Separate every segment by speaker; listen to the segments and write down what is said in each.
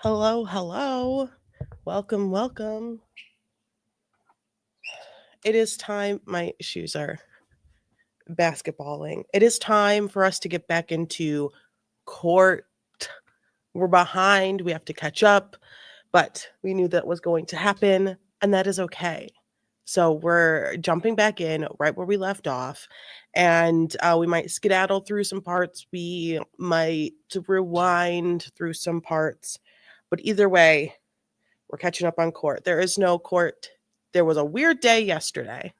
Speaker 1: Hello, hello. Welcome, welcome. It is time. My shoes are basketballing. It is time for us to get back into court. We're behind. We have to catch up, but we knew that was going to happen, and that is okay. So we're jumping back in right where we left off, and we might skedaddle through some parts. We might rewind through some parts, but either way, we're catching up on court. There is no court. There was a weird day yesterday.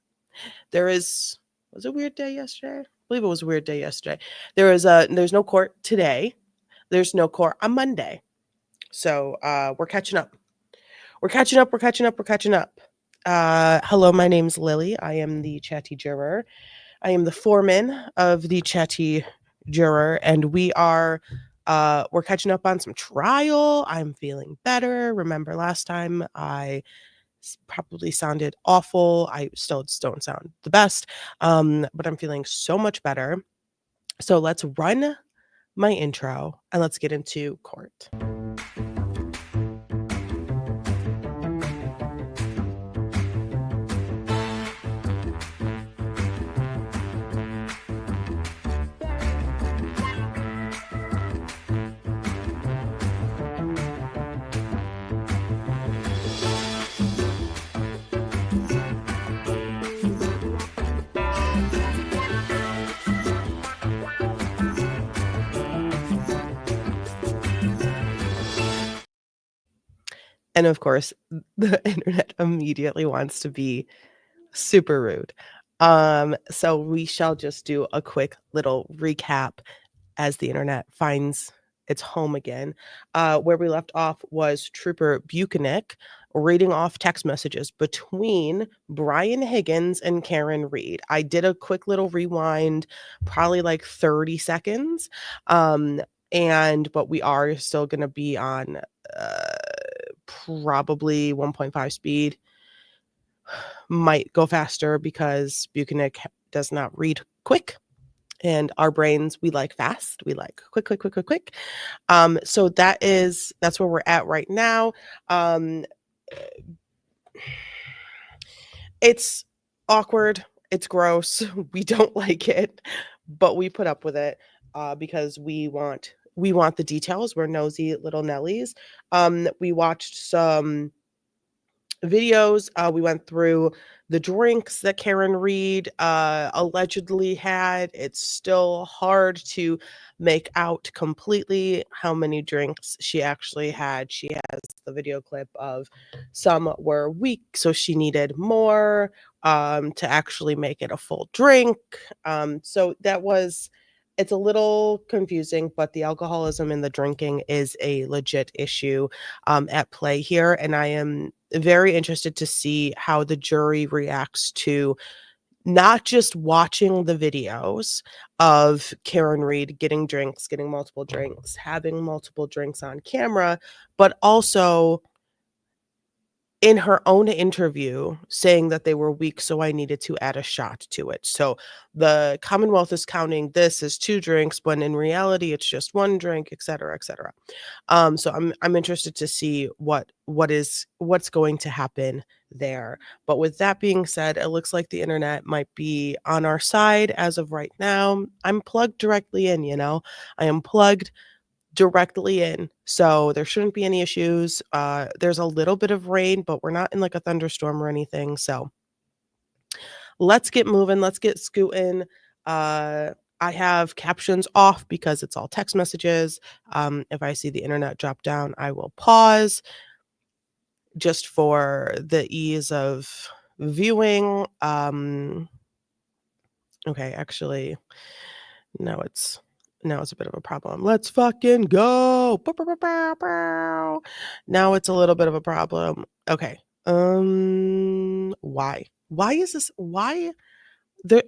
Speaker 1: Was it a weird day yesterday? I believe it was a weird day yesterday. There's no court today. There's no court on Monday. So we're catching up. We're catching up. We're catching up. We're catching up. Hello, my name's Lily. I am the Chatty Juror. I am the foreman of the Chatty Juror, and we're catching up on some trial. I'm feeling better. Remember last time I probably sounded awful. I still don't sound the best, but I'm feeling so much better. So let's run my intro and let's get into court. And of course, the internet immediately wants to be super rude. So we shall just do a quick little recap as the internet finds its home again. Where we left off was Trooper Bukhenik reading off text messages between Brian Higgins and Karen Reed. I did a quick little rewind, probably like 30 seconds. But we are still going to be on probably 1.5 speed. Might go faster because Bukhenik does not read quick. And our brains, we like fast. We like quick, quick, quick, quick, quick. So that's where we're at right now. It's awkward. It's gross. We don't like it, but we put up with it because we want the details. We're nosy little Nellies. We watched some videos. We went through the drinks that Karen Reed allegedly had. It's still hard to make out completely how many drinks she actually had. She has the video clip of some were weak, so she needed more to actually make it a full drink. It's a little confusing, but the alcoholism and the drinking is a legit issue at play here. And I am very interested to see how the jury reacts to not just watching the videos of Karen Reed getting multiple drinks, having multiple drinks on camera, but also in her own interview saying that they were weak, so I needed to add a shot to it. So the Commonwealth is counting this as 2 drinks, when in reality it's just 1 drink, et cetera, et cetera. So I'm interested to see what's going to happen there. But with that being said, it looks like the internet might be on our side as of right now. I'm plugged directly in, I am plugged directly in. So there shouldn't be any issues. There's a little bit of rain, but we're not in like a thunderstorm or anything. So let's get moving. Let's get scooting. I have captions off because it's all text messages. If I see the internet drop down, I will pause just for the ease of viewing. Okay, actually, now it's a bit of a problem. Let's fucking go. Bow, bow, bow, bow, bow. Now it's a little bit of a problem. Okay. Why? Why is this? Why?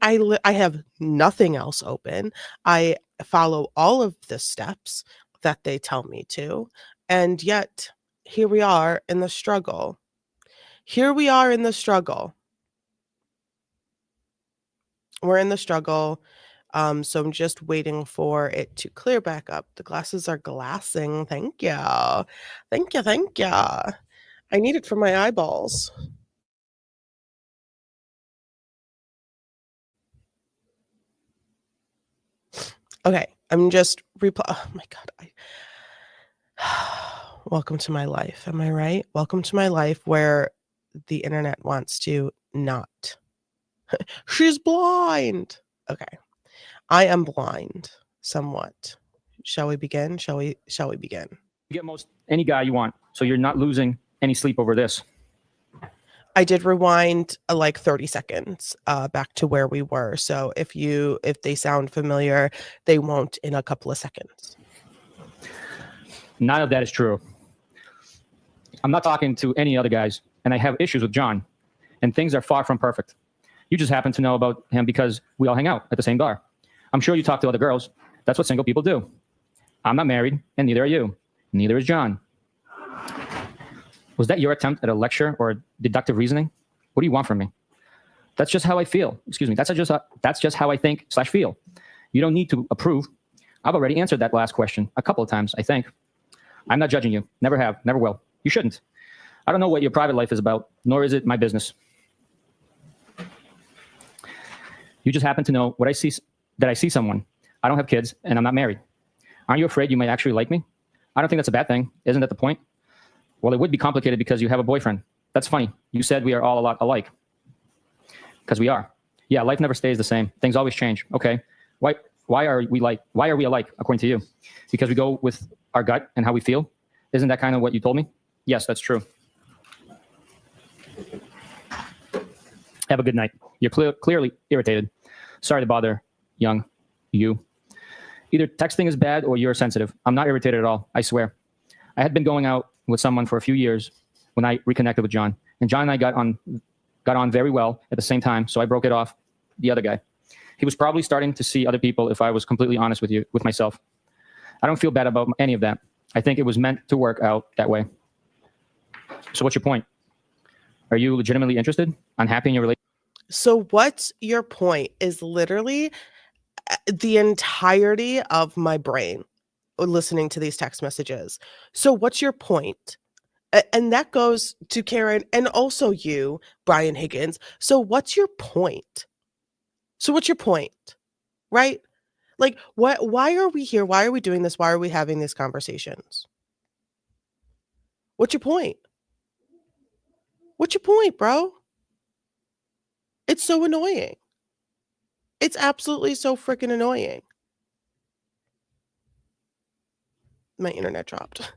Speaker 1: I have nothing else open. I follow all of the steps that they tell me to, and yet here we are in the struggle. Here we are in the struggle. We're in the struggle. So I'm just waiting for it to clear back up. The glasses are glassing. Thank you. Thank you. Thank you. I need it for my eyeballs. Okay, I'm just oh my God. Welcome to my life. Am I right? Welcome to my life where the internet wants to not. She's blind. Okay. I am blind somewhat. Shall we begin? Shall we begin?
Speaker 2: You get most any guy you want, so you're not losing any sleep over this.
Speaker 1: I did rewind like 30 seconds back to where we were. So if they sound familiar, they won't in a couple of seconds.
Speaker 2: None of that is true. I'm not talking to any other guys, and I have issues with John, and things are far from perfect. You just happen to know about him because we all hang out at the same bar. I'm sure you talk to other girls. That's what single people do. I'm not married, and neither are you. Neither is John. Was that your attempt at a lecture or deductive reasoning? What do you want from me? That's just how I feel. Excuse me. That's just how I think / feel. You don't need to approve. I've already answered that last question a couple of times, I think. I'm not judging you. Never have. Never will. You shouldn't. I don't know what your private life is about, nor is it my business. You just happen to know what I see, that I see someone. I don't have kids, and I'm not married. Aren't you afraid you might actually like me? I don't think that's a bad thing. Isn't that the point? Well, it would be complicated because you have a boyfriend. That's funny. You said we are all a lot alike. Because we are. Yeah, life never stays the same. Things always change. Okay. Why are we alike, according to you? Because we go with our gut and how we feel? Isn't that kind of what you told me? Yes, that's true. Have a good night. You're clearly irritated. Sorry to bother, young you. Either texting is bad or you're sensitive. I'm not irritated at all, I swear. I had been going out with someone for a few years when I reconnected with John. And John and I got on very well at the same time, so I broke it off the other guy. He was probably starting to see other people if I was completely honest with myself. I don't feel bad about any of that. I think it was meant to work out that way. So what's your point? Are you legitimately interested? Unhappy in your relationship?
Speaker 1: So what's your point is literally the entirety of my brain listening to these text messages. So what's your point? And that goes to Karen and also you, Brian Higgins. So what's your point? Right? Like why are we here? Why are we doing this? Why are we having these conversations? What's your point? What's your point, bro? It's so annoying. It's absolutely so freaking annoying. My internet dropped.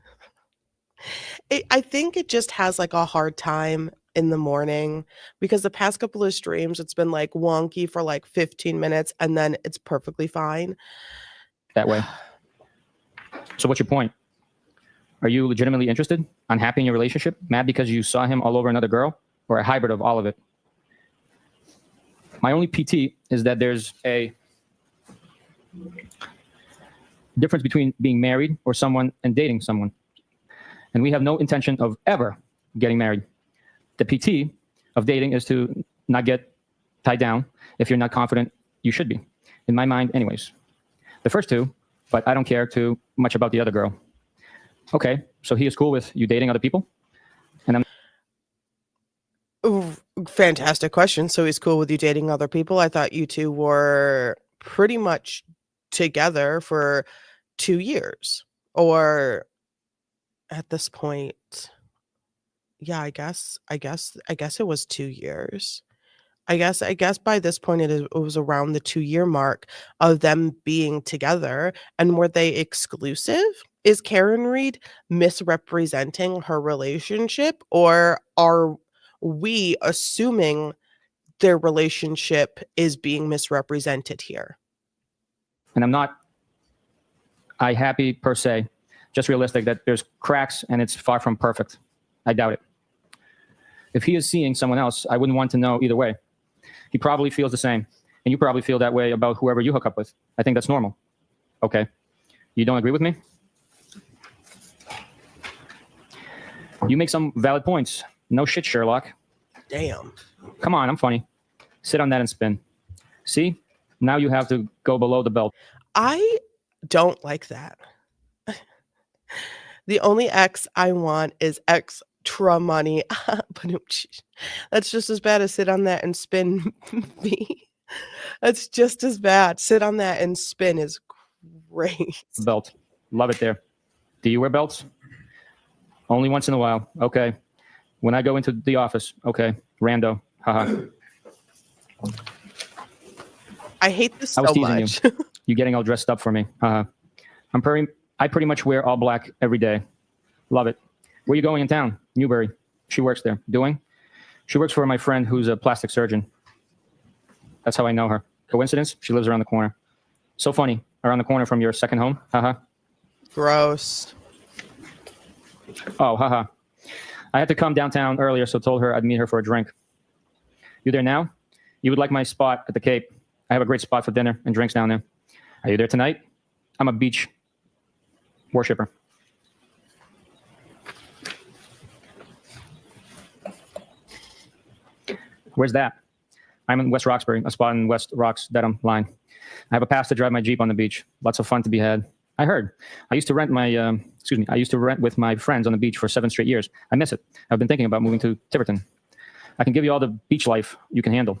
Speaker 1: I think it just has like a hard time in the morning because the past couple of streams, it's been like wonky for like 15 minutes and then it's perfectly fine.
Speaker 2: That way. So what's your point? Are you legitimately interested? Unhappy in your relationship? Mad because you saw him all over another girl? Or a hybrid of all of it? My only PT is that there's a difference between being married or someone and dating someone. And we have no intention of ever getting married. The PT of dating is to not get tied down. If you're not confident, you should be. In my mind, anyways. The first two, but I don't care too much about the other girl. Okay, so he is cool with you dating other people? And I'm
Speaker 1: Ooh, fantastic question. So he's cool with you dating other people? I thought you two were pretty much together for 2 years. Or at this point, yeah, I guess it was 2 years. I guess by this point it was around the 2-year mark of them being together. And were they exclusive? Is Karen Reed misrepresenting her relationship, or are we assuming their relationship is being misrepresented here?
Speaker 2: And I'm not happy per se, just realistic that there's cracks and it's far from perfect. I doubt it. If he is seeing someone else, I wouldn't want to know either way. He probably feels the same. And you probably feel that way about whoever you hook up with. I think that's normal. Okay. You don't agree with me? You make some valid points. No shit, Sherlock.
Speaker 1: Damn.
Speaker 2: Come on, I'm funny. Sit on that and spin. See? Now you have to go below the belt.
Speaker 1: I don't like that. The only X I want is extra money. That's just as bad as sit on that and spin me. That's just as bad. Sit on that and spin is great.
Speaker 2: Belt. Love it there. Do you wear belts? Only once in a while. Okay. When I go into the office. Okay. Rando. Haha.
Speaker 1: I hate this
Speaker 2: I was
Speaker 1: so
Speaker 2: teasing
Speaker 1: much.
Speaker 2: You getting all dressed up for me. Haha. I pretty much wear all black every day. Love it. Where you going in town? Newbury. She works there. Doing? She works for my friend who's a plastic surgeon. That's how I know her. Coincidence? She lives around the corner. So funny. Around the corner from your second home? Haha.
Speaker 1: Gross.
Speaker 2: Oh, haha. I had to come downtown earlier, so told her I'd meet her for a drink. You there now? You would like my spot at the Cape. I have a great spot for dinner and drinks down there. Are you there tonight? I'm a beach worshiper. Where's that? I'm in West Roxbury, a spot in West Rocks, Dedham line. I have a pass to drive my Jeep on the beach. Lots of fun to be had. I heard. I used to rent with my friends on the beach for 7 straight years. I miss it. I've been thinking about moving to Tiverton. I can give you all the beach life you can handle.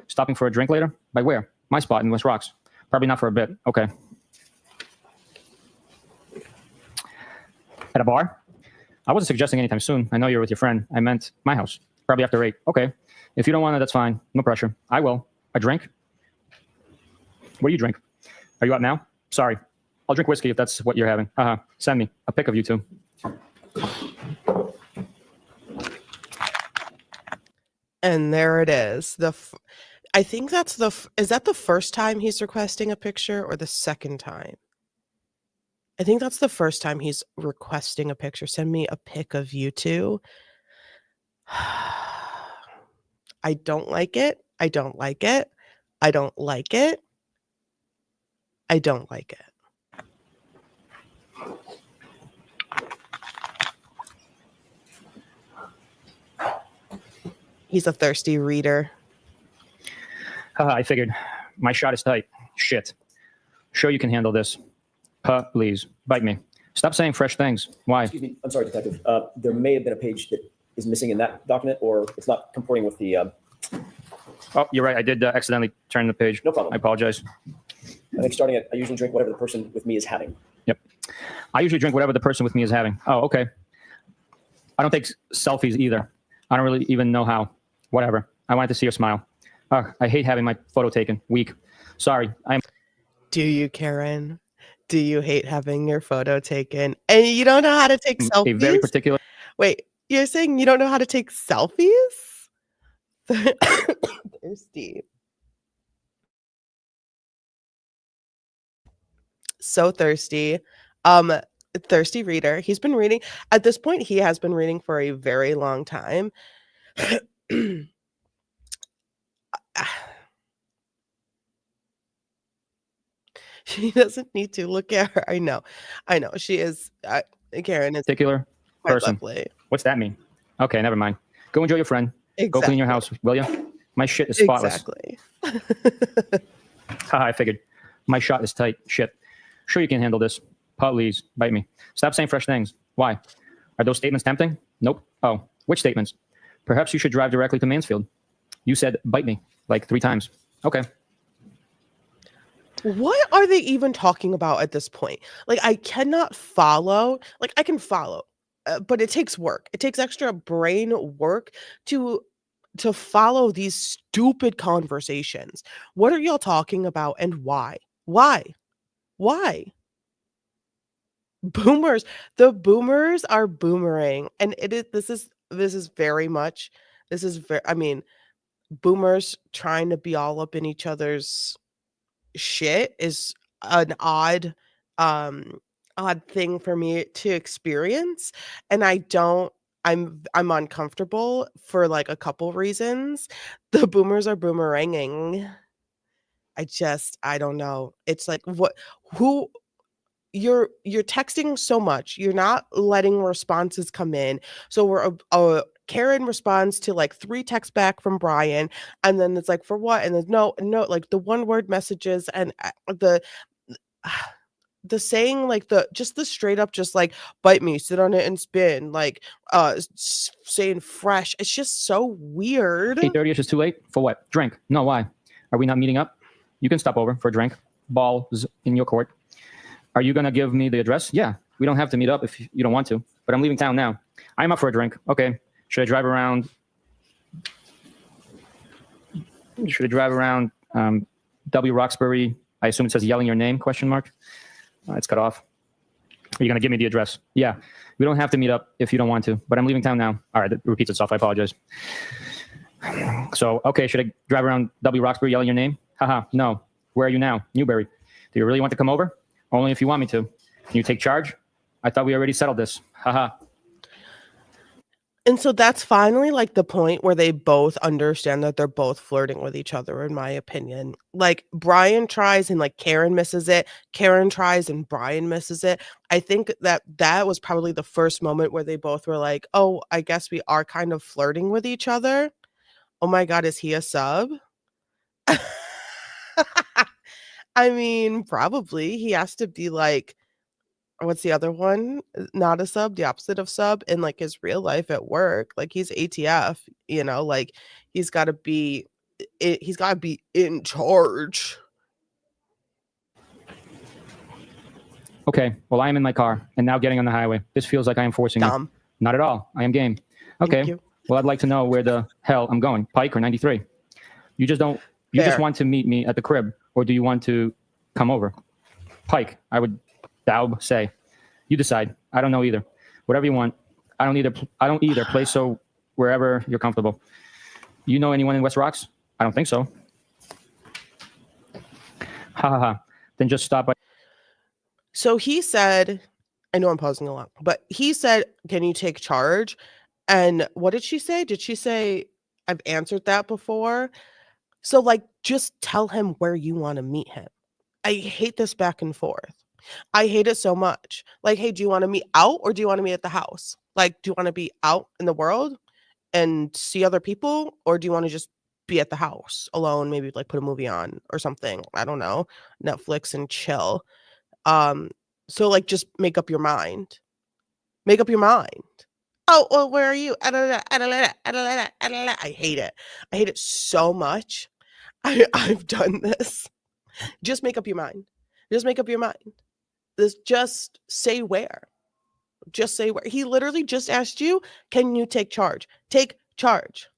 Speaker 2: Stopping for a drink later? By where? My spot in West Rocks. Probably not for a bit. Okay. At a bar? I wasn't suggesting anytime soon. I know you're with your friend. I meant my house. Probably after 8. Okay. If you don't want it, that's fine. No pressure. I will. A drink? What do you drink? Are you out now? Sorry. I'll drink whiskey if that's what you're having. Send me a pic of you two.
Speaker 1: And there it is. I think that's is that the first time he's requesting a picture or the second time? I think that's the first time he's requesting a picture. Send me a pic of you two. I don't like it. I don't like it. I don't like it. I don't like it. He's a thirsty reader.
Speaker 2: I figured. My shot is tight. Shit. Sure you can handle this. Please. Bite me. Stop saying fresh things. Why?
Speaker 3: Excuse me. I'm sorry, Detective. There may have been a page that is missing in that document, or it's not comporting with the...
Speaker 2: Oh, you're right. I did accidentally turn the page.
Speaker 3: No problem.
Speaker 2: I apologize.
Speaker 3: I think starting at, I usually drink whatever the person with me is having.
Speaker 2: Yep. I usually drink whatever the person with me is having. Oh, okay. I don't take selfies either. I don't really even know how. Whatever. I wanted to see your smile. I hate having my photo taken. Weak. Sorry.
Speaker 1: Do you, Karen? Do you hate having your photo taken? And you don't know how to take selfies?
Speaker 2: A very particular...
Speaker 1: Wait, you're saying you don't know how to take selfies? Thirsty. So thirsty. Thirsty reader. He's been reading. At this point, he has been reading for a very long time. She doesn't need to look at her. I know. She is. Karen is
Speaker 2: particular person.
Speaker 1: lovely.
Speaker 2: What's that mean? Okay, never mind. Go enjoy your friend.
Speaker 1: Exactly.
Speaker 2: Go clean your house, will you? My shit is spotless.
Speaker 1: Exactly.
Speaker 2: I figured. My shot is tight. Shit. Sure you can handle this. Please, bite me. Stop saying fresh things. Why? Are those statements tempting? Nope. Oh, which statements? Perhaps you should drive directly to Mansfield. You said bite me like 3 times. Okay.
Speaker 1: What are they even talking about at this point? Like, I cannot follow. Like, I can follow, but it takes work. It takes extra brain work to follow these stupid conversations. What are y'all talking about and why? Why? Boomers. The boomers are boomerang, and this is very much. I mean, boomers trying to be all up in each other's shit is an odd thing for me to experience, and I'm uncomfortable for like a couple reasons. The boomers are boomeranging. I don't know. It's like who you're texting so much. You're not letting responses come in. So we're Karen responds to like 3 texts back from Brian, and then it's like, for what? And then no, like the one word messages and the saying, like the straight up just like bite me, sit on it and spin, like saying fresh. It's just so weird.
Speaker 2: 8:30 is just too late for what? Drink? No, why? Are we not meeting up? You can stop over for a drink. Balls in your court. Are you gonna give me the address? Yeah, we don't have to meet up if you don't want to, but I'm leaving town now. I'm up for a drink. Okay, should I drive around? W. Roxbury. I assume it says yelling your name, question mark. It's cut off. Are you going to give me the address? Yeah. We don't have to meet up if you don't want to, but I'm leaving town now. All right, that repeats itself. I apologize. So, okay, should I drive around W. Roxbury yelling your name? Haha, no. Where are you now? Newbury. Do you really want to come over? Only if you want me to. Can you take charge? I thought we already settled this. Haha.
Speaker 1: And so that's finally like the point where they both understand that they're both flirting with each other, in my opinion. Like Brian tries and like Karen misses it. Karen tries and Brian misses it. I think that was probably the first moment where they both were like, oh, I guess we are kind of flirting with each other. Oh my God, is he a sub? I mean, probably. He has to be like, what's the other one? Not a sub, the opposite of sub in like his real life at work. Like he's ATF, like he's got to be in charge.
Speaker 2: Okay, well, I am in my car and now getting on the highway. This feels like I am forcing you. Not at all. I am game. Okay, well, I'd like to know where the hell I'm going. Pike or 93? You just want to meet me at the crib, or do you want to come over? Pike, I would say. You decide. I don't know either. Whatever you want. I don't either. Play so wherever you're comfortable. You know anyone in West Rocks? I don't think so. Ha ha ha. Then just stop by.
Speaker 1: So he said, I know I'm pausing a lot, but he said, can you take charge? And what did she say? Did she say, I've answered that before? So like, just tell him where you want to meet him. I hate this back and forth. I hate it so much. Like, hey, do you want to meet out or do you want to meet at the house? Like, do you want to be out in the world and see other people, or do you want to just be at the house alone, maybe like put a movie on or something? I don't know, Netflix and chill. So like, just make up your mind. Make up your mind. Oh, well, where are you? I hate it. I hate it so much. I've done this. Just make up your mind. Just make up your mind. Just say where. Just say where. He literally just asked you, can you take charge? Take charge.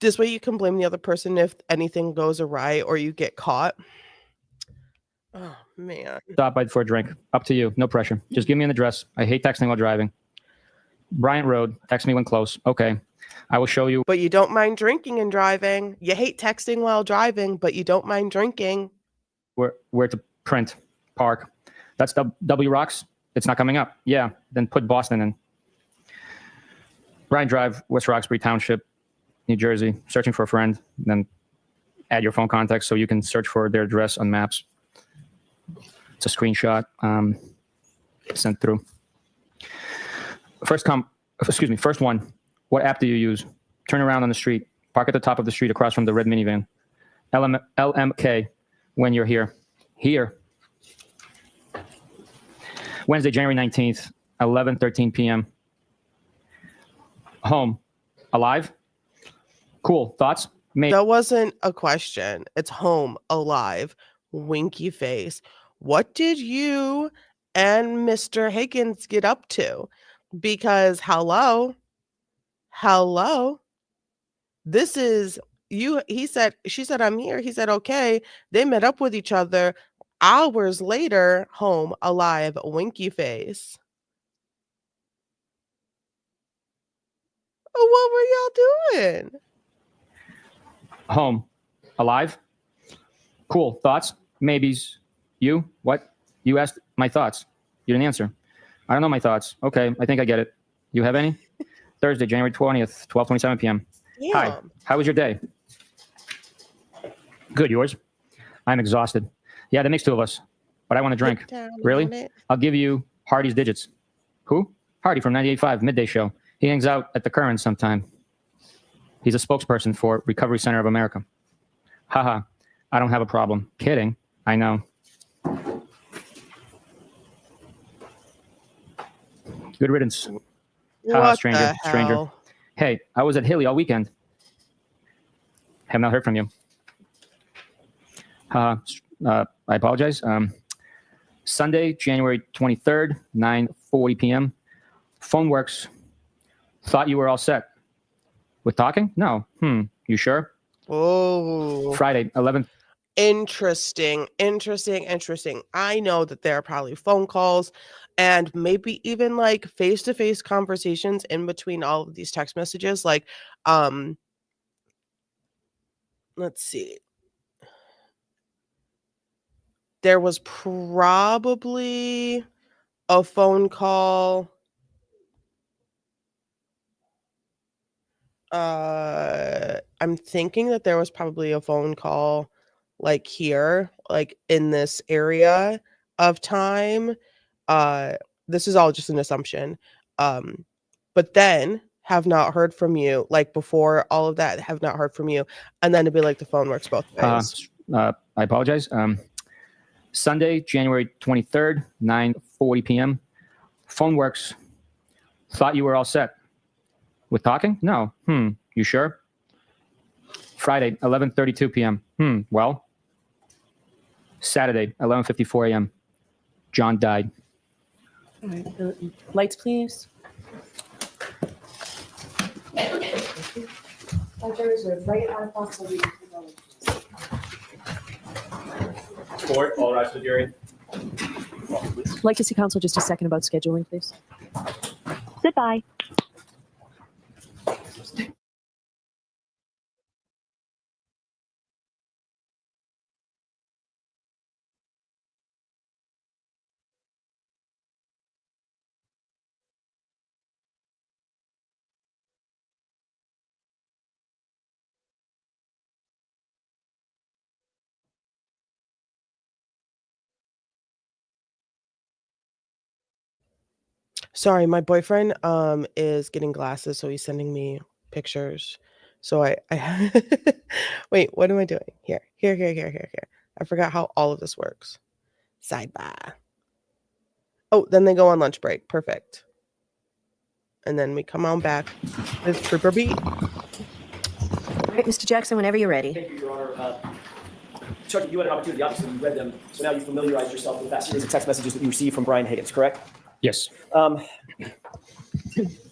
Speaker 1: This way you can blame the other person if anything goes awry or you get caught. Oh, man.
Speaker 2: Stop by for a drink. Up to you. No pressure. Just give me an address. I hate texting while driving. Bryant Road. Text me when close. Okay. I will show you.
Speaker 1: But you don't mind drinking and driving. You hate texting while driving, but you don't mind drinking.
Speaker 2: Where to print. Park. That's W Rocks. It's not coming up. Yeah. Then put Boston in. Bryant Drive, West Roxbury Township, New Jersey. Searching for a friend. Then add your phone contacts so you can search for their address on maps. It's a screenshot sent through. First one. What app do you use? Turn around on the street. Park at the top of the street across from the red minivan. LMK when you're here. Here. Wednesday, January 19th, 11:13 p.m. Home. Alive? Cool. Thoughts?
Speaker 1: That wasn't a question. It's home. Alive. Winky face. What did you and Mr. Higgins get up to? Because hello, this is you. She said, I'm here. He said, okay. They met up with each other hours later. Home, alive, winky face. What were y'all doing?
Speaker 2: Home, alive. Cool. Thoughts? Maybes. You? What? You asked my thoughts. You didn't answer. I don't know my thoughts. Okay, I think I get it. You have any? Thursday, January 20th, 12:27 p.m.
Speaker 1: Damn.
Speaker 2: Hi. How was your day? Good. Yours? I'm exhausted. Yeah, that makes two of us. But I want to drink. Really? I'll give you Hardy's digits. Who? Hardy from 98.5 Midday Show. He hangs out at the Current sometime. He's a spokesperson for Recovery Center of America. Haha, I don't have a problem. Kidding. I know. Good riddance. Haha,
Speaker 1: What
Speaker 2: stranger.
Speaker 1: the
Speaker 2: Stranger.
Speaker 1: hell?
Speaker 2: Hey, I was at Hilly all weekend. Have not heard from you. I apologize. Sunday, January 23rd, 9:40 p.m. Phone works. Thought you were all set. With talking? No. You sure?
Speaker 1: Oh,
Speaker 2: Friday, 11.
Speaker 1: interesting. I know that there are probably phone calls and maybe even like face-to-face conversations in between all of these text messages. Like, let's see. There was probably a phone call. I'm thinking that there was probably a phone call like here, like in this area of time. This is all just an assumption. But then have not heard from you, like before all of that, have not heard from you. And then it'd be like the phone works both ways.
Speaker 2: I apologize. Sunday, January 23rd, 9:40 p.m. Phone works. Thought you were all set. With talking? No. You sure? Friday, 11:32 p.m. Well. Saturday, 11:54 a.m. John died.
Speaker 4: All right, lights, please.
Speaker 3: Court, all rise for the jury.
Speaker 4: I'd like to see counsel just a second about scheduling, please.
Speaker 5: Goodbye.
Speaker 1: Sorry, my boyfriend is getting glasses, so he's sending me pictures. So I wait, what am I doing? Here. I forgot how all of this works. Sidebar. Oh, then they go on lunch break. Perfect. And then we come on back with Trooper Beat.
Speaker 6: All right, Mr. Jackson, whenever you're ready.
Speaker 3: Thank you, Your Honor. Chatty, you had an opportunity, obviously you read them, so now you familiarized yourself with that series of text messages that you received from Brian Higgins, correct?
Speaker 2: Yes.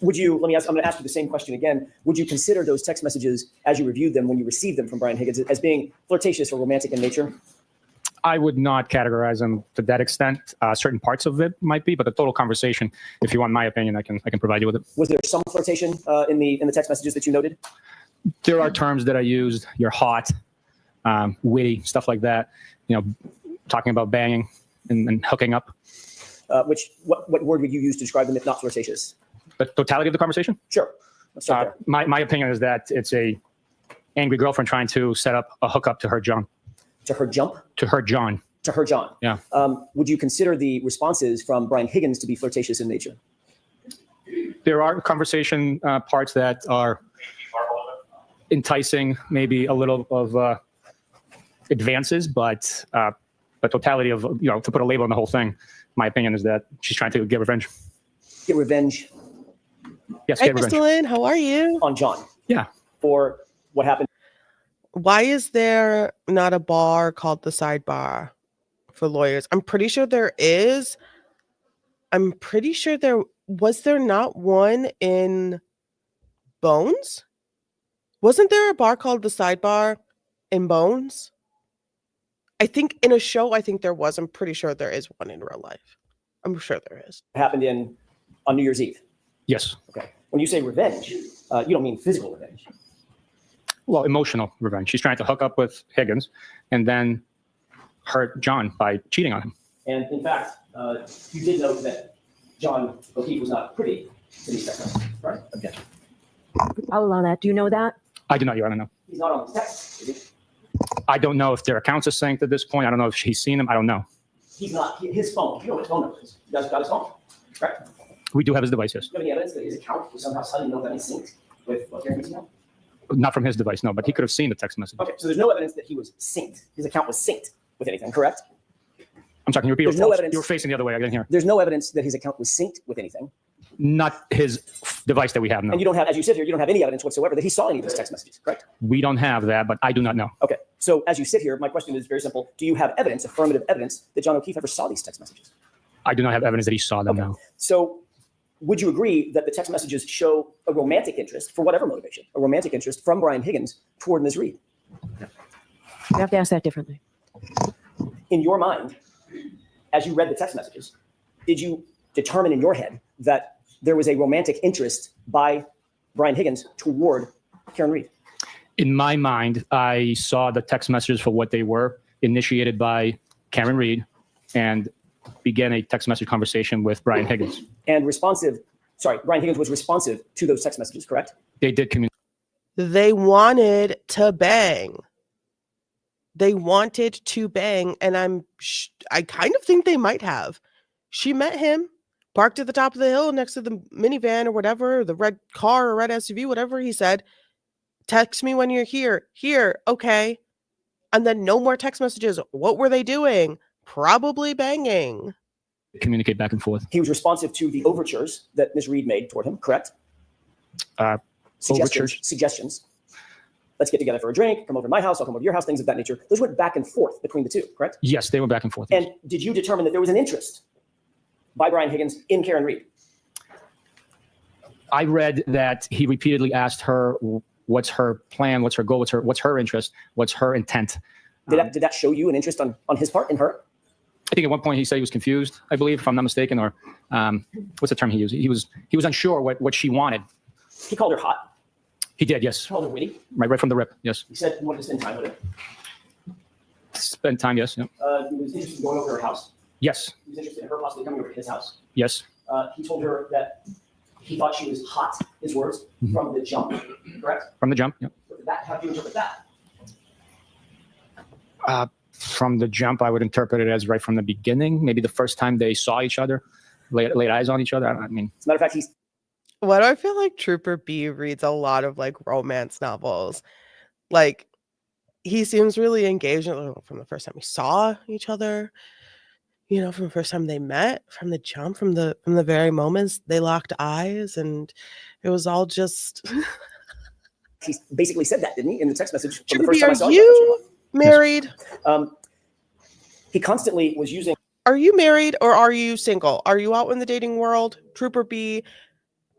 Speaker 3: Would you, let me ask, I'm going to ask you the same question again. Would you consider those text messages as you reviewed them when you received them from Brian Higgins as being flirtatious or romantic in nature?
Speaker 2: I would not categorize them to that extent. Certain parts of it might be, but the total conversation, if you want my opinion, I can provide you with it.
Speaker 3: Was there some flirtation in the text messages that you noted?
Speaker 2: There are terms that I used. You're hot, witty, stuff like that. You know, talking about banging and hooking up.
Speaker 3: What word would you use to describe them if not flirtatious?
Speaker 2: The totality of the conversation?
Speaker 3: Sure. Let's start there.
Speaker 2: My opinion is that it's a angry girlfriend trying to set up a hookup to her John.
Speaker 3: To her jump?
Speaker 2: To her John.
Speaker 3: To her John.
Speaker 2: Yeah.
Speaker 3: Would you consider the responses from Brian Higgins to be flirtatious in nature?
Speaker 2: There are conversation parts that are enticing, maybe a little of advances, but the totality of, you know, to put a label on the whole thing, my opinion is that she's trying to get revenge.
Speaker 3: Get revenge
Speaker 2: Yes,
Speaker 1: Hey,
Speaker 2: get revenge.
Speaker 1: Crystalline, how are you?
Speaker 3: on John
Speaker 2: Yeah.
Speaker 3: for what happened.
Speaker 1: Why is there not a bar called the Sidebar for lawyers? I'm pretty sure there is. I'm pretty sure there was there not one in Bones? Wasn't there a bar called the Sidebar in Bones? I think in a show, I think there was. I'm pretty sure there is one in real life. I'm sure there is.
Speaker 3: Happened on New Year's Eve.
Speaker 2: Yes.
Speaker 3: Okay. When you say revenge, you don't mean physical revenge.
Speaker 2: Well, emotional revenge. She's trying to hook up with Higgins and then hurt John by cheating on him.
Speaker 3: And in fact, you did note that John O'Keefe was not privy to these text messages, right? Objection.
Speaker 4: I'll allow that. Do you know that?
Speaker 2: I do not, Your Honor, no.
Speaker 3: He's not on the text, is he?
Speaker 2: I don't know if their accounts are synced at this point. I don't know if he's seen them. I don't know.
Speaker 3: He's not. His phone. You know what his phone number is. You guys got his phone, correct?
Speaker 2: We do have his device, yes.
Speaker 3: Do you have any evidence that his account was somehow suddenly that he's synced with what Karen Reed's account?
Speaker 2: Not from his device, no, but he could have seen the text message.
Speaker 3: Okay, so there's no evidence that he was synced. His account was synced with anything, correct?
Speaker 2: I'm sorry, can you repeat?
Speaker 3: There's no evidence.
Speaker 2: You were facing the other way. I didn't hear.
Speaker 3: There's no evidence that his account was synced with anything.
Speaker 2: Not his device that we have, no.
Speaker 3: And you don't have, as you sit here, you don't have any evidence whatsoever that he saw any of those text messages, correct?
Speaker 2: We don't have that, but I do not know.
Speaker 3: Okay, so as you sit here, my question is very simple. Do you have evidence, affirmative evidence, that John O'Keefe ever saw these text messages?
Speaker 2: I do not have evidence that he saw them, no.
Speaker 3: So would you agree that the text messages show a romantic interest, for whatever motivation, a romantic interest from Brian Higgins toward Ms. Reed?
Speaker 4: You have to ask that differently.
Speaker 3: In your mind, as you read the text messages, did you determine in your head that there was a romantic interest by Brian Higgins toward Karen Reed?
Speaker 2: In my mind, I saw the text messages for what they were, initiated by Karen Reed, and began a text message conversation with Brian Higgins.
Speaker 3: And Brian Higgins was responsive to those text messages, correct?
Speaker 2: They did communicate.
Speaker 1: They wanted to bang. They wanted to bang, and I kind of think they might have. She met him, parked at the top of the hill next to the minivan or whatever, the red car or red SUV, whatever he said. Text me when you're here. Here, okay. And then no more text messages. What were they doing? Probably banging.
Speaker 2: Communicate back and forth.
Speaker 3: He was responsive to the overtures that Ms. Reed made toward him, correct?
Speaker 2: Overtures?
Speaker 3: Suggestions. Let's get together for a drink, come over to my house, I'll come over to your house, things of that nature. Those went back and forth between the two, correct?
Speaker 2: Yes, they were back and forth.
Speaker 3: And did you determine that there was an interest by Brian Higgins in Karen Reed?
Speaker 2: I read that he repeatedly asked her, what's her plan, what's her goal, what's her interest, what's her intent.
Speaker 3: Did that show you an interest on his part, in her?
Speaker 2: I think at one point he said he was confused, I believe, if I'm not mistaken, or what's the term he used? He was unsure what she wanted.
Speaker 3: He called her hot.
Speaker 2: He did, yes.
Speaker 3: He called her witty.
Speaker 2: Right from the rip, yes.
Speaker 3: He said he wanted to spend time with her.
Speaker 2: Spend time, yes. Yeah.
Speaker 3: He was interested in going over to her house.
Speaker 2: Yes.
Speaker 3: He was interested in her possibly coming over to his house.
Speaker 2: Yes.
Speaker 3: He told her that he thought she was hot, his words, from the jump, correct?
Speaker 2: From the jump, yeah.
Speaker 3: How do you interpret that?
Speaker 2: From the jump, I would interpret it as right from the beginning. Maybe the first time they saw each other, laid eyes on each other. I mean,
Speaker 3: as a matter of fact,
Speaker 1: Why do I feel like Trooper B reads a lot of like romance novels? Like, he seems really engaged from the first time we saw each other, from the first time they met, from the jump, from the very moments they locked eyes, and it was all just.
Speaker 3: He basically said that, didn't he, in the text message? From
Speaker 1: Trooper
Speaker 3: the first
Speaker 1: B,
Speaker 3: time I
Speaker 1: are
Speaker 3: saw
Speaker 1: you married?
Speaker 3: He constantly was using.
Speaker 1: Are you married or are you single? Are you out in the dating world? Trooper B,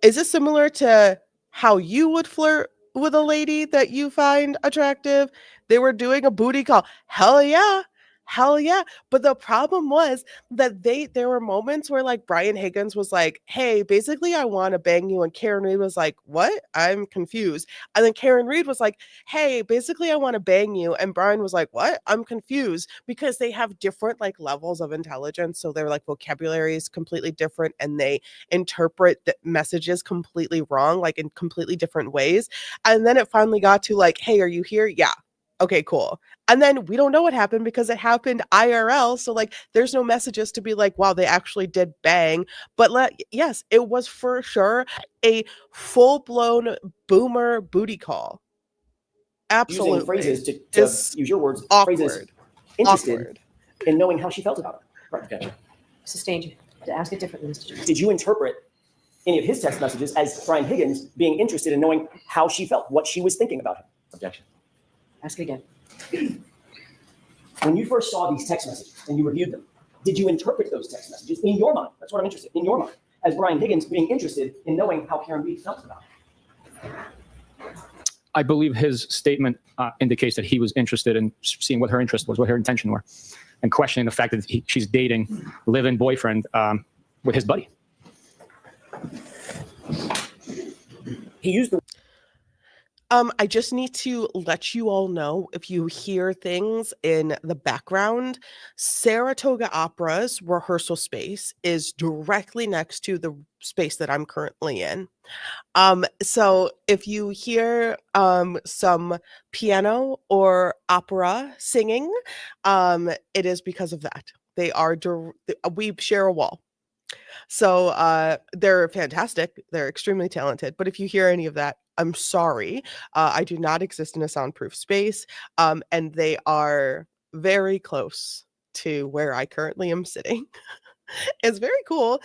Speaker 1: is this similar to how you would flirt with a lady that you find attractive? They were doing a booty call. Hell yeah. Hell yeah. But the problem was that there were moments where like Brian Higgins was like, hey, basically I want to bang you. And Karen Reed was like, what? I'm confused. And then Karen Reed was like, hey, basically I want to bang you. And Brian was like, what? I'm confused, because they have different like levels of intelligence. So their like vocabulary is completely different, and they interpret the messages completely wrong, like in completely different ways. And then it finally got to like, hey, are you here? Yeah. Okay, cool. And then we don't know what happened because it happened IRL. So like, there's no messages to be like, wow, they actually did bang. But yes, it was for sure a full-blown boomer booty call. Absolutely.
Speaker 3: Using phrases to use your words,
Speaker 1: awkward.
Speaker 3: phrases interested in knowing how she felt about it. Right. Gotcha.
Speaker 4: Sustained you. To ask it differently, Mr. Jones.
Speaker 3: Did you interpret any of his text messages as Brian Higgins being interested in knowing how she felt, what she was thinking about him? Objection.
Speaker 4: Ask it again.
Speaker 3: When you first saw these text messages and you reviewed them, did you interpret those text messages in your mind? That's what I'm interested in your mind, as Brian Higgins being interested in knowing how Karen Reed felt about it.
Speaker 2: I believe his statement indicates that he was interested in seeing what her interest was, what her intention were, and questioning the fact that she's dating live-in boyfriend with his buddy.
Speaker 3: He used the.
Speaker 1: I just need to let you all know, if you hear things in the background, Saratoga Opera's rehearsal space is directly next to the space that I'm currently in. So if you hear some piano or opera singing, it is because of that. We share a wall. So they're fantastic. They're extremely talented. But if you hear any of that, I'm sorry. I do not exist in a soundproof space. And they are very close to where I currently am sitting. It's very cool.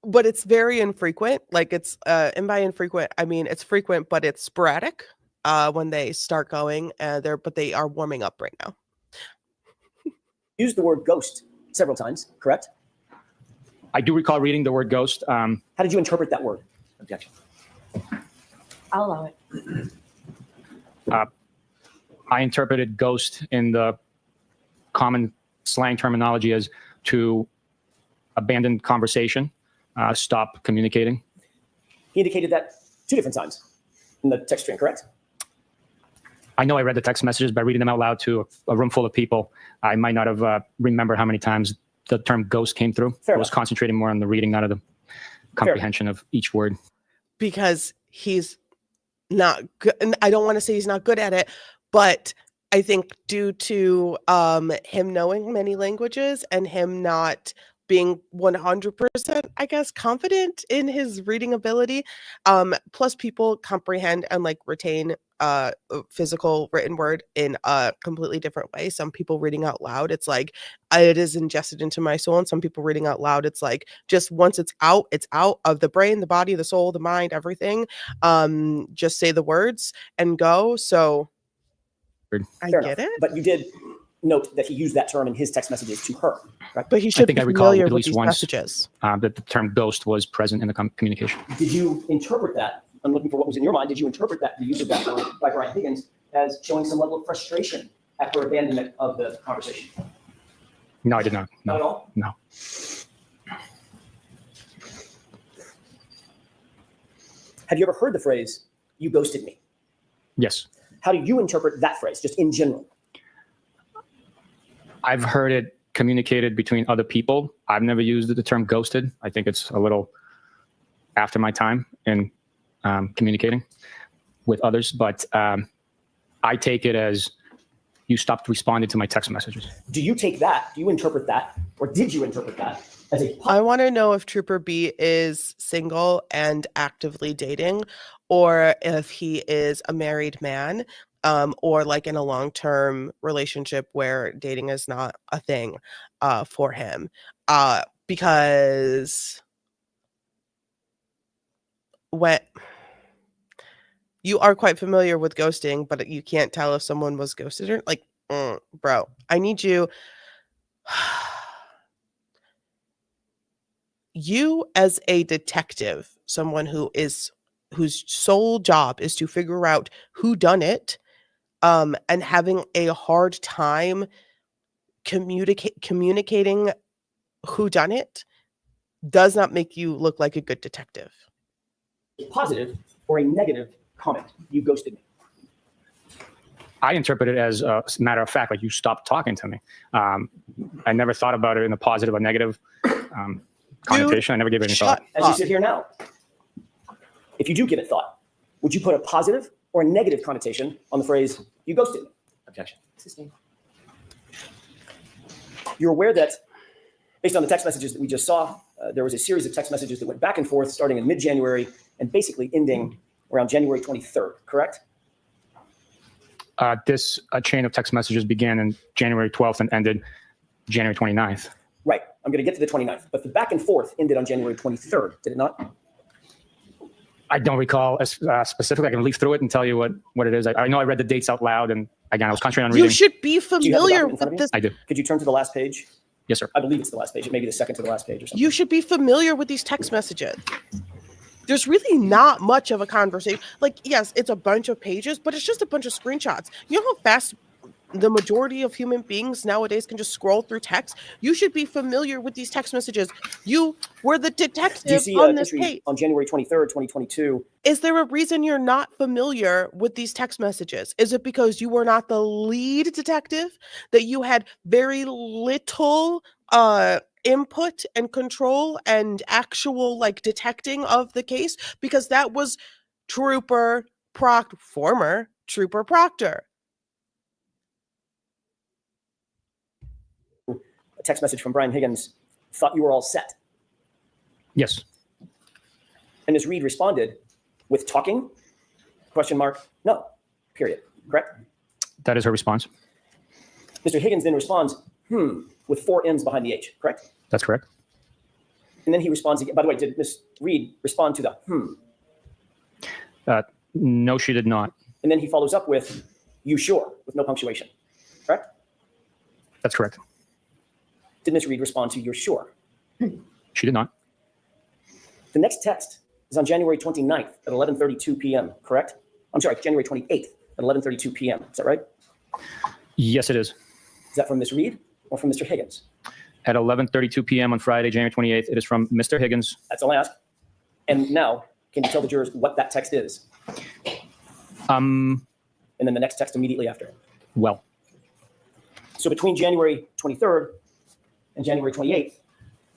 Speaker 1: But it's very infrequent. Like it's and by infrequent, I mean it's frequent, but it's sporadic when they start going. But they are warming up right now.
Speaker 3: Used the word ghost several times, correct?
Speaker 2: I do recall reading the word ghost.
Speaker 3: How did you interpret that word? Objection.
Speaker 4: I'll allow it.
Speaker 2: I interpreted ghost in the common slang terminology as to abandon conversation, stop communicating.
Speaker 3: He indicated that 2 different times in the text string, correct?
Speaker 2: I know I read the text messages, but reading them out loud to a room full of people, I might not have remembered how many times the term ghost came through.
Speaker 3: Fair
Speaker 2: I was
Speaker 3: enough.
Speaker 2: concentrating more on the reading, not of the comprehension of each word.
Speaker 1: Because he's not good. And I don't want to say he's not good at it, but I think due to him knowing many languages and him not being 100%, I guess, confident in his reading ability, plus people comprehend and like retain physical written word in a completely different way. Some people reading out loud, it's like it is ingested into my soul, and some people reading out loud, it's like just once it's out of the brain, the body, the soul, the mind, everything. Just say the words and go. So I
Speaker 3: Fair
Speaker 1: get
Speaker 3: enough.
Speaker 1: it,
Speaker 3: But you did note that he used that term in his text messages to her, right?
Speaker 1: but he should
Speaker 2: think
Speaker 1: be
Speaker 2: I recall
Speaker 1: familiar
Speaker 2: at
Speaker 1: with
Speaker 2: least
Speaker 1: these
Speaker 2: once.
Speaker 1: messages.
Speaker 2: That the term ghost was present in the communication.
Speaker 3: Did you interpret that? I'm looking for what was in your mind. Did you interpret that, the use of that word by Brian Higgins, as showing some level of frustration at her abandonment of the conversation?
Speaker 2: No, I did not.
Speaker 3: Not at
Speaker 2: No.
Speaker 3: all?
Speaker 2: No.
Speaker 3: Have you ever heard the phrase, "you ghosted me"?
Speaker 2: Yes.
Speaker 3: How do you interpret that phrase, just in general?
Speaker 2: I've heard it communicated between other people. I've never used the term ghosted. I think it's a little after my time in communicating with others, but I take it as you stopped responding to my text messages.
Speaker 3: Do you take that, do you interpret that, or did you interpret that as a
Speaker 1: I want to know if Trooper B is single and actively dating, or if he is a married man, or like in a long-term relationship where dating is not a thing for him. Because when you are quite familiar with ghosting, but you can't tell if someone was ghosted or like, bro, I need you. You as a detective, someone whose sole job is to figure out who done it, and having a hard time communicating who done it, does not make you look like a good detective.
Speaker 3: positive or a negative comment? You ghosted me.
Speaker 2: I interpret it as a matter of fact, like you stopped talking to me. I never thought about it in a positive or negative connotation. I never gave it any thought.
Speaker 3: As you sit here now, if you do give it thought, would you put a positive or a negative connotation on the phrase, "you ghosted me"? Objection. You're aware that, based on the text messages that we just saw, there was a series of text messages that went back and forth starting in mid-January and basically ending around January 23rd, correct?
Speaker 2: This chain of text messages began in January 12th and ended January 29th.
Speaker 3: Right. I'm going to get to the 29th. But the back and forth ended on January 23rd, did it not?
Speaker 2: I don't recall specifically. I can leaf through it and tell you what it is. I know I read the dates out loud, and again, I was concentrating on reading.
Speaker 1: You should be
Speaker 3: Do you have the
Speaker 1: familiar
Speaker 3: document in front of
Speaker 1: with
Speaker 3: you?
Speaker 1: this.
Speaker 2: I do.
Speaker 3: Could you turn to the last page?
Speaker 2: Yes, sir.
Speaker 3: I believe it's the last page. It may be the second to the last page or something.
Speaker 1: You should be familiar with these text messages. There's really not much of a conversation. Like, yes, it's a bunch of pages, but it's just a bunch of screenshots. You know how fast the majority of human beings nowadays can just scroll through text? You should be familiar with these text messages. You were the
Speaker 3: Do you
Speaker 1: detective
Speaker 3: see
Speaker 1: on
Speaker 3: an
Speaker 1: this
Speaker 3: entry
Speaker 1: case.
Speaker 3: on January 23rd, 2022?
Speaker 1: Is there a reason you're not familiar with these text messages? Is it because you were not the lead detective, that you had very little input and control and actual like detecting of the case? Because that was former Trooper Proctor.
Speaker 3: text message from Brian Higgins thought you were all set.
Speaker 2: Yes.
Speaker 3: And Ms. Reed responded with talking, question mark, no, period. Correct?
Speaker 2: That is her response.
Speaker 3: Mr. Higgins then responds, with 4 M's behind the H, correct?
Speaker 2: That's correct.
Speaker 3: And then he responds again. By the way, did Ms. Reed respond to the
Speaker 2: No, she did not.
Speaker 3: And then he follows up with, you sure, with no punctuation, correct?
Speaker 2: That's correct.
Speaker 3: Did Ms. Reed respond to you're sure?
Speaker 2: She did not.
Speaker 3: The next text is on January 29th at 11:32 p.m., correct? I'm sorry, January 28th at 11:32 p.m. Is that right?
Speaker 2: Yes, it is.
Speaker 3: Is that from Ms. Reed or from Mr. Higgins?
Speaker 2: At 11:32 p.m. on Friday, January 28th, it is from Mr. Higgins.
Speaker 3: That's all I ask. And now, can you tell the jurors what that text is? And then the next text immediately after it.
Speaker 2: Well,
Speaker 3: So between January 23rd and January 28th,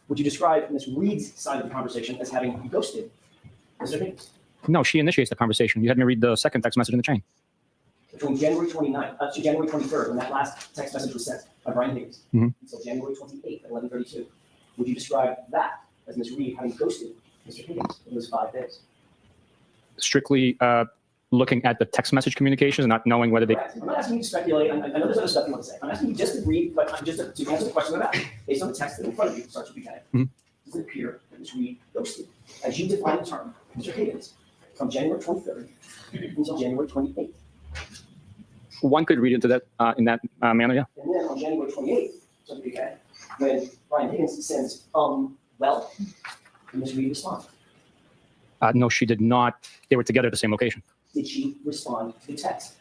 Speaker 3: would you describe Ms. Reed's side of the conversation as having ghosted Mr. Higgins?
Speaker 2: no, she initiates the conversation. You had me read the second text message in the chain.
Speaker 3: Between January 29th to January 23rd, when that last text message was sent by Brian Higgins, until January 28th at 11:32, would you describe that as Ms. Reed having ghosted Mr. Higgins in those 5 days?
Speaker 2: Strictly looking at the text message communications and not knowing whether they...
Speaker 3: Correct. I'm not asking you to speculate. I know there's other stuff you want to say. I'm asking you just to read, but just to answer the question about it. Based on the text that in front of you, starts with Buchanan, does it appear that Ms. Reed ghosted, as you define the term, Mr. Higgins, from January 23rd until January 28th?
Speaker 2: One could read into that in that manner, yeah.
Speaker 3: And then on January 28th, so Buchanan, when Brian Higgins sends, well, did Ms. Reed respond?
Speaker 2: No, she did not. They were together at the same location.
Speaker 3: Did she respond to the text?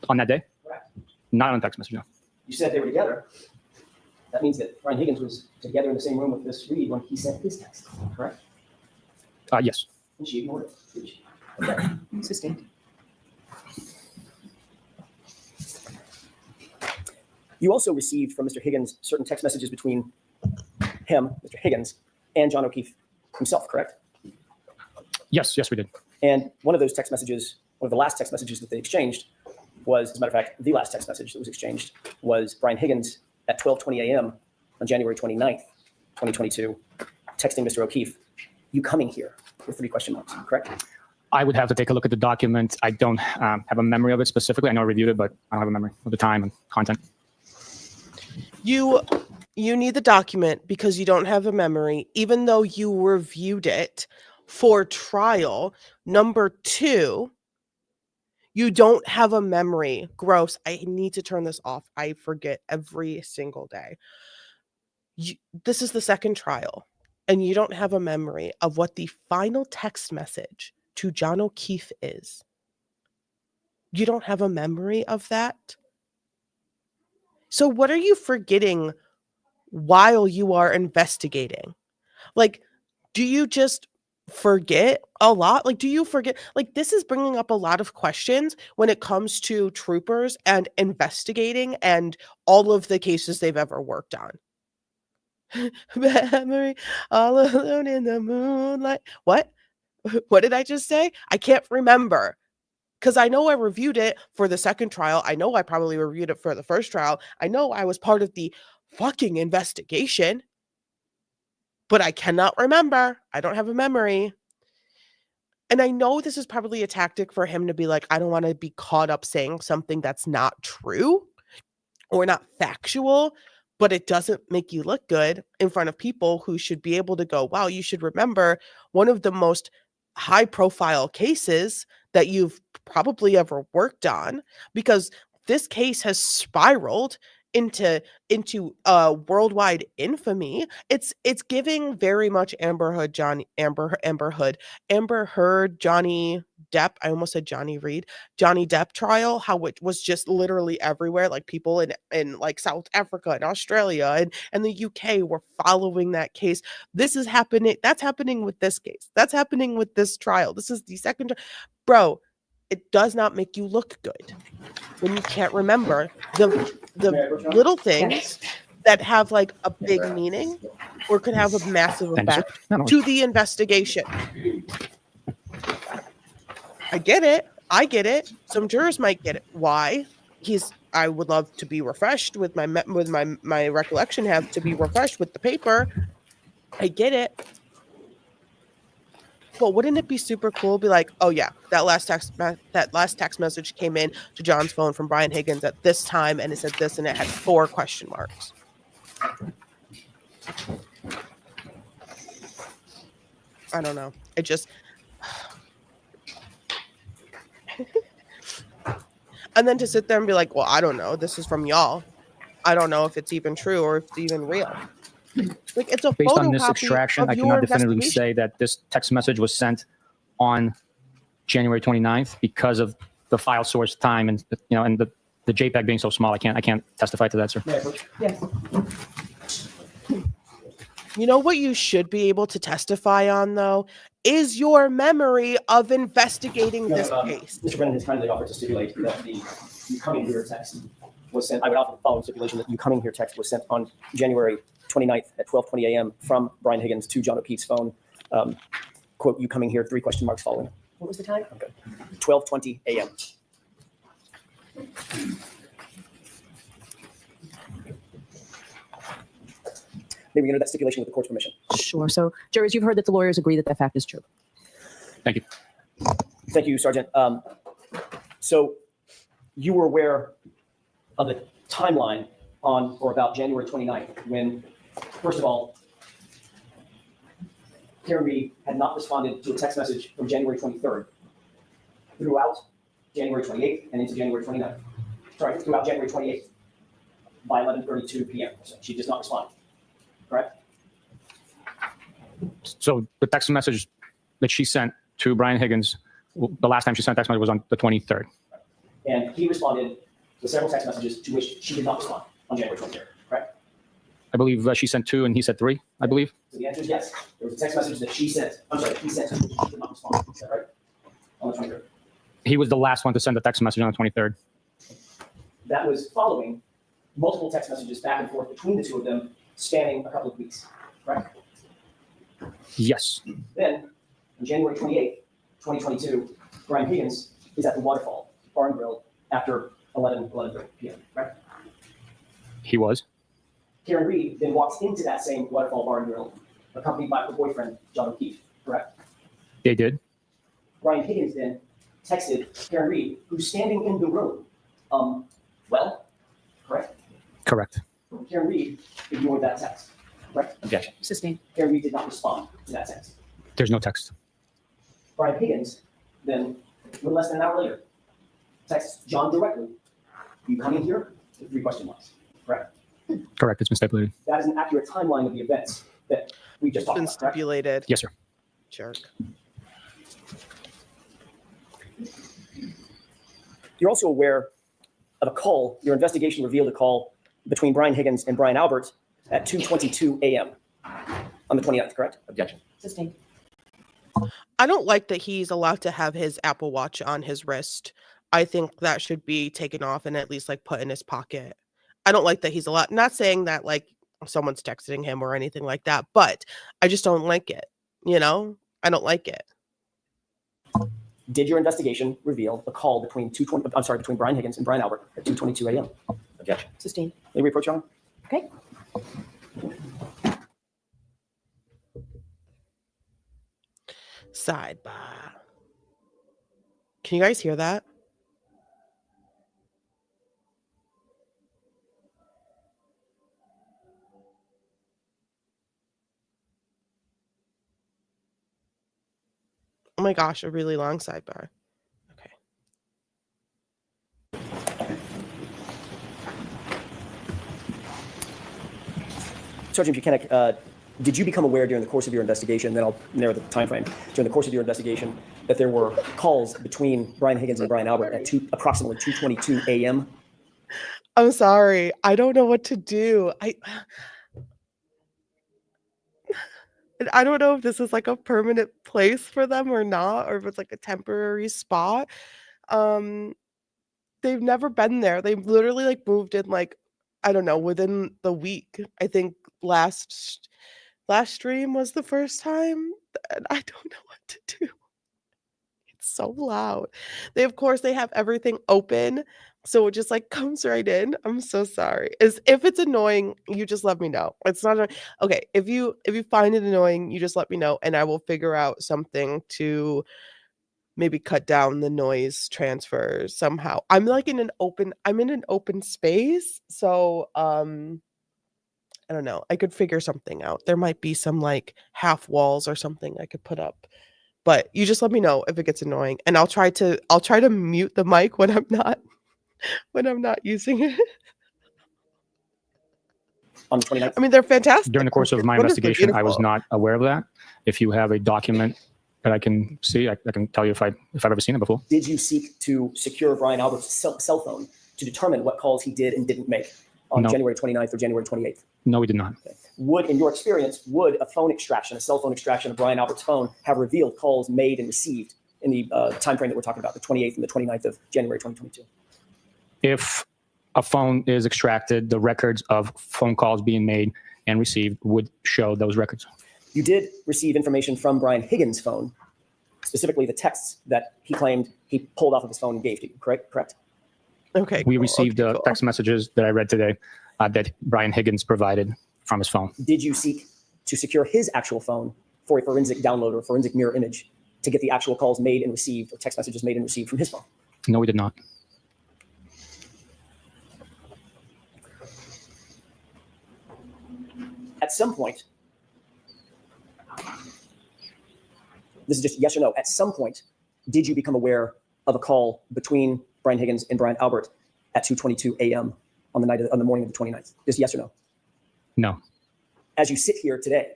Speaker 2: On that day?
Speaker 3: Correct.
Speaker 2: Not on text message, no.
Speaker 3: You said they were together. That means that Brian Higgins was together in the same room with Ms. Reed when he sent his text, correct?
Speaker 2: Yes.
Speaker 3: And she ignored it, did she? Okay.
Speaker 4: Sustained.
Speaker 3: You also received from Mr. Higgins certain text messages between him, Mr. Higgins, and John O'Keefe himself, correct?
Speaker 2: Yes, we did.
Speaker 3: And one of those text messages, one of the last text messages that they exchanged was, as a matter of fact, the last text message that was exchanged was Brian Higgins at 12:20 a.m. on January 29th, 2022, texting Mr. O'Keefe, you coming here, with 3 question marks, correct?
Speaker 2: I would have to take a look at the document. I don't have a memory of it specifically. I know I reviewed it, but I don't have a memory of the time and content.
Speaker 1: You need the document because you don't have a memory, even though you reviewed it for trial. Number 2, you don't have a memory. Gross. I need to turn this off. I forget every single day. This is the second trial, and you don't have a memory of what the final text message to John O'Keefe is. You don't have a memory of that. So what are you forgetting while you are investigating? Like, do you just forget a lot? Like, do you forget? Like, this is bringing up a lot of questions when it comes to troopers and investigating and all of the cases they've ever worked on. Memory, all alone in the moonlight. What? What did I just say? I can't remember. Because I know I reviewed it for the second trial. I know I probably reviewed it for the first trial. I know I was part of the fucking investigation. But I cannot remember. I don't have a memory. And I know this is probably a tactic for him to be like, I don't want to be caught up saying something that's not true or not factual, but it doesn't make you look good in front of people who should be able to go, wow, you should remember one of the most high profile cases that you've probably ever worked on, because this case has spiraled into worldwide infamy. It's giving very much Amber Heard, Johnny Depp. I almost said Johnny Reed. Johnny Depp trial, how it was just literally everywhere. Like people in like South Africa and Australia and the UK were following that case. This is happening. That's happening with this case. That's happening with this trial. This is the second bro. It does not make you look good when you can't remember the little things that have like a big meaning or could have a massive effect to the investigation. I get it. Some jurors might get it. Why? I would love to be refreshed with my recollection have to be refreshed with the paper. I get it. But wouldn't it be super cool? Be like, oh yeah, that last text message came in to John's phone from Brian Higgins at this time, and it said this, and it had 4 question marks. I don't know. It just. And then to sit there and be like, well, I don't know. This is from y'all. I don't know if it's even true or if it's even real. Like, it's a
Speaker 2: Based on this
Speaker 1: photocopy
Speaker 2: extraction,
Speaker 1: of
Speaker 2: I
Speaker 1: your
Speaker 2: cannot definitively
Speaker 1: investigation.
Speaker 2: say that this text message was sent on January 29th because of the file source time and and the JPEG being so small. I can't testify to that, sir.
Speaker 3: Yes.
Speaker 1: You know what you should be able to testify on, though, is your memory of investigating this case.
Speaker 3: Mr. Brennan has kindly offered to stipulate that the "you coming here" text was sent. I would offer the following stipulation: that "you coming here" text was sent on January 29th at 12:20 a.m. from Brian Higgins to John O'Keefe's phone. Quote, "you coming here," 3 question marks following. What was the time? Okay. 12:20 a.m. Maybe we can enter that stipulation with the court's permission.
Speaker 4: Sure. So, jurors, you've heard that the lawyers agree that that fact is true.
Speaker 2: Thank you.
Speaker 3: Thank you, Sergeant. So you were aware of the timeline on or about January 29th when, first of all, Karen Reed had not responded to a text message from January 23rd throughout January 28th and into January 29th. Sorry, throughout January 28th by 11:32 p.m. So she does not respond. Correct?
Speaker 2: So the text message that she sent to Brian Higgins, the last time she sent a text message was on the 23rd.
Speaker 3: And he responded to several text messages to which she did not respond on January 23rd. Correct?
Speaker 2: I believe she sent 2 and he said 3, I believe.
Speaker 3: So the answer is yes. There was a text message that she sent. I'm sorry, he sent to which she did not respond. Is that right? On the 23rd.
Speaker 2: He was the last one to send a text message on the 23rd.
Speaker 3: That was following multiple text messages back and forth between the two of them, spanning a couple of weeks. Correct?
Speaker 2: Yes.
Speaker 3: Then, on January 28th, 2022, Brian Higgins is at the Waterfall Bar and Grill after 11:30 p.m. Right?
Speaker 2: He was.
Speaker 3: Karen Reed then walks into that same Waterfall Bar and Grill, accompanied by her boyfriend, John O'Keefe. Correct?
Speaker 2: They did.
Speaker 3: Brian Higgins then texted Karen Reed, who's standing in the room. Well, correct?
Speaker 2: Correct.
Speaker 3: Karen Reed ignored that text. Correct?
Speaker 2: Objection.
Speaker 4: Sustained.
Speaker 3: Karen Reed did not respond to that text.
Speaker 2: There's no text.
Speaker 3: Brian Higgins then, a little less than an hour later, texts John directly, "you coming here?" with 3 question marks. Correct?
Speaker 2: Correct. It's been stipulated.
Speaker 3: That is an accurate timeline of the events that we just
Speaker 1: It's
Speaker 3: talked
Speaker 1: been
Speaker 3: about. Correct?
Speaker 1: stipulated.
Speaker 2: Yes, sir.
Speaker 1: Jerk.
Speaker 3: You're also aware of a call. Your investigation revealed a call between Brian Higgins and Brian Albert at 2:22 a.m. on the 29th, correct?
Speaker 2: Objection.
Speaker 4: Sustained.
Speaker 1: I don't like that he's allowed to have his Apple Watch on his wrist. I think that should be taken off and at least like put in his pocket. I don't like that he's allowed, not saying that like someone's texting him or anything like that, but I just don't like it. I don't like it.
Speaker 3: Did your investigation reveal a call between between Brian Higgins and Brian Albert at 2:22 a.m.? Objection.
Speaker 4: Sustained.
Speaker 3: May we approach, Your Honor?
Speaker 4: Okay.
Speaker 1: Sidebar. Can you guys hear that? Oh my gosh, a really long sidebar. Okay.
Speaker 3: Sergeant Bukhenik, did you become aware during the course of your investigation, then I'll narrow the time frame, during the course of your investigation, that there were calls between Brian Higgins and Brian Albert at approximately 2:22 a.m.?
Speaker 1: I'm sorry. I don't know what to do. I don't know if this is like a permanent place for them or not, or if it's like a temporary spot. They've never been there. They've literally like moved in like, I don't know, within the week. I think last stream was the first time, and I don't know what to do. It's so loud. They have everything open, So it just like comes right in. I'm so sorry. Is if it's annoying, you just let me know. It's not okay. If you find it annoying, you just let me know and I will figure out something to maybe cut down the noise transfer somehow. I'm in an open space. So I don't know. I could figure something out. There might be some like half walls or something I could put up. But you just let me know if it gets annoying and I'll try to mute the mic when I'm not using it.
Speaker 3: On the 29th?
Speaker 1: I mean, they're fantastic.
Speaker 2: During the course of my
Speaker 1: Wonderfully
Speaker 2: investigation, I was
Speaker 1: beautiful.
Speaker 2: not aware of that. If you have a document that I can see, I can tell you if I've ever seen it before.
Speaker 3: Did you seek to secure Brian Albert's cell phone to determine what calls he did and didn't make on
Speaker 2: No.
Speaker 3: January 29th or January 28th?
Speaker 2: No, we did not.
Speaker 3: Okay. In your experience, would a cell phone extraction of Brian Albert's phone have revealed calls made and received in the time frame that we're talking about, the 28th and the 29th of January 2022?
Speaker 2: If a phone is extracted, the records of phone calls being made and received would show those records.
Speaker 3: You did receive information from Brian Higgins' phone, specifically the texts that he claimed he pulled off of his phone and gave to you, correct?
Speaker 1: Okay.
Speaker 2: We
Speaker 1: cool.
Speaker 2: received
Speaker 1: Okay, cool.
Speaker 2: text messages that I read today that Brian Higgins provided from his phone.
Speaker 3: Did you seek to secure his actual phone for a forensic download or forensic mirror image to get the actual calls made and received or text messages made and received from his phone?
Speaker 2: No, we did not.
Speaker 3: At some point, this is just yes or no, at some point, did you become aware of a call between Brian Higgins and Brian Albert at 2:22 a.m. on the morning of the 29th? Just yes or no?
Speaker 2: No.
Speaker 3: As you sit here today,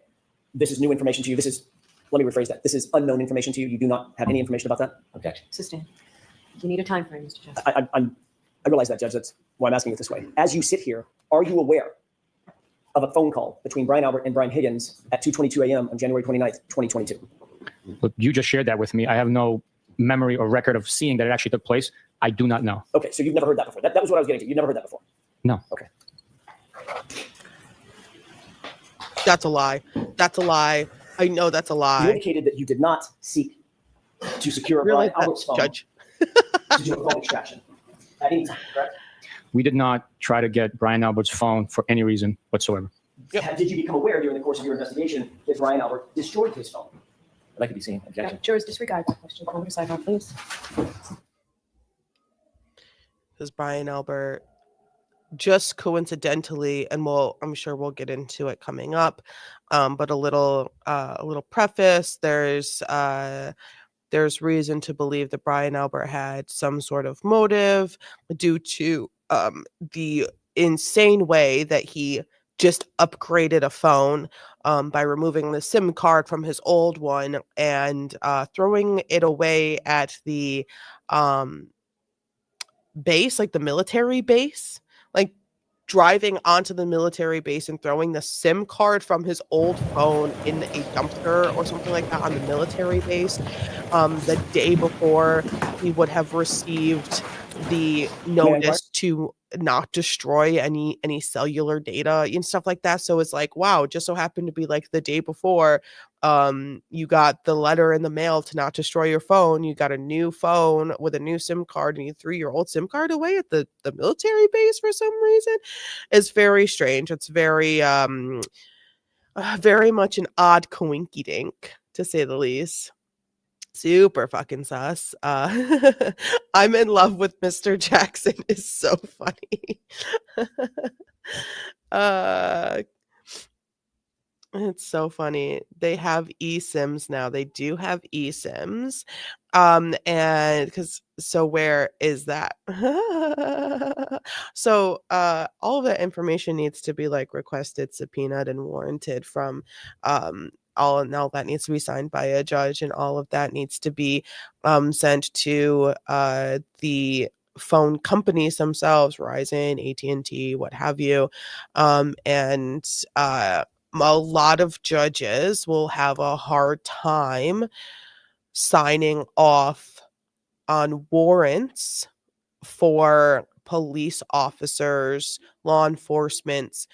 Speaker 3: this is new information to you. Let me rephrase that. This is unknown information to you. You do not have any information about that?
Speaker 6: Objection. Sustain. You need a time frame, Mr. Jackson.
Speaker 3: I realize that, Judge. That's why I'm asking it this way. As you sit here, are you aware of a phone call between Brian Albert and Brian Higgins at 2:22 a.m. on January 29th, 2022?
Speaker 2: But you just shared that with me. I have no memory or record of seeing that it actually took place. I do not know.
Speaker 3: Okay, so you've never heard that before. That was what I was getting to. You've never heard that before?
Speaker 2: No.
Speaker 3: Okay.
Speaker 1: That's a lie. That's a lie. I know that's a
Speaker 3: You
Speaker 1: lie.
Speaker 3: indicated that you did not seek to secure
Speaker 1: Really,
Speaker 3: Brian Albert's phone
Speaker 1: Judge.
Speaker 3: to do a phone extraction at any time, correct?
Speaker 2: We did not try to get Brian Albert's phone for any reason whatsoever.
Speaker 1: Yep.
Speaker 3: Did you become aware during the course of your investigation that Brian Albert destroyed his phone?
Speaker 7: I'd like to be seen. Objection.
Speaker 4: Jurors disregard that question. Over to sidebar, please.
Speaker 1: Because Brian Albert just coincidentally, and I'm sure we'll get into it coming up, but a little preface. There's reason to believe that Brian Albert had some sort of motive due to the insane way that he just upgraded a phone by removing the SIM card from his old one and throwing it away at the base, like the military base, like driving onto the military base and throwing the SIM card from his old phone in a dumpster or something like that on the military base. The day before he would have received the notice to not destroy any cellular data and stuff like that. So it's like, wow, just so happened to be like the day before you got the letter in the mail to not destroy your phone. You got a new phone with a new SIM card and you threw your old SIM card away at the military base for some reason. It's very strange. It's very very much an odd coinky dink, to say the least. Super fucking sus. I'm in love with Mr. Jackson is so funny. It's so funny. They have eSIMs now. They do have eSIMs. And so where is that? So all of that information needs to be like requested, subpoenaed, and warranted from all that needs to be signed by a judge, and all of that needs to be sent to the phone companies themselves, Verizon, AT&T, what have you. And a lot of judges will have a hard time signing off on warrants for police officers, law enforcement's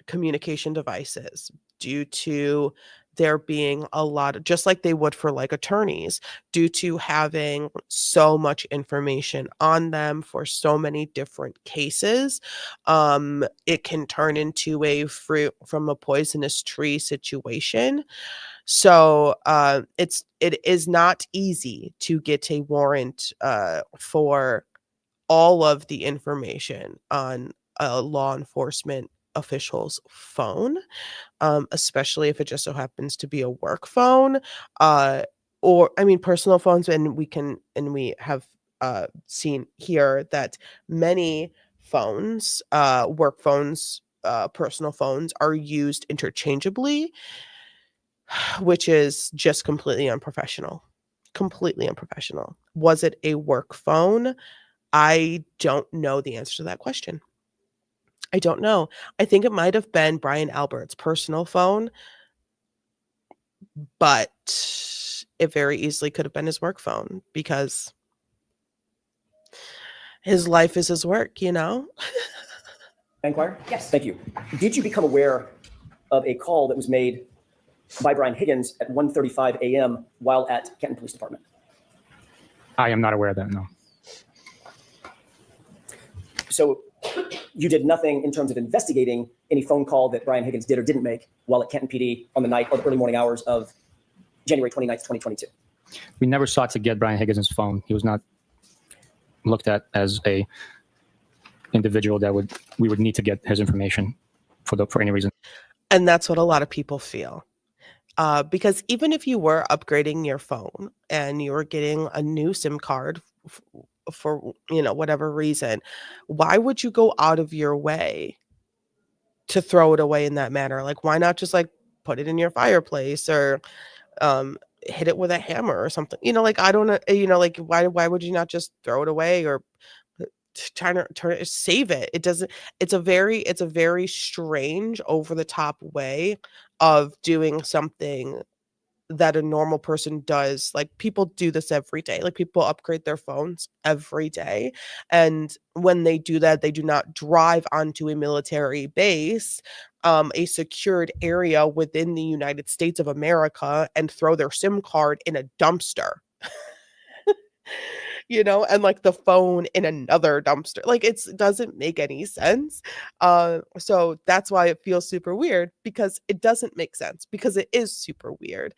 Speaker 1: communication devices due to there being a lot, just like they would for like attorneys, due to having so much information on them for so many different cases. It can turn into a fruit from a poisonous tree situation. So it is not easy to get a warrant for all of the information on a law enforcement official's phone, especially if it just so happens to be a work phone, or I mean personal phones. And we have seen here that many phones, work phones, personal phones are used interchangeably, which is just completely unprofessional. Completely unprofessional. Was it a work phone? I don't know the answer to that question. I don't know. I think it might have been Brian Albert's personal phone, but it very easily could have been his work phone because his life is his work, you know?
Speaker 3: Inquire? Yes. Thank you. Did you become aware of a call that was made by Brian Higgins at 1:35 a.m. while at Canton Police Department?
Speaker 2: I am not aware of that, no.
Speaker 3: So you did nothing in terms of investigating any phone call that Brian Higgins did or didn't make while at Canton PD on the night or the early morning hours of January 29th, 2022?
Speaker 2: We never sought to get Brian Higgins' phone. He was not looked at as a individual that we would need to get his information for any reason.
Speaker 1: And that's what a lot of people feel. Because even if you were upgrading your phone and you were getting a new SIM card for whatever reason, why would you go out of your way to throw it away in that manner? Like, why not just like put it in your fireplace or hit it with a hammer or something? Like, I don't know, like why would you not just throw it away or trying to save it? It's a very strange, over the top way of doing something that a normal person does. Like, people do this every day. Like, people upgrade their phones every day, and when they do that, they do not drive onto a military base, a secured area within the United States of America, and throw their SIM card in a dumpster. And like the phone in another dumpster. Like, it doesn't make any sense. So that's why it feels super weird, because it doesn't make sense, because it is super weird.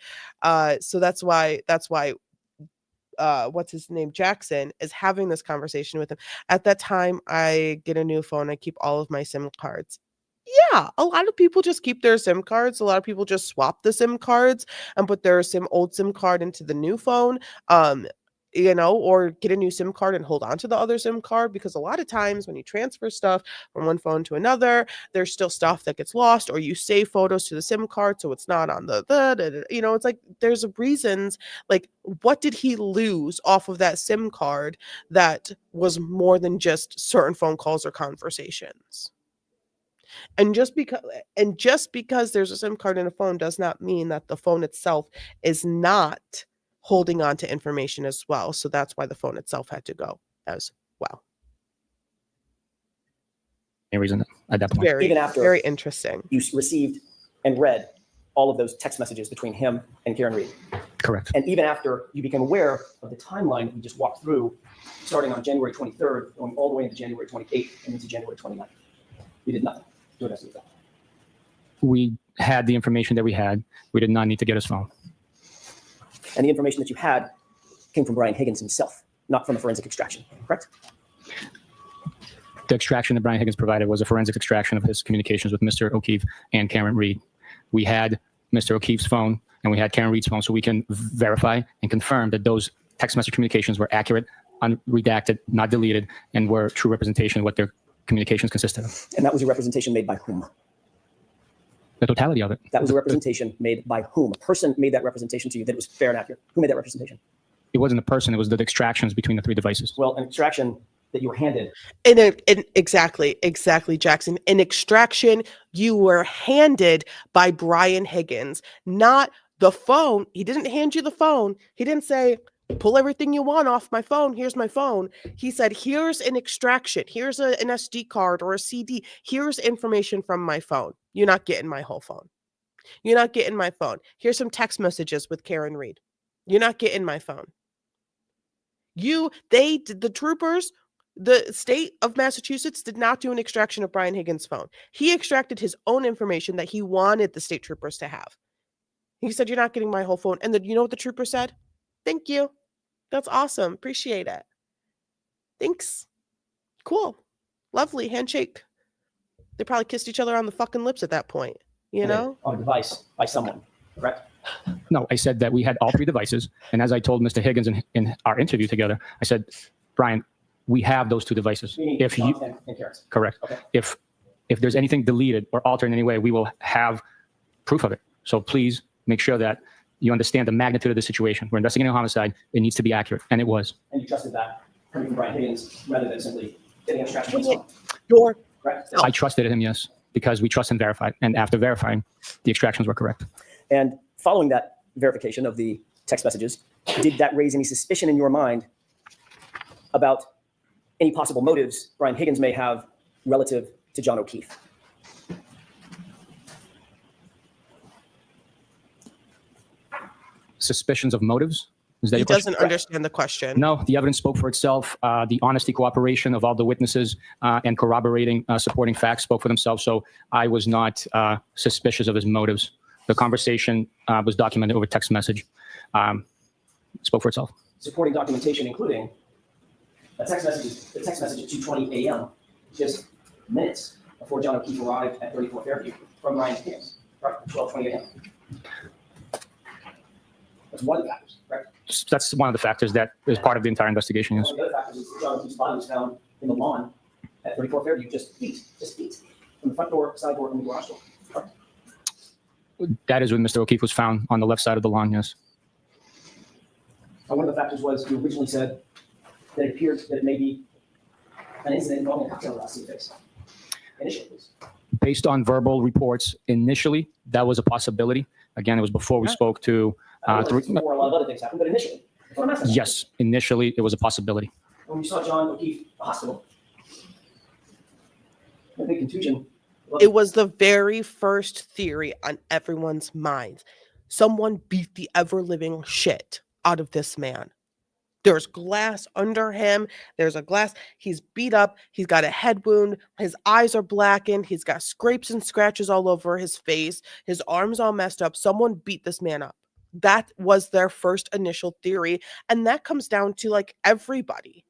Speaker 1: So that's why what's his name, Jackson, is having this conversation with him. At that time, I get a new phone. I keep all of my SIM cards. Yeah, a lot of people just keep their SIM cards. A lot of people just swap the SIM cards and put their old SIM card into the new phone. Or get a new SIM card and hold on to the other SIM card, because a lot of times when you transfer stuff from one phone to another, there's still stuff that gets lost, or you save photos to the SIM card so it's not on it's like there's reasons. Like, what did he lose off of that SIM card that was more than just certain phone calls or conversations? And just because there's a SIM card in a phone does not mean that the phone itself is not holding on to information as well. So that's why the phone itself had to go as well.
Speaker 2: Any reason at that point?
Speaker 3: Even after
Speaker 1: very interesting.
Speaker 3: You received and read all of those text messages between him and Karen Reed.
Speaker 2: Correct.
Speaker 3: And even after you became aware of the timeline that we just walked through, starting on January 23rd, going all the way into January 28th and into January 29th, you did nothing.
Speaker 2: We had the information that we had. We did not need to get his phone.
Speaker 3: And the information that you had came from Brian Higgins himself, not from a forensic extraction, correct?
Speaker 2: The extraction that Brian Higgins provided was a forensic extraction of his communications with Mr. O'Keefe and Karen Reed. We had Mr. O'Keefe's phone and we had Karen Reed's phone, so we can verify and confirm that those text message communications were accurate, unredacted, not deleted, and were true representation of what their communications consisted of.
Speaker 3: And that was a representation made by whom?
Speaker 2: The totality of it.
Speaker 3: That was a representation made by whom? A person made that representation to you that it was fair and accurate. Who made that representation?
Speaker 2: It wasn't a person. It was the extractions between the three devices.
Speaker 3: Well, an extraction that you were handed.
Speaker 1: Exactly, Jackson. An extraction you were handed by Brian Higgins, not the phone. He didn't hand you the phone. He didn't say, pull everything you want off my phone. Here's my phone. He said, here's an extraction. Here's an SD card or a CD. Here's information from my phone. You're not getting my whole phone. You're not getting my phone. Here's some text messages with Karen Reed. You're not getting my phone. The troopers, the state of Massachusetts did not do an extraction of Brian Higgins' phone. He extracted his own information that he wanted the state troopers to have. He said, you're not getting my whole phone. And then you know what the trooper said? Thank you. That's awesome. Appreciate it. Thanks. Cool. Lovely. Handshake. They probably kissed each other on the fucking lips at that point, you know?
Speaker 3: On a device by someone, correct?
Speaker 2: No, I said that we had all 3 devices. And as I told Mr. Higgins in our interview together, I said, Brian, we have those 2 devices. If you
Speaker 3: and Karen's.
Speaker 2: correct,
Speaker 3: Okay.
Speaker 2: if there's anything deleted or altered in any way, we will have proof of it. So please make sure that you understand the magnitude of the situation. We're investigating a homicide. It needs to be accurate, and it was.
Speaker 3: And you trusted that coming from Brian Higgins rather than simply getting an extraction from his phone,
Speaker 1: Your
Speaker 3: correct?
Speaker 2: I trusted him, yes, because we trust and verify. And after verifying, the extractions were correct.
Speaker 3: And following that verification of the text messages, did that raise any suspicion in your mind about any possible motives Brian Higgins may have relative to John O'Keefe?
Speaker 2: Suspicions of motives? Is that
Speaker 1: he
Speaker 2: your question?
Speaker 1: doesn't understand the question.
Speaker 2: No, the evidence spoke for itself. The honesty, cooperation of all the witnesses and corroborating, supporting facts spoke for themselves. So I was not suspicious of his motives. The conversation was documented over text message. Spoke for itself.
Speaker 3: Supporting documentation, including the text message at 2:20 a.m., just minutes before John O'Keefe arrived at 34 Fairview from Brian Higgins, right? 12:20 a.m. That's one of the factors, correct?
Speaker 2: That's one of the factors that is part of the entire investigation. Yes.
Speaker 3: One of the other factors is that John O'Keefe's body was found in the lawn at 34 Fairview, just feet from the front door, side door, and the garage door. Correct?
Speaker 2: That is when Mr. O'Keefe was found on the left side of the lawn. Yes.
Speaker 3: And one of the factors was you originally said that it appeared that it may be an incident involving a cocktail glass in your face. Initially, please.
Speaker 2: Based on verbal reports, initially that was a possibility. Again, it was before we spoke to.
Speaker 3: Before a lot of other things happened, but initially, that's what I'm asking.
Speaker 2: Yes, initially it was a possibility.
Speaker 3: When you saw John O'Keefe at the hospital, a big contusion.
Speaker 1: It was the very first theory on everyone's minds. Someone beat the ever-living shit out of this man. There's glass under him. There's a glass. He's beat up. He's got a head wound. His eyes are blackened. He's got scrapes and scratches all over his face. His arms all messed up. Someone beat this man up. That was their first initial theory. And that comes down to like everybody,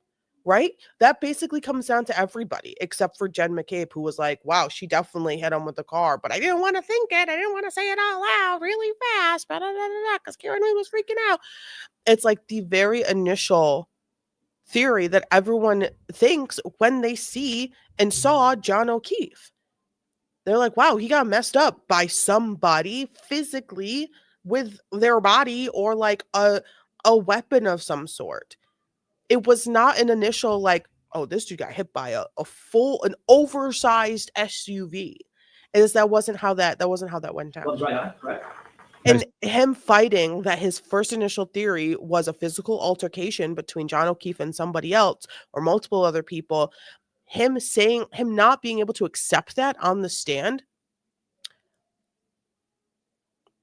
Speaker 1: right? That basically comes down to everybody except for Jen McCabe, who was like, wow, she definitely hit him with the car, but I didn't want to think it. I didn't want to say it out loud really fast, because Karen Reed was freaking out. It's like the very initial theory that everyone thinks when they see and saw John O'Keefe. They're like, wow, he got messed up by somebody physically with their body or like a weapon of some sort. It was not an initial like, oh, this dude got hit by an oversized SUV. That wasn't how that went down.
Speaker 3: Well, right, correct.
Speaker 1: And him fighting that his first initial theory was a physical altercation between John O'Keefe and somebody else or multiple other people. Him not being able to accept that on the stand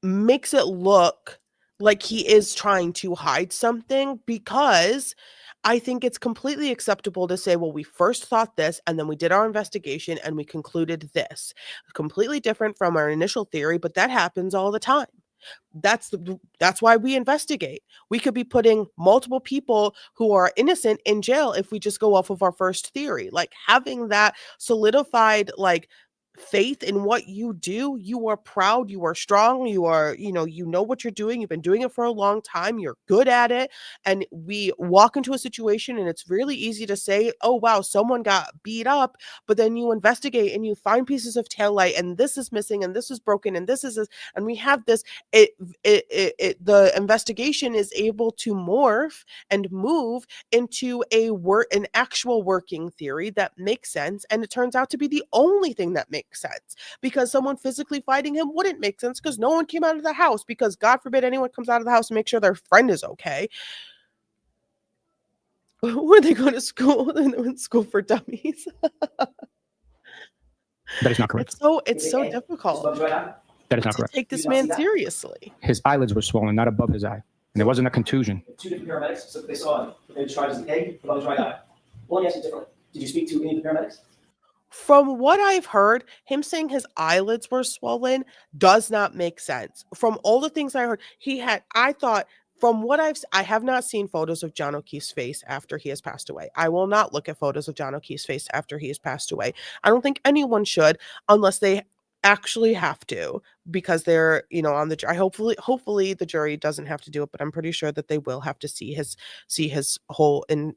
Speaker 1: makes it look like he is trying to hide something, because I think it's completely acceptable to say, well, we first thought this and then we did our investigation and we concluded this. Completely different from our initial theory, but that happens all the time. That's why we investigate. We could be putting multiple people who are innocent in jail if we just go off of our first theory. Like having that solidified, like faith in what you do, you are proud, you are strong, you are, you know what you're doing, you've been doing it for a long time, you're good at it, and we walk into a situation and it's really easy to say, oh wow, someone got beat up, but then you investigate and you find pieces of taillight and this is missing and this is broken and this is and we have this, the investigation is able to morph and move into an actual working theory that makes sense, and it turns out to be the only thing that makes sense, because someone physically fighting him wouldn't make sense because no one came out of the house, because God forbid anyone comes out of the house to make sure their friend is okay. Were they going to school? In school for dummies.
Speaker 2: That is not correct.
Speaker 1: It's so difficult.
Speaker 2: That is not
Speaker 1: to
Speaker 2: correct.
Speaker 1: take this
Speaker 3: You did not
Speaker 1: man
Speaker 3: see that?
Speaker 1: seriously.
Speaker 2: His eyelids were swollen, not above his eye. And it wasn't a contusion.
Speaker 3: Two different paramedics, so they saw him. They described as an egg above his right eye. Well, let me ask you differently. Did you speak to any of the paramedics?
Speaker 1: From what I've heard, him saying his eyelids were swollen does not make sense. From all the things I heard, I thought, from what I have not seen photos of John O'Keefe's face after he has passed away. I will not look at photos of John O'Keefe's face after he has passed away. I don't think anyone should unless they actually have to, because they're, on the jury. Hopefully the jury doesn't have to do it, but I'm pretty sure that they will have to see his whole, and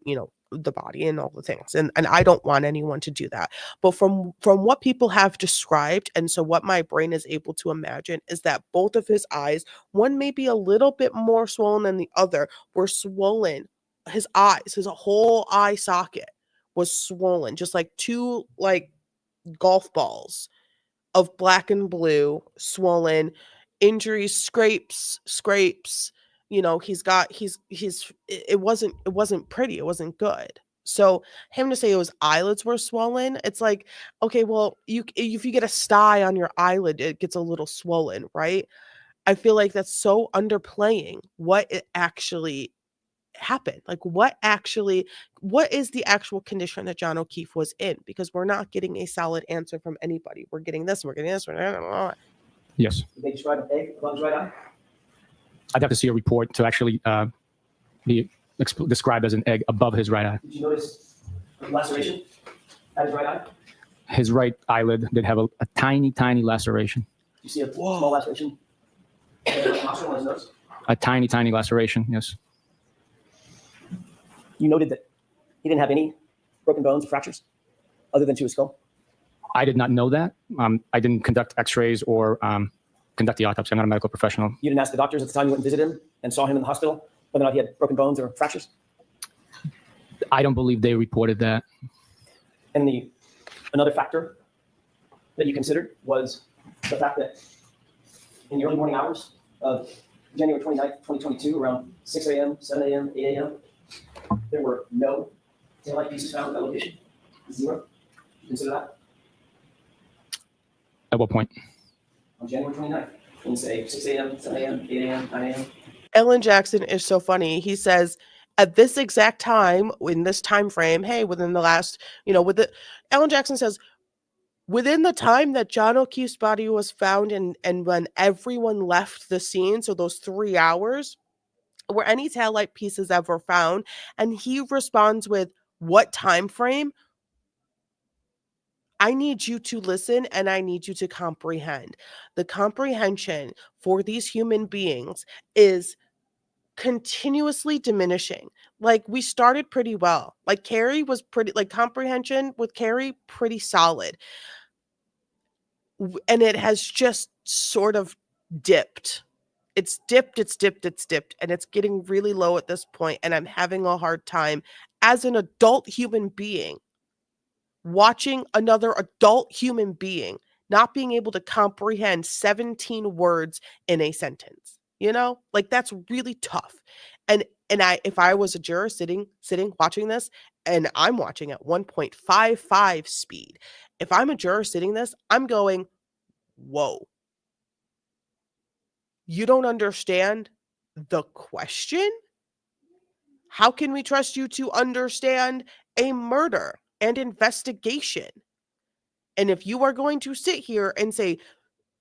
Speaker 1: the body and all the things. And I don't want anyone to do that. But from what people have described, and so what my brain is able to imagine, is that both of his eyes, one may be a little bit more swollen than the other, were swollen. His eyes, his whole eye socket was swollen, just like two golf balls of black and blue, swollen, injuries, scrapes. It wasn't pretty. It wasn't good. So him to say his eyelids were swollen, it's like, okay, well, if you get a sty on your eyelid, it gets a little swollen, right? I feel like that's so underplaying what it actually happened. Like what is the actual condition that John O'Keefe was in? Because we're not getting a solid answer from anybody. We're getting this,
Speaker 2: Yes.
Speaker 3: Did they describe an egg above his right eye?
Speaker 2: I'd have to see a report to actually be described as an egg above his right eye.
Speaker 3: Did you notice a laceration at his right eye?
Speaker 2: His right eyelid did have a tiny, tiny laceration.
Speaker 3: Did you see a small laceration? On his nose?
Speaker 2: A tiny, tiny laceration, yes.
Speaker 3: You noted that he didn't have any broken bones or fractures other than to his skull?
Speaker 2: I did not know that. I didn't conduct x-rays or conduct the autopsy. I'm not a medical professional.
Speaker 3: You didn't ask the doctors at the time you went and visited him and saw him in the hospital whether or not he had broken bones or fractures?
Speaker 2: I don't believe they reported that.
Speaker 3: And another factor that you considered was the fact that in the early morning hours of January 29th, 2022, around 6 a.m., 7 a.m., 8 a.m., there were no taillight pieces found at that location. Zero. You consider that?
Speaker 2: At what point?
Speaker 3: On January 29th, when say 6 a.m., 7 a.m., 8 a.m., 9 a.m.
Speaker 1: Ellen Jackson is so funny. He says, at this exact time, in this time frame, hey, within the last, Ellen Jackson says, within the time that John O'Keefe's body was found and when everyone left the scene, so those 3 hours, were any taillight pieces ever found? And he responds with, what time frame? I need you to listen and I need you to comprehend. The comprehension for these human beings is continuously diminishing. Like, we started pretty well. Like, Carrie was pretty, comprehension with Carrie, pretty solid. And it has just sort of dipped. It's dipped, and it's getting really low at this point, and I'm having a hard time as an adult human being watching another adult human being not being able to comprehend 17 words in a sentence. That's really tough. And if I was a juror sitting watching this, and I'm watching at 1.55 speed, if I'm a juror sitting this, I'm going, whoa. You don't understand the question? How can we trust you to understand a murder and investigation? And if you are going to sit here and say,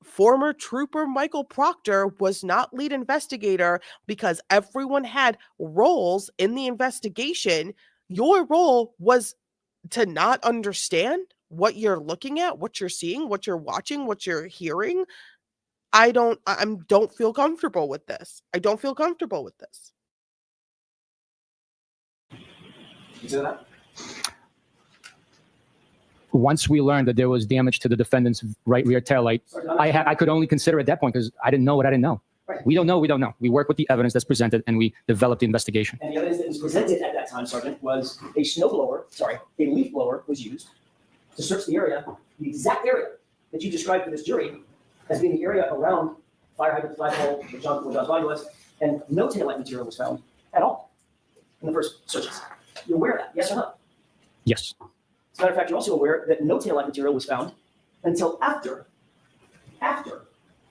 Speaker 1: former trooper Michael Proctor was not lead investigator because everyone had roles in the investigation, your role was to not understand what you're looking at, what you're seeing, what you're watching, what you're hearing. I don't feel comfortable with this. I don't feel comfortable with this.
Speaker 3: Consider that?
Speaker 2: Once we learned that there was damage to the defendant's right rear taillight, I could only consider at that point because I didn't know what I didn't know.
Speaker 3: Right.
Speaker 2: We don't know. We work with the evidence that's presented and we develop the investigation.
Speaker 3: And the evidence that was presented at that time, Sergeant, was a leaf blower was used to search the area, the exact area that you described for this jury as being the area around fire hydrant, flagpole, where John's body was, and no taillight material was found at all in the first searches. You're aware of that, yes or no?
Speaker 2: Yes.
Speaker 3: As a matter of fact, you're also aware that no taillight material was found until after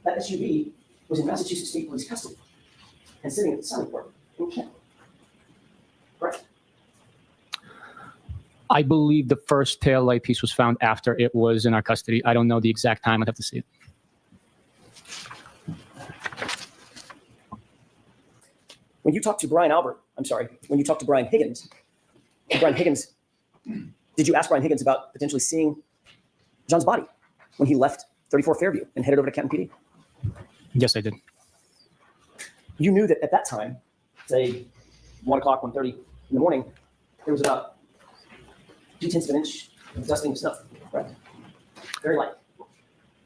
Speaker 3: that SUV was in Massachusetts State Police custody and sitting at the Sally Port in Kent. Correct?
Speaker 2: I believe the first taillight piece was found after it was in our custody. I don't know the exact time. I'd have to see it.
Speaker 3: When you talked to Brian Higgins, did you ask Brian Higgins about potentially seeing John's body when he left 34 Fairview and headed over to Canton PD?
Speaker 2: Yes, I did.
Speaker 3: You knew that at that time, say 1 o'clock, 1:30 in the morning, there was about 0.2 of an inch of dusting of snow, right? Very light.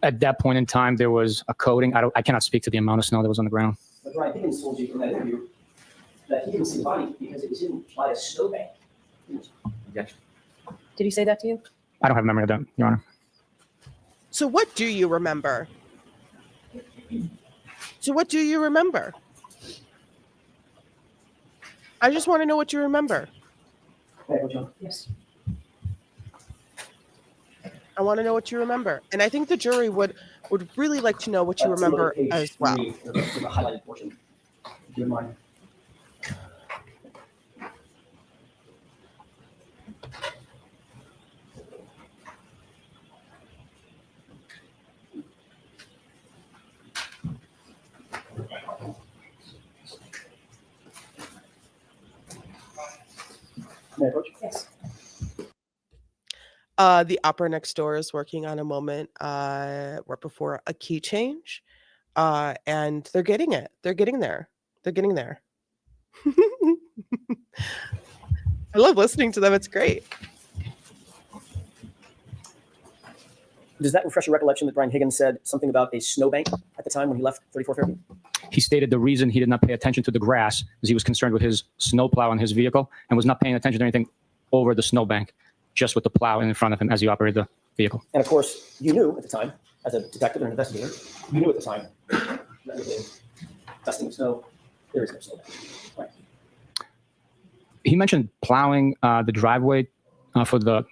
Speaker 2: At that point in time, there was a coating. I cannot speak to the amount of snow that was on the ground.
Speaker 3: But Brian Higgins told you in that interview that he didn't see the body because it was hidden by a snowbank.
Speaker 2: Yes.
Speaker 4: Did he say that to you?
Speaker 2: I don't have a memory of that, Your Honor.
Speaker 1: So what do you remember? I just want to know what you remember.
Speaker 3: Hey, John.
Speaker 4: Yes.
Speaker 1: I want to know what you remember. And I think the jury would really like to know what you remember as well.
Speaker 3: The highlighted portion. If you mind. May I approach?
Speaker 4: Yes.
Speaker 1: The opera next door is working on a moment right before a key change. And they're getting it. They're getting there. I love listening to them. It's great.
Speaker 3: Does that refresh your recollection that Brian Higgins said something about a snowbank at the time when he left 34 Fairview?
Speaker 2: He stated the reason he did not pay attention to the grass is he was concerned with his snowplow on his vehicle and was not paying attention to anything over the snowbank, just with the plow in front of him as he operated the vehicle.
Speaker 3: And of course, you knew at the time, as a detective and investigator, you knew at the time that with the dusting of snow, there is no snowbank. Right.
Speaker 2: He mentioned plowing the driveway for the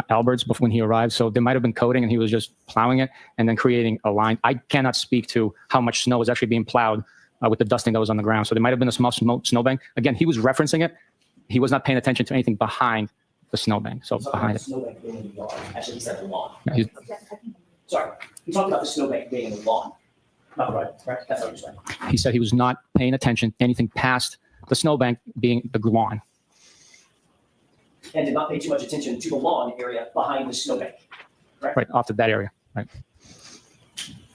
Speaker 2: Alberts before when he arrived. So there might have been coating and he was just plowing it and then creating a line. I cannot speak to how much snow was actually being plowed with the dusting that was on the ground. So there might have been a small snowbank. Again, he was referencing it. He was not paying attention to anything behind the snowbank. So behind it.
Speaker 3: Snowbank being in the lawn. Actually, he said the lawn.
Speaker 2: Yeah,
Speaker 3: Sorry. He talked about the snowbank being in the lawn. Not right, correct? That's what you're saying.
Speaker 2: he said he was not paying attention to anything past the snowbank being the lawn.
Speaker 3: And did not pay too much attention to the lawn area behind the snowbank. Correct?
Speaker 2: Right, off to that area. Right.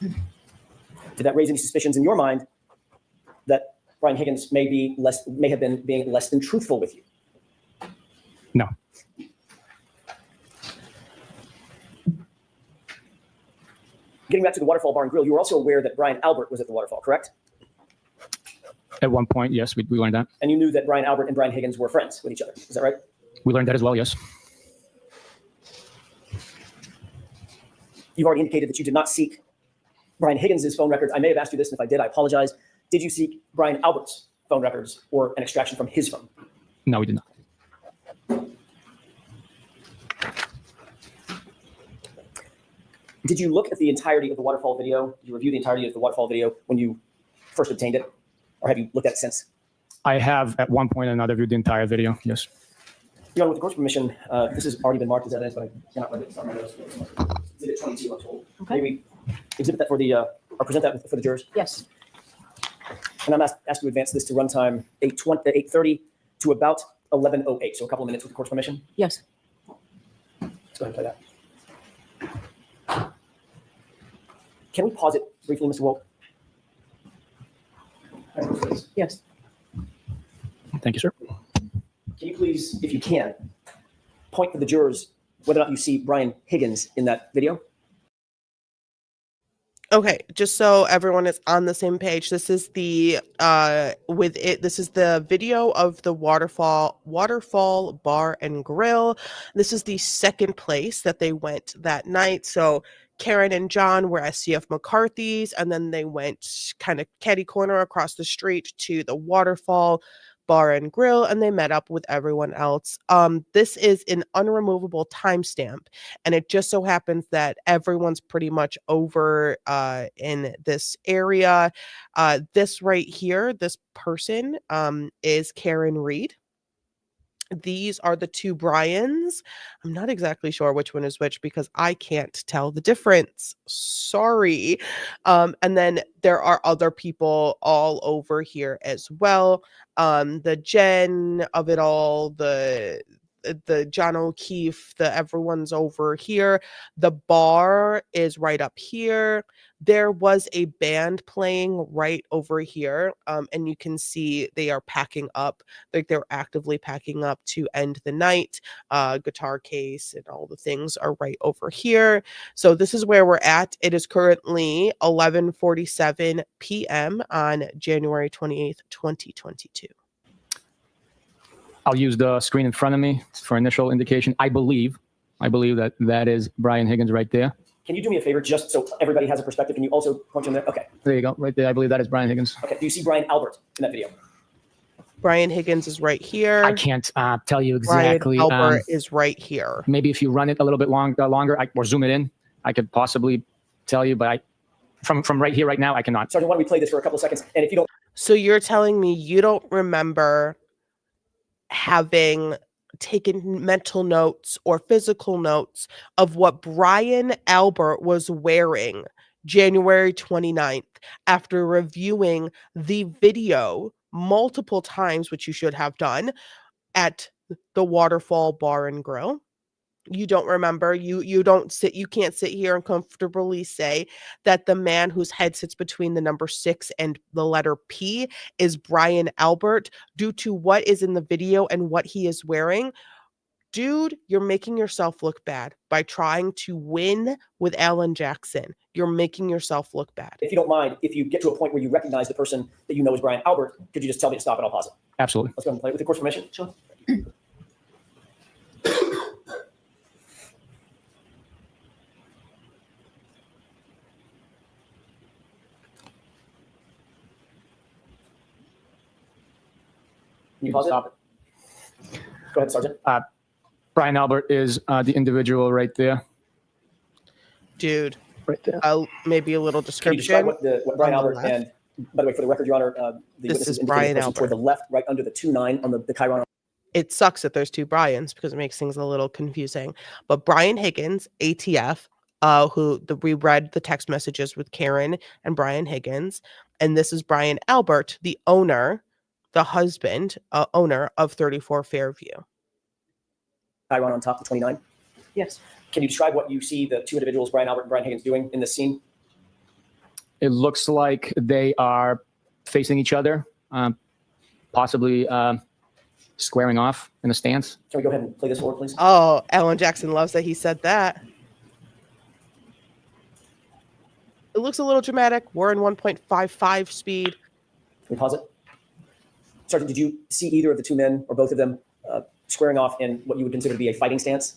Speaker 3: Did that raise any suspicions in your mind that Brian Higgins may have been being less than truthful with you?
Speaker 2: No.
Speaker 3: Getting back to the Waterfall Bar and Grill, you were also aware that Brian Albert was at the Waterfall, correct?
Speaker 2: At one point, yes, we learned that.
Speaker 3: And you knew that Brian Albert and Brian Higgins were friends with each other. Is that right?
Speaker 2: We learned that as well, yes.
Speaker 3: You've already indicated that you did not seek Brian Higgins' phone records. I may have asked you this, and if I did, I apologize. Did you seek Brian Albert's phone records or an extraction from his phone?
Speaker 2: No, we did not.
Speaker 3: Did you look at the entirety of the Waterfall video? Did you review the entirety of the Waterfall video when you first obtained it? Or have you looked at it since?
Speaker 2: I have at one point or another viewed the entire video, yes.
Speaker 3: Your Honor, with the court's permission, this has already been marked as evidence, but I cannot read it. It's on my notes. Exhibit 22, I'm told.
Speaker 4: Okay.
Speaker 3: Maybe exhibit that for the, or present that for the jurors.
Speaker 4: Yes.
Speaker 3: And I'm asked to advance this to runtime 8:30 to about 11:08. So a couple of minutes with the court's permission.
Speaker 4: Yes.
Speaker 3: Let's go ahead and play that. Can we pause it briefly, Mr. Wolk?
Speaker 4: Yes.
Speaker 2: Thank you, sir.
Speaker 3: Can you please, if you can, point to the jurors whether or not you see Brian Higgins in that video?
Speaker 1: Okay, just so everyone is on the same page, this is the this is the video of the Waterfall Bar and Grill. This is the second place that they went that night. So Karen and John were at CF McCarthy's, and then they went kind of catty corner across the street to the Waterfall Bar and Grill, and they met up with everyone else. This is an unremovable timestamp, and it just so happens that everyone's pretty much over in this area. This right here, this person is Karen Reed. These are the two Bryans. I'm not exactly sure which one is which because I can't tell the difference. Sorry. And then there are other people all over here as well. The Jen of it all, the John O'Keefe, everyone's over here. The bar is right up here. There was a band playing right over here, and you can see they are packing up, like they're actively packing up to end the night. Guitar case and all the things are right over here. So this is where we're at. It is currently 11:47 p.m. on January 28th, 2022.
Speaker 2: I'll use the screen in front of me for initial indication. I believe that is Brian Higgins right there.
Speaker 3: Can you do me a favor, just so everybody has a perspective? Can you also point him there? Okay.
Speaker 2: There you go, right there. I believe that is Brian Higgins.
Speaker 3: Okay. Do you see Brian Albert in that video?
Speaker 1: Brian Higgins is right here.
Speaker 2: I can't tell you exactly.
Speaker 1: Brian Albert is right here.
Speaker 2: Maybe if you run it a little bit longer, or zoom it in, I could possibly tell you. But from right here, right now, I cannot.
Speaker 3: Sergeant, why don't we play this for a couple seconds? And if you don't,
Speaker 1: So you're telling me you don't remember having taken mental notes or physical notes of what Brian Albert was wearing January 29th after reviewing the video multiple times, which you should have done at the Waterfall Bar and Grill? You don't remember, you can't sit here and comfortably say that the man whose head sits between the number 6 and the letter P is Brian Albert due to what is in the video and what he is wearing. Dude, you're making yourself look bad by trying to win with Alan Jackson. You're making yourself look bad.
Speaker 3: if you don't mind, if you get to a point where you recognize the person that you know is Brian Albert, could you just tell me to stop and I'll pause it?
Speaker 2: Absolutely.
Speaker 3: Let's go ahead and play it with the court's permission. Sure. Can you pause
Speaker 2: Stop
Speaker 3: it? Go ahead, Sergeant.
Speaker 2: Brian Albert is the individual right there.
Speaker 1: Dude,
Speaker 2: Right there.
Speaker 1: maybe a little
Speaker 3: Can you describe
Speaker 1: description.
Speaker 3: what Brian
Speaker 1: on the
Speaker 3: Albert,
Speaker 1: left?
Speaker 3: and by the way, for the record, Your Honor, the
Speaker 1: This
Speaker 3: witness
Speaker 1: is
Speaker 3: indicated
Speaker 1: Brian
Speaker 3: the person toward
Speaker 1: Albert.
Speaker 3: the left, right under the 2-9 on the Chiron.
Speaker 1: It sucks that there's two Brians because it makes things a little confusing. But Brian Higgins, ATF, we read the text messages with Karen and Brian Higgins, and this is Brian Albert, the owner, the husband, owner of 34 Fairview.
Speaker 3: Chiron on top, the 29.
Speaker 4: Yes.
Speaker 3: Can you describe what you see the two individuals, Brian Albert and Brian Higgins, doing in this scene?
Speaker 2: It looks like they are facing each other, possibly squaring off in a stance.
Speaker 3: Can we go ahead and play this forward, please?
Speaker 1: Oh, Alan Jackson loves that he said that. It looks a little dramatic. We're in 1.55 speed.
Speaker 3: Can we pause it? Sergeant, did you see either of the two men or both of them squaring off in what you would consider to be a fighting stance?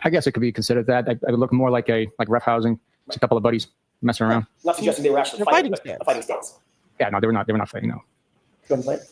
Speaker 2: I guess it could be considered that. I would look more like roughhousing. Just a couple of buddies messing around.
Speaker 3: Not suggesting they were actually
Speaker 1: A
Speaker 3: fighting,
Speaker 1: fighting
Speaker 3: but a fighting stance.
Speaker 2: Yeah, no, they were not. They were not fighting. No.
Speaker 3: Go ahead and play it.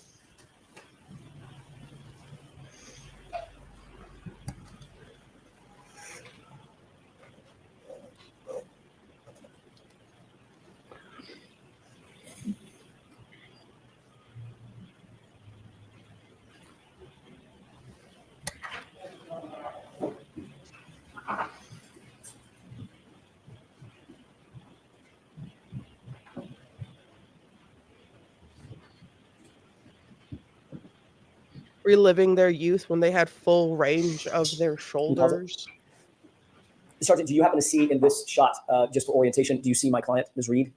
Speaker 1: Reliving their youth when they had full range of their shoulders.
Speaker 3: Sergeant, do you happen to see in this shot, just for orientation, do you see my client, Ms. Reed?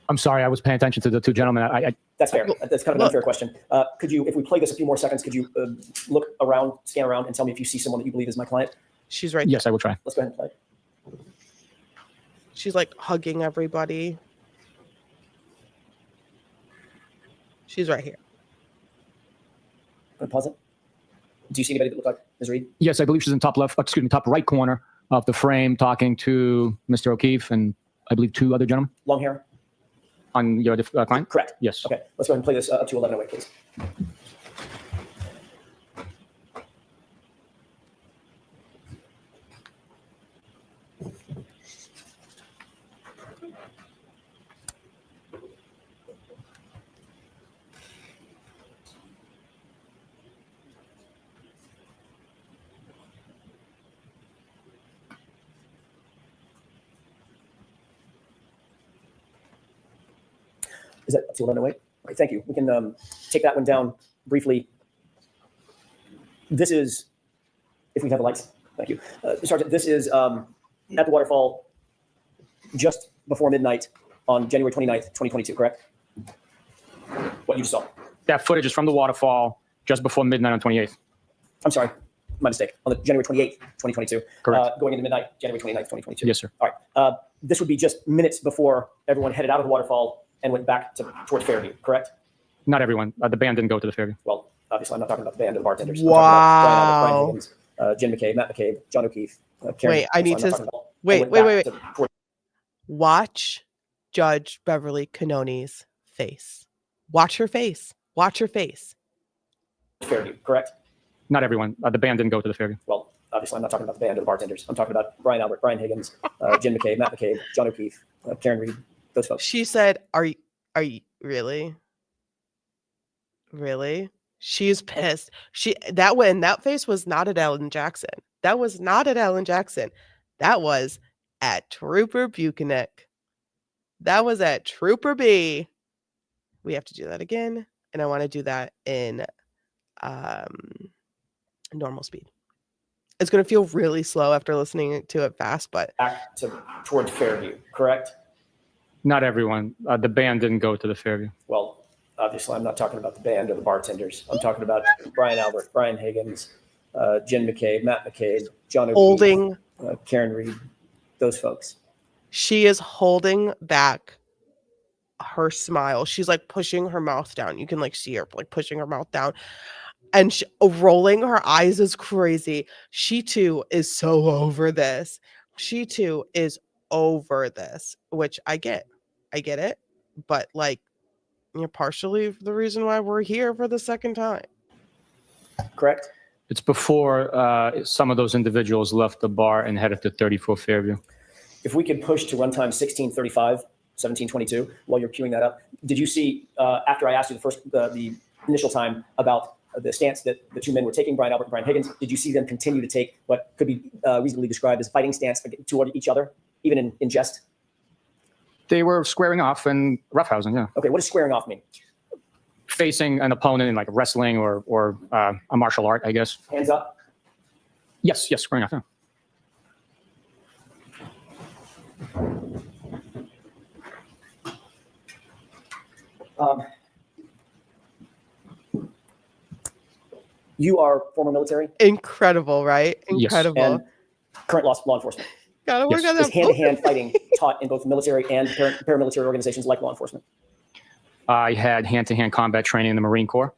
Speaker 2: I'm sorry, I was paying attention to the two gentlemen.
Speaker 3: That's fair. That's kind of an unfair question. Could you, if we play this a few more seconds, could you look around, scan around, and tell me if you see someone that you believe is my client?
Speaker 1: She's right.
Speaker 2: Yes, I will try.
Speaker 3: Let's go ahead and play.
Speaker 1: She's like hugging everybody. She's right here.
Speaker 3: Go ahead and pause it. Do you see anybody that looks like Ms. Reed?
Speaker 2: Yes, I believe she's in top right corner of the frame talking to Mr. O'Keefe and I believe two other gentlemen.
Speaker 3: Long hair?
Speaker 2: on your client?
Speaker 3: Correct.
Speaker 2: Yes.
Speaker 3: Okay, let's go ahead and play this up to 11:08, please. Is that up to 11:08? Okay, thank you. We can take that one down briefly. This is, if we have the lights, thank you. Sergeant, this is at the waterfall just before midnight on January 29th, 2022, correct? What you just saw.
Speaker 2: That footage is from the waterfall just before midnight on 28th.
Speaker 3: I'm sorry, my mistake. On the January 28th, 2022.
Speaker 2: Correct.
Speaker 3: Going into midnight, January 29th, 2022.
Speaker 2: Yes, sir.
Speaker 3: All right. This would be just minutes before everyone headed out of the waterfall and went back towards Fairview, correct?
Speaker 2: Not everyone. The band didn't go to the Fairview.
Speaker 3: Well, obviously, I'm not talking about the band or the bartenders.
Speaker 1: Wow.
Speaker 3: I'm talking about Brian Albert, Brian Higgins, Jen McCabe, Matt McCabe, John O'Keefe. Karen.
Speaker 1: Wait, I need
Speaker 3: So I'm not
Speaker 1: to-
Speaker 3: talking about-
Speaker 1: wait,
Speaker 3: and
Speaker 1: wait,
Speaker 3: went
Speaker 1: wait,
Speaker 3: back towards
Speaker 1: Watch Judge Beverly Cannoni's face. Watch her face. Watch her face.
Speaker 3: Fairview, correct?
Speaker 2: Not everyone. The band didn't go to the Fairview.
Speaker 3: Well, obviously, I'm not talking about the band or the bartenders. I'm talking about Brian Albert, Brian Higgins, Jen McCabe, Matt McCabe, John O'Keefe, Karen Reed, those folks.
Speaker 1: She said, are you really? Really? She's pissed. That face was not at Ellen Jackson. That was not at Ellen Jackson. That was at Trooper Bukhenik. That was at Trooper B. We have to do that again. And I want to do that in normal speed. It's going to feel really slow after listening to it fast, but
Speaker 3: Back towards Fairview, correct?
Speaker 2: Not everyone. The band didn't go to the Fairview.
Speaker 3: Well, obviously, I'm not talking about the band or the bartenders. I'm talking about Brian Albert, Brian Higgins, Jen McCabe, Matt McCabe, John O'Keefe,
Speaker 1: holding,
Speaker 3: Karen Reed, those folks.
Speaker 1: she is holding back her smile. She's like pushing her mouth down. You can like see her like pushing her mouth down. And rolling her eyes is crazy. She too is so over this. She too is over this, which I get. I get it. But like, partially the reason why we're here for the second time.
Speaker 3: Correct?
Speaker 2: It's before some of those individuals left the bar and headed to 34 Fairview.
Speaker 3: If we could push to runtime 16:35, 17:22, while you're queuing that up, did you see, after I asked you the initial time about the stance that the two men were taking, Brian Albert and Brian Higgins, did you see them continue to take what could be reasonably described as fighting stance toward each other, even in jest?
Speaker 2: They were squaring off and roughhousing, yeah.
Speaker 3: Okay, what does squaring off mean?
Speaker 2: Facing an opponent in like wrestling or a martial art, I guess.
Speaker 3: Hands up?
Speaker 2: Yes, squaring off, yeah.
Speaker 3: You are former military
Speaker 1: Incredible, right?
Speaker 2: Yes.
Speaker 1: Incredible.
Speaker 3: and current law enforcement.
Speaker 1: Gotta work
Speaker 2: Yes.
Speaker 1: on
Speaker 3: Is
Speaker 1: that.
Speaker 3: hand-to-hand fighting taught in both military and paramilitary organizations like law enforcement?
Speaker 2: I had hand-to-hand combat training in the Marine Corps.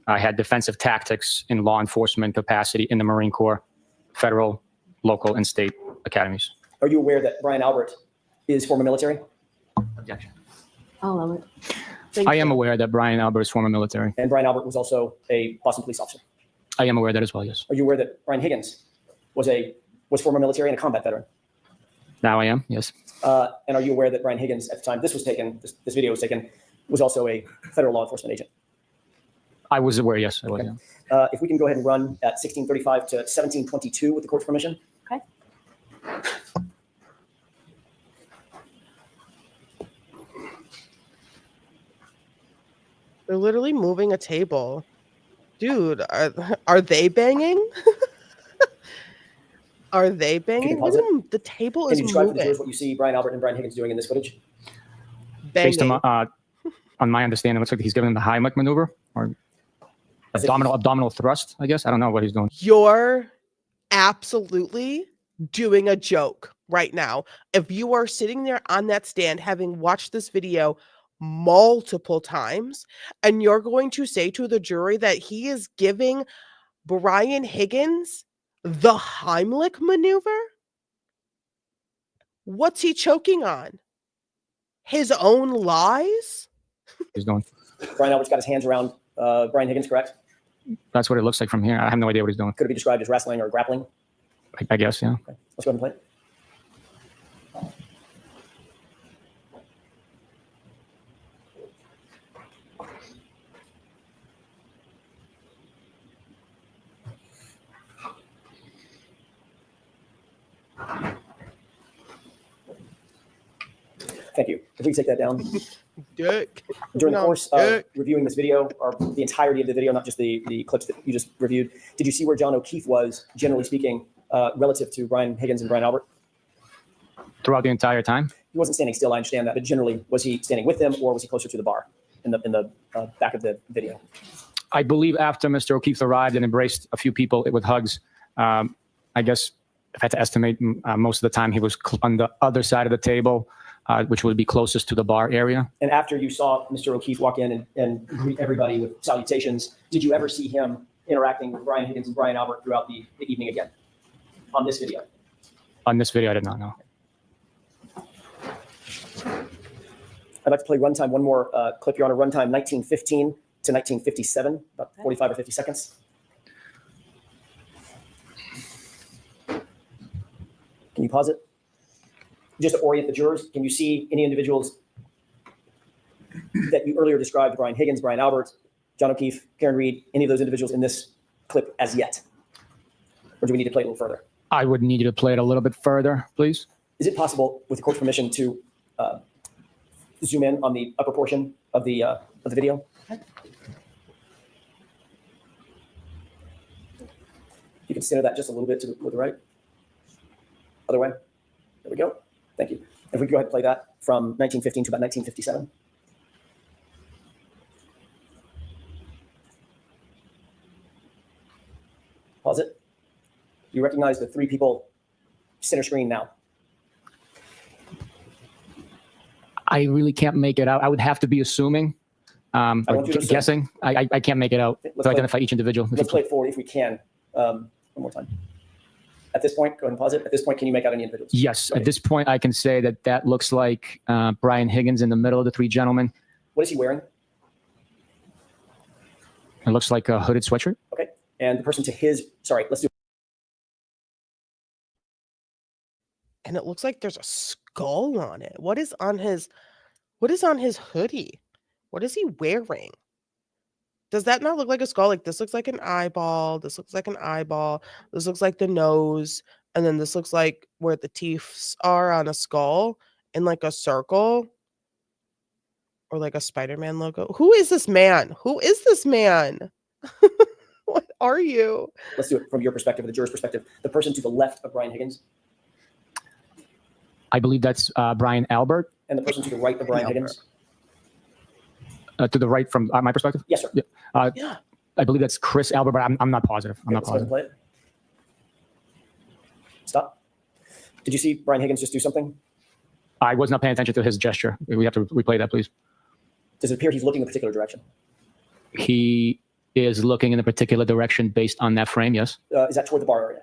Speaker 2: I had defensive tactics in law enforcement capacity in the Marine Corps, federal, local, and state academies.
Speaker 3: Are you aware that Brian Albert is former military?
Speaker 2: Objection.
Speaker 4: I'll allow it.
Speaker 1: Thank
Speaker 2: I am
Speaker 1: you.
Speaker 2: aware that Brian Albert is former military.
Speaker 3: And Brian Albert was also a Boston police officer.
Speaker 2: I am aware of that as well, yes.
Speaker 3: Are you aware that Brian Higgins was former military and a combat veteran?
Speaker 2: Now I am, yes.
Speaker 3: And are you aware that Brian Higgins, at the time this was taken, this video was taken, was also a federal law enforcement agent?
Speaker 2: I was aware, yes, I was.
Speaker 3: Okay.
Speaker 2: Yeah.
Speaker 3: If we can go ahead and run at 16:35 to 17:22 with the court's permission.
Speaker 4: Okay.
Speaker 1: They're literally moving a table. Dude, are they banging? Are they banging?
Speaker 3: pause
Speaker 1: Look
Speaker 3: it?
Speaker 1: at them. The table
Speaker 3: Can
Speaker 1: is
Speaker 3: you describe to the
Speaker 1: moving.
Speaker 3: jurors what you see Brian Albert and Brian Higgins doing in this footage?
Speaker 2: Based
Speaker 1: Banging.
Speaker 2: on my understanding, it looks like he's giving the Heimlich maneuver or
Speaker 3: As if
Speaker 2: abdominal thrust, I guess. I don't know what he's doing.
Speaker 1: You're absolutely doing a joke right now. If you are sitting there on that stand having watched this video multiple times and you're going to say to the jury that he is giving Brian Higgins the Heimlich maneuver, what's he choking on? His own lies?
Speaker 2: He's doing.
Speaker 3: Brian Albert's got his hands around Brian Higgins, correct?
Speaker 2: That's what it looks like from here. I have no idea what he's doing.
Speaker 3: Could it be described as wrestling or grappling?
Speaker 2: I guess, yeah.
Speaker 3: Okay. Let's go ahead and play it. Thank you. If we can take that down.
Speaker 1: Dick.
Speaker 3: During the
Speaker 1: No,
Speaker 3: course of
Speaker 1: Dick.
Speaker 3: reviewing this video, or the entirety of the video, not just the clips that you just reviewed, did you see where John O'Keefe was, generally speaking, relative to Brian Higgins and Brian Albert?
Speaker 2: Throughout the entire time?
Speaker 3: He wasn't standing still, I understand that, but generally, was he standing with them or was he closer to the bar in the back of the video?
Speaker 2: I believe after Mr. O'Keefe arrived and embraced a few people with hugs, I guess if I had to estimate, most of the time he was on the other side of the table, which would be closest to the bar area.
Speaker 3: And after you saw Mr. O'Keefe walk in and greet everybody with salutations, did you ever see him interacting with Brian Higgins and Brian Albert throughout the evening again on this video?
Speaker 2: On this video, I did not know.
Speaker 3: I'd like to play runtime, one more clip, Your Honor, runtime 1915 to 1957, about 45 or 50 seconds. Can you pause it? Just to orient the jurors, can you see any individuals that you earlier described, Brian Higgins, Brian Albert, John O'Keefe, Karen Reed, any of those individuals in this clip as yet? Or do we need to play it a little further?
Speaker 2: I would need you to play it a little bit further, please.
Speaker 3: Is it possible, with the court's permission, to zoom in on the upper portion of the video? You can center that just a little bit to the right. Other way. There we go. Thank you. If we could go ahead and play that from 1915 to about 1957. Pause it. You recognize the three people center screen now.
Speaker 2: I really can't make it out. I would have to be assuming,
Speaker 3: want you to assume.
Speaker 2: guessing. I can't make it out
Speaker 3: Let's
Speaker 2: to
Speaker 3: play-
Speaker 2: identify each individual.
Speaker 3: Let's play it forward if we can. One more time. At this point, go ahead and pause it. At this point, can you make out any individuals?
Speaker 2: Yes,
Speaker 3: Okay.
Speaker 2: at this point, I can say that that looks like Brian Higgins in the middle of the three gentlemen.
Speaker 3: What is he wearing?
Speaker 2: It looks like a hooded sweatshirt.
Speaker 3: Okay. And the person to his, sorry, let's do.
Speaker 1: And it looks like there's a skull on it. What is on his hoodie? What is he wearing? Does that not look like a skull? Like this looks like an eyeball. This looks like an eyeball. This looks like the nose. And then this looks like where the teeth are on a skull in like a circle. Or like a Spider-Man logo. Who is this man? Who is this man? What are you?
Speaker 3: Let's do it from your perspective, the juror's perspective. The person to the left of Brian Higgins
Speaker 2: I believe that's Brian Albert.
Speaker 3: and the person to the right of Brian Higgins.
Speaker 2: To the right from my perspective.
Speaker 3: Yes, sir.
Speaker 2: Yeah.
Speaker 1: Yeah.
Speaker 2: I believe that's Chris Albert, but I'm not positive. I'm not
Speaker 3: Let's go ahead and
Speaker 2: positive.
Speaker 3: play it. Stop. Did you see Brian Higgins just do something?
Speaker 2: I was not paying attention to his gesture. We have to replay that, please.
Speaker 3: Does it appear he's looking in a particular direction?
Speaker 2: He is looking in a particular direction based on that frame, yes.
Speaker 3: Is that toward the bar area?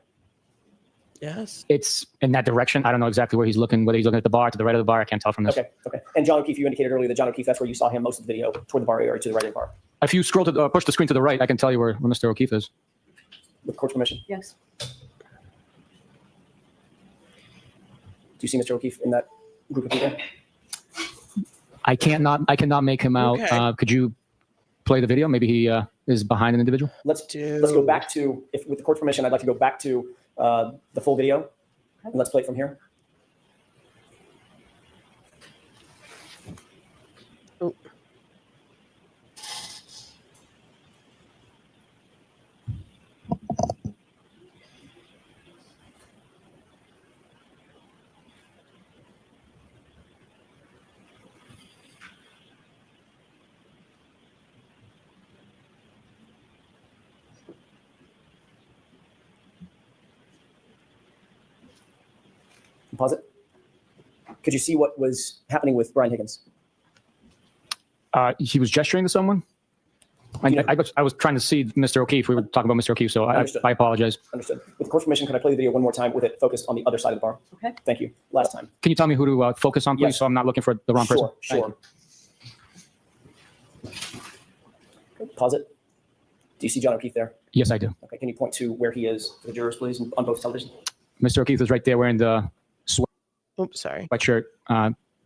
Speaker 1: Yes.
Speaker 2: It's in that direction. I don't know exactly where he's looking, whether he's looking at the bar, to the right of the bar. I can't tell from this.
Speaker 3: Okay, okay. And John O'Keefe, you indicated earlier that John O'Keefe, that's where you saw him most of the video, toward the bar area or to the right of the bar.
Speaker 2: If you scroll to push the screen to the right, I can tell you where Mr. O'Keefe is.
Speaker 3: With court's permission.
Speaker 4: Yes.
Speaker 3: Do you see Mr. O'Keefe in that group of people?
Speaker 2: I cannot make him out.
Speaker 1: Okay.
Speaker 2: Could you play the video? Maybe he is behind an individual.
Speaker 3: Let's
Speaker 1: Dude.
Speaker 3: go back to, if with the court's permission, I'd like to go back to the full video, and let's play it from here.
Speaker 1: Oh.
Speaker 3: Pause it. Could you see what was happening with Brian Higgins?
Speaker 2: He was gesturing to someone. I was trying to see Mr. O'Keefe. We were talking about Mr. O'Keefe, so I apologize.
Speaker 3: Understood. With court's permission, could I play the video one more time with it focused on the other side of the bar?
Speaker 4: Okay.
Speaker 3: Thank you. Last time.
Speaker 2: Can you tell me who to focus on, please,
Speaker 3: Yes.
Speaker 2: so I'm not looking for the wrong person?
Speaker 3: Sure. Okay, pause it. Do you see John O'Keefe there?
Speaker 2: Yes, I do.
Speaker 3: Okay. Can you point to where he is for the jurors, please, on both televisions?
Speaker 2: Mr. O'Keefe is right there wearing the
Speaker 1: Oops, sorry.
Speaker 2: sweatshirt,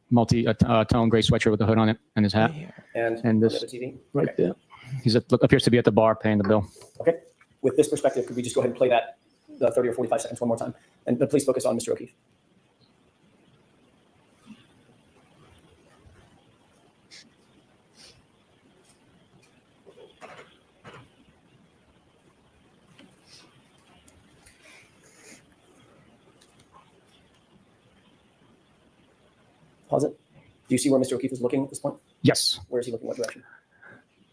Speaker 2: multi-tone gray sweatshirt with the hood on it and his hat.
Speaker 1: Right here.
Speaker 3: And
Speaker 2: this
Speaker 3: the TV?
Speaker 2: Right
Speaker 3: Okay.
Speaker 2: there. He appears to be at the bar paying the bill.
Speaker 3: Okay. With this perspective, could we just go ahead and play that 30 or 45 seconds one more time? And please focus on Mr. O'Keefe. Pause it. Do you see where Mr. O'Keefe is looking at this point?
Speaker 2: Yes.
Speaker 3: Where is he looking? What direction?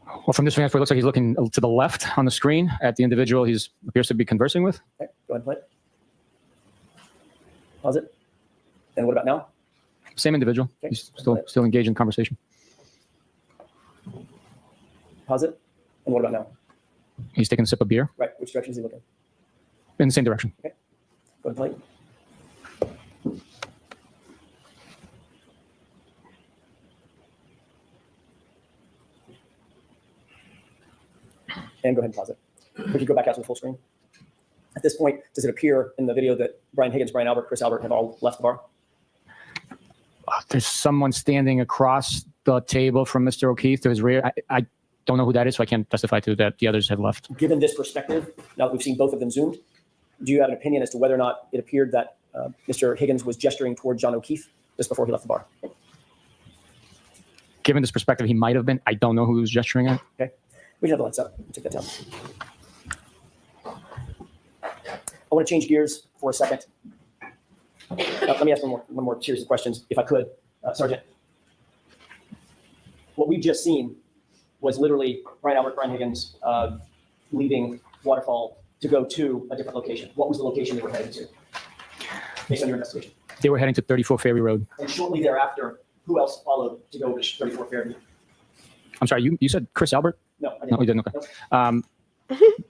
Speaker 2: Well, from this vantage point, it looks like he's looking to the left on the screen at the individual he appears to be conversing with.
Speaker 3: Okay, go ahead and play it. Pause it. And what about now?
Speaker 2: Same individual.
Speaker 3: Okay.
Speaker 2: He's still engaged in conversation.
Speaker 3: Pause it. And what about now?
Speaker 2: He's taking a sip of beer
Speaker 3: Right. Which direction is he looking?
Speaker 2: in the same direction.
Speaker 3: Go ahead and play it. And go ahead and pause it. We can go back out to the full screen. At this point, does it appear in the video that Brian Higgins, Brian Albert, Chris Albert have all left the bar?
Speaker 2: There's someone standing across the table from Mr. O'Keefe to his rear. I don't know who that is, so I can't testify to that. The others have left.
Speaker 3: Given this perspective, now that we've seen both of them zoomed, do you have an opinion as to whether or not it appeared that Mr. Higgins was gesturing toward John O'Keefe just before he left the bar?
Speaker 2: Given this perspective, he might have been. I don't know who he was gesturing at.
Speaker 3: Okay. We can have the lights up. Take that down. I want to change gears for a second. Let me ask one more series of questions, if I could, Sergeant. What we've just seen was literally Brian Albert, Brian Higgins leaving Waterfall to go to a different location. What was the location they were heading to, based on your investigation?
Speaker 2: They were heading to 34 Ferry Road.
Speaker 3: And shortly thereafter, who else followed to go to 34 Fairview?
Speaker 2: I'm sorry, you said Chris Albert?
Speaker 3: No, I didn't.
Speaker 2: No, you didn't. Okay.
Speaker 3: Nope.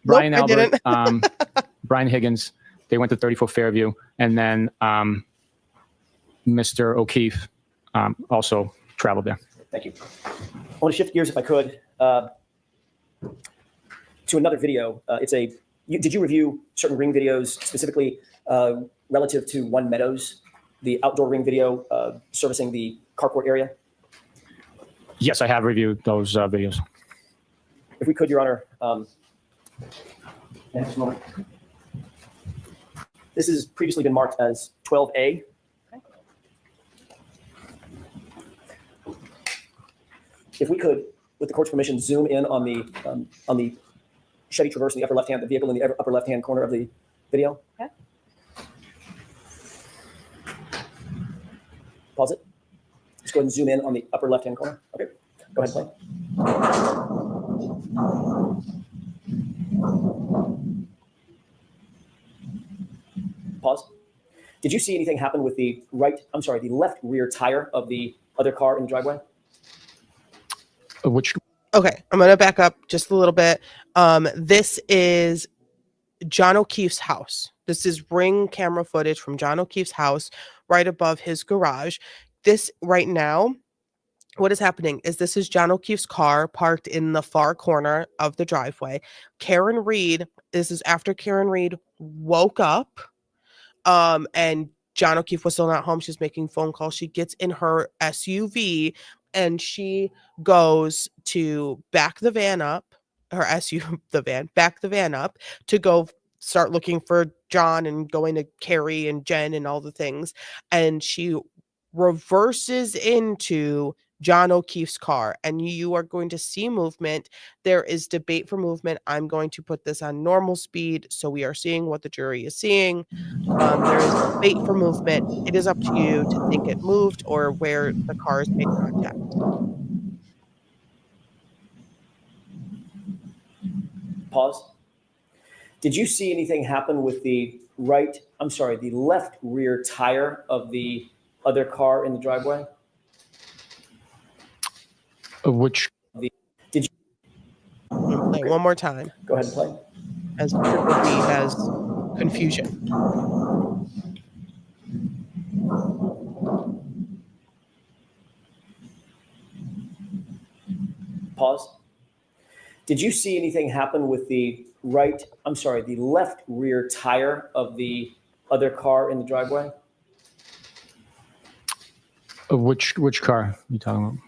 Speaker 2: Brian
Speaker 1: Nope, I
Speaker 2: Albert, Brian Higgins, they went to 34 Fairview, and then Mr. O'Keefe also traveled there.
Speaker 3: Thank you. I want to shift gears, if I could, to another video. Did you review certain ring videos, specifically relative to One Meadows, the outdoor ring video servicing the carport area?
Speaker 2: Yes, I have reviewed those videos.
Speaker 3: If we could, Your Honor, next moment. This has previously been marked as 12A. If we could, with the court's permission, zoom in on the Chevy Traverse in the upper left-hand, the vehicle in the upper left-hand corner of the video.
Speaker 4: Okay.
Speaker 3: Pause it. Let's go ahead and zoom in on the upper left-hand corner. Okay, go ahead and play. Pause. Did you see anything happen with the left rear tire of the other car in the driveway?
Speaker 2: Which
Speaker 1: Okay, I'm going to back up just a little bit. This is John O'Keefe's house. This is ring camera footage from John O'Keefe's house right above his garage. This right now, what is happening is this is John O'Keefe's car parked in the far corner of the driveway. Karen Reed, this is after Karen Reed woke up and John O'Keefe was still not home. She's making phone calls. She gets in her SUV and she goes to back the van up to go start looking for John and going to Carrie and Jen and all the things. And she reverses into John O'Keefe's car, and you are going to see movement. There is debate for movement. I'm going to put this on normal speed so we are seeing what the jury is seeing. There is debate for movement. It is up to you to think it moved or where the cars made contact.
Speaker 3: Pause. Did you see anything happen with the left rear tire of the other car in the driveway?
Speaker 2: which
Speaker 1: Play it one more time
Speaker 3: Go ahead and play.
Speaker 1: as Trooper B has confusion.
Speaker 3: Pause. Did you see anything happen with the left rear tire of the other car in the driveway?
Speaker 2: Which car are you talking about?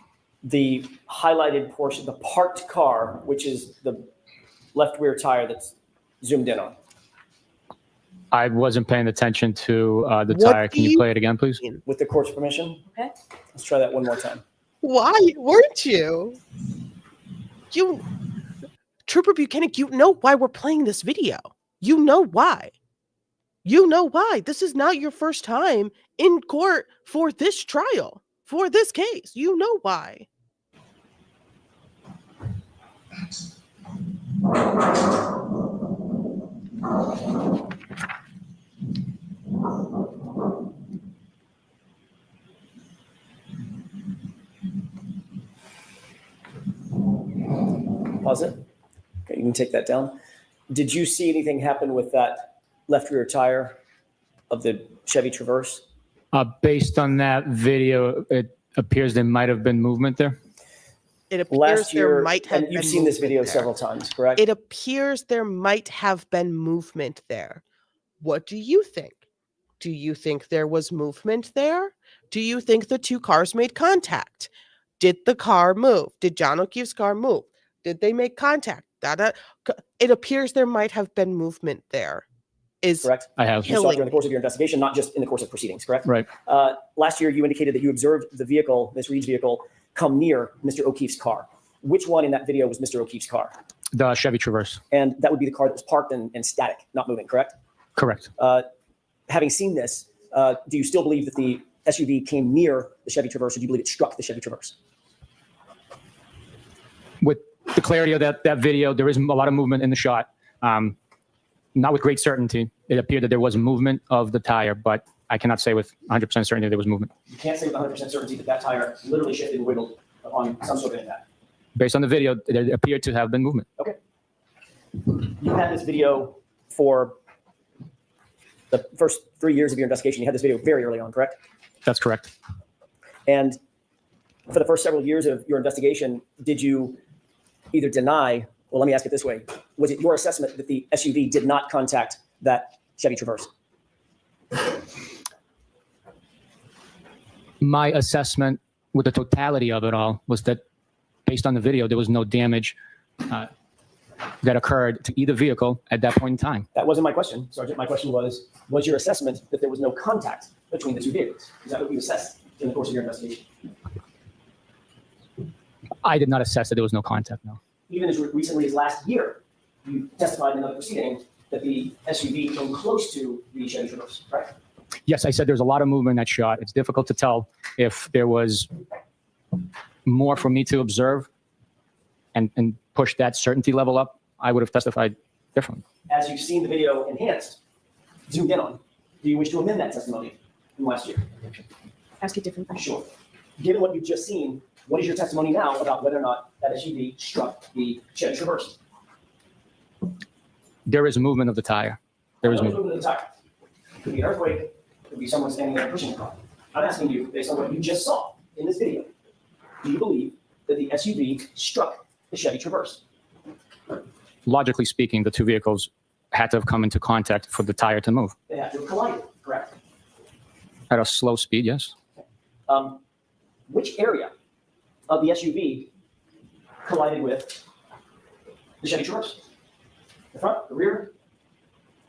Speaker 3: The highlighted portion, the parked car, which is the left rear tire that's zoomed in on.
Speaker 2: I wasn't paying attention to the
Speaker 1: What
Speaker 2: tire. Can
Speaker 1: do
Speaker 2: you play it again, please?
Speaker 3: With the court's permission?
Speaker 6: Okay.
Speaker 3: Let's try that one more time.
Speaker 1: Why weren't you? Trooper Bukhenik, you know why we're playing this video. You know why. You know why. This is not your first time in court for this trial, for this case. You know why.
Speaker 3: Pause it. Okay, you can take that down. Did you see anything happen with that left rear tire of the Chevy Traverse?
Speaker 2: Based on that video, it appears there might have been movement there.
Speaker 1: It appears
Speaker 3: Last year,
Speaker 1: there might have
Speaker 3: and you've
Speaker 1: been
Speaker 3: seen this video
Speaker 1: movement there.
Speaker 3: several times, correct?
Speaker 1: It appears there might have been movement there. What do you think? Do you think there was movement there? Do you think the two cars made contact? Did the car move? Did John O'Keefe's car move? Did they make contact? It appears there might have been movement there.
Speaker 3: Correct.
Speaker 2: I have.
Speaker 3: You saw it
Speaker 1: killing
Speaker 3: during the course of your investigation, not just in the course of proceedings, correct?
Speaker 2: Right.
Speaker 3: Last year, you indicated that you observed the vehicle, Ms. Reed's vehicle, come near Mr. O'Keefe's car. Which one in that video was Mr. O'Keefe's car?
Speaker 2: The Chevy Traverse.
Speaker 3: And that would be the car that was parked and static, not moving, correct?
Speaker 2: Correct.
Speaker 3: Having seen this, do you still believe that the SUV came near the Chevy Traverse, or do you believe it struck the Chevy Traverse?
Speaker 2: With the clarity of that video, there is a lot of movement in the shot. Not with great certainty. It appeared that there was movement of the tire, but I cannot say with 100% certainty there was movement.
Speaker 3: You can't say with 100% certainty that that tire literally shifted and wiggled on some sort of impact.
Speaker 2: Based on the video, there appeared to have been movement.
Speaker 3: Okay. You had this video for the first 3 years of your investigation. You had this video very early on, correct?
Speaker 2: That's correct.
Speaker 3: And for the first several years of your investigation, did you either deny, well, let me ask it this way. Was it your assessment that the SUV did not contact that Chevy Traverse?
Speaker 2: My assessment with the totality of it all was that based on the video, there was no damage that occurred to either vehicle at that point in time.
Speaker 3: That wasn't my question, Sergeant. My question was your assessment that there was no contact between the two vehicles? Is that what you assessed in the course of your investigation?
Speaker 2: I did not assess that there was no contact, no.
Speaker 3: Even as recently as last year, you testified in another proceeding that the SUV came close to the Chevy Traverse, right?
Speaker 2: Yes, I said there's a lot of movement in that shot. It's difficult to tell if there was more for me to observe and push that certainty level up. I would have testified differently.
Speaker 3: As you've seen the video enhanced, zoomed in on, do you wish to amend that testimony from last year?
Speaker 4: Ask it differently.
Speaker 3: Sure. Given what you've just seen, what is your testimony now about whether or not that SUV struck the Chevy Traverse?
Speaker 2: There is movement of the tire. There is movement.
Speaker 3: Movement of the tire. Could be an earthquake, could be someone standing there pushing the car. I'm asking you, based on what you just saw in this video, do you believe that the SUV struck the Chevy Traverse?
Speaker 2: Logically speaking, the two vehicles had to have come into contact for the tire to move.
Speaker 3: They have to have collided, correct?
Speaker 2: At a slow speed, yes.
Speaker 3: Which area of the SUV collided with the Chevy Traverse? The front, the rear?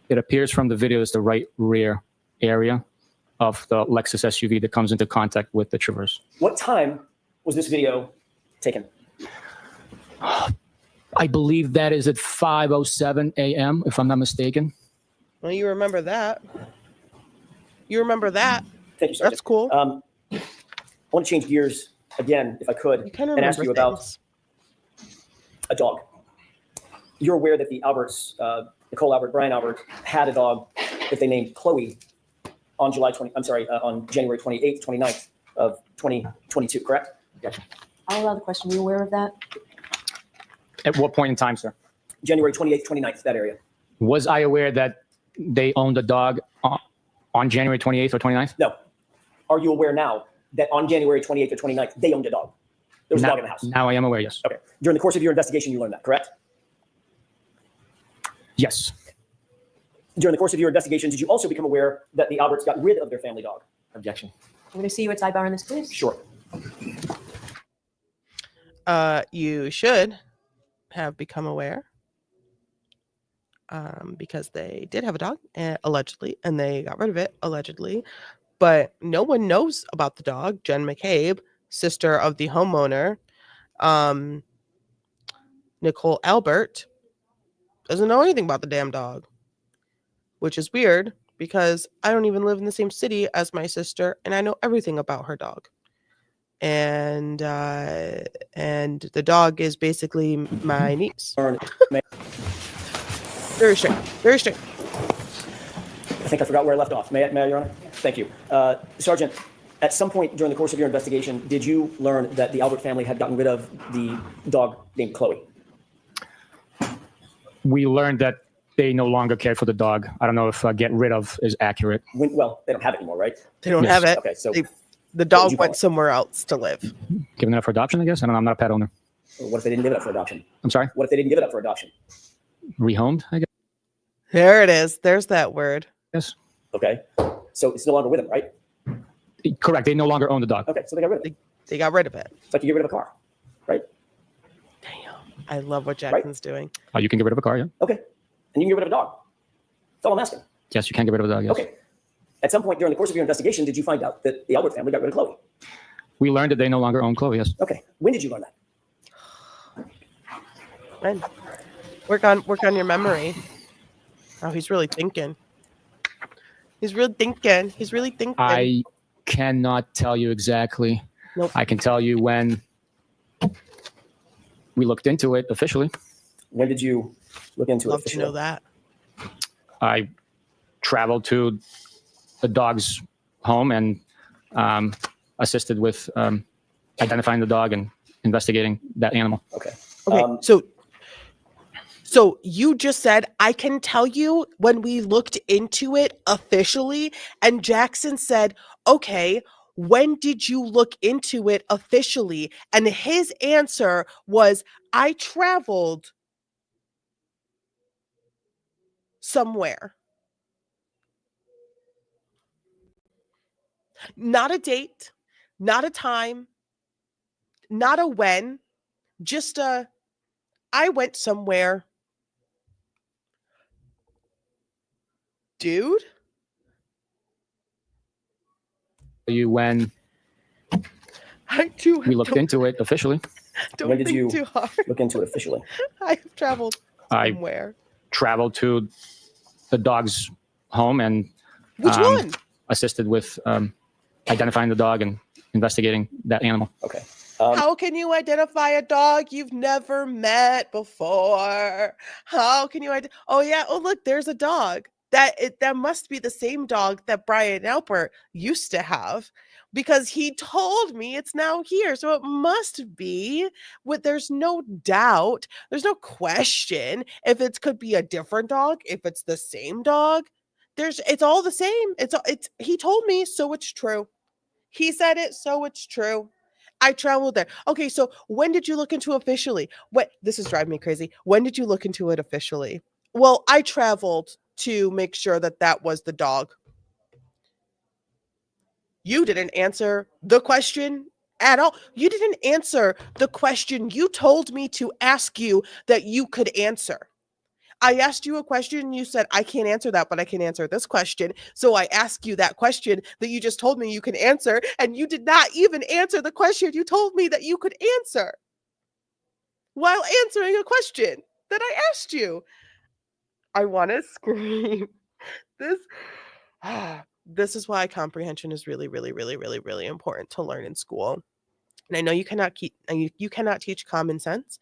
Speaker 2: It appears from the video as the right rear area of the Lexus SUV that comes into contact with the Traverse.
Speaker 3: What time was this video taken?
Speaker 2: I believe that is at 5:07 a.m., if I'm not mistaken.
Speaker 1: Well, you remember that. You remember that.
Speaker 3: Thank you, Sergeant.
Speaker 1: That's cool.
Speaker 3: I want to change gears again, if I could,
Speaker 1: You can
Speaker 3: and ask
Speaker 1: remember
Speaker 3: you about
Speaker 1: things.
Speaker 3: a dog. You're aware that the Alberts, Nicole Albert, Brian Albert, had a dog that they named Chloe on on January 28th, 29th of 2022, correct?
Speaker 2: Gotcha.
Speaker 6: I'll allow the question. Are you aware of that?
Speaker 2: At what point in time, sir?
Speaker 3: January 28th, 29th, that area.
Speaker 2: Was I aware that they owned a dog on January 28th or 29th?
Speaker 3: No. Are you aware now that on January 28th or 29th, they owned a dog? There was a dog in the house.
Speaker 2: Now I am aware, yes.
Speaker 3: Okay. During the course of your investigation, you learned that, correct?
Speaker 2: Yes.
Speaker 3: During the course of your investigation, did you also become aware that the Alberts got rid of their family dog?
Speaker 2: Objection.
Speaker 6: I'm going to see you at sidebar on this, please.
Speaker 3: Sure.
Speaker 1: You should have become aware because they did have a dog, allegedly, and they got rid of it, allegedly. But no one knows about the dog. Jen McCabe, sister of the homeowner, Nicole Albert, doesn't know anything about the damn dog, which is weird because I don't even live in the same city as my sister, and I know everything about her dog. And the dog is basically my niece. Very straight. Very straight.
Speaker 3: I think I forgot where I left off. May I, Your Honor? Thank you. Sergeant, at some point during the course of your investigation, did you learn that the Albert family had gotten rid of the dog named Chloe?
Speaker 2: We learned that they no longer cared for the dog. I don't know if get rid of is accurate.
Speaker 3: Well, they don't have it anymore, right?
Speaker 1: They don't
Speaker 2: Yes.
Speaker 1: have it.
Speaker 3: Okay, so
Speaker 1: The dog
Speaker 3: you
Speaker 1: went
Speaker 3: call it?
Speaker 1: somewhere else to live.
Speaker 2: Giving it up for adoption, I guess? I don't know. I'm not a pet owner.
Speaker 3: what if they didn't give it up for adoption?
Speaker 2: I'm sorry?
Speaker 3: What if they didn't give it up for adoption?
Speaker 2: Rehomed, I guess?
Speaker 1: There it is. There's that word.
Speaker 2: Yes.
Speaker 3: Okay. So it's no longer with them, right?
Speaker 2: Correct. They no longer own the dog.
Speaker 3: Okay, so they got rid of it.
Speaker 1: They got rid of it.
Speaker 3: It's like you get rid of a car, right?
Speaker 1: Damn. I love what Jackson's doing.
Speaker 2: Oh, you can get rid of a car, yeah?
Speaker 3: Okay. And you can get rid of a dog. That's all I'm asking.
Speaker 2: Yes, you can get rid of a dog, yes.
Speaker 3: Okay. At some point during the course of your investigation, did you find out that the Albert family got rid of Chloe?
Speaker 2: We learned that they no longer own Chloe, yes.
Speaker 3: Okay. When did you learn that?
Speaker 1: Man, work on your memory. Oh, he's really thinking. He's really thinking. He's really thinking.
Speaker 2: I cannot tell you exactly.
Speaker 1: Nope.
Speaker 2: I can tell you when we looked into it officially.
Speaker 3: When did you look into it
Speaker 1: Love to
Speaker 3: officially?
Speaker 1: know that.
Speaker 2: I traveled to the dog's home and assisted with identifying the dog and investigating that animal.
Speaker 3: Okay.
Speaker 1: Okay, so you just said, I can tell you when we looked into it officially, and Jackson said, okay, when did you look into it officially? And his answer was, I traveled somewhere. Not a date, not a time, not a when, just a, I went somewhere. Dude?
Speaker 2: You when
Speaker 1: I do.
Speaker 2: we looked into it officially.
Speaker 1: Don't
Speaker 3: When did
Speaker 1: think
Speaker 3: you
Speaker 1: too hard.
Speaker 3: look into it officially?
Speaker 1: I've traveled
Speaker 2: I
Speaker 1: somewhere.
Speaker 2: traveled to the dog's home and
Speaker 1: Which one?
Speaker 2: assisted with identifying the dog and investigating that animal.
Speaker 3: Okay.
Speaker 1: How can you identify a dog you've never met before? How can you oh yeah, oh look, there's a dog. That must be the same dog that Brian Albert used to have, because he told me it's now here. So it must be. There's no doubt, there's no question if it could be a different dog, if it's the same dog. It's all the same. It's he told me, so it's true. He said it, so it's true. I traveled there. Okay, so when did you look into officially? This is driving me crazy. When did you look into it officially? Well, I traveled to make sure that was the dog. You didn't answer the question at all. You didn't answer the question you told me to ask you that you could answer. I asked you a question and you said, I can't answer that, but I can answer this question. So I ask you that question that you just told me you can answer, and you did not even answer the question you told me that you could answer while answering a question that I asked you. I want to scream. This is why comprehension is really, really, really, really, really important to learn in school. And I know you cannot teach common sense,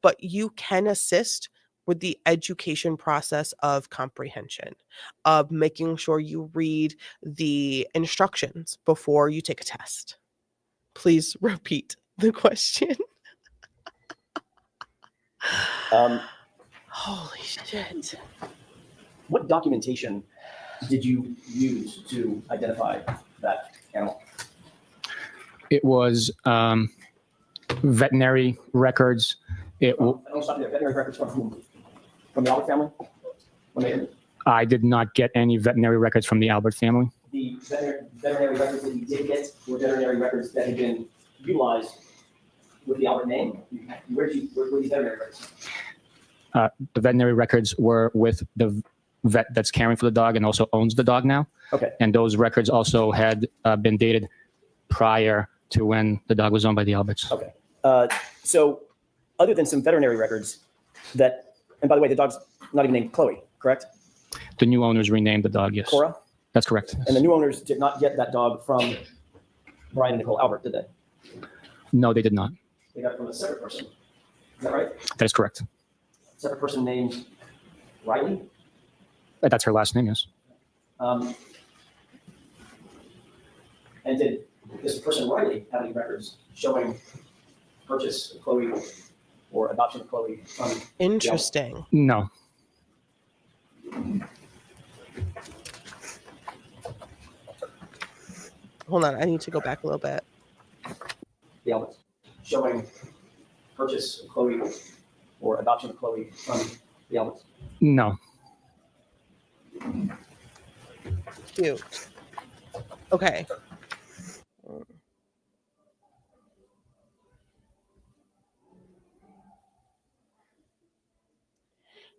Speaker 1: but you can assist with the education process of comprehension, of making sure you read the instructions before you take a test. Please repeat the question. Holy shit.
Speaker 3: What documentation did you use to identify that animal?
Speaker 2: It was veterinary records.
Speaker 3: I don't stop there. Veterinary records from whom? From the Albert family?
Speaker 2: I did not get any veterinary records from the Albert family.
Speaker 3: The veterinary records that you did get were veterinary records that had been utilized with the Albert name. Where were these veterinary records?
Speaker 2: The veterinary records were with the vet that's caring for the dog and also owns the dog now.
Speaker 3: Okay.
Speaker 2: And those records also had been dated prior to when the dog was owned by the Alberts.
Speaker 3: Okay. So other than some veterinary records that, and by the way, the dog's not even named Chloe, correct?
Speaker 2: The new owners renamed the dog, yes.
Speaker 3: Cora?
Speaker 2: That's correct.
Speaker 3: And the new owners did not get that dog from Brian and Nicole Albert, did they?
Speaker 2: No, they did not.
Speaker 3: They got it from a separate person. Is that right?
Speaker 2: That is correct.
Speaker 3: Separate person named Riley?
Speaker 2: That's her last name, yes.
Speaker 3: And did this person Riley have any records showing purchase of Chloe or adoption of Chloe from?
Speaker 1: Interesting.
Speaker 2: No.
Speaker 1: Hold on, I need to go back a little bit.
Speaker 3: The Alberts showing purchase of Chloe or adoption of Chloe from the Alberts?
Speaker 2: No.
Speaker 1: Cute. Okay.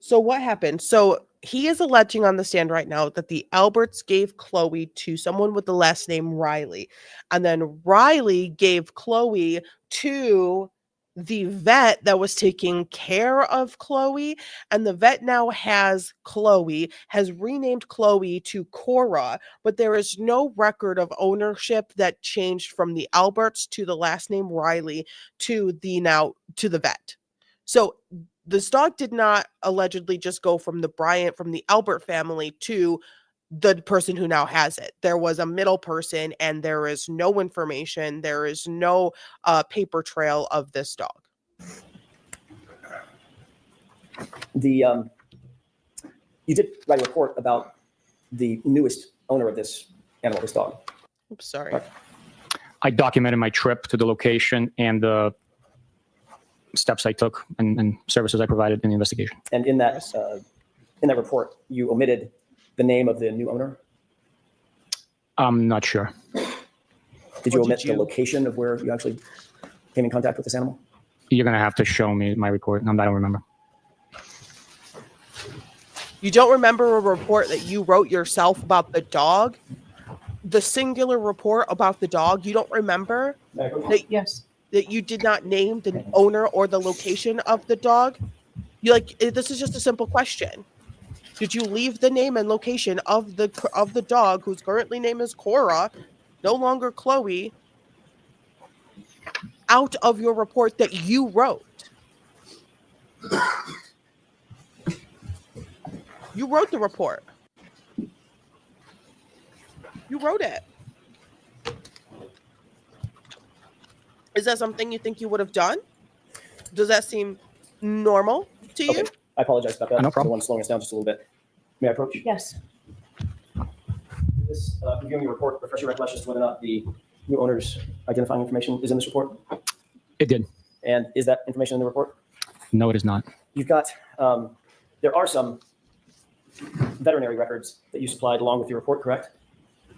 Speaker 1: So what happened? So he is alleging on the stand right now that the Alberts gave Chloe to someone with the last name Riley. And then Riley gave Chloe to the vet that was taking care of Chloe. And the vet now has Chloe, has renamed Chloe to Cora, but there is no record of ownership that changed from the Alberts to the last name Riley to the vet. So this dog did not allegedly just go from the Albert family to the person who now has it. There was a middle person, and there is no information. There is no paper trail of this dog.
Speaker 3: You did write a report about the newest owner of this animal, this dog.
Speaker 1: Oops, sorry.
Speaker 3: Right.
Speaker 2: I documented my trip to the location and the steps I took and services I provided in the investigation.
Speaker 3: And in that report, you omitted the name of the new owner.
Speaker 2: I'm not sure.
Speaker 3: Did you omit the location of where you actually came in contact with this animal?
Speaker 2: You're going to have to show me my report. I don't remember.
Speaker 1: You don't remember a report that you wrote yourself about the dog? The singular report about the dog, you don't remember?
Speaker 4: Yes.
Speaker 1: That you did not name the owner or the location of the dog? This is just a simple question. Did you leave the name and location of the dog, whose currently name is Cora, no longer Chloe, out of your report that you wrote? You wrote the report. You wrote it. Is that something you think you would have done? Does that seem normal to you?
Speaker 3: Okay. I apologize about that.
Speaker 2: No problem.
Speaker 3: The one slowing us down just a little bit. May I approach?
Speaker 4: Yes.
Speaker 3: This reviewing your report, refresh your recollection as to whether or not the new owner's identifying information is in this report.
Speaker 2: It did.
Speaker 3: And is that information in the report?
Speaker 2: No, it is not.
Speaker 3: You've got, there are some veterinary records that you supplied along with your report, correct?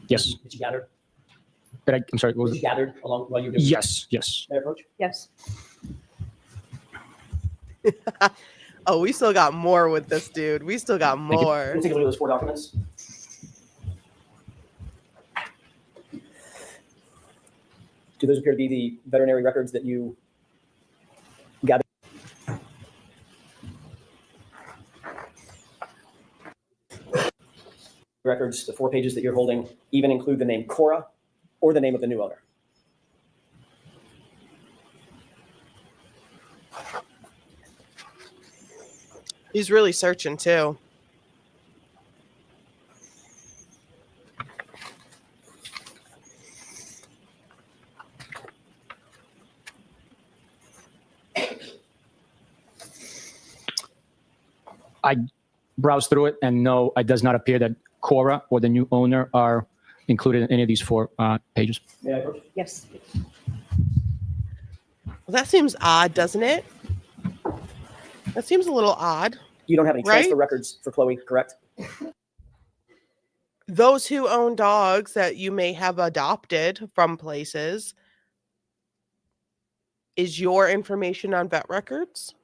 Speaker 2: Yes.
Speaker 3: That you gathered?
Speaker 2: I'm sorry. What was
Speaker 3: That
Speaker 2: it?
Speaker 3: you gathered along while you were doing
Speaker 2: Yes.
Speaker 3: May I approach?
Speaker 4: Yes.
Speaker 1: Oh, we still got more with this dude. We still got
Speaker 2: you.
Speaker 1: more.
Speaker 3: Can you take a look at those 4 documents? Do those appear to be the veterinary records that you gathered? Records, the 4 pages that you're holding, even include the name Cora or the name of the new owner?
Speaker 1: He's really searching too.
Speaker 2: I browsed through it, and no, it does not appear that Cora or the new owner are included in any of these 4 pages.
Speaker 3: May I approach?
Speaker 6: Yes.
Speaker 1: Well, that seems odd, doesn't it? That seems a little odd.
Speaker 3: You don't have any transfer
Speaker 1: Right?
Speaker 3: records for Chloe, correct?
Speaker 1: Those who own dogs that you may have adopted from places, is your information on vet records?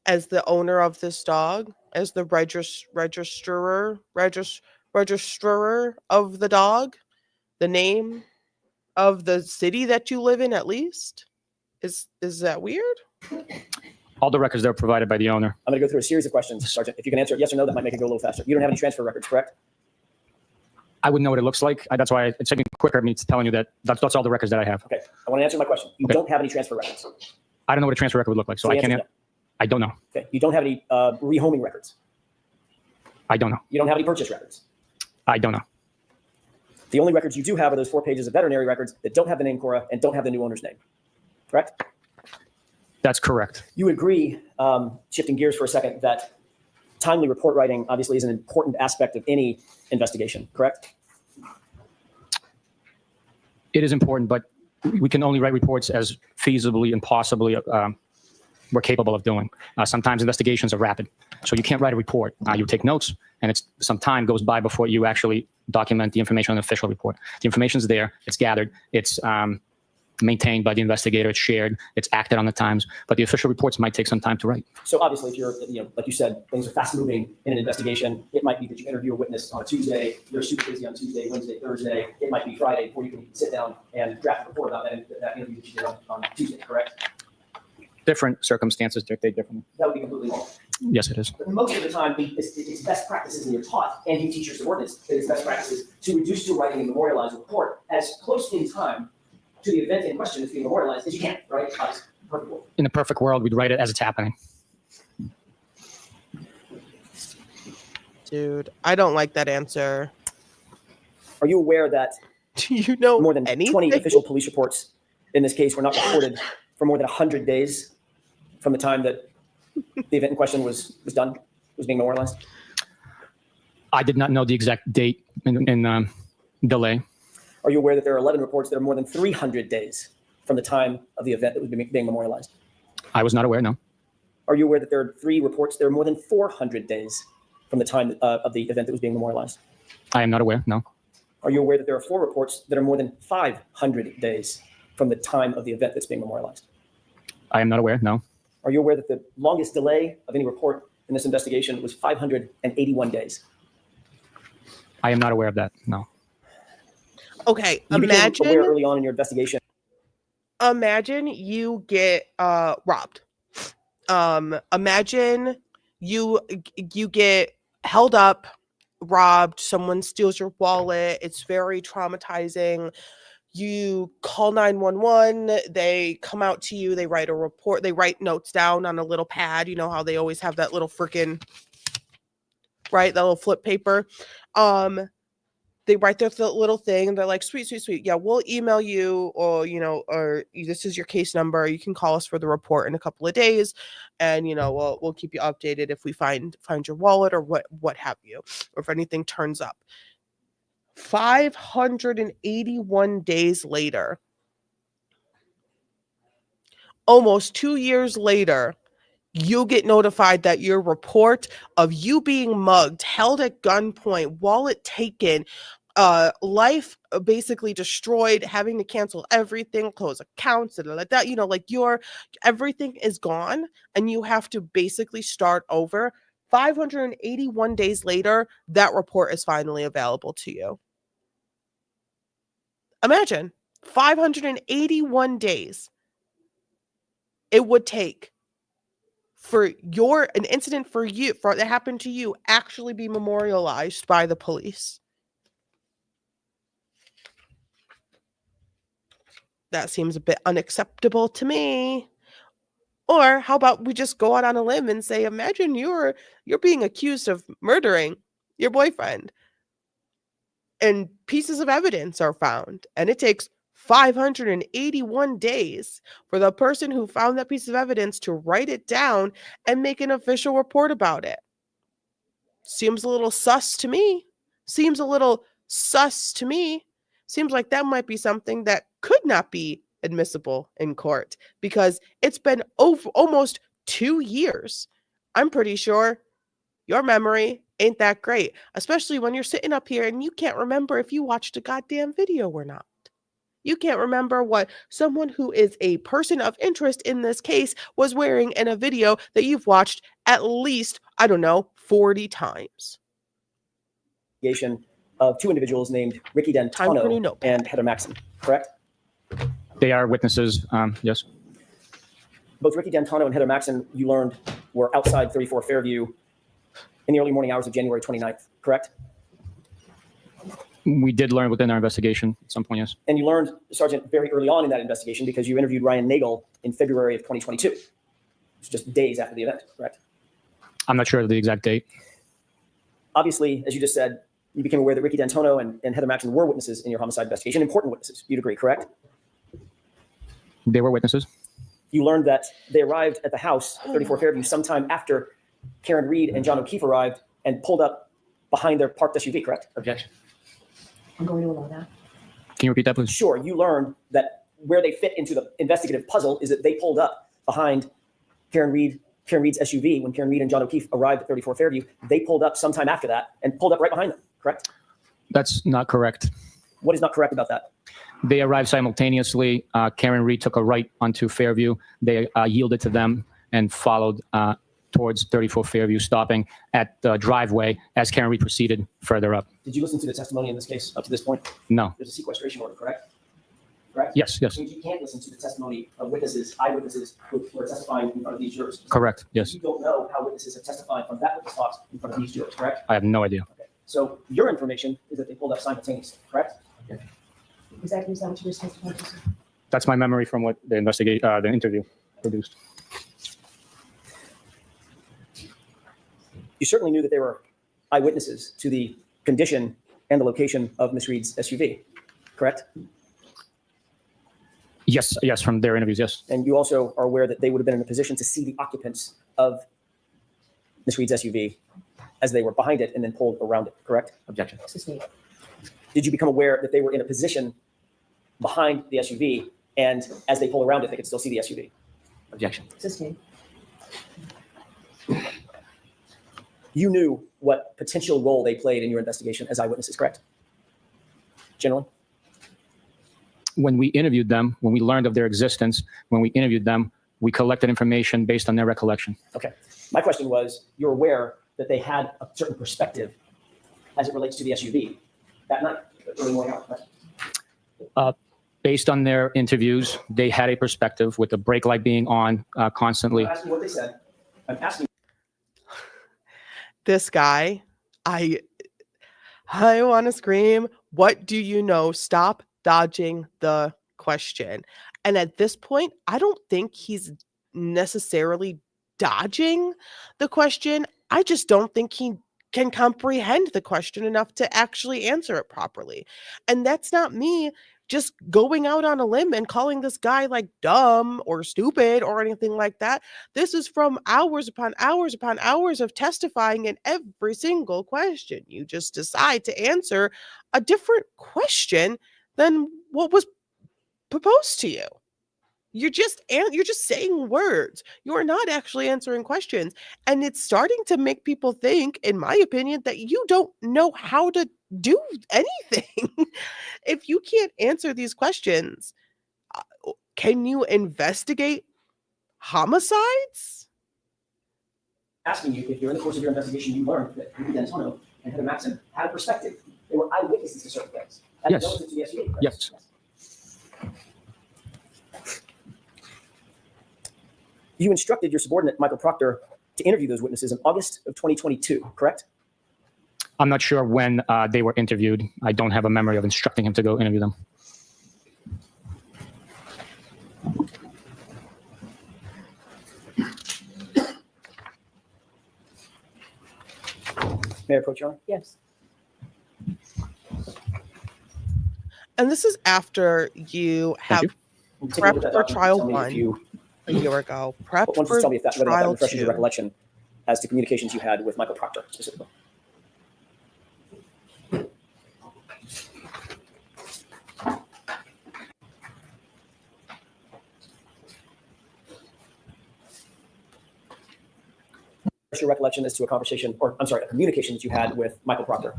Speaker 1: As the owner of this dog, as the registerer of the dog, the name of the city that you live in, at least? Is that weird?
Speaker 2: All the records that are provided by the owner.
Speaker 3: I'm going to go through a series of questions, Sergeant. If you can answer yes or no, that might make it go a little faster. You don't have any transfer records, correct?
Speaker 2: I wouldn't know what it looks like. That's why it's taking quicker me to telling you that that's all the records that I have.
Speaker 3: Okay. I want to answer my question. You
Speaker 2: Okay.
Speaker 3: don't have any transfer records.
Speaker 2: I don't know what a transfer record would look like, so
Speaker 3: The
Speaker 2: I
Speaker 3: answer
Speaker 2: can't.
Speaker 3: is
Speaker 2: I don't know.
Speaker 3: no. Okay. You don't have any rehoming records.
Speaker 2: I don't know.
Speaker 3: You don't have any purchase records.
Speaker 2: I don't know.
Speaker 3: The only records you do have are those 4 pages of veterinary records that don't have the name Cora and don't have the new owner's name, correct?
Speaker 2: That's correct.
Speaker 3: You agree, shifting gears for a second, that timely report writing obviously is an important aspect of any investigation, correct?
Speaker 2: It is important, but we can only write reports as feasibly and possibly we're capable of doing. Sometimes investigations are rapid, so you can't write a report. You take notes, and some time goes by before you actually document the information on the official report. The information's there, it's gathered, it's maintained by the investigator, it's shared, it's acted on at times, but the official reports might take some time to write.
Speaker 3: So obviously, if you're, like you said, things are fast moving in an investigation. It might be that you interview a witness on a Tuesday, you're super busy on Tuesday, Wednesday, Thursday. It might be Friday before you can sit down and draft a report about that interview that you did on Tuesday, correct?
Speaker 2: Different circumstances dictate differently.
Speaker 3: That would be completely wrong.
Speaker 2: Yes, it is.
Speaker 3: But most of the time, it's best practices, and you're taught, and you teach your subordinates that it's best practices to reduce to writing and memorialize a report as close in time to the event in question that's being memorialized as you can, right? Obviously, perfect world.
Speaker 2: In the perfect world, we'd write it as it's happening.
Speaker 1: Dude, I don't like that answer.
Speaker 3: Are you aware that
Speaker 1: Do you know
Speaker 3: more than
Speaker 1: anything?
Speaker 3: 20 official police reports in this case were not recorded for more than 100 days from the time that the event in question was done, was being memorialized?
Speaker 2: I did not know the exact date in delay.
Speaker 3: Are you aware that there are 11 reports that are more than 300 days from the time of the event that was being memorialized?
Speaker 2: I was not aware, no.
Speaker 3: Are you aware that there are 3 reports that are more than 400 days from the time of the event that was being memorialized?
Speaker 2: I am not aware, no.
Speaker 3: Are you aware that there are 4 reports that are more than 500 days from the time of the event that's being memorialized?
Speaker 2: I am not aware, no.
Speaker 3: Are you aware that the longest delay of any report in this investigation was 581 days?
Speaker 2: I am not aware of that, no.
Speaker 1: Okay,
Speaker 3: You became
Speaker 1: imagine
Speaker 3: aware early on in your investigation.
Speaker 1: imagine you get robbed. Imagine you get held up, robbed, someone steals your wallet. It's very traumatizing. You call 911, they come out to you, they write a report, they write notes down on a little pad. You know how they always have that little freaking, right, that little flip paper. They write their little thing and they're like, sweet, sweet, sweet. Yeah, we'll email you, or, or this is your case number. You can call us for the report in a couple of days. And, we'll keep you updated if we find your wallet or what have you, or if anything turns up. 581 days later, almost 2 years later, you get notified that your report of you being mugged, held at gunpoint, wallet taken, life basically destroyed, having to cancel everything, close accounts, and like that, like your everything is gone and you have to basically start over. 581 days later, that report is finally available to you. Imagine 581 days it would take for an incident that happened to you actually be memorialized by the police. That seems a bit unacceptable to me. Or how about we just go out on a limb and say, imagine you're being accused of murdering your boyfriend, and pieces of evidence are found, and it takes 581 days for the person who found that piece of evidence to write it down and make an official report about it. Seems a little sus to me. Seems a little sus to me. Seems like that might be something that could not be admissible in court because it's been over almost 2 years. I'm pretty sure your memory ain't that great, especially when you're sitting up here and you can't remember if you watched a goddamn video or not. You can't remember what someone who is a person of interest in this case was wearing in a video that you've watched at least, I don't know, 40 times.
Speaker 3: Of two individuals named Ricky
Speaker 1: Time for a new
Speaker 3: Dentano
Speaker 1: notepad.
Speaker 3: and Heather Maxson, correct?
Speaker 2: They are witnesses. Yes.
Speaker 3: Both Ricky Dentano and Heather Maxson, you learned, were outside 34 Fairview in the early morning hours of January 29th, correct?
Speaker 2: We did learn within our investigation at some point, yes.
Speaker 3: And you learned, Sergeant, very early on in that investigation because you interviewed Ryan Nagel in February of 2022. It's just days after the event, correct?
Speaker 2: I'm not sure of the exact date.
Speaker 3: Obviously, as you just said, you became aware that Ricky Dentano and Heather Maxson were witnesses in your homicide investigation, important witnesses. You'd agree, correct?
Speaker 2: They were witnesses.
Speaker 3: You learned that they arrived at the house, 34 Fairview, sometime after Karen Reed and John O'Keefe arrived and pulled up behind their parked SUV, correct?
Speaker 2: Objection.
Speaker 4: I'm going to allow that.
Speaker 2: Can you repeat that, please?
Speaker 3: Sure, you learned that where they fit into the investigative puzzle is that they pulled up behind Karen Reed's SUV when Karen Reed and John O'Keefe arrived at 34 Fairview. They pulled up sometime after that and pulled up right behind them, correct?
Speaker 2: That's not correct.
Speaker 3: What is not correct about that?
Speaker 2: They arrived simultaneously. Karen Reed took a right onto Fairview. They yielded to them and followed towards 34 Fairview, stopping at the driveway as Karen Reed proceeded further up.
Speaker 3: Did you listen to the testimony in this case up to this point?
Speaker 2: No.
Speaker 3: There's a sequestration order, correct? Correct?
Speaker 2: Yes, yes.
Speaker 3: So you can't listen to the testimony of witnesses, eyewitnesses who are testifying in front of these jurors.
Speaker 2: Correct, yes.
Speaker 3: You don't know how witnesses have testified from that witness box in front of these jurors, correct?
Speaker 2: I have no idea.
Speaker 3: Okay. So your information is that they pulled up simultaneously, correct?
Speaker 4: Is that what you were testifying to?
Speaker 2: That's my memory from what the interview produced.
Speaker 3: You certainly knew that they were eyewitnesses to the condition and the location of Miss Reed's SUV, correct?
Speaker 2: Yes, yes, from their interviews, yes.
Speaker 3: And you also are aware that they would have been in a position to see the occupants of Miss Reed's SUV as they were behind it and then pulled around it, correct?
Speaker 2: Objection.
Speaker 4: Sustained.
Speaker 3: Did you become aware that they were in a position behind the SUV and as they pull around it, they could still see the SUV?
Speaker 2: Objection.
Speaker 4: Sustained.
Speaker 3: You knew what potential role they played in your investigation as eyewitnesses, correct? Generally?
Speaker 2: When we interviewed them, when we learned of their existence, when we interviewed them, we collected information based on their recollection.
Speaker 3: Okay. My question was, you're aware that they had a certain perspective as it relates to the SUV that night, early morning hours, right?
Speaker 2: Based on their interviews, they had a perspective with the brake light being on constantly.
Speaker 3: I'm asking what they said. I'm asking.
Speaker 1: This guy, I want to scream, what do you know? Stop dodging the question. And at this point, I don't think he's necessarily dodging the question. I just don't think he can comprehend the question enough to actually answer it properly. And that's not me just going out on a limb and calling this guy like dumb or stupid or anything like that. This is from hours upon hours upon hours of testifying in every single question. You just decide to answer a different question than what was proposed to you. You're just saying words. You're not actually answering questions. And it's starting to make people think, in my opinion, that you don't know how to do anything. If you can't answer these questions, can you investigate homicides?
Speaker 3: Asking you if during the course of your investigation you learned that Ricky Dentano and Heather Maxson had a perspective. They were eyewitnesses to certain things.
Speaker 2: Yes.
Speaker 3: Relative to the SUV, correct?
Speaker 2: Yes.
Speaker 3: You instructed your subordinate, Michael Proctor, to interview those witnesses in August of 2022, correct?
Speaker 2: I'm not sure when they were interviewed. I don't have a memory of instructing him to go interview them.
Speaker 3: May I approach, Your Honor?
Speaker 4: Yes.
Speaker 1: And this is after you have
Speaker 2: you.
Speaker 3: Take a look at
Speaker 1: prepped
Speaker 3: that
Speaker 1: for
Speaker 3: document.
Speaker 1: trial
Speaker 3: Tell me if
Speaker 1: 1
Speaker 3: you,
Speaker 1: a year ago, prepped
Speaker 3: once
Speaker 1: for
Speaker 3: you tell me if that, whether or not that
Speaker 1: trial
Speaker 3: refreshes your
Speaker 1: 2.
Speaker 3: recollection as to communications you had with Michael Proctor specifically. Your recollection as to a conversation, or I'm sorry, a communication that you had with Michael Proctor.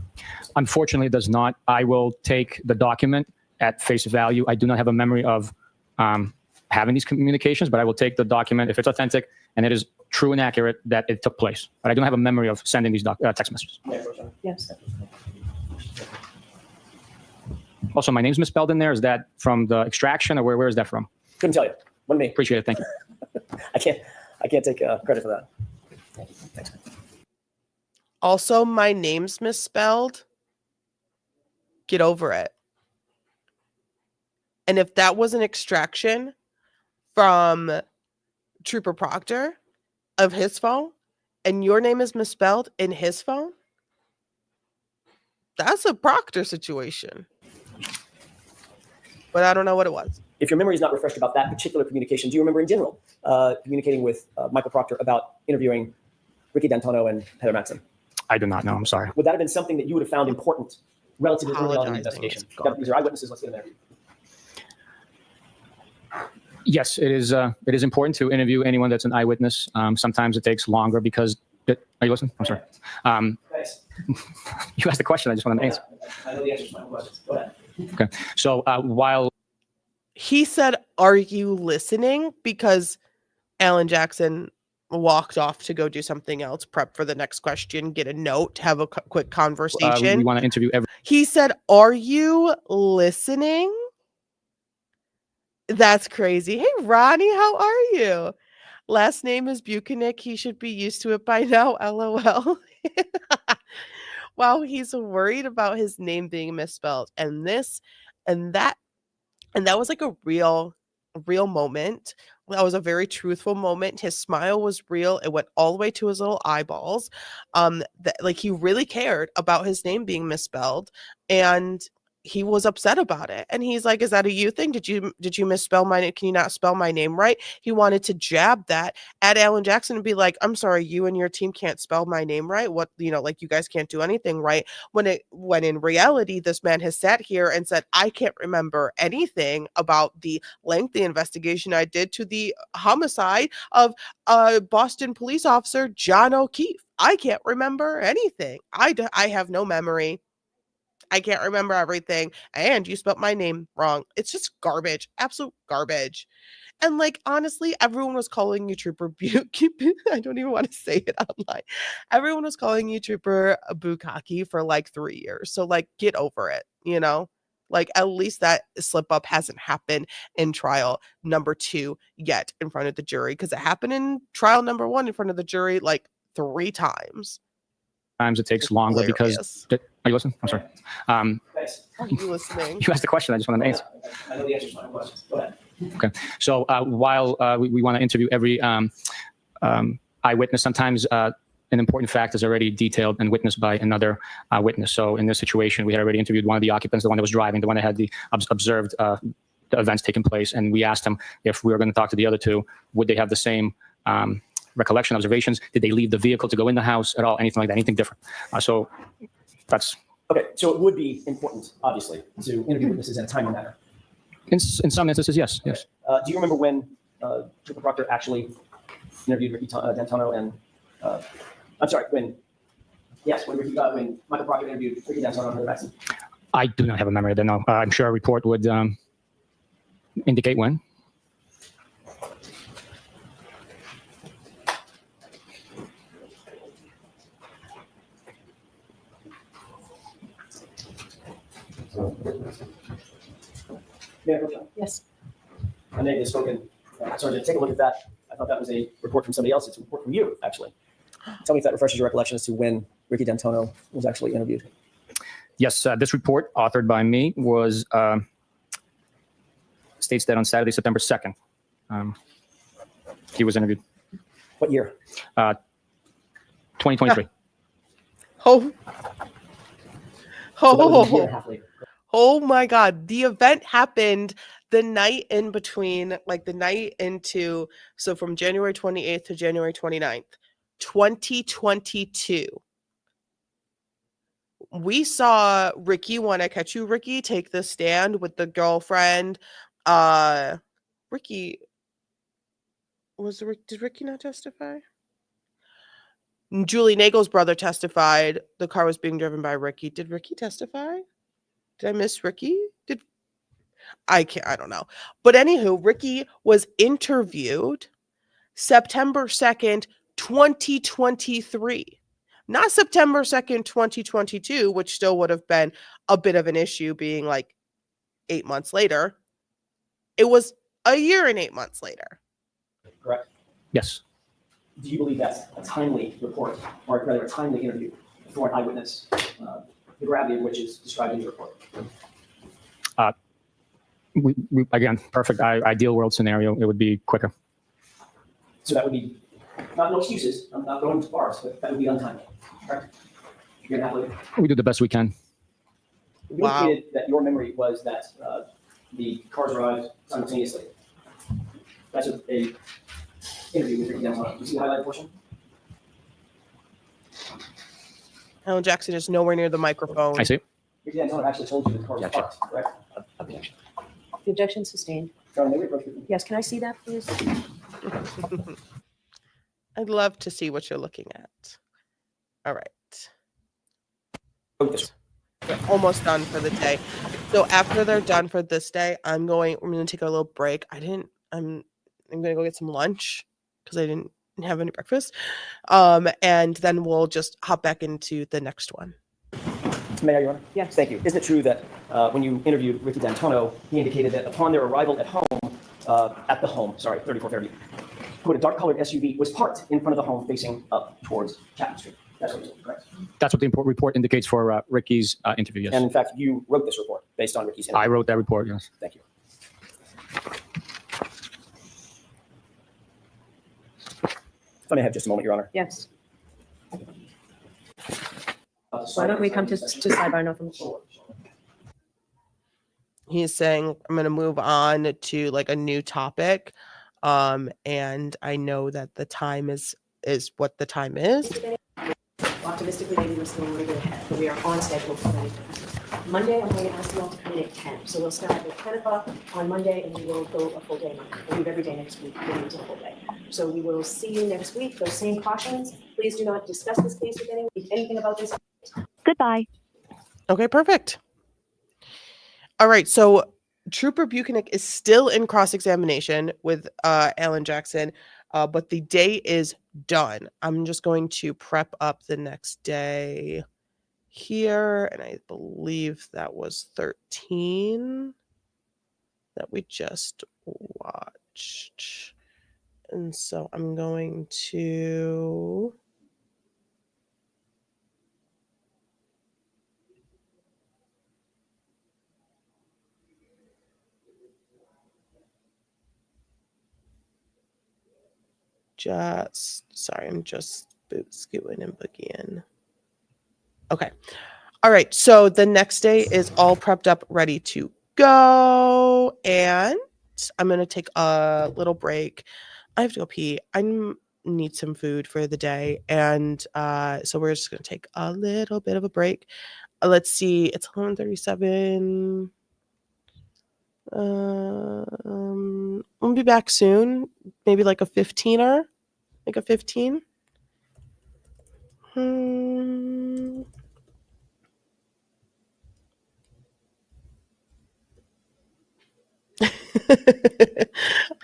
Speaker 2: Unfortunately, it does not. I will take the document at face value. I do not have a memory of having these communications, but I will take the document if it's authentic and it is true and accurate that it took place. But I don't have a memory of sending these text messages.
Speaker 4: Yes.
Speaker 2: Also, my name's misspelled in there. Is that from the extraction, or where is that from?
Speaker 3: Couldn't tell you. One me.
Speaker 2: Appreciate it. Thank you.
Speaker 3: I can't take credit for that. Thanks.
Speaker 1: Also, my name's misspelled. Get over it. And if that was an extraction from Trooper Proctor of his phone, and your name is misspelled in his phone, that's a Proctor situation. But I don't know what it was.
Speaker 3: If your memory is not refreshed about that particular communication, do you remember in general communicating with Michael Proctor about interviewing Ricky D'Antonio and Heather Matson?
Speaker 2: I do not know. I'm sorry.
Speaker 3: Would that have been something that you would have found important relatively early on in the
Speaker 1: Apologizing.
Speaker 3: investigation?
Speaker 1: It's garbage.
Speaker 3: These are eyewitnesses. Let's get in there.
Speaker 2: Yes, it is. It is important to interview anyone that's an eyewitness. Sometimes it takes longer because. Are you listening? I'm sorry.
Speaker 3: Thanks.
Speaker 2: You asked the question. I just want to answer.
Speaker 3: I know the answers to my questions. Go ahead.
Speaker 2: Okay. So while
Speaker 1: He said, "Are you listening?" Because Alan Jackson walked off to go do something else, prep for the next question, get a note, have a quick conversation.
Speaker 2: we want to interview every.
Speaker 1: He said, "Are you listening?" That's crazy. Hey, Ronnie, how are you? Last name is Bukhenik. He should be used to it by now. LOL. Wow, he's worried about his name being misspelled. And this and that. And that was like a real moment. That was a very truthful moment. His smile was real. It went all the way to his little eyeballs. Like he really cared about his name being misspelled, and he was upset about it. And he's like, "Is that a you thing? Did you misspell my name? Can you not spell my name right?" He wanted to jab that at Alan Jackson and be like, "I'm sorry, you and your team can't spell my name right. What, like you guys can't do anything right." When in reality, this man has sat here and said, "I can't remember anything about the lengthy investigation I did to the homicide of Boston police officer John O'Keefe. I can't remember anything. I have no memory. I can't remember everything. And you spelled my name wrong." It's just garbage, absolute garbage. And like, honestly, everyone was calling you Trooper I don't even want to say it online. Everyone was calling you Trooper Bukhenik for like 3 years. So like, get over it, Like, at least that slip up hasn't happened in trial number 2 yet in front of the jury, because it happened in trial number 1 in front of the jury like 3 times.
Speaker 2: Times it takes longer
Speaker 1: Hilarious.
Speaker 2: because. Are you listening? I'm sorry.
Speaker 3: Thanks.
Speaker 1: Are you listening?
Speaker 2: You asked the question. I just wanted to answer.
Speaker 3: I know the answers to my questions. Go ahead.
Speaker 2: Okay. So while we want to interview every eyewitness, sometimes an important fact is already detailed and witnessed by another witness. So in this situation, we had already interviewed one of the occupants, the one that was driving, the one that had the observed the events taking place. And we asked him if we were going to talk to the other two, would they have the same recollection, observations? Did they leave the vehicle to go in the house at all? Anything like that? Anything different? So that's...
Speaker 3: Okay, so it would be important, obviously, to interview witnesses in a timely manner.
Speaker 2: In some instances, yes. Yes.
Speaker 3: Do you remember when Trooper Proctor actually interviewed Ricky D'Antonio and I'm sorry, when Michael Proctor interviewed Ricky D'Antonio and Heather Matson?
Speaker 2: I do not have a memory of that. No, I'm sure a report would indicate when.
Speaker 4: Yes.
Speaker 3: My name is spoken. Sorry, to take a look at that. I thought that was a report from somebody else. It's a report from you, actually. Tell me if that refreshes your recollection as to when Ricky D'Antonio was actually interviewed.
Speaker 2: Yes, this report, authored by me, was states that on Saturday, September 2nd, he was interviewed.
Speaker 3: What year?
Speaker 2: 2023.
Speaker 1: Oh.
Speaker 3: So that was a year and a half later.
Speaker 1: Oh my God. The event happened the night in between, like the night into, so from January 28th to January 29th, 2022. We saw Ricky, when I catch you, Ricky, take the stand with the girlfriend. Ricky, did Ricky not testify? Julie Nagel's brother testified. The car was being driven by Ricky. Did Ricky testify? Did I miss Ricky? I don't know. But anywho, Ricky was interviewed September 2nd, 2023. Not September 2nd, 2022, which still would have been a bit of an issue being like 8 months later. It was a year and 8 months later.
Speaker 3: Correct?
Speaker 2: Yes.
Speaker 3: Do you believe that's a timely report, or rather a timely interview for an eyewitness, the gravity of which is described in your report?
Speaker 2: Again, perfect ideal world scenario. It would be quicker.
Speaker 3: So that would be, not no excuses, I'm not going to bars, but that would be untimely, correct? You're gonna have to,
Speaker 2: We do the best we can.
Speaker 3: you
Speaker 1: Wow.
Speaker 3: indicated that your memory was that the cars arrived simultaneously. That's a interview with Ricky D'Antona. You see the highlighted portion?
Speaker 1: Alan Jackson is nowhere near the microphone.
Speaker 2: I see.
Speaker 3: Ricky D'Antona actually told you the car was
Speaker 6: Objection.
Speaker 3: parked, correct?
Speaker 6: Objection. The objection sustained.
Speaker 3: John, may we approach you?
Speaker 6: Yes, can I see that, please?
Speaker 1: I'd love to see what you're looking at. All right.
Speaker 3: Oh, this
Speaker 1: Almost done for the day. So after they're done for this day, we're gonna take a little break. I'm gonna go get some lunch because I didn't have any breakfast. And then we'll just hop back into the next one.
Speaker 3: May I, Your Honor?
Speaker 6: Yes.
Speaker 3: Thank you. Isn't it true that when you interviewed Ricky D'Antona, he indicated that upon their arrival at 3430, quote, a dark-colored SUV was parked in front of the home facing up towards Chatty Street? That's what you said, correct?
Speaker 2: That's what the report indicates for Ricky's interview. Yes.
Speaker 3: And in fact, you wrote this report based on Ricky's interview.
Speaker 2: I wrote that report. Yes.
Speaker 3: Thank you. If I may have just a moment, Your Honor.
Speaker 6: Yes. Why don't we come to sidebar now from the floor?
Speaker 1: He's saying I'm gonna move on to like a new topic. And I know that the time is what the time is.
Speaker 6: Optimistically, maybe we're still a little bit ahead, but we are on schedule for that. Monday, I'm going to ask you all to come in at 10. So we'll start at 10 o'clock on Monday, and we will go a full day Monday. We'll leave every day next week, going into a full day. So we will see you next week. Those same cautions. Please do not discuss this case with anyone. Anything about this.
Speaker 5: Goodbye.
Speaker 1: Okay, perfect. All right, so Trooper Bukhenik is still in cross-examination with Alan Jackson, but the day is done. I'm just going to prep up the next day here, and I believe that was 13 that we just watched. And so I'm going to I'm just boot scooting and boogieing. Okay. All right. So the next day is all prepped up, ready to go. And I'm going to take a little break. I have to go pee. Need some food for the day. And so we're just going to take a little bit of a break. Let's see. It's 11:37. We'll be back soon. Maybe like a 15er. Like a 15.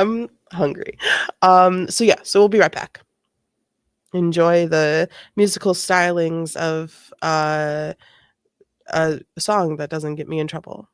Speaker 1: I'm hungry. So we'll be right back. Enjoy the musical stylings of a song that doesn't get me in trouble.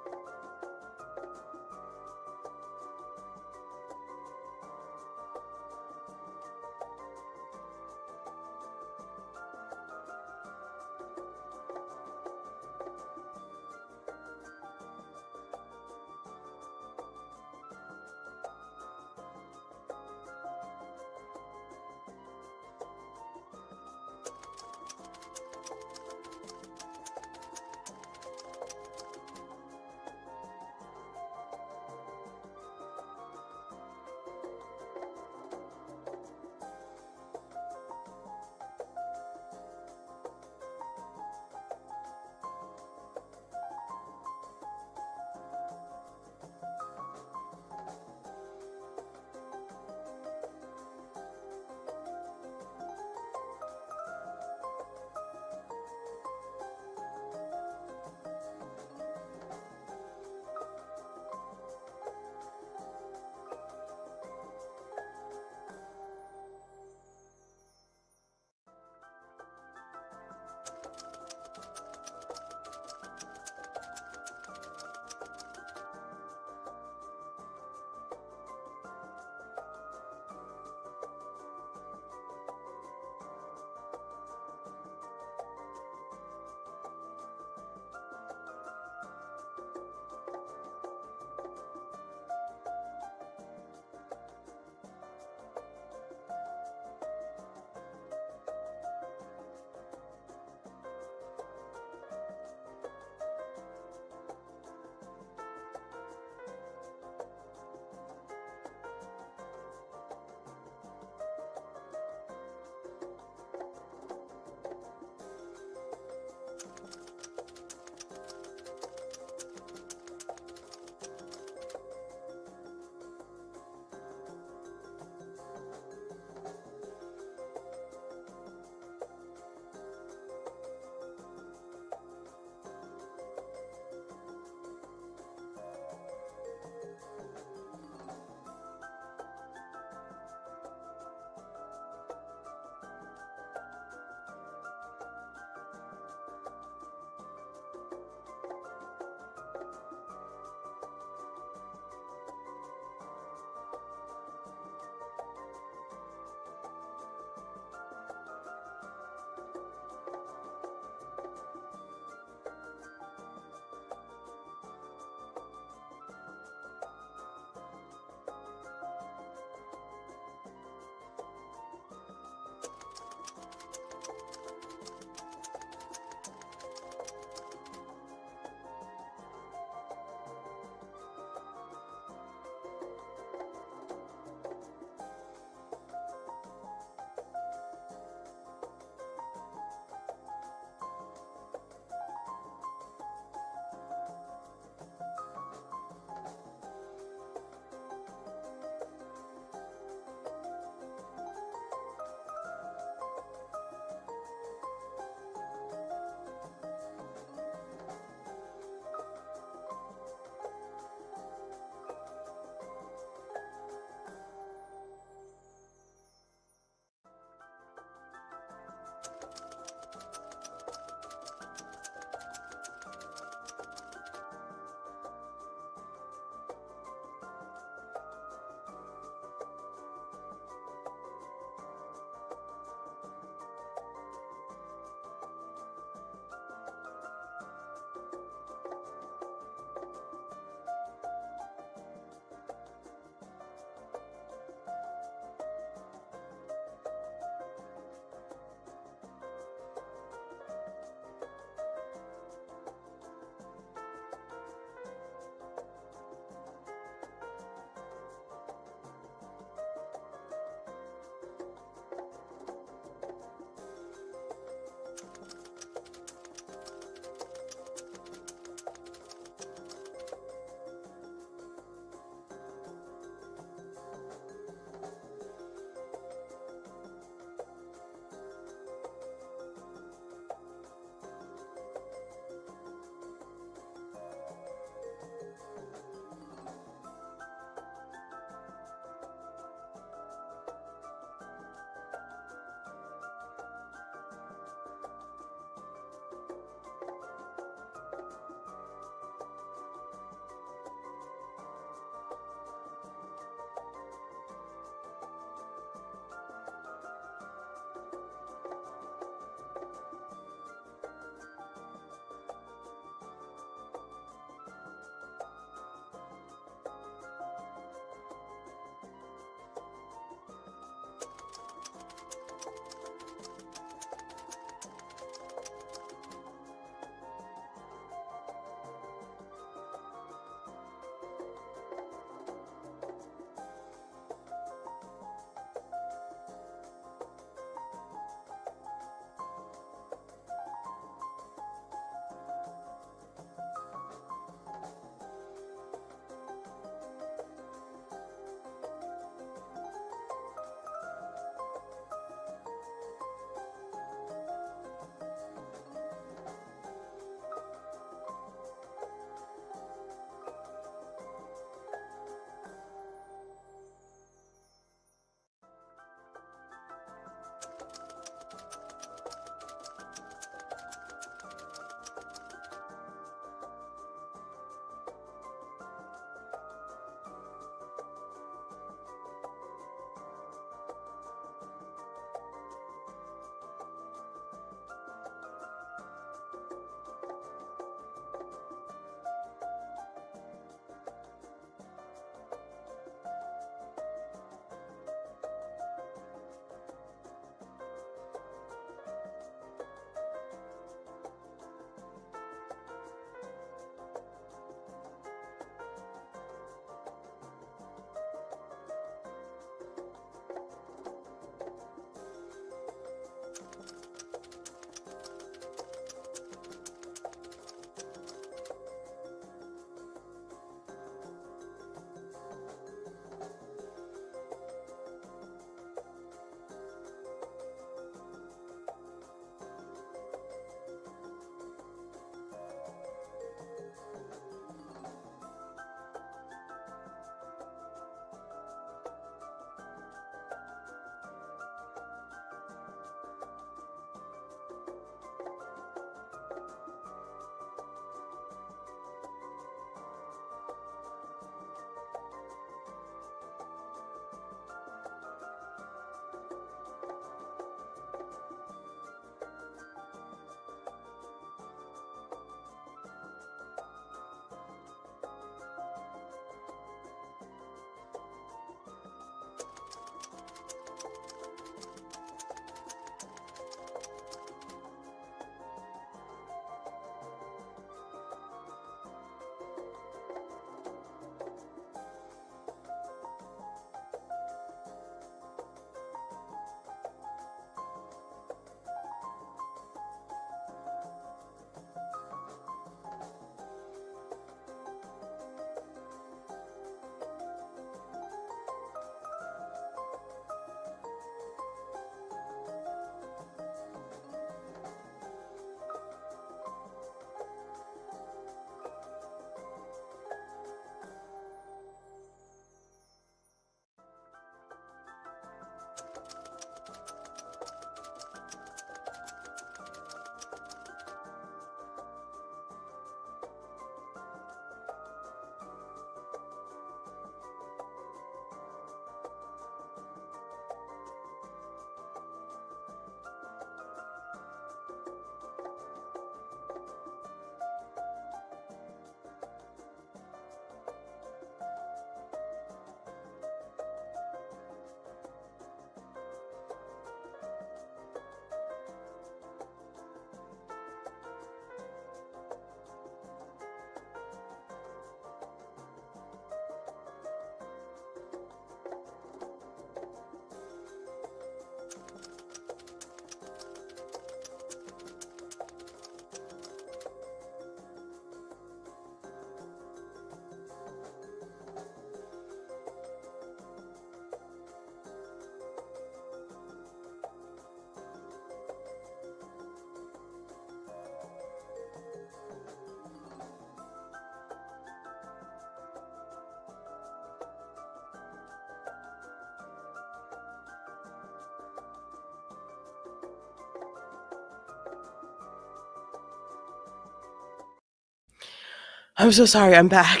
Speaker 1: I'm so sorry. I'm back.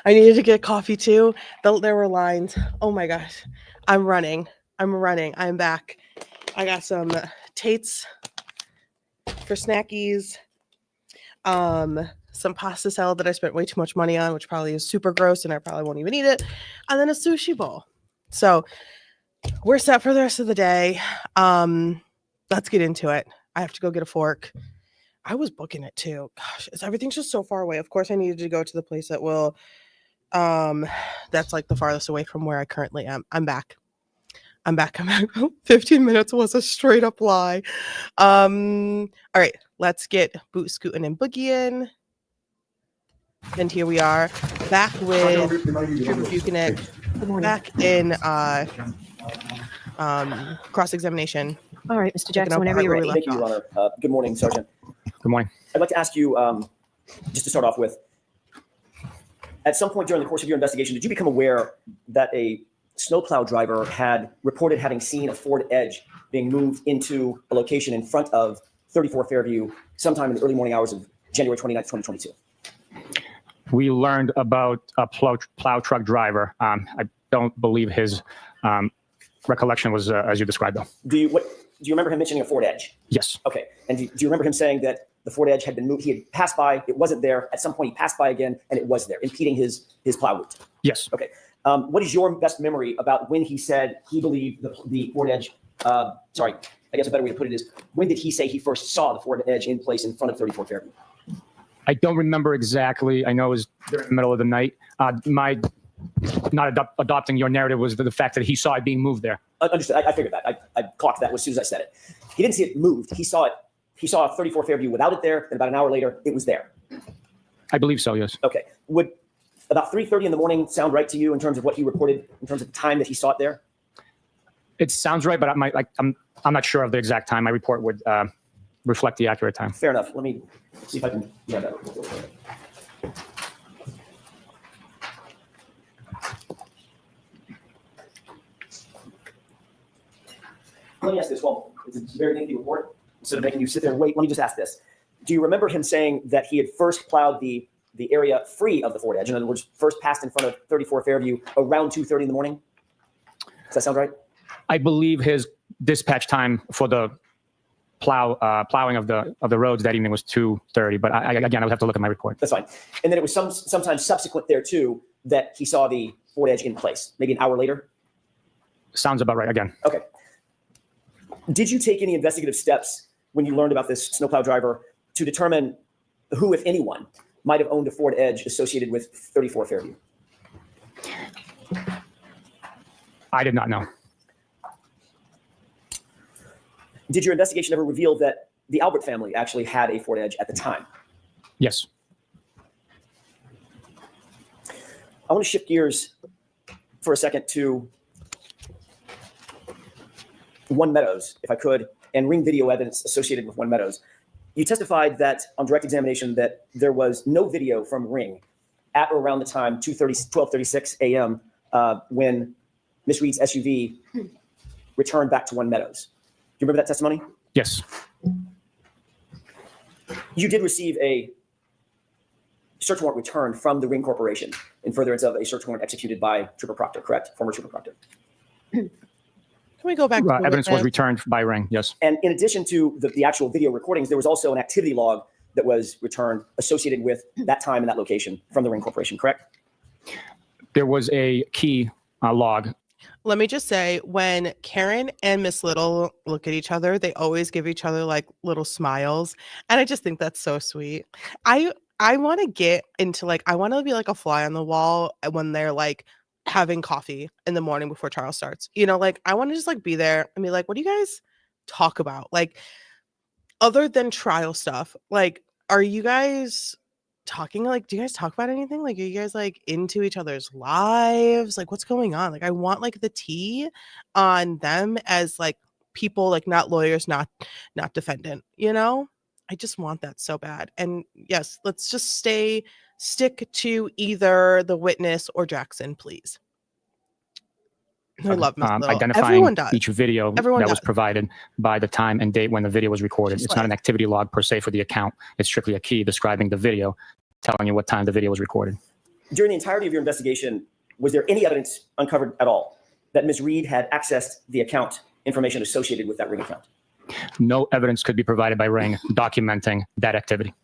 Speaker 1: I needed to get coffee too. There were lines. Oh my gosh. I'm running. I'm back. I got some Tates for snackies. Some pasta salad that I spent way too much money on, which probably is super gross and I probably won't even eat it. And then a sushi bowl. So we're set for the rest of the day. Let's get into it. I have to go get a fork. I was booking it too. Gosh, everything's just so far away. Of course, I needed to go to the place that will that's like the farthest away from where I currently am. I'm back. 15 minutes was a straight up lie. All right, let's get boot scooting and boogieing. And here we are back with Yuri Bukhenik,
Speaker 4: Good morning.
Speaker 1: back in cross-examination.
Speaker 4: All right, Mr.
Speaker 1: Picking
Speaker 4: Jackson,
Speaker 1: up
Speaker 4: whenever
Speaker 1: right
Speaker 4: you're
Speaker 1: where we
Speaker 4: ready.
Speaker 1: left
Speaker 3: Thank you, Your
Speaker 1: off.
Speaker 3: Honor. Good morning, Sergeant.
Speaker 2: Good morning.
Speaker 3: I'd like to ask you, just to start off with, at some point during the course of your investigation, did you become aware that a snowplow driver had reported having seen a Ford Edge being moved into a location in front of 34 Fairview sometime in the early morning hours of January 29th, 2022?
Speaker 2: We learned about a plow truck driver. I don't believe his recollection was as you described, though.
Speaker 3: Do you remember him mentioning a Ford Edge?
Speaker 2: Yes.
Speaker 3: Okay. And do you remember him saying that the Ford Edge had been moved? He had passed by, it wasn't there. At some point, he passed by again, and it was there, impeding his plow route.
Speaker 2: Yes.
Speaker 3: Okay. What is your best memory about when he said he believed the Ford Edge? Sorry, I guess a better way to put it is, when did he say he first saw the Ford Edge in place in front of 34 Fairview?
Speaker 2: I don't remember exactly. I know it was during the middle of the night. My not adopting your narrative was the fact that he saw it being moved there.
Speaker 3: Understood. I figured that. I clocked that as soon as I said it. He didn't see it moved. He saw it. He saw 34 Fairview without it there, and about an hour later, it was there.
Speaker 2: I believe so, yes.
Speaker 3: Okay. Would about 3:30 in the morning sound right to you in terms of what he reported, in terms of the time that he saw it there?
Speaker 2: It sounds right, but I'm not sure of the exact time. My report would reflect the accurate time.
Speaker 3: Fair enough. Let me see if I can get that. Let me ask this. Well, it's a very lengthy report. Instead of making you sit there and wait, let me just ask this. Do you remember him saying that he had first plowed the area free of the Ford Edge? In other words, first passed in front of 34 Fairview around 2:30 in the morning? Does that sound right?
Speaker 2: I believe his dispatch time for the plowing of the roads that evening was 2:30. But again, I would have to look at my report.
Speaker 3: That's fine. And then it was sometime subsequent there too that he saw the Ford Edge in place, maybe an hour later?
Speaker 2: Sounds about right again.
Speaker 3: Okay. Did you take any investigative steps when you learned about this snowplow driver to determine who, if anyone, might have owned a Ford Edge associated with 34 Fairview?
Speaker 2: I did not know.
Speaker 3: Did your investigation ever reveal that the Albert family actually had a Ford Edge at the time?
Speaker 2: Yes.
Speaker 3: I want to shift gears for a second to One Meadows, if I could, and ring video evidence associated with One Meadows. You testified that on direct examination that there was no video from Ring at or around the time 12:36 a.m. When Miss Reed's SUV returned back to One Meadows. Do you remember that testimony?
Speaker 2: Yes.
Speaker 3: You did receive a search warrant returned from the Ring Corporation in furtherance of a search warrant executed by Trooper Proctor, correct? Former Trooper Proctor.
Speaker 1: Can we go back to the
Speaker 2: Evidence was
Speaker 1: witness?
Speaker 2: returned by Ring. Yes.
Speaker 3: And in addition to the actual video recordings, there was also an activity log that was returned associated with that time and that location from the Ring Corporation, correct?
Speaker 2: There was a key log.
Speaker 1: Let me just say, when Karen and Miss Little look at each other, they always give each other like little smiles. And I just think that's so sweet. I want to get into I want to be like a fly on the wall when they're like having coffee in the morning before trial starts. You know, I want to just be there and be like, what do you guys talk about? Other than trial stuff, are you guys talking? Do you guys talk about anything? Are you guys into each other's lives? What's going on? I want the tea on them as people, not lawyers, not defendant, you know? I just want that so bad. And yes, let's just stick to either the witness or Jackson, please. I love Miss Little.
Speaker 2: identifying
Speaker 1: Everyone does.
Speaker 2: each video
Speaker 1: Everyone
Speaker 2: that was
Speaker 1: does.
Speaker 2: provided by the time and date when the video was recorded.
Speaker 1: Just
Speaker 2: It's not an
Speaker 1: like-
Speaker 2: activity log per se for the account. It's strictly a key describing the video, telling you what time the video was recorded.
Speaker 3: During the entirety of your investigation, was there any evidence uncovered at all that Ms. Reed had accessed the account information associated with that Ring account?
Speaker 2: No evidence could be provided by Ring documenting that activity.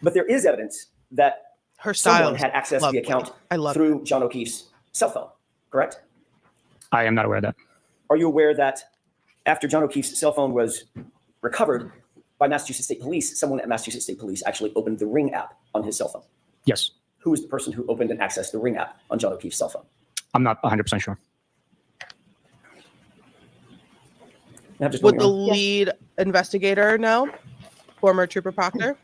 Speaker 3: But there is evidence that
Speaker 1: Her style
Speaker 3: someone
Speaker 1: is
Speaker 3: had accessed
Speaker 1: lovely.
Speaker 3: the account
Speaker 1: I love
Speaker 3: through John O'Keefe's cell phone, correct?
Speaker 2: I am not aware of that.
Speaker 3: Are you aware that after John O'Keefe's cell phone was recovered by Massachusetts State Police, someone at Massachusetts State Police actually opened the Ring app on his cell phone?
Speaker 2: Yes.
Speaker 3: Who is the person who opened and accessed the Ring app on John O'Keefe's cell phone?
Speaker 2: I'm not 100% sure.
Speaker 3: Now, just
Speaker 1: Would the
Speaker 3: moving on.
Speaker 1: lead investigator know? Former Trooper Proctor?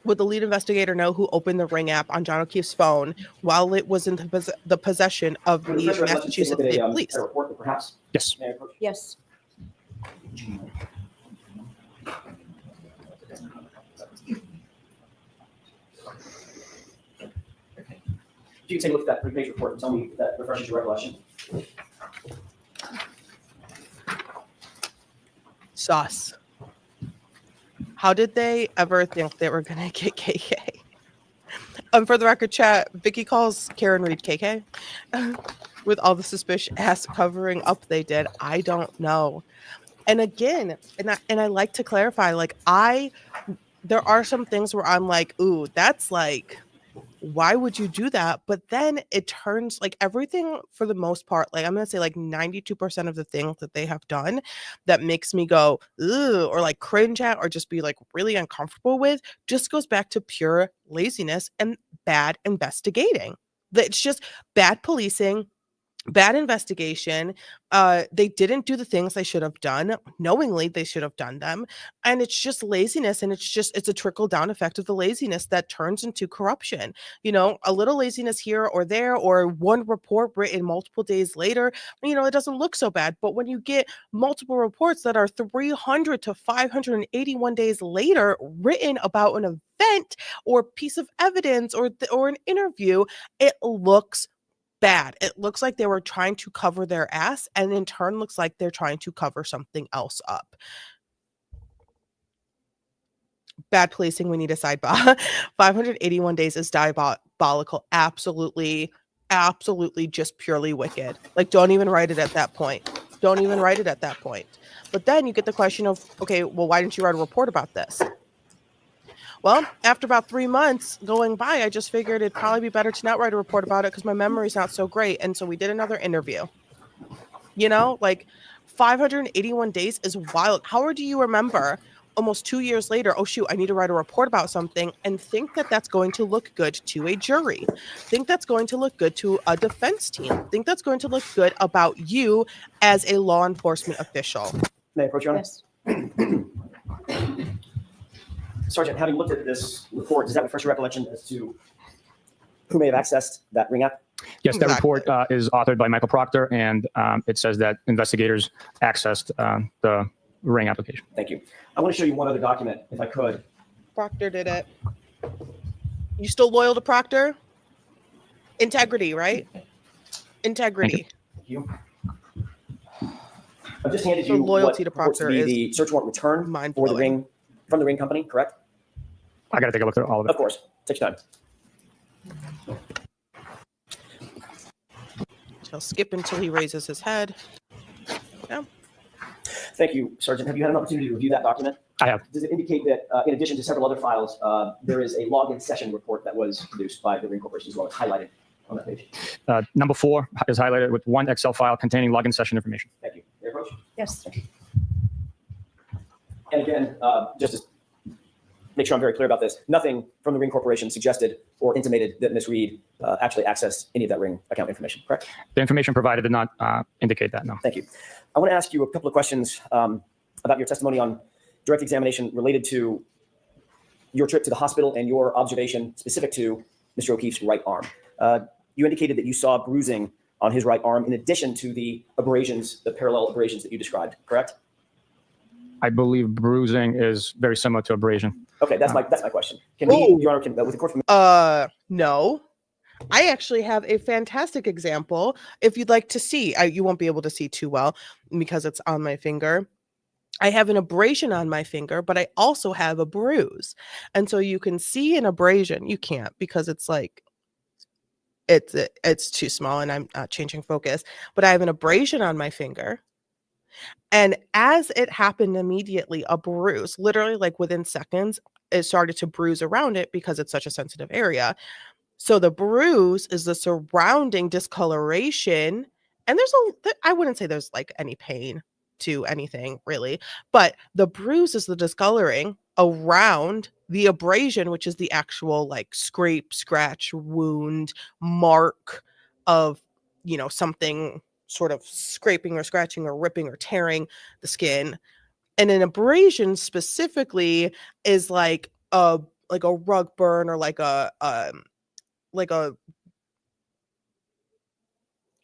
Speaker 1: Would the lead investigator know who opened the Ring app on John O'Keefe's phone while it was in the possession of the
Speaker 3: Refresh your recollection,
Speaker 1: Massachusetts
Speaker 3: take a
Speaker 1: State
Speaker 3: look at
Speaker 1: Police?
Speaker 3: a report that perhaps
Speaker 2: Yes.
Speaker 3: may I approach?
Speaker 4: Yes.
Speaker 3: If you can take a look at that three-page report and tell me if that refreshes your recollection.
Speaker 1: Sauce. How did they ever think they were going to get KK? For the record, chat, Vicky calls Karen Reed KK. With all the suspicious ass covering up they did, I don't know. And again, and I like to clarify, like there are some things where I'm like, ooh, that's like, why would you do that? But then it turns like everything for the most part, like I'm gonna say like 92% of the things that they have done that makes me go, ooh, or like cringe at or just be like really uncomfortable with, just goes back to pure laziness and bad investigating. It's just bad policing, bad investigation. They didn't do the things they should have done. Knowingly, they should have done them. And it's just laziness. And it's a trickle down effect of the laziness that turns into corruption. You know, a little laziness here or there, or one report written multiple days later, you know, it doesn't look so bad. But when you get multiple reports that are 300 to 581 days later written about an event or piece of evidence or an interview, it looks bad. It looks like they were trying to cover their ass, and in turn looks like they're trying to cover something else up. Bad policing, we need a sidebar. 581 days is diabolical. Absolutely just purely wicked. Like, don't even write it at that point. Don't even write it at that point. But then you get the question of, okay, well, why didn't you write a report about this? Well, after about 3 months going by, I just figured it'd probably be better to not write a report about it because my memory's not so great. And so we did another interview. You know, like 581 days is wild. How do you remember almost 2 years later, oh shoot, I need to write a report about something, and think that that's going to look good to a jury, think that's going to look good to a defense team, think that's going to look good about you as a law enforcement official?
Speaker 3: May I approach, Your Honor?
Speaker 4: Yes.
Speaker 3: Sergeant, having looked at this report, does that refresh your recollection as to who may have accessed that Ring app?
Speaker 2: Yes, that
Speaker 1: Exactly.
Speaker 2: report is authored by Michael Proctor, and it says that investigators accessed the Ring application.
Speaker 3: Thank you. I want to show you one other document, if I could.
Speaker 1: Proctor did it. You still loyal to Proctor? Integrity, right? Integrity.
Speaker 3: Thank you. I've just handed
Speaker 1: So
Speaker 3: you
Speaker 1: loyalty
Speaker 3: what
Speaker 1: to
Speaker 3: purports to
Speaker 1: Proctor
Speaker 3: be
Speaker 1: is
Speaker 3: the search warrant return for the
Speaker 1: mind-blowing.
Speaker 3: Ring, from the Ring company, correct?
Speaker 2: I got to take a look at all of it.
Speaker 3: Of course. Take your time.
Speaker 1: He'll skip until he raises his head. Yeah.
Speaker 3: Thank you, Sergeant. Have you had an opportunity to review that document?
Speaker 2: I have.
Speaker 3: Does it indicate that, in addition to several other files, there is a login session report that was produced by the Ring Corporation as well? It's highlighted on that page.
Speaker 2: Number 4 is highlighted with one Excel file containing login session information.
Speaker 3: Thank you. May I approach?
Speaker 4: Yes.
Speaker 3: And again, just to make sure I'm very clear about this, nothing from the Ring Corporation suggested or intimated that Ms. Reed actually accessed any of that Ring account information, correct?
Speaker 2: The information provided did not indicate that, no.
Speaker 3: Thank you. I want to ask you a couple of questions about your testimony on direct examination related to your trip to the hospital and your observation specific to Mr. O'Keefe's right arm. You indicated that you saw bruising on his right arm in addition to the abrasions, the parallel abrasions that you described, correct?
Speaker 2: I believe bruising is very similar to abrasion.
Speaker 3: Okay, that's my question. Can we,
Speaker 1: Oh.
Speaker 3: Your Honor, with the court permission,
Speaker 1: No. I actually have a fantastic example. If you'd like to see, you won't be able to see too well because it's on my finger. I have an abrasion on my finger, but I also have a bruise. And so you can see an abrasion. You can't because it's like, it's too small and I'm not changing focus, but I have an abrasion on my finger. And as it happened immediately, a bruise, literally like within seconds, it started to bruise around it because it's such a sensitive area. So the bruise is the surrounding discoloration. And I wouldn't say there's like any pain to anything really, but the bruise is the discoloring around the abrasion, which is the actual like scrape, scratch, wound, mark of, something sort of scraping or scratching or ripping or tearing the skin. And an abrasion specifically is like a rug burn or like a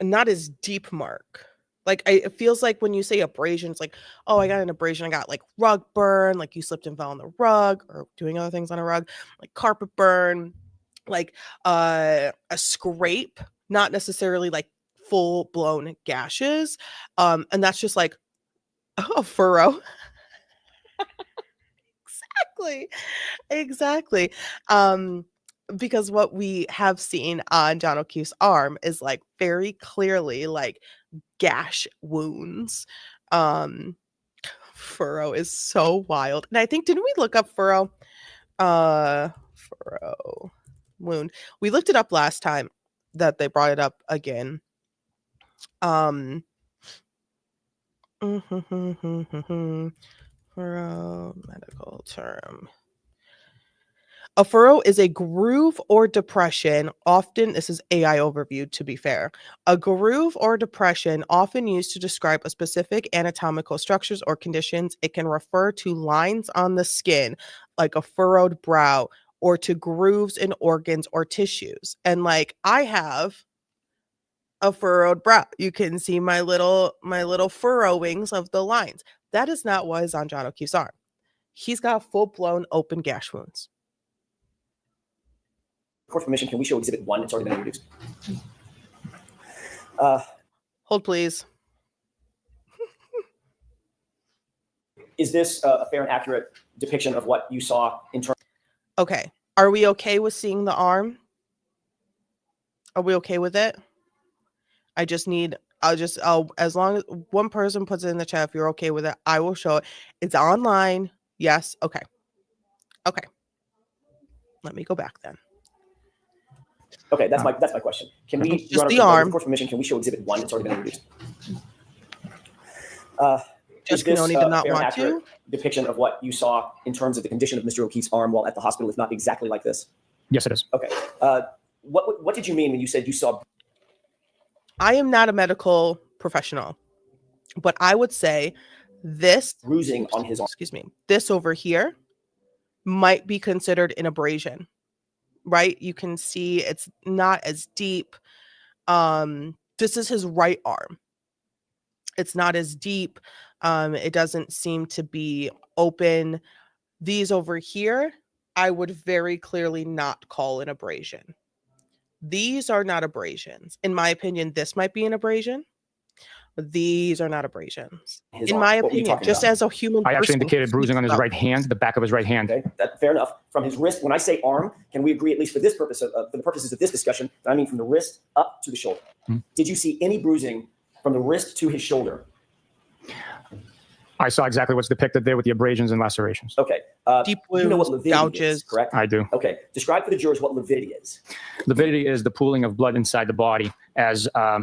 Speaker 1: not as deep mark. Like it feels like when you say abrasion, it's like, oh, I got an abrasion. I got like rug burn, like you slipped and fell on the rug or doing other things on a rug, like carpet burn, like a scrape, not necessarily like full blown gashes. And that's just like a furrow. Exactly. Because what we have seen on John O'Keefe's arm is like very clearly like gash wounds. Furrow is so wild. And I think, didn't we look up furrow? Furrow wound. We looked it up last time that they brought it up again. Furrow, medical term. A furrow is a groove or depression. Often, this is AI overview to be fair. A groove or depression often used to describe a specific anatomical structures or conditions. It can refer to lines on the skin, like a furrowed brow, or to grooves in organs or tissues. And like I have a furrowed brow. You can see my little furrowings of the lines. That is not what is on John O'Keefe's arm. He's got full-blown open gash wounds.
Speaker 3: Court permission, can we show Exhibit 1? It's already been introduced.
Speaker 1: Hold, please.
Speaker 3: Is this a fair and accurate depiction of what you saw in terms?
Speaker 1: Okay. Are we okay with seeing the arm? Are we okay with it? as long as one person puts it in the chat, if you're okay with it, I will show it. It's online. Yes. Okay. Let me go back then.
Speaker 3: Okay, that's my question. Can we,
Speaker 1: just the arm?
Speaker 3: With court permission, can we show Exhibit 1? It's already been introduced.
Speaker 1: Just Canoni did not want to.
Speaker 3: Depiction of what you saw in terms of the condition of Mr. O'Keefe's arm while at the hospital, if not exactly like this?
Speaker 2: Yes, it is.
Speaker 3: Okay. What did you mean when you said you saw?
Speaker 1: I am not a medical professional, but I would say this
Speaker 3: Bruising on his arm.
Speaker 1: Excuse me. This over here might be considered an abrasion, right? You can see it's not as deep. This is his right arm. It's not as deep. It doesn't seem to be open. These over here, I would very clearly not call an abrasion. These are not abrasions. In my opinion, this might be an abrasion. But these are not abrasions. In my opinion, just as a human person.
Speaker 2: I actually indicated bruising on his right hand, the back of his right hand.
Speaker 3: Okay, fair enough. From his wrist, when I say arm, can we agree, at least for this purpose, for the purposes of this discussion, that I mean from the wrist up to the shoulder? Did you see any bruising from the wrist to his shoulder?
Speaker 2: I saw exactly what's depicted there with the abrasions and lacerations.
Speaker 3: Okay.
Speaker 1: Deep wounds,
Speaker 3: you know what lividity
Speaker 1: gouges.
Speaker 3: is, correct?
Speaker 2: I do.
Speaker 3: Okay. Describe for the jurors what lividity is.
Speaker 2: Lividity is the pooling of blood inside the body as a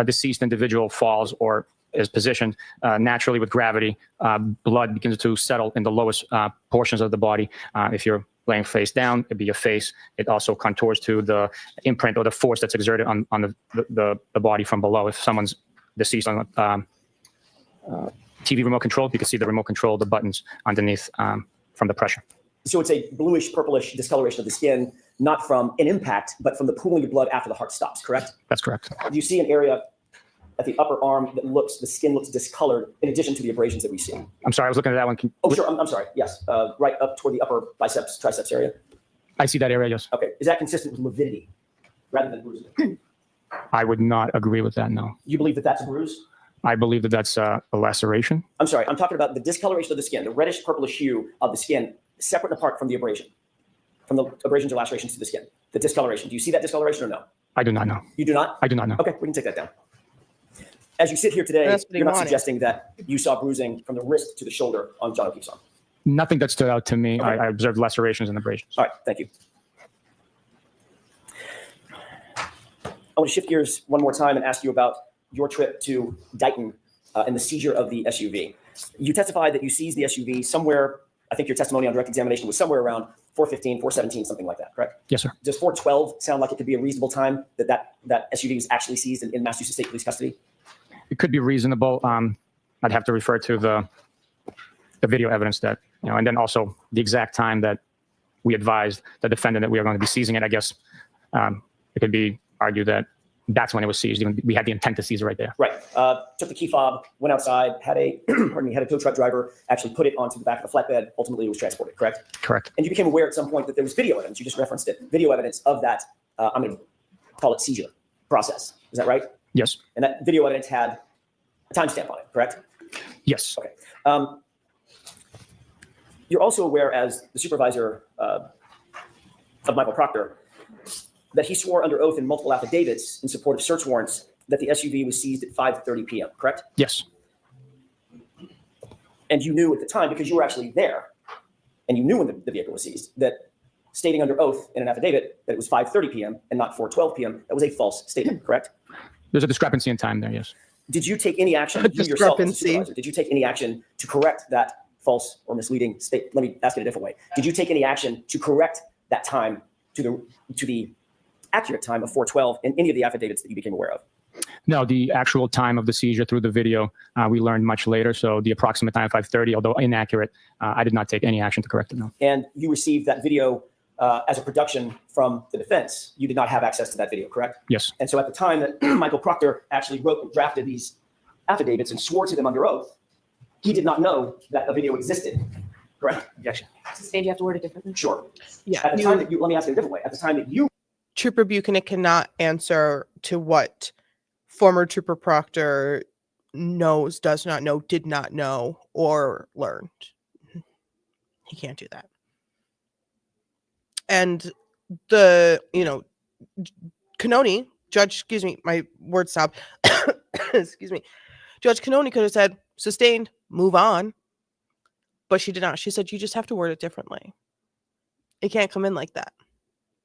Speaker 2: deceased individual falls or is positioned naturally with gravity. Blood begins to settle in the lowest portions of the body. If you're laying face down, it'd be your face. It also contours to the imprint or the force that's exerted on the body from below. If someone's deceased on TV remote control, you can see the remote control, the buttons underneath from the pressure.
Speaker 3: So it's a bluish, purplish discoloration of the skin, not from an impact, but from the pooling of blood after the heart stops, correct?
Speaker 2: That's correct.
Speaker 3: Do you see an area at the upper arm that the skin looks discolored in addition to the abrasions that we see?
Speaker 2: I'm sorry, I was looking at that one.
Speaker 3: Oh, sure, I'm sorry, yes. Right up toward the upper biceps, triceps area.
Speaker 2: I see that area, yes.
Speaker 3: Okay, is that consistent with lividity? rather than bruising?
Speaker 2: I would not agree with that. No,
Speaker 3: You believe that that's a bruise?
Speaker 2: I believe that that's a laceration.
Speaker 3: I'm sorry, I'm talking about the discoloration of the skin, the reddish purplish hue of the skin, separate and apart from the abrasion, from the abrasions or lacerations to the skin. The discoloration. Do you see that discoloration or no?
Speaker 2: I do not know.
Speaker 3: You do not?
Speaker 2: I do not know.
Speaker 3: Okay, we can take that down. As you sit here today,
Speaker 1: That's what he
Speaker 3: you're not
Speaker 1: wanted.
Speaker 3: suggesting that you saw bruising from the wrist to the shoulder on John O'Keefe's arm.
Speaker 2: Nothing that stood out to me.
Speaker 3: Okay.
Speaker 2: I observed lacerations and abrasions.
Speaker 3: All right, thank you. I want to shift gears one more time and ask you about your trip to Dighton and the seizure of the SUV. You testified that you seized the SUV somewhere, I think your testimony on direct examination was somewhere around 4:15, 4:17, something like that, correct?
Speaker 2: Yes, sir.
Speaker 3: Does 4:12 sound like it could be a reasonable time that SUV was actually seized in Massachusetts State Police custody?
Speaker 2: It could be reasonable. I'd have to refer to the video evidence that, and then also the exact time that we advised the defendant that we are going to be seizing it. I guess it could be argued that that's when it was seized. Even we had the intent to seize it right there.
Speaker 3: Right. Took the key fob, went outside, had a had a tow truck driver actually put it onto the back of the flatbed. Ultimately, it was transported. Correct.
Speaker 2: Correct.
Speaker 3: And you became aware at some point that there was video evidence. You just referenced it. Video evidence of that. I'm going to call it seizure process. Is that right?
Speaker 2: Yes.
Speaker 3: And that video evidence had a timestamp on it. Correct.
Speaker 2: Yes.
Speaker 3: Okay. You're also aware, as the supervisor of Michael Proctor, that he swore under oath in multiple affidavits in support of search warrants that the SUV was seized at 5:30 p.m., correct?
Speaker 2: Yes.
Speaker 3: And you knew at the time, because you were actually there, and you knew when the vehicle was seized, that stating under oath in an affidavit that it was 5:30 p.m. and not 4:12 p.m., that was a false statement, correct?
Speaker 2: There's a discrepancy in time there, yes.
Speaker 3: Did you take any action,
Speaker 1: A
Speaker 3: you yourself as a
Speaker 1: discrepancy.
Speaker 3: supervisor, did you take any action to correct that false or misleading state? Let me ask it a different way. Did you take any action to correct that time to the accurate time of 4:12 in any of the affidavits that you became aware of?
Speaker 2: No, the actual time of the seizure through the video, we learned much later. So the approximate time, 5:30, although inaccurate, I did not take any action to correct it, no.
Speaker 3: And you received that video as a production from the defense. You did not have access to that video, correct?
Speaker 2: Yes.
Speaker 3: And so at the time that Michael Proctor actually wrote and drafted these affidavits and swore to them under oath, he did not know that a video existed, correct? Yes.
Speaker 6: Sustained, you have to word it differently.
Speaker 3: Sure.
Speaker 1: Yeah.
Speaker 3: At the time that let me ask it a different way. At the time that you
Speaker 1: Trooper Bukhenik cannot answer to what former Trooper Proctor knows, does not know, did not know, or learned. He can't do that. And Canoni, Judge, excuse me, my word stopped. Excuse me. Judge Canoni could have said, sustained, move on. But she did not. She said, you just have to word it differently. It can't come in like that.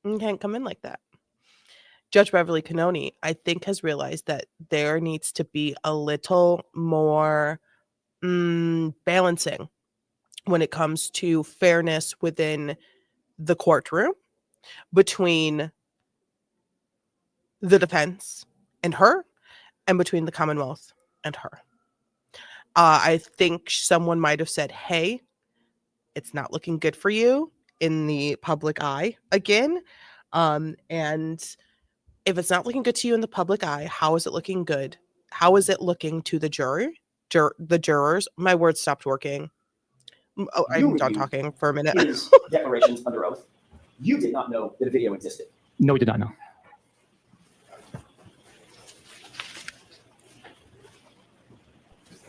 Speaker 1: It can't come in like that. Judge Beverly Canoni, I think, has realized that there needs to be a little more balancing when it comes to fairness within the courtroom between the defense and her, and between the Commonwealth and her. I think someone might have said, hey, it's not looking good for you in the public eye again. And if it's not looking good to you in the public eye, how is it looking good? How is it looking to the the jurors? My words stopped working. Oh, I'm done talking for a minute.
Speaker 3: his declarations under oath, you did not know that a video existed.
Speaker 2: No, we did not know.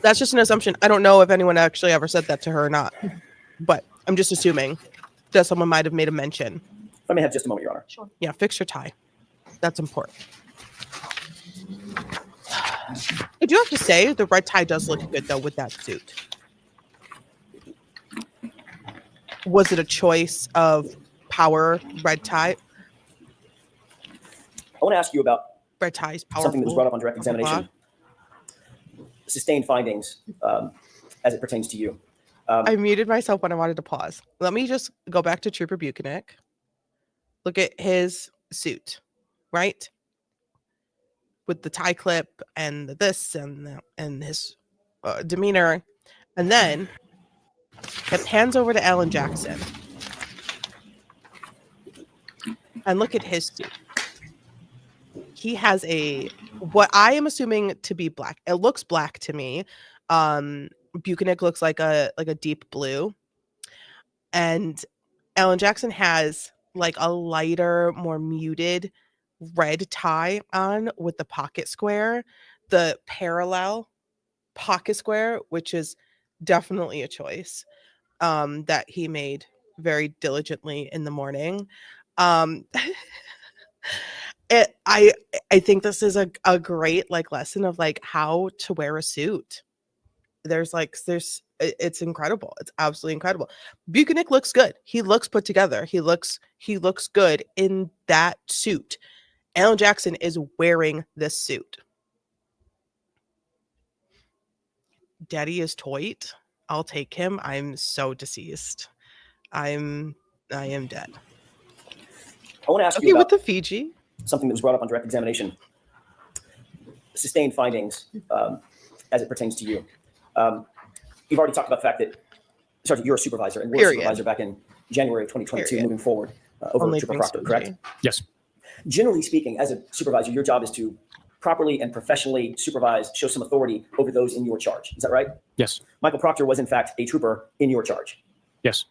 Speaker 1: That's just an assumption. I don't know if anyone actually ever said that to her or not, but I'm just assuming that someone might have made a mention.
Speaker 3: Let me have just a moment, Your Honor.
Speaker 6: Sure.
Speaker 1: Yeah, fix your tie. That's important. I do have to say the red tie does look good though with that suit. Was it a choice of power, red tie?
Speaker 3: I want to ask you about
Speaker 1: Red tie is powerful.
Speaker 3: something that was brought up on direct examination. Sustained findings as it pertains to you.
Speaker 1: I muted myself when I wanted to pause. Let me just go back to Trooper Bukhenik. Look at his suit, right? With the tie clip and this and his demeanor. And then it pans over to Alan Jackson. And look at his suit. He has what I am assuming to be black. It looks black to me. Bukhenik looks like a deep blue. And Alan Jackson has like a lighter, more muted, red tie on with the pocket square, the parallel pocket square, which is definitely a choice that he made very diligently in the morning. Um, I think this is a great like lesson of like how to wear a suit. It's incredible. It's absolutely incredible. Bukhenik looks good. He looks put together. He looks good in that suit. Alan Jackson is wearing this suit. Daddy is Toit. I'll take him. I'm so deceased. I am dead.
Speaker 3: I want to ask
Speaker 1: Okay,
Speaker 3: you
Speaker 1: with
Speaker 3: about
Speaker 1: the Fiji.
Speaker 3: something that was brought up on direct examination. Sustained findings as it pertains to you. You've already talked about the fact that, sorry, you're a supervisor and were a
Speaker 1: Period.
Speaker 3: supervisor back in January of 2022
Speaker 1: Period.
Speaker 3: moving forward over
Speaker 1: Only
Speaker 3: Trooper
Speaker 1: thanks,
Speaker 3: Proctor,
Speaker 1: Fiji.
Speaker 3: correct?
Speaker 2: Yes.
Speaker 3: Generally speaking, as a supervisor, your job is to properly and professionally supervise, show some authority over those in your charge. Is that right?
Speaker 2: Yes.
Speaker 3: Michael Proctor was, in fact, a trooper in your charge.
Speaker 2: Yes.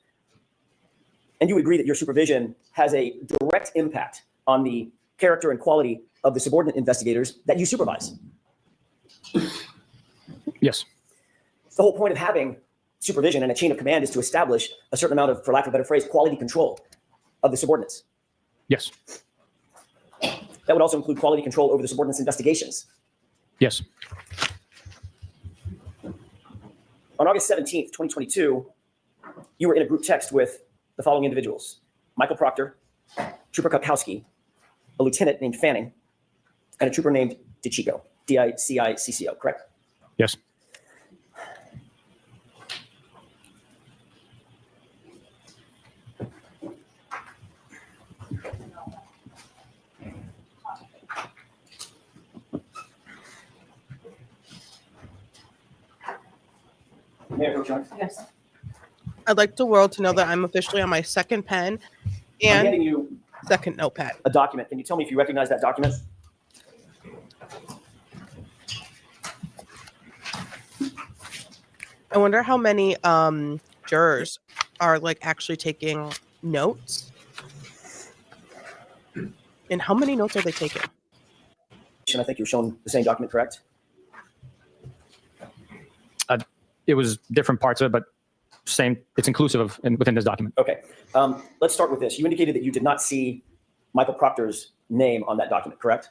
Speaker 3: And you would agree that your supervision has a direct impact on the character and quality of the subordinate investigators that you supervise.
Speaker 2: Yes.
Speaker 3: The whole point of having supervision and a chain of command is to establish a certain amount of, for lack of a better phrase, quality control of the subordinates.
Speaker 2: Yes.
Speaker 3: That would also include quality control over the subordinates' investigations.
Speaker 2: Yes.
Speaker 3: On August 17th, 2022, you were in a group text with the following individuals: Michael Proctor, Trooper Kukowski, a lieutenant named Fanning, and a trooper named DiCicco, D-I-C-I-C-C-O, correct?
Speaker 2: Yes.
Speaker 3: Mayor Pro Tem,
Speaker 6: Yes.
Speaker 1: I'd like the world to know that I'm officially on my second pen
Speaker 3: I'm
Speaker 1: and
Speaker 3: handing you
Speaker 1: second notepad.
Speaker 3: a document. Can you tell me if you recognize that document?
Speaker 1: I wonder how many jurors are like actually taking notes. And how many notes are they taking?
Speaker 3: I think you're shown the same document, correct?
Speaker 2: It was different parts of it, but same. It's inclusive of within this document.
Speaker 3: Okay. Let's start with this. You indicated that you did not see Michael Proctor's name on that document, correct?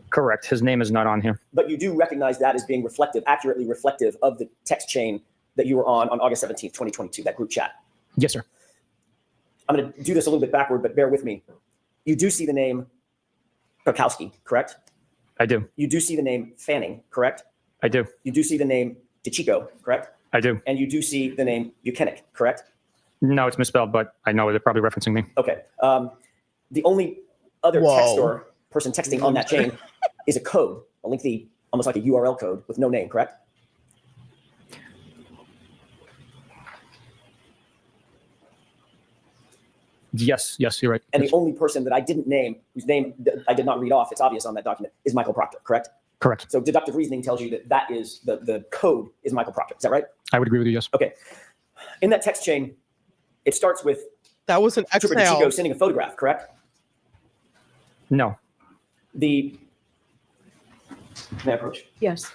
Speaker 2: Correct. His name is not on here.
Speaker 3: But you do recognize that as being reflective, accurately reflective of the text chain that you were on August 17th, 2022, that group chat.
Speaker 2: Yes, sir.
Speaker 3: I'm going to do this a little bit backward, but bear with me. You do see the name Kukowski, correct?
Speaker 2: I do.
Speaker 3: You do see the name Fanning, correct?
Speaker 2: I do.
Speaker 3: You do see the name DiCicco, correct?
Speaker 2: I do.
Speaker 3: And you do see the name Bukhenik, correct?
Speaker 2: No, it's misspelled, but I know they're probably referencing me.
Speaker 3: Okay. The only other
Speaker 1: Whoa.
Speaker 3: text or person texting on that chain is a code, a lengthy, almost like a URL code with no name, correct?
Speaker 2: Yes. Yes, you're right.
Speaker 3: And
Speaker 2: Yes.
Speaker 3: the only person that I didn't name, whose name I did not read off, it's obvious on that document, is Michael Proctor, correct?
Speaker 2: Correct.
Speaker 3: So deductive reasoning tells you that that is the code is Michael Proctor. Is that right?
Speaker 2: I would agree with you. Yes.
Speaker 3: Okay. In that text chain, it starts with
Speaker 1: That was an
Speaker 3: Trooper
Speaker 1: exhale.
Speaker 3: DiCicco sending a photograph, correct?
Speaker 2: No.
Speaker 3: May I approach?
Speaker 4: Yes.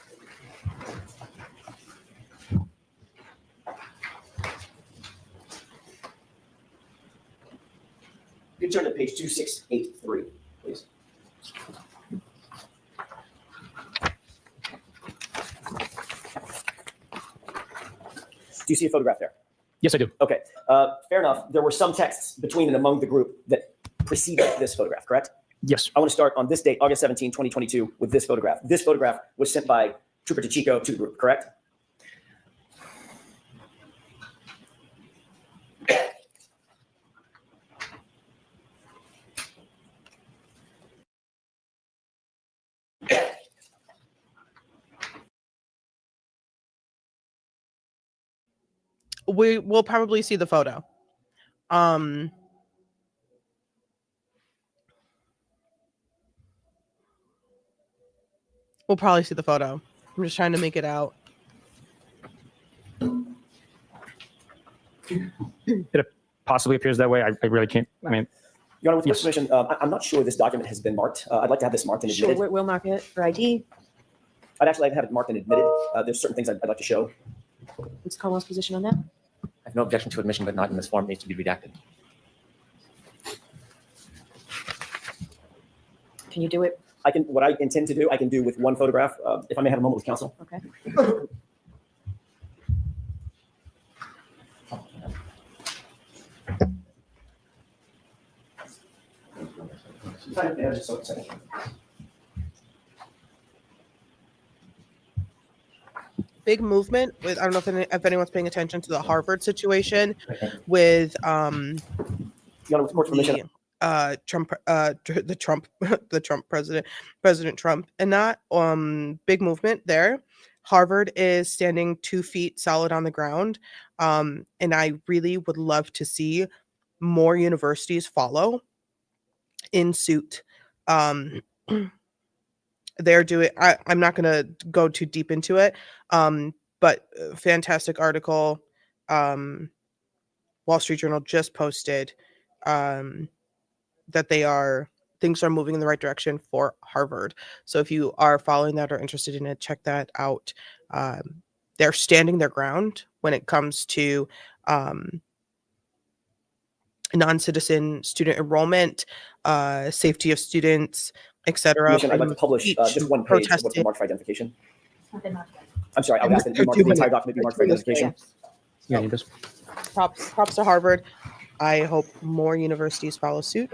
Speaker 3: You turn to page 2683, please. Do you see a photograph there?
Speaker 2: Yes, I do.
Speaker 3: Okay, fair enough. There were some texts between and among the group that preceded this photograph, correct?
Speaker 2: Yes.
Speaker 3: I want to start on this date, August 17, 2022, with this photograph. This photograph was sent by Trooper DiCicco to the group, correct?
Speaker 1: We will probably see the photo. We'll probably see the photo. I'm just trying to make it out.
Speaker 2: It possibly appears that way. I really can't. I mean,
Speaker 3: Your Honor, with
Speaker 2: Yes.
Speaker 3: permission, I'm not sure this document has been marked. I'd like to have this marked and
Speaker 6: Sure,
Speaker 3: admitted.
Speaker 6: we'll mark it for ID.
Speaker 3: I'd actually like to have it marked and admitted. There's certain things I'd like to show.
Speaker 6: What's Cornwall's position on that?
Speaker 7: I have no objection to admission, but not in this form. It needs to be redacted.
Speaker 6: Can you do it?
Speaker 3: What I intend to do, I can do with one photograph. If I may have a moment with counsel.
Speaker 6: Okay.
Speaker 1: Big movement with, I don't know if anyone's paying attention to the Harvard situation with
Speaker 3: Your Honor, with court's permission,
Speaker 1: Trump, the Trump President Trump, and that big movement there. Harvard is standing 2 feet solid on the ground, and I really would love to see more universities follow in suit. They're doing. I'm not going to go too deep into it, but fantastic article. Wall Street Journal just posted that things are moving in the right direction for Harvard. So if you are following that or interested in it, check that out. They're standing their ground when it comes to non-citizen student enrollment, safety of students, etc.
Speaker 3: Commission, I'd like to publish just one page of what's marked for identification. I'm sorry, I would ask that the entire document be marked for identification.
Speaker 2: yeah, need this.
Speaker 1: Props to Harvard. I hope more universities follow suit.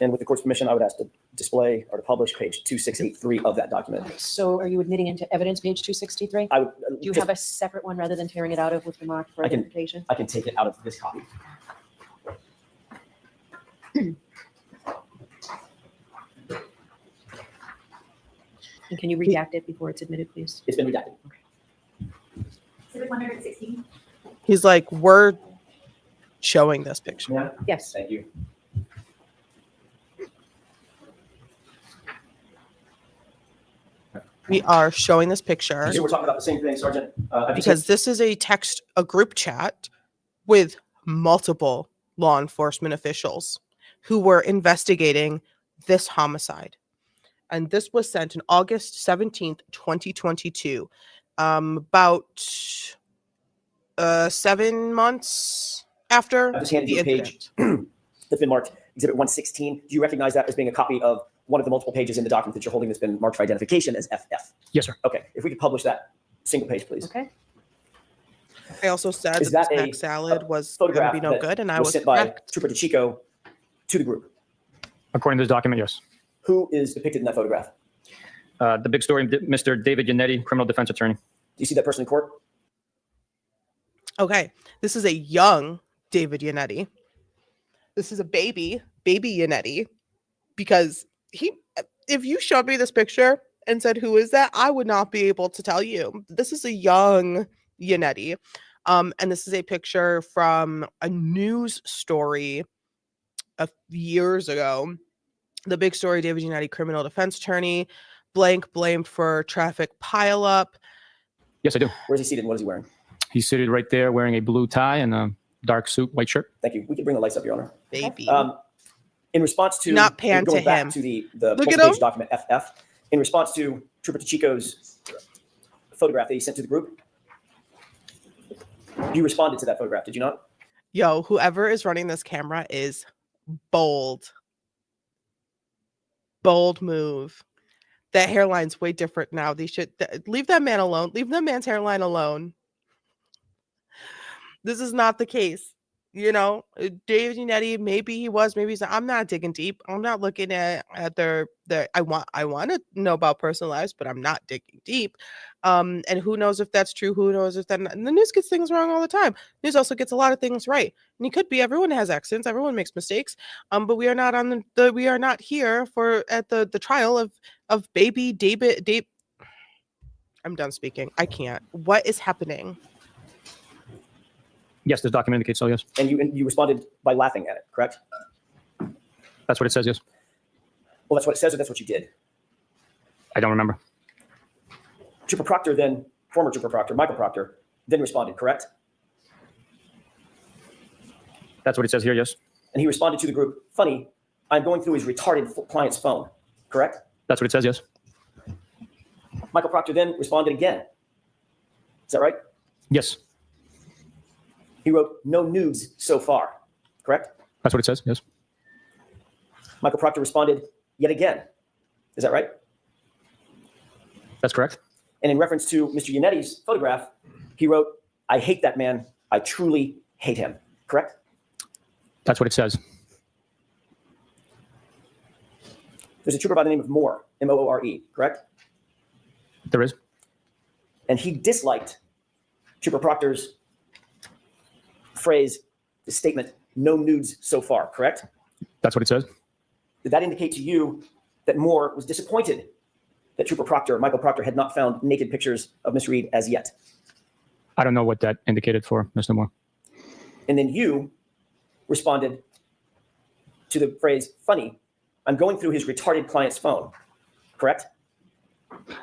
Speaker 3: And with the court's permission, I would ask to display or to publish page 2683 of that document.
Speaker 6: So are you admitting into evidence page 263?
Speaker 3: I would.
Speaker 6: Do you have a separate one rather than tearing it out of with the mark for
Speaker 3: I can-
Speaker 6: identification?
Speaker 3: I can take it out of this copy.
Speaker 6: And can you redact it before it's admitted, please?
Speaker 3: It's been redacted.
Speaker 5: Exhibit 116.
Speaker 1: He's like, we're showing this picture.
Speaker 3: Yeah.
Speaker 6: Yes.
Speaker 3: Thank you.
Speaker 1: We are showing this picture
Speaker 3: So we're talking about the same thing, Sergeant.
Speaker 1: because this is a group chat with multiple law enforcement officials who were investigating this homicide. And this was sent on August 17th, 2022, about 7 months after
Speaker 3: I just handed
Speaker 1: the
Speaker 3: you a page
Speaker 1: incident.
Speaker 3: that's been marked Exhibit 116. Do you recognize that as being a copy of one of the multiple pages in the document that you're holding that's been marked for identification as FF?
Speaker 2: Yes, sir.
Speaker 3: Okay, if we could publish that single page, please.
Speaker 6: Okay.
Speaker 1: I also said
Speaker 3: Is
Speaker 1: that
Speaker 3: that
Speaker 1: the
Speaker 3: a-
Speaker 1: snack salad was going to
Speaker 3: Photograph
Speaker 1: be no
Speaker 3: that
Speaker 1: good, and I
Speaker 3: was
Speaker 1: was
Speaker 3: sent by
Speaker 1: correct.
Speaker 3: Trooper DeChico to the group.
Speaker 2: According to this document, yes.
Speaker 3: Who is depicted in that photograph?
Speaker 2: The big story, Mr. David Yannetti, criminal defense attorney.
Speaker 3: Do you see that person in court?
Speaker 1: Okay, this is a young David Yannetti. This is a baby Yannetti, because if you showed me this picture and said, who is that? I would not be able to tell you. This is a young Yannetti. And this is a picture from a news story of years ago. The big story, David Yannetti, criminal defense attorney, blank blamed for traffic pileup.
Speaker 2: Yes, I do.
Speaker 3: Where's he seated and what is he wearing?
Speaker 2: He's seated right there wearing a blue tie and a dark suit, white shirt.
Speaker 3: Thank you. We can bring the lights up, Your Honor.
Speaker 1: Baby.
Speaker 3: In response to
Speaker 1: Not pan
Speaker 3: going
Speaker 1: to
Speaker 3: back
Speaker 1: him.
Speaker 3: to the
Speaker 1: Look at
Speaker 3: multiple-page
Speaker 1: him.
Speaker 3: document FF, in response to Trooper DeChico's photograph that he sent to the group, you responded to that photograph, did you not?
Speaker 1: Yo, whoever is running this camera is bold. Bold move. That hairline's way different now. They should leave that man alone. Leave that man's hairline alone. This is not the case. You know, David Yannetti, maybe he was, maybe he's not. I'm not digging deep. I'm not looking at their I want to know about personal lives, but I'm not digging deep. And who knows if that's true? Who knows if that? And the news gets things wrong all the time. News also gets a lot of things right. And it could be everyone has accidents, everyone makes mistakes. But we are not on we are not here at the trial of baby David. I'm done speaking. I can't. What is happening?
Speaker 2: Yes, this document indicates so, yes.
Speaker 3: And you responded by laughing at it, correct?
Speaker 2: That's what it says, yes.
Speaker 3: Well, that's what it says, or that's what you did.
Speaker 2: I don't remember.
Speaker 3: Trooper Proctor then, former Trooper Proctor, Michael Proctor, then responded, correct?
Speaker 2: That's what it says here, yes.
Speaker 3: And he responded to the group, funny, I'm going through his retarded client's phone, correct?
Speaker 2: That's what it says, yes.
Speaker 3: Michael Proctor then responded again. Is that right?
Speaker 2: Yes.
Speaker 3: He wrote, no nudes so far, correct?
Speaker 2: That's what it says, yes.
Speaker 3: Michael Proctor responded yet again. Is that right?
Speaker 2: That's correct.
Speaker 3: And in reference to Mr. Yanetti's photograph, he wrote, I hate that man. I truly hate him, correct?
Speaker 2: That's what it says.
Speaker 3: There's a trooper by the name of Moore, M-O-O-R-E, correct?
Speaker 2: There is.
Speaker 3: And he disliked Trooper Proctor's phrase, the statement, no nudes so far, correct?
Speaker 2: That's what it says.
Speaker 3: Did that indicate to you that Moore was disappointed that Trooper Proctor, Michael Proctor, had not found naked pictures of Miss Reed as yet?
Speaker 2: I don't know what that indicated for Mr. Moore.
Speaker 3: And then you responded to the phrase, funny, I'm going through his retarded client's phone, correct?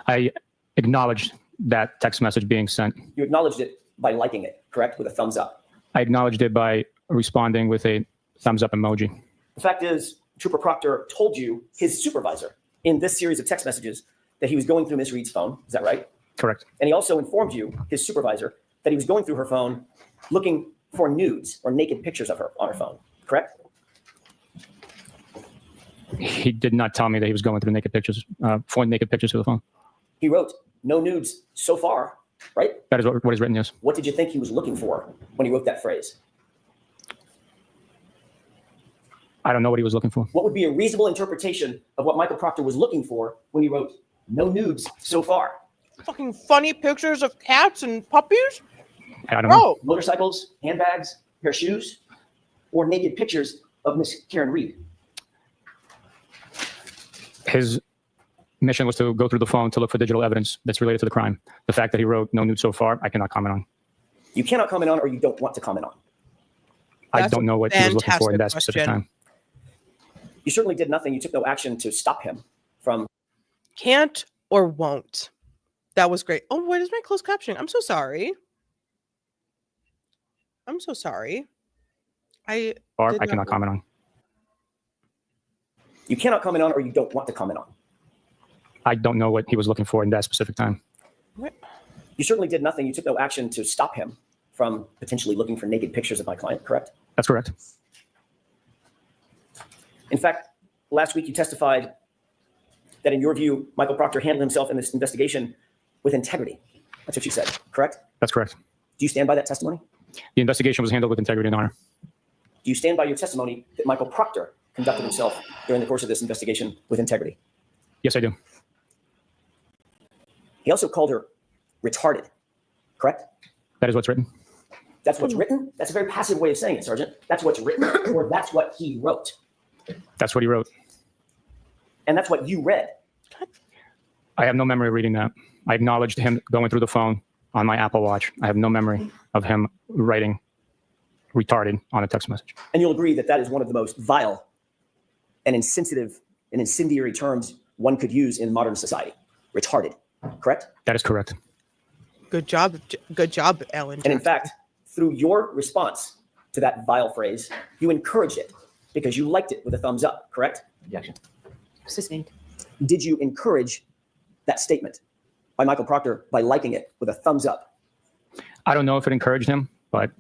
Speaker 2: I acknowledged that text message being sent.
Speaker 3: You acknowledged it by liking it, correct? With a thumbs up.
Speaker 2: I acknowledged it by responding with a thumbs up emoji.
Speaker 3: The fact is, Trooper Proctor told you, his supervisor, in this series of text messages, that he was going through Miss Reed's phone. Is that right?
Speaker 2: Correct.
Speaker 3: And he also informed you, his supervisor, that he was going through her phone looking for nudes or naked pictures of her on her phone, correct?
Speaker 2: He did not tell me that he was going through naked pictures, for naked pictures of the phone.
Speaker 3: He wrote, no nudes so far, right?
Speaker 2: That is what is written, yes.
Speaker 3: What did you think he was looking for when he wrote that phrase?
Speaker 2: I don't know what he was looking for.
Speaker 3: What would be a reasonable interpretation of what Michael Proctor was looking for when he wrote, no nudes so far?
Speaker 1: Fucking funny pictures of cats and puppies?
Speaker 2: I don't know.
Speaker 1: Oh,
Speaker 3: Motorcycles, handbags, pair of shoes, or naked pictures of Miss Karen Reed?
Speaker 2: His mission was to go through the phone to look for digital evidence that's related to the crime. The fact that he wrote no nude so far, I cannot comment on.
Speaker 3: You cannot comment on or you don't want to comment on.
Speaker 2: I
Speaker 1: That's
Speaker 2: don't know what he was looking for in that
Speaker 1: fantastic
Speaker 2: specific
Speaker 1: question.
Speaker 2: time.
Speaker 3: You certainly did nothing. You took no action to stop him from.
Speaker 1: can't or won't. That was great. Oh, what is my closed captioning? I'm so sorry. I'm so sorry.
Speaker 2: Or
Speaker 1: Did
Speaker 2: I
Speaker 1: not
Speaker 2: cannot
Speaker 1: know.
Speaker 2: comment on.
Speaker 3: You cannot comment on or you don't want to comment on.
Speaker 2: I don't know what he was looking for in that specific time.
Speaker 3: You certainly did nothing. You took no action to stop him from potentially looking for naked pictures of my client, correct?
Speaker 2: That's correct.
Speaker 3: In fact, last week you testified that in your view, Michael Proctor handled himself in this investigation with integrity. That's what you said, correct?
Speaker 2: That's correct.
Speaker 3: Do you stand by that testimony?
Speaker 2: The investigation was handled with integrity and honor.
Speaker 3: Do you stand by your testimony that Michael Proctor conducted himself during the course of this investigation with integrity?
Speaker 2: Yes, I do.
Speaker 3: He also called her retarded, correct?
Speaker 2: That is what's written.
Speaker 3: That's what's written? That's a very passive way of saying it, Sergeant. That's what's written, or that's what he wrote.
Speaker 2: That's what he wrote.
Speaker 3: And that's what you read.
Speaker 2: I have no memory of reading that. I acknowledged him going through the phone on my Apple Watch. I have no memory of him writing retarded on a text message.
Speaker 3: And you'll agree that that is one of the most vile and insensitive and incendiary terms one could use in modern society. Retarded, correct?
Speaker 2: That is correct.
Speaker 1: Good job, Ellen.
Speaker 3: And in fact, through your response to that vile phrase, you encouraged it because you liked it with a thumbs up, correct?
Speaker 7: Objection.
Speaker 4: Sustained.
Speaker 3: Did you encourage that statement by Michael Proctor by liking it with a thumbs up?
Speaker 2: I don't know if it encouraged him, but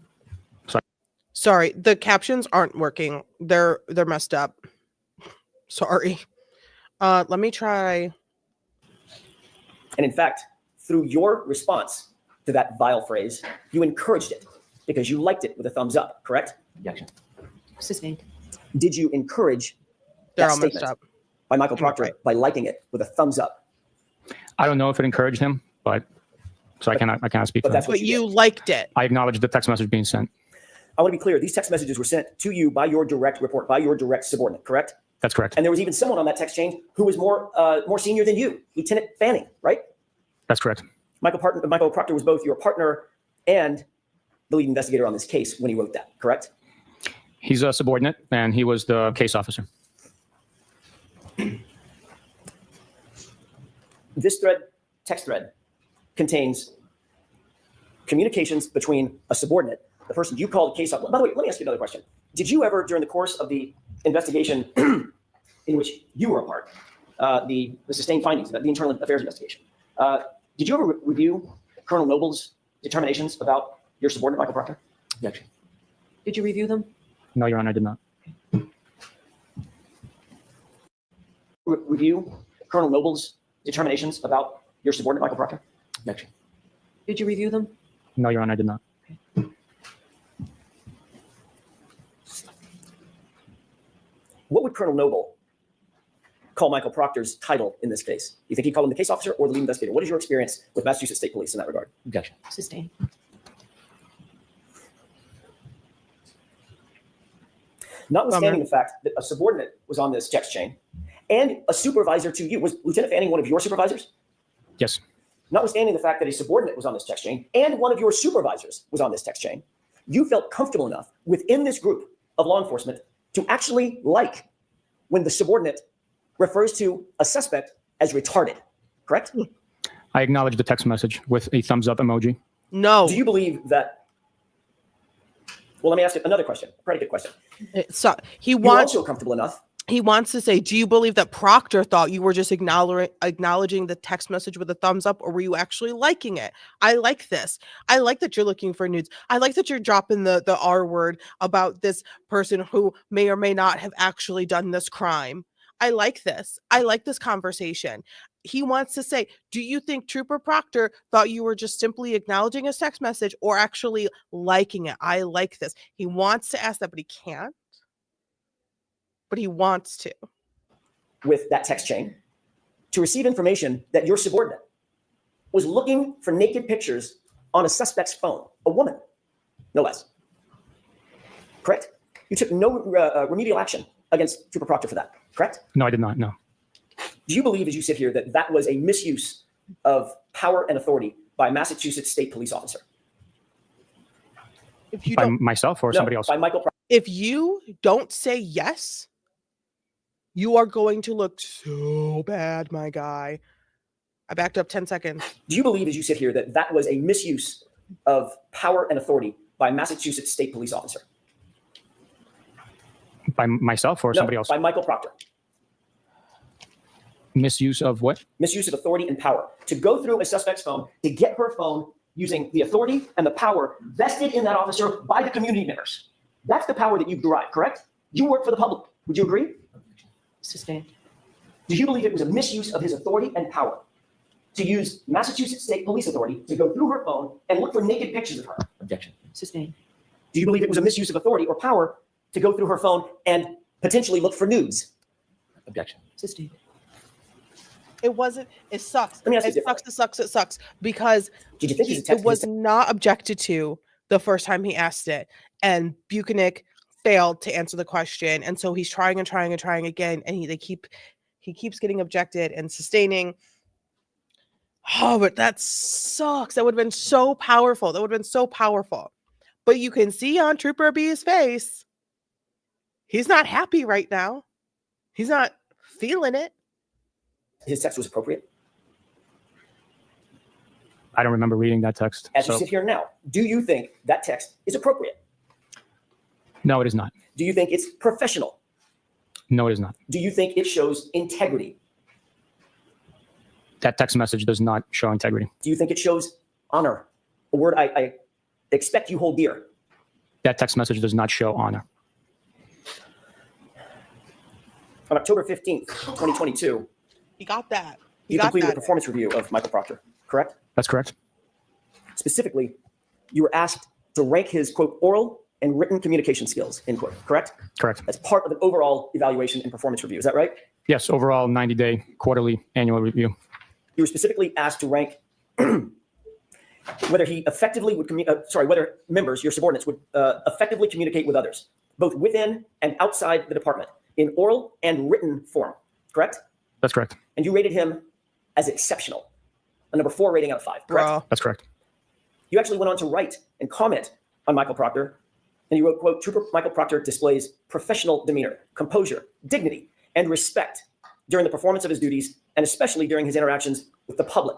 Speaker 1: Sorry, the captions aren't working. They're messed up. Sorry. Let me try.
Speaker 3: And in fact, through your response to that vile phrase, you encouraged it because you liked it with a thumbs up, correct?
Speaker 7: Objection.
Speaker 4: Sustained.
Speaker 3: Did you encourage
Speaker 1: They're
Speaker 3: that
Speaker 1: all messed
Speaker 3: statement
Speaker 1: up.
Speaker 3: by Michael Proctor
Speaker 1: Right.
Speaker 3: by liking it with a thumbs up?
Speaker 2: I don't know if it encouraged him, but so I cannot speak
Speaker 3: But
Speaker 2: for
Speaker 3: that's
Speaker 2: that.
Speaker 3: what
Speaker 1: But
Speaker 3: you
Speaker 1: you
Speaker 3: did.
Speaker 1: liked it.
Speaker 2: I acknowledge the text message being sent.
Speaker 3: I want to be clear. These text messages were sent to you by your direct report, by your direct subordinate, correct?
Speaker 2: That's correct.
Speaker 3: And there was even someone on that text chain who was more senior than you, Lieutenant Fanning, right?
Speaker 2: That's correct.
Speaker 3: Michael Proctor was both your partner and the lead investigator on this case when he wrote that, correct?
Speaker 2: He's a subordinate, and he was the case officer.
Speaker 3: This text thread, contains communications between a subordinate, the person you called case officer. By the way, let me ask you another question. Did you ever, during the course of the investigation in which you were a part, the sustained findings, the internal affairs investigation, did you ever review Colonel Noble's determinations about your subordinate, Michael Proctor?
Speaker 7: Objection.
Speaker 6: Did you review them?
Speaker 2: No, Your Honor, I did not.
Speaker 3: Review Colonel Noble's determinations about your subordinate, Michael Proctor?
Speaker 7: Objection.
Speaker 6: Did you review them?
Speaker 2: No, Your Honor, I did not.
Speaker 3: What would Colonel Noble call Michael Proctor's title in this case? You think he'd call him the case officer or the lead investigator? What is your experience with Massachusetts State Police in that regard?
Speaker 7: Objection.
Speaker 6: Sustained.
Speaker 3: Notwithstanding the fact that a subordinate was on this text chain and a supervisor to you, was Lieutenant Fanning one of your supervisors?
Speaker 2: Yes.
Speaker 3: Notwithstanding the fact that a subordinate was on this text chain and one of your supervisors was on this text chain, you felt comfortable enough within this group of law enforcement to actually like when the subordinate refers to a suspect as retarded, correct?
Speaker 2: I acknowledge the text message with a thumbs up emoji.
Speaker 1: No.
Speaker 3: Do you believe that? Well, let me ask you another question, a predicate question.
Speaker 1: So
Speaker 3: You're
Speaker 1: wants
Speaker 3: also comfortable enough.
Speaker 1: he wants to say, do you believe that Proctor thought you were just acknowledging the text message with a thumbs up, or were you actually liking it? I like this. I like that you're looking for nudes. I like that you're dropping the R word about this person who may or may not have actually done this crime. I like this. I like this conversation. He wants to say, do you think Trooper Proctor thought you were just simply acknowledging a text message or actually liking it? I like this. He wants to ask that, but he can't. But he wants to.
Speaker 3: With that text chain to receive information that your subordinate was looking for naked pictures on a suspect's phone, a woman, no less. Correct? You took no remedial action against Trooper Proctor for that, correct?
Speaker 2: No, I did not. No.
Speaker 3: Do you believe, as you sit here, that that was a misuse of power and authority by a Massachusetts State Police officer?
Speaker 1: If you
Speaker 2: By
Speaker 1: don't,
Speaker 2: myself or
Speaker 3: No,
Speaker 2: somebody else?
Speaker 3: by Michael Proctor.
Speaker 1: if you don't say yes, you are going to look so bad, my guy. I backed up 10 seconds.
Speaker 3: Do you believe, as you sit here, that that was a misuse of power and authority by a Massachusetts State Police officer?
Speaker 2: By myself or
Speaker 3: No,
Speaker 2: somebody else?
Speaker 3: by Michael Proctor.
Speaker 2: Misuse of what?
Speaker 3: Misuse of authority and power to go through a suspect's phone to get her phone using the authority and the power vested in that officer by the community members. That's the power that you derive, correct? You work for the public. Would you agree?
Speaker 6: Sustained.
Speaker 3: Do you believe it was a misuse of his authority and power to use Massachusetts State Police authority to go through her phone and look for naked pictures of her?
Speaker 7: Objection.
Speaker 6: Sustained.
Speaker 3: Do you believe it was a misuse of authority or power to go through her phone and potentially look for nudes?
Speaker 7: Objection.
Speaker 6: Sustained.
Speaker 1: It wasn't, it sucks.
Speaker 3: Let me ask you
Speaker 1: It sucks, it sucks, it sucks. Because
Speaker 3: Did you think his
Speaker 1: it
Speaker 3: text
Speaker 1: was not objected to the first time he asked it. And Bukhenik failed to answer the question. And so he's trying and trying and trying again. And he keeps getting objected and sustaining. Oh, but that sucks. That would have been so powerful. That would have been so powerful. But you can see on Trooper B's face, he's not happy right now. He's not feeling it.
Speaker 3: his text was appropriate?
Speaker 2: I don't remember reading that text.
Speaker 3: As you
Speaker 2: So,
Speaker 3: sit here now, do you think that text is appropriate?
Speaker 2: no, it is not.
Speaker 3: Do you think it's professional?
Speaker 2: No, it is not.
Speaker 3: Do you think it shows integrity?
Speaker 2: That text message does not show integrity.
Speaker 3: Do you think it shows honor? A word I expect you hold dear.
Speaker 2: That text message does not show honor.
Speaker 3: On October 15th, 2022,
Speaker 1: He got that. He
Speaker 3: you
Speaker 1: got
Speaker 3: completed a
Speaker 1: that.
Speaker 3: performance review of Michael Proctor, correct?
Speaker 2: That's correct.
Speaker 3: Specifically, you were asked to rank his, quote, oral and written communication skills, end quote, correct?
Speaker 2: Correct.
Speaker 3: As part of an overall evaluation and performance review. Is that right?
Speaker 2: Yes, overall 90-day quarterly annual review.
Speaker 3: You were specifically asked to rank whether he effectively would whether members, your subordinates, would effectively communicate with others, both within and outside the department, in oral and written form, correct?
Speaker 2: That's correct.
Speaker 3: And you rated him as exceptional, a number 4 rating out of 5, correct?
Speaker 1: Bro.
Speaker 2: That's correct.
Speaker 3: You actually went on to write and comment on Michael Proctor, and you wrote, quote, Trooper Michael Proctor displays professional demeanor, composure, dignity, and respect during the performance of his duties and especially during his interactions with the public.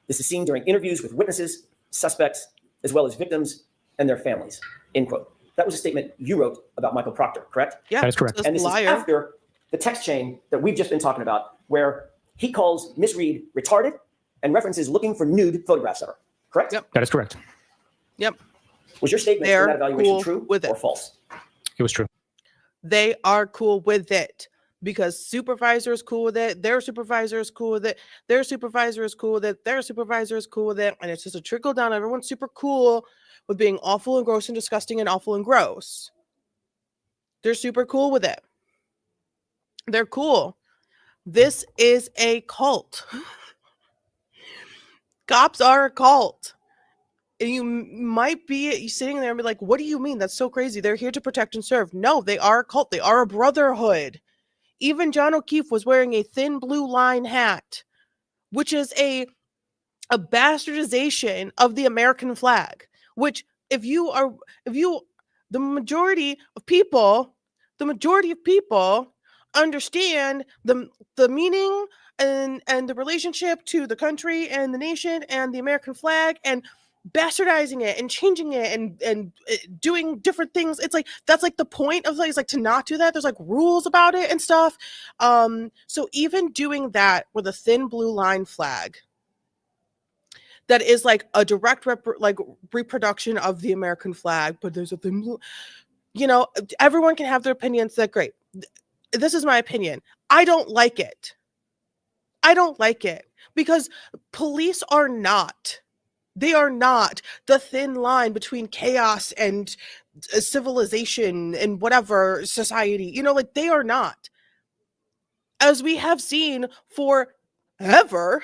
Speaker 3: This is seen during interviews with witnesses, suspects, as well as victims and their families, end quote. That was a statement you wrote about Michael Proctor, correct?
Speaker 1: Yeah,
Speaker 2: That is correct.
Speaker 1: just
Speaker 3: And this
Speaker 1: liar.
Speaker 3: is after the text chain that we've just been talking about, where he calls Miss Reed retarded and references looking for nude photographs of her, correct?
Speaker 1: Yep.
Speaker 2: That is correct.
Speaker 1: Yep.
Speaker 3: Was your statement
Speaker 1: They're
Speaker 3: in that evaluation
Speaker 1: cool
Speaker 3: true
Speaker 1: with it.
Speaker 3: or false?
Speaker 2: It was true.
Speaker 1: They are cool with it because supervisor is cool with it. Their supervisor is cool with it. Their supervisor is cool with it. Their supervisor is cool with it. And it's just a trickle down. Everyone's super cool with being awful and gross and disgusting and awful and gross. They're super cool with it. They're cool. This is a cult. Cops are a cult. And you might be sitting there and be like, what do you mean? That's so crazy. They're here to protect and serve. No, they are a cult. They are a brotherhood. Even John O'Keefe was wearing a thin blue line hat, which is a bastardization of the American flag, which the majority of people understand the meaning and the relationship to the country and the nation and the American flag, and bastardizing it and changing it and doing different things. It's like that's like the point of like to not do that. There's like rules about it and stuff. So even doing that with a thin blue line flag that is like a direct reproduction of the American flag, but there's a thin blue, everyone can have their opinions. That's great. This is my opinion. I don't like it. I don't like it because police are not. They are not the thin line between chaos and civilization and whatever society, like they are not. As we have seen forever,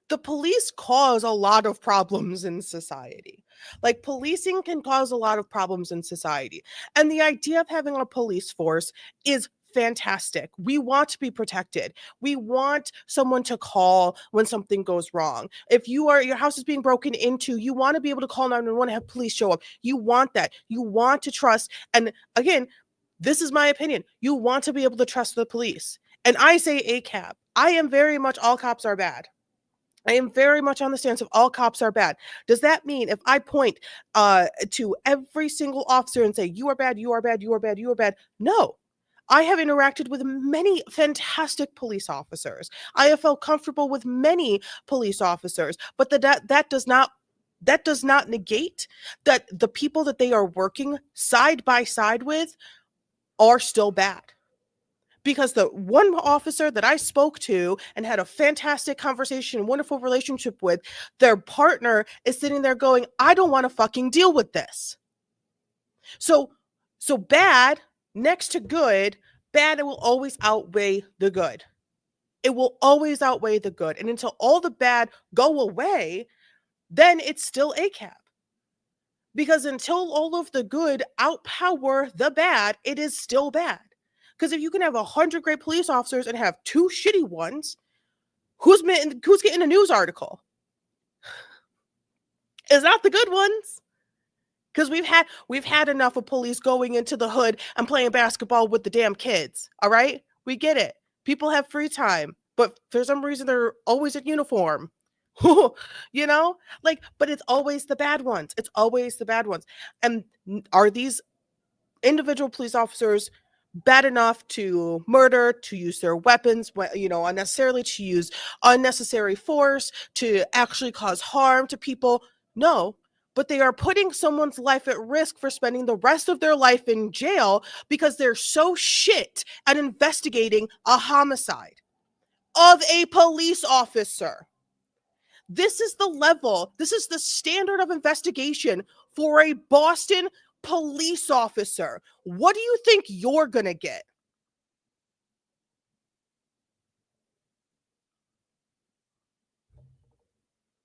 Speaker 1: the police cause a lot of problems in society. Like policing can cause a lot of problems in society. And the idea of having a police force is fantastic. We want to be protected. We want someone to call when something goes wrong. If your house is being broken into, you want to be able to call 911 and have police show up. You want that. You want to trust. And again, this is my opinion. You want to be able to trust the police. And I say ACAB. I am very much all cops are bad. I am very much on the stance of all cops are bad. Does that mean if I point to every single officer and say, you are bad, you are bad, you are bad, you are bad? No. I have interacted with many fantastic police officers. I have felt comfortable with many police officers, but that does not negate that the people that they are working side by side with are still bad. Because the one officer that I spoke to and had a fantastic conversation, wonderful relationship with, their partner is sitting there going, I don't want to fucking deal with this. So bad next to good, bad, it will always outweigh the good. It will always outweigh the good. And until all the bad go away, then it's still ACAB. Because until all of the good outpower the bad, it is still bad. Because if you can have 100 great police officers and have 2 shitty ones, who's getting a news article? It's not the good ones. Because we've had enough of police going into the hood and playing basketball with the damn kids. All right? We get it. People have free time, but for some reason they're always in uniform. But it's always the bad ones. It's always the bad ones. And are these individual police officers bad enough to murder, to use their weapons, unnecessarily, to use unnecessary force, to actually cause harm to people? No. But they are putting someone's life at risk for spending the rest of their life in jail because they're so shit at investigating a homicide of a police officer. This is the standard of investigation for a Boston police officer. What do you think you're going to get?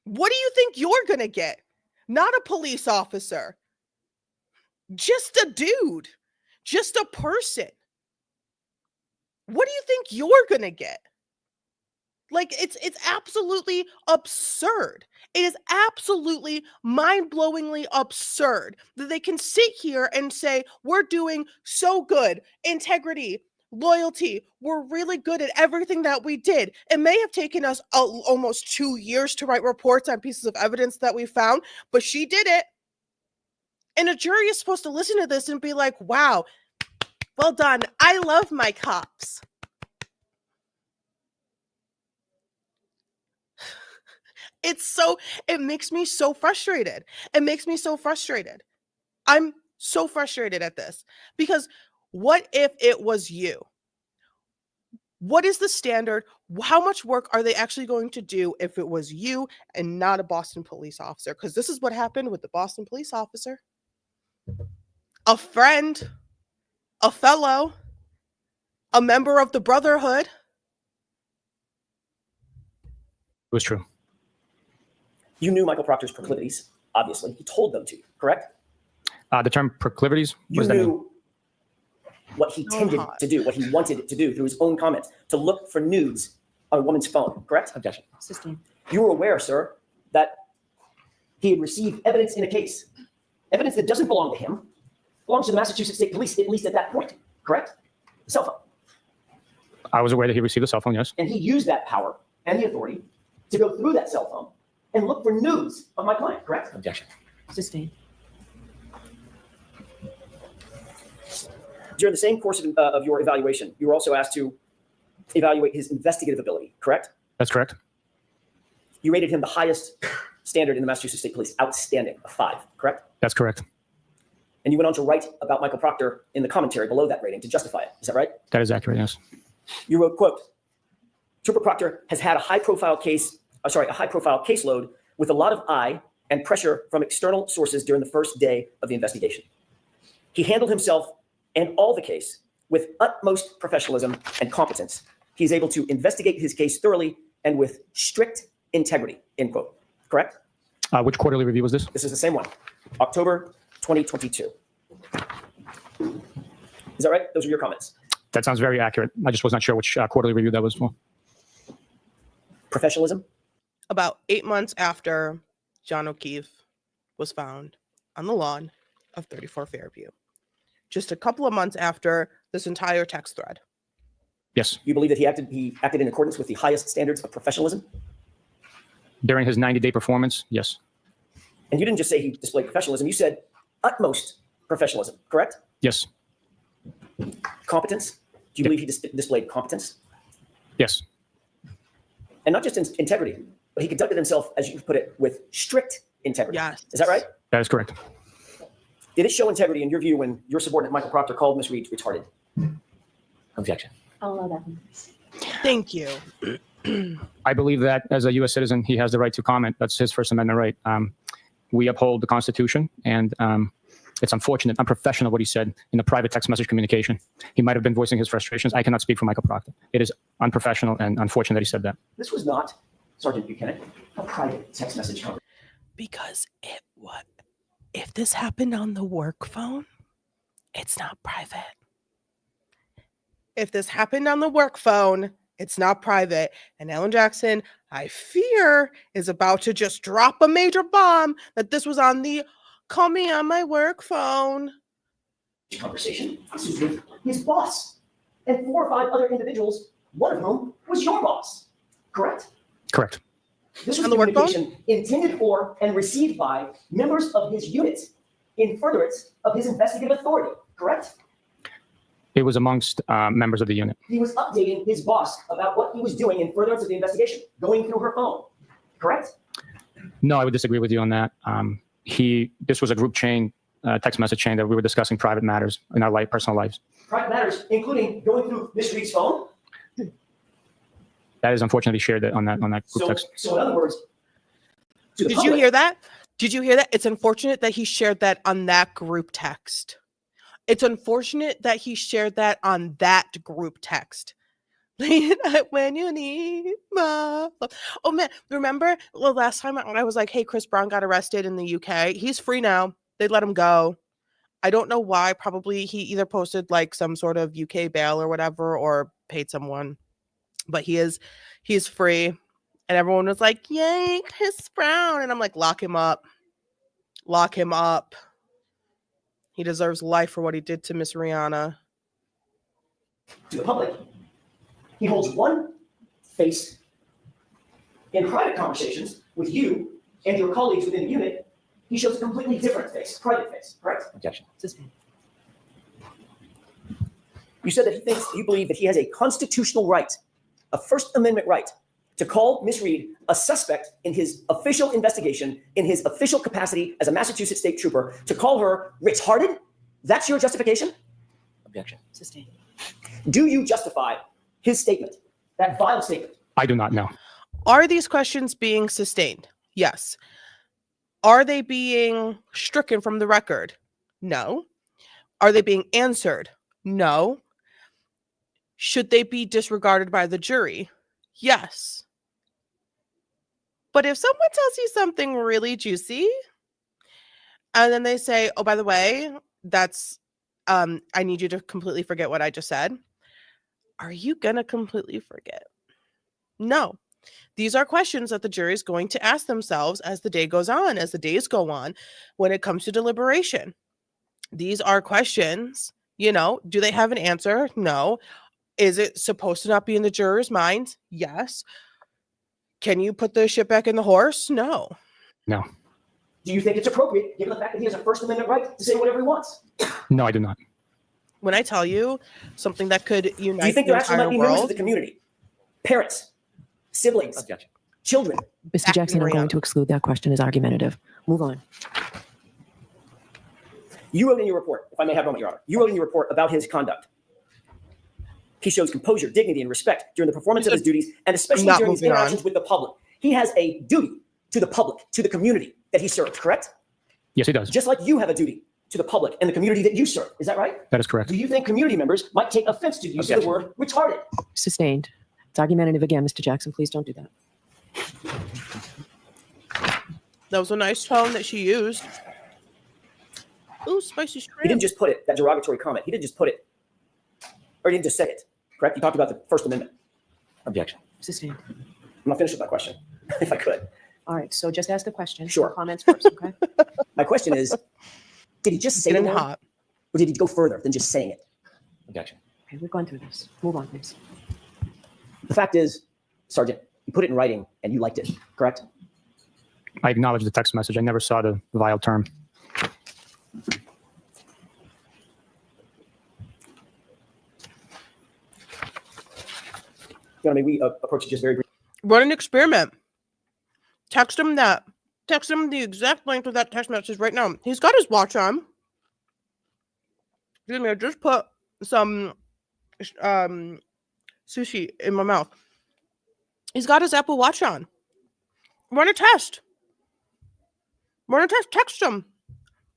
Speaker 1: What do you think you're going to get? Not a police officer. Just a dude. Just a person. What do you think you're going to get? It's absolutely absurd. It is absolutely mind-blowingly absurd that they can sit here and say, we're doing so good. Integrity, loyalty. We're really good at everything that we did. It may have taken us almost 2 years to write reports on pieces of evidence that we found, but she did it. And a jury is supposed to listen to this and be like, wow, well done. I love my cops. It makes me so frustrated. It makes me so frustrated. I'm so frustrated at this because what if it was you? What is the standard? How much work are they actually going to do if it was you and not a Boston police officer? Because this is what happened with the Boston police officer. A friend, a fellow, a member of the Brotherhood.
Speaker 2: It was true.
Speaker 3: You knew Michael Proctor's proclivities, obviously. He told them to you, correct?
Speaker 2: The term proclivities, what
Speaker 3: You
Speaker 2: does that mean?
Speaker 3: knew what he tended to do, what he wanted to do through his own comments, to look for nudes on a woman's phone, correct?
Speaker 7: Objection.
Speaker 4: Sustained.
Speaker 3: You were aware, sir, that he had received evidence in a case, evidence that doesn't belong to him, belongs to the Massachusetts State Police, at least at that point, correct? The cell phone.
Speaker 2: I was aware that he received a cell phone, yes.
Speaker 3: And he used that power and the authority to go through that cell phone and look for nudes of my client, correct?
Speaker 7: Objection.
Speaker 4: Sustained.
Speaker 3: During the same course of your evaluation, you were also asked to evaluate his investigative ability, correct?
Speaker 2: That's correct.
Speaker 3: You rated him the highest standard in the Massachusetts State Police, outstanding, a 5, correct?
Speaker 2: That's correct.
Speaker 3: And you went on to write about Michael Proctor in the commentary below that rating to justify it. Is that right?
Speaker 2: That is accurate, yes.
Speaker 3: You wrote, quote, Trooper Proctor has had a high-profile caseload with a lot of eye and pressure from external sources during the first day of the investigation. He handled himself and all the case with utmost professionalism and competence. He's able to investigate his case thoroughly and with strict integrity, end quote. Correct?
Speaker 2: Which quarterly review was this?
Speaker 3: This is the same one, October 2022. Is that right? Those are your comments.
Speaker 2: That sounds very accurate. I just was not sure which quarterly review that was for.
Speaker 3: Professionalism?
Speaker 1: About 8 months after John O'Keefe was found on the lawn of 34 Fairview. Just a couple of months after this entire text thread.
Speaker 2: Yes.
Speaker 3: You believe that he acted in accordance with the highest standards of professionalism?
Speaker 2: During his 90-day performance, yes.
Speaker 3: And you didn't just say he displayed professionalism, you said utmost professionalism, correct?
Speaker 2: Yes.
Speaker 3: Competence? Do you believe he displayed competence?
Speaker 2: Yes.
Speaker 3: And not just integrity, but he conducted himself, as you put it, with strict integrity.
Speaker 1: Yes.
Speaker 3: Is that right?
Speaker 2: That is correct.
Speaker 3: Did it show integrity in your view when your subordinate Michael Proctor called Ms. Reed retarded?
Speaker 7: Objection.
Speaker 4: I'll allow that one.
Speaker 1: Thank you.
Speaker 2: I believe that as a U.S. citizen, he has the right to comment. That's his First Amendment right. We uphold the Constitution, and it's unfortunate, unprofessional what he said in a private text message communication. He might have been voicing his frustrations. I cannot speak for Michael Proctor. It is unprofessional and unfortunate that he said that.
Speaker 3: This was not, Sergeant Buchanan, a private text message conversation.
Speaker 1: Because if this happened on the work phone, it's not private. If this happened on the work phone, it's not private. And Ellen Jackson, I fear, is about to just drop a major bomb that this was on the call me on my work phone
Speaker 3: Conversation. This was with his boss and 4 or 5 other individuals, one of whom was your boss, correct?
Speaker 2: Correct.
Speaker 3: This was
Speaker 1: On the work phone?
Speaker 3: communication intended for and received by members of his unit in furtherance of his investigative authority, correct?
Speaker 2: It was amongst members of the unit.
Speaker 3: He was updating his boss about what he was doing in furtherance of the investigation, going through her phone, correct?
Speaker 2: No, I would disagree with you on that. This was a group chain, text message chain that we were discussing private matters in our personal lives.
Speaker 3: Private matters, including going through Ms. Reed's phone.
Speaker 2: That is unfortunately shared on that group text.
Speaker 3: So in other words, to the
Speaker 1: Did
Speaker 3: public,
Speaker 1: you hear that? Did you hear that? It's unfortunate that he shared that on that group text. It's unfortunate that he shared that on that group text. When you need my love. Oh man, remember the last time I was like, hey, Chris Brown got arrested in the UK. He's free now. They let him go. I don't know why. Probably he either posted like some sort of UK bail or whatever, or paid someone. But he's free. And everyone was like, yay, Chris Brown. And I'm like, lock him up. Lock him up. He deserves life for what he did to Miss Rihanna.
Speaker 3: to the public, he holds one face in private conversations with you and your colleagues within the unit. He shows a completely different face, private face, correct?
Speaker 7: Objection.
Speaker 6: Sustained.
Speaker 3: You said that you believe that he has a constitutional right, a First Amendment right, to call Ms. Reed a suspect in his official investigation, in his official capacity as a Massachusetts state trooper, to call her retarded? That's your justification?
Speaker 7: Objection.
Speaker 6: Sustained.
Speaker 3: Do you justify his statement, that vile statement?
Speaker 2: I do not know.
Speaker 1: Are these questions being sustained? Yes. Are they being stricken from the record? No. Are they being answered? No. Should they be disregarded by the jury? Yes. But if someone tells you something really juicy, and then they say, oh, by the way, that's, I need you to completely forget what I just said. Are you going to completely forget? No. These are questions that the jury is going to ask themselves as the day goes on, as the days go on, when it comes to deliberation. These are questions, do they have an answer? No. Is it supposed to not be in the jurors' minds? Yes. Can you put the shit back in the horse? No.
Speaker 2: No.
Speaker 3: Do you think it's appropriate, given the fact that he has a First Amendment right to say whatever he wants?
Speaker 2: No, I do not.
Speaker 1: When I tell you something that could unite
Speaker 3: Do you think
Speaker 1: the
Speaker 3: there actually might
Speaker 1: entire
Speaker 3: be members of
Speaker 1: world,
Speaker 3: the community, parents, siblings,
Speaker 7: Objection.
Speaker 3: children?
Speaker 4: Mr. Jackson, I'm going to exclude that question as argumentative. Move on.
Speaker 3: You wrote in your report, if I may have a moment, Your Honor, you wrote in your report about his conduct. He shows composure, dignity, and respect during the performance of his duties, and especially
Speaker 1: Not
Speaker 3: during his
Speaker 1: moving on.
Speaker 3: interactions with the public. He has a duty to the public, to the community that he serves, correct?
Speaker 2: Yes, he does.
Speaker 3: Just like you have a duty to the public and the community that you serve. Is that right?
Speaker 2: That is correct.
Speaker 3: Do you think community members might take offense to the use of the word retarded?
Speaker 4: Sustained. It's argumentative again, Mr. Jackson. Please don't do that.
Speaker 1: that was a nice tone that she used. Ooh, spicy
Speaker 3: He
Speaker 1: shrimp.
Speaker 3: didn't just put it, that derogatory comment. He didn't just put it, or he didn't just say it, correct? He talked about the First Amendment.
Speaker 7: Objection.
Speaker 4: Sustained.
Speaker 3: I'm not finished with my question, if I could.
Speaker 4: All right, so just ask the question.
Speaker 3: Sure.
Speaker 4: Comments first, okay?
Speaker 3: My question is, did he just say
Speaker 1: Getting
Speaker 3: the word,
Speaker 1: hot.
Speaker 3: or did he go further than just saying it?
Speaker 7: Objection.
Speaker 4: Okay, we've gone through this. Move on, please.
Speaker 3: The fact is, Sergeant, you put it in writing and you liked it, correct?
Speaker 2: I acknowledge the text message. I never saw the vile term.
Speaker 3: May we approach it just very briefly?
Speaker 1: Run an experiment. Text him that. Text him the exact length of that text message right now. He's got his watch on. Excuse me, I just put some sushi in my mouth. He's got his Apple Watch on. Run a test. Run a test. Text him.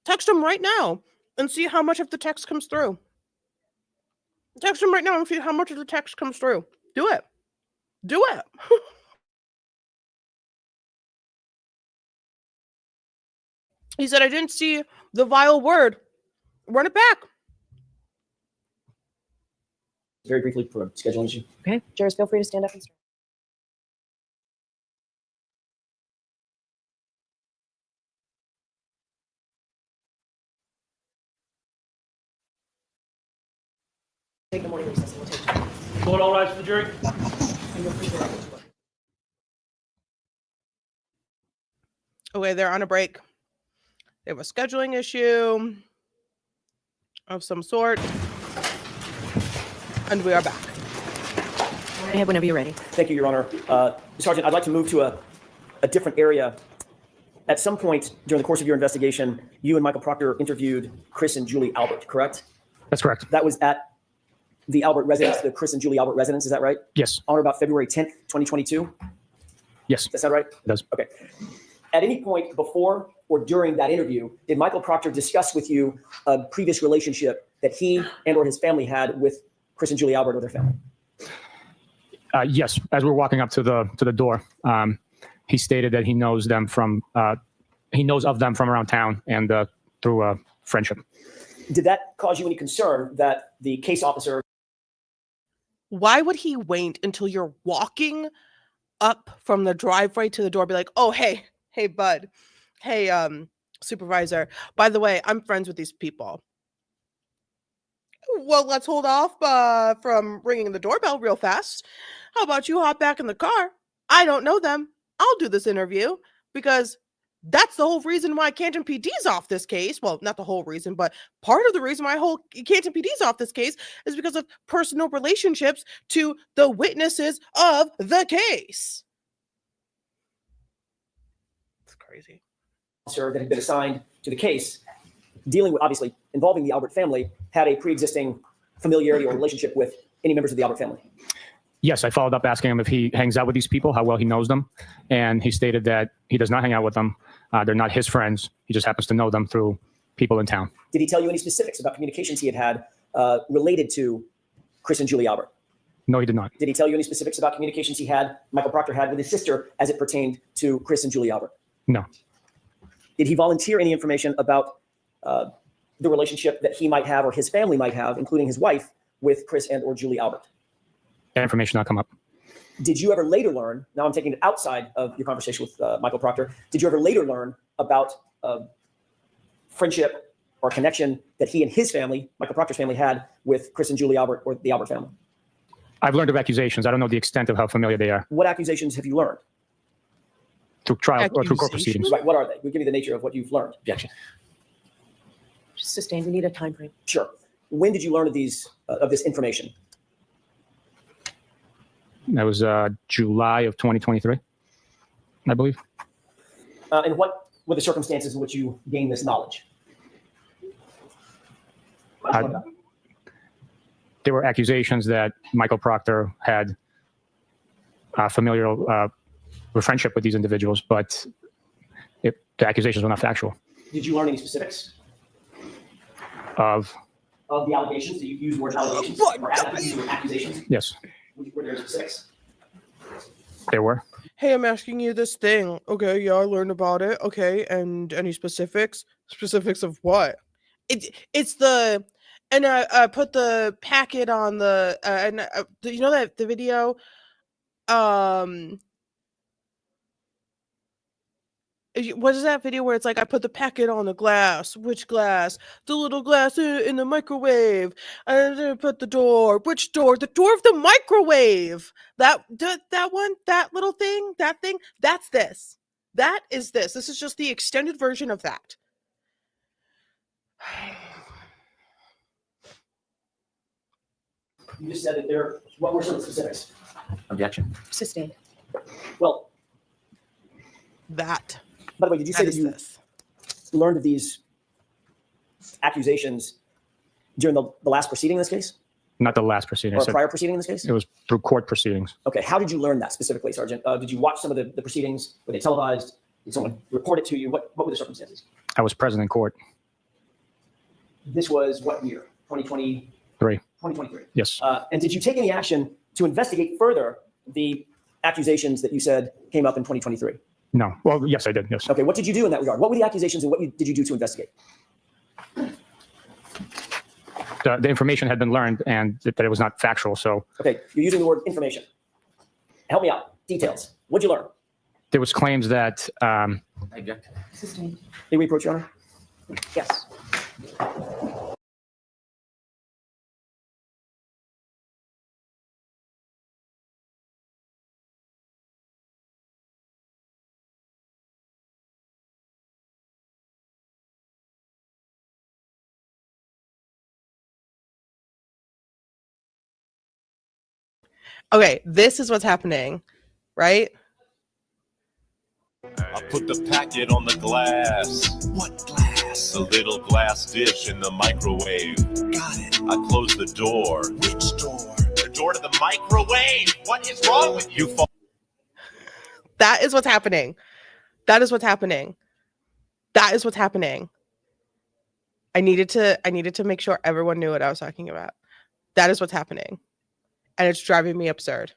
Speaker 1: Text him right now and see how much of the text comes through. Text him right now and see how much of the text comes through. Do it. Do it. He said, I didn't see the vile word. Run it back.
Speaker 3: Very briefly for a scheduling issue.
Speaker 4: Okay, jurors, feel free to stand up and start.
Speaker 6: Take the morning recess and we'll take.
Speaker 8: Court all rise for the jury.
Speaker 6: And you're free to write what you want.
Speaker 1: Okay, they're on a break. They have a scheduling issue of some sort. And we are back.
Speaker 4: Go ahead whenever you're ready.
Speaker 3: Thank you, Your Honor. Sergeant, I'd like to move to a different area. At some point during the course of your investigation, you and Michael Proctor interviewed Chris and Julie Albert, correct?
Speaker 2: That's correct.
Speaker 3: That was at the Albert residence, the Chris and Julie Albert residence, is that right?
Speaker 2: Yes.
Speaker 3: On or about February 10th, 2022?
Speaker 2: Yes.
Speaker 3: Is that right?
Speaker 2: It does.
Speaker 3: Okay. At any point before or during that interview, did Michael Proctor discuss with you a previous relationship that he and or his family had with Chris and Julie Albert or their family?
Speaker 2: Yes. As we're walking up to the door, he stated that he knows them from of them from around town and through friendship.
Speaker 3: Did that cause you any concern that the case officer?
Speaker 1: Why would he wait until you're walking up from the driveway to the door, be like, oh, hey, bud. Hey, supervisor. By the way, I'm friends with these people. Well, let's hold off from ringing the doorbell real fast. How about you hop back in the car? I don't know them. I'll do this interview because that's the whole reason why Canton PD's off this case. Well, not the whole reason, but part of the reason why Canton PD's off this case is because of personal relationships to the witnesses of the case. It's crazy.
Speaker 3: Officer that had been assigned to the case, dealing with, obviously, involving the Albert family, had a pre-existing familiarity or relationship with any members of the Albert family.
Speaker 2: Yes, I followed up asking him if he hangs out with these people, how well he knows them. And he stated that he does not hang out with them. They're not his friends. He just happens to know them through people in town.
Speaker 3: Did he tell you any specifics about communications he had related to Chris and Julie Albert?
Speaker 2: No, he did not.
Speaker 3: Did he tell you any specifics about communications Michael Proctor had with his sister as it pertained to Chris and Julie Albert?
Speaker 2: No.
Speaker 3: Did he volunteer any information about the relationship that he might have or his family might have, including his wife, with Chris and or Julie Albert?
Speaker 2: That information not come up.
Speaker 3: Did you ever later learn, now I'm taking it outside of your conversation with Michael Proctor, did you ever later learn about friendship or connection that he and his family, Michael Proctor's family, had with Chris and Julie Albert or the Albert family?
Speaker 2: I've learned of accusations. I don't know the extent of how familiar they are.
Speaker 3: What accusations have you learned?
Speaker 2: Through trial or through court proceedings.
Speaker 3: Right, what are they? We'll give you the nature of what you've learned.
Speaker 7: Objection.
Speaker 6: Sustained. We need a time frame.
Speaker 3: Sure. When did you learn of this information?
Speaker 2: That was July of 2023, I believe.
Speaker 3: And what were the circumstances in which you gained this knowledge?
Speaker 2: There were accusations that Michael Proctor had familial friendship with these individuals, but the accusations were not factual.
Speaker 3: Did you learn any specifics
Speaker 2: Of
Speaker 3: of the allegations? Did you use the word allegations or accusations?
Speaker 2: yes,
Speaker 3: Were there specifics?
Speaker 2: there were.
Speaker 1: Hey, I'm asking you this thing. Okay, yeah, I learned about it. Okay, and any specifics? Specifics of what? It's the, and I put the packet on the you know that the video, what is that video where it's like I put the packet on the glass? Which glass? The little glass in the microwave. And then I put the door. Which door? The door of the microwave. That one. That little thing. That thing. That's this. That is this. This is just the extended version of that.
Speaker 3: You just said that there. What were some specifics?
Speaker 7: Objection.
Speaker 6: Sustained.
Speaker 3: Well,
Speaker 1: That.
Speaker 3: by the way, did you say
Speaker 1: That
Speaker 3: that
Speaker 1: is
Speaker 3: you
Speaker 1: this.
Speaker 3: learned of these accusations during the last proceeding in this case,
Speaker 2: Not the last proceeding. I
Speaker 3: or a
Speaker 2: said
Speaker 3: prior proceeding in this case?
Speaker 2: it was through court proceedings.
Speaker 3: Okay, how did you learn that specifically, Sergeant? Did you watch some of the proceedings? Were they televised? Did someone report it to you? What were the circumstances?
Speaker 2: I was present in court.
Speaker 3: This was what year? 2020, 2023.
Speaker 2: Yes.
Speaker 3: And did you take any action to investigate further the accusations that you said came up in 2023?
Speaker 2: No. Well, yes, I did. Yes.
Speaker 3: Okay, what did you do in that regard? What were the accusations and what did you do to investigate?
Speaker 2: The information had been learned and that it was not factual. So
Speaker 3: Okay, you're using the word information. Help me out. Details. What'd you learn?
Speaker 2: there was claims that
Speaker 7: I object.
Speaker 6: Sustained.
Speaker 3: May we approach, Your Honor?
Speaker 6: Yes.
Speaker 1: Okay, this is what's happening, right?
Speaker 8: I put the packet on the glass.
Speaker 9: What glass?
Speaker 8: The little glass dish in the microwave.
Speaker 9: Got it.
Speaker 8: I closed the door.
Speaker 9: Which door?
Speaker 8: The door to the microwave. What is wrong with you?
Speaker 1: That is what's happening. That is what's happening. That is what's happening. I needed to make sure everyone knew what I was talking about. That is what's happening. And it's driving me absurd.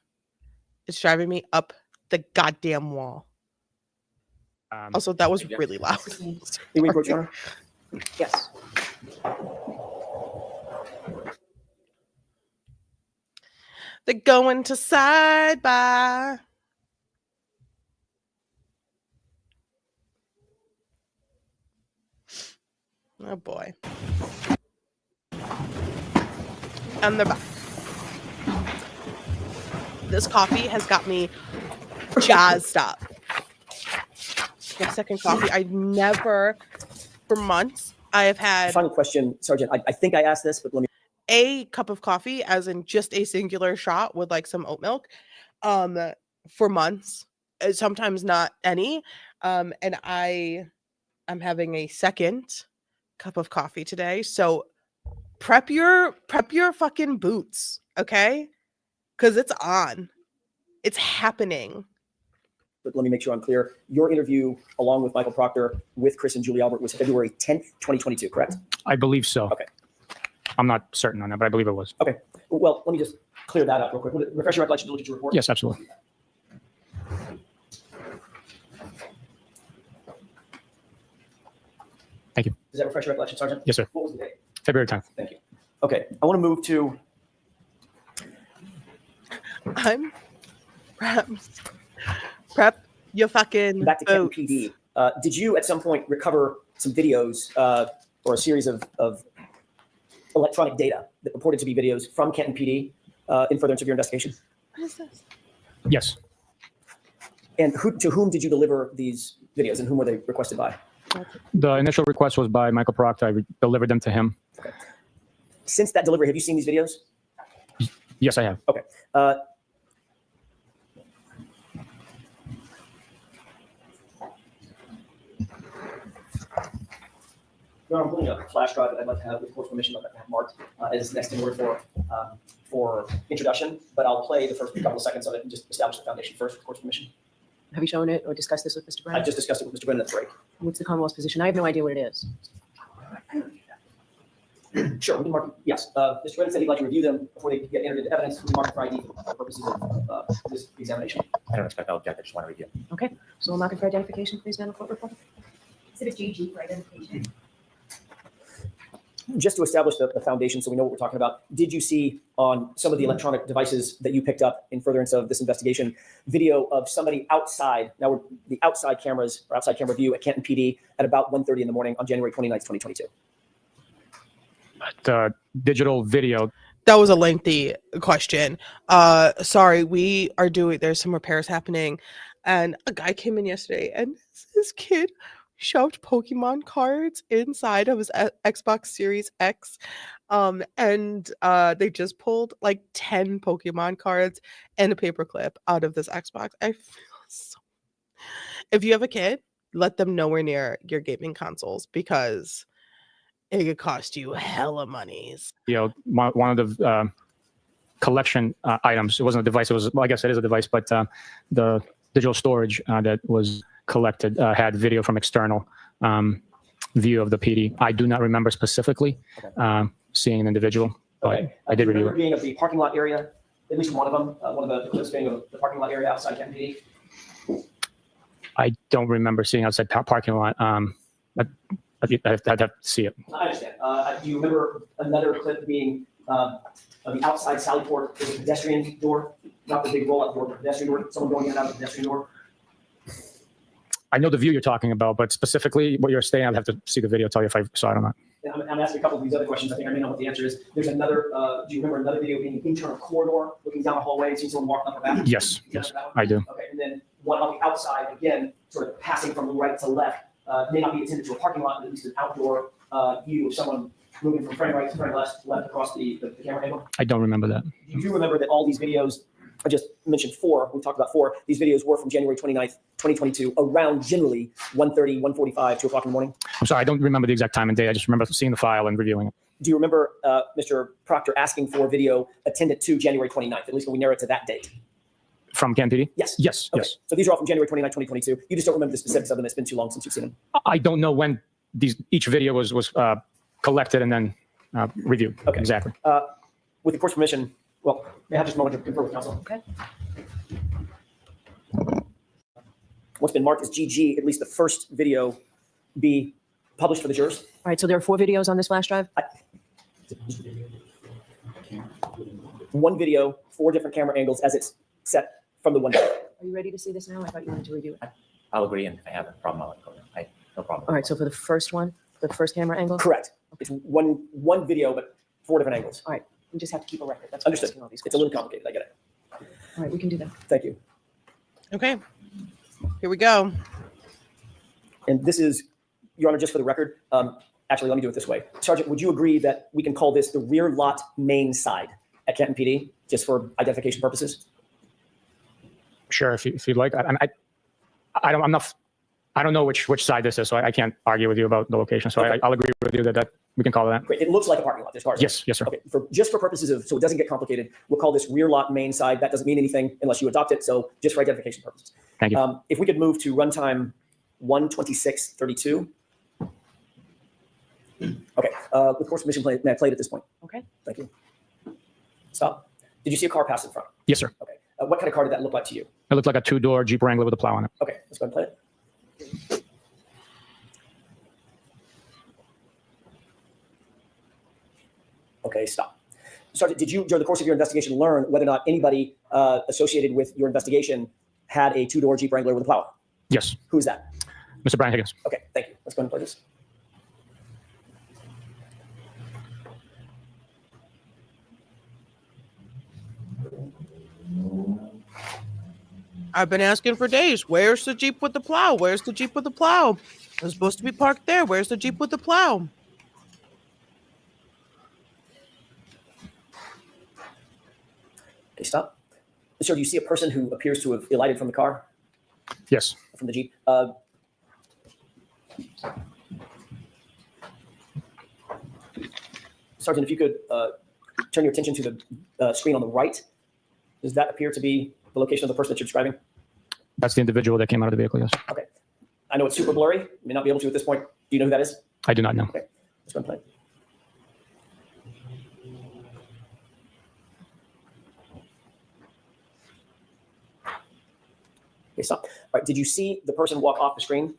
Speaker 1: It's driving me up the goddamn wall. Also, that was really loud.
Speaker 3: May we approach, Your Honor?
Speaker 6: Yes.
Speaker 1: They're going to side by. Oh boy. And they're back. This coffee has got me jazzed up. My second coffee. I never, for months, I have had
Speaker 3: Final question, Sergeant. I think I asked this, but let me.
Speaker 1: a cup of coffee, as in just a singular shot with like some oat milk, for months. Sometimes not any. And I'm having a second cup of coffee today. So prep your fucking boots, okay? Because it's on. It's happening.
Speaker 3: But let me make sure I'm clear. Your interview, along with Michael Proctor, with Chris and Julie Albert, was February 10th, 2022, correct?
Speaker 2: I believe so.
Speaker 3: Okay.
Speaker 2: I'm not certain on that, but I believe it was.
Speaker 3: Okay. Well, let me just clear that up real quick. Refresh your recollection, diligence report.
Speaker 2: Yes, absolutely. Thank you.
Speaker 3: Does that refresh your recollection, Sergeant?
Speaker 2: Yes, sir.
Speaker 3: What was the date?
Speaker 2: February 10th.
Speaker 3: Thank you. Okay. I want to move to.
Speaker 1: I'm prep your fucking
Speaker 3: Back to Kenton
Speaker 1: boots.
Speaker 3: PD. Did you at some point recover some videos or a series of electronic data that purported to be videos from Kenton PD in furtherance of your investigation?
Speaker 1: What is this?
Speaker 2: Yes.
Speaker 3: And to whom did you deliver these videos, and whom were they requested by?
Speaker 2: The initial request was by Michael Proctor. I delivered them to him.
Speaker 3: Okay. Since that delivery, have you seen these videos?
Speaker 2: Yes, I have.
Speaker 3: Okay. I'm pulling up a flash drive that I'd like to have with court's permission. I'd like to have marked as next in order for introduction, but I'll play the first couple of seconds of it and just establish the foundation first with court's permission.
Speaker 6: Have you shown it or discussed this with Mr.
Speaker 3: I
Speaker 6: Brennan?
Speaker 3: just discussed it with Mr. Brennan at the break.
Speaker 6: What's the Commonwealth's position? I have no idea what it is.
Speaker 3: Sure, we can mark. Yes, Mr. Brennan said he'd like to review them before they get entered into evidence. We mark it for ID for purposes of this examination.
Speaker 7: I don't expect I'll object. I just want to review.
Speaker 6: Okay, so we'll mark it for identification, please, Madam Court Reporter.
Speaker 5: Exhibit GG for identification.
Speaker 3: Just to establish the foundation so we know what we're talking about, did you see on some of the electronic devices that you picked up in furtherance of this investigation video of somebody outside, now the outside cameras or outside camera view at Kenton PD at about 1:30 in the morning on January 29th, 2022?
Speaker 2: The digital video.
Speaker 1: That was a lengthy question. Sorry, there's some repairs happening, and a guy came in yesterday, and this kid shoved Pokemon cards inside of his Xbox Series X. And they just pulled like 10 Pokemon cards and a paperclip out of this Xbox. I feel so. If you have a kid, let them nowhere near your gaming consoles because it could cost you hella monies.
Speaker 2: One of the collection items. It wasn't a device. It was, well, I guess it is a device, but the digital storage that was collected had video from external view of the PD. I do not remember specifically seeing an individual, but I did review it.
Speaker 3: Being of the parking lot area, at least one of them, one of the clips being of the parking lot area outside Kenton PD.
Speaker 2: I don't remember seeing outside parking lot. I'd have to see it.
Speaker 3: I understand. Do you remember another clip being of the outside Sally Port, there's a pedestrian door, not the big roll-up door, but pedestrian door, someone going in and out of the pedestrian door?
Speaker 2: I know the view you're talking about, but specifically what you're saying, I'd have to see the video, tell you if I saw it or not.
Speaker 3: And I'm asking a couple of these other questions. I think I may know what the answer is. There's another, do you remember another video being an internal corridor, looking down a hallway, and seeing someone walking up or back?
Speaker 2: Yes, I do.
Speaker 3: Okay, and then one on the outside, again, sort of passing from right to left, may not be intended to a parking lot, but at least an outdoor view of someone moving from front right to front left across the camera angle.
Speaker 2: I don't remember that.
Speaker 3: You do remember that all these videos, I just mentioned four, we talked about four, these videos were from January 29th, 2022, around generally 1:30, 1:45, 2 o'clock in the morning?
Speaker 2: I'm sorry, I don't remember the exact time and date. I just remember seeing the file and reviewing it.
Speaker 3: Do you remember Mr. Proctor asking for video attendant to January 29th, at least when we narrow it to that date?
Speaker 2: From Kenton PD?
Speaker 3: Yes.
Speaker 2: Yes,
Speaker 3: Okay.
Speaker 2: yes.
Speaker 3: So these are all from January 29th, 2022. You just don't remember the specifics of them. It's been too long since you've seen them.
Speaker 2: I don't know when each video was collected and then reviewed.
Speaker 3: Okay.
Speaker 2: Exactly.
Speaker 3: With the court's permission, well, may I have just a moment to confer with counsel?
Speaker 6: Okay.
Speaker 3: What's been marked as GG, at least the first video, be published for the jurors?
Speaker 6: All right, so there are 4 videos on this flash drive?
Speaker 3: One video, 4 different camera angles as it's set from the one video.
Speaker 6: Are you ready to see this now? I thought you wanted to review it.
Speaker 7: I'll agree, and if I have a problem, I'll go. No problem.
Speaker 6: All right, so for the first one, the first camera angle?
Speaker 3: Correct. It's one video, but 4 different angles.
Speaker 6: All right, We just have to keep a record. That's why I'm
Speaker 3: Understood.
Speaker 6: asking all these
Speaker 3: It's a little
Speaker 6: questions.
Speaker 3: complicated. I get it.
Speaker 6: All right, we can do that.
Speaker 3: Thank you.
Speaker 1: Okay. Here we go.
Speaker 3: And this is, Your Honor, just for the record, actually, let me do it this way. Sergeant, would you agree that we can call this the rear lot main side at Canton PD, just for identification purposes?
Speaker 2: Sure, if you'd like. I don't know which side this is, so I can't argue with you about the location. So
Speaker 3: Okay.
Speaker 2: I'll agree with you that we can call it that.
Speaker 3: Great. It looks like a parking lot as far as
Speaker 2: Yes, yes, sir.
Speaker 3: Okay. Just for purposes of, so it doesn't get complicated, we'll call this rear lot main side. That doesn't mean anything unless you adopt it. So just for identification purposes.
Speaker 2: Thank you.
Speaker 3: If we could move to runtime 1:26:32. Okay. With course permission, may I play it at this point?
Speaker 6: Okay.
Speaker 3: Thank you. Stop. Did you see a car pass in front?
Speaker 2: Yes, sir.
Speaker 3: Okay. What kind of car did that look like to you?
Speaker 2: It looked like a two-door Jeep Wrangler with a plow on it.
Speaker 3: Okay. Let's go ahead and play it. Okay, stop. Sergeant, did you, during the course of your investigation, learn whether or not anybody associated with your investigation had a two-door Jeep Wrangler with a plow?
Speaker 2: Yes,
Speaker 3: Who's that?
Speaker 2: Mr. Brian Higgins.
Speaker 3: Okay, thank you. Let's go ahead and play this.
Speaker 1: I've been asking for days. Where's the Jeep with the plow? Where's the Jeep with the plow? It's supposed to be parked there. Where's the Jeep with the plow?
Speaker 3: Okay, stop. Sir, do you see a person who appears to have alighted from the car,
Speaker 2: Yes.
Speaker 3: from the Jeep? Sergeant, if you could turn your attention to the screen on the right. Does that appear to be the location of the person that you're describing?
Speaker 2: That's the individual that came out of the vehicle, yes.
Speaker 3: Okay. I know it's super blurry. May not be able to at this point. Do you know who that is?
Speaker 2: I do not know.
Speaker 3: Okay. Let's go and play. Okay, stop. All right. Did you see the person walk off the screen?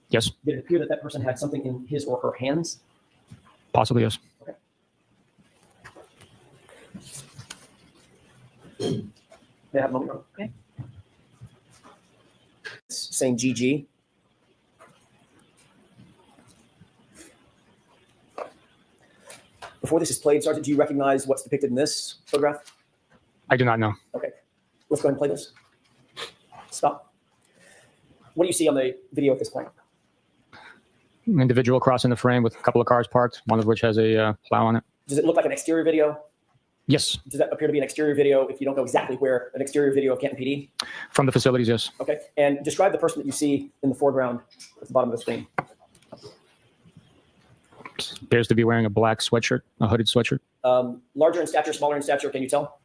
Speaker 2: Yes,
Speaker 3: Did it appear that that person had something in his or her hands?
Speaker 2: possibly yes.
Speaker 3: May I have a moment?
Speaker 6: Okay.
Speaker 3: It's saying GG. Before this is played, Sergeant, do you recognize what's depicted in this photograph?
Speaker 2: I do not know.
Speaker 3: Okay. Let's go ahead and play this. Stop. What do you see on the video at this point?
Speaker 2: An individual crossing the frame with a couple of cars parked, one of which has a plow on it.
Speaker 3: Does it look like an exterior video?
Speaker 2: Yes,
Speaker 3: Does that appear to be an exterior video if you don't know exactly where an exterior video of Canton PD?
Speaker 2: from the facilities, yes.
Speaker 3: Okay. And describe the person that you see in the foreground at the bottom of the screen.
Speaker 2: Appears to be wearing a black sweatshirt, a hooded sweatshirt.
Speaker 3: Larger in stature, smaller in stature, can you tell?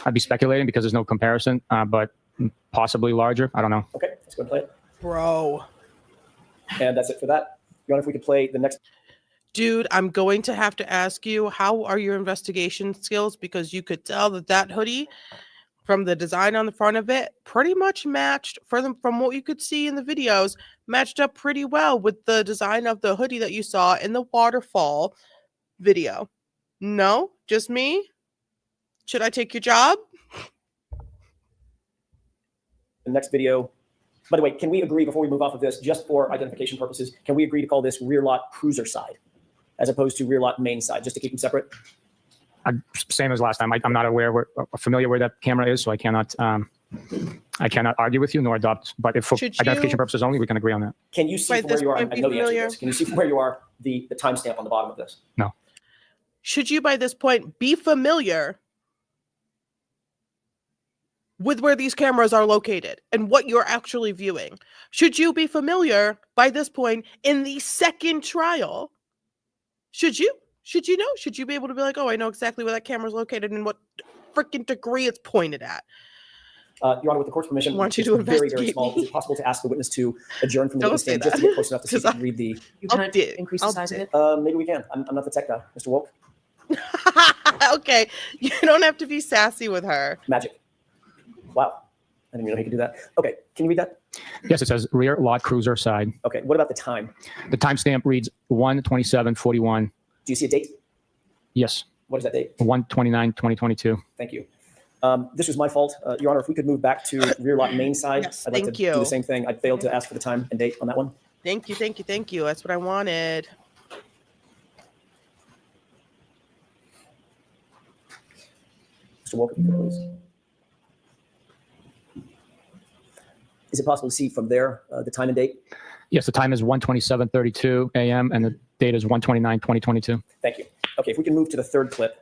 Speaker 2: I'd be speculating because there's no comparison, but possibly larger. I don't know.
Speaker 3: Okay. Let's go and play it.
Speaker 1: Bro.
Speaker 3: And that's it for that. Your Honor, if we could play the next.
Speaker 1: Dude, I'm going to have to ask you, how are your investigation skills? Because you could tell that that hoodie, from the design on the front of it, pretty much matched, from what you could see in the videos, matched up pretty well with the design of the hoodie that you saw in the waterfall video. No? Just me? Should I take your job?
Speaker 3: The next video. By the way, can we agree before we move off of this, just for identification purposes, can we agree to call this rear lot cruiser side as opposed to rear lot main side, just to keep them separate?
Speaker 2: Same as last time. I'm not familiar where that camera is, so I cannot argue with you nor adopt. But if for
Speaker 1: Should
Speaker 2: identification
Speaker 1: you-
Speaker 2: purposes only, we can agree on that.
Speaker 3: Can you see
Speaker 1: By
Speaker 3: from where
Speaker 1: this
Speaker 3: you are? I
Speaker 1: point, be
Speaker 3: know the answer to
Speaker 1: familiar.
Speaker 3: this. Can you see from where you are the timestamp on the bottom of this?
Speaker 2: No.
Speaker 1: Should you, by this point, be familiar with where these cameras are located and what you're actually viewing? Should you be familiar by this point in the second trial? Should you? Should you know? Should you be able to be like, oh, I know exactly where that camera's located and what freaking degree it's pointed at?
Speaker 3: Your Honor, with the court's permission,
Speaker 1: I want you
Speaker 3: it's
Speaker 1: to
Speaker 3: very, very
Speaker 1: investigate
Speaker 3: small.
Speaker 1: me.
Speaker 3: Is it possible to ask the witness to adjourn from the
Speaker 1: Don't
Speaker 3: witness
Speaker 1: say
Speaker 3: stand just to
Speaker 1: that.
Speaker 3: get close enough to see if you can read the?
Speaker 6: You
Speaker 1: I'll
Speaker 6: can't
Speaker 1: do-
Speaker 6: increase the
Speaker 1: I'll
Speaker 6: size of
Speaker 1: do.
Speaker 6: it?
Speaker 3: Maybe we can. I'm not the tech guy, Mr. Woke.
Speaker 1: Okay, you don't have to be sassy with her.
Speaker 3: Magic. Wow. I didn't even know he could do that. Okay. Can you read that?
Speaker 2: Yes, it says rear lot cruiser side.
Speaker 3: Okay. What about the time?
Speaker 2: The timestamp reads 1:27:41.
Speaker 3: Do you see a date?
Speaker 2: Yes,
Speaker 3: What is that date?
Speaker 2: 1/29/2022.
Speaker 3: Thank you. This was my fault. Your Honor, if we could move back to rear lot main side,
Speaker 1: Yes,
Speaker 3: I'd like
Speaker 1: thank
Speaker 3: to do
Speaker 1: you.
Speaker 3: the same thing. I failed to ask for the time and date on that one.
Speaker 1: Thank you, thank you, thank you. That's what I wanted.
Speaker 3: Mr. Wolk, if you could, please. Is it possible to see from there the time and date?
Speaker 2: Yes, the time is 1:27:32 a.m. and the date is 1/29/2022.
Speaker 3: Thank you. Okay, if we can move to the third clip.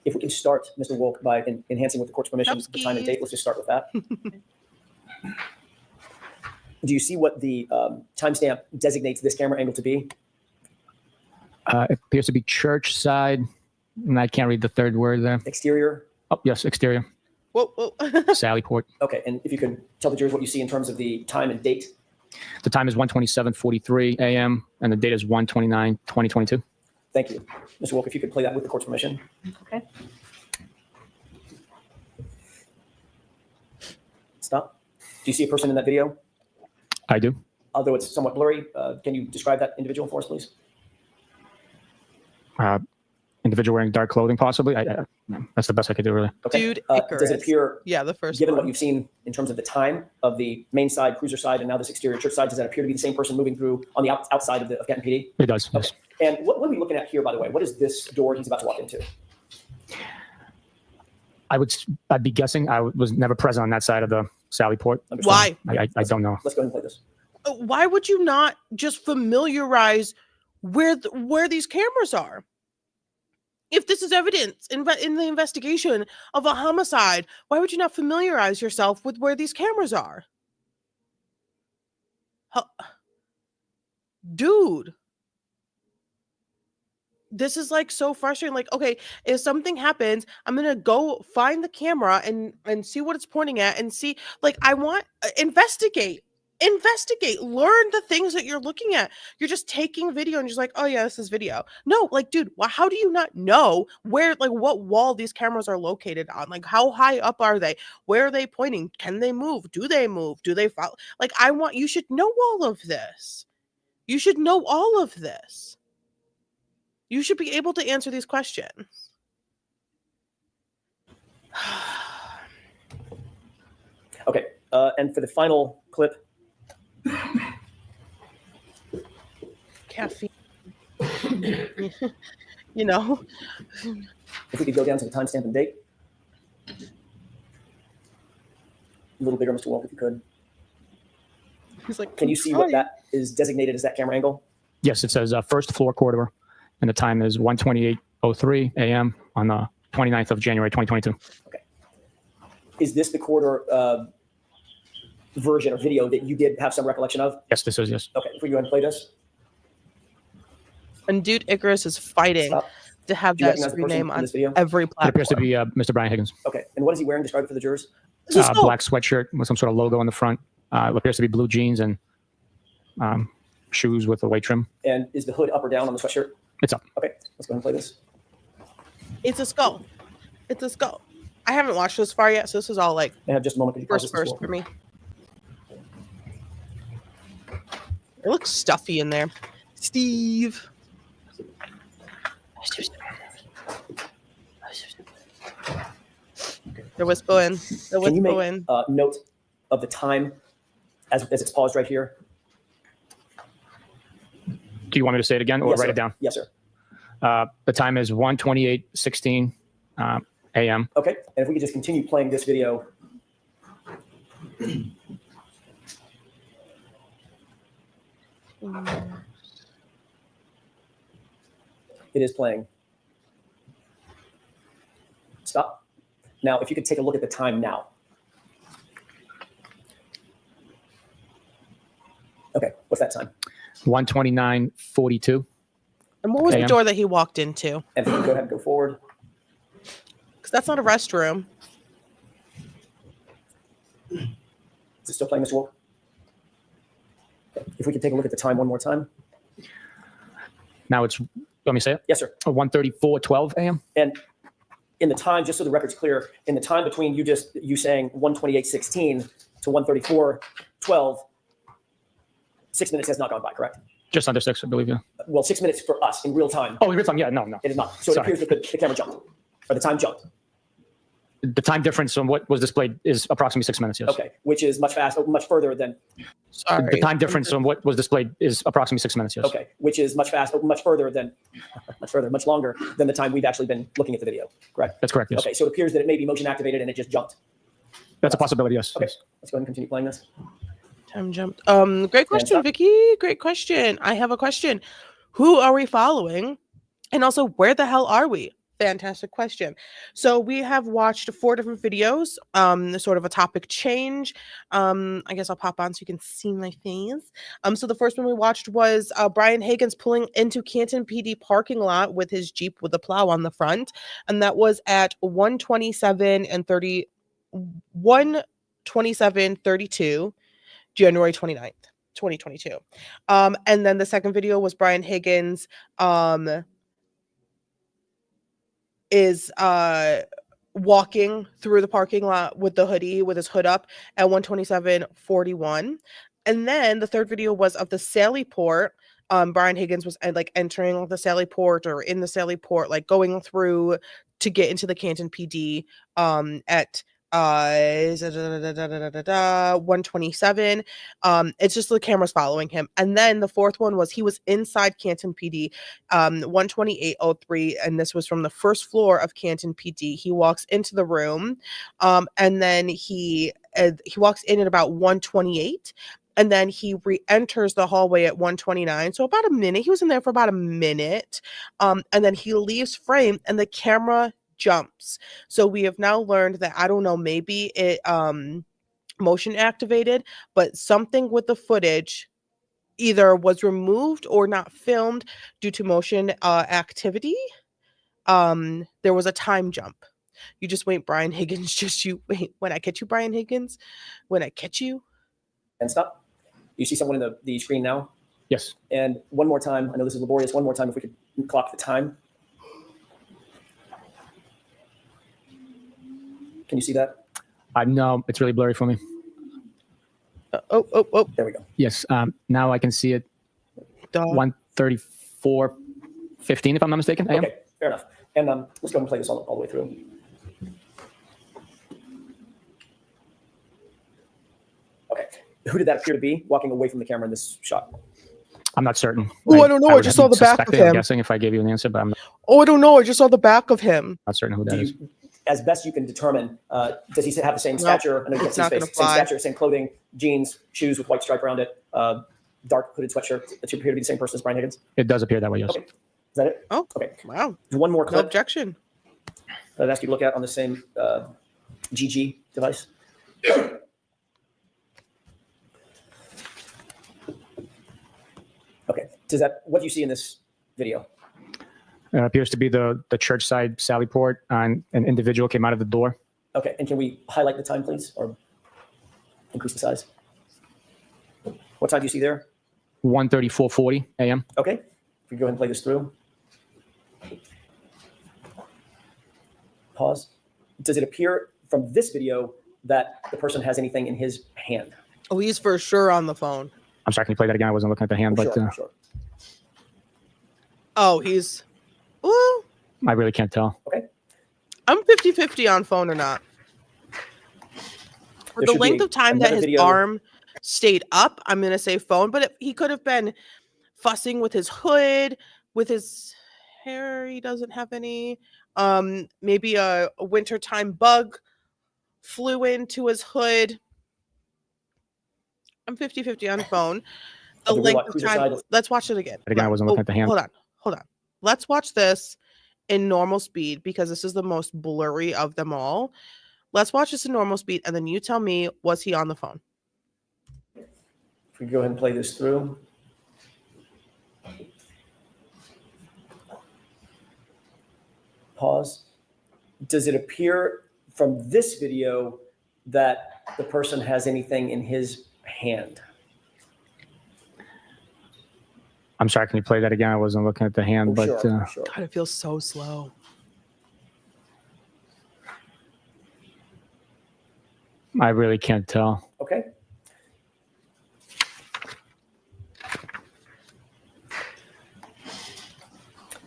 Speaker 3: If we can start, Mr. Wolk, by enhancing with the court's permission the time and date. Let's just start with that. Do you see what the timestamp designates this camera angle to be?
Speaker 2: It appears to be church side, and I can't read the third word there.
Speaker 3: Exterior?
Speaker 2: Oh, yes, exterior.
Speaker 1: Whoa, whoa.
Speaker 2: Sally Port.
Speaker 3: Okay, and if you could tell the jurors what you see in terms of the time and date.
Speaker 2: The time is 1:27:43 a.m. and the date is 1/29/2022.
Speaker 3: Thank you. Mr. Wolk, if you could play that with the court's permission.
Speaker 6: Okay.
Speaker 3: Stop. Do you see a person in that video?
Speaker 2: I do.
Speaker 3: Although it's somewhat blurry, can you describe that individual for us, please?
Speaker 2: Individual wearing dark clothing, possibly. That's the best I could do, really.
Speaker 3: Okay.
Speaker 1: Dude,
Speaker 3: does it appear,
Speaker 1: yeah, the first
Speaker 3: given
Speaker 1: one.
Speaker 3: what you've seen in terms of the time of the main side, cruiser side, and now this exterior church side, does that appear to be the same person moving through on the outside of Canton PD?
Speaker 2: It does, yes.
Speaker 3: Okay. And what are we looking at here, by the way? What is this door he's about to walk into?
Speaker 2: I'd be guessing. I was never present on that side of the Sally Port.
Speaker 1: Why?
Speaker 2: I don't know.
Speaker 3: Let's go ahead and play this.
Speaker 1: Why would you not just familiarize where these cameras are? If this is evidence in the investigation of a homicide, why would you not familiarize yourself with where these cameras are? Dude. This is like so frustrating. Like, okay, if something happens, I'm gonna go find the camera and see what it's pointing at and see. Like, I want investigate, learn the things that you're looking at. You're just taking video and just like, oh yeah, this is video. No, like, dude, how do you not know where, like, what wall these cameras are located on? Like, how high up are they? Where are they pointing? Can they move? Do they move? Do they follow? Like, you should know all of this. You should know all of this. You should be able to answer these questions.
Speaker 3: Okay, and for the final clip.
Speaker 1: Caffeine. You know.
Speaker 3: If we could go down to the timestamp and date. A little bigger, Mr. Wolk, if you could.
Speaker 1: He's like,
Speaker 3: can you see what that is designated as that camera angle?
Speaker 2: Yes, it says first floor corridor, and the time is 1:28:03 a.m. on the 29th of January, 2022.
Speaker 3: Okay. Is this the corridor version or video that you did have some recollection of?
Speaker 2: Yes, this is, yes.
Speaker 3: Okay, if we go ahead and play this.
Speaker 1: And Dude Icarus is fighting to have that screen name on every platform.
Speaker 2: It appears to be Mr. Brian Higgins.
Speaker 3: Okay, and what is he wearing? Describe it for the jurors.
Speaker 2: Black sweatshirt with some sort of logo on the front. It appears to be blue jeans and shoes with a white trim.
Speaker 3: And is the hood up or down on the sweatshirt?
Speaker 2: It's up.
Speaker 3: Okay, let's go ahead and play this.
Speaker 1: It's a skull. It's a skull. I haven't watched this far yet, so this is all like
Speaker 3: I have just a moment.
Speaker 1: first for me. It looks stuffy in there. Steve. They're whispering. They're
Speaker 3: Can you
Speaker 1: whispering.
Speaker 3: make note of the time as it's paused right here?
Speaker 2: Do you want me to say it again or
Speaker 3: Yes,
Speaker 2: write
Speaker 3: sir.
Speaker 2: it down?
Speaker 3: Yes, sir.
Speaker 2: The time is 1:28:16 a.m.
Speaker 3: Okay, and if we could just continue playing this video. It is playing. Stop. Now, if you could take a look at the time now. Okay, what's that time?
Speaker 2: 1:29:42.
Speaker 1: And what was the
Speaker 2: AM.
Speaker 1: door that he walked into?
Speaker 3: And if you could go ahead and go forward.
Speaker 1: Because that's not a restroom.
Speaker 3: Is it still playing, Mr. Wolk? Okay. If we could take a look at the time one more time.
Speaker 2: Now it's, let me say it?
Speaker 3: Yes, sir.
Speaker 2: 1:34:12 a.m.
Speaker 3: And in the time, just so the record's clear, in the time between you saying 1:28:16 to 1:34:12, 6 minutes has not gone by, correct?
Speaker 2: Just under 6, I believe, yeah.
Speaker 3: Well, 6 minutes for us in real time.
Speaker 2: Oh, in real time, yeah, no.
Speaker 3: It is not. So it
Speaker 2: Sorry.
Speaker 3: appears that the camera jumped, or the time jumped.
Speaker 2: The time difference on what was displayed is approximately 6 minutes. Yes.
Speaker 3: Okay, which is much further than.
Speaker 1: Sorry.
Speaker 2: The time difference on what was displayed is approximately 6 minutes. Yes.
Speaker 3: Okay, which is much longer than the time we've actually been looking at the video. Correct.
Speaker 2: That's correct. Yes.
Speaker 3: Okay, so it appears that it may be motion activated and it just jumped.
Speaker 2: That's a possibility. Yes.
Speaker 3: Okay,
Speaker 2: Yes.
Speaker 3: let's go ahead and continue playing this.
Speaker 1: Time jumped. Great question,
Speaker 3: stop.
Speaker 1: Vicky. Great question. I have a question. Who are we following? And also, where the hell are we? Fantastic question. So we have watched 4 different videos, sort of a topic change. I guess I'll pop on so you can see my face. So the first one we watched was Brian Higgins pulling into Canton PD parking lot with his Jeep with a plow on the front. And that was at 1:27:32, January 29th, 2022. And then the second video was Brian Higgins is walking through the parking lot with the hoodie with his hood up at 1:27:41. And then the third video was of the Sally Port. Brian Higgins was like entering the Sally Port or in the Sally Port, like going through to get into the Canton PD at 1:27. It's just the cameras following him. And then the fourth one was he was inside Canton PD, 1:28:03, and this was from the first floor of Canton PD. He walks into the room, and then he walks in at about 1:28. And then he re-enters the hallway at 1:29. So about a minute. He was in there for about a minute. And then he leaves frame and the camera jumps. So we have now learned that, I don't know, maybe it motion activated, but something with the footage either was removed or not filmed due to motion activity. There was a time jump. You just wait, Brian Higgins. Just you wait. When I catch you, Brian Higgins. When I catch you.
Speaker 3: And stop. You see someone in the screen now?
Speaker 2: Yes.
Speaker 3: And one more time, I know this is laborious, one more time if we could clock the time. Can you see that?
Speaker 2: No, it's really blurry for me.
Speaker 1: Oh.
Speaker 3: There we go.
Speaker 2: Yes. Now I can see it. 1:34:15, if I'm not mistaken. I am.
Speaker 3: Okay, fair enough. And let's go and play this all the way through. Okay, who did that appear to be walking away from the camera in this shot?
Speaker 2: I'm not certain.
Speaker 1: Oh, I don't know. I
Speaker 2: would
Speaker 1: just
Speaker 2: be
Speaker 1: saw the back of
Speaker 2: suspecting, I'm
Speaker 1: him.
Speaker 2: guessing if I gave you an answer, but I'm
Speaker 1: Oh, I don't know. I just saw the back of him.
Speaker 2: not certain who that is.
Speaker 3: As best you can determine, does he have the same stature? I know you can't
Speaker 1: it's
Speaker 3: see his
Speaker 1: not gonna
Speaker 3: face. Same
Speaker 1: fly.
Speaker 3: stature, same clothing, jeans, shoes with white stripe around it, dark hooded sweatshirt. That appear to be the same person as Brian Higgins.
Speaker 2: It does appear that way, yes.
Speaker 3: Okay, is that it?
Speaker 1: Oh,
Speaker 3: Okay.
Speaker 1: wow.
Speaker 3: One more
Speaker 1: No
Speaker 3: clip
Speaker 1: objection.
Speaker 3: that I'd ask you to look at on the same GG device. Okay, what do you see in this video?
Speaker 2: Appears to be the church side Sally Port, and an individual came out of the door.
Speaker 3: Okay, and can we highlight the time, please, or increase the size? What time do you see there?
Speaker 2: 1:34:40 a.m.
Speaker 3: Okay, if we go ahead and play this through. Pause. Does it appear from this video that the person has anything in his hand?
Speaker 1: Oh, he's for sure on the phone.
Speaker 2: I'm sorry, can you play that again? I wasn't looking at the hand, but
Speaker 3: Sure.
Speaker 1: Oh, he's. Ooh,
Speaker 2: I really can't tell.
Speaker 3: Okay.
Speaker 1: I'm 50-50 on phone or not. For
Speaker 3: There
Speaker 1: the
Speaker 3: should
Speaker 1: length
Speaker 3: be
Speaker 1: of time that
Speaker 3: another
Speaker 1: his
Speaker 3: video.
Speaker 1: arm stayed up, I'm going to say phone, but he could have been fussing with his hood, with his hair. He doesn't have any. Maybe a wintertime bug flew into his hood. I'm 50-50 on phone. The
Speaker 3: I'll do
Speaker 1: length
Speaker 3: what?
Speaker 1: of
Speaker 3: Who's
Speaker 1: time.
Speaker 3: decided?
Speaker 1: Let's watch it again.
Speaker 2: Again, I wasn't looking at the hand.
Speaker 1: Hold on. Let's watch this in normal speed because this is the most blurry of them all. Let's watch this in normal speed, and then you tell me, was he on the phone?
Speaker 3: If we go ahead and play this through. Pause. Does it appear from this video that the person has anything in his hand?
Speaker 2: I'm sorry, can you play that again? I wasn't looking at the hand, but
Speaker 3: Sure.
Speaker 1: God, it feels so slow.
Speaker 2: I really can't tell.
Speaker 3: Okay.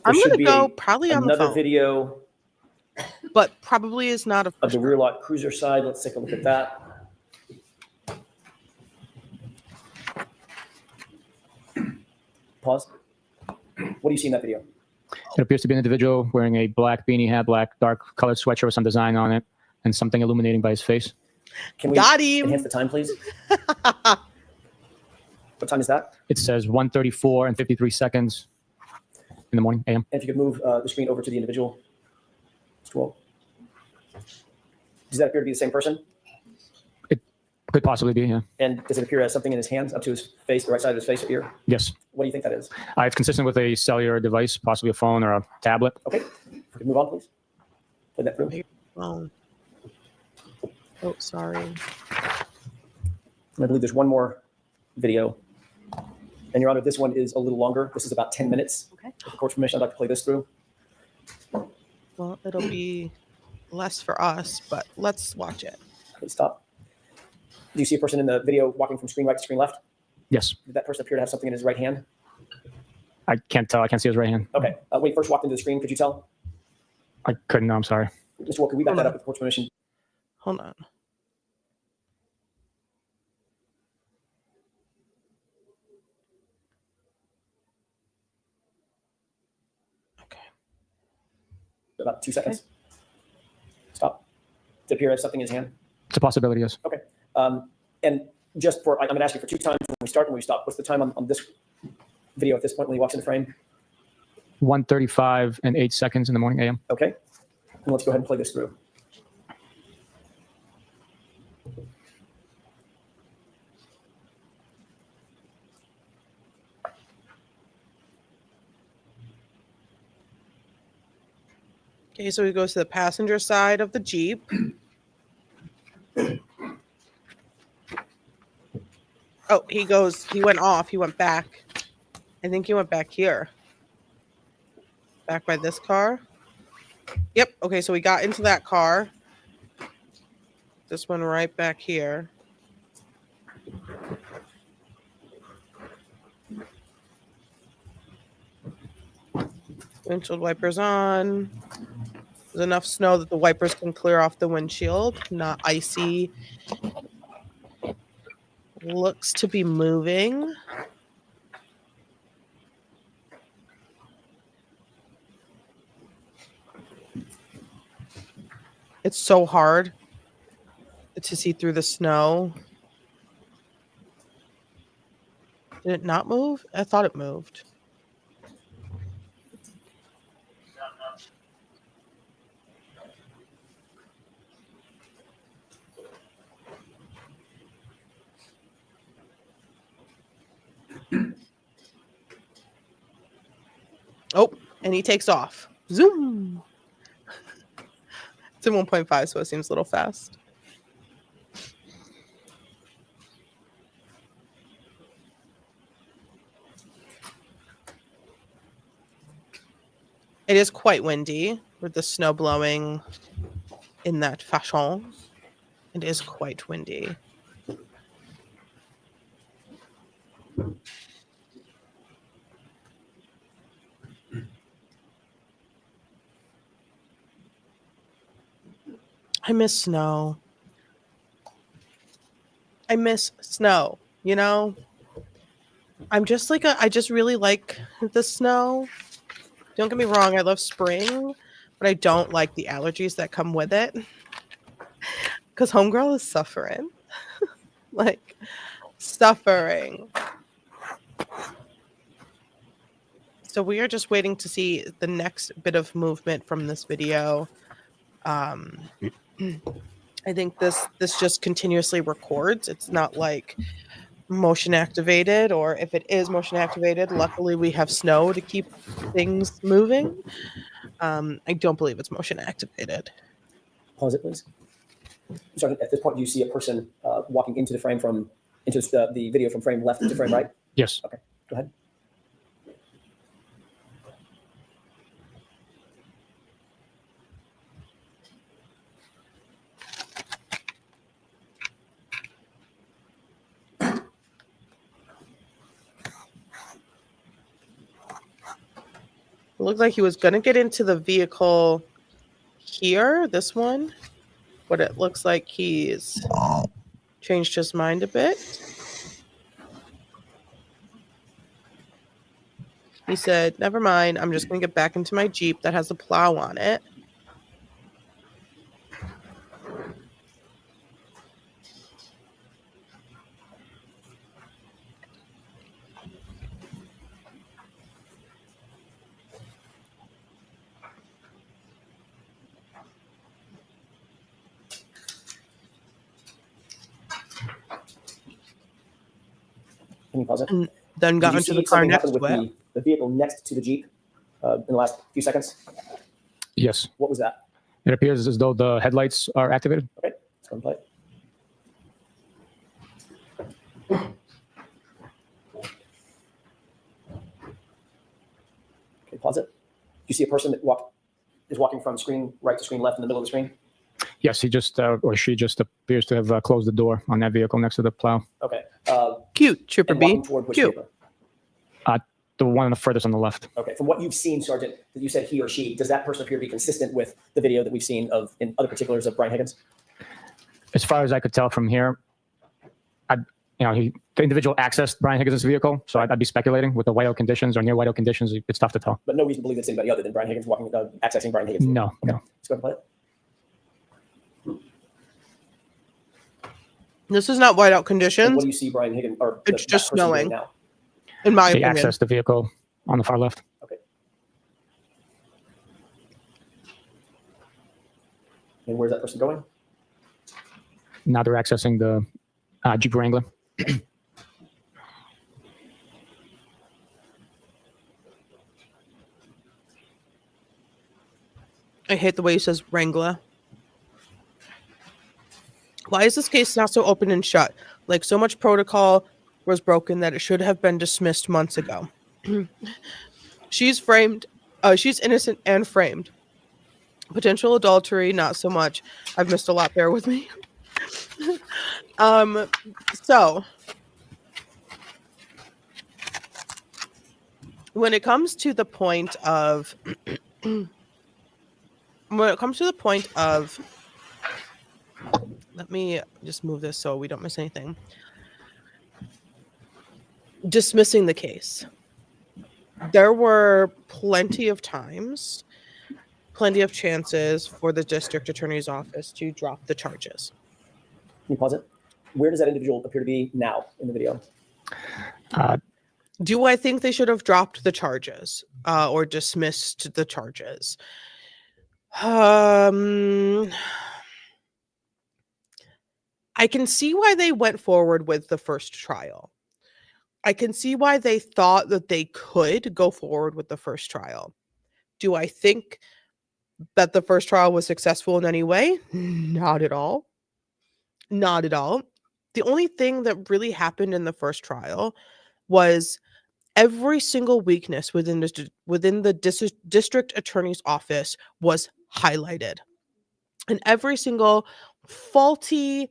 Speaker 1: I'm
Speaker 3: There should
Speaker 1: going to
Speaker 3: be
Speaker 1: go probably on the
Speaker 3: another
Speaker 1: phone.
Speaker 3: video
Speaker 1: but probably is not a
Speaker 3: of the rear lock cruiser side. Let's take a look at that. Pause. What do you see in that video?
Speaker 2: It appears to be an individual wearing a black beanie hat, black dark colored sweatshirt with some design on it, and something illuminating by his face.
Speaker 3: Can we
Speaker 1: Got him.
Speaker 3: enhance the time, please? What time is that?
Speaker 2: It says 1:34 and 53 seconds in the morning, a.m.
Speaker 3: And if you could move the screen over to the individual. Mr. Wolf. Does that appear to be the same person?
Speaker 2: It could possibly be, yeah.
Speaker 3: And does it appear as something in his hands up to his face, the right side of his face or ear?
Speaker 2: Yes.
Speaker 3: What do you think that is?
Speaker 2: It's consistent with a cellular device, possibly a phone or a tablet.
Speaker 3: Okay. If we could move on, please. Play that through.
Speaker 1: Oh, sorry.
Speaker 3: And I believe there's one more video. And Your Honor, this one is a little longer. This is about 10 minutes.
Speaker 6: Okay.
Speaker 3: With the court's permission, I'd like to play this through.
Speaker 1: Well, it'll be less for us, but let's watch it.
Speaker 3: Okay, stop. Do you see a person in the video walking from screen right to screen left?
Speaker 2: Yes.
Speaker 3: Did that person appear to have something in his right hand?
Speaker 2: I can't tell. I can't see his right hand.
Speaker 3: Okay. When he first walked into the screen, could you tell?
Speaker 2: I couldn't. No, I'm sorry.
Speaker 3: Mr. Wolf, can we back that up with the court's permission?
Speaker 1: Hold on. Okay.
Speaker 3: About 2 seconds. Stop. Does it appear to have something in his hand?
Speaker 2: It's a possibility, yes.
Speaker 3: Okay. And just for, I'm going to ask you for 2 times when we start and when we stop. What's the time on this video at this point when he walks in the frame?
Speaker 2: 1:35 and 8 seconds in the morning, a.m.
Speaker 3: Okay. And let's go ahead and play this through.
Speaker 1: Okay, so he goes to the passenger side of the Jeep. Oh, he went off. He went back. I think he went back here. Back by this car. Yep. Okay, so we got into that car. This one right back here. Windshield wipers on. There's enough snow that the wipers can clear off the windshield. Not icy. Looks to be moving. It's so hard to see through the snow. Did it not move? I thought it moved. Oh, and he takes off. Zoom. It's in 1.5, so it seems a little fast. It is quite windy with the snow blowing in that fashion. It is quite windy. I miss snow. I miss snow, you know? I just really like the snow. Don't get me wrong, I love spring, but I don't like the allergies that come with it. Because homegirl is suffering. Like, suffering. So we are just waiting to see the next bit of movement from this video. I think this just continuously records. It's not like motion activated, or if it is motion activated, luckily we have snow to keep things moving. I don't believe it's motion activated.
Speaker 3: Pause it, please. So at this point, do you see a person walking into the frame into the video from frame left to frame right?
Speaker 2: Yes.
Speaker 3: Okay, go ahead.
Speaker 1: It looked like he was going to get into the vehicle here, this one, but it looks like he's changed his mind a bit. He said, never mind, I'm just going to get back into my Jeep that has a plow on it.
Speaker 3: Can you pause it?
Speaker 1: And then got
Speaker 3: Did you
Speaker 1: into
Speaker 3: see
Speaker 1: the car
Speaker 3: something
Speaker 1: next
Speaker 3: happen
Speaker 1: to
Speaker 3: with
Speaker 1: it.
Speaker 3: the vehicle next to the Jeep in the last few seconds?
Speaker 2: Yes.
Speaker 3: What was that?
Speaker 2: It appears as though the headlights are activated.
Speaker 3: Okay, let's go and play it. Okay, pause it. You see a person that is walking from screen right to screen left in the middle of the screen?
Speaker 2: Yes, he just or she just appears to have closed the door on that vehicle next to the plow.
Speaker 3: Okay.
Speaker 1: Cute, Trooper
Speaker 3: And
Speaker 1: B.
Speaker 3: walking toward which
Speaker 1: Cute.
Speaker 3: vehicle?
Speaker 2: The one furthest on the left.
Speaker 3: Okay. From what you've seen, Sergeant, that you said he or she, does that person appear to be consistent with the video that we've seen of in other particulars of Brian Higgins?
Speaker 2: As far as I could tell from here, the individual accessed Brian Higgins' vehicle, so I'd be speculating with the whiteout conditions or near whiteout conditions. It's tough to tell.
Speaker 3: But no reason to believe it's anybody other than Brian Higgins accessing Brian Higgins.
Speaker 2: No,
Speaker 3: Okay.
Speaker 2: no.
Speaker 3: Let's go ahead and play it.
Speaker 1: This is not whiteout
Speaker 3: And
Speaker 1: conditions,
Speaker 3: what do you see Brian Higgins or
Speaker 1: It's
Speaker 3: that
Speaker 1: just
Speaker 3: person doing
Speaker 1: snowing.
Speaker 3: now?
Speaker 1: in my
Speaker 2: He
Speaker 1: opinion.
Speaker 2: accessed the vehicle on the far left.
Speaker 3: Okay. And where's that person going?
Speaker 2: Now they're accessing the Jeep Wrangler.
Speaker 1: I hate the way he says Wrangler. Why is this case not so open and shut? Like, so much protocol was broken that it should have been dismissed months ago. She's framed. She's innocent and framed. Potential adultery, not so much. I've missed a lot. Bear with me. So when it comes to the point of let me just move this so we don't miss anything. Dismissing the case. There were plenty of times, plenty of chances for the district attorney's office to drop the charges.
Speaker 3: Can you pause it? Where does that individual appear to be now in the video?
Speaker 1: Do I think they should have dropped the charges or dismissed the charges? I can see why they went forward with the first trial. I can see why they thought that they could go forward with the first trial. Do I think that the first trial was successful in any way? Not at all. Not at all. The only thing that really happened in the first trial was every single weakness within the district attorney's office was highlighted. And every single faulty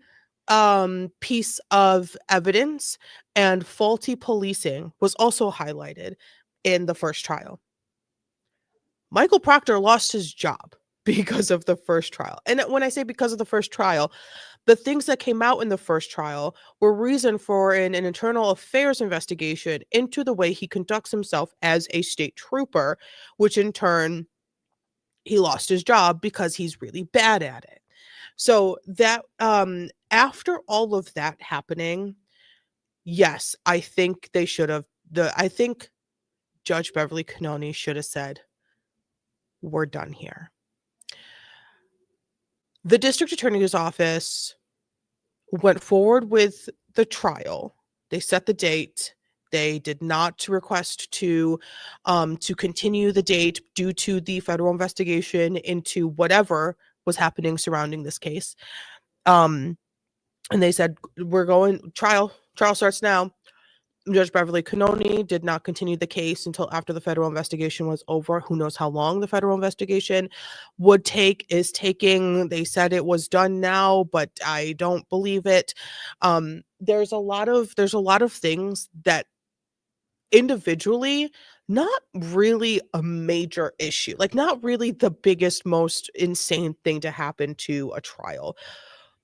Speaker 1: piece of evidence and faulty policing was also highlighted in the first trial. Michael Proctor lost his job because of the first trial. And when I say because of the first trial, the things that came out in the first trial were reason for an internal affairs investigation into the way he conducts himself as a state trooper, which in turn, he lost his job because he's really bad at it. So that after all of that happening, yes, I think they should have I think Judge Beverly Cannoni should have said, we're done here. The district attorney's office went forward with the trial. They set the date. They did not request to continue the date due to the federal investigation into whatever was happening surrounding this case. And they said, we're going, trial starts now. Judge Beverly Cannoni did not continue the case until after the federal investigation was over. Who knows how long the federal investigation is taking. They said it was done now, but I don't believe it. There's a lot of things that individually not really a major issue, like not really the biggest, most insane thing to happen to a trial.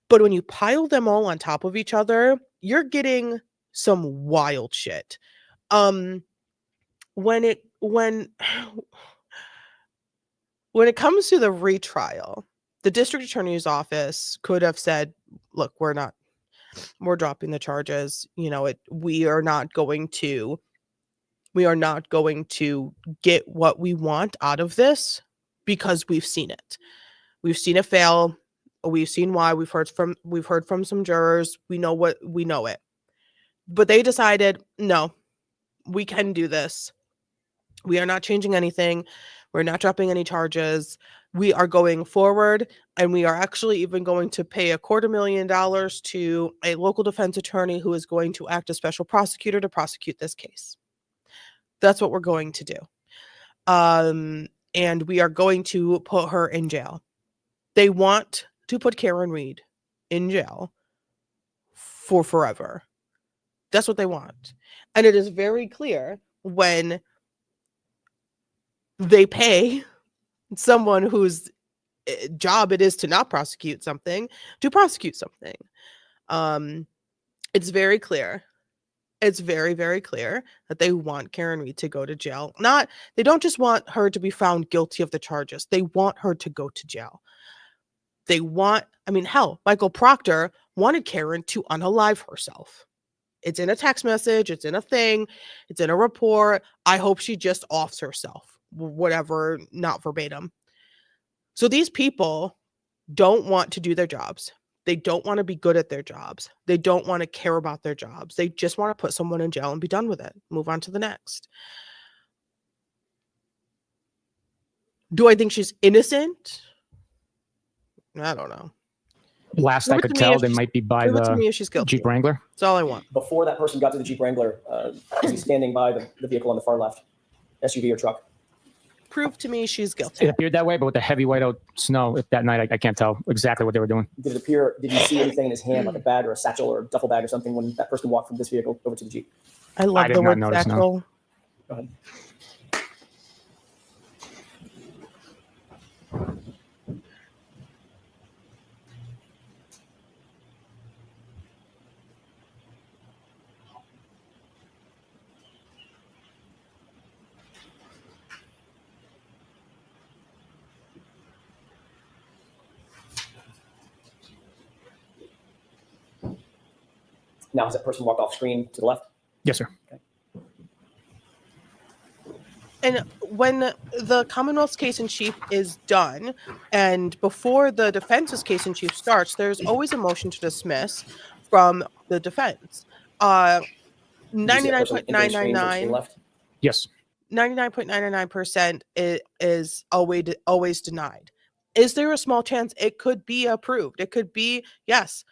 Speaker 1: But when you pile them all on top of each other, you're getting some wild shit. Um, when it when when it comes to the retrial, the district attorney's office could have said, "Look, we're dropping the charges. You know, we are not going to get what we want out of this because we've seen it. We've seen it fail. We've seen why. We've heard from some jurors. We know it." But they decided, no, we can do this. We are not changing anything. We're not dropping any charges. We are going forward, and we are actually even going to pay $250,000 to a local defense attorney who is going to act as special prosecutor to prosecute this case. That's what we're going to do. And we are going to put her in jail. They want to put Karen Reed in jail for forever. That's what they want. And it is very clear when they pay someone whose job it is to not prosecute something to prosecute something. It's very clear. It's very, very clear that they want Karen Reed to go to jail. They don't just want her to be found guilty of the charges. They want her to go to jail. Hell, Michael Proctor wanted Karen to unalive herself. It's in a text message. It's in a thing. It's in a report. I hope she just offs herself. Whatever, not verbatim. So these people don't want to do their jobs. They don't want to be good at their jobs. They don't want to care about their jobs. They just want to put someone in jail and be done with it. Move on to the next. Do I think she's innocent? I don't know.
Speaker 2: Last I could tell, they might be by
Speaker 1: Prove it to me
Speaker 2: the
Speaker 1: if she's guilty.
Speaker 2: Jeep Wrangler.
Speaker 1: That's all I want.
Speaker 3: Before that person got to the Jeep Wrangler, was he standing by the vehicle on the far left, SUV or truck?
Speaker 1: Prove to me she's guilty.
Speaker 2: It appeared that way, but with the heavy whiteout snow that night, I can't tell exactly what they were doing.
Speaker 3: Did you see anything in his hand, like a bag or a satchel or a duffel bag or something, when that person walked from this vehicle over to the Jeep?
Speaker 1: I love
Speaker 2: did
Speaker 1: the
Speaker 2: not
Speaker 1: word
Speaker 2: notice, no.
Speaker 1: satchel.
Speaker 3: Go ahead. Now, has that person walked off screen to the left?
Speaker 2: Yes, sir.
Speaker 3: Okay.
Speaker 1: And when the Commonwealth's case in chief is done, and before the defense's case in chief starts, there's always a motion to dismiss from the defense.
Speaker 3: Did you see that person entering screen from screen
Speaker 1: 99.999
Speaker 3: left?
Speaker 2: Yes.
Speaker 1: 99.999% is always denied. Is there a small chance it could be approved? It could be, yes,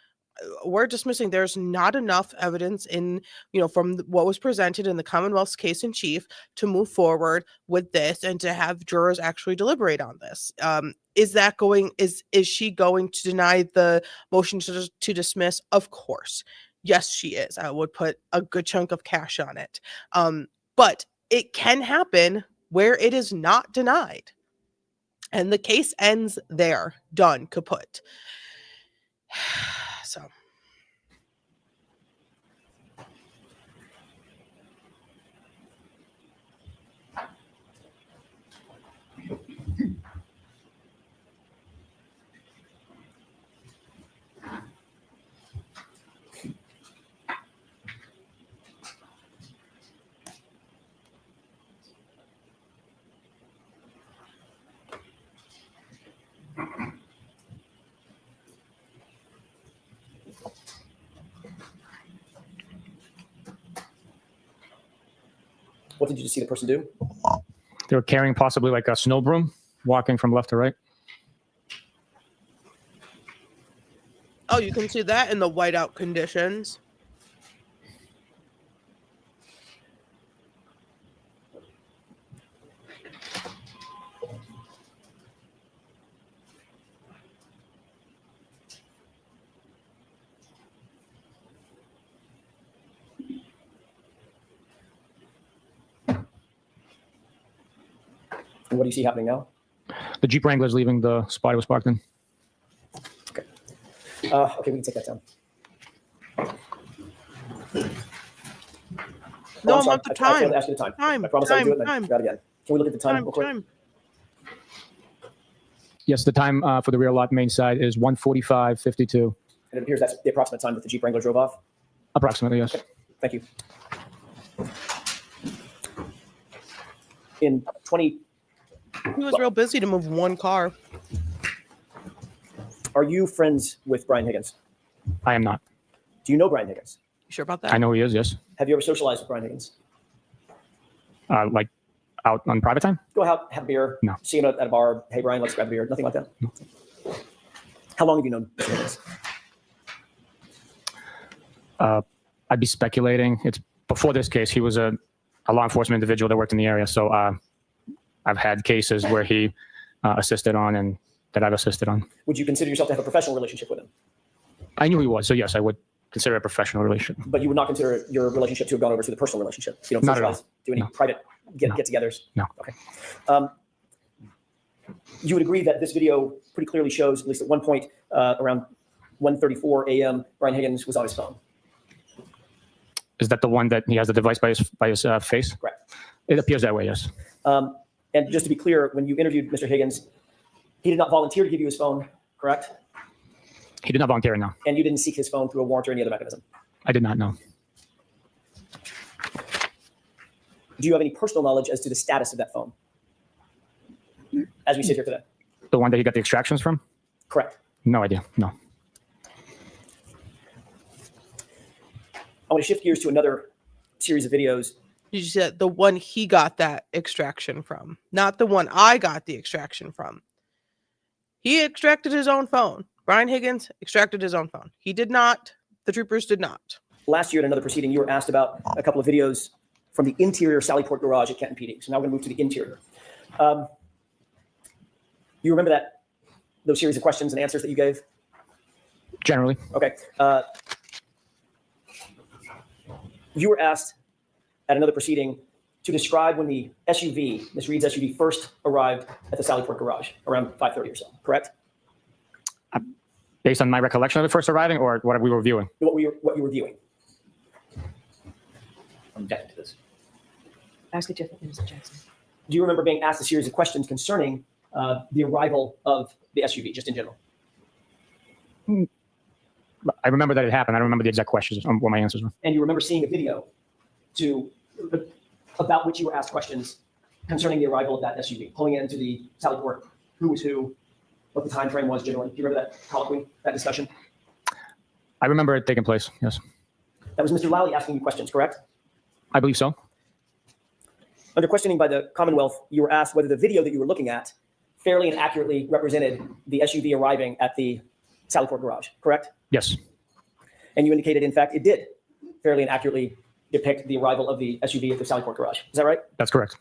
Speaker 1: we're dismissing. There's not enough evidence from what was presented in the Commonwealth's case in chief to move forward with this and to have jurors actually deliberate on this. Is she going to deny the motion to dismiss? Of course. Yes, she is. I would put a good chunk of cash on it. But it can happen where it is not denied. And the case ends there. Done. Kaput. So.
Speaker 3: What did you see the person do?
Speaker 2: They were carrying possibly like a snow broom, walking from left to right.
Speaker 1: Oh, you can see that in the whiteout conditions.
Speaker 3: And what do you see happening now?
Speaker 2: The Jeep Wrangler's leaving the spot it was parked in.
Speaker 3: Okay. Okay, we can take that down.
Speaker 1: No,
Speaker 3: I'm
Speaker 1: I'm
Speaker 3: sorry.
Speaker 1: up to
Speaker 3: I failed
Speaker 1: time.
Speaker 3: to ask you the time.
Speaker 1: Time,
Speaker 3: I promise I'll do it. And
Speaker 1: time.
Speaker 3: I forgot again. Can we look at the time real quick?
Speaker 1: Time.
Speaker 2: Yes, the time for the rear lot main side is 1:45:52.
Speaker 3: And it appears that's the approximate time that the Jeep Wrangler drove off.
Speaker 2: Approximately, yes.
Speaker 3: Thank you. In 20,
Speaker 1: He was real busy to move one car.
Speaker 3: are you friends with Brian Higgins?
Speaker 2: I am not.
Speaker 3: Do you know Brian Higgins?
Speaker 1: You sure about that?
Speaker 2: I know he is, yes.
Speaker 3: Have you ever socialized with Brian Higgins?
Speaker 2: Like out on private time?
Speaker 3: Go out, have a beer,
Speaker 2: No.
Speaker 3: see him at a bar. Hey, Brian, let's grab a beer. Nothing like that?
Speaker 2: No.
Speaker 3: How long have you known Mr. Higgins?
Speaker 2: I'd be speculating. It's before this case. He was a law enforcement individual that worked in the area. So I've had cases where he assisted on and that I've assisted on.
Speaker 3: Would you consider yourself to have a professional relationship with him?
Speaker 2: I knew he was. So yes, I would consider it a professional relationship.
Speaker 3: But you would not consider your relationship to have gone over to the personal relationship? You don't
Speaker 2: Not at all.
Speaker 3: socialize, do any
Speaker 2: No.
Speaker 3: private
Speaker 2: No.
Speaker 3: get-togethers?
Speaker 2: No.
Speaker 3: Okay. You would agree that this video pretty clearly shows, at least at one point, around 1:34 a.m., Brian Higgins was on his phone.
Speaker 2: Is that the one that he has the device by his face?
Speaker 3: Correct.
Speaker 2: It appears that way, yes.
Speaker 3: And just to be clear, when you interviewed Mr. Higgins, he did not volunteer to give you his phone, correct?
Speaker 2: He did not volunteer, no.
Speaker 3: And you didn't seek his phone through a warrant or any other mechanism.
Speaker 2: I did not know.
Speaker 3: Do you have any personal knowledge as to the status of that phone as we sit here today?
Speaker 2: The one that he got the extractions from?
Speaker 3: Correct.
Speaker 2: No idea, no.
Speaker 3: I want to shift gears to another series of videos.
Speaker 1: You said the one he got that extraction from, not the one I got the extraction from. He extracted his own phone. Brian Higgins extracted his own phone. He did not. The troopers did not.
Speaker 3: Last year at another proceeding, you were asked about a couple of videos from the interior Sallyport garage at Kenton PD. So now we're going to move to the interior. You remember those series of questions and answers that you gave?
Speaker 2: Generally.
Speaker 3: Okay. You were asked at another proceeding to describe when the SUV, Ms. Reed's SUV, first arrived at the Sallyport garage around 5:30 or so, correct?
Speaker 2: Based on my recollection of it first arriving or what we were viewing?
Speaker 3: What you were viewing.
Speaker 7: I'm objecting to this.
Speaker 6: Ask it differently, Mr. Jackson.
Speaker 3: Do you remember being asked a series of questions concerning the arrival of the SUV, just in general?
Speaker 2: I remember that it happened. I don't remember the exact questions, what my answers were.
Speaker 3: And you remember seeing a video about which you were asked questions concerning the arrival of that SUV, pulling it into the Sallyport, who was who, what the time frame was generally. Do you remember that colloquy, that discussion?
Speaker 2: I remember it taking place, yes.
Speaker 3: That was Mr. Lally asking you questions, correct?
Speaker 2: I believe so.
Speaker 3: Under questioning by the Commonwealth, you were asked whether the video that you were looking at fairly and accurately represented the SUV arriving at the Sallyport garage, correct?
Speaker 2: Yes.
Speaker 3: And you indicated, in fact, it did fairly and accurately depict the arrival of the SUV at the Sallyport garage. Is that right?
Speaker 2: That's correct.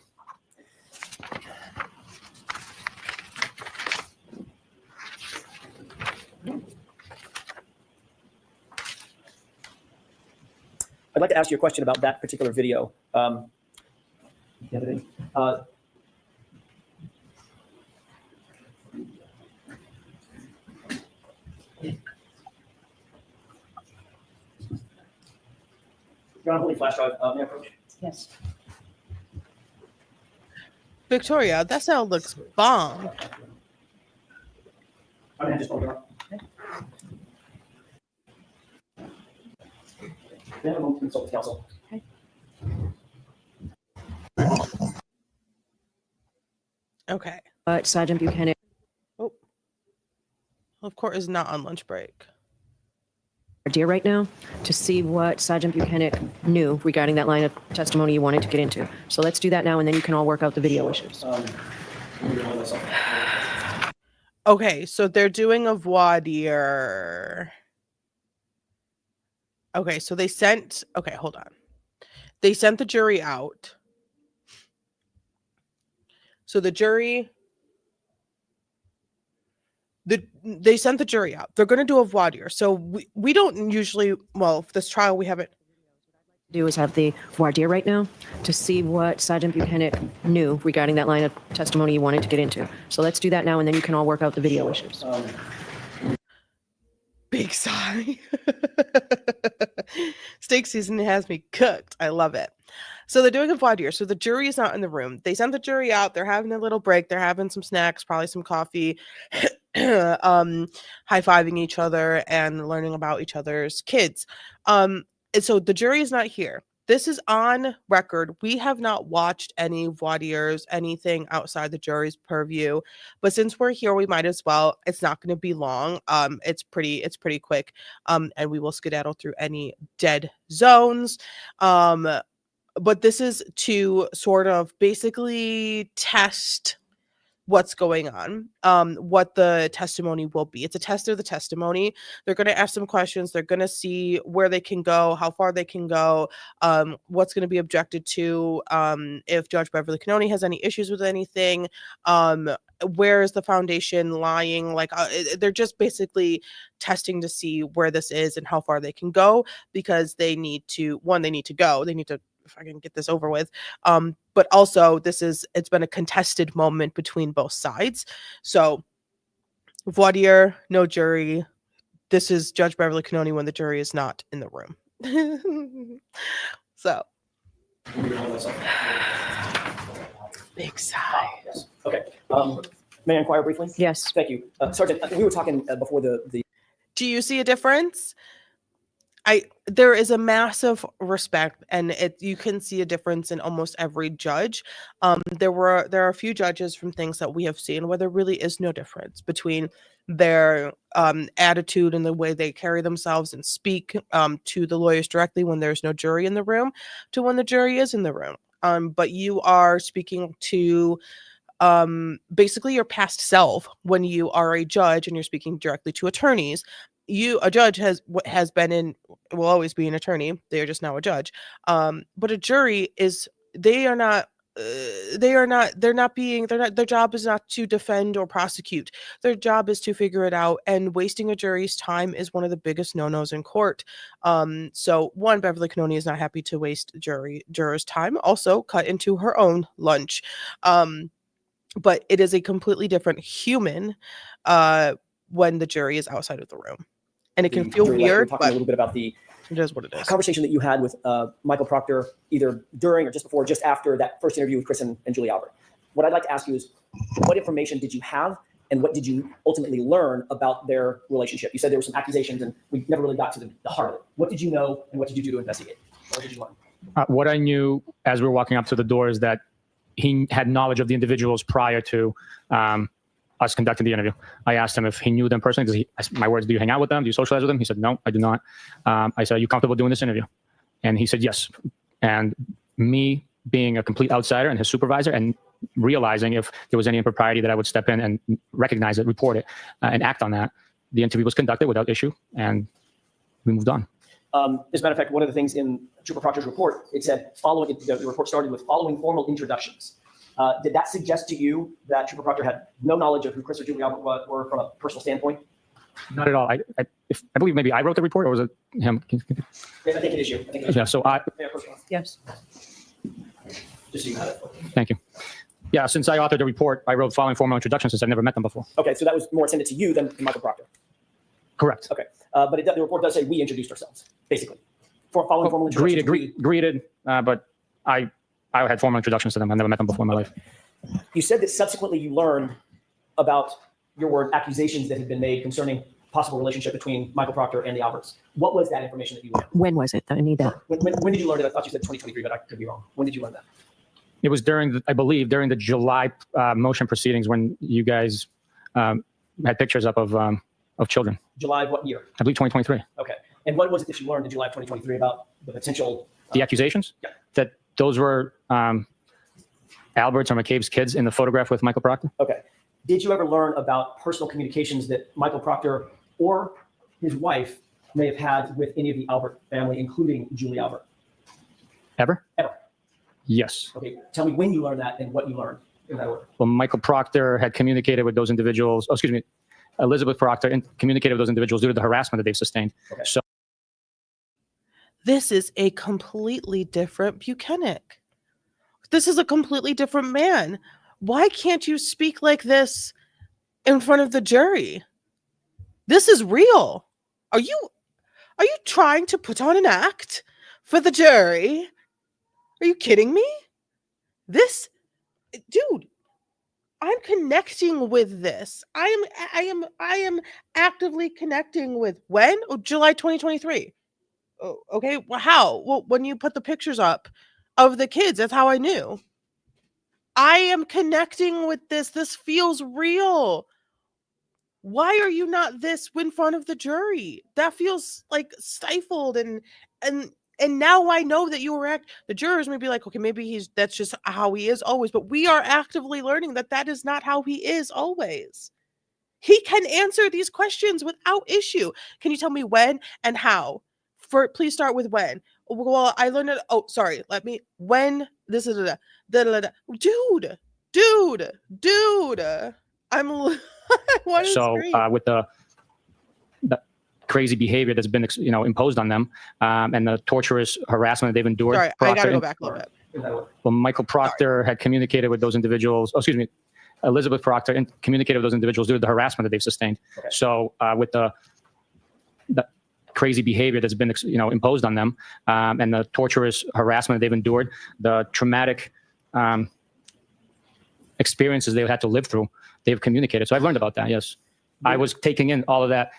Speaker 3: I'd like to ask you a question about that particular video. The other day. You're on holding flash drive. May I approach?
Speaker 6: Yes.
Speaker 1: Victoria, that sound looks bomb.
Speaker 3: I'm going to just hold it up. May I have a moment to consult with counsel?
Speaker 1: Okay.
Speaker 6: But Sergeant Buchanan,
Speaker 1: Oh. Of course, is not on lunch break.
Speaker 6: dear right now to see what Sergeant Buchanan knew regarding that line of testimony you wanted to get into. So let's do that now, and then you can all work out the video issues.
Speaker 3: I'm going to hold myself.
Speaker 1: Okay, so they're doing a voir dire. Okay, so they sent. Okay, hold on. They sent the jury out. So the jury. They sent the jury out. They're going to do a voir dire. So we don't usually. Well, for this trial, we haven't.
Speaker 4: Do is have the voir dire right now to see what Sergeant Bukhenik knew regarding that line of testimony you wanted to get into. So let's do that now, and then you can all work out the video issues.
Speaker 1: Big sigh. Steak season has me cooked. I love it. So they're doing a voir dire. So the jury is not in the room. They sent the jury out. They're having a little break. They're having some snacks, probably some coffee, high-fiving each other and learning about each other's kids. And so the jury is not here. This is on record. We have not watched any voir dires, anything outside the jury's purview. But since we're here, we might as well. It's not going to be long. It's pretty quick. And we will skedaddle through any dead zones. But this is to sort of basically test what's going on, what the testimony will be. It's a test of the testimony. They're going to ask some questions. They're going to see where they can go, how far they can go, what's going to be objected to, if Judge Beverly Cannoni has any issues with anything, where is the foundation lying? Like, they're just basically testing to see where this is and how far they can go, because they need to go. They need to, if I can get this over with. But also it's been a contested moment between both sides. So voir dire, no jury. This is Judge Beverly Cannoni when the jury is not in the room. So big sigh.
Speaker 3: Yes. Okay. May I inquire briefly?
Speaker 4: Yes.
Speaker 3: Thank you. Sergeant, we were talking before the
Speaker 1: Do you see a difference? There is a massive respect, and you can see a difference in almost every judge. There are a few judges from things that we have seen where there really is no difference between their attitude and the way they carry themselves and speak to the lawyers directly when there's no jury in the room to when the jury is in the room. But you are speaking to basically your past self when you are a judge and you're speaking directly to attorneys. A judge has been in, will always be an attorney. They are just now a judge. But a jury is, their job is not to defend or prosecute. Their job is to figure it out, and wasting a jury's time is one of the biggest no-nos in court. So one, Beverly Cannoni is not happy to waste jurors' time, also cut into her own lunch. But it is a completely different human when the jury is outside of the room. And it can feel weird,
Speaker 3: talking a little bit about the
Speaker 1: it is what it is.
Speaker 3: conversation that you had with Michael Proctor, either during or just before, just after that first interview with Chris and Julie Albert. What I'd like to ask you is, what information did you have, and what did you ultimately learn about their relationship? You said there were some accusations, and we never really got to the heart of it. What did you know, and what did you do to investigate? What did you learn?
Speaker 2: What I knew as we were walking up to the door is that he had knowledge of the individuals prior to us conducting the interview. I asked him if he knew them personally. My words, do you hang out with them? Do you socialize with them? He said, no, I do not. I said, are you comfortable doing this interview? And he said, yes. And me being a complete outsider and his supervisor, and realizing if there was any impropriety that I would step in and recognize it, report it, and act on that, the interview was conducted without issue, and we moved on.
Speaker 3: As a matter of fact, one of the things in Trooper Proctor's report, it said, the report started with following formal introductions. Did that suggest to you that Trooper Proctor had no knowledge of who Chris or Julie Albert were from a personal standpoint?
Speaker 2: Not at all. I believe maybe I wrote the report, or was it him?
Speaker 3: Yes, I think it is you.
Speaker 2: Yeah, so
Speaker 4: Yes.
Speaker 3: Just so you have it.
Speaker 2: thank you. Yeah, since I authored the report, I wrote following formal introductions since I've never met them before.
Speaker 3: Okay, so that was more intended to you than Michael Proctor.
Speaker 2: Correct.
Speaker 3: Okay, but the report does say we introduced ourselves, basically. Following formal introductions.
Speaker 2: Greeted, but I had formal introductions to them. I've never met them before in my life.
Speaker 3: You said that subsequently you learned about, your word, accusations that had been made concerning possible relationship between Michael Proctor and the Alberts. What was that information that you learned?
Speaker 4: When was it? I need that.
Speaker 3: When did you learn it? I thought you said 2023, but I could be wrong. When did you learn that?
Speaker 2: It was during the July motion proceedings when you guys had pictures up of children.
Speaker 3: July of what year?
Speaker 2: I believe 2023.
Speaker 3: Okay. And what was it that you learned in July of 2023 about the potential?
Speaker 2: The accusations?
Speaker 3: Yeah.
Speaker 2: That those were Albert's or McCabe's kids in the photograph with Michael Proctor?
Speaker 3: Okay. Did you ever learn about personal communications that Michael Proctor or his wife may have had with any of the Albert family, including Julie Albert?
Speaker 2: Ever?
Speaker 3: Ever.
Speaker 2: Yes.
Speaker 3: Okay. Tell me when you learned that and what you learned in that order.
Speaker 2: Well, Michael Proctor had communicated with those individuals. Oh, excuse me. Elizabeth Proctor communicated with those individuals due to the harassment that they've sustained.
Speaker 3: Okay.
Speaker 2: So
Speaker 1: this is a completely different Bukhenik. This is a completely different man. Why can't you speak like this in front of the jury? This is real. Are you trying to put on an act for the jury? Are you kidding me? This, dude, I'm connecting with this. I am actively connecting with when? Oh, July 2023. Oh, okay. Well, how? Well, when you put the pictures up of the kids, that's how I knew. I am connecting with this. This feels real. Why are you not this in front of the jury? That feels like stifled and now I know that you were the jurors may be like, okay, maybe that's just how he is always, but we are actively learning that that is not how he is always. He can answer these questions without issue. Can you tell me when and how? Please start with when. Well, I learned it. Oh, sorry. When this is dude. I'm what is
Speaker 2: So
Speaker 1: great?
Speaker 2: with the crazy behavior that's been imposed on them, and the torturous harassment they've endured.
Speaker 1: Sorry, I gotta go back a little bit.
Speaker 2: Well, Michael Proctor had communicated with those individuals. Oh, excuse me, Elizabeth Proctor communicated with those individuals due to the harassment that they've sustained. Okay. So with the crazy behavior that's been imposed on them, and the torturous harassment that they've endured, the traumatic experiences they've had to live through, they've communicated. So I've learned about that. Yes, I was taking in all of that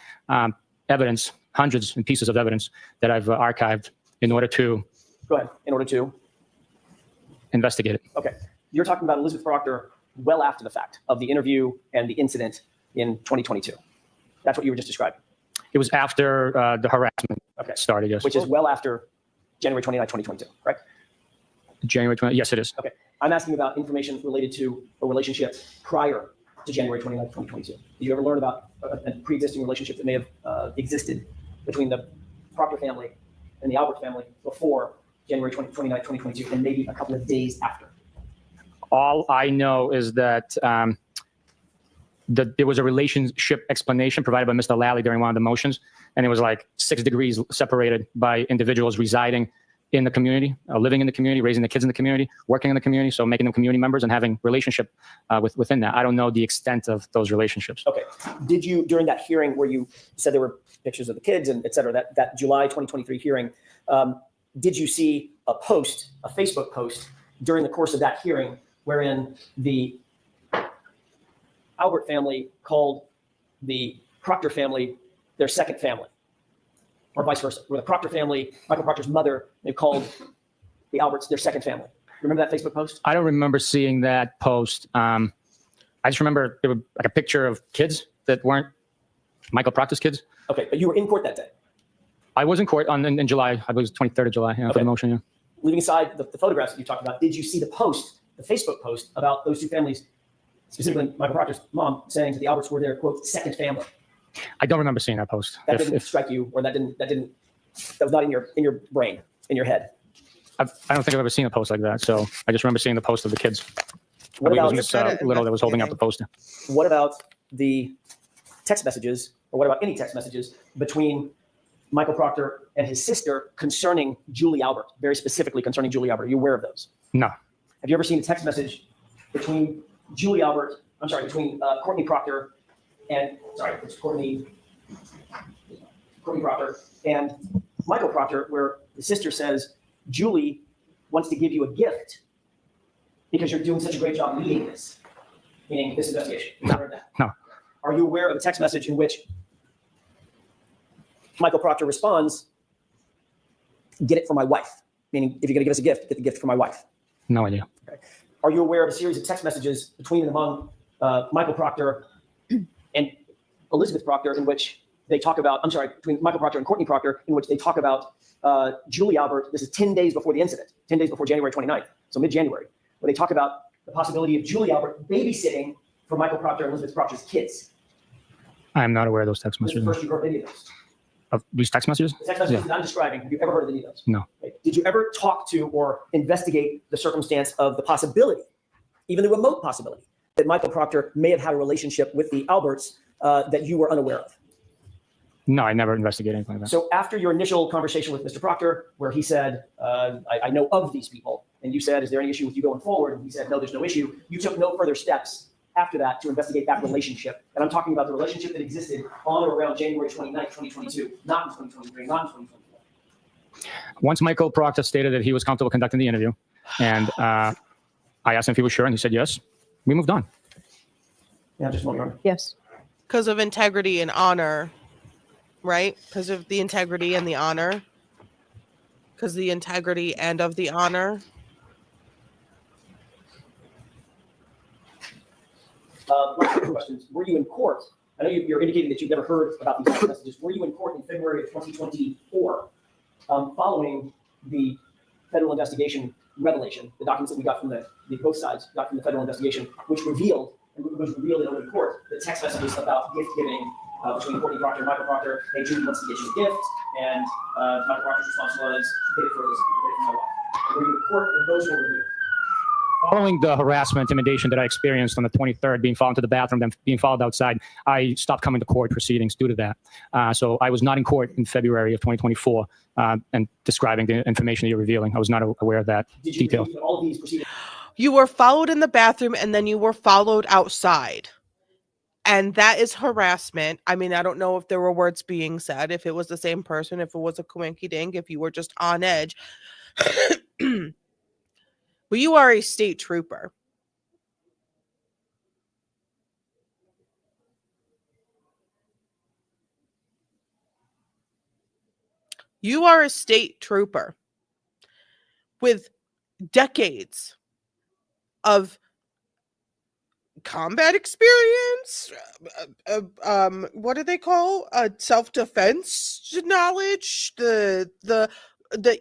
Speaker 2: evidence, hundreds and pieces of evidence that I've archived in order to.
Speaker 3: Go ahead. In order to
Speaker 2: investigate it.
Speaker 3: Okay, you're talking about Elizabeth Proctor well after the fact of the interview and the incident in 2022. That's what you were just describing.
Speaker 2: It was after the harassment started, yes.
Speaker 3: Which is well after January 29, 2022, correct?
Speaker 2: January 20, yes, it is.
Speaker 3: Okay, I'm asking about information related to a relationship prior to January 29, 2022. Did you ever learn about a pre-existing relationship that may have existed between the Proctor family and the Albert family before January 29, 2022, and maybe a couple of days after?
Speaker 2: All I know is that there was a relationship explanation provided by Mr. Lally during one of the motions, and it was like 6 degrees separated by individuals residing in the community, living in the community, raising the kids in the community, working in the community, so making them community members and having relationship within that. I don't know the extent of those relationships.
Speaker 3: Okay. Did you, during that hearing where you said there were pictures of the kids and et cetera, that July 2023 hearing, did you see a Facebook post during the course of that hearing wherein the Albert family called the Proctor family their second family, or vice versa, where the Proctor family, Michael Proctor's mother, they called the Alberts their second family? Remember that Facebook post?
Speaker 2: I don't remember seeing that post. I just remember there were like a picture of kids that weren't Michael Proctor's kids.
Speaker 3: Okay, but you were in court that day.
Speaker 2: I was in court in July. I was 23rd of July for the motion. Yeah.
Speaker 3: Leaving aside the photographs that you talked about, did you see the Facebook post about those two families, specifically Michael Proctor's mom saying that the Alberts were their, quote, second family?
Speaker 2: I don't remember seeing that post.
Speaker 3: That didn't strike you, or that was not in your brain, in your head?
Speaker 2: I don't think I've ever seen a post like that. So I just remember seeing the post of the kids.
Speaker 3: What about
Speaker 2: Miss Little that was holding out the poster?
Speaker 3: What about the text messages, or what about any text messages between Michael Proctor and his sister concerning Julie Albert, very specifically concerning Julie Albert? Are you aware of those?
Speaker 2: No.
Speaker 3: Have you ever seen a text message between between Courtney Proctor and, it's Courtney Proctor and Michael Proctor, where the sister says, Julie wants to give you a gift because you're doing such a great job leading this, meaning this investigation?
Speaker 2: No.
Speaker 3: Are you aware of a text message in which Michael Proctor responds, get it for my wife, meaning if you're going to give us a gift, get the gift for my wife?
Speaker 2: No idea.
Speaker 3: Okay. Are you aware of a series of text messages between and among Michael Proctor and Elizabeth Proctor in which they talk about, between Michael Proctor and Courtney Proctor, in which they talk about Julie Albert? This is 10 days before the incident, 10 days before January 29th, so mid-January, where they talk about the possibility of Julie Albert babysitting for Michael Proctor and Elizabeth Proctor's kids.
Speaker 2: I am not aware of those text messages.
Speaker 3: This is the first you've heard any of those.
Speaker 2: Of these text messages?
Speaker 3: The text messages that I'm describing, have you ever heard of any of those?
Speaker 2: No.
Speaker 3: Okay. Did you ever talk to or investigate the circumstance of the possibility, even the remote possibility, that Michael Proctor may have had a relationship with the Alberts that you were unaware of?
Speaker 2: No, I never investigated anything like that.
Speaker 3: So after your initial conversation with Mr. Proctor, where he said, I know of these people, and you said, is there any issue with you going forward? And he said, no, there's no issue. You took no further steps after that to investigate that relationship. And I'm talking about the relationship that existed on or around January 29th, 2022, not in 2023, not in 2024.
Speaker 2: Once Michael Proctor stated that he was comfortable conducting the interview, and I asked him if he was sure, and he said yes, we moved on.
Speaker 3: Yeah, just one more.
Speaker 4: Yes.
Speaker 1: Because of integrity and honor, right? Because of the integrity and the honor. Because the integrity and of the honor.
Speaker 3: Last couple questions. Were you in court? I know you're indicating that you've never heard about these messages. Were you in court in February of 2024 following the federal investigation revelation, the documents that we got from the both sides got from the federal investigation, which revealed in open court the text messages about gift giving between Courtney Proctor and Michael Proctor? Hey, Judy wants to get you a gift, and Michael Proctor's response was, get it for my wife. Were you in court when those were revealed?
Speaker 2: Following the harassment, intimidation that I experienced on the 23rd, being followed to the bathroom, then being followed outside, I stopped coming to court proceedings due to that. So I was not in court in February of 2024 and describing the information that you're revealing. I was not aware of that detail.
Speaker 3: Did you all of these proceedings?
Speaker 1: You were followed in the bathroom and then you were followed outside. And that is harassment. I mean, I don't know if there were words being said, if it was the same person, if it was a coinky dink, if you were just on edge. But you are a state trooper. You are a state trooper with decades of combat experience, what do they call self-defense knowledge, the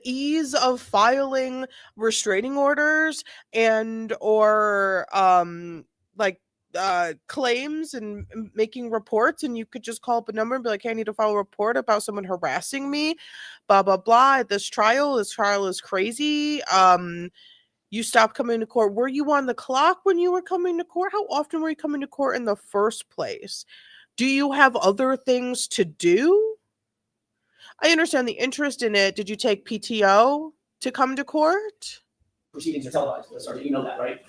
Speaker 1: ease of filing restraining orders and or claims and making reports, and you could just call up a number and be like, hey, I need to file a report about someone harassing me, blah blah blah. This trial is crazy. You stopped coming to court. Were you on the clock when you were coming to court? How often were you coming to court in the first place? Do you have other things to do? I understand the interest in it. Did you take PTO to come to court?
Speaker 3: Proceedings are televised. Sorry, you know that, right?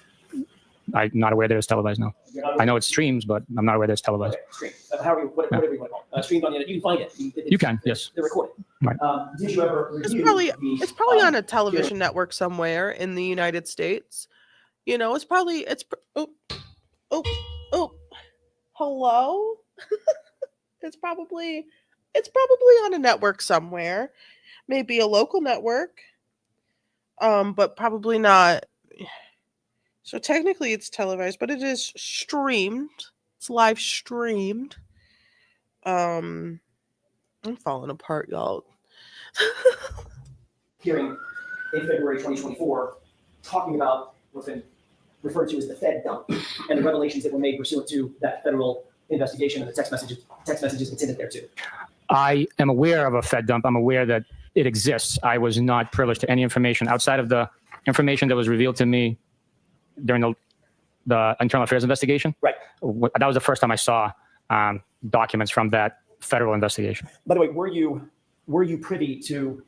Speaker 2: I'm not aware that it's televised, no. I know it streams, but I'm not aware that it's televised.
Speaker 3: Okay, stream. However, whatever you want to call it. Streamed on the internet. You can find it.
Speaker 2: You can, yes.
Speaker 3: They're recorded.
Speaker 2: Right.
Speaker 3: Did you ever review
Speaker 1: It's probably on a television network somewhere in the United States. You know, hello? It's probably on a network somewhere. Maybe a local network. But probably not. So technically it's televised, but it is streamed. It's live streamed. I'm falling apart, y'all.
Speaker 3: hearing in February 2024 talking about what's been referred to as the Fed dump and the revelations that were made pursuant to that federal investigation and the text messages intended there too?
Speaker 2: I am aware of a Fed dump. I'm aware that it exists. I was not privileged to any information outside of the information that was revealed to me during the internal affairs investigation.
Speaker 3: Right.
Speaker 2: That was the first time I saw documents from that federal investigation.
Speaker 3: By the way, were you privy to,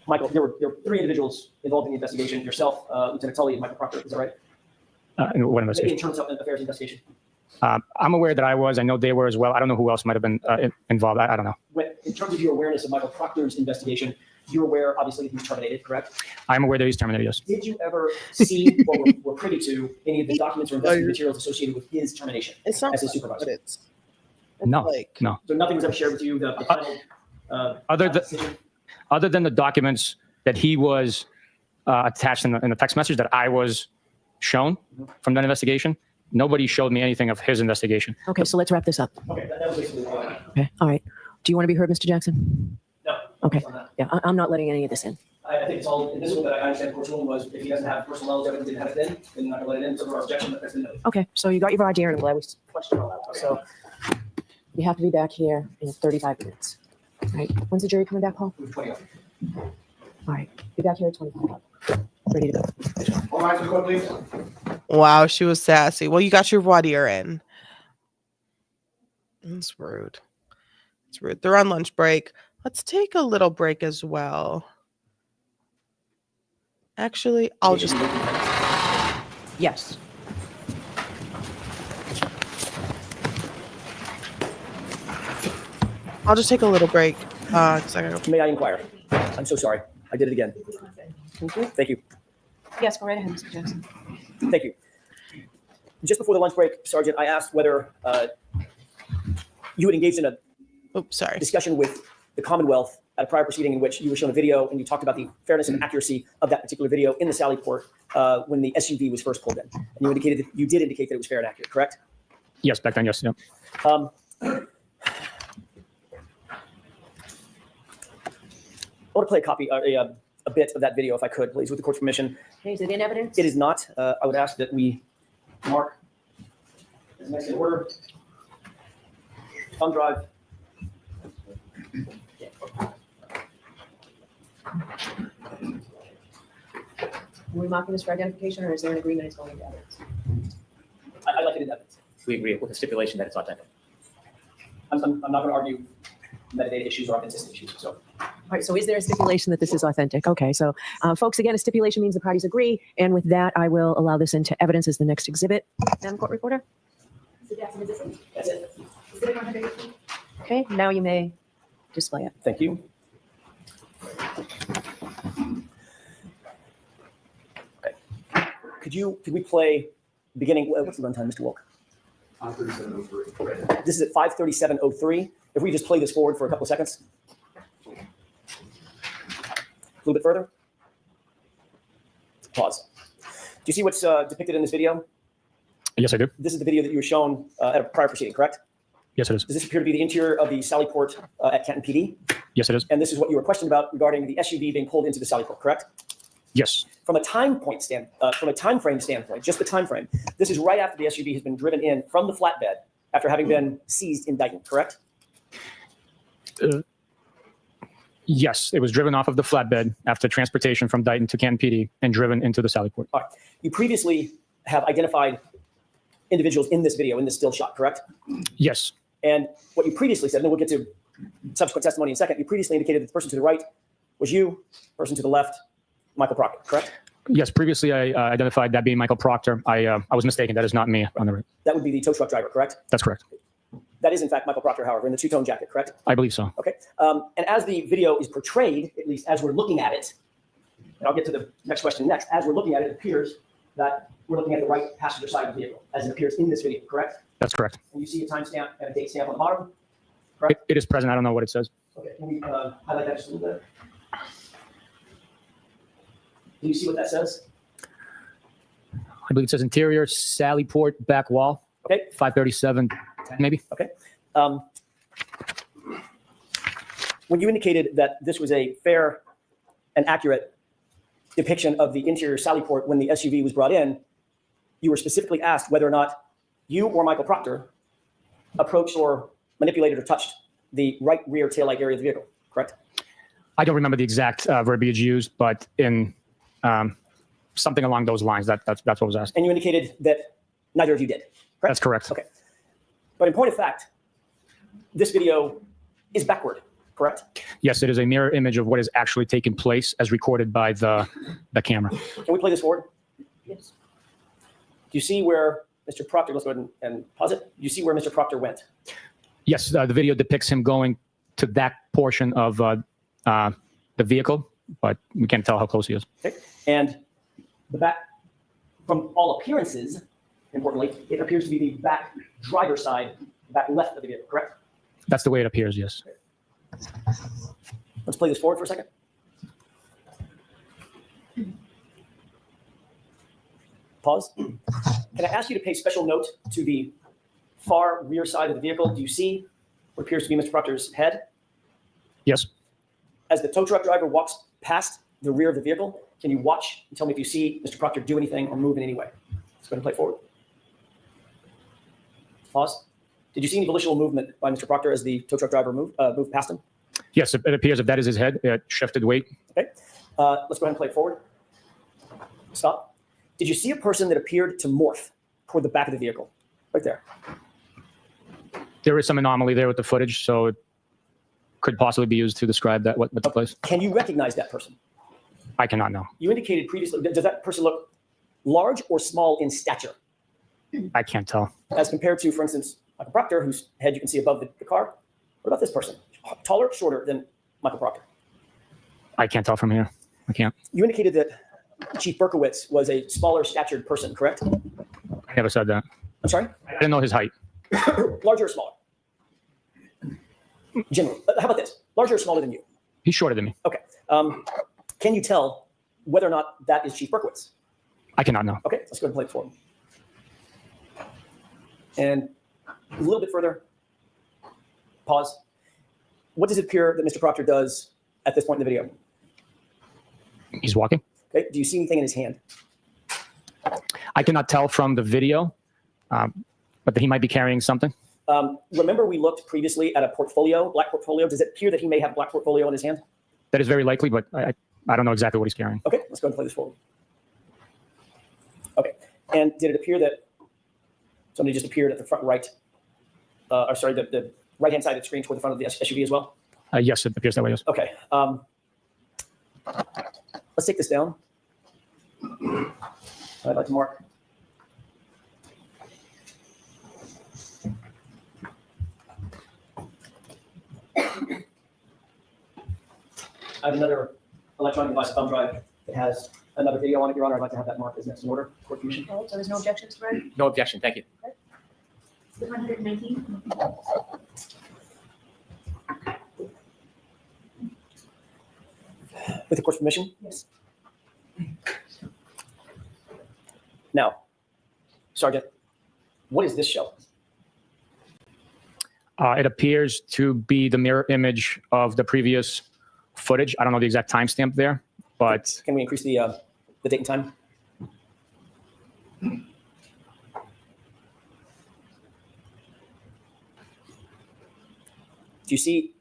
Speaker 3: Michael, there were 3 individuals involved in the investigation, yourself, Lieutenant Tully, and Michael Proctor, is that right?
Speaker 2: What
Speaker 3: The
Speaker 2: investigation?
Speaker 3: internal affairs investigation.
Speaker 2: I'm aware that I was. I know they were as well. I don't know who else might have been involved. I don't know.
Speaker 3: In terms of your awareness of Michael Proctor's investigation, you're aware, obviously, that he was terminated, correct?
Speaker 2: I'm aware that he's terminated, yes.
Speaker 3: Did you ever see or were privy to any of the documents or investigative materials associated with his termination
Speaker 1: It's not
Speaker 3: as his supervisor?
Speaker 2: No. No.
Speaker 3: So nothing was ever shared with you, the final
Speaker 2: Other than the documents that he was attached in the text message that I was shown from that investigation, nobody showed me anything of his investigation.
Speaker 4: Okay, so let's wrap this up.
Speaker 3: Okay, that was basically all.
Speaker 4: Okay, all right. Do you want to be heard, Mr. Jackson?
Speaker 3: No.
Speaker 4: Okay.
Speaker 3: on that.
Speaker 4: Yeah, I'm not letting any of this in.
Speaker 3: I think it's all invisible, but I understand the court's ruling was if he doesn't have personal knowledge, evidence didn't have it then I'm not going to let it in. So our objection, that's been noted.
Speaker 4: Okay, so you got your idea, and I'm glad we fleshed it all out. So you have to be back here in 35 minutes. All right. When's the jury coming back, Paul?
Speaker 3: 20.
Speaker 4: All right. Be back here at 25. Ready to go.
Speaker 3: All right, so please.
Speaker 1: Wow, she was sassy. Well, you got your voir dire in. That's rude. It's rude. They're on lunch break. Let's take a little break as well. Actually, I'll just.
Speaker 4: Yes.
Speaker 1: I'll just take a little break. 'Cause I gotta go.
Speaker 3: May I inquire? I'm so sorry. I did it again. Thank you.
Speaker 4: Yes, go right ahead, Mr. Jackson.
Speaker 3: Thank you. Just before the lunch break, Sergeant, I asked whether you had engaged in a
Speaker 1: Sorry.
Speaker 3: discussion with the Commonwealth at a prior proceeding in which you were shown a video and you talked about the fairness and accuracy of that particular video in the Sally Port when the SUV was first pulled in. And you indicated that you did indicate that it was fair and accurate, correct?
Speaker 2: Yes, back then, yes. Yeah.
Speaker 3: I want to play a copy, a bit of that video, if I could, please, with the court's permission.
Speaker 4: Okay, is it in evidence?
Speaker 3: It is not. I would ask that we mark as next in order. Thumb drive.
Speaker 4: Are we marking this for identification, or is there an agreement it's going into evidence?
Speaker 3: I'd like it in evidence.
Speaker 7: We agree with the stipulation that it's authentic.
Speaker 3: I'm not going to argue metadata issues or authenticity issues. So,
Speaker 4: All right, so is there a stipulation that this is authentic? Okay, so folks, again, a stipulation means the parties agree, and with that, I will allow this into evidence as the next exhibit. Madam Court Reporter?
Speaker 5: Mr. Jackson, is this it?
Speaker 3: that's it.
Speaker 5: Is it 118?
Speaker 4: Okay, now you may display it.
Speaker 3: Thank you. Okay. Could we play beginning? What's the runtime, Mr. Wilk? 5:37:03. This is at 5:37:03. If we just play this forward for a couple of seconds. A little bit further. Pause. Do you see what's depicted in this video?
Speaker 2: Yes, I do.
Speaker 3: This is the video that you were shown at a prior proceeding, correct?
Speaker 2: Yes, it is.
Speaker 3: Does this appear to be the interior of the Sally Port at Canton PD?
Speaker 2: Yes, it is.
Speaker 3: And this is what you were questioned about regarding the SUV being pulled into the Sally Port, correct?
Speaker 2: Yes.
Speaker 3: From a time frame standpoint, just the time frame, this is right after the SUV has been driven in from the flatbed after having been seized in Dayton, correct?
Speaker 2: Yes, it was driven off of the flatbed after transportation from Dayton to Canton PD and driven into the Sally Port.
Speaker 3: All right. You previously have identified individuals in this video, in this still shot, correct?
Speaker 2: Yes.
Speaker 3: And what you previously said, and then we'll get to subsequent testimony in a second, you previously indicated that the person to the right was you, person to the left, Michael Proctor, correct?
Speaker 2: Yes, previously I identified that being Michael Proctor. I was mistaken. That is not me on the right.
Speaker 3: That would be the tow truck driver, correct?
Speaker 2: That's correct.
Speaker 3: That is, in fact, Michael Proctor, however, in the two-tone jacket, correct?
Speaker 2: I believe so.
Speaker 3: Okay. And as the video is portrayed, at least as we're looking at it, and I'll get to the next question next, as we're looking at it, it appears that we're looking at the right passenger side of the vehicle, as it appears in this video, correct?
Speaker 2: That's correct.
Speaker 3: And you see a timestamp and a date stamp on the bottom, correct?
Speaker 2: It is present. I don't know what it says.
Speaker 3: Okay, can we highlight that just a little bit? Do you see what that says?
Speaker 2: I believe it says interior, Sally Port, back wall.
Speaker 3: Okay.
Speaker 2: 537, maybe.
Speaker 3: Okay. When you indicated that this was a fair and accurate depiction of the interior Sally Port when the SUV was brought in, you were specifically asked whether or not you or Michael Proctor approached or manipulated or touched the right rear taillight area of the vehicle, correct?
Speaker 2: I don't remember the exact verbiage used, but in something along those lines, that's what was asked.
Speaker 3: And you indicated that neither of you did, correct?
Speaker 2: That's correct.
Speaker 3: Okay. But in point of fact, this video is backward, correct?
Speaker 2: Yes, it is a mirror image of what is actually taking place as recorded by the camera.
Speaker 3: Can we play this forward?
Speaker 4: Yes.
Speaker 3: Do you see where Mr. Proctor, let's go ahead and pause it. Do you see where Mr. Proctor went?
Speaker 2: Yes, the video depicts him going to that portion of the vehicle, but we can't tell how close he is.
Speaker 3: Okay. And the back, from all appearances, importantly, it appears to be the back driver's side, back left of the vehicle, correct?
Speaker 2: That's the way it appears, yes.
Speaker 3: Let's play this forward for a second. Pause. Can I ask you to pay special note to the far rear side of the vehicle? Do you see what appears to be Mr. Proctor's head?
Speaker 2: Yes.
Speaker 3: As the tow truck driver walks past the rear of the vehicle, can you watch and tell me if you see Mr. Proctor do anything or move in any way? Let's go ahead and play forward. Pause. Did you see any volitional movement by Mr. Proctor as the tow truck driver moved past him?
Speaker 2: Yes, it appears if that is his head, it shifted weight.
Speaker 3: Okay. Let's go ahead and play it forward. Stop. Did you see a person that appeared to morph toward the back of the vehicle? Right there.
Speaker 2: There is some anomaly there with the footage, so could possibly be used to describe that what took place.
Speaker 3: Can you recognize that person?
Speaker 2: I cannot know.
Speaker 3: You indicated previously, does that person look large or small in stature
Speaker 2: I can't tell.
Speaker 3: as compared to, for instance, Michael Proctor, whose head you can see above the car? What about this person? Taller, shorter than Michael Proctor?
Speaker 2: I can't tell from here. I can't.
Speaker 3: You indicated that Chief Berkowitz was a smaller statured person, correct?
Speaker 2: I never said that.
Speaker 3: I'm sorry?
Speaker 2: I didn't know his height.
Speaker 3: Larger or smaller? Generally. How about this? Larger or smaller than you?
Speaker 2: He's shorter than me.
Speaker 3: Okay. Can you tell whether or not that is Chief Berkowitz?
Speaker 2: I cannot know.
Speaker 3: Okay, let's go ahead and play it for him. And a little bit further. Pause. What does it appear that Mr. Proctor does at this point in the video?
Speaker 2: He's walking.
Speaker 3: Okay. Do you see anything in his hand?
Speaker 2: I cannot tell from the video, but that he might be carrying something.
Speaker 3: Remember we looked previously at a portfolio, black portfolio. Does it appear that he may have a black portfolio in his hand?
Speaker 2: That is very likely, but I don't know exactly what he's carrying.
Speaker 3: Okay, let's go ahead and play this forward. Okay, and did it appear that somebody just appeared at the front right, the right-hand side of the screen toward the front of the SUV as well?
Speaker 2: Yes, it appears that way, yes.
Speaker 3: Okay, let's take this down. I'd like to mark. I have another electronic device, a thumb drive, that has another video on it, Your Honor. I'd like to have that marked as next in order. Court commission.
Speaker 6: All right, so there's no objections, right?
Speaker 7: No objection. Thank you.
Speaker 5: 119.
Speaker 3: With the court's permission?
Speaker 6: Yes.
Speaker 3: Now, Sergeant, what does this show?
Speaker 2: It appears to be the mirror image of the previous footage. I don't know the exact timestamp there, but
Speaker 3: Can we increase the date and time? Do you see,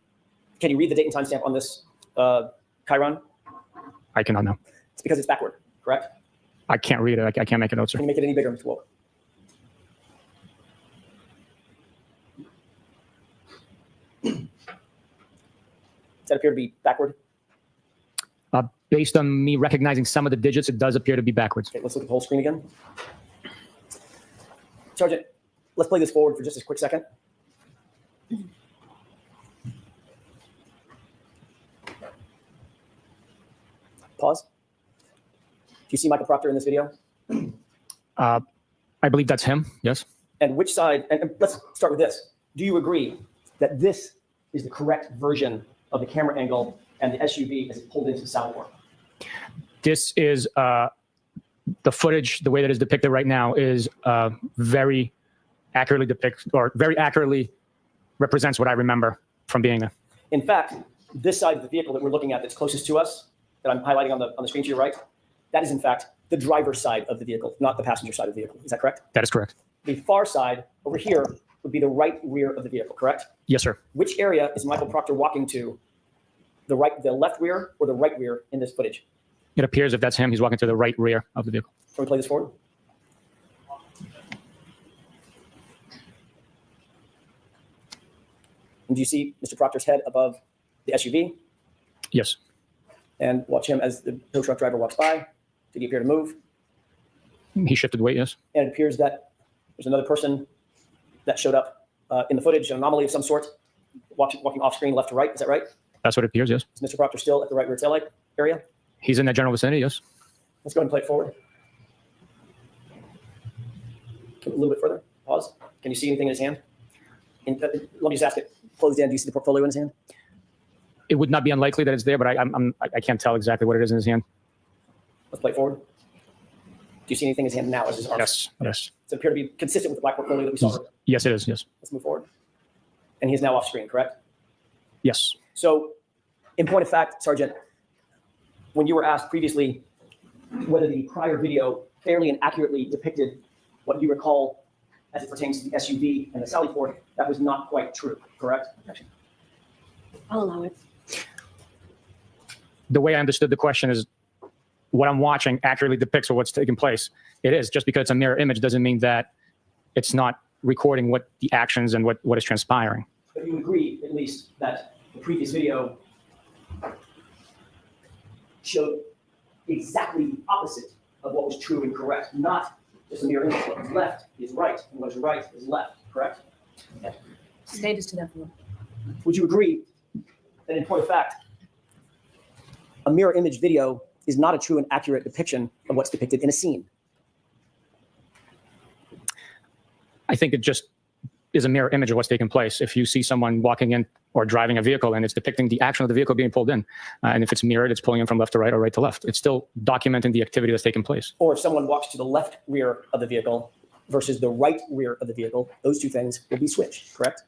Speaker 3: can you read the date and timestamp on this Chiron?
Speaker 2: I cannot know.
Speaker 3: It's because it's backward, correct?
Speaker 2: I can't read it. I can't make a note, sir.
Speaker 3: Can you make it any bigger, Mr. Wolk? Does that appear to be backward?
Speaker 2: Based on me recognizing some of the digits, it does appear to be backwards.
Speaker 3: Okay, let's look at the whole screen again. Sergeant, let's play this forward for just a quick second. Pause. Do you see Michael Proctor in this video?
Speaker 2: I believe that's him. Yes.
Speaker 3: And which side, and let's start with this. Do you agree that this is the correct version of the camera angle and the SUV as it pulled into the Salvador?
Speaker 2: This is the footage. The way that is depicted right now is very accurately very accurately represents what I remember from being there.
Speaker 3: In fact, this side of the vehicle that we're looking at that's closest to us, that I'm highlighting on the screen to your right, that is in fact the driver's side of the vehicle, not the passenger side of the vehicle. Is that correct?
Speaker 2: That is correct.
Speaker 3: The far side over here would be the right rear of the vehicle, correct?
Speaker 2: Yes, sir.
Speaker 3: Which area is Michael Proctor walking to? The left rear or the right rear in this footage?
Speaker 2: It appears if that's him, he's walking to the right rear of the vehicle.
Speaker 3: Can we play this forward? And do you see Mr. Proctor's head above the SUV?
Speaker 2: Yes.
Speaker 3: And watch him as the tow truck driver walks by. Did he appear to move?
Speaker 2: He shifted weight, yes.
Speaker 3: And it appears that there's another person that showed up in the footage, an anomaly of some sort, walking off screen left to right. Is that right?
Speaker 2: That's what it appears, yes.
Speaker 3: Is Mr. Proctor still at the right rear taillight area?
Speaker 2: He's in that general vicinity, yes.
Speaker 3: Let's go ahead and play it forward. A little bit further. Pause. Can you see anything in his hand? Let me just ask it. Closed in. Do you see the portfolio in his hand?
Speaker 2: It would not be unlikely that it's there, but I can't tell exactly what it is in his hand.
Speaker 3: Let's play it forward. Do you see anything in his hand now as his arm?
Speaker 2: Yes, yes.
Speaker 3: Does it appear to be consistent with the black portfolio that we saw earlier?
Speaker 2: Yes, it is, yes.
Speaker 3: Let's move forward. And he's now off screen, correct?
Speaker 2: Yes.
Speaker 3: So, in point of fact, Sergeant, when you were asked previously whether the prior video fairly and accurately depicted what you recall as it pertains to the SUV and the Sally Ford, that was not quite true, correct?
Speaker 6: I'll allow it.
Speaker 2: The way I understood the question is what I'm watching accurately depicts what's taking place. It is. Just because it's a mirror image doesn't mean that it's not recording what the actions and what is transpiring.
Speaker 3: But you agree, at least, that the previous video showed exactly the opposite of what was true and correct, not just a mirror image. What is left is right, and what is right is left, correct?
Speaker 6: State is to that floor.
Speaker 3: Would you agree that in point of fact, a mirror image video is not a true and accurate depiction of what's depicted in a scene?
Speaker 2: I think it just is a mirror image of what's taking place. If you see someone walking in or driving a vehicle and it's depicting the action of the vehicle being pulled in, and if it's mirrored, it's pulling in from left to right or right to left. It's still documenting the activity that's taking place.
Speaker 3: Or if someone walks to the left rear of the vehicle versus the right rear of the vehicle, those two things will be switched, correct?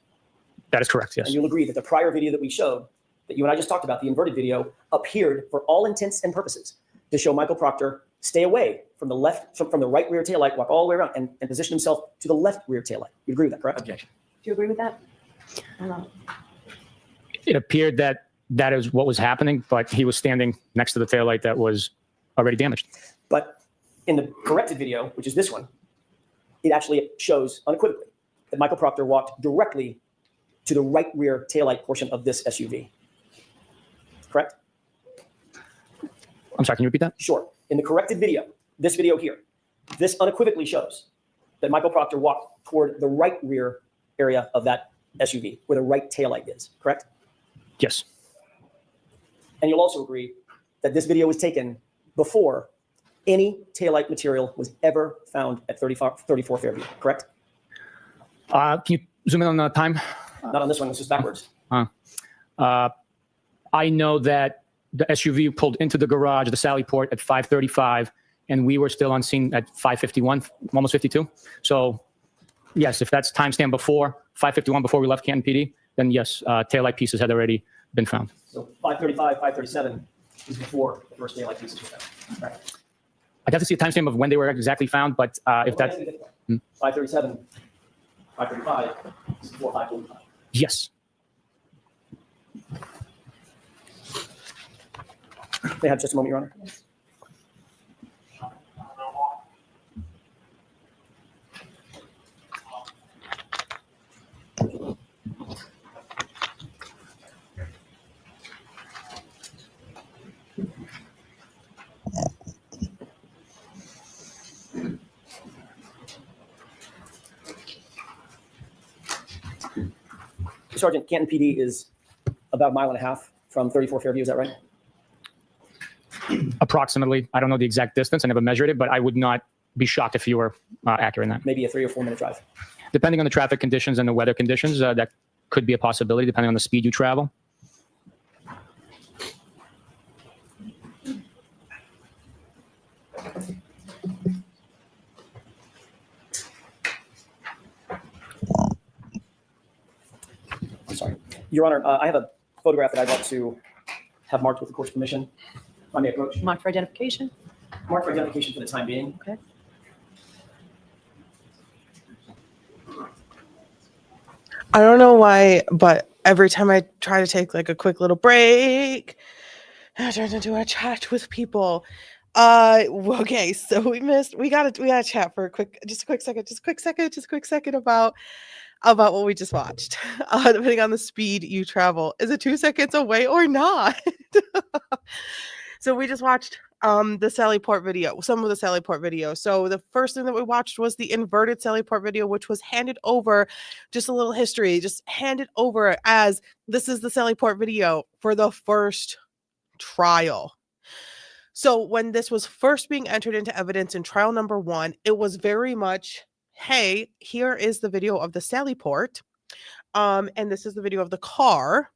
Speaker 2: That is correct, yes.
Speaker 3: And you'll agree that the prior video that we showed, that you and I just talked about, the inverted video, appeared for all intents and purposes to show Michael Proctor stay away from the right rear taillight, walk all the way around, and position himself to the left rear taillight. You agree with that, correct?
Speaker 7: Objection.
Speaker 6: Do you agree with that? No.
Speaker 2: It appeared that that is what was happening, but he was standing next to the taillight that was already damaged.
Speaker 3: But in the corrected video, which is this one, it actually shows unequivocally that Michael Proctor walked directly to the right rear taillight portion of this SUV. Correct?
Speaker 2: I'm sorry, can you repeat that?
Speaker 3: Sure. In the corrected video, this video here, this unequivocally shows that Michael Proctor walked toward the right rear area of that SUV, where the right taillight is, correct?
Speaker 2: Yes.
Speaker 3: And you'll also agree that this video was taken before any taillight material was ever found at 34 Fairview, correct?
Speaker 2: Can you zoom in on the time?
Speaker 3: Not on this one, this is backwards.
Speaker 2: I know that the SUV pulled into the garage, the Sally Port, at 5:35, and we were still on scene at 5:51, almost 52. So, yes, if that's timestamp before 5:51, before we left Canton PD, then yes, taillight pieces had already been found.
Speaker 3: So 5:35, 5:37 is before the first taillight pieces were found. Right.
Speaker 2: I'd have to see a timestamp of when they were exactly found, but if that's
Speaker 3: 5:37, 5:35 is before 5:45.
Speaker 2: yes.
Speaker 3: May I have just a moment, Your Honor?
Speaker 6: Yes.
Speaker 3: Sergeant, Canton PD is about a mile and a half from 34 Fairview, is that right?
Speaker 2: Approximately. I don't know the exact distance. I never measured it, but I would not be shocked if you were accurate in that.
Speaker 3: Maybe a 3 or 4 minute drive.
Speaker 2: Depending on the traffic conditions and the weather conditions, that could be a possibility, depending on the speed you travel.
Speaker 3: I'm sorry. Your Honor, I have a photograph that I'd like to have marked with the court's permission. I may approach.
Speaker 6: Mark for identification.
Speaker 3: Mark for identification for the time being.
Speaker 6: Okay.
Speaker 1: I don't know why, but every time I try to take like a quick little break, I turn into a chat with people. Okay, so we gotta chat for a quick second about what we just watched. Depending on the speed you travel, is it 2 seconds away or not? So we just watched the Sally Port video, some of the Sally Port video. So the first thing that we watched was the inverted Sally Port video, which was handed over, just a little history, just handed over as this is the Sally Port video for the first trial. So when this was first being entered into evidence in trial number 1, it was very much, hey, here is the video of the Sally Port, and this is the video of the car.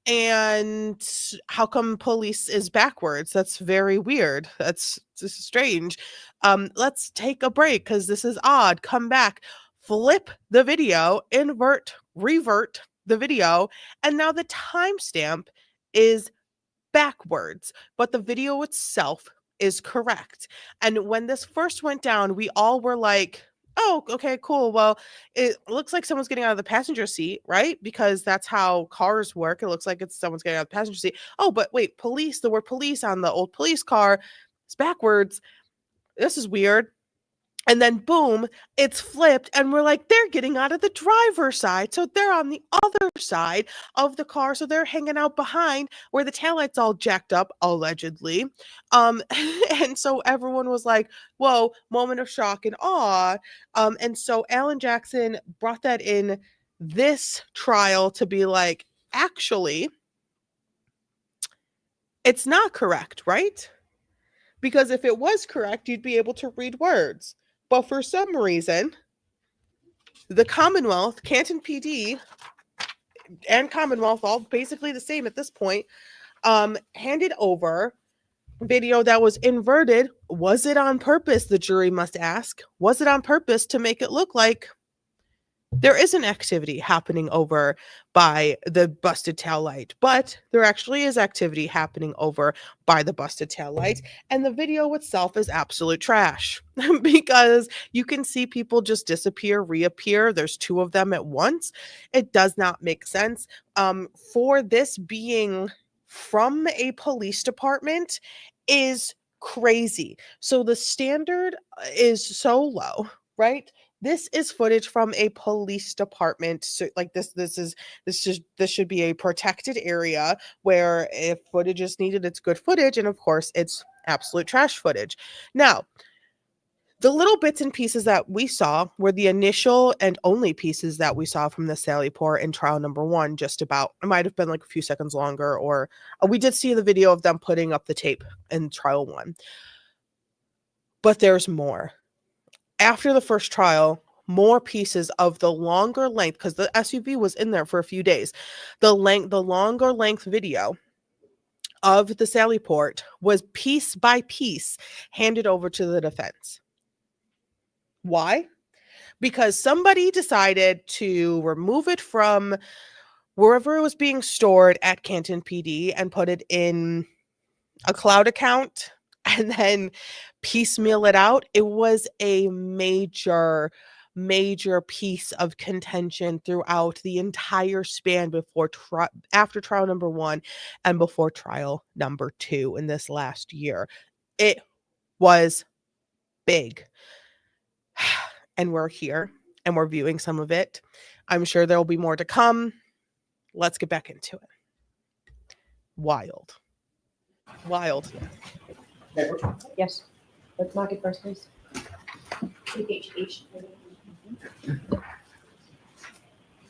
Speaker 1: And how come police is backwards? That's very weird. That's just strange. Let's take a break because this is odd. Come back, flip the video, revert the video, and now the timestamp is backwards, but the video itself is correct. And when this first went down, we all were like, oh, okay, cool. Well, it looks like someone's getting out of the passenger seat, right? Because that's how cars work. It looks like it's someone's getting out of the passenger seat. Oh, but wait, police, the word police on the old police car is backwards. This is weird. And then boom, it's flipped, and we're like, they're getting out of the driver's side. So they're on the other side of the car. So they're hanging out behind where the taillight's all jacked up, allegedly. And so everyone was like, whoa, moment of shock and awe. And so Alan Jackson brought that in this trial to be like, actually, it's not correct, right? Because if it was correct, you'd be able to read words. But for some reason, the Commonwealth, Canton PD, and Commonwealth, all basically the same at this point, handed over video that was inverted. Was it on purpose? The jury must ask. Was it on purpose to make it look like there is an activity happening over by the busted tail light, but there actually is activity happening over by the busted tail light, and the video itself is absolute trash because you can see people just disappear, reappear. There's two of them at once. It does not make sense. For this being from a police department is crazy. So the standard is so low, right? This is footage from a police department. So like this should be a protected area where if footage is needed, it's good footage. And of course, it's absolute trash footage. Now, the little bits and pieces that we saw were the initial and only pieces that we saw from the Sally Port in trial number 1, just about. It might have been like a few seconds longer, or we did see the video of them putting up the tape in trial 1. But there's more. After the first trial, more pieces of the longer length, because the SUV was in there for a few days. The longer length video of the Sally Port was piece by piece handed over to the defense. Why? Because somebody decided to remove it from wherever it was being stored at Canton PD and put it in a cloud account and then piecemeal it out. It was a major piece of contention throughout the entire span after trial number 1 and before trial number 2 in this last year. It was big. And we're here and we're viewing some of it. I'm sure there will be more to come. Let's get back into it. Wild.
Speaker 6: Yes. Let's mark it first, please.
Speaker 5: H.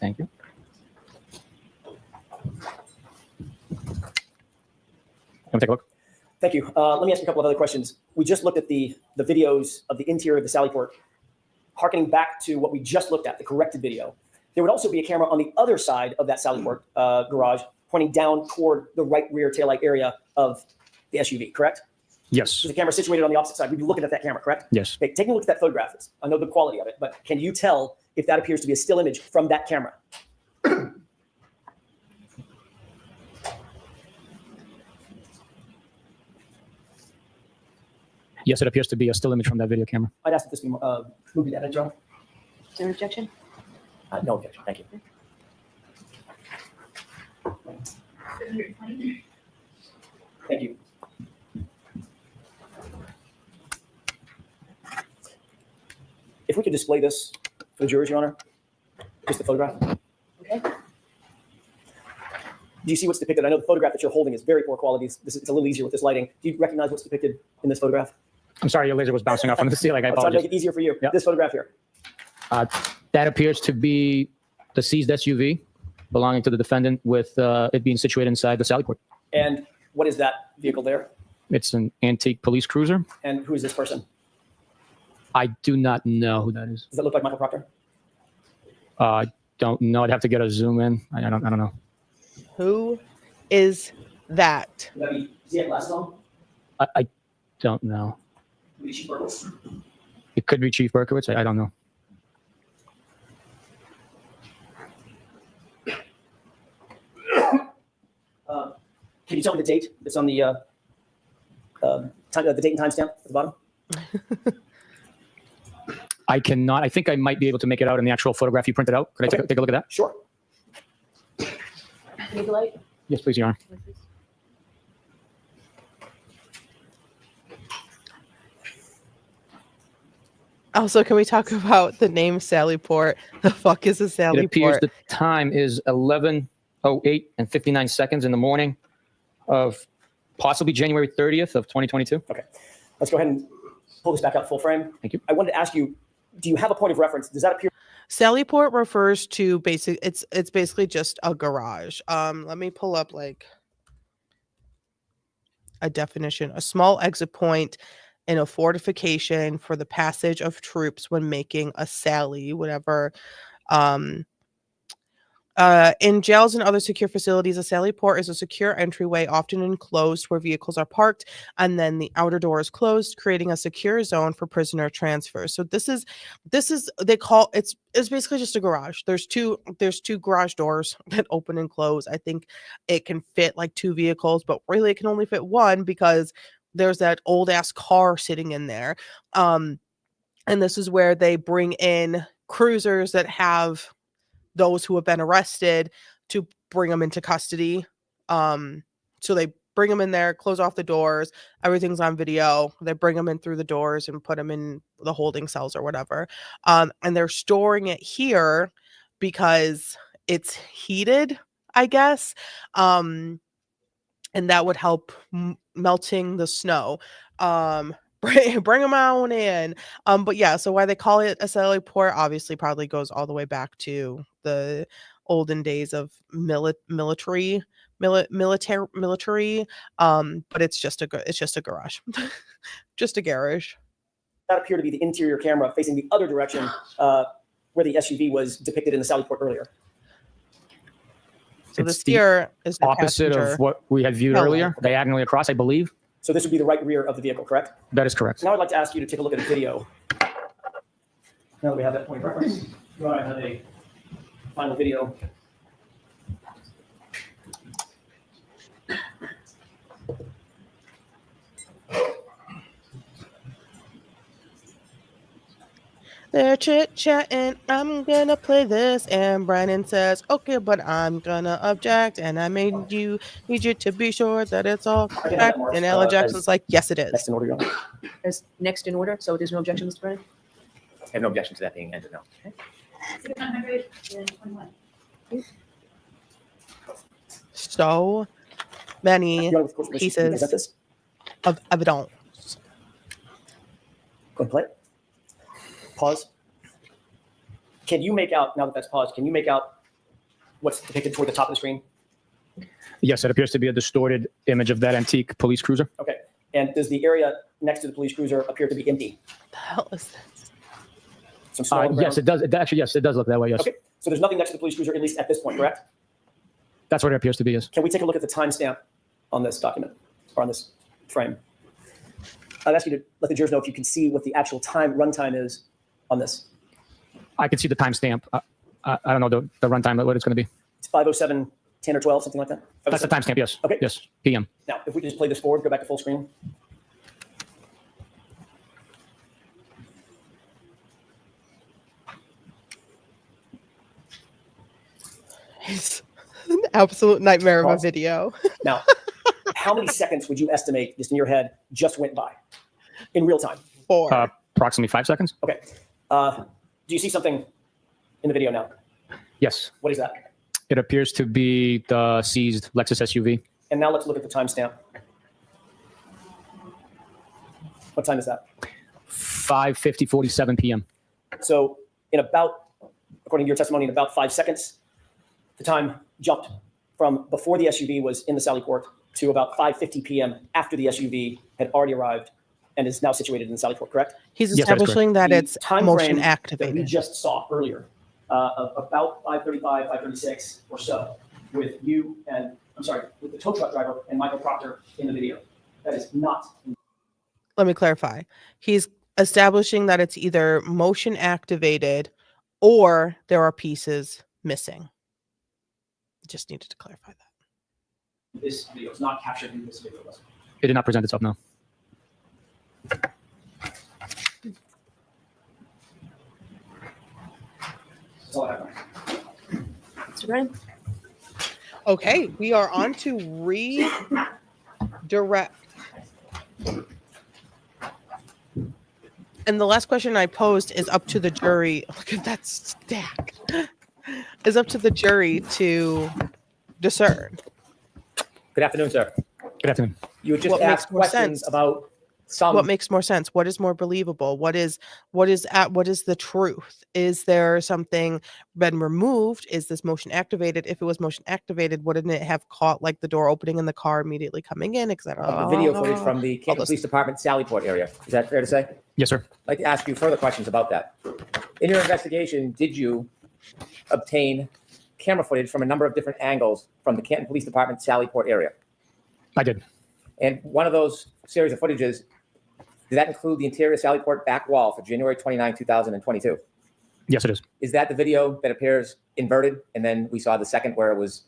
Speaker 2: Thank you. Let me take a look.
Speaker 3: Thank you. Let me ask you a couple of other questions. We just looked at the videos of the interior of the Sally Port. Harkening back to what we just looked at, the corrected video, there would also be a camera on the other side of that Sally Port garage pointing down toward the right rear taillight area of the SUV, correct?
Speaker 2: Yes.
Speaker 3: There's a camera situated on the opposite side. We'd be looking at that camera, correct?
Speaker 2: Yes.
Speaker 3: Okay, taking a look at that photograph. I know the quality of it, but can you tell if that appears to be a still image from that camera?
Speaker 2: Yes, it appears to be a still image from that video camera.
Speaker 3: I'd ask that this be movie data, Joe.
Speaker 6: Is there an objection?
Speaker 3: No objection. Thank you.
Speaker 5: 720.
Speaker 3: Thank you. If we could display this for the jurors, Your Honor, just the photograph.
Speaker 6: Okay.
Speaker 3: Do you see what's depicted? I know the photograph that you're holding is very poor quality. It's a little easier with this lighting. Do you recognize what's depicted in this photograph?
Speaker 2: I'm sorry, your laser was bouncing off on the ceiling. I
Speaker 3: I'll try to
Speaker 2: apologize.
Speaker 3: make it easier for you.
Speaker 2: Yep.
Speaker 3: This photograph here.
Speaker 2: That appears to be the seized SUV belonging to the defendant, with it being situated inside the Sally Port.
Speaker 3: And what is that vehicle there?
Speaker 2: It's an antique police cruiser.
Speaker 3: And who is this person?
Speaker 2: I do not know who that is.
Speaker 3: Does that look like Michael Proctor?
Speaker 2: I don't know. I'd have to get a zoom in. I don't know.
Speaker 1: Who is that?
Speaker 3: Would that be, does he have glasses on?
Speaker 2: I don't know.
Speaker 3: Would it be Chief Burgos?
Speaker 2: It could be Chief Berkowitz. I don't know.
Speaker 3: Can you tell me the date that's on the the date and timestamp at the bottom?
Speaker 2: I cannot. I think I might be able to make it out in the actual photograph you printed out. Could I take a look at that?
Speaker 3: Sure.
Speaker 6: Need the light?
Speaker 2: Yes, please, Your Honor.
Speaker 1: Also, can we talk about the name Sallyport? The fuck is a
Speaker 2: It appears
Speaker 1: Sallyport?
Speaker 2: the time is 11:08 and 59 seconds in the morning of possibly January 30th of 2022.
Speaker 3: Okay. Let's go ahead and pull this back up full frame.
Speaker 2: Thank you.
Speaker 3: I wanted to ask you, do you have a point of reference? Does that appear?
Speaker 1: Sallyport refers to it's basically just a garage. Let me pull up like a definition. A small exit point in a fortification for the passage of troops when making a sally, whatever. In jails and other secure facilities, a sally port is a secure entryway, often enclosed where vehicles are parked, and then the outer door is closed, creating a secure zone for prisoner transfer. So this is they call it's basically just a garage. There's two garage doors that open and close. I think it can fit like 2 vehicles, but really it can only fit 1 because there's that old ass car sitting in there. And this is where they bring in cruisers that have those who have been arrested to bring them into custody. So they bring them in there, close off the doors, everything's on video. They bring them in through the doors and put them in the holding cells or whatever. And they're storing it here because it's heated, I guess. And that would help melting the snow. Bring them on in. But yeah, so why they call it a sally port obviously probably goes all the way back to the olden days of military. But it's just a garage. Just a garage.
Speaker 3: That appear to be the interior camera facing the other direction where the SUV was depicted in the sally port earlier.
Speaker 1: So
Speaker 2: It's
Speaker 1: this
Speaker 2: the
Speaker 1: here is the
Speaker 2: Opposite
Speaker 1: passenger.
Speaker 2: of what we had viewed
Speaker 1: Hello.
Speaker 2: earlier, diagonally across, I believe.
Speaker 3: So this would be the right rear of the vehicle, correct?
Speaker 2: That is correct.
Speaker 3: Now I'd like to ask you to take a look at a video. Now that we have that point of reference, go ahead and have a final video.
Speaker 1: They're chit-chatting, I'm gonna play this, and Brandon says, okay, but I'm gonna object, and I need you to be sure that it's all correct. And Alan Jackson's like, yes, it
Speaker 3: Next
Speaker 1: is.
Speaker 3: in order, Your Honor.
Speaker 4: As next in order, so there's no objection, Mr. Brennan?
Speaker 7: I have no objection to that being ended, no.
Speaker 5: 621.
Speaker 1: So many
Speaker 3: Your Honor, with court's permission,
Speaker 1: pieces.
Speaker 3: can we present this?
Speaker 1: of evidence.
Speaker 3: Go ahead and play it. Pause. Can you make out, now that that's paused, can you make out what's depicted toward the top of the screen?
Speaker 2: Yes, it appears to be a distorted image of that antique police cruiser.
Speaker 3: Okay. And does the area next to the police cruiser appear to be empty?
Speaker 1: The hell is this?
Speaker 3: Some snow on the
Speaker 2: Yes,
Speaker 3: ground?
Speaker 2: it does. Yes, it does look that way. Yes,
Speaker 3: Okay. So there's nothing next to the police cruiser, at least at this point, correct?
Speaker 2: that's what it appears to be. Yes.
Speaker 3: Can we take a look at the timestamp on this document or on this frame? I'd ask you to let the jurors know if you can see what the actual runtime is on this.
Speaker 2: I can see the timestamp. I don't know the runtime, what it's going to be.
Speaker 3: It's 5:07, 10 or 12, something like that.
Speaker 2: That's the timestamp. Yes.
Speaker 3: Okay.
Speaker 2: Yes. PM.
Speaker 3: Now, if we could just play this forward, go back to full screen.
Speaker 1: It's an absolute nightmare of a
Speaker 3: Pause.
Speaker 1: video.
Speaker 3: Now, how many seconds would you estimate just in your head just went by in real time?
Speaker 1: 4.
Speaker 2: Approximately 5 seconds.
Speaker 3: Okay. Do you see something in the video now?
Speaker 2: Yes.
Speaker 3: What is that?
Speaker 2: It appears to be the seized Lexus SUV.
Speaker 3: And now let's look at the timestamp. What time is that?
Speaker 2: 5:47 PM.
Speaker 3: So in about, according to your testimony, in about 5 seconds, the time jumped from before the SUV was in the Sally Port to about 5:50 p.m. after the SUV had already arrived and is now situated in the Sally Port, correct?
Speaker 1: He's
Speaker 2: Yes, that is
Speaker 1: establishing that
Speaker 3: The
Speaker 1: it's
Speaker 3: time
Speaker 1: motion
Speaker 3: frame that we
Speaker 1: activated.
Speaker 3: just saw earlier, of about 5:35, 5:36 or so, with you and, I'm sorry, with the tow truck driver and Michael Proctor in the video. That is not.
Speaker 1: Let me clarify. He's establishing that it's either motion activated or there are pieces missing. Just needed to clarify that.
Speaker 3: This video is not captured in this video.
Speaker 2: It did not present itself. No.
Speaker 3: That's all I have.
Speaker 4: Mr. Brennan?
Speaker 1: Okay, we are on to redirect. And the last question I posed is up to the jury. Look at that stack. Is up to the jury to discern.
Speaker 3: Good afternoon, sir.
Speaker 2: Good afternoon.
Speaker 3: You had just
Speaker 1: What makes
Speaker 3: asked
Speaker 1: more
Speaker 3: questions
Speaker 1: sense?
Speaker 3: about some.
Speaker 1: What makes more sense? What is more believable? What is the truth? Is there something been removed? Is this motion activated? If it was motion activated, wouldn't it have caught like the door opening in the car immediately coming in, etc.?
Speaker 3: Of the video footage from the Canton
Speaker 1: those-
Speaker 3: Police Department Sallyport area. Is that fair to say?
Speaker 2: Yes, sir.
Speaker 3: I'd like to ask you further questions about that. In your investigation, did you obtain camera footage from a number of different angles from the Canton Police Department Sallyport area?
Speaker 2: I did.
Speaker 3: And one of those series of footages, did that include the interior Sallyport back wall for January 29, 2022?
Speaker 2: Yes, it is.
Speaker 3: Is that the video that appears inverted? And then we saw the second where it was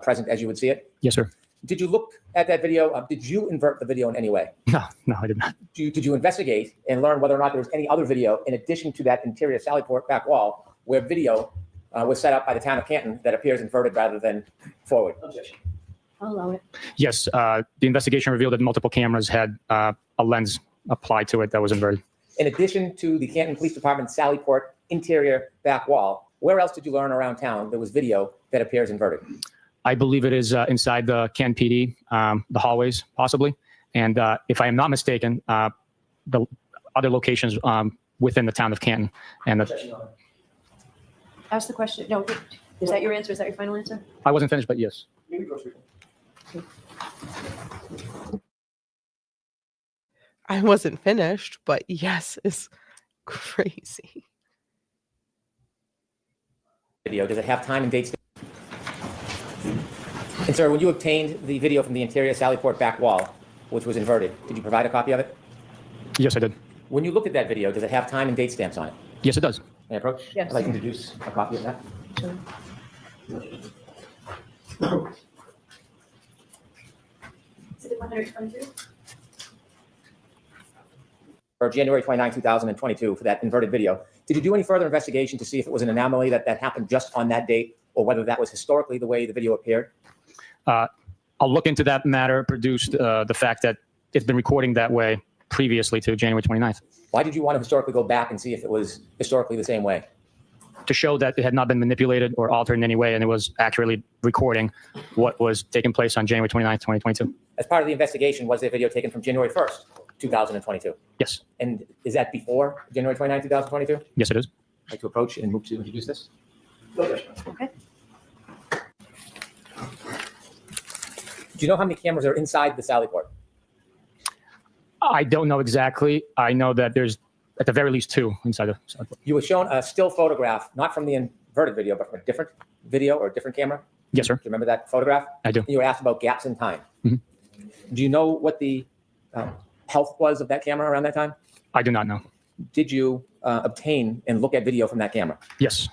Speaker 3: present as you would see it?
Speaker 2: Yes, sir.
Speaker 3: Did you look at that video? Did you invert the video in any way?
Speaker 2: No, I did not.
Speaker 3: Did you investigate and learn whether or not there was any other video in addition to that interior Sallyport back wall where video was set up by the town of Canton that appears inverted rather than forward? Objection.
Speaker 6: I'll allow it.
Speaker 2: Yes, the investigation revealed that multiple cameras had a lens applied to it that was inverted.
Speaker 3: In addition to the Canton Police Department Sallyport interior back wall, where else did you learn around town there was video that appears inverted?
Speaker 2: I believe it is inside the Canton PD, the hallways possibly. And if I am not mistaken, the other locations within the town of Canton. And
Speaker 6: Ask the question. No, is that your answer? Is that your final answer?
Speaker 2: I wasn't finished, but yes.
Speaker 1: I wasn't finished, but yes is crazy.
Speaker 3: Video, does it have time and dates? And sir, when you obtained the video from the interior Sallyport back wall, which was inverted, did you provide a copy of it?
Speaker 2: Yes, I did.
Speaker 3: When you looked at that video, does it have time and date stamps on it?
Speaker 2: Yes, it does.
Speaker 3: May I approach?
Speaker 6: Yes.
Speaker 3: I'd like to introduce a copy of that.
Speaker 6: Sure.
Speaker 5: Is it 122?
Speaker 3: For January 29, 2022, for that inverted video. Did you do any further investigation to see if it was an anomaly that happened just on that date, or whether that was historically the way the video appeared?
Speaker 2: I'll look into that matter, produced the fact that it's been recording that way previously to January 29th.
Speaker 3: Why did you want to historically go back and see if it was historically the same way?
Speaker 2: To show that it had not been manipulated or altered in any way, and it was accurately recording what was taking place on January 29th, 2022.
Speaker 3: As part of the investigation, was there video taken from January 1st, 2022?
Speaker 2: Yes.
Speaker 3: And is that before January 29, 2022?
Speaker 2: Yes, it is.
Speaker 3: I'd like to approach and move to introduce this.
Speaker 6: Okay.
Speaker 3: Do you know how many cameras are inside the Sallyport?
Speaker 2: I don't know exactly. I know that there's at the very least 2 inside the side.
Speaker 3: You were shown a still photograph, not from the inverted video, but from a different video or a different camera.
Speaker 2: Yes, sir.
Speaker 3: Do you remember that photograph?
Speaker 2: I do.
Speaker 3: You were asked about gaps in time.
Speaker 2: Mhm.
Speaker 3: Do you know what the health was of that camera around that time?
Speaker 2: I do not know.
Speaker 3: Did you obtain and look at video from that camera?
Speaker 2: Yes.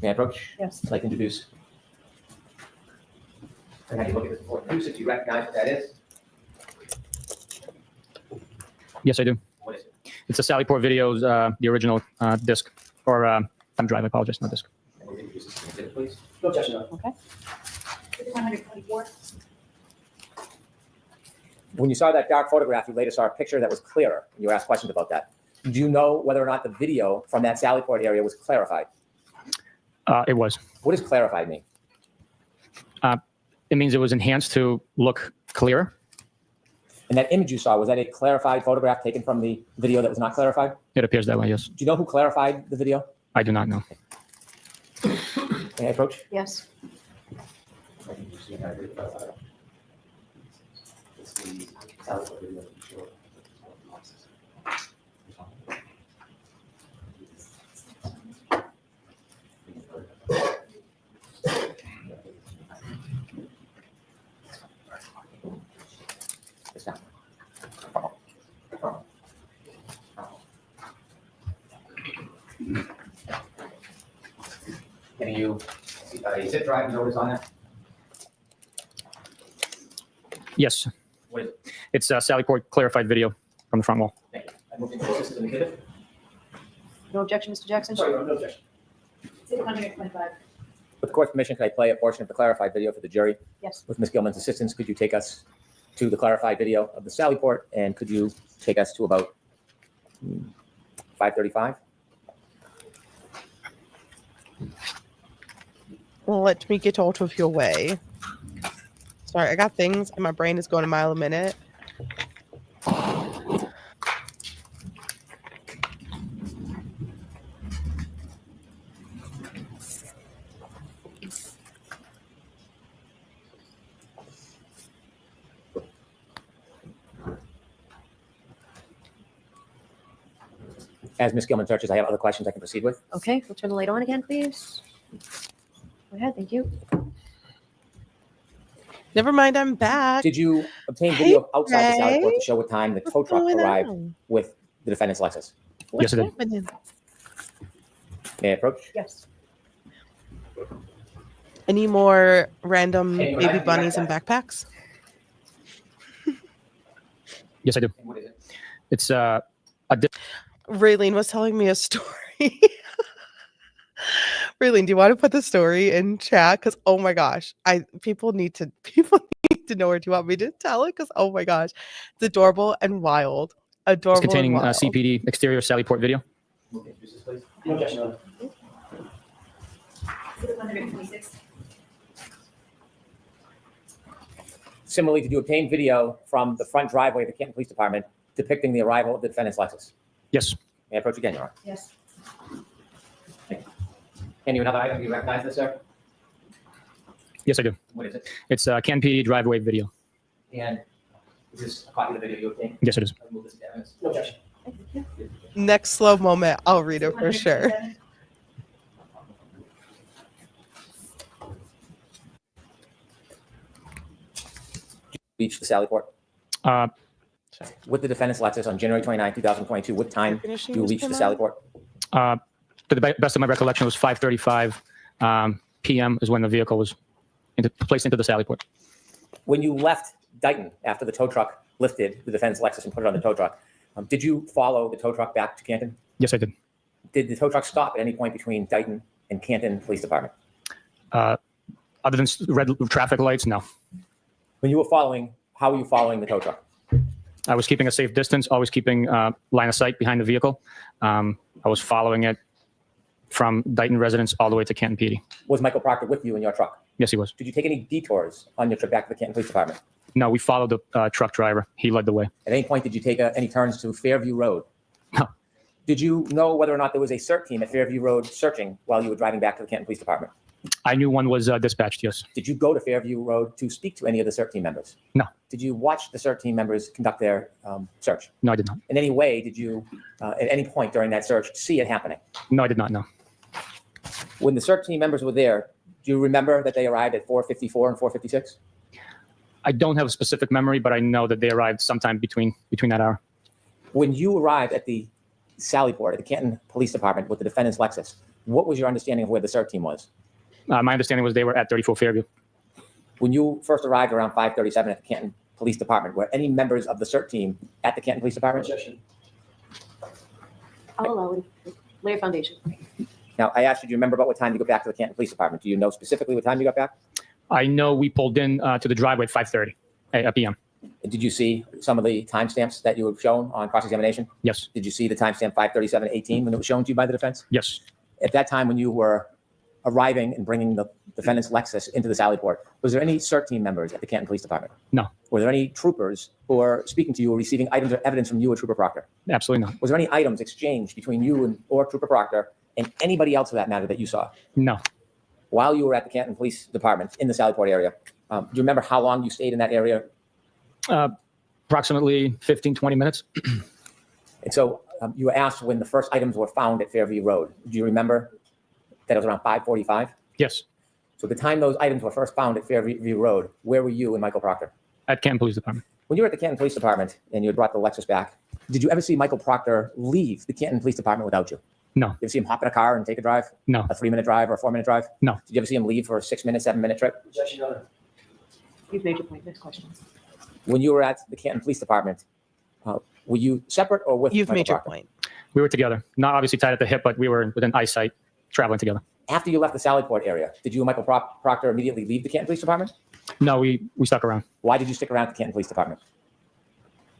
Speaker 3: May I approach?
Speaker 6: Yes.
Speaker 3: I'd like to introduce. And have you look at this before. Introduce if you recognize what that is.
Speaker 2: Yes, I do.
Speaker 3: What is it?
Speaker 2: It's a Sallyport videos, the original disc, or thumb drive. I apologize, not disc.
Speaker 3: And we'll introduce this to the please. No objection. No.
Speaker 6: Okay.
Speaker 5: Is it 124?
Speaker 3: When you saw that dark photograph, you later saw a picture that was clearer. And you were asked questions about that. Do you know whether or not the video from that Sallyport area was clarified?
Speaker 2: It was.
Speaker 3: What does clarified mean?
Speaker 2: It means it was enhanced to look clearer.
Speaker 3: And that image you saw, was that a clarified photograph taken from the video that was not clarified?
Speaker 2: It appears that way, yes.
Speaker 3: Do you know who clarified the video?
Speaker 2: I do not know.
Speaker 3: May I approach?
Speaker 6: Yes.
Speaker 3: It's down. Can you see a zip drive notice on that?
Speaker 2: Yes.
Speaker 3: What is it?
Speaker 2: It's a Sallyport clarified video from the front wall.
Speaker 3: Thank you. I move into this as an exhibit.
Speaker 6: No objection, Mr. Jackson?
Speaker 3: Sorry, no objection.
Speaker 5: Is it 125?
Speaker 3: With the court's permission, could I play a portion of the clarified video for the jury?
Speaker 6: Yes.
Speaker 3: With Ms. Gilman's assistance, could you take us to the clarified video of the Sallyport, and could you take us to about
Speaker 7: 5:35.
Speaker 1: Let me get out of your way. Sorry, I got things and my brain is going a mile a minute.
Speaker 7: As Ms. Gilman searches, I have other questions I can proceed with.
Speaker 4: Okay, we'll turn the light on again, please. Go ahead, thank you.
Speaker 1: Never mind, I'm back.
Speaker 7: Did you obtain
Speaker 1: Hey,
Speaker 7: video outside the Sally Port
Speaker 1: Ray.
Speaker 7: to show what time the
Speaker 1: What's
Speaker 7: tow truck
Speaker 1: going
Speaker 7: arrived
Speaker 1: on?
Speaker 7: with the defendant's Lexus?
Speaker 1: What's
Speaker 2: Yes, I did.
Speaker 1: happening?
Speaker 7: May I approach?
Speaker 6: Yes.
Speaker 1: Any more random
Speaker 7: Hey,
Speaker 1: baby
Speaker 7: I'll be
Speaker 1: bunnies
Speaker 7: right
Speaker 1: and backpacks?
Speaker 2: Yes, I do.
Speaker 7: What is it?
Speaker 2: It's
Speaker 1: Raylene was telling me a story. Raylene, do you want to put the story in chat? Because oh my gosh, people need to know, or do you want me to tell it? Because oh my gosh, it's adorable and wild.
Speaker 2: it's
Speaker 1: Adorable
Speaker 2: containing
Speaker 1: and wild.
Speaker 2: CPD exterior Sally Port video.
Speaker 3: No objection, Your Honor.
Speaker 5: Exhibit 126.
Speaker 7: Similarly, did you obtain video from the front driveway of the Canton Police Department depicting the arrival of the defendant's Lexus?
Speaker 2: Yes.
Speaker 7: May I approach again, Your Honor?
Speaker 5: Yes.
Speaker 7: Can you another item? Do you recognize this, sir?
Speaker 2: Yes, I do.
Speaker 7: What is it?
Speaker 2: It's Canton PD driveway video.
Speaker 7: And is this a copy of the video you obtained?
Speaker 2: Yes, it is.
Speaker 7: I'll move this to evidence.
Speaker 3: No objection.
Speaker 1: Next slow moment, I'll read it for sure.
Speaker 5: 127.
Speaker 7: Reach the Sally Port
Speaker 2: Uh,
Speaker 7: with the defendant's Lexus on January 29, 2022. What time
Speaker 1: Finishing
Speaker 7: do you
Speaker 1: this
Speaker 7: reach the
Speaker 1: time
Speaker 7: Sally
Speaker 1: out?
Speaker 7: Port?
Speaker 2: to the best of my recollection, it was 5:35 p.m. is when the vehicle was placed into the Sally Port.
Speaker 7: When you left Dighton after the tow truck lifted the defendant's Lexus and put it on the tow truck, did you follow the tow truck back to Canton?
Speaker 2: Yes, I did.
Speaker 7: Did the tow truck stop at any point between Dighton and Canton Police Department?
Speaker 2: Other than red traffic lights, no.
Speaker 7: When you were following, how were you following the tow truck?
Speaker 2: I was keeping a safe distance, always keeping line of sight behind the vehicle. I was following it from Dighton residence all the way to Canton PD.
Speaker 7: Was Michael Proctor with you in your truck?
Speaker 2: Yes, he was.
Speaker 7: Did you take any detours on your trip back to the Canton Police Department?
Speaker 2: No, we followed the truck driver. He led the way.
Speaker 7: At any point, did you take any turns to Fairview Road?
Speaker 2: No.
Speaker 7: Did you know whether or not there was a CERT team at Fairview Road searching while you were driving back to the Canton Police Department?
Speaker 2: I knew one was dispatched, yes.
Speaker 7: Did you go to Fairview Road to speak to any of the CERT team members?
Speaker 2: No.
Speaker 7: Did you watch the CERT team members conduct their search?
Speaker 2: No, I did not.
Speaker 7: In any way, did you, at any point during that search, see it happening?
Speaker 2: No, I did not, no.
Speaker 7: When the CERT team members were there, do you remember that they arrived at 4:54 and 4:56?
Speaker 2: I don't have a specific memory, but I know that they arrived sometime between that hour.
Speaker 7: When you arrived at the Sally Port, at the Canton Police Department with the defendant's Lexus, what was your understanding of where the CERT team was?
Speaker 2: My understanding was they were at 34 Fairview.
Speaker 7: When you first arrived around 5:37 at the Canton Police Department, were any members of the CERT team at the Canton Police Department?
Speaker 3: Objection.
Speaker 6: I'll allow it. Lay a foundation.
Speaker 7: Now, I asked you, do you remember about what time you got back to the Canton Police Department? Do you know specifically what time you got back?
Speaker 2: I know we pulled in to the driveway at 5:30 p.m.
Speaker 7: And did you see some of the timestamps that you were shown on cross-examination?
Speaker 2: Yes,
Speaker 7: Did you see the timestamp 5:37:18 when it was shown to you by the defense?
Speaker 2: yes.
Speaker 7: At that time, when you were arriving and bringing the defendant's Lexus into the Sally Port, was there any CERT team members at the Canton Police Department?
Speaker 2: No.
Speaker 7: Were there any troopers who were speaking to you or receiving items or evidence from you or Trooper Proctor?
Speaker 2: Absolutely not.
Speaker 7: Was there any items exchanged between you and or Trooper Proctor and anybody else for that matter that you saw
Speaker 2: No.
Speaker 7: while you were at the Canton Police Department in the Sally Port area? Do you remember how long you stayed in that area?
Speaker 2: Approximately 15, 20 minutes.
Speaker 7: And so you were asked when the first items were found at Fairview Road. Do you remember that it was around 5:45?
Speaker 2: Yes,
Speaker 7: So the time those items were first found at Fairview Road, where were you and Michael Proctor?
Speaker 2: at Canton Police Department.
Speaker 7: When you were at the Canton Police Department and you had brought the Lexus back, did you ever see Michael Proctor leave the Canton Police Department without you?
Speaker 2: No.
Speaker 7: Did you ever see him hop in a car and take a drive?
Speaker 2: No.
Speaker 7: A 3-minute drive or a 4-minute drive?
Speaker 2: No.
Speaker 7: Did you ever see him leave for a 6-minute, 7-minute trip?
Speaker 3: Objection, Your Honor.
Speaker 6: You've made your point. Next question.
Speaker 7: When you were at the Canton Police Department, were you separate or with
Speaker 1: You've
Speaker 7: Michael
Speaker 1: made your
Speaker 7: Proctor?
Speaker 1: point.
Speaker 2: We were together. Not obviously tied at the hip, but we were within eyesight, traveling together.
Speaker 7: After you left the Sally Port area, did you and Michael Proctor immediately leave the Canton Police Department?
Speaker 2: No, we stuck around
Speaker 7: Why did you stick around at the Canton Police Department?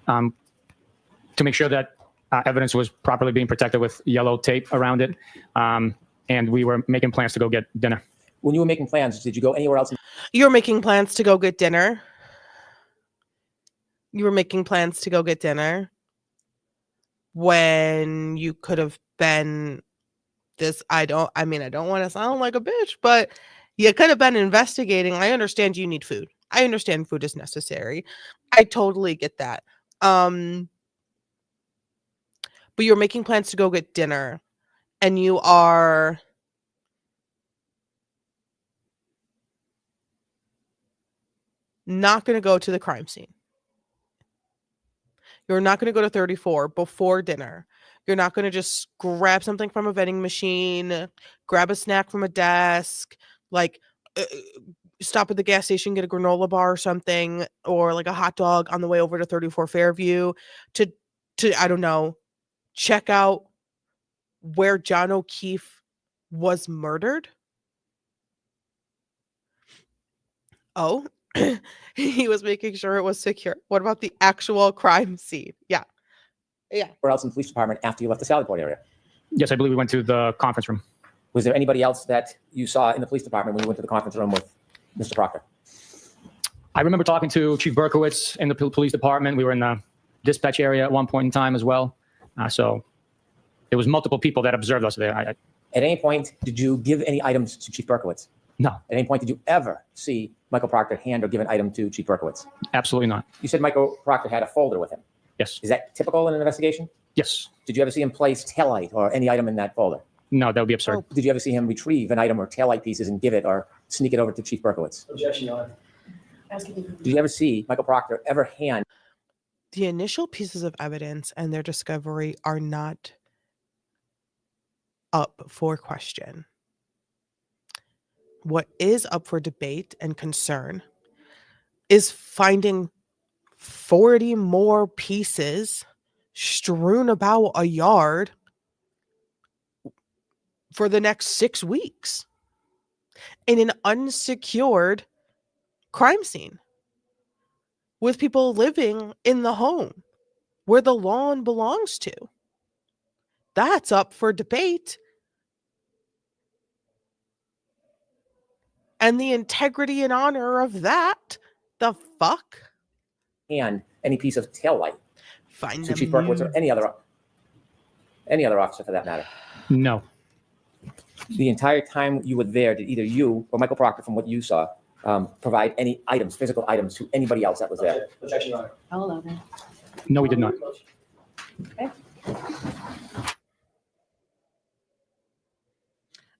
Speaker 2: to make sure that Evidence was properly being protected with yellow tape around it. And we were making plans to go get dinner.
Speaker 7: When you were making plans, did you go anywhere else?
Speaker 1: You're making plans to go get dinner. You were making plans to go get dinner when you could have been this. I don't want to sound like a bitch, but you could have been investigating. I understand you need food. I understand food is necessary. I totally get that. But you're making plans to go get dinner and you are not going to go to the crime scene. You're not going to go to 34 before dinner. You're not going to just grab something from a vending machine, grab a snack from a desk, like stop at the gas station, get a granola bar or something, or like a hot dog on the way over to 34 Fairview to I don't know, check out where John O'Keefe was murdered. Oh, he was making sure it was secure. What about the actual crime scene? Yeah.
Speaker 7: Where else in the police department after you left the Sallyport area?
Speaker 2: Yes, I believe we went to the conference room.
Speaker 7: Was there anybody else that you saw in the police department when you went to the conference room with Mr. Proctor?
Speaker 2: I remember talking to Chief Berkowitz in the police department. We were in the dispatch area at one point in time as well. So there was multiple people that observed us there.
Speaker 7: At any point, did you give any items to Chief Berkowitz?
Speaker 2: No.
Speaker 7: At any point, did you ever see Michael Proctor hand or give an item to Chief Berkowitz?
Speaker 2: Absolutely not.
Speaker 7: You said Michael Proctor had a folder with him.
Speaker 2: Yes.
Speaker 7: Is that typical in an investigation?
Speaker 2: Yes.
Speaker 7: Did you ever see him place taillight or any item in that folder?
Speaker 2: No, that would be absurd.
Speaker 7: Did you ever see him retrieve an item or taillight pieces and give it or sneak it over to Chief Berkowitz?
Speaker 3: Objection, Your Honor.
Speaker 7: Did you ever see Michael Proctor ever hand?
Speaker 1: The initial pieces of evidence and their discovery are not up for question. What is up for debate and concern is finding 40 more pieces strewn about a yard for the next 6 weeks in an unsecured crime scene with people living in the home where the lawn belongs to. That's up for debate. And the integrity and honor of that, the fuck?
Speaker 7: And any piece of taillight
Speaker 1: Find
Speaker 7: to
Speaker 1: them.
Speaker 7: Chief Berkowitz or any other officer for that matter?
Speaker 2: No.
Speaker 7: The entire time you were there, did either you or Michael Proctor, from what you saw, provide any items, physical items, to anybody else that was there?
Speaker 3: Objection, Your Honor.
Speaker 6: I'll allow that.
Speaker 2: No, we did not.
Speaker 6: Okay.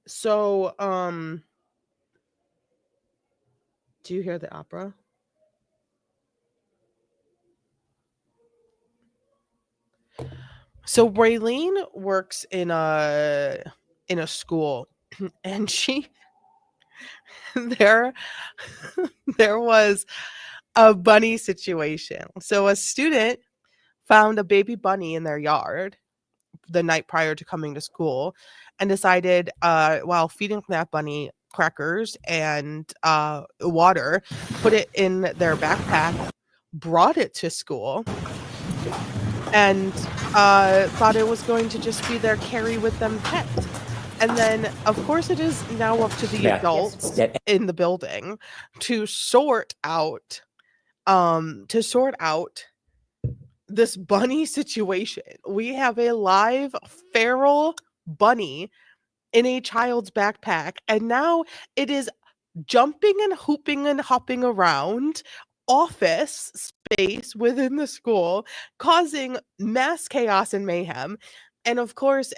Speaker 1: So, do you hear the opera? So Raylene works in a school, and there was a bunny situation. So a student found a baby bunny in their yard the night prior to coming to school and decided, while feeding that bunny crackers and water, put it in their backpack, brought it to school, and thought it was going to just be their carry with them pet. And then, of course, it is now up to the adults in the building to sort out this bunny situation. We have a live feral bunny in a child's backpack, and now it is jumping and hooping and hopping around office space within the school, causing mass chaos and mayhem. And of course,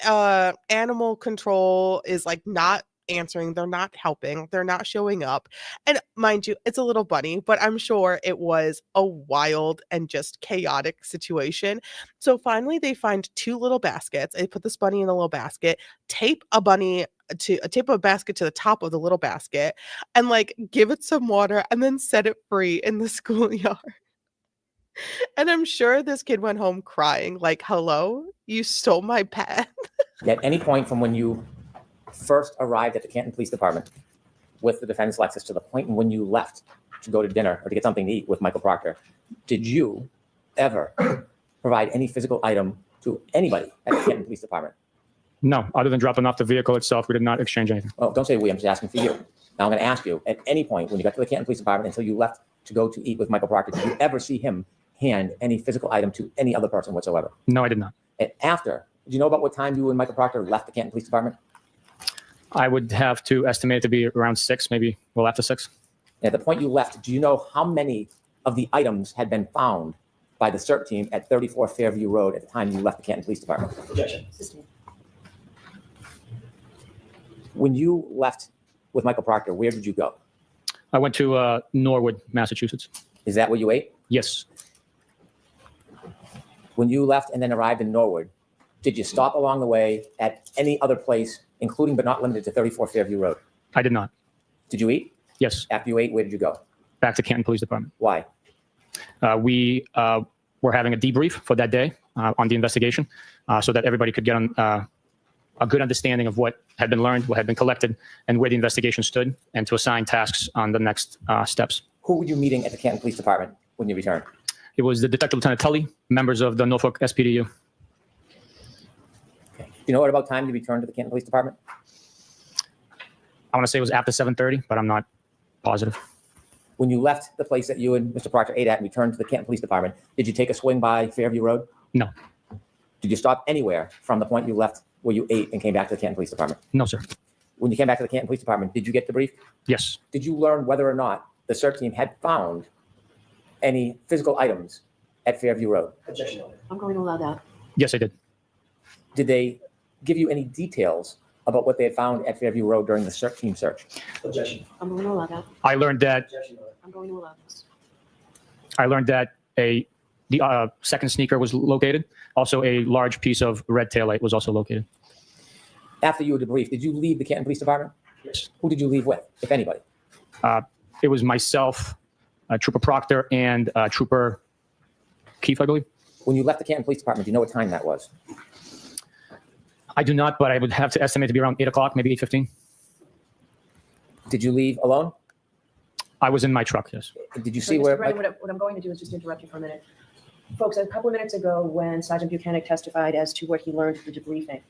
Speaker 1: animal control is like not answering, they're not helping, they're not showing up. And mind you, it's a little bunny, but I'm sure it was a wild and just chaotic situation. So finally they find 2 little baskets. They put this bunny in a little basket, tape a basket to the top of the little basket, and like give it some water and then set it free in the schoolyard. And I'm sure this kid went home crying, like, hello, you stole my pet.
Speaker 7: At any point from when you first arrived at the Canton Police Department with the defense Lexus to the point when you left to go to dinner or to get something to eat with Michael Proctor, did you ever provide any physical item to anybody at the Canton Police Department?
Speaker 2: No, other than dropping off the vehicle itself, we did not exchange anything.
Speaker 7: Oh, don't say we. I'm just asking for you. Now I'm going to ask you, at any point when you got to the Canton Police Department until you left to go to eat with Michael Proctor, did you ever see him hand any physical item to any other person whatsoever?
Speaker 2: No, I did not.
Speaker 7: And after, do you know about what time you and Michael Proctor left the Canton Police Department?
Speaker 2: I would have to estimate it to be around 6, maybe well after 6.
Speaker 7: At the point you left, do you know how many of the items had been found by the CERT team at 34 Fairview Road at the time you left the Canton Police Department?
Speaker 3: Objection.
Speaker 6: Sustained.
Speaker 7: When you left with Michael Proctor, where did you go?
Speaker 2: I went to Norwood, Massachusetts.
Speaker 7: Is that where you ate?
Speaker 2: Yes.
Speaker 7: When you left and then arrived in Norwood, did you stop along the way at any other place, including but not limited to 34 Fairview Road?
Speaker 2: I did not.
Speaker 7: Did you eat?
Speaker 2: Yes.
Speaker 7: After you ate, where did you go?
Speaker 2: Back to Canton Police Department.
Speaker 7: Why?
Speaker 2: We were having a debrief for that day on the investigation so that everybody could get on a good understanding of what had been learned, what had been collected, and where the investigation stood, and to assign tasks on the next steps.
Speaker 7: Who were you meeting at the Canton Police Department when you returned?
Speaker 2: It was the Detective Lieutenant Tully, members of the Norfolk SPDU.
Speaker 7: Do you know at about time you returned to the Canton Police Department?
Speaker 2: I want to say it was after 7:30, but I'm not positive.
Speaker 7: When you left the place that you and Mr. Proctor ate at and returned to the Canton Police Department, did you take a swing by Fairview Road?
Speaker 2: No.
Speaker 7: Did you stop anywhere from the point you left where you ate and came back to the Canton Police Department?
Speaker 2: No, sir.
Speaker 7: When you came back to the Canton Police Department, did you get debriefed?
Speaker 2: Yes.
Speaker 7: Did you learn whether or not the CERT team had found any physical items at Fairview Road?
Speaker 3: Objection.
Speaker 6: I'm going to allow that.
Speaker 2: Yes, I did.
Speaker 7: Did they give you any details about what they had found at Fairview Road during the CERT team search?
Speaker 3: Objection.
Speaker 6: I'm going to allow that.
Speaker 2: I learned that
Speaker 3: Objection.
Speaker 6: I'm going to allow this.
Speaker 2: the second sneaker was located. Also, a large piece of red taillight was also located.
Speaker 7: After you were debriefed, did you leave the Canton Police Department?
Speaker 2: Yes.
Speaker 7: Who did you leave with, if anybody?
Speaker 2: It was myself, Trooper Proctor, and Trooper Keefe, I believe.
Speaker 7: When you left the Canton Police Department, do you know what time that was?
Speaker 2: I do not, but I would have to estimate to be around 8 o'clock, maybe 8:15.
Speaker 7: Did you leave alone?
Speaker 2: I was in my truck, yes.
Speaker 7: Did you
Speaker 6: So,
Speaker 7: see
Speaker 6: Mr.
Speaker 7: where?
Speaker 6: Brennan, what I'm going to do is just interrupt you for a minute. Folks, a couple of minutes ago, when Sergeant Bukhenik testified as to what he learned at the debriefing,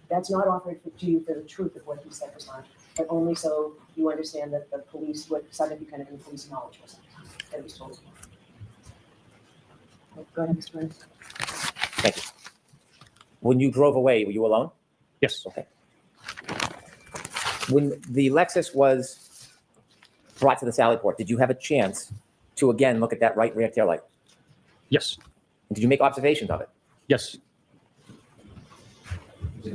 Speaker 6: that's not offered to you for the truth of what he said was not, but only so you understand that the police, what Sergeant Bukhenik and the police knowledge was that he was told. Go ahead, Mr. Brennan.
Speaker 7: Thank you. When you drove away, were you alone?
Speaker 2: Yes.
Speaker 7: Okay. When the Lexus was brought to the Sally Port, did you have a chance to again look at that right rear tail light?
Speaker 2: Yes.
Speaker 7: Did you make observations of it?
Speaker 2: Yes.
Speaker 7: Which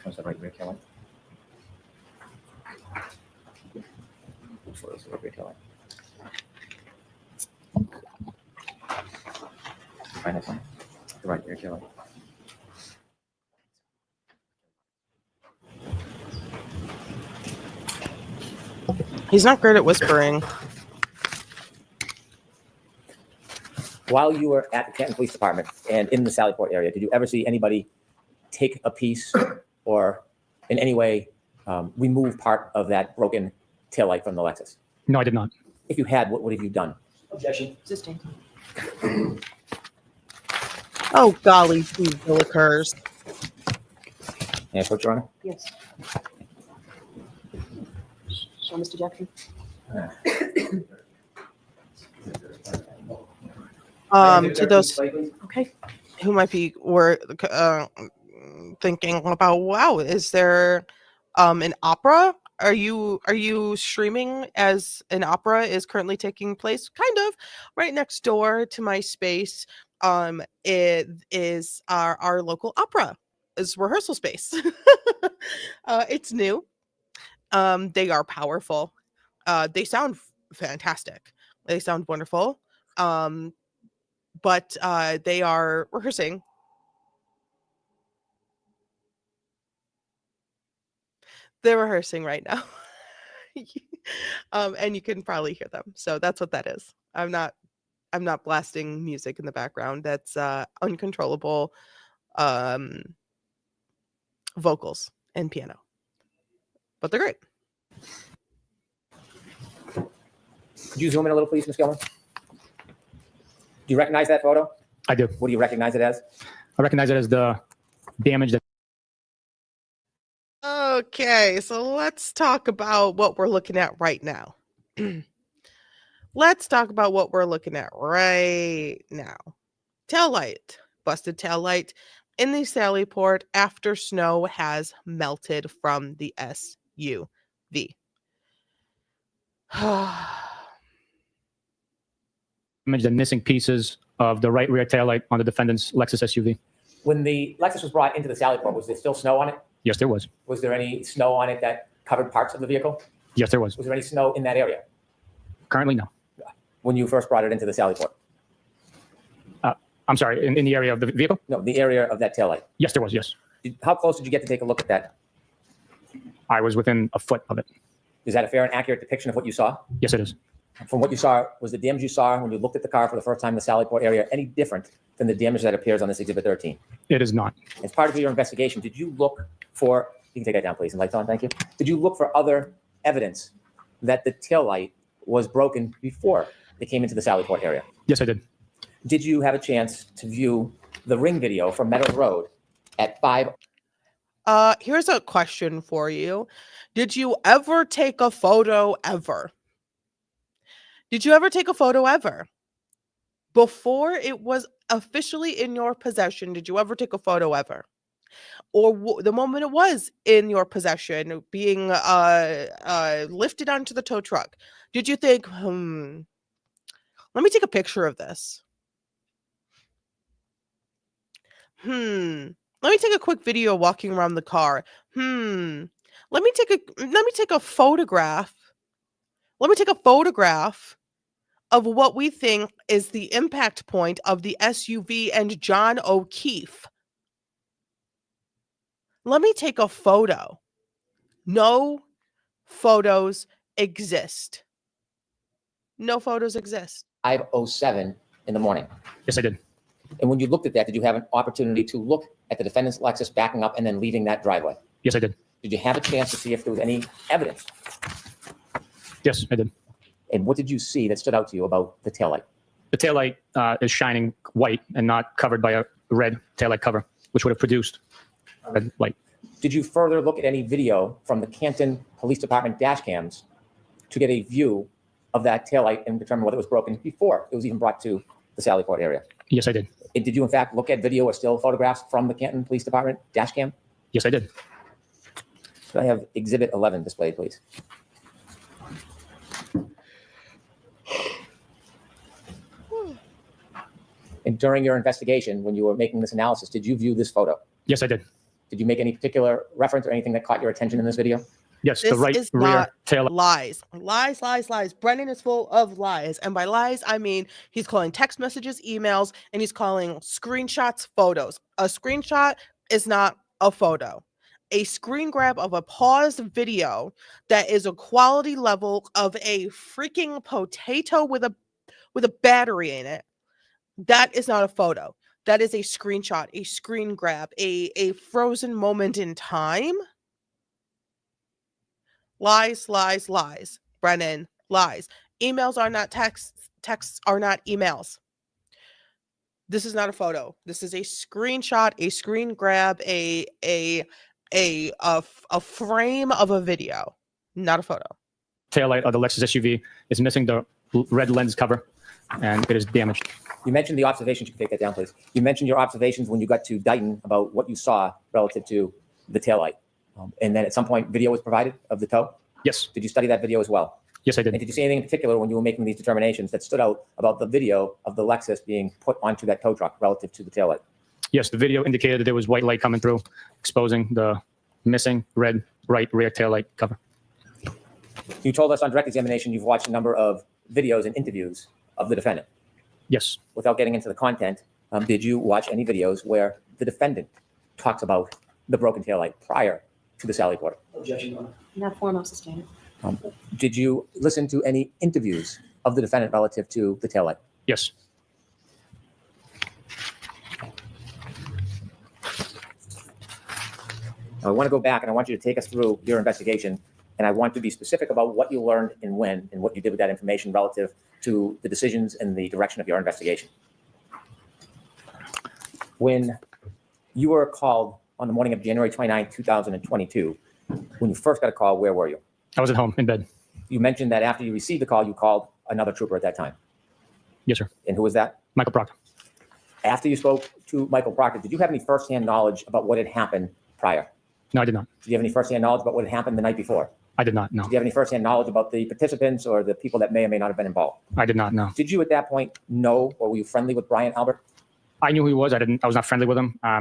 Speaker 7: one's the right rear tail light? Which one is the right rear tail light? Find that one. The right rear tail light.
Speaker 1: He's not great at whispering.
Speaker 7: While you were at the Canton Police Department and in the Sally Port area, did you ever see anybody take a piece or in any way remove part of that broken taillight from the Lexus?
Speaker 2: No, I did not.
Speaker 7: If you had, what would have you done?
Speaker 3: Objection.
Speaker 6: Sustained.
Speaker 1: Oh, golly, gee willikers.
Speaker 7: May I approach, Your Honor?
Speaker 6: Yes. So, Mr. Jackson?
Speaker 1: To those
Speaker 6: Okay.
Speaker 1: who might be thinking about, wow, is there an opera? Are you streaming as an opera is currently taking place? Kind of right next door to my space. It is our local opera is rehearsal space. It's new. They are powerful. They sound fantastic. They sound wonderful. But they are rehearsing. They're rehearsing right now. And you can probably hear them. So that's what that is. I'm not blasting music in the background. That's uncontrollable vocals and piano. But they're great.
Speaker 7: Could you zoom in a little, please, Ms. Gilman? Do you recognize that photo?
Speaker 2: I do.
Speaker 7: What do you recognize it as?
Speaker 2: I recognize it as the damage that.
Speaker 1: Okay, so let's talk about what we're looking at right now. Let's talk about what we're looking at right now. Tail light, busted tail light in the Sallyport after snow has melted from the SUV.
Speaker 2: Damage the missing pieces of the right rear taillight on the defendant's Lexus SUV.
Speaker 7: When the Lexus was brought into the Sallyport, was there still snow on it?
Speaker 2: Yes, there was.
Speaker 7: Was there any snow on it that covered parts of the vehicle?
Speaker 2: Yes, there was.
Speaker 7: Was there any snow in that area
Speaker 2: Currently, no.
Speaker 7: when you first brought it into the Sallyport?
Speaker 2: I'm sorry, in the area of the vehicle?
Speaker 7: No, the area of that taillight.
Speaker 2: Yes, there was, yes.
Speaker 7: How close did you get to take a look at that?
Speaker 2: I was within a foot of it.
Speaker 7: Is that a fair and accurate depiction of what you saw?
Speaker 2: Yes, it is.
Speaker 7: From what you saw, was the damage you saw when you looked at the car for the first time in the Sallyport area any different than the damage that appears on this Exhibit 13?
Speaker 2: It is not.
Speaker 7: As part of your investigation, did you look for, you can take that down, please, and lights on, thank you. Did you look for other evidence that the taillight was broken before they came into the Sallyport area?
Speaker 2: Yes, I did.
Speaker 7: Did you have a chance to view the ring video from Meadows Road at 5?
Speaker 1: Here's a question for you. Did you ever take a photo ever? Did you ever take a photo ever? Before it was officially in your possession, did you ever take a photo ever? Or the moment it was in your possession, being lifted onto the tow truck, did you think, let me take a picture of this. Let me take a quick video walking around the car. Let me take a photograph. Let me take a photograph of what we think is the impact point of the SUV and John O'Keefe. Let me take a photo. No photos exist. No photos exist.
Speaker 7: 5:07 in the morning.
Speaker 2: Yes, I did.
Speaker 7: And when you looked at that, did you have an opportunity to look at the defendant's Lexus backing up and then leaving that driveway?
Speaker 2: Yes, I did.
Speaker 7: Did you have a chance to see if there was any evidence?
Speaker 2: Yes, I did.
Speaker 7: And what did you see that stood out to you about the taillight?
Speaker 2: The taillight is shining white and not covered by a red taillight cover, which would have produced a red light.
Speaker 7: Did you further look at any video from the Canton Police Department dash cams to get a view of that taillight and determine whether it was broken before it was even brought to the Sallyport area?
Speaker 2: Yes, I did.
Speaker 7: And did you, in fact, look at video or still photographs from the Canton Police Department dash cam?
Speaker 2: Yes, I did.
Speaker 7: Could I have Exhibit 11 displayed, please? And during your investigation, when you were making this analysis, did you view this photo?
Speaker 2: Yes, I did.
Speaker 7: Did you make any particular reference or anything that caught your attention in this video?
Speaker 2: Yes,
Speaker 1: This
Speaker 2: the right
Speaker 1: is
Speaker 2: rear
Speaker 1: not
Speaker 2: taillight.
Speaker 1: lies. Brennan is full of lies. And by lies, I mean he's calling text messages, emails, and he's calling screenshots photos. A screenshot is not a photo. A screen grab of a paused video that is a quality level of a freaking potato with a battery in it. That is not a photo. That is a screenshot, a screen grab, a frozen moment in time. Lies. Brennan, lies. Emails are not texts. Texts are not emails. This is not a photo. This is a screenshot, a screen grab, a frame of a video, not a photo.
Speaker 2: Taillight of the Lexus SUV is missing the red lens cover, and it is damaged.
Speaker 7: You mentioned the observations. You can take that down, please. You mentioned your observations when you got to Dighton about what you saw relative to the taillight. And then at some point, video was provided of the tow?
Speaker 2: Yes.
Speaker 7: Did you study that video as well?
Speaker 2: Yes, I
Speaker 7: And
Speaker 2: did.
Speaker 7: did you see anything in particular when you were making these determinations that stood out about the video of the Lexus being put onto that tow truck relative to the taillight?
Speaker 2: Yes, the video indicated that there was white light coming through, exposing the missing red right rear taillight cover.
Speaker 7: You told us on direct examination you've watched a number of videos and interviews of the defendant.
Speaker 2: Yes.
Speaker 7: Without getting into the content, did you watch any videos where the defendant talks about the broken taillight prior to the Sallyport?
Speaker 3: Objection, Your Honor.
Speaker 6: Not formal, sustained.
Speaker 7: Did you listen to any interviews of the defendant relative to the taillight?
Speaker 2: Yes.
Speaker 7: Now, I want to go back and I want you to take us through your investigation. And I want to be specific about what you learned and when and what you did with that information relative to the decisions and the direction of your investigation. When you were called on the morning of January 29, 2022, when you first got a call, where were you?
Speaker 2: I was at home in bed.
Speaker 7: You mentioned that after you received the call, you called another trooper at that time.
Speaker 2: Yes, sir.
Speaker 7: And who was that?
Speaker 2: Michael Proctor.
Speaker 7: After you spoke to Michael Proctor, did you have any firsthand knowledge about what had happened prior?
Speaker 2: No, I did not.
Speaker 7: Did you have any firsthand knowledge about what had happened the night before?
Speaker 2: I did not. No,
Speaker 7: Did you have any firsthand knowledge about the participants or the people that may or may not have been involved?
Speaker 2: I did not. No,
Speaker 7: Did you at that point know, or were you friendly with Brian Albert?
Speaker 2: I knew who he was. I was not friendly with him. I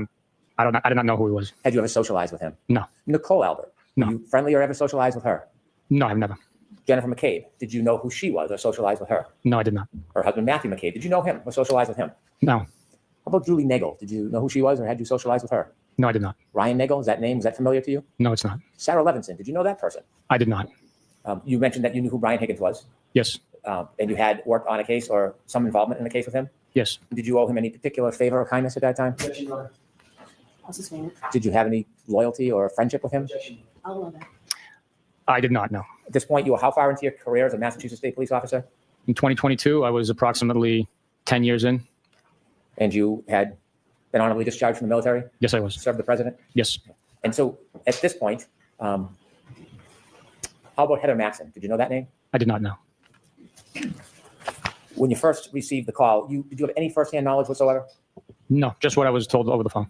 Speaker 2: did not know who he was.
Speaker 7: Had you ever socialized with him?
Speaker 2: No.
Speaker 7: Nicole Albert?
Speaker 2: No.
Speaker 7: Were you friendly or ever socialized with her?
Speaker 2: No, I've never.
Speaker 7: Jennifer McCabe? Did you know who she was or socialize with her?
Speaker 2: No, I did not.
Speaker 7: Her husband, Matthew McCabe? Did you know him or socialize with him?
Speaker 2: No,
Speaker 7: How about Julie Nagel? Did you know who she was or had you socialized with her?
Speaker 2: no, I did not.
Speaker 7: Ryan Nagel, is that familiar to you?
Speaker 2: No, it's not.
Speaker 7: Sarah Levinson, did you know that person?
Speaker 2: I did not.
Speaker 7: You mentioned that you knew who Brian Higgins was,
Speaker 2: Yes,
Speaker 7: and you had worked on a case or some involvement in a case with him.
Speaker 2: yes.
Speaker 7: Did you owe him any particular favor or kindness at that time?
Speaker 6: I'll sustain it.
Speaker 7: Did you have any loyalty or friendship with him?
Speaker 6: I'll allow that.
Speaker 2: I did not know.
Speaker 7: At this point, you were how far into your career as a Massachusetts State Police officer?
Speaker 2: In 2022, I was approximately 10 years in.
Speaker 7: And you had been honorably discharged from the military,
Speaker 2: Yes, I was.
Speaker 7: served the president?
Speaker 2: Yes,
Speaker 7: And so at this point, how about Heather Maxson? Did you know that name?
Speaker 2: I did not know.
Speaker 7: When you first received the call, did you have any firsthand knowledge whatsoever?
Speaker 2: No, just what I was told over the phone.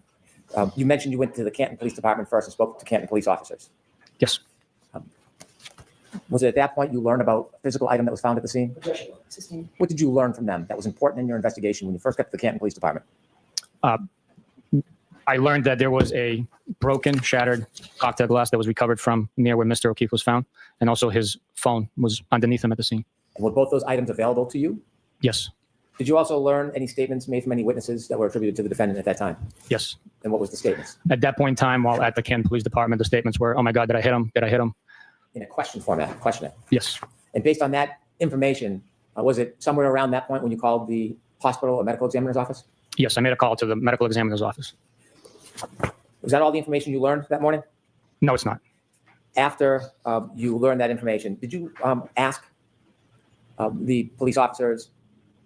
Speaker 7: You mentioned you went to the Canton Police Department first and spoke to Canton police officers.
Speaker 2: Yes,
Speaker 7: Was it at that point you learned about a physical item that was found at the scene?
Speaker 6: Sustain.
Speaker 7: What did you learn from them that was important in your investigation when you first got to the Canton Police Department?
Speaker 2: I learned that there was a broken, shattered cocktail glass that was recovered from near where Mr. O'Keefe was found, and also his phone was underneath him at the scene.
Speaker 7: And were both those items available to you?
Speaker 2: Yes,
Speaker 7: Did you also learn any statements made from any witnesses that were attributed to the defendant at that time?
Speaker 2: yes.
Speaker 7: And what was the statements?
Speaker 2: At that point in time, while at the Canton Police Department, the statements were, "Oh my God, did I hit him? Did I hit him?"
Speaker 7: In a question format, questioning.
Speaker 2: Yes,
Speaker 7: And based on that information, was it somewhere around that point when you called the hospital or medical examiner's office?
Speaker 2: yes. I made a call to the medical examiner's office.
Speaker 7: Was that all the information you learned that morning?
Speaker 2: No, it's not.
Speaker 7: After you learned that information, did you ask the police officers?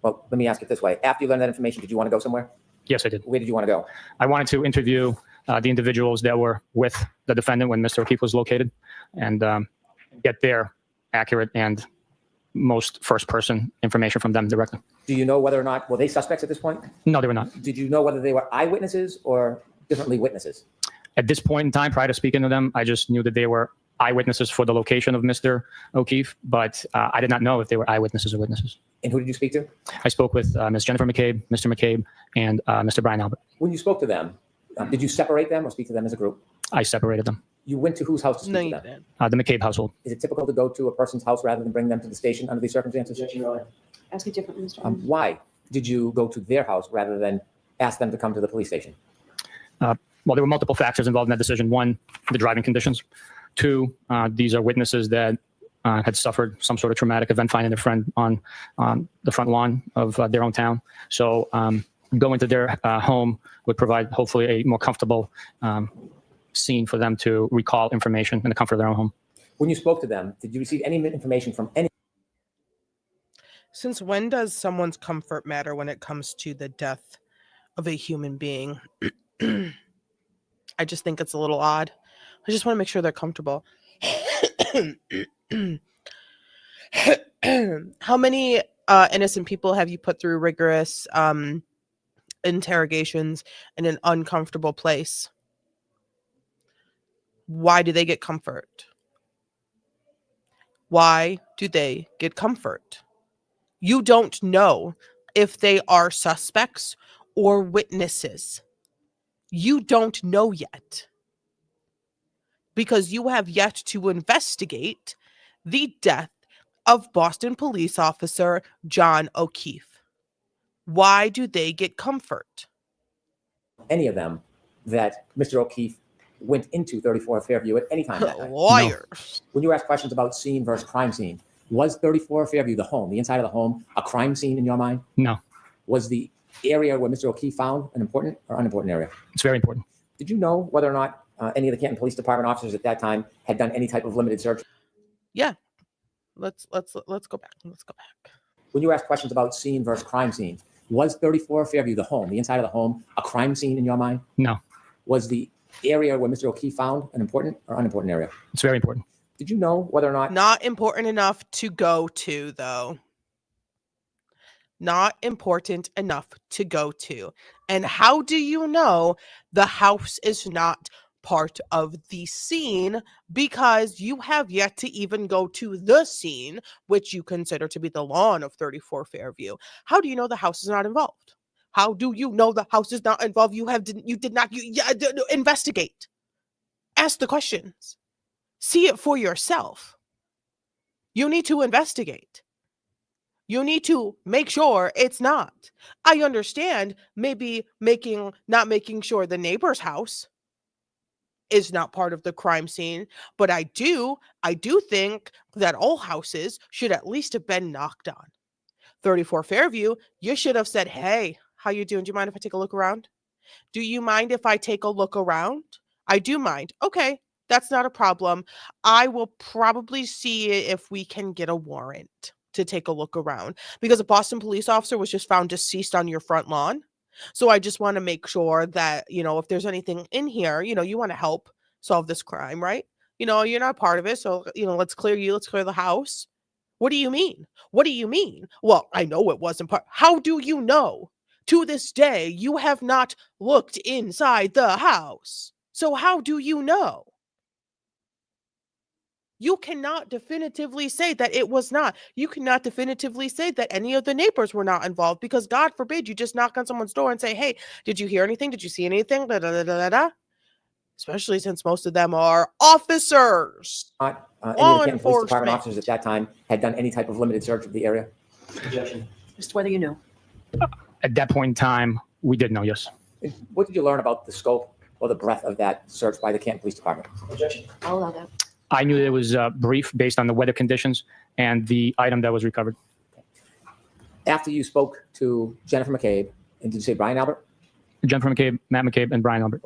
Speaker 7: Well, let me ask it this way. After you learned that information, did you want to go somewhere?
Speaker 2: Yes, I did.
Speaker 7: Where did you want to go?
Speaker 2: I wanted to interview the individuals that were with the defendant when Mr. O'Keefe was located, and get their accurate and most first-person information from them directly.
Speaker 7: Do you know whether or not, were they suspects at this point?
Speaker 2: No, they were not.
Speaker 7: Did you know whether they were eyewitnesses or differently witnesses?
Speaker 2: At this point in time, prior to speaking to them, I just knew that they were eyewitnesses for the location of Mr. O'Keefe, but I did not know if they were eyewitnesses or witnesses.
Speaker 7: And who did you speak to?
Speaker 2: I spoke with Ms. Jennifer McCabe, Mr. McCabe, and Mr. Brian Albert.
Speaker 7: When you spoke to them, did you separate them or speak to them as a group?
Speaker 2: I separated them.
Speaker 7: You went to whose house to speak
Speaker 1: No,
Speaker 7: to
Speaker 1: you
Speaker 7: them?
Speaker 1: didn't.
Speaker 2: The McCabe household.
Speaker 7: Is it typical to go to a person's house rather than bring them to the station under these circumstances?
Speaker 6: Ask it differently, Mr.
Speaker 7: Why did you go to their house rather than ask them to come to the police station?
Speaker 2: Well, there were multiple factors involved in that decision. One, the driving conditions. Two, these are witnesses that had suffered some sort of traumatic event finding their friend on the front lawn of their own town. So going to their home would provide hopefully a more comfortable scene for them to recall information in the comfort of their own home.
Speaker 7: When you spoke to them, did you receive any information from any?
Speaker 1: Since when does someone's comfort matter when it comes to the death of a human being? I just think it's a little odd. I just want to make sure they're comfortable. How many innocent people have you put through rigorous interrogations in an uncomfortable place? Why do they get comfort? Why do they get comfort? You don't know if they are suspects or witnesses. You don't know yet, because you have yet to investigate the death of Boston police officer John O'Keefe. Why do they get comfort?
Speaker 7: Any of them that Mr. O'Keefe went into 34 Fairview at any time that night?
Speaker 1: Lawyers.
Speaker 7: When you ask questions about scene versus crime scene, was 34 Fairview, the home, the inside of the home, a crime scene in your mind?
Speaker 2: No,
Speaker 7: Was the area where Mr. O'Keefe found an important or unimportant area?
Speaker 2: it's very important.
Speaker 7: Did you know whether or not any of the Canton Police Department officers at that time had done any type of limited search?
Speaker 1: Yeah. Let's go back. Let's go back.
Speaker 7: When you ask questions about scene versus crime scene, Was 34 Fairview, the home, the inside of the home, a crime scene in your mind?
Speaker 2: No,
Speaker 7: Was the area where Mr. O'Keefe found an important or unimportant area?
Speaker 2: it's very important.
Speaker 7: Did you know whether or not
Speaker 1: Not important enough to go to, though. Not important enough to go to. And how do you know the house is not part of the scene? Because you have yet to even go to the scene, which you consider to be the lawn of 34 Fairview. How do you know the house is not involved? How do you know the house is not involved? Investigate. Ask the questions. See it for yourself. You need to investigate. You need to make sure it's not. I understand maybe not making sure the neighbor's house is not part of the crime scene, but I do think that all houses should at least have been knocked on. 34 Fairview, you should have said, "Hey, how you doing? Do you mind if I take a look around? Do you mind if I take a look around? I do mind. Okay, that's not a problem. I will probably see if we can get a warrant to take a look around, because a Boston police officer was just found deceased on your front lawn. So I just want to make sure that, if there's anything in here, you want to help solve this crime, right? You're not part of it. So, let's clear the house." What do you mean? What do you mean? Well, I know it wasn't part. How do you know? To this day, you have not looked inside the house. So how do you know? You cannot definitively say that it was not. You cannot definitively say that any of the neighbors were not involved, because God forbid you just knock on someone's door and say, "Hey, did you hear anything? Did you see anything?" Da, da, da, da, da. Especially since most of them are officers.
Speaker 7: any of
Speaker 1: Law
Speaker 7: the Canton Police Department
Speaker 1: enforcement.
Speaker 7: officers at that time had done any type of limited search of the area?
Speaker 3: Objection.
Speaker 4: Just whether you knew.
Speaker 2: At that point in time, we did know, yes.
Speaker 7: And what did you learn about the scope or the breadth of that search by the Canton Police Department?
Speaker 3: Objection.
Speaker 4: I'll allow that.
Speaker 2: I knew that it was brief based on the weather conditions and the item that was recovered.
Speaker 7: After you spoke to Jennifer McCabe, and did you say Brian Albert?
Speaker 2: Jennifer McCabe, Matt McCabe, and Brian Albert.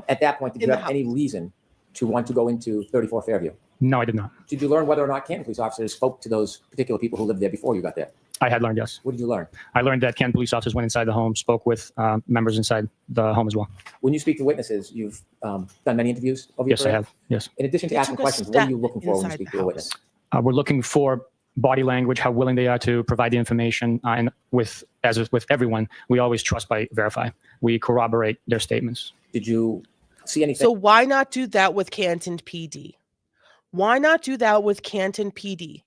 Speaker 7: At that point, did
Speaker 1: In
Speaker 7: you
Speaker 1: the
Speaker 7: have any reason to want to go into 34 Fairview?
Speaker 2: No, I did not.
Speaker 7: Did you learn whether or not Canton police officers spoke to those particular people who lived there before you got there?
Speaker 2: I had learned, yes.
Speaker 7: What did you learn?
Speaker 2: I learned that Canton police officers went inside the home, spoke with members inside the home as well.
Speaker 7: When you speak to witnesses, you've done many interviews over your
Speaker 2: Yes, I
Speaker 7: career?
Speaker 2: have. Yes.
Speaker 7: In addition to
Speaker 1: You
Speaker 7: asking
Speaker 1: took a
Speaker 7: questions, what are you
Speaker 1: step
Speaker 7: looking for when you
Speaker 1: inside
Speaker 7: speak
Speaker 1: the
Speaker 7: to a
Speaker 1: house.
Speaker 7: witness?
Speaker 2: We're looking for body language, how willing they are to provide the information. And as with everyone, we always trust by verify. We corroborate their statements.
Speaker 7: Did you see anything?
Speaker 1: So why not do that with Canton PD? Why not do that with Canton PD?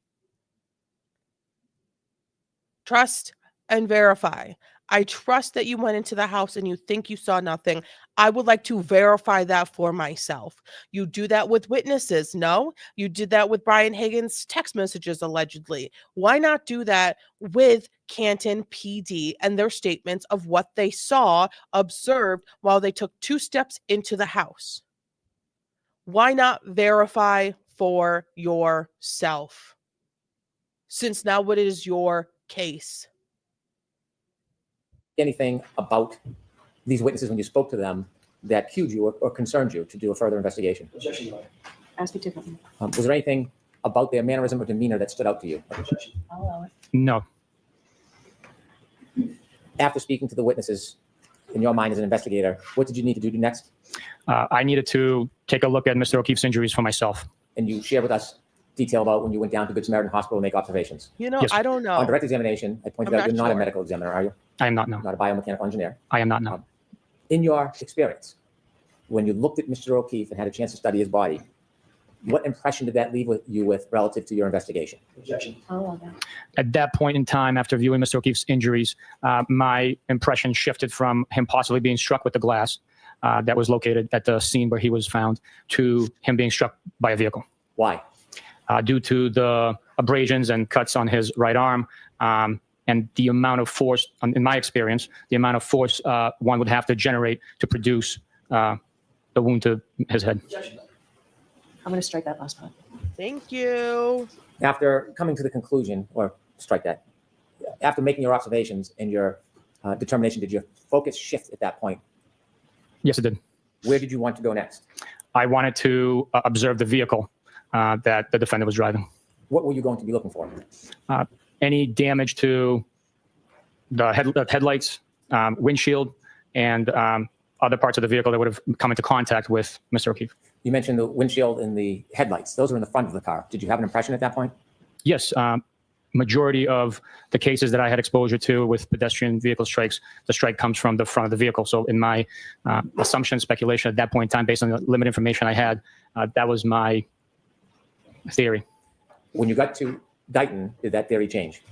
Speaker 1: Trust and verify. I trust that you went into the house and you think you saw nothing. I would like to verify that for myself. You do that with witnesses. No, you did that with Brian Higgins' text messages, allegedly. Why not do that with Canton PD and their statements of what they saw, observed while they took 2 steps into the house? Why not verify for yourself? Since now it is your case.
Speaker 7: Anything about these witnesses when you spoke to them that cued you or concerned you to do a further investigation?
Speaker 3: Objection, Your Honor.
Speaker 4: Ask it differently.
Speaker 7: Was there anything about their mannerism or demeanor that stood out to you?
Speaker 3: Objection.
Speaker 4: I'll allow it.
Speaker 2: No.
Speaker 7: After speaking to the witnesses, in your mind as an investigator, what did you need to do next?
Speaker 2: I needed to take a look at Mr. O'Keefe's injuries for myself.
Speaker 7: And you share with us detail about when you went down to Good Samaritan Hospital to make observations.
Speaker 2: Yes.
Speaker 1: I don't know.
Speaker 7: On direct examination, I pointed
Speaker 1: I'm
Speaker 7: out you're
Speaker 1: not
Speaker 7: not a
Speaker 1: sure.
Speaker 7: medical examiner, are you?
Speaker 2: I am not now.
Speaker 7: Not a biomechanical engineer.
Speaker 2: I am not now.
Speaker 7: In your experience, when you looked at Mr. O'Keefe and had a chance to study his body, what impression did that leave with you with relative to your investigation?
Speaker 3: Objection.
Speaker 4: I'll allow that.
Speaker 2: At that point in time, after viewing Mr. O'Keefe's injuries, my impression shifted from him possibly being struck with the glass that was located at the scene where he was found to him being struck by a vehicle.
Speaker 7: Why?
Speaker 2: Due to the abrasions and cuts on his right arm and the amount of force, in my experience, the amount of force one would have to generate to produce the wound to his head.
Speaker 3: Objection.
Speaker 4: I'm going to strike that last part.
Speaker 1: Thank you.
Speaker 7: After coming to the conclusion, or strike that, after making your observations and your determination, did your focus shift at that point?
Speaker 2: Yes, it did.
Speaker 7: Where did you want to go next?
Speaker 2: I wanted to observe the vehicle that the defendant was driving.
Speaker 7: What were you going to be looking for?
Speaker 2: Any damage to the headlights, windshield, and other parts of the vehicle that would have come into contact with Mr. O'Keefe.
Speaker 7: You mentioned the windshield and the headlights. Those are in the front of the car. Did you have an impression at that point?
Speaker 2: Yes. Majority of the cases that I had exposure to with pedestrian vehicle strikes, the strike comes from the front of the vehicle. So in my assumption, speculation at that point in time, based on the limited information I had, that was my theory.
Speaker 7: When you got to Dighton, did that theory change?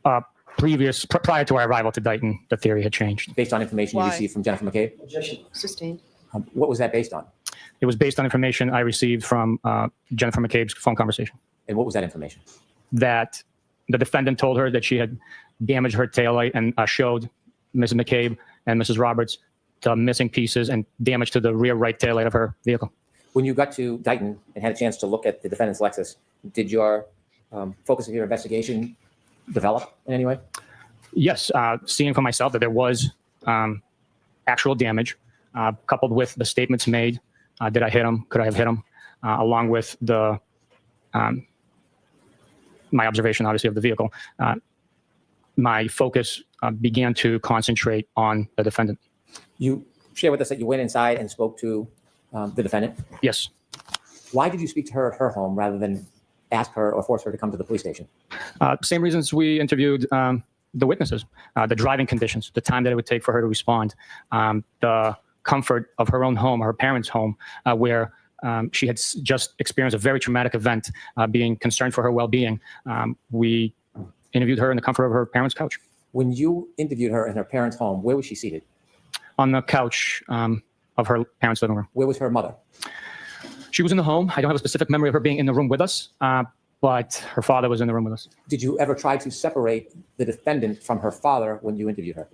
Speaker 2: Prior to our arrival to Dighton, the theory had changed.
Speaker 7: Based on information you
Speaker 1: Why?
Speaker 7: received from Jennifer McCabe?
Speaker 4: Sustained.
Speaker 7: What was that based on?
Speaker 2: It was based on information I received from Jennifer McCabe's phone conversation.
Speaker 7: And what was that information?
Speaker 2: That the defendant told her that she had damaged her taillight and showed Mrs. McCabe and Mrs. Roberts the missing pieces and damage to the rear right taillight of her vehicle.
Speaker 7: When you got to Dighton and had a chance to look at the defendant's Lexus, did your focus of your investigation develop in any way?
Speaker 2: Yes, seeing for myself that there was actual damage, coupled with the statements made, did I hit him? Could I have hit him? Along with the my observation, obviously, of the vehicle, my focus began to concentrate on the defendant.
Speaker 7: You share with us that you went inside and spoke to the defendant.
Speaker 2: Yes.
Speaker 7: Why did you speak to her at her home rather than ask her or force her to come to the police station?
Speaker 2: Same reasons we interviewed the witnesses, the driving conditions, the time that it would take for her to respond, the comfort of her own home, her parents' home, where she had just experienced a very traumatic event, being concerned for her well-being. We interviewed her in the comfort of her parents' couch.
Speaker 7: When you interviewed her in her parents' home, where was she seated?
Speaker 2: On the couch of her parents' living room.
Speaker 7: Where was her mother?
Speaker 2: She was in the home. I don't have a specific memory of her being in the room with us, but her father was in the room with us.
Speaker 7: Did you ever try to separate the defendant from her father when you interviewed her?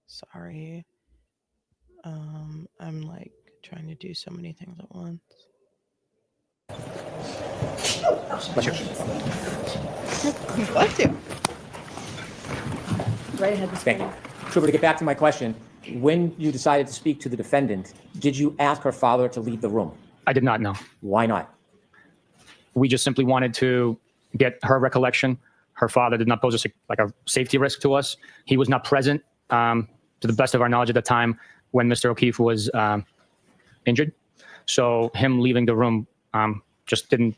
Speaker 1: Sorry. I'm like trying to do so many things at once. Bless you.
Speaker 4: Right ahead.
Speaker 7: Thank you. Trooper, to get back to my question, when you decided to speak to the defendant, did you ask her father to leave the room?
Speaker 2: I did not know.
Speaker 7: Why not?
Speaker 2: We just simply wanted to get her recollection. Her father did not pose a safety risk to us. He was not present, to the best of our knowledge at the time, when Mr. O'Keefe was injured. So him leaving the room just didn't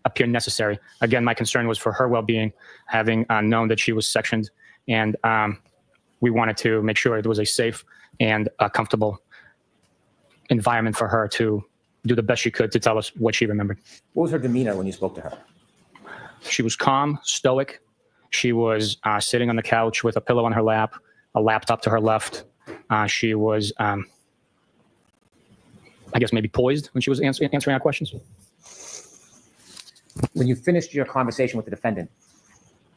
Speaker 2: appear necessary. Again, my concern was for her well-being, having known that she was sectioned, and we wanted to make sure it was a safe and comfortable environment for her to do the best she could to tell us what she remembered.
Speaker 7: What was her demeanor when you spoke to her?
Speaker 2: She was calm, stoic. She was sitting on the couch with a pillow on her lap, a laptop to her left. She was, I guess, maybe poised when she was answering our questions.
Speaker 7: When you finished your conversation with the defendant,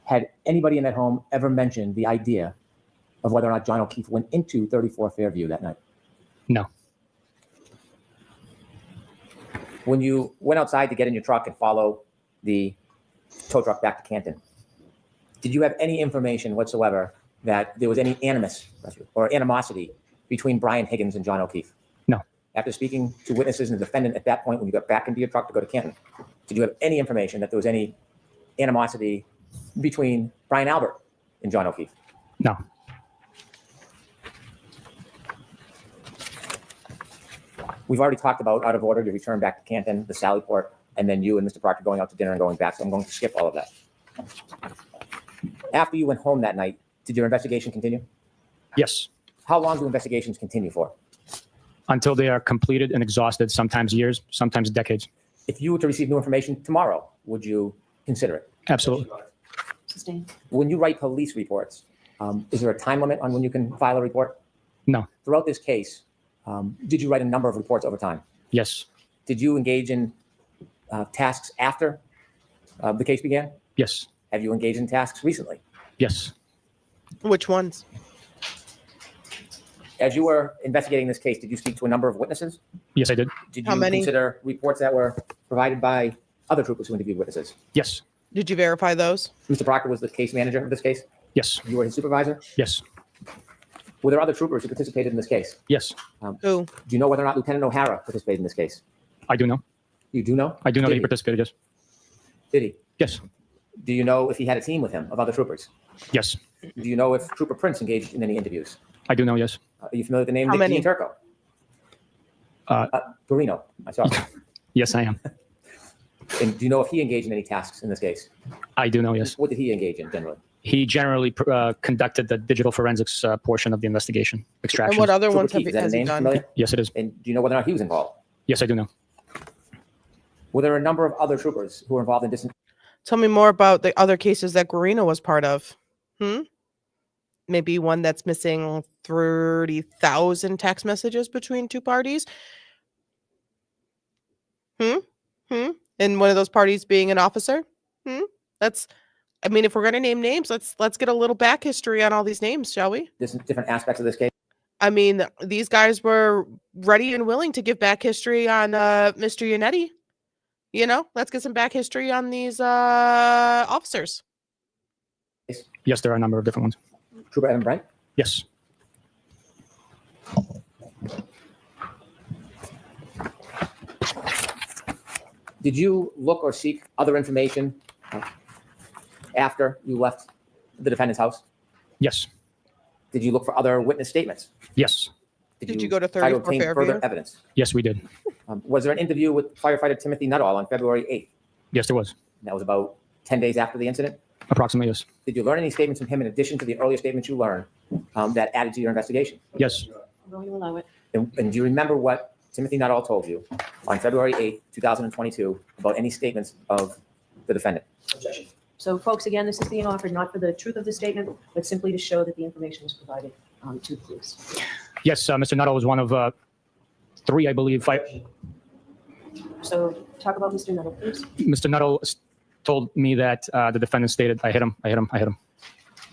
Speaker 7: had anybody in that home ever mentioned the idea of whether or not John O'Keefe went into 34 Fairview that night?
Speaker 2: No.
Speaker 7: When you went outside to get in your truck and follow the tow truck back to Canton, did you have any information whatsoever that there was any animus or animosity between Brian Higgins and John O'Keefe?
Speaker 2: No.
Speaker 7: After speaking to witnesses and the defendant at that point, when you got back into your truck to go to Canton, did you have any information that there was any animosity between Brian Albert and John O'Keefe?
Speaker 2: No.
Speaker 7: We've already talked about, out of order, your return back to Canton, the Sallyport, and then you and Mr. Proctor going out to dinner and going back. So I'm going to skip all of that. After you went home that night, did your investigation continue?
Speaker 2: Yes.
Speaker 7: How long do investigations continue for?
Speaker 2: Until they are completed and exhausted, sometimes years, sometimes decades.
Speaker 7: If you were to receive new information tomorrow, would you consider it?
Speaker 2: Absolutely.
Speaker 4: Sustained.
Speaker 7: When you write police reports, is there a time limit on when you can file a report?
Speaker 2: No.
Speaker 7: Throughout this case, did you write a number of reports over time?
Speaker 2: Yes.
Speaker 7: Did you engage in tasks after the case began?
Speaker 2: Yes.
Speaker 7: Have you engaged in tasks recently?
Speaker 2: Yes.
Speaker 1: Which ones?
Speaker 7: As you were investigating this case, did you speak to a number of witnesses?
Speaker 2: Yes, I did.
Speaker 7: Did
Speaker 1: How
Speaker 7: you
Speaker 1: many?
Speaker 7: consider reports that were provided by other troopers who interviewed witnesses?
Speaker 2: Yes.
Speaker 1: Did you verify those?
Speaker 7: Mr. Proctor was the case manager of this case.
Speaker 2: Yes.
Speaker 7: You were his supervisor.
Speaker 2: Yes.
Speaker 7: Were there other troopers who participated in this case?
Speaker 2: Yes,
Speaker 1: Who?
Speaker 7: Do you know whether or not Lieutenant O'Hara participated in this case?
Speaker 2: I do know.
Speaker 7: You do know?
Speaker 2: I do know that
Speaker 7: Did
Speaker 2: he participated. Yes.
Speaker 7: Did he?
Speaker 2: Yes.
Speaker 7: Do you know if he had a team with him of other troopers?
Speaker 2: Yes.
Speaker 7: Do you know if Trooper Prince engaged in any interviews?
Speaker 2: I do know. Yes.
Speaker 7: Are you familiar with the name
Speaker 1: How
Speaker 7: Nick
Speaker 1: many?
Speaker 7: Turco?
Speaker 2: Uh,
Speaker 7: Garino. I saw it.
Speaker 2: Yes, I am.
Speaker 7: And do you know if he engaged in any tasks in this case?
Speaker 2: I do know. Yes.
Speaker 7: What did he engage in generally?
Speaker 2: He generally conducted the digital forensics portion of the investigation,
Speaker 1: And
Speaker 2: extraction.
Speaker 1: what other
Speaker 7: Trooper
Speaker 1: ones
Speaker 7: Keith, is that a
Speaker 1: has he
Speaker 7: name
Speaker 1: done?
Speaker 7: familiar?
Speaker 2: Yes, it is.
Speaker 7: And do you know whether or not he was involved?
Speaker 2: Yes, I do know.
Speaker 7: Were there a number of other troopers who were involved in distant?
Speaker 1: Tell me more about the other cases that Guarino was part of. Maybe one that's missing 30,000 text messages between two parties. And one of those parties being an officer. That's, I mean, if we're gonna name names, let's get a little back history on all these names, shall we?
Speaker 7: different aspects of this case?
Speaker 1: I mean, these guys were ready and willing to give back history on Mr. Yannetti. You know, let's get some back history on these officers.
Speaker 2: Yes, there are a number of different ones.
Speaker 7: Trooper Evan Brent?
Speaker 2: Yes.
Speaker 7: Did you look or seek other information after you left the defendant's house?
Speaker 2: Yes.
Speaker 7: Did you look for other witness statements?
Speaker 2: Yes.
Speaker 1: Did you go to
Speaker 7: try to
Speaker 1: 34
Speaker 7: obtain
Speaker 1: Fairview?
Speaker 7: further evidence?
Speaker 2: Yes, we did.
Speaker 7: Was there an interview with firefighter Timothy Nuttall on February 8th?
Speaker 2: Yes, there was.
Speaker 7: That was about 10 days after the incident.
Speaker 2: Approximately, yes.
Speaker 7: Did you learn any statements from him in addition to the earlier statements you learned that added to your investigation?
Speaker 2: Yes.
Speaker 6: I'm going to allow it.
Speaker 7: And do you remember what Timothy Nuttall told you on February 8th, 2022 about any statements of the defendant?
Speaker 6: So folks, again, this is being offered not for the truth of the statement, but simply to show that the information was provided to the police.
Speaker 2: Yes, Mr. Nuttall was one of 3, I believe.
Speaker 6: So talk about Mr. Nuttall, please.
Speaker 2: Mr. Nuttall told me that the defendant stated, I hit him, I hit him, I hit him.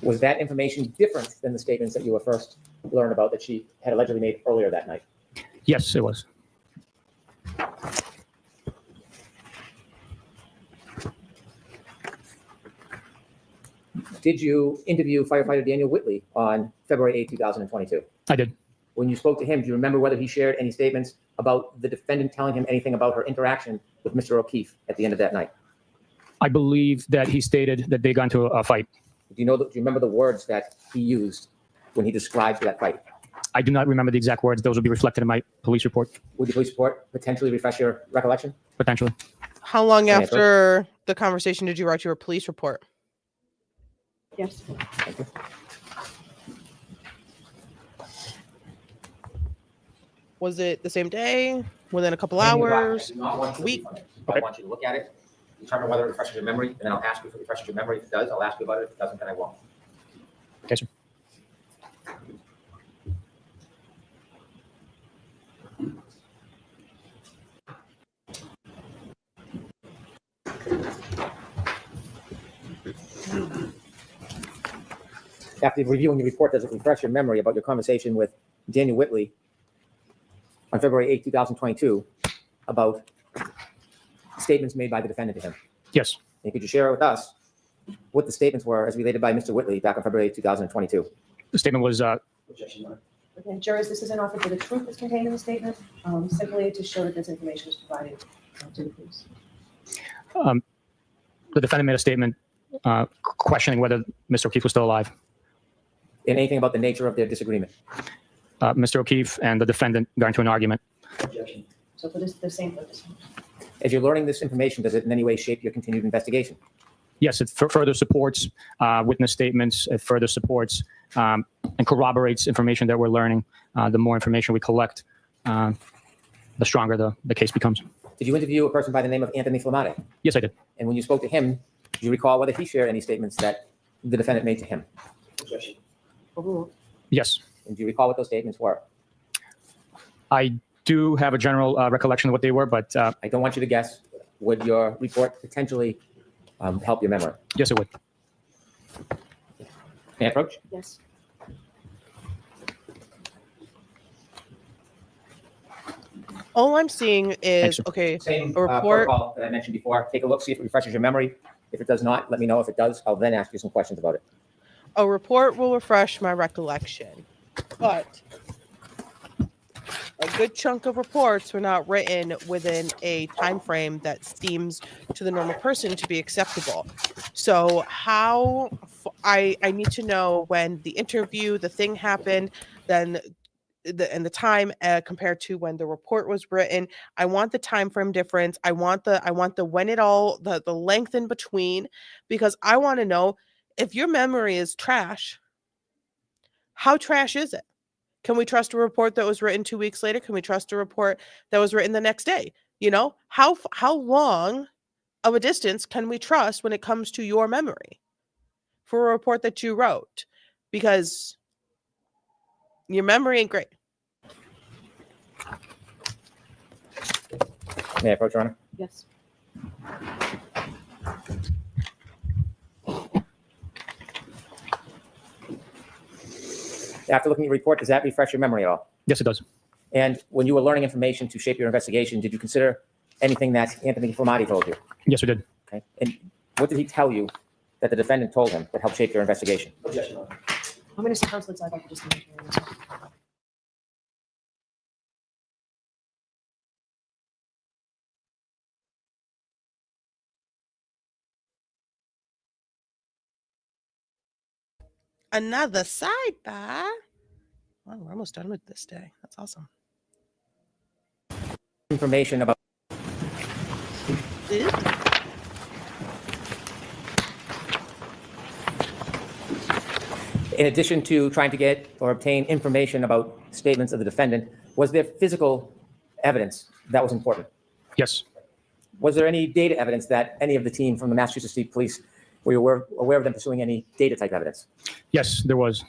Speaker 7: Was that information different than the statements that you were first learned about that she had allegedly made earlier that night?
Speaker 2: Yes, it was.
Speaker 7: Did you interview firefighter Daniel Whitley on February 8, 2022?
Speaker 2: I did.
Speaker 7: When you spoke to him, do you remember whether he shared any statements about the defendant telling him anything about her interaction with Mr. O'Keefe at the end of that night?
Speaker 2: I believe that he stated that they got into a fight.
Speaker 7: Do you remember the words that he used when he described that fight?
Speaker 2: I do not remember the exact words. Those will be reflected in my police report,
Speaker 7: Would the police report potentially refresh your recollection?
Speaker 2: potentially.
Speaker 1: How long
Speaker 7: Any
Speaker 1: after the conversation did you write your police report?
Speaker 6: Yes.
Speaker 7: Thank you.
Speaker 1: Was it the same day? Within a couple
Speaker 7: I
Speaker 1: hours?
Speaker 7: do not want you to
Speaker 1: Week?
Speaker 7: refund it. I want you to look at it, determine whether it refreshes your memory, and then I'll ask you if it refreshes your memory. If it does, I'll ask you about it. If it doesn't, then I won't.
Speaker 2: Okay, sir.
Speaker 7: After reviewing the report, does it refresh your memory about your conversation with Daniel Whitley on February 8, 2022 about statements made by the defendant to him?
Speaker 2: Yes.
Speaker 7: And could you share with us what the statements were as related by Mr. Whitley back on February 8, 2022?
Speaker 2: The statement was,
Speaker 6: Okay, jurors, this is an offer for the truth that's contained in the statement, simply to show that this information is provided to the police.
Speaker 2: the defendant made a statement questioning whether Mr. O'Keefe was still alive.
Speaker 7: And anything about the nature of their disagreement?
Speaker 2: Mr. O'Keefe and the defendant got into an argument.
Speaker 6: So for the same purpose.
Speaker 7: As you're learning this information, does it in any way shape your continued investigation?
Speaker 2: Yes, it further supports witness statements. It further supports and corroborates information that we're learning. The more information we collect, the stronger the case becomes.
Speaker 7: Did you interview a person by the name of Anthony Flamate?
Speaker 2: Yes, I did.
Speaker 7: And when you spoke to him, do you recall whether he shared any statements that the defendant made to him?
Speaker 6: Overruled.
Speaker 2: Yes.
Speaker 7: And do you recall what those statements were?
Speaker 2: I do have a general recollection of what they were, but
Speaker 7: I don't want you to guess. Would your report potentially help your memory?
Speaker 2: yes, it would.
Speaker 7: May I approach?
Speaker 6: Yes.
Speaker 1: All I'm seeing is,
Speaker 2: you.
Speaker 1: okay,
Speaker 7: Same
Speaker 1: a report.
Speaker 7: protocol that I mentioned before. Take a look, see if it refreshes your memory. If it does not, let me know. If it does, I'll then ask you some questions about it.
Speaker 1: A report will refresh my recollection. But a good chunk of reports were not written within a time frame that seems to the normal person to be acceptable. So I need to know when the interview, the thing happened, then the time compared to when the report was written. I want the time frame difference. I want the when it all the length in between, because I want to know if your memory is trash. How trash is it? Can we trust a report that was written 2 weeks later? Can we trust a report that was written the next day? You know, how long of a distance can we trust when it comes to your memory for a report that you wrote? Because your memory ain't great.
Speaker 7: May I approach, Your Honor?
Speaker 4: Yes.
Speaker 7: After looking at your report, does that refresh your memory at all?
Speaker 2: Yes, it does.
Speaker 7: And when you were learning information to shape your investigation, did you consider anything that Anthony Formati told you?
Speaker 2: Yes, we did.
Speaker 7: Okay. And what did he tell you that the defendant told him that helped shape your investigation?
Speaker 3: Objection, Your Honor.
Speaker 4: I'm going to see counsel inside. I can just imagine this.
Speaker 1: Another sidebar. Well, we're almost done with this day. That's awesome.
Speaker 7: Information about in addition to trying to get or obtain information about statements of the defendant, was there physical evidence that was important?
Speaker 2: Yes.
Speaker 7: Was there any data evidence that any of the team from the Massachusetts State Police were you aware of them pursuing any data type evidence?
Speaker 2: Yes, there was.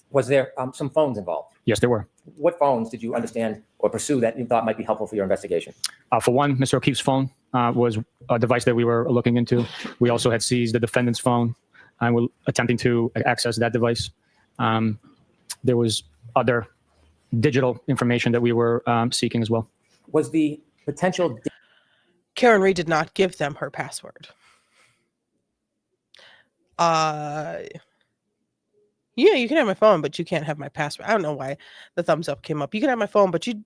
Speaker 7: Was there some phones involved?
Speaker 2: Yes, there were.
Speaker 7: What phones did you understand or pursue that you thought might be helpful for your investigation?
Speaker 2: For one, Mr. O'Keefe's phone was a device that we were looking into. We also had seized the defendant's phone and were attempting to access that device. There was other digital information that we were seeking as well.
Speaker 7: Was the potential
Speaker 1: Karen Reed did not give them her password. Yeah, you can have my phone, but you can't have my password. I don't know why the thumbs up came up. You can have my phone, but you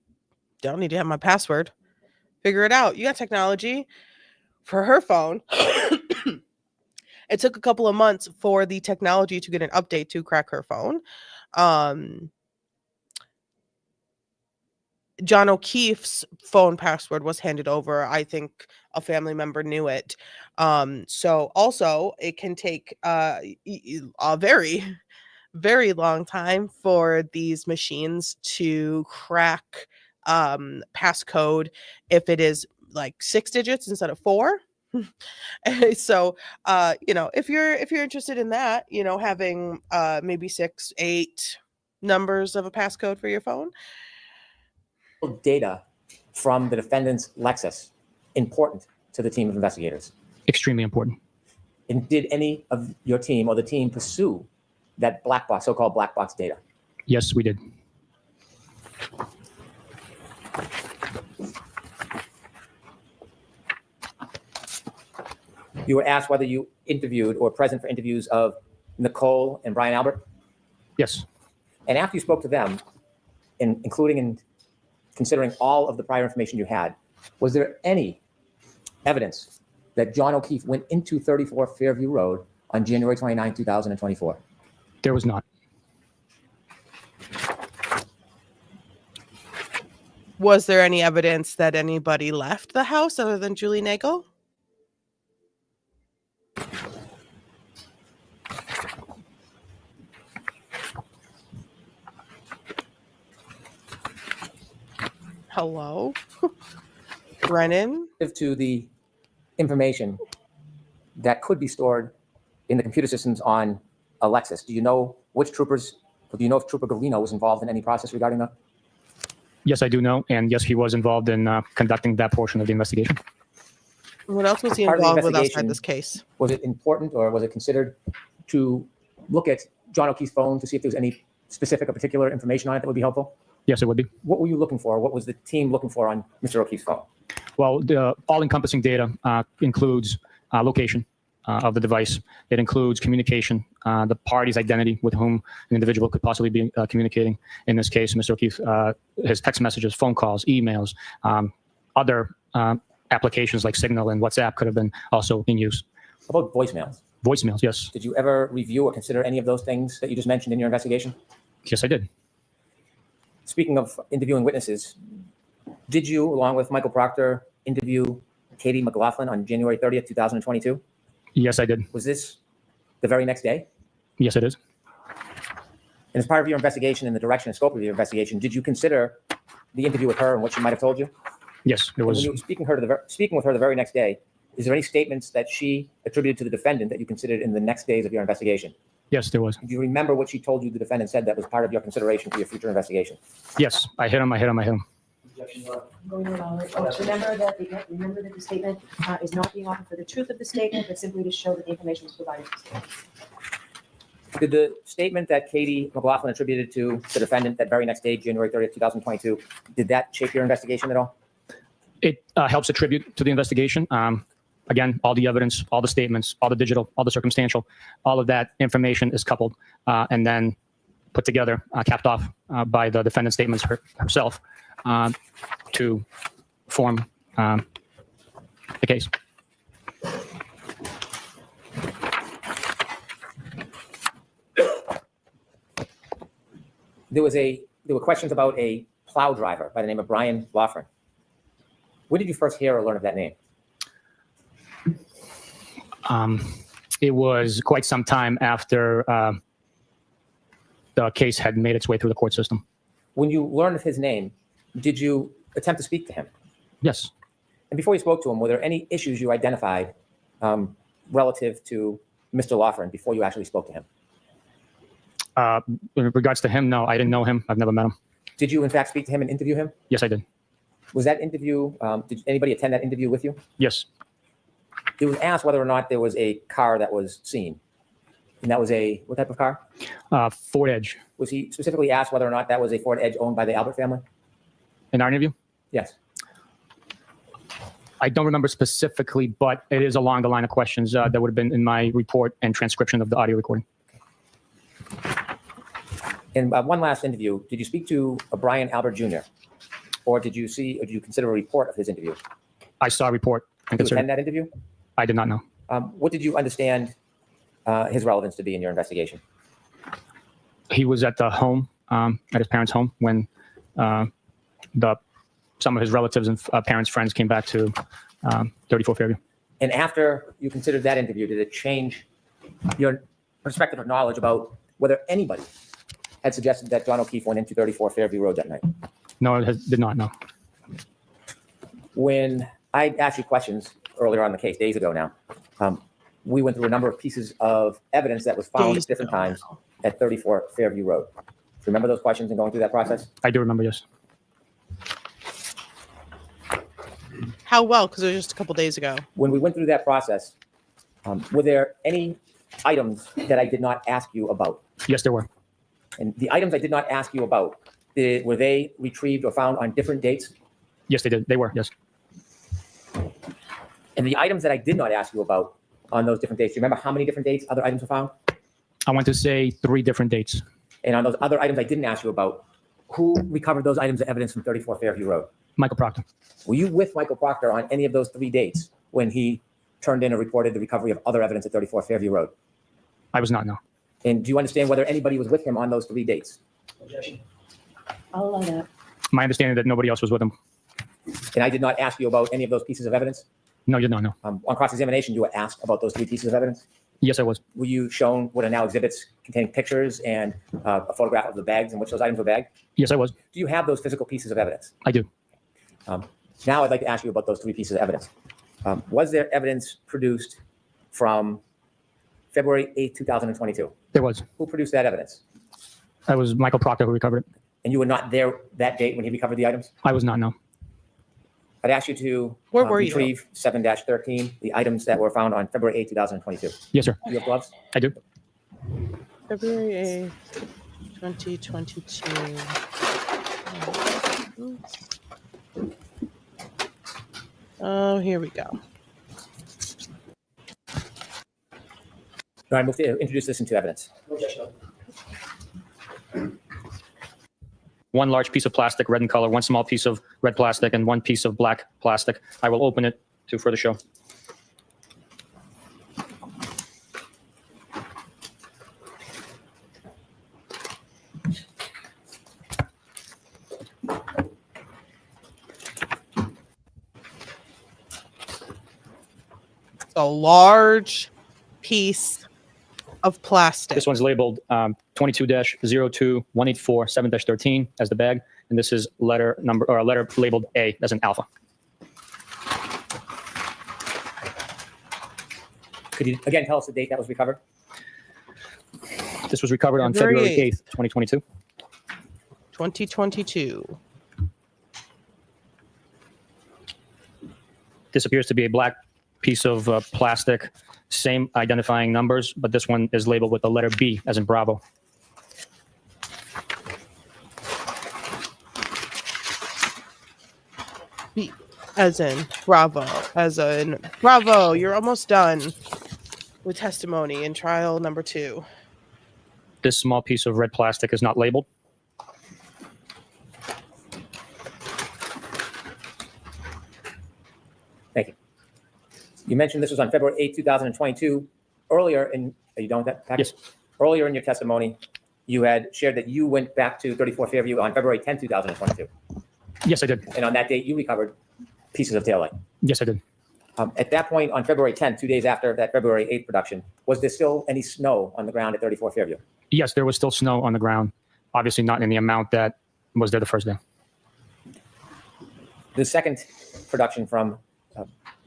Speaker 1: don't need to have my password. Figure it out. You got technology for her phone. It took a couple of months for the technology to get an update to crack her phone. John O'Keefe's phone password was handed over. I think a family member knew it. So also it can take a very, very long time for these machines to crack passcode if it is like 6 digits instead of 4. So if you're interested in that, having maybe 6, 8 numbers of a passcode for your phone.
Speaker 7: data from the defendant's Lexus important to the team of investigators?
Speaker 2: Extremely important.
Speaker 7: And did any of your team or the team pursue that black box, so-called black box data?
Speaker 2: Yes, we did.
Speaker 7: You were asked whether you interviewed or present for interviews of Nicole and Brian Albert?
Speaker 2: Yes.
Speaker 7: And after you spoke to them, including and considering all of the prior information you had, was there any evidence that John O'Keefe went into 34 Fairview Road on January 29, 2024?
Speaker 2: There was not.
Speaker 1: Was there any evidence that anybody left the house other than Julie Nagel? Hello? Brennan?
Speaker 7: To the information that could be stored in the computer systems on a Lexus, do you know which troopers, or do you know if Trooper Garino was involved in any process regarding that?
Speaker 2: Yes, I do know. And yes, he was involved in conducting that portion of the investigation.
Speaker 1: What else was he
Speaker 7: Part of the
Speaker 1: involved with outside
Speaker 7: investigation,
Speaker 1: this case?
Speaker 7: Was it important or was it considered to look at John O'Keefe's phone to see if there was any specific or particular information on it that would be helpful?
Speaker 2: Yes, it would be.
Speaker 7: What were you looking for? What was the team looking for on Mr. O'Keefe's phone?
Speaker 2: Well, the all-encompassing data includes location, of the device. It includes communication, the party's identity with whom an individual could possibly be communicating. In this case, Mr. O'Keefe, his text messages, phone calls, emails, other applications like Signal and WhatsApp could have been also in use.
Speaker 7: How about voicemails?
Speaker 2: Voicemails, yes.
Speaker 7: Did you ever review or consider any of those things that you just mentioned in your investigation?
Speaker 2: Yes, I did.
Speaker 7: Speaking of interviewing witnesses, did you, along with Michael Proctor, interview Katie McLaughlin on January 30th, 2022?
Speaker 2: Yes, I did.
Speaker 7: Was this the very next day?
Speaker 2: Yes, it is.
Speaker 7: And as part of your investigation and the direction and scope of your investigation, did you consider the interview with her and what she might have told you?
Speaker 2: Yes, there
Speaker 7: And
Speaker 2: was.
Speaker 7: when you were speaking with her the very next day, is there any statements that she attributed to the defendant that you considered in the next days of your investigation?
Speaker 2: Yes, there was.
Speaker 7: Do you remember what she told you the defendant said that was part of your consideration for your future investigation?
Speaker 2: Yes, I hit him.
Speaker 6: Going on, remember that the statement is not being offered for the truth of the statement, but simply to show that the information was provided.
Speaker 7: Did the statement that Katie McLaughlin attributed to the defendant that very next day, January 30th, 2022, did that shape your investigation at all?
Speaker 2: It helps attribute to the investigation. Again, all the evidence, all the statements, all the digital, all the circumstantial, all of that information is coupled and then put together, capped off by the defendant's statements herself to form the case.
Speaker 7: There were questions about a plow driver by the name of Brian Laughlin. When did you first hear or learn of that name?
Speaker 2: It was quite some time after the case had made its way through the court system.
Speaker 7: When you learned of his name, did you attempt to speak to him?
Speaker 2: Yes.
Speaker 7: And before you spoke to him, were there any issues you identified relative to Mr. Laughlin before you actually spoke to him?
Speaker 2: In regards to him, no, I didn't know him. I've never met him.
Speaker 7: Did you, in fact, speak to him and interview him?
Speaker 2: Yes, I did.
Speaker 7: Was that interview, did anybody attend that interview with you?
Speaker 2: Yes.
Speaker 7: It was asked whether or not there was a car that was seen. And that was what type of car?
Speaker 2: Ford Edge.
Speaker 7: Was he specifically asked whether or not that was a Ford Edge owned by the Albert family?
Speaker 2: In our interview?
Speaker 7: Yes.
Speaker 2: I don't remember specifically, but it is along the line of questions that would have been in my report and transcription of the audio recording.
Speaker 7: In one last interview, did you speak to Brian Albert Jr.? Or did you consider a report of his interview?
Speaker 2: I saw a report and
Speaker 7: Did you
Speaker 2: considered.
Speaker 7: attend that interview?
Speaker 2: I did not know.
Speaker 7: What did you understand his relevance to be in your investigation?
Speaker 2: He was at the home, at his parents' home, when some of his relatives and parents' friends came back to 34 Fairview.
Speaker 7: And after you considered that interview, did it change your perspective or knowledge about whether anybody had suggested that John O'Keefe went into 34 Fairview Road that night?
Speaker 2: No, did not know.
Speaker 7: When I asked you questions earlier on in the case, days ago now, we went through a number of pieces of evidence that was found at different times at 34 Fairview Road. Do you remember those questions and going through that process?
Speaker 2: I do remember, yes.
Speaker 1: How well? Because it was just a couple days ago.
Speaker 7: When we went through that process, were there any items that I did not ask you about?
Speaker 2: Yes, there were.
Speaker 7: And the items I did not ask you about, were they retrieved or found on different dates?
Speaker 2: Yes, they did. They were, yes.
Speaker 7: And the items that I did not ask you about on those different dates, do you remember how many different dates other items were found?
Speaker 2: I want to say 3 different dates.
Speaker 7: And on those other items I didn't ask you about, who recovered those items of evidence from 34 Fairview Road?
Speaker 2: Michael Proctor.
Speaker 7: Were you with Michael Proctor on any of those 3 dates when he turned in or reported the recovery of other evidence at 34 Fairview Road?
Speaker 2: I was not, no.
Speaker 7: And do you understand whether anybody was with him on those 3 dates?
Speaker 6: I'll allow that.
Speaker 2: My understanding that nobody else was with him.
Speaker 7: And I did not ask you about any of those pieces of evidence?
Speaker 2: No, you don't know.
Speaker 7: On cross-examination, you were asked about those 3 pieces of evidence?
Speaker 2: Yes, I was.
Speaker 7: Were you shown what are now exhibits containing pictures and a photograph of the bags in which those items were bagged?
Speaker 2: Yes, I was.
Speaker 7: Do you have those physical pieces of evidence?
Speaker 2: I do.
Speaker 7: Now I'd like to ask you about those 3 pieces of evidence. Was there evidence produced from February 8, 2022?
Speaker 2: There was.
Speaker 7: Who produced that evidence?
Speaker 2: That was Michael Proctor who recovered it.
Speaker 7: And you were not there that date when he recovered the items?
Speaker 2: I was not, no.
Speaker 7: I'd ask you to
Speaker 1: Where were you?
Speaker 7: retrieve 7-13, the items that were found on February 8, 2022.
Speaker 2: Yes, sir.
Speaker 7: Do you have gloves?
Speaker 2: I do.
Speaker 1: February 8th, 2022. Oh, here we go.
Speaker 7: I move to introduce this into evidence.
Speaker 3: No objection.
Speaker 2: One large piece of plastic, red in color, one small piece of red plastic, and one piece of black plastic. I will open it to further show.
Speaker 1: A large piece of plastic.
Speaker 2: This one's labeled 22-02-184-7-13 as the bag, and this is letter number or a letter labeled A as an alpha.
Speaker 7: Could you again tell us the date that was recovered?
Speaker 2: This was recovered on
Speaker 1: February
Speaker 2: February 8th, 2022.
Speaker 1: 2022.
Speaker 2: This appears to be a black piece of plastic, same identifying numbers, but this one is labeled with the letter B as in Bravo.
Speaker 1: B as in Bravo. As in Bravo. You're almost done with testimony in trial number 2.
Speaker 2: This small piece of red plastic is not labeled.
Speaker 7: Thank you. You mentioned this was on February 8, 2022. Earlier in, are you done with that package?
Speaker 2: Yes.
Speaker 7: Earlier in your testimony, you had shared that you went back to 34 Fairview on February 10, 2022.
Speaker 2: Yes, I did.
Speaker 7: And on that date, you recovered pieces of taillight.
Speaker 2: Yes, I did.
Speaker 7: At that point, on February 10, 2 days after that February 8 production, was there still any snow on the ground at 34 Fairview?
Speaker 2: Yes, there was still snow on the ground. Obviously not in the amount that was there the first day.
Speaker 7: The second production from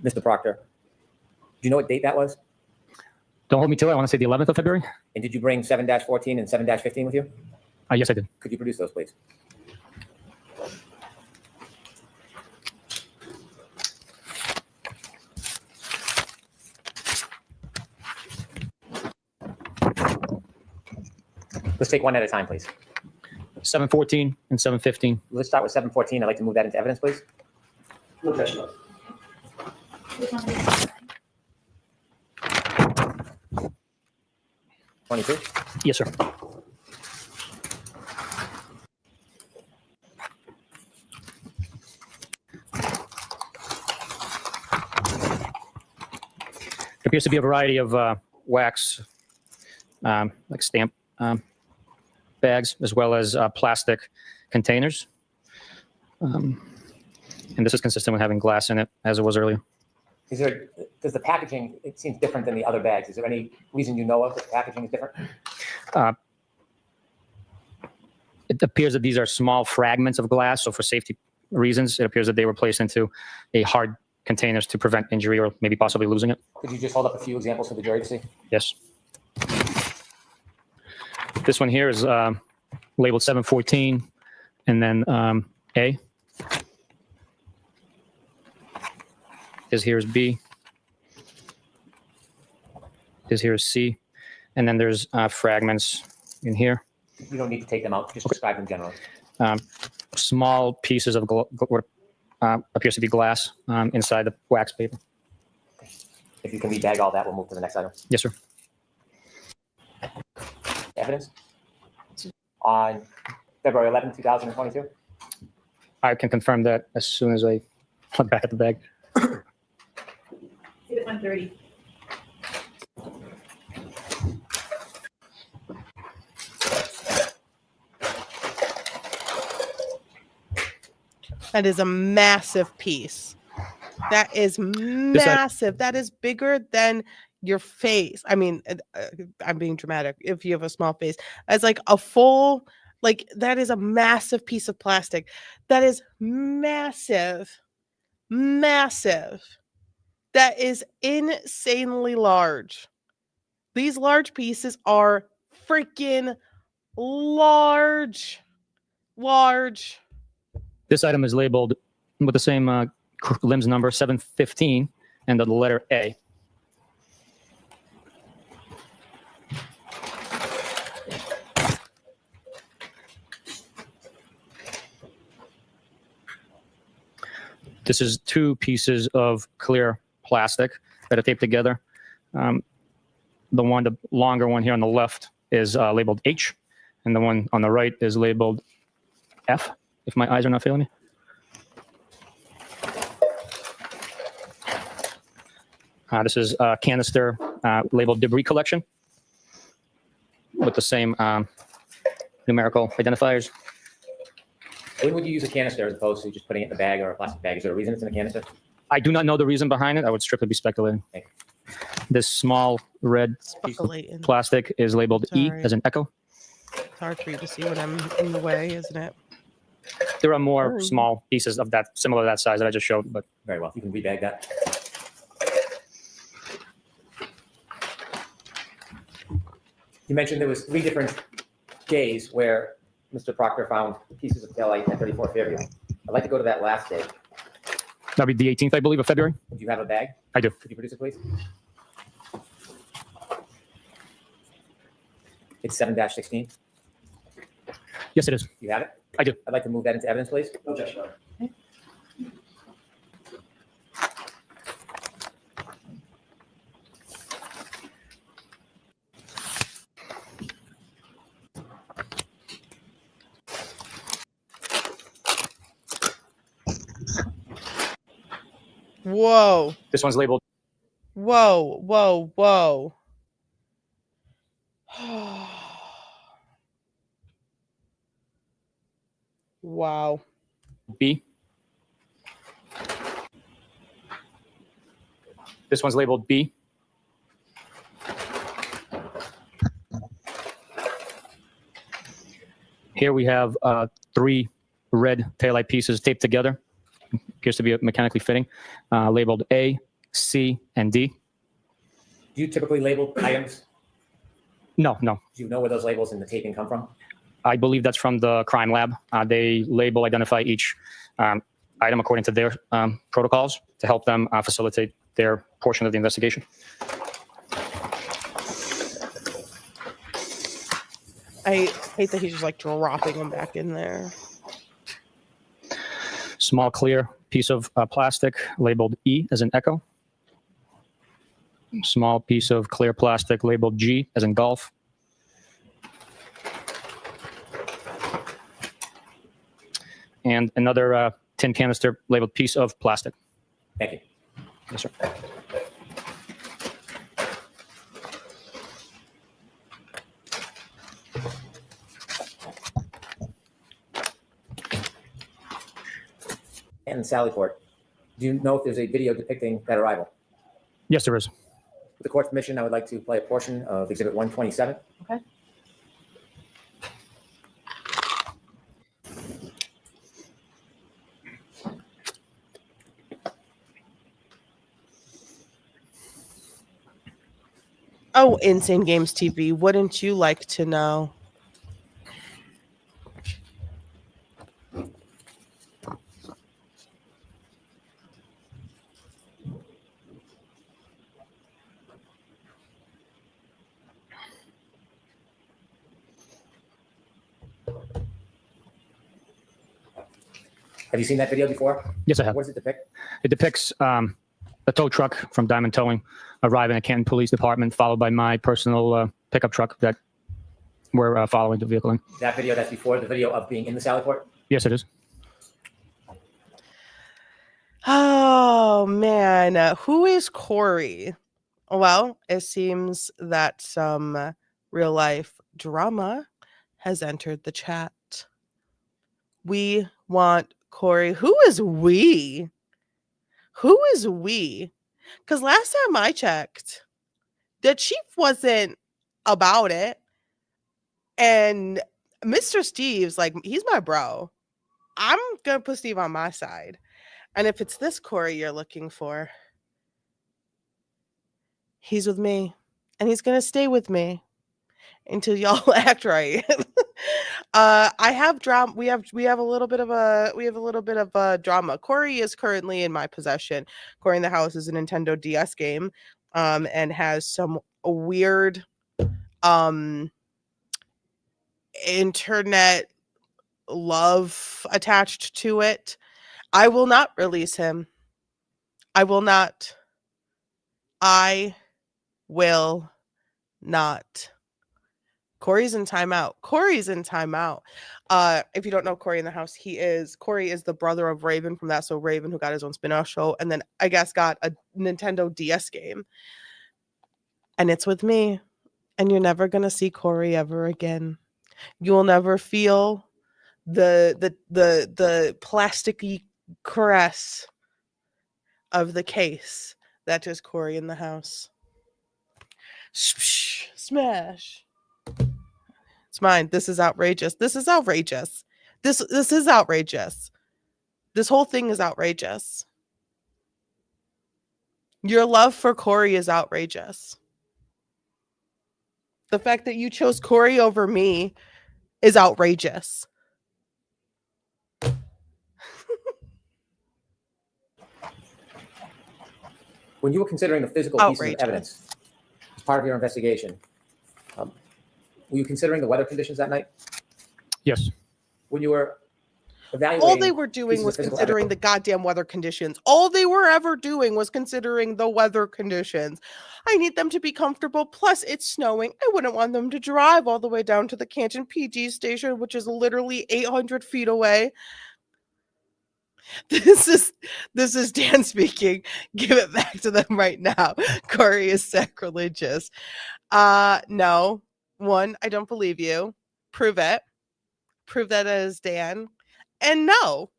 Speaker 7: Mr. Proctor, do you know what date that was?
Speaker 2: Don't hold me to it. I want to say the 11th of February.
Speaker 7: And did you bring 7-14 and 7-15 with you?
Speaker 2: Yes, I did.
Speaker 7: Could you produce those, please? Let's take one at a time, please.
Speaker 2: 7-14 and 7-15.
Speaker 7: Let's start with 7-14. I'd like to move that into evidence, please.
Speaker 3: No objection.
Speaker 7: 22.
Speaker 2: Yes, sir. There appears to be a variety of wax, like stamp bags, as well as plastic containers. And this is consistent with having glass in it, as it was earlier.
Speaker 7: Does the packaging, it seems different than the other bags. Is there any reason you know of that the packaging is different?
Speaker 2: It appears that these are small fragments of glass, so for safety reasons, it appears that they were placed into a hard containers to prevent injury or maybe possibly losing it.
Speaker 7: Could you just hold up a few examples for the jury to see?
Speaker 2: Yes. This one here is labeled 7-14, and then A. This here is B. This here is C. And then there's fragments in here.
Speaker 7: You don't need to take them out. Just describe them generally.
Speaker 2: Small pieces of what appears to be glass inside the wax paper.
Speaker 7: If you can rebag all that, we'll move to the next item.
Speaker 2: Yes, sir.
Speaker 7: Evidence on February 11, 2022.
Speaker 2: I can confirm that as soon as I look back at the bag.
Speaker 5: Exhibit 130.
Speaker 1: That is a massive piece. That is massive. That is bigger than your face. I mean, I'm being dramatic. If you have a small face, it's like a full, like that is a massive piece of plastic. That is massive, massive. That is insanely large. These large pieces are freaking large, large.
Speaker 2: This item is labeled with the same limbs number, 7-15, and the letter A. This is two pieces of clear plastic that are taped together. The longer one here on the left is labeled H, and the one on the right is labeled F, if my eyes are not failing me. This is a canister labeled debris collection with the same numerical identifiers.
Speaker 7: When would you use a canister as opposed to just putting it in a bag or a plastic bag? Is there a reason it's in a canister?
Speaker 2: I do not know the reason behind it. I would strictly be speculating.
Speaker 7: Okay.
Speaker 2: This small red piece of
Speaker 1: Speculating.
Speaker 2: plastic is labeled E
Speaker 1: Sorry.
Speaker 2: as an echo.
Speaker 1: It's hard for you to see when I'm in the way, isn't it?
Speaker 2: There are more
Speaker 1: Oh.
Speaker 2: small pieces of that, similar to that size that I just showed, but
Speaker 7: Very well. You can rebag that. You mentioned there was 3 different days where Mr. Proctor found pieces of taillight at 34 Fairview. I'd like to go to that last day.
Speaker 2: that'll be the 18th, I believe, of February.
Speaker 7: Do you have a bag?
Speaker 2: I do.
Speaker 7: Could you produce it, please? It's 7-16.
Speaker 2: Yes, it is.
Speaker 7: You have it?
Speaker 2: I do.
Speaker 7: I'd like to move that into evidence, please.
Speaker 1: Whoa.
Speaker 2: This one's labeled.
Speaker 1: Whoa. Whoa. Whoa. Wow.
Speaker 2: B. This one's labeled B. Here we have 3 red taillight pieces taped together. Appears to be mechanically fitting, labeled A, C, and D.
Speaker 7: Do you typically label items?
Speaker 2: No.
Speaker 7: Do you know where those labels in the taping come from?
Speaker 2: I believe that's from the crime lab. They identify each item according to their protocols to help them facilitate their portion of the investigation.
Speaker 1: I hate that he's just like dropping them back in there.
Speaker 2: Small clear piece of plastic labeled E as in echo. Small piece of clear plastic labeled G as in golf. And another tin canister labeled piece of plastic.
Speaker 7: Thank you.
Speaker 2: Yes, sir.
Speaker 7: And Sallyport. Do you know if there's a video depicting that arrival?
Speaker 2: Yes, there is.
Speaker 7: With the court's permission, I would like to play a portion of Exhibit 127.
Speaker 6: Okay.
Speaker 1: Oh, Insane Games TV, wouldn't you like to know?
Speaker 7: Have you seen that video before?
Speaker 2: Yes, I have.
Speaker 7: What does it depict?
Speaker 2: It depicts a tow truck from Diamond Towing arriving at Canton Police Department, followed by my personal pickup truck that we're following the vehicle in.
Speaker 7: That video, that's before the video of being in the Sallyport?
Speaker 2: Yes, it is.
Speaker 1: Oh man, who is Corey? Well, it seems that some real life drama has entered the chat. We want Corey. Who is we? Who is we? Because last time I checked, the chief wasn't about it. And Mr. Steve's like, he's my bro. I'm going to put Steve on my side. And if it's this Corey you're looking for, he's with me. And he's going to stay with me until y'all act right. I have drama. We have a little bit of a drama. Corey is currently in my possession. Corey in the House is a Nintendo DS game, and has some weird internet love attached to it. I will not release him. I will not. I will not. Corey's in timeout. Corey's in timeout. If you don't know Corey in the house, Corey is the brother of Raven from That So Raven, who got his own spin-off show, and then I guess got a Nintendo DS game. And it's with me. And you're never gonna see Corey ever again. You'll never feel the plasticky caress of the case that is Corey in the house. Smash. It's mine. This is outrageous. This is outrageous. This is outrageous. This whole thing is outrageous. Your love for Corey is outrageous. The fact that you chose Corey over me is outrageous.
Speaker 7: When you were considering the physical pieces of evidence as part of your investigation, were you considering the weather conditions that night?
Speaker 2: Yes.
Speaker 7: When you were evaluating,
Speaker 1: all they were doing was considering the goddamn weather conditions. All they were ever doing was considering the weather conditions. I need them to be comfortable. Plus, it's snowing. I wouldn't want them to drive all the way down to the Canton PD station, which is literally 800 feet away. This is Dan speaking. Give it back to them right now. Corey is sacrilegious. No. One, I don't believe you. Prove it. Prove that it is Dan. And no.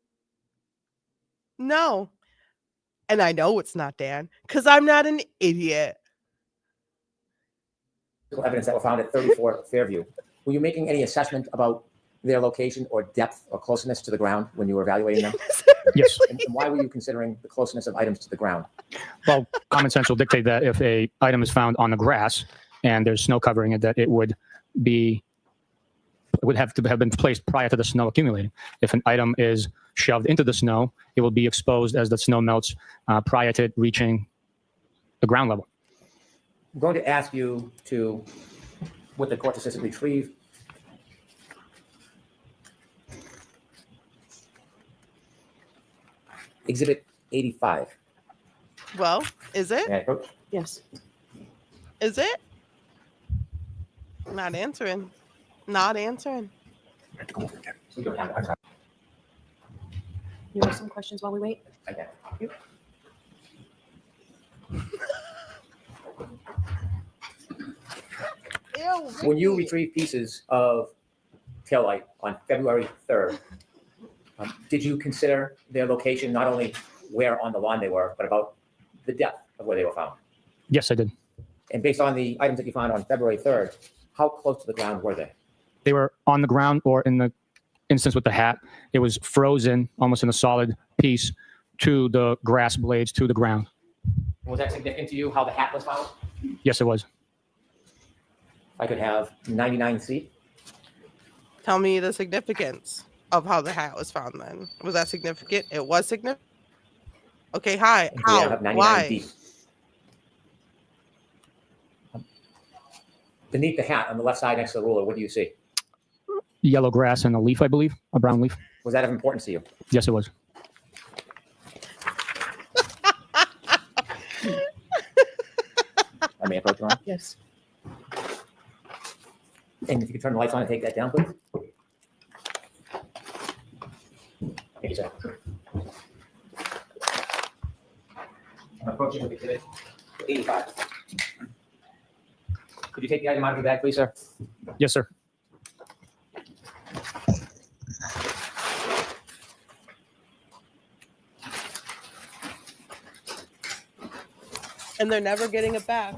Speaker 1: And I know it's not Dan because I'm not an idiot.
Speaker 7: Evidence that were found at 34 Fairview. Were you making any assessment about their location or depth or closeness to the ground when you were evaluating them?
Speaker 2: Yes.
Speaker 7: And why were you considering the closeness of items to the ground?
Speaker 2: Well, common sense will dictate that if a item is found on the grass and there's snow covering it, that it would have to have been placed prior to the snow accumulating. If an item is shoved into the snow, it will be exposed as the snow melts prior to it reaching the ground level.
Speaker 7: I'm going to ask you to, with the court's assistant, retrieve Exhibit 85.
Speaker 1: Well, is it?
Speaker 7: May I approach?
Speaker 4: Yes.
Speaker 1: Is it? Not answering. Not answering.
Speaker 4: You have some questions while we wait?
Speaker 7: Okay.
Speaker 1: Ew,
Speaker 7: When you
Speaker 1: Ricky.
Speaker 7: retrieved pieces of taillight on February 3rd, did you consider their location, not only where on the lawn they were, but about the depth of where they were found?
Speaker 2: Yes, I did.
Speaker 7: And based on the items that you found on February 3rd, how close to the ground were they?
Speaker 2: They were on the ground, or in the instance with the hat, it was frozen almost in a solid piece to the grass blades, to the ground.
Speaker 7: Was that significant to you, how the hat was found?
Speaker 2: Yes, it was.
Speaker 7: I could have 99 feet.
Speaker 1: Tell me the significance of how the hat was found then. Was that significant? It was significant? Okay, hi.
Speaker 7: And
Speaker 1: How?
Speaker 7: I have 99
Speaker 1: Why?
Speaker 7: feet. Beneath the hat on the left side next to the ruler, what do you see?
Speaker 2: Yellow grass and a leaf, I believe, a brown leaf.
Speaker 7: Was that of importance to you?
Speaker 2: Yes, it was.
Speaker 7: I may approach you on.
Speaker 4: Yes.
Speaker 7: And if you could turn the lights on and take that down, please. Thank you, sir. I'm approaching with exhibit 85. Could you take the item out of your bag, please, sir?
Speaker 2: Yes, sir.
Speaker 1: And they're never getting it back.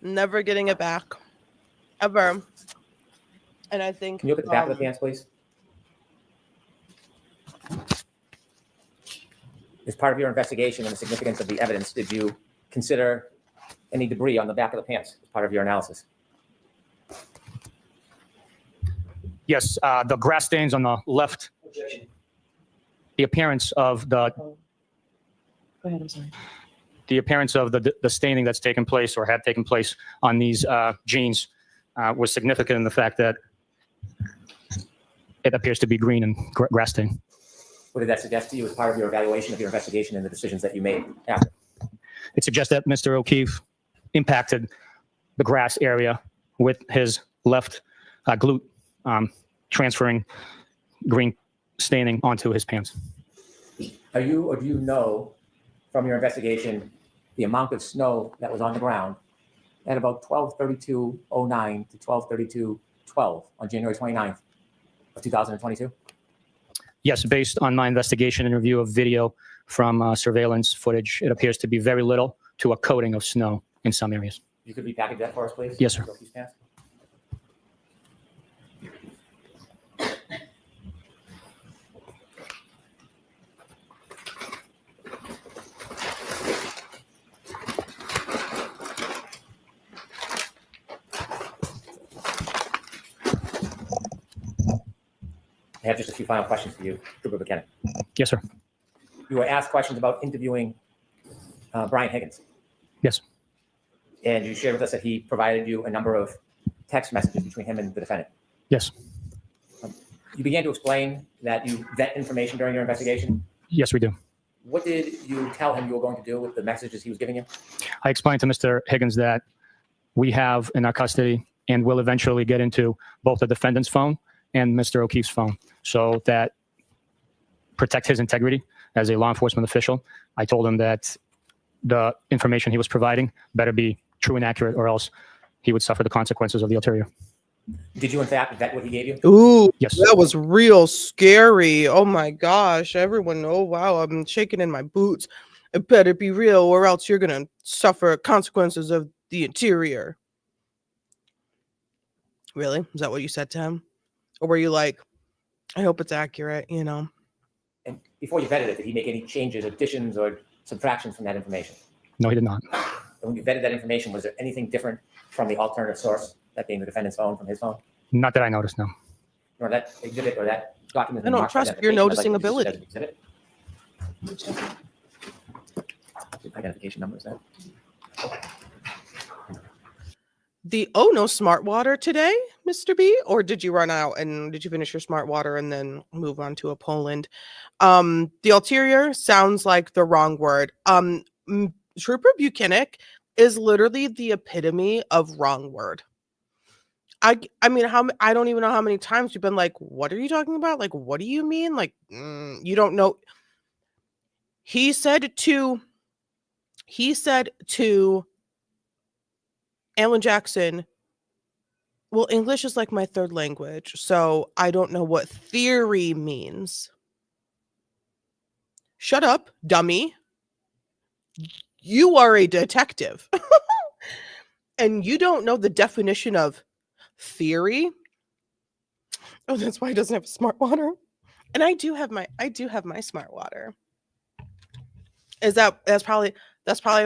Speaker 1: Never getting it back. Ever. And I think
Speaker 7: Can you look at the back of the pants, please? As part of your investigation and the significance of the evidence, did you consider any debris on the back of the pants as part of your analysis?
Speaker 2: Yes, the grass stains on the left, the appearance of the
Speaker 4: Go ahead, I'm sorry.
Speaker 2: the appearance of the staining that's taken place or had taken place on these jeans was significant in the fact that it appears to be green and grass stain.
Speaker 7: What did that suggest to you as part of your evaluation of your investigation and the decisions that you made after?
Speaker 2: It suggests that Mr. O'Keefe impacted the grass area with his left glute transferring green staining onto his pants.
Speaker 7: Are you or do you know from your investigation the amount of snow that was on the ground at about 12:32:09 to 12:32:12 on January 29th of 2022?
Speaker 2: Yes, based on my investigation and review of video from surveillance footage, it appears to be very little to a coating of snow in some areas.
Speaker 7: You could repackage that for us, please?
Speaker 2: Yes, sir.
Speaker 7: These pants? I have just a few final questions for you, Trooper Bukhenik.
Speaker 2: Yes, sir.
Speaker 7: You were asked questions about interviewing Brian Higgins,
Speaker 2: Yes.
Speaker 7: and you shared with us that he provided you a number of text messages between him and the defendant.
Speaker 2: Yes.
Speaker 7: You began to explain that you vet information during your investigation.
Speaker 2: Yes, we do.
Speaker 7: What did you tell him you were going to do with the messages he was giving you?
Speaker 2: I explained to Mr. Higgins that we have in our custody and will eventually get into both the defendant's phone and Mr. O'Keefe's phone, so that protect his integrity as a law enforcement official. I told him that the information he was providing better be true and accurate, or else he would suffer the consequences of the ulterior.
Speaker 7: Did you, in fact, vet what he gave you?
Speaker 1: Ooh,
Speaker 2: Yes.
Speaker 1: that was real scary. Oh my gosh. Everyone, oh wow, I'm shaking in my boots. It better be real, or else you're going to suffer consequences of the interior. Really? Is that what you said to him? Or were you like, I hope it's accurate, you know?
Speaker 7: And before you vetted it, did he make any changes, additions, or subtractions from that information?
Speaker 2: No, he did not.
Speaker 7: And when you vetted that information, was there anything different from the alternative source, that being the defendant's phone, from his phone?
Speaker 2: Not that I noticed, no.
Speaker 7: Or that exhibit or that document?
Speaker 1: I don't
Speaker 7: marked
Speaker 1: trust your
Speaker 7: identification, I'd like
Speaker 1: noticing
Speaker 7: you to use it
Speaker 1: ability.
Speaker 7: as an exhibit. Identification number is that?
Speaker 1: The oh no smart water today, Mr. B? Or did you run out and did you finish your smart water and then move on to a Poland? The ulterior sounds like the wrong word. Trooper Bukhenik is literally the epitome of wrong word. I mean, I don't even know how many times you've been like, what are you talking about? Like, what do you mean? Like, you don't know. He said to Alan Jackson, well, English is like my third language, so I don't know what theory means. Shut up, dummy. You are a detective. And you don't know the definition of theory? Oh, that's why he doesn't have smart water. And I do have my smart water. That's probably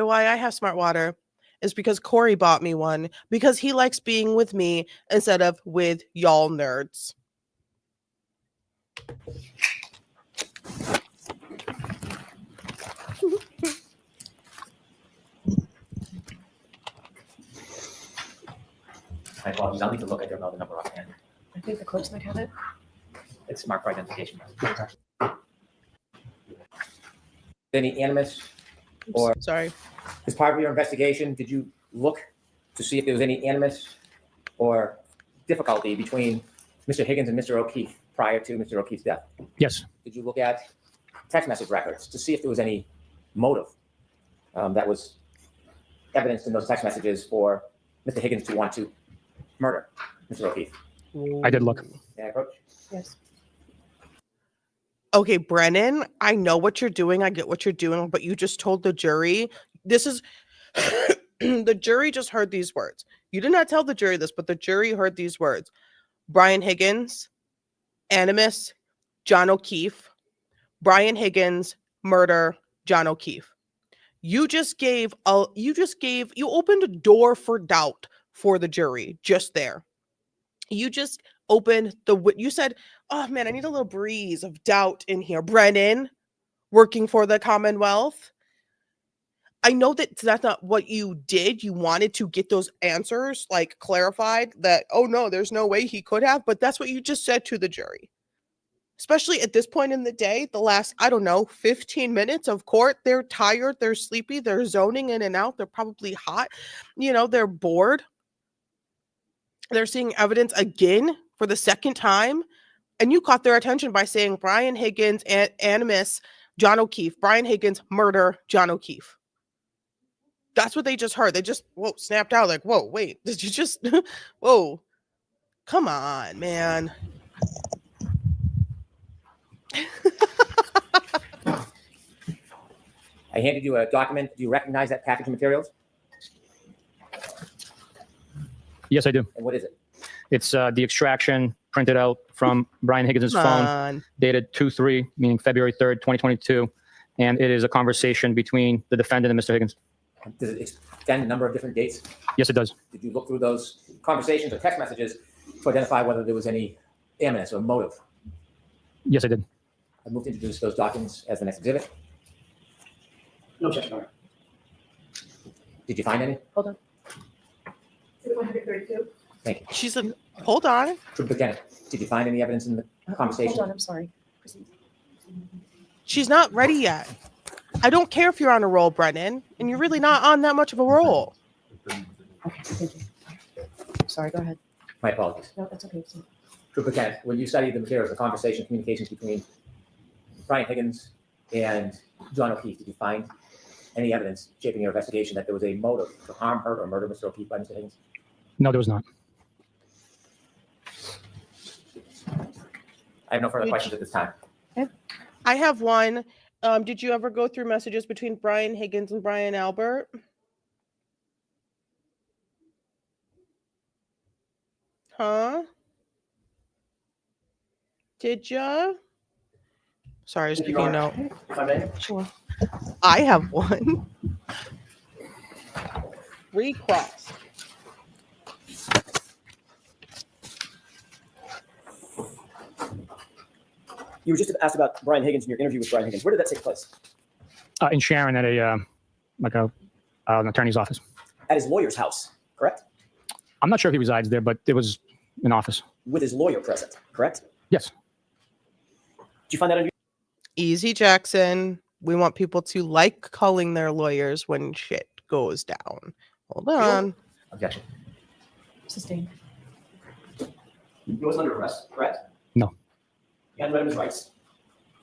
Speaker 1: why I have smart water. Is because Corey bought me one because he likes being with me instead of with y'all nerds.
Speaker 7: My apologies, I'll need to look. I don't know the number offhand.
Speaker 6: I think the clerks might have it.
Speaker 7: It's marked for identification. Any animus or
Speaker 1: Sorry.
Speaker 7: as part of your investigation, did you look to see if there was any animus or difficulty between Mr. Higgins and Mr. O'Keefe prior to Mr. O'Keefe's death?
Speaker 2: Yes.
Speaker 7: Did you look at text message records to see if there was any motive that was evidenced in those text messages for Mr. Higgins to want to murder Mr. O'Keefe?
Speaker 2: I did look.
Speaker 7: May I approach?
Speaker 6: Yes.
Speaker 1: Okay, Brennan, I know what you're doing. I get what you're doing, but you just told the jury. This is the jury just heard these words. You did not tell the jury this, but the jury heard these words. Brian Higgins, animus, John O'Keefe. Brian Higgins, murder, John O'Keefe. You opened a door for doubt for the jury just there. You just opened you said, oh man, I need a little breeze of doubt in here. Brennan, working for the Commonwealth. I know that that's not what you did. You wanted to get those answers like clarified that, oh no, there's no way he could have, but that's what you just said to the jury. Especially at this point in the day, the last, 15 minutes of court, they're tired, they're sleepy, they're zoning in and out, they're probably hot, they're bored. they're seeing evidence again for the second time, and you caught their attention by saying Brian Higgins and animus John O'Keefe. Brian Higgins murder John O'Keefe. That's what they just heard. They just snapped out like, whoa, wait, did you just whoa, come on, man.
Speaker 7: I handed you a document. Do you recognize that package of materials?
Speaker 2: Yes, I do.
Speaker 7: And what is it?
Speaker 2: It's the extraction printed out from Brian Higgins'
Speaker 1: Come
Speaker 2: phone,
Speaker 1: on.
Speaker 2: dated 2/3, meaning February 3rd, 2022. And it is a conversation between the defendant and Mr. Higgins.
Speaker 7: Does it extend a number of different dates?
Speaker 2: Yes, it does.
Speaker 7: Did you look through those conversations or text messages to identify whether there was any animus or motive?
Speaker 2: Yes, I did.
Speaker 7: I moved to introduce those documents as the next exhibit.
Speaker 3: No objection, Your Honor.
Speaker 7: Did you find any?
Speaker 4: Hold on.
Speaker 5: Exhibit 132.
Speaker 7: Thank you.
Speaker 1: She's a hold on.
Speaker 7: Trooper Bukhenik, did you find any evidence in the conversation?
Speaker 4: Hold on, I'm sorry.
Speaker 1: She's not ready yet. I don't care if you're on a roll, Brennan, and you're really not on that much of a roll.
Speaker 4: Okay, thank you. Sorry, go ahead.
Speaker 7: My apologies.
Speaker 4: No, that's okay. So-
Speaker 7: Trooper Bukhenik, when you studied the materials, the conversation, communications between Brian Higgins and John O'Keefe, did you find any evidence shaping your investigation that there was a motive to harm, hurt, or murder Mr. O'Keefe by Mr. Higgins?
Speaker 2: No, there was not.
Speaker 7: I have no further questions at this time.
Speaker 1: I have one. Did you ever go through messages between Brian Higgins and Brian Albert? Huh? Did ya? Sorry, I was keeping a note.
Speaker 3: If I may.
Speaker 1: Sure. I have one. Recross.
Speaker 3: You were just asked about Brian Higgins in your interview with Brian Higgins. Where did that take place?
Speaker 2: In Sharon at an attorney's office.
Speaker 3: At his lawyer's house, correct?
Speaker 2: I'm not sure if he resides there, but it was an office.
Speaker 3: With his lawyer present, correct?
Speaker 2: Yes.
Speaker 3: Did you find that on your
Speaker 1: Easy, Jackson. We want people to like calling their lawyers when shit goes down. Hold on.
Speaker 7: Objection.
Speaker 4: Sustained.
Speaker 3: He wasn't under arrest, correct?
Speaker 2: No.
Speaker 3: He hadn't read him his rights.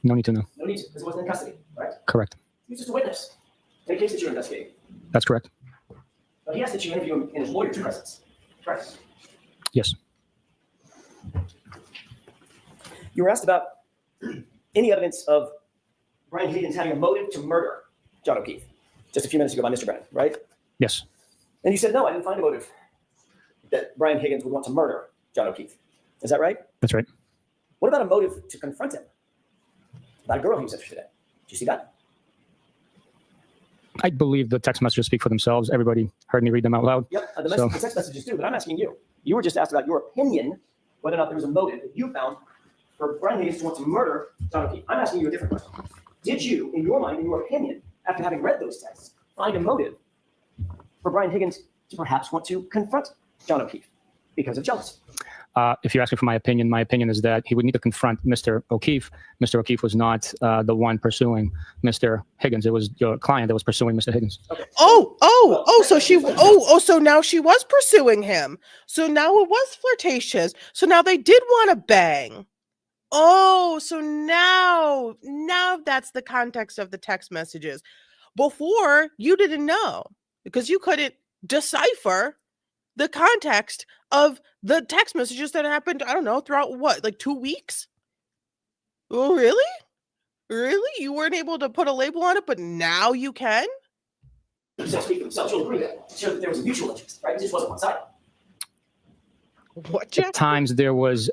Speaker 2: No need to know.
Speaker 3: No need to, because he wasn't in custody, right?
Speaker 2: Correct.
Speaker 3: He was just a witness in a case that you're investigating.
Speaker 2: That's correct.
Speaker 3: But he asked that you interview him in his lawyer's presence, correct?
Speaker 2: Yes.
Speaker 3: You were asked about any evidence of Brian Higgins having a motive to murder John O'Keefe just a few minutes ago by Mr. Brennan, right?
Speaker 2: Yes.
Speaker 3: And you said, no, I didn't find a motive that Brian Higgins would want to murder John O'Keefe. Is that right?
Speaker 2: That's right.
Speaker 3: What about a motive to confront him about a girl he was interested in? Did you see that?
Speaker 2: I believe the text messages speak for themselves. Everybody heard me read them out loud.
Speaker 3: Yep,
Speaker 2: So-
Speaker 3: the text messages do, but I'm asking you. You were just asked about your opinion, whether or not there was a motive that you found for Brian Higgins to want to murder John O'Keefe. I'm asking you a different question. Did you, in your mind, in your opinion, after having read those texts, find a motive for Brian Higgins to perhaps want to confront John O'Keefe because of jealousy?
Speaker 2: If you're asking for my opinion is that he would need to confront Mr. O'Keefe. Mr. O'Keefe was not the one pursuing Mr. Higgins. It was your client that was pursuing Mr. Higgins.
Speaker 1: So now she was pursuing him. So now it was flirtatious. So now they did want to bang. Oh, so now that's the context of the text messages. Before, you didn't know because you couldn't decipher the context of the text messages that happened, I don't know, throughout what, like 2 weeks? Oh, really? Really? You weren't able to put a label on it, but now you can?
Speaker 3: So speak for themselves. You'll agree that. Show that there was a mutual interest, right? It just wasn't one-sided.
Speaker 1: What,
Speaker 2: At
Speaker 1: Jack?
Speaker 2: times there was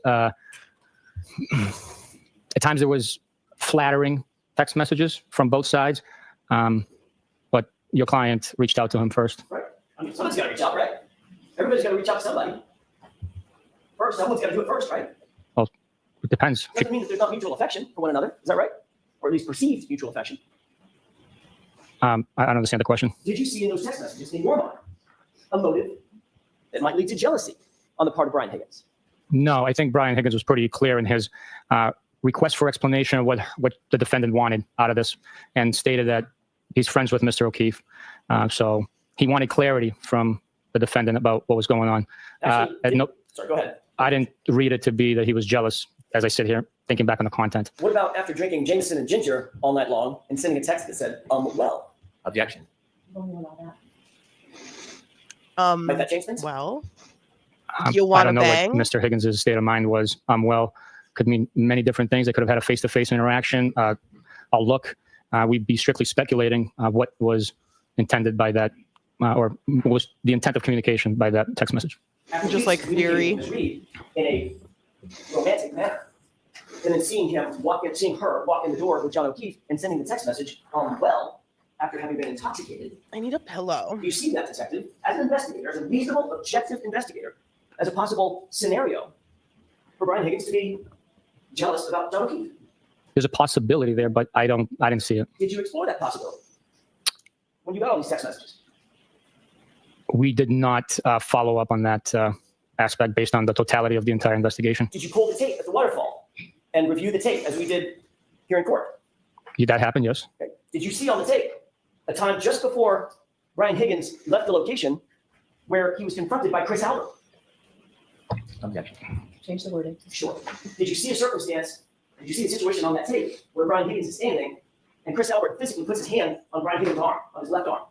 Speaker 2: flattering text messages from both sides, but your client reached out to him first.
Speaker 3: Right. I mean, someone's got to reach out, right? Everybody's got to reach out to somebody. First, someone's got to do it first, right?
Speaker 2: It depends.
Speaker 3: Doesn't mean that there's not mutual affection for one another. Is that right? Or at least perceived mutual affection.
Speaker 2: I don't understand the question.
Speaker 3: Did you see in those text messages, in your mind, a motive that might lead to jealousy on the part of Brian Higgins?
Speaker 2: No, I think Brian Higgins was pretty clear in his request for explanation of what the defendant wanted out of this, and stated that he's friends with Mr. O'Keefe. So he wanted clarity from the defendant about what was going on.
Speaker 3: Actually, Sorry, go ahead.
Speaker 2: I didn't read it to be that he was jealous as I sit here thinking back on the content.
Speaker 3: What about after drinking Jameson and ginger all night long and sending a text that said, well?
Speaker 7: Objection.
Speaker 6: Don't know about that.
Speaker 3: Like that, James?
Speaker 1: Well,
Speaker 2: I
Speaker 1: you want to
Speaker 2: don't know
Speaker 1: bang?
Speaker 2: what Mr. Higgins' state of mind was. Well, could mean many different things. They could have had a face-to-face interaction. I'll look. We'd be strictly speculating what was intended by that, or what was the intent of communication by that text message.
Speaker 1: Just like Yuri.
Speaker 3: In a romantic manner. And then seeing her walk in the door with John O'Keefe and sending the text message, well, after having been intoxicated.
Speaker 1: I need a pillow.
Speaker 3: You see that, detective, as an investigator, as a reasonable, objective investigator, as a possible scenario for Brian Higgins to be jealous about John O'Keefe.
Speaker 2: There's a possibility there, but I didn't see it.
Speaker 3: Did you explore that possibility when you got all these text messages?
Speaker 2: We did not follow up on that aspect based on the totality of the entire investigation.
Speaker 3: Did you pull the tape at the waterfall and review the tape as we did here in court?
Speaker 2: Did that happen? Yes.
Speaker 3: Okay. Did you see on the tape a time just before Brian Higgins left the location where he was confronted by Chris Albert?
Speaker 7: Objection.
Speaker 6: Change the wording.
Speaker 3: Sure. Did you see a circumstance, did you see a situation on that tape where Brian Higgins is standing and Chris Albert physically puts his hand on Brian Higgins' arm, on his left arm?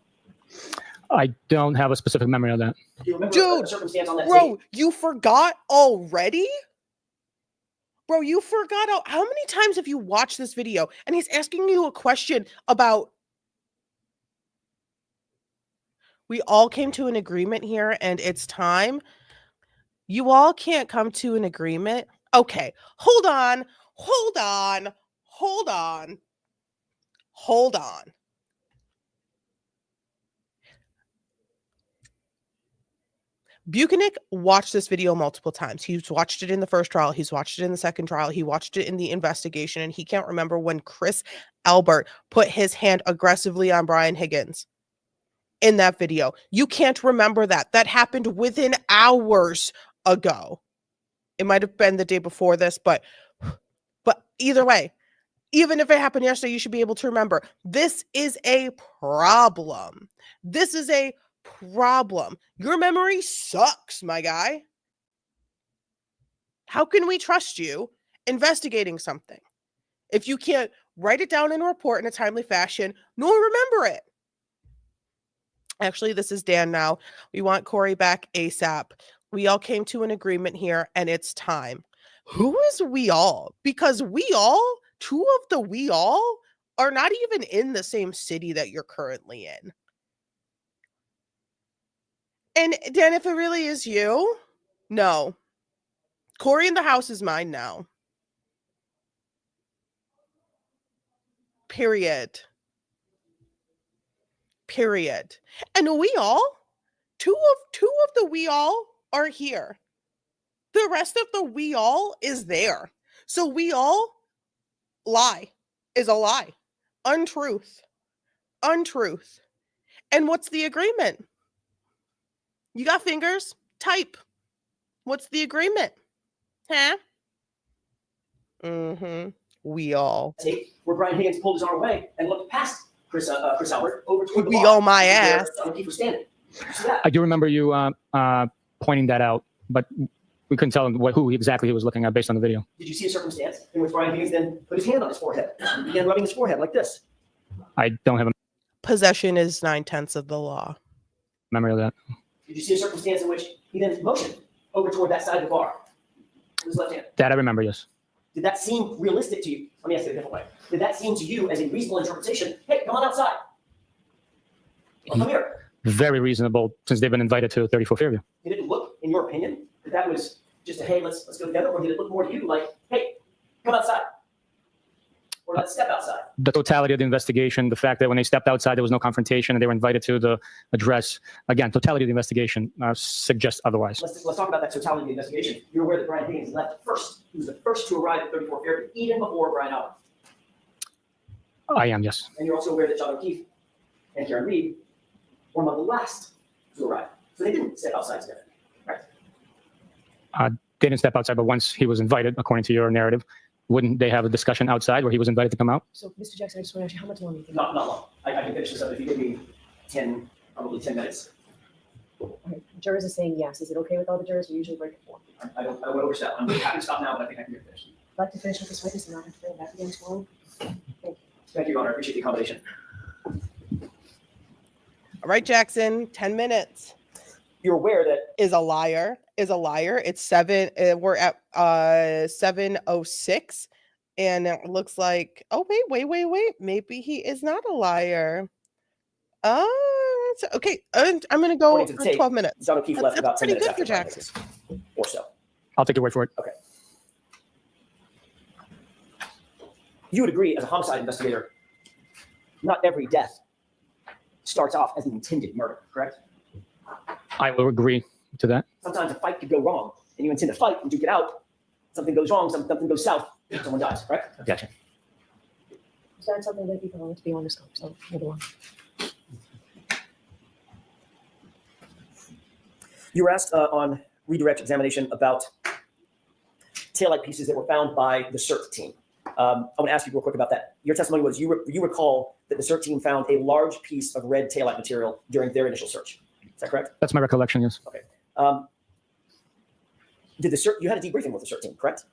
Speaker 2: I don't have a specific memory of that.
Speaker 3: Do you remember
Speaker 1: Dude,
Speaker 3: a circumstance on that
Speaker 1: Bro,
Speaker 3: tape?
Speaker 1: you forgot already? Bro, you forgot how many times have you watched this video and he's asking you a question about. We all came to an agreement here and it's time. You all can't come to an agreement. Okay, hold on. Bukhenik watched this video multiple times. He's watched it in the first trial. He's watched it in the second trial. He watched it in the investigation, and he can't remember when Chris Albert put his hand aggressively on Brian Higgins in that video. You can't remember that. That happened within hours ago. It might have been the day before this, but either way, even if it happened yesterday, you should be able to remember. This is a problem. Your memory sucks, my guy. How can we trust you investigating something if you can't write it down in a report in a timely fashion nor remember it? Actually, this is Dan now. We want Corey back ASAP. We all came to an agreement here, and it's time. Who is we all? Because two of the we all are not even in the same city that you're currently in. And Dan, if it really is you, no. Corey in the house is mine now. Period. And two of the we all are here. The rest of the we all is there. So we all lie is a lie. Untruth. And what's the agreement? You got fingers? Type. What's the agreement? Huh? We all.
Speaker 3: Tape where Brian Higgins pulled his arm away and looked past Chris Albert over toward the
Speaker 1: We
Speaker 3: bar
Speaker 1: all my
Speaker 3: where
Speaker 1: ass.
Speaker 3: John O'Keefe was standing. Did you see that?
Speaker 2: I do remember you pointing that out, but we couldn't tell him who exactly he was looking at based on the video.
Speaker 3: Did you see a circumstance in which Brian Higgins then put his hand on his forehead and began rubbing his forehead like this?
Speaker 2: I don't have a
Speaker 1: Possession is 9/10 of the law.
Speaker 2: memory of that.
Speaker 3: Did you see a circumstance in which he then motioned over toward that side of the bar with his left hand?
Speaker 2: That I remember, yes.
Speaker 3: Did that seem realistic to you? Let me ask it a different way. Did that seem to you as a reasonable interpretation? Hey, come on outside. Or come here.
Speaker 2: Very reasonable since they've been invited to 34 Fairview.
Speaker 3: Did it look, in your opinion, that was just a hey, let's go together, or did it look more to you like, hey, come outside, or let's step outside?
Speaker 2: The totality of the investigation, the fact that when they stepped outside, there was no confrontation and they were invited to the address. Again, totality of the investigation suggests otherwise.
Speaker 3: Let's talk about that totality of the investigation. You're aware that Brian Higgins left first. He was the first to arrive at 34 Fairview, even before Brian Albert.
Speaker 2: I am, yes.
Speaker 3: And you're also aware that John O'Keefe and Karen Reed were among the last to arrive. So they didn't step outside together, right?
Speaker 2: They didn't step outside, but once he was invited, according to your narrative, wouldn't they have a discussion outside where he was invited to come out?
Speaker 6: So, Mr. Jackson, I just want to ask you, how much longer do you think?
Speaker 3: Not long. I can finish this up if you give me probably 10 minutes.
Speaker 6: All right, jurors are saying yes. Is it okay with all the jurors? We usually break it for.
Speaker 3: I don't want to overstep. I'm happy to stop now, but I think I can get finished.
Speaker 6: I'd like to finish with this witness and not have to bring it back again tomorrow.
Speaker 3: Thank you, Your Honor. I appreciate the accommodation.
Speaker 1: All right, Jackson, 10 minutes.
Speaker 3: You're aware that
Speaker 1: Is a liar. It's 7. We're at 7:06. And it looks like, oh, wait. Maybe he is not a liar. Okay. And I'm going to go
Speaker 3: according to the
Speaker 1: for
Speaker 3: tape,
Speaker 1: 12 minutes.
Speaker 3: John O'Keefe left
Speaker 1: That's
Speaker 3: about 10
Speaker 1: pretty
Speaker 3: minutes
Speaker 1: good
Speaker 3: after
Speaker 1: for
Speaker 3: Brian
Speaker 1: Jackson.
Speaker 3: Higgins, or so.
Speaker 2: I'll take your word for it.
Speaker 3: You would agree, as a homicide investigator, not every death starts off as an intended murder, correct?
Speaker 2: I will agree to that.
Speaker 3: Sometimes a fight could go wrong, and you intend to fight and duke it out. Something goes wrong, something goes south, someone dies, correct?
Speaker 2: Gotcha.
Speaker 6: Is that something that people want to be on the scope? So move along.
Speaker 3: You were asked on redirect examination about taillight pieces that were found by the CERT team. I want to ask you real quick about that. Your testimony was you recall that the CERT team found a large piece of red taillight material during their initial search. Is that correct?
Speaker 2: That's my recollection, yes.
Speaker 3: Okay. Did the CERT, you had a debriefing with the CERT team, correct?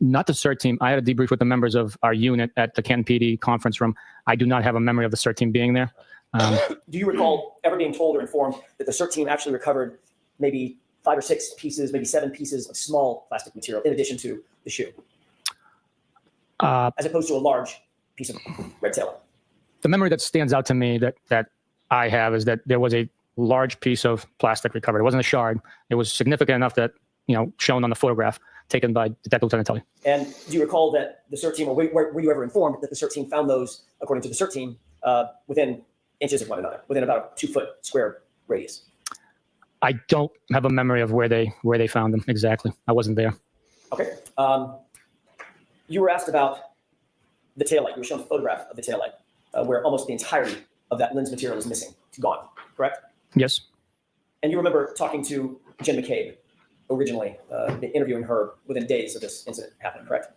Speaker 2: Not the CERT team. I had a debrief with the members of our unit at the Canton PD conference room. I do not have a memory of the CERT team being there.
Speaker 3: Do you recall ever being told or informed that the CERT team actually recovered maybe 5 or 6 pieces, maybe 7 pieces of small plastic material in addition to the shoe, as opposed to a large piece of red taillight?
Speaker 2: The memory that stands out to me that I have is that there was a large piece of plastic recovered. It wasn't a shard. It was significant enough that, shown on the photograph taken by Detective Lieutenant Tully.
Speaker 3: And do you recall that the CERT team, or were you ever informed that the CERT team found those, according to the CERT team, within inches of one another, within about a 2-foot square radius?
Speaker 2: I don't have a memory of where they found them exactly. I wasn't there.
Speaker 3: Okay. You were asked about the taillight. You were shown a photograph of the taillight where almost the entirety of that lens material is missing, it's gone, correct?
Speaker 2: Yes.
Speaker 3: And you remember talking to Jen McCabe originally, interviewing her within days of this incident happening, correct?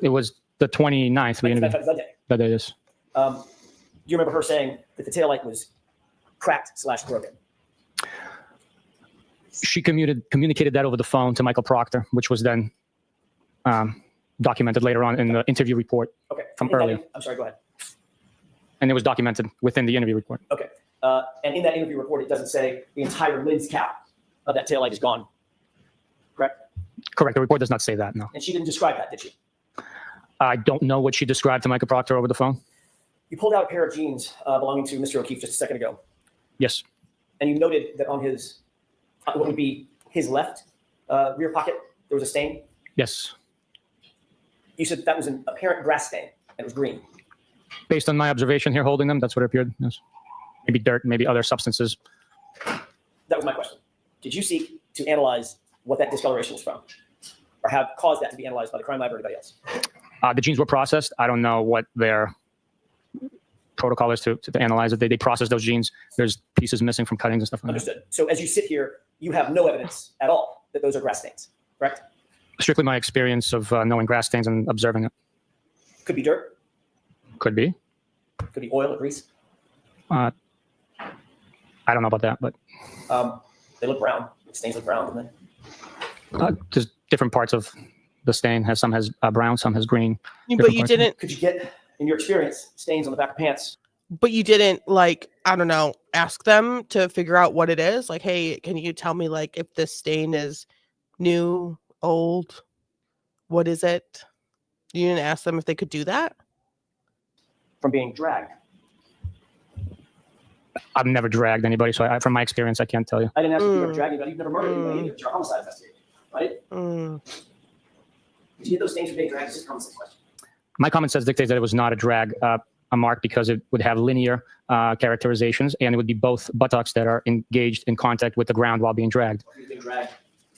Speaker 2: It was the 29th. We interviewed.
Speaker 3: That day.
Speaker 2: That day, yes.
Speaker 3: Do you remember her saying that the taillight was cracked/broken?
Speaker 2: She communicated that over the phone to Michael Proctor, which was then documented later on in the interview report from earlier.
Speaker 3: I'm sorry, go ahead.
Speaker 2: And it was documented within the interview report.
Speaker 3: Okay. And in that interview report, it doesn't say the entire lens cap of that taillight is gone, correct?
Speaker 2: Correct. The report does not say that, no.
Speaker 3: And she didn't describe that, did she?
Speaker 2: I don't know what she described to Michael Proctor over the phone.
Speaker 3: You pulled out a pair of jeans belonging to Mr. O'Keefe just a second ago.
Speaker 2: Yes.
Speaker 3: And you noted that on his, what would be his left rear pocket, there was a stain.
Speaker 2: Yes.
Speaker 3: You said that was an apparent grass stain, and it was green.
Speaker 2: Based on my observation here holding them, that's what it appeared. Yes. Maybe dirt, maybe other substances.
Speaker 3: That was my question. Did you seek to analyze what that discoloration was from, or have caused that to be analyzed by the crime lab or anybody else?
Speaker 2: The genes were processed. I don't know what their protocol is to analyze it. They process those genes. There's pieces missing from cuttings and stuff like that.
Speaker 3: Understood. So as you sit here, you have no evidence at all that those are grass stains, correct?
Speaker 2: Strictly my experience of knowing grass stains and observing it.
Speaker 3: Could be dirt,
Speaker 2: Could be.
Speaker 3: could be oil or grease.
Speaker 2: I don't know about that, but
Speaker 3: They look brown. Stains look brown, don't they?
Speaker 2: there's different parts of the stain. Some has brown, some has green.
Speaker 1: But you didn't.
Speaker 3: Could you get, in your experience, stains on the back of pants?
Speaker 1: But you didn't, like, I don't know, ask them to figure out what it is. Like, hey, can you tell me, like, if this stain is new, old? What is it? You didn't ask them if they could do that?
Speaker 3: From being dragged.
Speaker 2: I've never dragged anybody, so from my experience, I can't tell you.
Speaker 3: I didn't ask if you ever dragged anybody. You've never murdered anybody either. You're a homicide investigator, right? Did you get those stains from being dragged? It's just a common sense question.
Speaker 2: My common sense dictates that it was not a drag mark because it would have linear characterizations, and it would be both buttocks that are engaged in contact with the ground while being dragged.
Speaker 3: Or being dragged,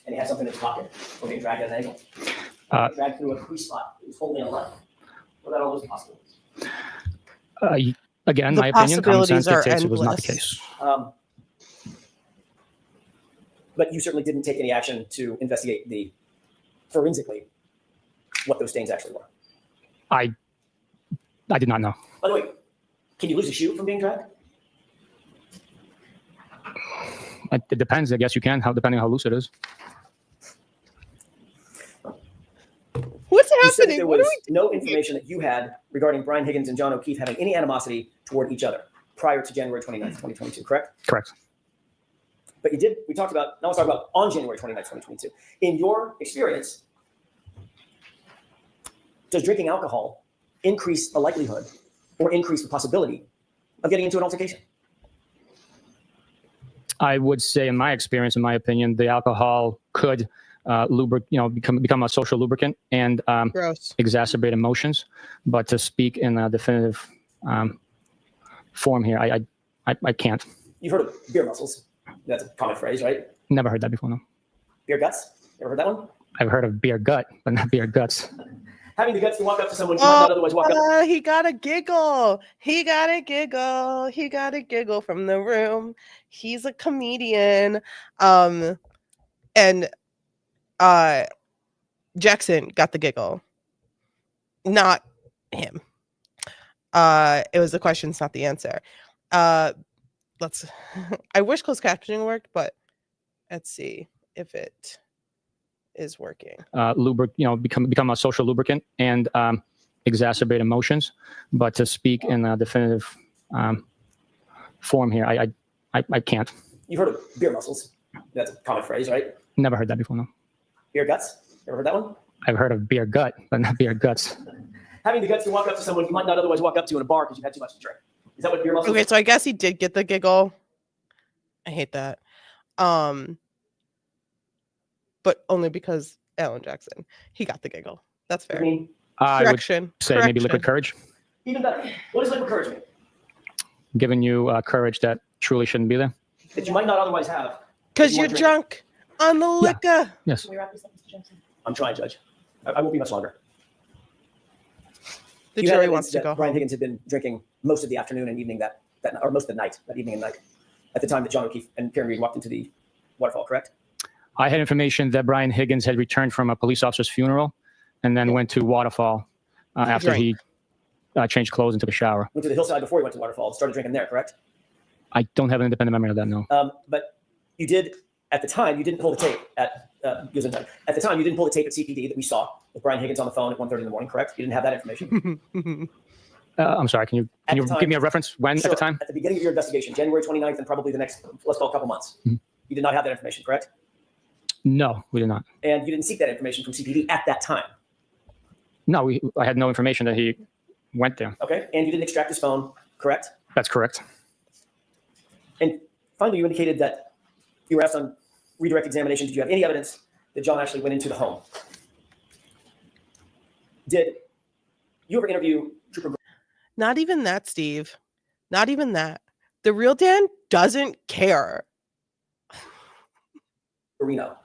Speaker 3: and he had something in his pocket, or being dragged at an angle. Dragged through a crease spot. It was holding a leg. What about all those possibilities?
Speaker 2: Again,
Speaker 1: The
Speaker 2: my opinion, common sense
Speaker 1: possibilities are
Speaker 2: dictates it was not the
Speaker 1: endless.
Speaker 2: case.
Speaker 3: But you certainly didn't take any action to investigate forensically what those stains actually were.
Speaker 2: I did not know.
Speaker 3: By the way, can you lose a shoe from being dragged?
Speaker 2: It depends. I guess you can, depending on how loose it is.
Speaker 1: What's
Speaker 3: You said that
Speaker 1: happening?
Speaker 3: there
Speaker 1: What are
Speaker 3: was
Speaker 1: we
Speaker 3: no information that you had regarding Brian Higgins and John O'Keefe having any animosity toward each other prior to January 29th, 2022, correct?
Speaker 2: Correct.
Speaker 3: But you did, now let's talk about on January 29th, 2022. In your experience, does drinking alcohol increase the likelihood or increase the possibility of getting into an altercation?
Speaker 2: I would say, in my experience, in my opinion, the alcohol could become a social lubricant and
Speaker 1: gross?
Speaker 2: exacerbate emotions. But to speak in a definitive form here, I can't.
Speaker 3: You've heard of beer muscles. That's a common phrase, right?
Speaker 2: Never heard that before. No.
Speaker 3: Beer guts. Ever heard that one?
Speaker 2: I've heard of beer gut, but not beer guts.
Speaker 3: Having the guts to walk up to someone you might not otherwise walk up.
Speaker 1: He got a giggle. He got a giggle. He got a giggle from the room. He's a comedian. And Jackson got the giggle. Not him. It was the questions, not the answer. Let's I wish closed captioning worked, but let's see if it is working.
Speaker 2: Become a social lubricant and exacerbate emotions. But to speak in a definitive form here, I can't.
Speaker 3: You've heard of beer muscles. That's a common phrase, right?
Speaker 2: Never heard that before. No.
Speaker 3: Beer guts. Ever heard that one?
Speaker 2: I've heard of beer gut, but not beer guts.
Speaker 3: Having the guts to walk up to someone you might not otherwise walk up to in a bar because you've had too much to drink. Is that what beer muscles?
Speaker 1: Okay, so I guess he did get the giggle. I hate that. But only because Alan Jackson, he got the giggle. That's fair.
Speaker 3: I mean,
Speaker 2: I
Speaker 1: Correction.
Speaker 2: would say maybe liquid courage,
Speaker 3: even better. What does liquid courage mean?
Speaker 2: giving you courage that truly shouldn't be there.
Speaker 3: That you might not otherwise have.
Speaker 1: Because you're drunk on the liquor.
Speaker 2: Yes.
Speaker 6: Can we wrap this up, Mr. Johnson?
Speaker 3: I'm trying, Judge. I won't be much longer.
Speaker 1: The
Speaker 3: You had
Speaker 1: jury
Speaker 3: evidence
Speaker 1: wants to
Speaker 3: that
Speaker 1: go
Speaker 3: Brian
Speaker 1: home.
Speaker 3: Higgins had been drinking most of the afternoon and evening or most of the night, that evening and night, at the time that John O'Keefe and Karen Reed walked into the waterfall, correct?
Speaker 2: I had information that Brian Higgins had returned from a police officer's funeral and then went to Waterfall after he changed clothes and took a shower.
Speaker 3: Went to the hillside before he went to waterfall and started drinking there, correct?
Speaker 2: I don't have an independent memory of that, no.
Speaker 3: But you did, at the time, you didn't pull the tape at the time, you didn't pull the tape at CPD that we saw with Brian Higgins on the phone at 1:30 in the morning, correct? You didn't have that information?
Speaker 2: I'm sorry, can you give me a reference when
Speaker 3: Sure.
Speaker 2: at the time?
Speaker 3: At the beginning of your investigation, January 29th, and probably the next, let's call it a couple months.
Speaker 2: Mhm.
Speaker 3: You did not have that information, correct?
Speaker 2: No, we did not.
Speaker 3: And you didn't seek that information from CPD at that time,
Speaker 2: No, I had no information that he went there.
Speaker 3: okay? And you didn't extract his phone, correct?
Speaker 2: That's correct.
Speaker 3: And finally, you indicated that you were asked on redirect examination, did you have any evidence that John actually went into the home? Did you ever interview Trooper
Speaker 1: Not even that, Steve. Not even that. The real Dan doesn't care.
Speaker 3: Garino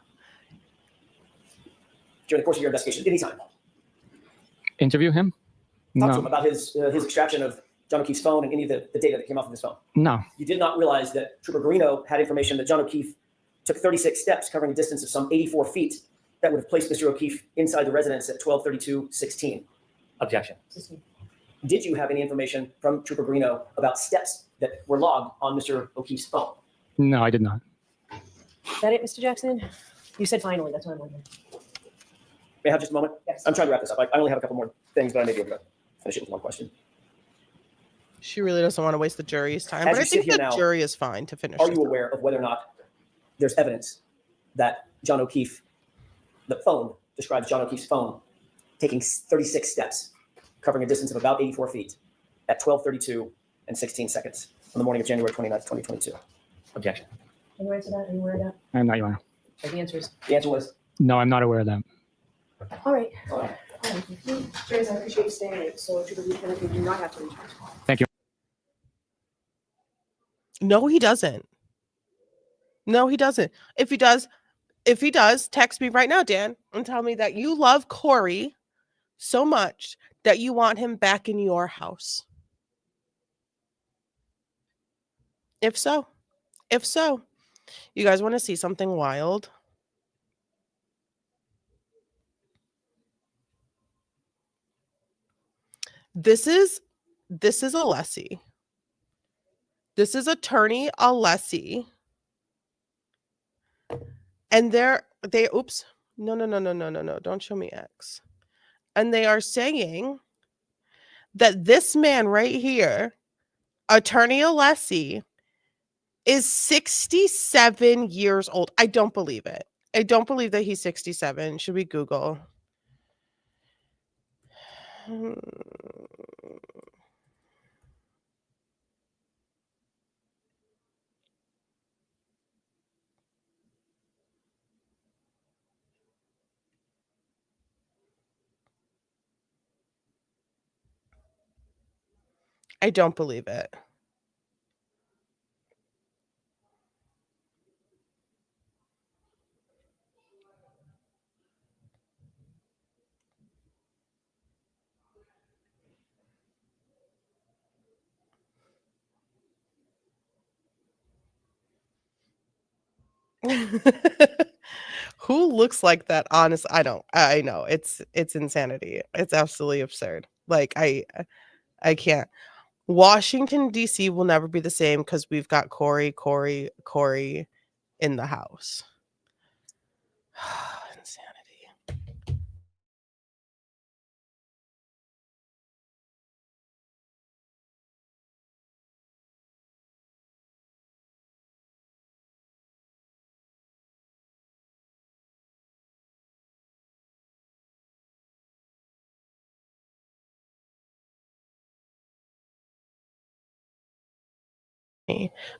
Speaker 3: during the course of your investigation, anytime?
Speaker 2: Interview him?
Speaker 3: Talk to him
Speaker 2: No.
Speaker 3: about his extraction of John O'Keefe's phone and any of the data that came off of his phone.
Speaker 2: No.
Speaker 3: You did not realize that Trooper Garino had information that John O'Keefe took 36 steps covering a distance of some 84 feet that would have placed Mr. O'Keefe inside the residence at 12:32:16.
Speaker 7: Objection.
Speaker 3: Did you have any information from Trooper Garino about steps that were logged on Mr. O'Keefe's phone?
Speaker 2: No, I did not.
Speaker 6: Is that it, Mr. Jackson? You said finally, that's what I'm wondering.
Speaker 3: May I have just a moment?
Speaker 6: Yes.
Speaker 3: I'm trying to wrap this up. I only have a couple more things, but I may be able to finish it with one question.
Speaker 1: She really doesn't want to waste the jury's time.
Speaker 3: As
Speaker 1: But I
Speaker 3: you sit
Speaker 1: think
Speaker 3: here
Speaker 1: the
Speaker 3: now,
Speaker 1: jury is fine to finish.
Speaker 3: Are
Speaker 1: this
Speaker 3: you
Speaker 1: up.
Speaker 3: aware of whether or not there's evidence that John O'Keefe, the phone describes John O'Keefe's phone taking 36 steps, covering a distance of about 84 feet at 12:32:16 on the morning of January 29th, 2022?
Speaker 7: Objection.
Speaker 6: Can you answer that? Are you aware of that?
Speaker 2: I'm not, Your Honor.
Speaker 6: The answer is,
Speaker 3: The answer was,
Speaker 2: No, I'm not aware of that.
Speaker 6: all right.
Speaker 3: all right.
Speaker 6: All right. James, I appreciate you staying late, so Trooper Bukhenik, you do not have to return.
Speaker 2: Thank you.
Speaker 1: No, he doesn't. No, he doesn't. If he does, text me right now, Dan, and tell me that you love Corey so much that you want him back in your house. If so, you guys want to see something wild? This is Alessi. This is attorney Alessi And oops, no, don't show me X. And they are saying that this man right here, Attorney Alessi, is 67 years old. I don't believe it. I don't believe that he's 67. Should we Google? I don't believe it. Who looks like that? Honest, I don't. I know it's insanity. It's absolutely absurd. Like I can't. Washington D.C. will never be the same because we've got Corey in the house. Insanity.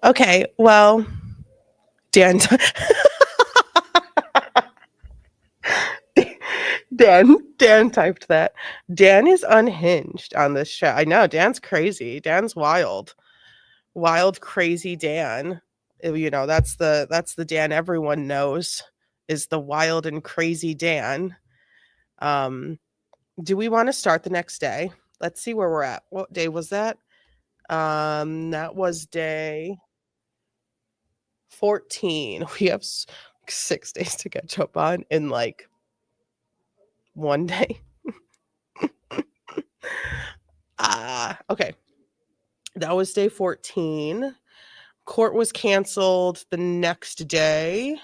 Speaker 1: Okay, well, Dan. Dan typed that. Dan is unhinged on this show. I know Dan's crazy. Dan's wild, crazy Dan. You know, that's the Dan everyone knows is the wild and crazy Dan. Do we want to start the next day? Let's see where we're at. What day was that? That was day 14. We have 6 days to catch up on in like one day. Okay. That was day 14. Court was canceled the next day.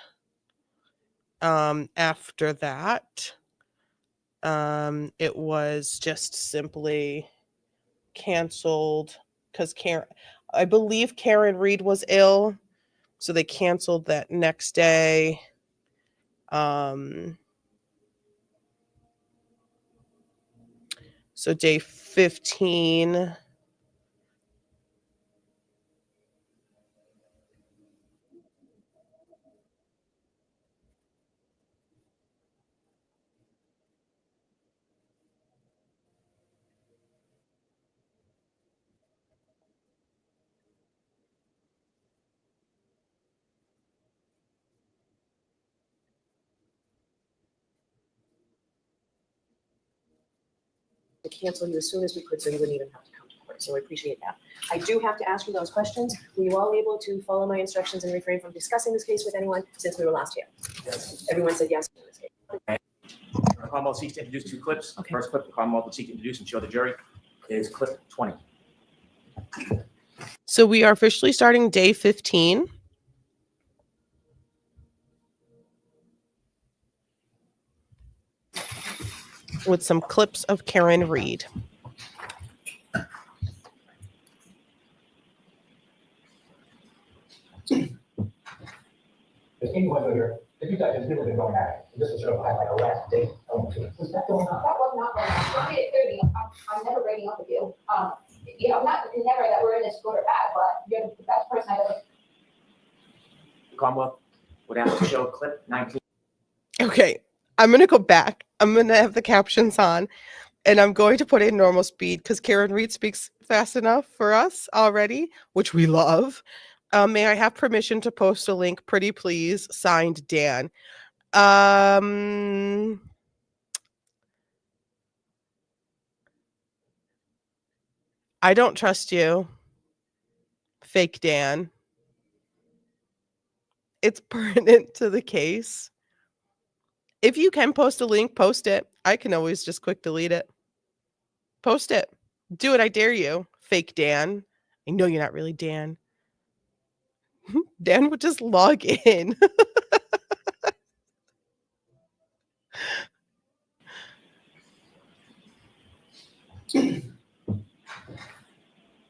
Speaker 1: After that, it was just simply canceled because I believe Karen Reed was ill, so they canceled that next day. So day 15.
Speaker 6: To cancel you as soon as we could, so you wouldn't even have to come to court. So I appreciate that. I do have to ask you those questions. Were you all able to follow my instructions and refrain from discussing this case with anyone since we were last here?
Speaker 3: Yes.
Speaker 6: Everyone said yes in this case.
Speaker 3: The Commonwealth seeks to introduce 2 clips.
Speaker 6: Okay.
Speaker 3: First clip the Commonwealth will seek to introduce and show the jury is clip 20.
Speaker 1: So we are officially starting day 15. With some clips of Karen Reed.
Speaker 10: If anyone here, if you guys have really been going at it, this was sort of like a last date. Was that going on?
Speaker 5: That was not going on. For me, it clearly, I'm never breaking up with you. You know, not never that we're in this good or bad, but you're the best person I've ever.
Speaker 3: The Commonwealth would ask to show clip 19.
Speaker 1: Okay, I'm going to go back. I'm going to have the captions on, and I'm going to put it in normal speed because Karen Reed speaks fast enough for us already, which we love. May I have permission to post a link, pretty please, signed Dan. I don't trust you, fake Dan. It's pertinent to the case. If you can post a link, post it. I can always just quick delete it. Post it. Do it. I dare you. Fake Dan. I know you're not really Dan. Dan would just log in.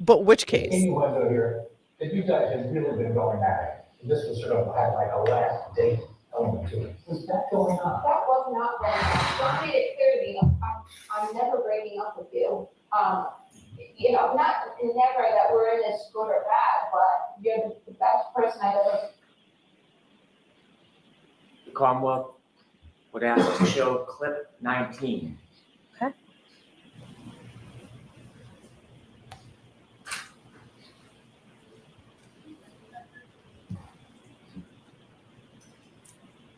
Speaker 1: But which case?
Speaker 10: Innuendo here that you guys have really been going at it. This was sort of had like a last date element to it. Was that going on?
Speaker 5: That was not going on. John made it clear to me, I'm never breaking up with you. You know, never that we're in this good or bad, but you're the best person I've ever.
Speaker 11: The Commonwealth would ask to show clip 19.
Speaker 4: Okay.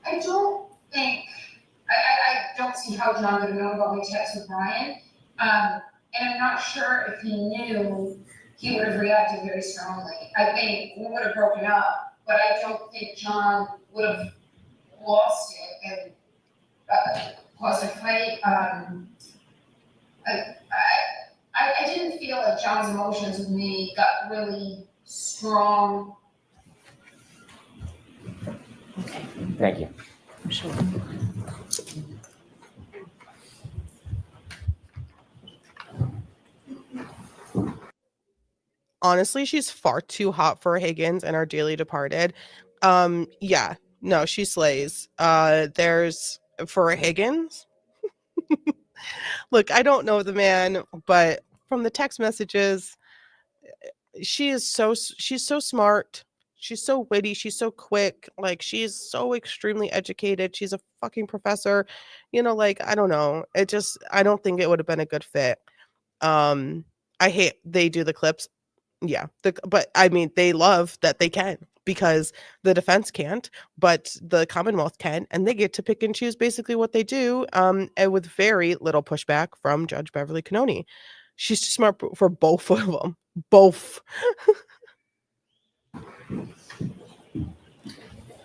Speaker 5: I don't think, I don't see how John would have known about my text with Brian. And I'm not sure if he knew he would have reacted very strongly. I think we would have broken up, but I don't think John would have lost it and caused a fight. I didn't feel like John's emotions with me got really strong.
Speaker 11: Thank you.
Speaker 4: Sure.
Speaker 1: Honestly, she's far too hot for Higgins and Our Dearly Departed. Yeah, no, she slays. There's for Higgins. Look, I don't know the man, but from the text messages, she's so smart. She's so witty. She's so quick. Like, she's so extremely educated. She's a fucking professor. You know, like, I don't know. I don't think it would have been a good fit. I hate they do the clips. Yeah. But I mean, they love that they can because the defense can't, but the Commonwealth can, and they get to pick and choose basically what they do, and with very little pushback from Judge Beverly Cannoni. She's too smart for both of them. Both.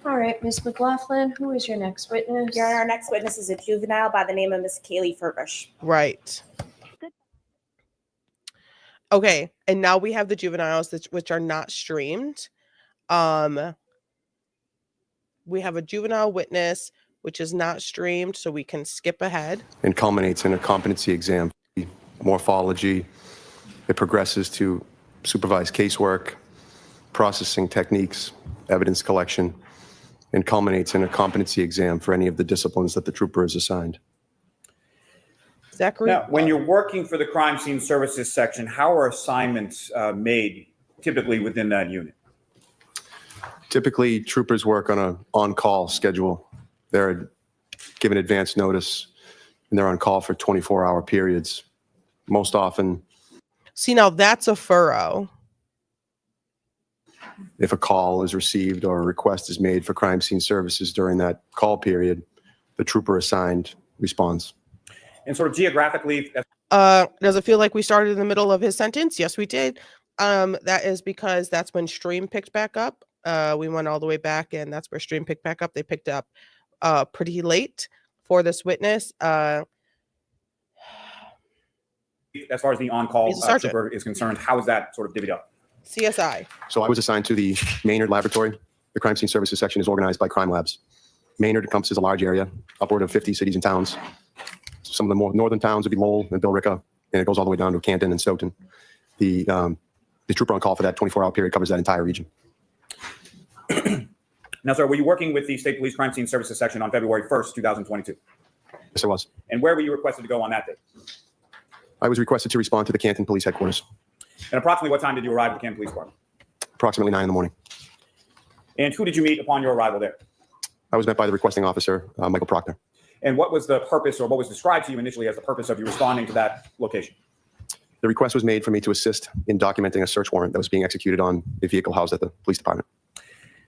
Speaker 4: All right, Ms. McLaughlin, who is your next witness?
Speaker 12: Your Honor, our next witness is a juvenile by the name of Miss Kaylee Furbush.
Speaker 1: Right. Okay, and now we have the juveniles which are not streamed. We have a juvenile witness which is not streamed, so we can skip ahead.
Speaker 13: And culminates in a competency exam, morphology. It progresses to supervised casework, processing techniques, evidence collection, and culminates in a competency exam for any of the disciplines that the trooper is assigned.
Speaker 1: Zachary?
Speaker 14: Now, when you're working for the crime scene services section, how are assignments made typically within that unit?
Speaker 13: Typically, troopers work on an on-call schedule. They're given advance notice, and they're on call for 24-hour periods. Most often.
Speaker 1: See, now that's a furrow.
Speaker 13: If a call is received or a request is made for crime scene services during that call period, the trooper assigned responds.
Speaker 14: And sort of geographically.
Speaker 1: Does it feel like we started in the middle of his sentence? Yes, we did. That is because that's when Stream picked back up. We went all the way back, and that's where Stream picked back up. They picked up pretty late for this witness.
Speaker 14: As far as the on-call trooper is concerned, how is that sort of divvied up?
Speaker 1: CSI.
Speaker 13: So I was assigned to the Maynard Laboratory. The crime scene services section is organized by crime labs. Maynard encompasses a large area, upward of 50 cities and towns. Some of the more northern towns would be Lowell and Billerica, and it goes all the way down to Canton and Stoughton. The trooper on call for that 24-hour period covers that entire region.
Speaker 14: Now, sir, were you working with the State Police Crime Scene Services section on February 1st, 2022?
Speaker 13: Yes, I was.
Speaker 14: And where were you requested to go on that day?
Speaker 13: I was requested to respond to the Canton Police Headquarters.
Speaker 14: And approximately what time did you arrive at the Canton Police Department?
Speaker 13: Approximately 9 in the morning.
Speaker 14: And who did you meet upon your arrival there?
Speaker 13: I was met by the requesting officer, Michael Proctor.
Speaker 14: And what was the purpose, or what was described to you initially as the purpose of you responding to that location?
Speaker 13: The request was made for me to assist in documenting a search warrant that was being executed on a vehicle housed at the police department.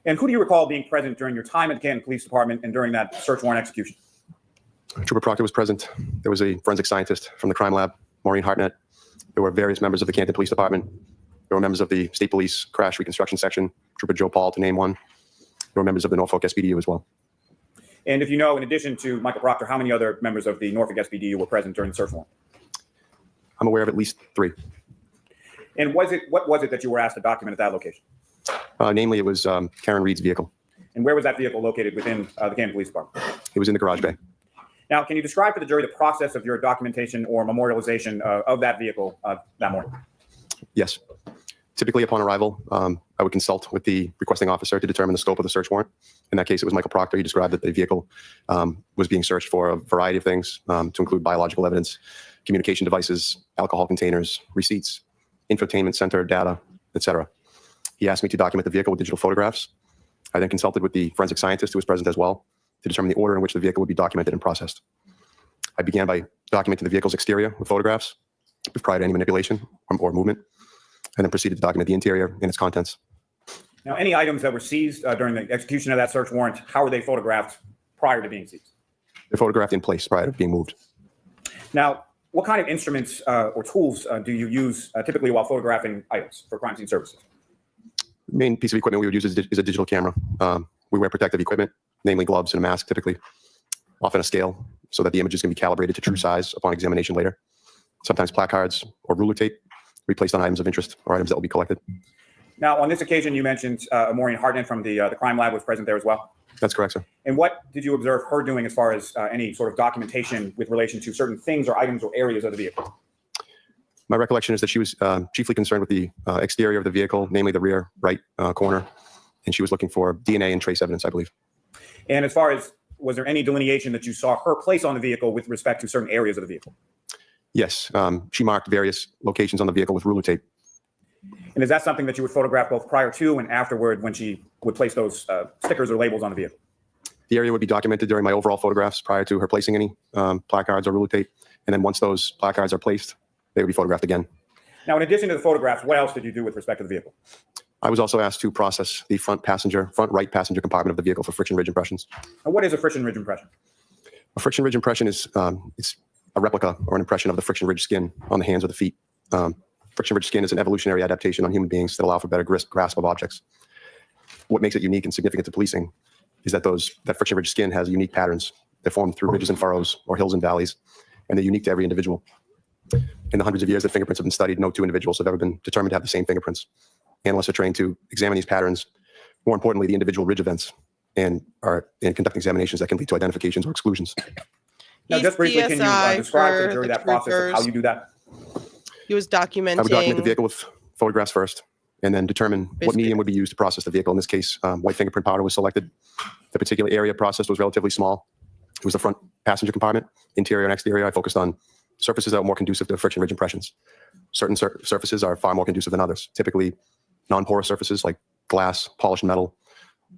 Speaker 14: And who do you recall being present during your time at the Canton Police Department and during that search warrant execution?
Speaker 13: Trooper Proctor was present. There was a forensic scientist from the crime lab, Maureen Hartnett. There were various members of the Canton Police Department. There were members of the State Police Crash Reconstruction Section, Trooper Joe Paul, to name one. There were members of the Norfolk SPDU as well.
Speaker 14: And if you know, in addition to Michael Proctor, how many other members of the Norfolk SPDU were present during the search warrant?
Speaker 13: I'm aware of at least 3.
Speaker 14: And what was it that you were asked to document at that location?
Speaker 13: Namely, it was Karen Reed's vehicle.
Speaker 14: And where was that vehicle located within the Canton Police Department?
Speaker 13: It was in the garage bay.
Speaker 14: Now, can you describe for the jury the process of your documentation or memorialization of that vehicle that morning?
Speaker 13: Yes. Typically, upon arrival, I would consult with the requesting officer to determine the scope of the search warrant. In that case, it was Michael Proctor. He described that the vehicle was being searched for a variety of things, to include biological evidence, communication devices, alcohol containers, receipts, infotainment center data, etc. He asked me to document the vehicle with digital photographs. I then consulted with the forensic scientist who was present as well to determine the order in which the vehicle would be documented and processed. I began by documenting the vehicle's exterior with photographs prior to any manipulation or movement, and then proceeded to document the interior and its contents.
Speaker 14: Now, any items that were seized during the execution of that search warrant, how were they photographed prior to being seized?
Speaker 13: They're photographed in place prior to being moved.
Speaker 14: Now, what kind of instruments or tools do you use typically while photographing items for crime scene services?
Speaker 13: The main piece of equipment we would use is a digital camera. We wear protective equipment, namely gloves and a mask typically, often a scale, so that the images can be calibrated to true size upon examination later. Sometimes placards or ruler tape will be placed on items of interest or items that will be collected.
Speaker 14: Now, on this occasion, you mentioned Maureen Hartnett from the crime lab was present there as well.
Speaker 13: That's correct, sir.
Speaker 14: And what did you observe her doing as far as any sort of documentation with relation to certain things or items or areas of the vehicle?
Speaker 13: My recollection is that she was chiefly concerned with the exterior of the vehicle, namely the rear right corner, and she was looking for DNA and trace evidence, I believe.
Speaker 14: And as far as, was there any delineation that you saw her place on the vehicle with respect to certain areas of the vehicle?
Speaker 13: Yes, she marked various locations on the vehicle with ruler tape.
Speaker 14: And is that something that you would photograph both prior to and afterward when she would place those stickers or labels on the vehicle?
Speaker 13: The area would be documented during my overall photographs prior to her placing any placards or ruler tape. And then once those placards are placed, they would be photographed again.
Speaker 14: Now, in addition to the photographs, what else did you do with respect to the vehicle?
Speaker 13: I was also asked to process the front right passenger compartment of the vehicle for friction ridge impressions.
Speaker 14: Now, what is a friction ridge impression?
Speaker 13: A friction ridge impression is it's a replica or an impression of the friction ridge skin on the hands or the feet. Friction ridge skin is an evolutionary adaptation on human beings that allow for better grasp of objects. What makes it unique and significant to policing is that that friction ridge skin has unique patterns. They're formed through ridges and furrows or hills and valleys, and they're unique to every individual. In the hundreds of years that fingerprints have been studied, no two individuals have ever been determined to have the same fingerprints. Analysts are trained to examine these patterns, more importantly, the individual ridge events, and conduct examinations that can lead to identifications or exclusions.
Speaker 14: Now, just briefly, can you describe to the jury that process of how you do that?
Speaker 1: He was documenting.
Speaker 13: I would document the vehicle with photographs first, and then determine what medium would be used to process the vehicle. In this case, white fingerprint powder was selected. The particular area processed was relatively small. It was the front passenger compartment, interior and exterior. I focused on surfaces that were more conducive to friction ridge impressions. Certain surfaces are far more conducive than others. Typically, non-porous surfaces like glass, polished metal,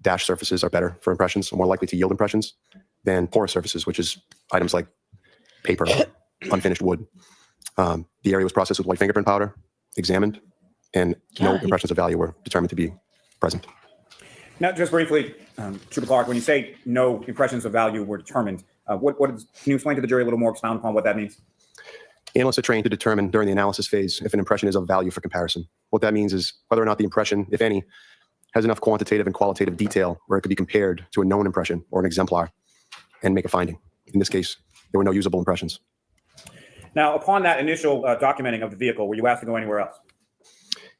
Speaker 13: dash surfaces are better for impressions, more likely to yield impressions than porous surfaces, which is items like paper, unfinished wood. The area was processed with white fingerprint powder, examined, and no impressions of value were determined to be present.
Speaker 14: Now, just briefly, Trooper Clark, when you say no impressions of value were determined, can you explain to the jury a little more, expound upon what that means?
Speaker 13: Analysts are trained to determine during the analysis phase if an impression is of value for comparison. What that means is whether or not the impression, if any, has enough quantitative and qualitative detail where it could be compared to a known impression or an exemplar and make a finding. In this case, there were no usable impressions.
Speaker 14: Now, upon that initial documenting of the vehicle, were you asked to go anywhere else?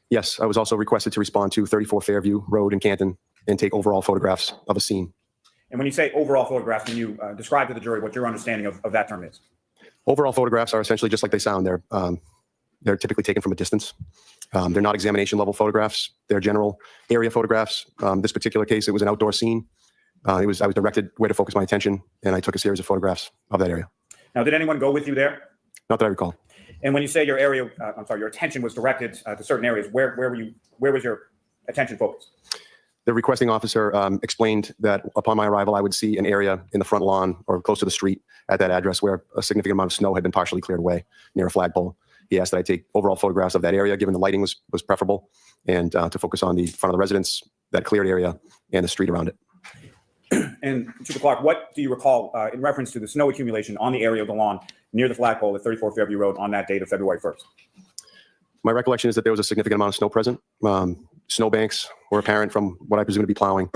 Speaker 13: Yes, I was also requested to respond to 34 Fairview Road in Canton and take overall photographs of a scene.
Speaker 14: And when you say overall photographs, can you describe to the jury what your understanding of that term is?
Speaker 13: Overall photographs are essentially just like they sound. They're typically taken from a distance. They're not examination level photographs. They're general area photographs. This particular case, it was an outdoor scene. I was directed where to focus my attention, and I took a series of photographs of that area.
Speaker 14: Now, did anyone go with you there?
Speaker 13: Not that I recall.
Speaker 14: And when you say your area, your attention was directed to certain areas, where was your attention focused?
Speaker 13: The requesting officer explained that upon my arrival, I would see an area in the front lawn or close to the street at that address where a significant amount of snow had been partially cleared away near a flagpole. He asked that I take overall photographs of that area, given the lighting was preferable, and to focus on the front of the residence, that cleared area, and the street around it.
Speaker 14: And Trooper Clark, what do you recall in reference to the snow accumulation on the area of the lawn near the flagpole at 34 Fairview Road on that date of February 1st?
Speaker 13: My recollection is that there was a significant amount of snow present. Snowbanks were apparent from what I presume to be plowing.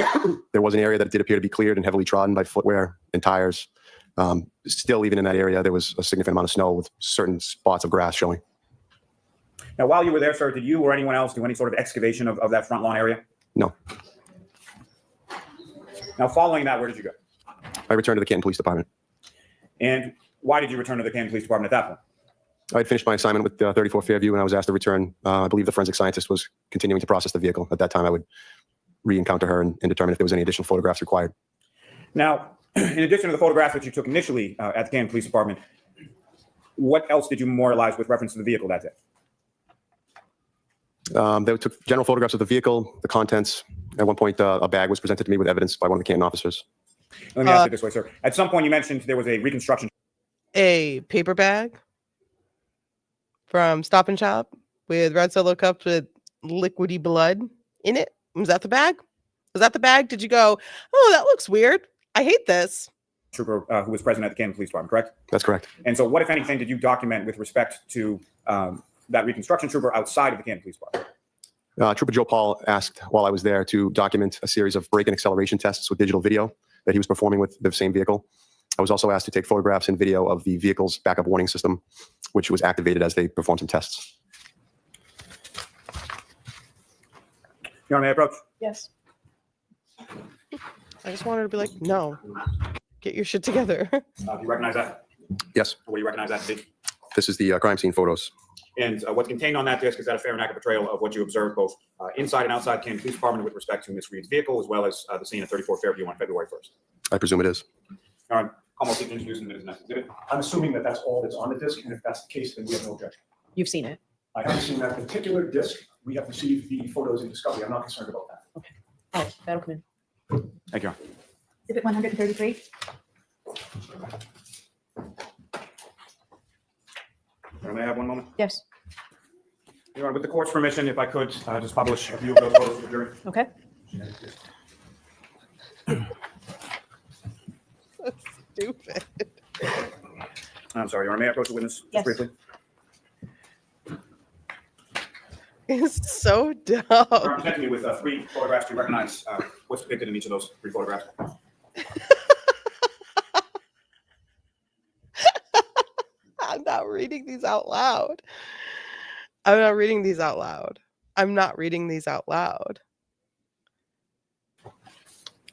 Speaker 13: There was an area that did appear to be cleared and heavily trodden by footwear and tires. Still, even in that area, there was a significant amount of snow with certain spots of grass showing.
Speaker 14: Now, while you were there, sir, did you or anyone else do any sort of excavation of that front lawn area?
Speaker 13: No.
Speaker 14: Now, following that, where did you go?
Speaker 13: I returned to the Canton Police Department.
Speaker 14: And why did you return to the Canton Police Department at that point?
Speaker 13: I had finished my assignment with 34 Fairview, and I was asked to return. I believe the forensic scientist was continuing to process the vehicle. At that time, I would re-encounter her and determine if there was any additional photographs required.
Speaker 14: Now, in addition to the photographs that you took initially at the Canton Police Department, what else did you memorialize with reference to the vehicle that day?
Speaker 13: They took general photographs of the vehicle, the contents. At one point, a bag was presented to me with evidence by one of the Canton officers.
Speaker 14: Let me ask it this way, sir. At some point, you mentioned there was a reconstruction.
Speaker 1: A paper bag from Stop and Shop with red Solo cups with liquidy blood in it. Was that the bag? Was that the bag? Did you go, oh, that looks weird. I hate this.
Speaker 14: Trooper who was present at the Canton Police Department, correct?
Speaker 13: That's correct.
Speaker 14: And so what, if anything, did you document with respect to that reconstruction trooper outside of the Canton Police Department?
Speaker 13: Trooper Joe Paul asked while I was there to document a series of brake and acceleration tests with digital video that he was performing with the same vehicle. I was also asked to take photographs and video of the vehicle's backup warning system, which was activated as they performed some tests.
Speaker 14: Your Honor, may I approach?
Speaker 6: Yes.
Speaker 1: I just wanted to be like, no, get your shit together.
Speaker 14: Do you recognize that?
Speaker 13: Yes.
Speaker 14: What do you recognize that to be?
Speaker 13: This is the crime scene photos.
Speaker 14: And what's contained on that disc, is that a fair and accurate portrayal of what you observed both inside and outside Canton Police Department with respect to Miss Reed's vehicle, as well as the scene at 34 Fairview on February 1st?
Speaker 13: I presume it is.
Speaker 14: All right. Almost introducing the next exhibit.
Speaker 10: I'm assuming that that's all that's on the disc, and if that's the case, then we have no objection.
Speaker 4: You've seen it.
Speaker 10: I haven't seen that particular disc. We have received the photos in discovery. I'm not concerned about that.
Speaker 4: Okay. All right, that'll come in.
Speaker 14: Thank you.
Speaker 12: Exhibit 133.
Speaker 14: May I have one moment?
Speaker 4: Yes.
Speaker 14: Your Honor, with the court's permission, if I could just publish a few of those photos for the jury.
Speaker 4: Okay.
Speaker 1: Stupid.
Speaker 14: I'm sorry, Your Honor, may I approach the witness
Speaker 12: Yes.
Speaker 14: just briefly?
Speaker 1: It's so dumb.
Speaker 14: Your Honor, presenting me with 3 photographs. Do you recognize what's depicted in each of those 3 photographs?
Speaker 1: I'm not reading these out loud. I'm not reading these out loud. I'm not reading these out loud.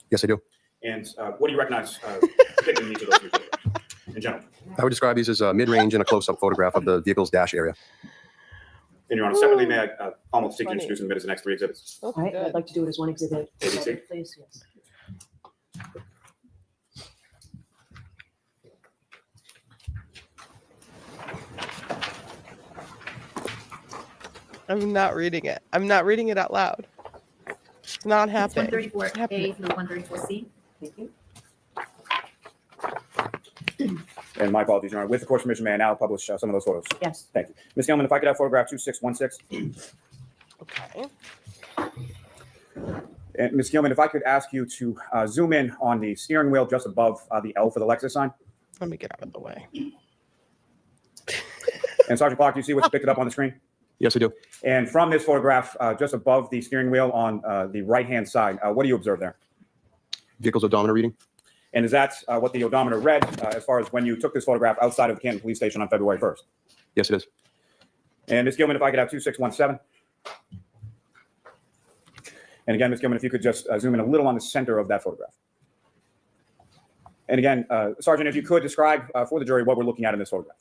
Speaker 13: Yes, I do.
Speaker 14: And what do you recognize depicted in each of those 3 photographs in general?
Speaker 13: I would describe these as a mid-range and a close-up photograph of the vehicle's dash area.
Speaker 14: And Your Honor, separately, may I almost seek to
Speaker 1: Funny.
Speaker 14: introduce in the minutes the next 3 exhibits?
Speaker 4: All right, I'd like to do it as one exhibit.
Speaker 14: ABC?
Speaker 4: Please, yes.
Speaker 1: I'm not reading it. I'm not reading it out loud. It's not
Speaker 12: It's
Speaker 1: happening.
Speaker 12: 134A through 134C.
Speaker 4: Thank you.
Speaker 14: And my apologies, Your Honor. With the court's permission, may I now publish some of those photos?
Speaker 4: Yes.
Speaker 14: Thank you. Ms. Gilman, if I could have photograph 2616.
Speaker 1: Okay.
Speaker 14: And Ms. Gilman, if I could ask you to zoom in on the steering wheel just above the L for the Lexus sign.
Speaker 1: Let me get out of the way.
Speaker 14: And Sergeant Clark, do you see what's depicted up on the screen?
Speaker 13: Yes, I do.
Speaker 14: And from this photograph, just above the steering wheel on the right-hand side, what do you observe there?
Speaker 13: Vehicle's odometer reading.
Speaker 14: And is that what the odometer read as far as when you took this photograph outside of the Canton Police Station on February 1st?
Speaker 13: Yes, it is.
Speaker 14: And Ms. Gilman, if I could have 2617. And again, Ms. Gilman, if you could just zoom in a little on the center of that photograph. And again, Sergeant, if you could describe for the jury what we're looking at in this photograph.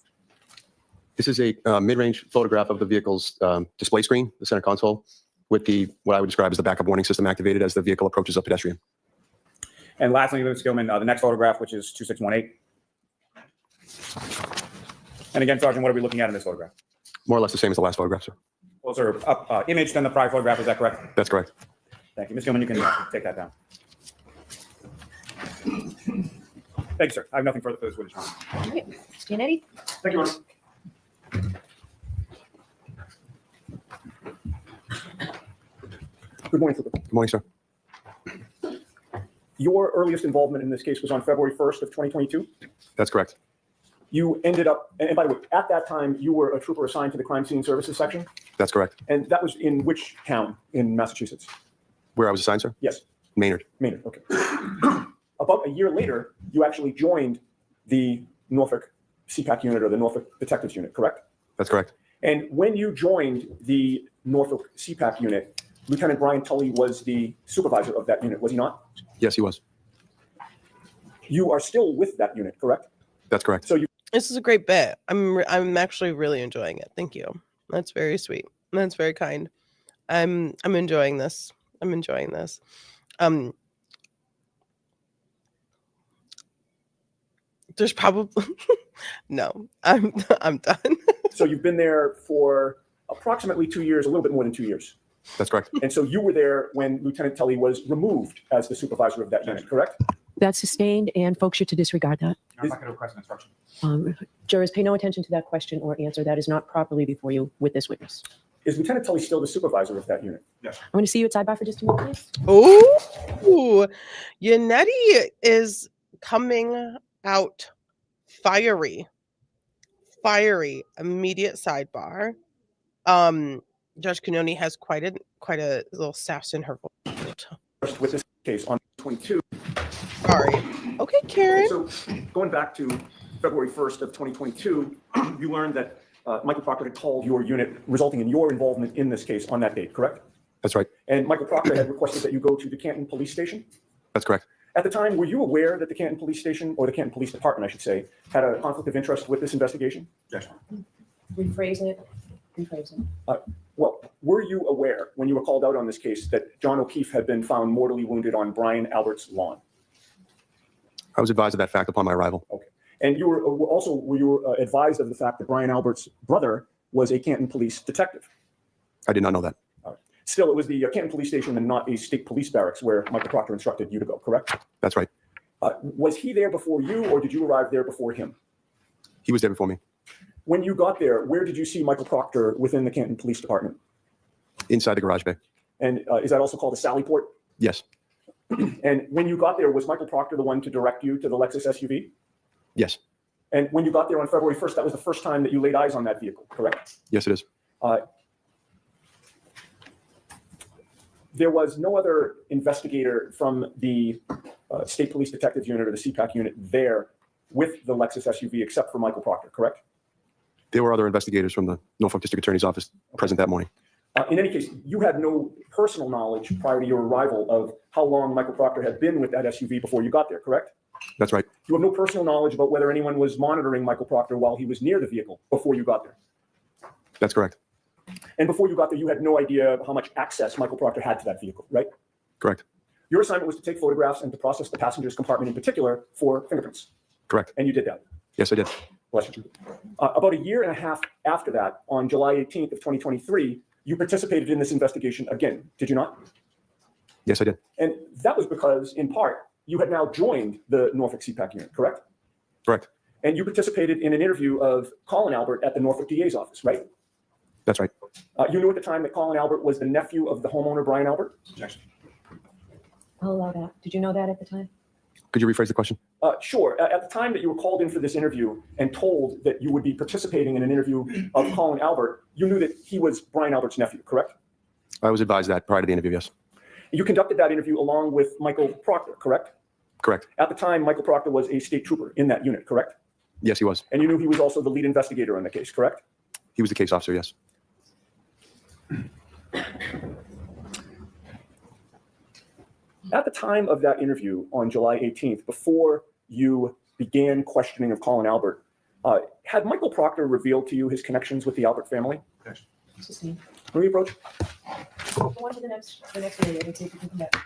Speaker 13: This is a mid-range photograph of the vehicle's display screen, the center console, with the what I would describe as the backup warning system activated as the vehicle approaches a pedestrian.
Speaker 14: And lastly, Ms. Gilman, the next photograph, which is 2618. And again, Sergeant, what are we looking at in this photograph?
Speaker 13: More or less the same as the last photograph, sir.
Speaker 14: Closer up image than the prior photograph, is that correct?
Speaker 13: That's correct.
Speaker 14: Thank you. Ms. Gilman, you can take that down. Thank you, sir. I have nothing further for this witness.
Speaker 4: All right. Giannetti?
Speaker 14: Thank you, Your Honor.
Speaker 10: Good morning, Trooper.
Speaker 13: Good morning, sir.
Speaker 10: Your earliest involvement in this case was on February 1st of 2022.
Speaker 13: That's correct.
Speaker 10: You ended up, and by the way, at that time, you were a trooper assigned to the crime scene services section,
Speaker 13: That's correct.
Speaker 10: and that was in which town in Massachusetts?
Speaker 13: Where I was assigned, sir?
Speaker 10: Yes,
Speaker 13: Maynard.
Speaker 10: Maynard, okay. About a year later, you actually joined the Norfolk CPAC unit or the Norfolk Detectives Unit, correct?
Speaker 13: That's correct.
Speaker 10: And when you joined the Norfolk CPAC unit, Lieutenant Brian Tully was the supervisor of that unit, was he not?
Speaker 13: Yes, he was.
Speaker 10: You are still with that unit, correct?
Speaker 13: That's correct.
Speaker 10: So you
Speaker 1: This is a great bit. I'm actually really enjoying it. Thank you. That's very sweet. That's very kind. I'm enjoying this. I'm enjoying this. There's probably no. I'm done.
Speaker 14: So you've been there for approximately 2 years, a little bit more than 2 years.
Speaker 13: That's correct.
Speaker 14: And so you were there when Lieutenant Tully was removed as the supervisor of that unit, correct?
Speaker 4: That's sustained, and folks are to disregard that.
Speaker 14: I'm not going to request an instruction.
Speaker 4: Jurors, pay no attention to that question or answer. That is not properly before you with this witness.
Speaker 14: Is Lieutenant Tully still the supervisor of that unit? Yes.
Speaker 4: I'm going to see you at sidebar for just a minute, please.
Speaker 1: Ooh, Yannetti is coming out fiery. Immediate sidebar. Judge Canoni has quite a little sass in her voice.
Speaker 14: With this case on 22.
Speaker 1: Sorry. Okay, Karen.
Speaker 14: So going back to February 1st of 2022, you learned that Michael Proctor had called your unit, resulting in your involvement in this case on that date, correct?
Speaker 13: That's right.
Speaker 14: And Michael Proctor had requested that you go to the Canton Police Station?
Speaker 13: That's correct.
Speaker 14: At the time, were you aware that the Canton Police Station, or the Canton Police Department, I should say, had a conflict of interest with this investigation? Yes.
Speaker 4: Rephrase it.
Speaker 14: Well, were you aware when you were called out on this case that John O'Keefe had been found mortally wounded on Brian Albert's lawn?
Speaker 13: I was advised of that fact upon my arrival.
Speaker 14: Okay. And you were you advised of the fact that Brian Albert's brother was a Canton police detective?
Speaker 13: I did not know that.
Speaker 14: Still, it was the Canton Police Station and not a state police barracks where Michael Proctor instructed you to go, correct?
Speaker 13: That's right.
Speaker 14: Was he there before you, or did you arrive there before him?
Speaker 13: He was there before me.
Speaker 14: When you got there, where did you see Michael Proctor within the Canton Police Department?
Speaker 13: Inside the garage bay.
Speaker 14: And is that also called a sally port?
Speaker 13: Yes.
Speaker 14: And when you got there, was Michael Proctor the one to direct you to the Lexus SUV?
Speaker 13: Yes.
Speaker 14: And when you got there on February 1st, that was the first time that you laid eyes on that vehicle, correct?
Speaker 13: Yes, it is.
Speaker 14: There was no other investigator from the State Police Detective Unit or the CPAC unit there with the Lexus SUV except for Michael Proctor, correct?
Speaker 13: There were other investigators from the Norfolk District Attorney's Office present that morning.
Speaker 14: In any case, you had no personal knowledge prior to your arrival of how long Michael Proctor had been with that SUV before you got there, correct?
Speaker 13: That's right.
Speaker 14: You have no personal knowledge about whether anyone was monitoring Michael Proctor while he was near the vehicle before you got there.
Speaker 13: That's correct.
Speaker 14: And before you got there, you had no idea how much access Michael Proctor had to that vehicle, right?
Speaker 13: Correct.
Speaker 14: Your assignment was to take photographs and to process the passenger's compartment in particular for fingerprints.
Speaker 13: Correct.
Speaker 14: And you did that.
Speaker 13: Yes, I did.
Speaker 14: Bless you. About a year and a half after that, on July 18th of 2023, you participated in this investigation again, did you not?
Speaker 13: Yes, I did.
Speaker 14: And that was because, in part, you had now joined the Norfolk CPAC unit, correct?
Speaker 13: Correct.
Speaker 14: And you participated in an interview of Colin Albert at the Norfolk DA's office, right?
Speaker 13: That's right.
Speaker 14: You knew at the time that Colin Albert was the nephew of the homeowner, Brian Albert? Yes.
Speaker 4: I'll allow that. Did you know that at the time?
Speaker 13: Could you rephrase the question?
Speaker 14: Sure. At the time that you were called in for this interview and told that you would be participating in an interview of Colin Albert, you knew that he was Brian Albert's nephew, correct?
Speaker 13: I was advised that prior to the interview, yes.
Speaker 14: You conducted that interview along with Michael Proctor, correct?
Speaker 13: Correct.
Speaker 14: At the time, Michael Proctor was a state trooper in that unit, correct?
Speaker 13: Yes, he was.
Speaker 14: And you knew he was also the lead investigator in the case, correct?
Speaker 13: He was the case officer, yes.
Speaker 14: At the time of that interview on July 18th, before you began questioning of Colin Albert, had Michael Proctor revealed to you his connections with the Albert family?
Speaker 4: Yes. Sustained.
Speaker 14: Can we approach?
Speaker 4: Go on to the next video and see if you can come back.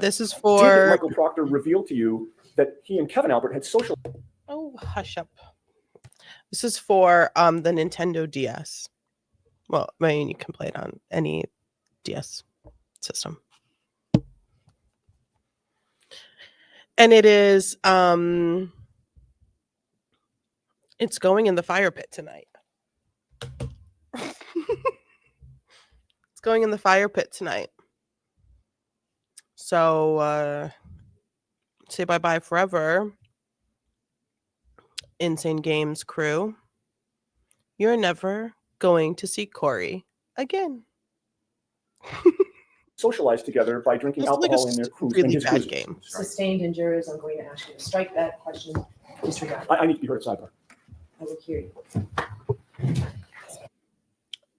Speaker 1: This is
Speaker 14: Did
Speaker 1: for.
Speaker 14: Michael Proctor reveal to you that he and Kevin Albert had social?
Speaker 1: Oh, hush up. This is for the Nintendo DS. Well, I mean, you can play it on any DS system. And it is it's going in the fire pit tonight. It's going in the fire pit tonight. So say bye-bye forever. Insane Games crew. You're never going to see Corey again.
Speaker 14: Socialized together by drinking
Speaker 1: It's like
Speaker 14: alcohol
Speaker 1: a
Speaker 14: in their cruise.
Speaker 1: really
Speaker 14: in his
Speaker 1: bad
Speaker 14: cruises.
Speaker 1: game.
Speaker 4: Sustained and jurors, I'm going to ask you to strike that question. Disregard.
Speaker 14: I need to be heard at sidebar.
Speaker 4: I will hear you.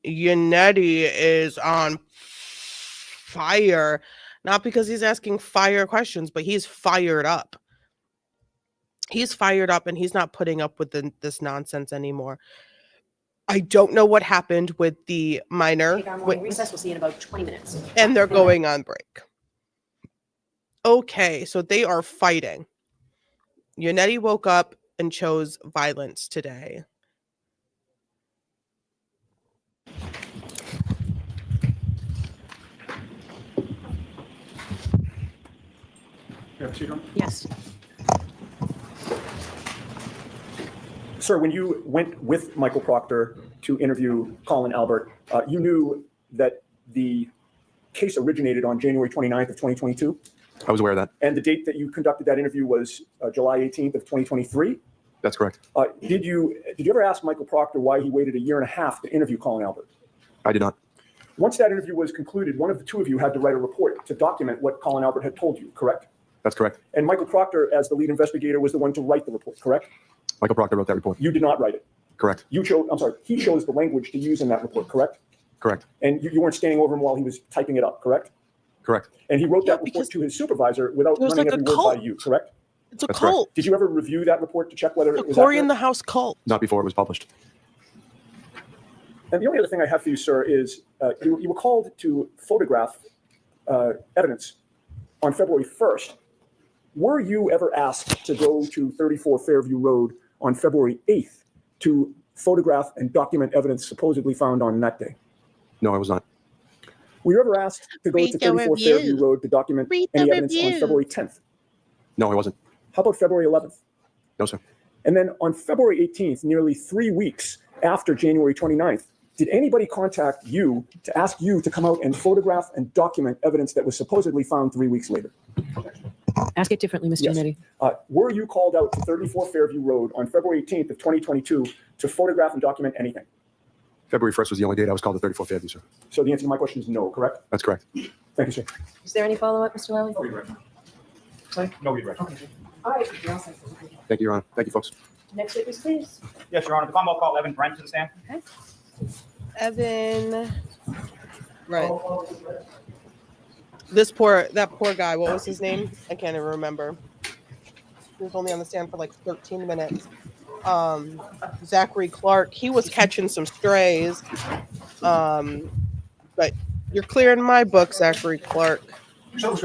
Speaker 1: Yannetti is on fire. Not because he's asking fire questions, but he's fired up. He's fired up and he's not putting up with this nonsense anymore. I don't know what happened with the minor
Speaker 6: Take our morning recess. We'll see you in about 20 minutes.
Speaker 1: and they're going on break. Okay, so they are fighting. Yannetti woke up and chose violence today.
Speaker 6: Yes.
Speaker 14: Sir, when you went with Michael Proctor to interview Colin Albert, you knew that the case originated on January 29th of 2022?
Speaker 13: I was aware of that.
Speaker 14: And the date that you conducted that interview was July 18th of 2023?
Speaker 13: That's correct.
Speaker 14: Did you ever ask Michael Proctor why he waited a year and a half to interview Colin Albert?
Speaker 13: I did not.
Speaker 14: Once that interview was concluded, one of the two of you had to write a report to document what Colin Albert had told you, correct?
Speaker 13: That's correct.
Speaker 14: And Michael Proctor, as the lead investigator, was the one to write the report, correct?
Speaker 13: Michael Proctor wrote that report.
Speaker 14: You did not write it.
Speaker 13: Correct.
Speaker 14: He chose the language to use in that report, correct?
Speaker 13: Correct.
Speaker 14: And you weren't standing over him while he was typing it up, correct?
Speaker 13: Correct.
Speaker 14: And he wrote that report to his supervisor without running
Speaker 1: like
Speaker 14: every word by you, correct?
Speaker 1: It's a
Speaker 13: That's
Speaker 1: cult.
Speaker 14: Did you ever review that report to check whether
Speaker 1: A
Speaker 14: it was
Speaker 1: Cory
Speaker 14: accurate?
Speaker 1: in the House cult.
Speaker 13: Not before it was published.
Speaker 14: And the only other thing I have for you, sir, is you were called to photograph evidence on February 1st. Were you ever asked to go to 34 Fairview Road on February 8th to photograph and document evidence supposedly found on that day?
Speaker 13: No, I was not.
Speaker 14: Were you ever asked to go
Speaker 1: Read
Speaker 14: to
Speaker 1: the
Speaker 14: 34
Speaker 1: review.
Speaker 14: Fairview Road to document
Speaker 1: Read the
Speaker 14: any evidence on
Speaker 1: review.
Speaker 14: February 10th?
Speaker 13: No, I wasn't.
Speaker 14: How about February 11th?
Speaker 13: No, sir.
Speaker 14: And then on February 18th, nearly 3 weeks after January 29th, did anybody contact you to ask you to come out and photograph and document evidence that was supposedly found 3 weeks later?
Speaker 4: Ask it differently, Mr.
Speaker 14: Yes.
Speaker 4: Yannetti.
Speaker 14: Were you called out to 34 Fairview Road on February 18th of 2022 to photograph and document anything?
Speaker 13: February 1st was the only date I was called to 34 Fairview, sir.
Speaker 14: So the answer to my question is no, correct?
Speaker 13: That's correct.
Speaker 14: Thank you, sir.
Speaker 4: Is there any follow-up, Mr. Lally? Sorry?
Speaker 14: No redirect.
Speaker 6: All right. you're all set.
Speaker 13: Thank you, Your Honor. Thank you, folks.
Speaker 6: Next witness, please.
Speaker 11: Yes, Your Honor. The Commonwealth call Evan Brent to the stand.
Speaker 1: Evan. Right. That poor guy, what was his name? I can't even remember. He was only on the stand for like 13 minutes. Zachary Clark, he was catching some strays. But you're clear in my book, Zachary Clark.
Speaker 4: All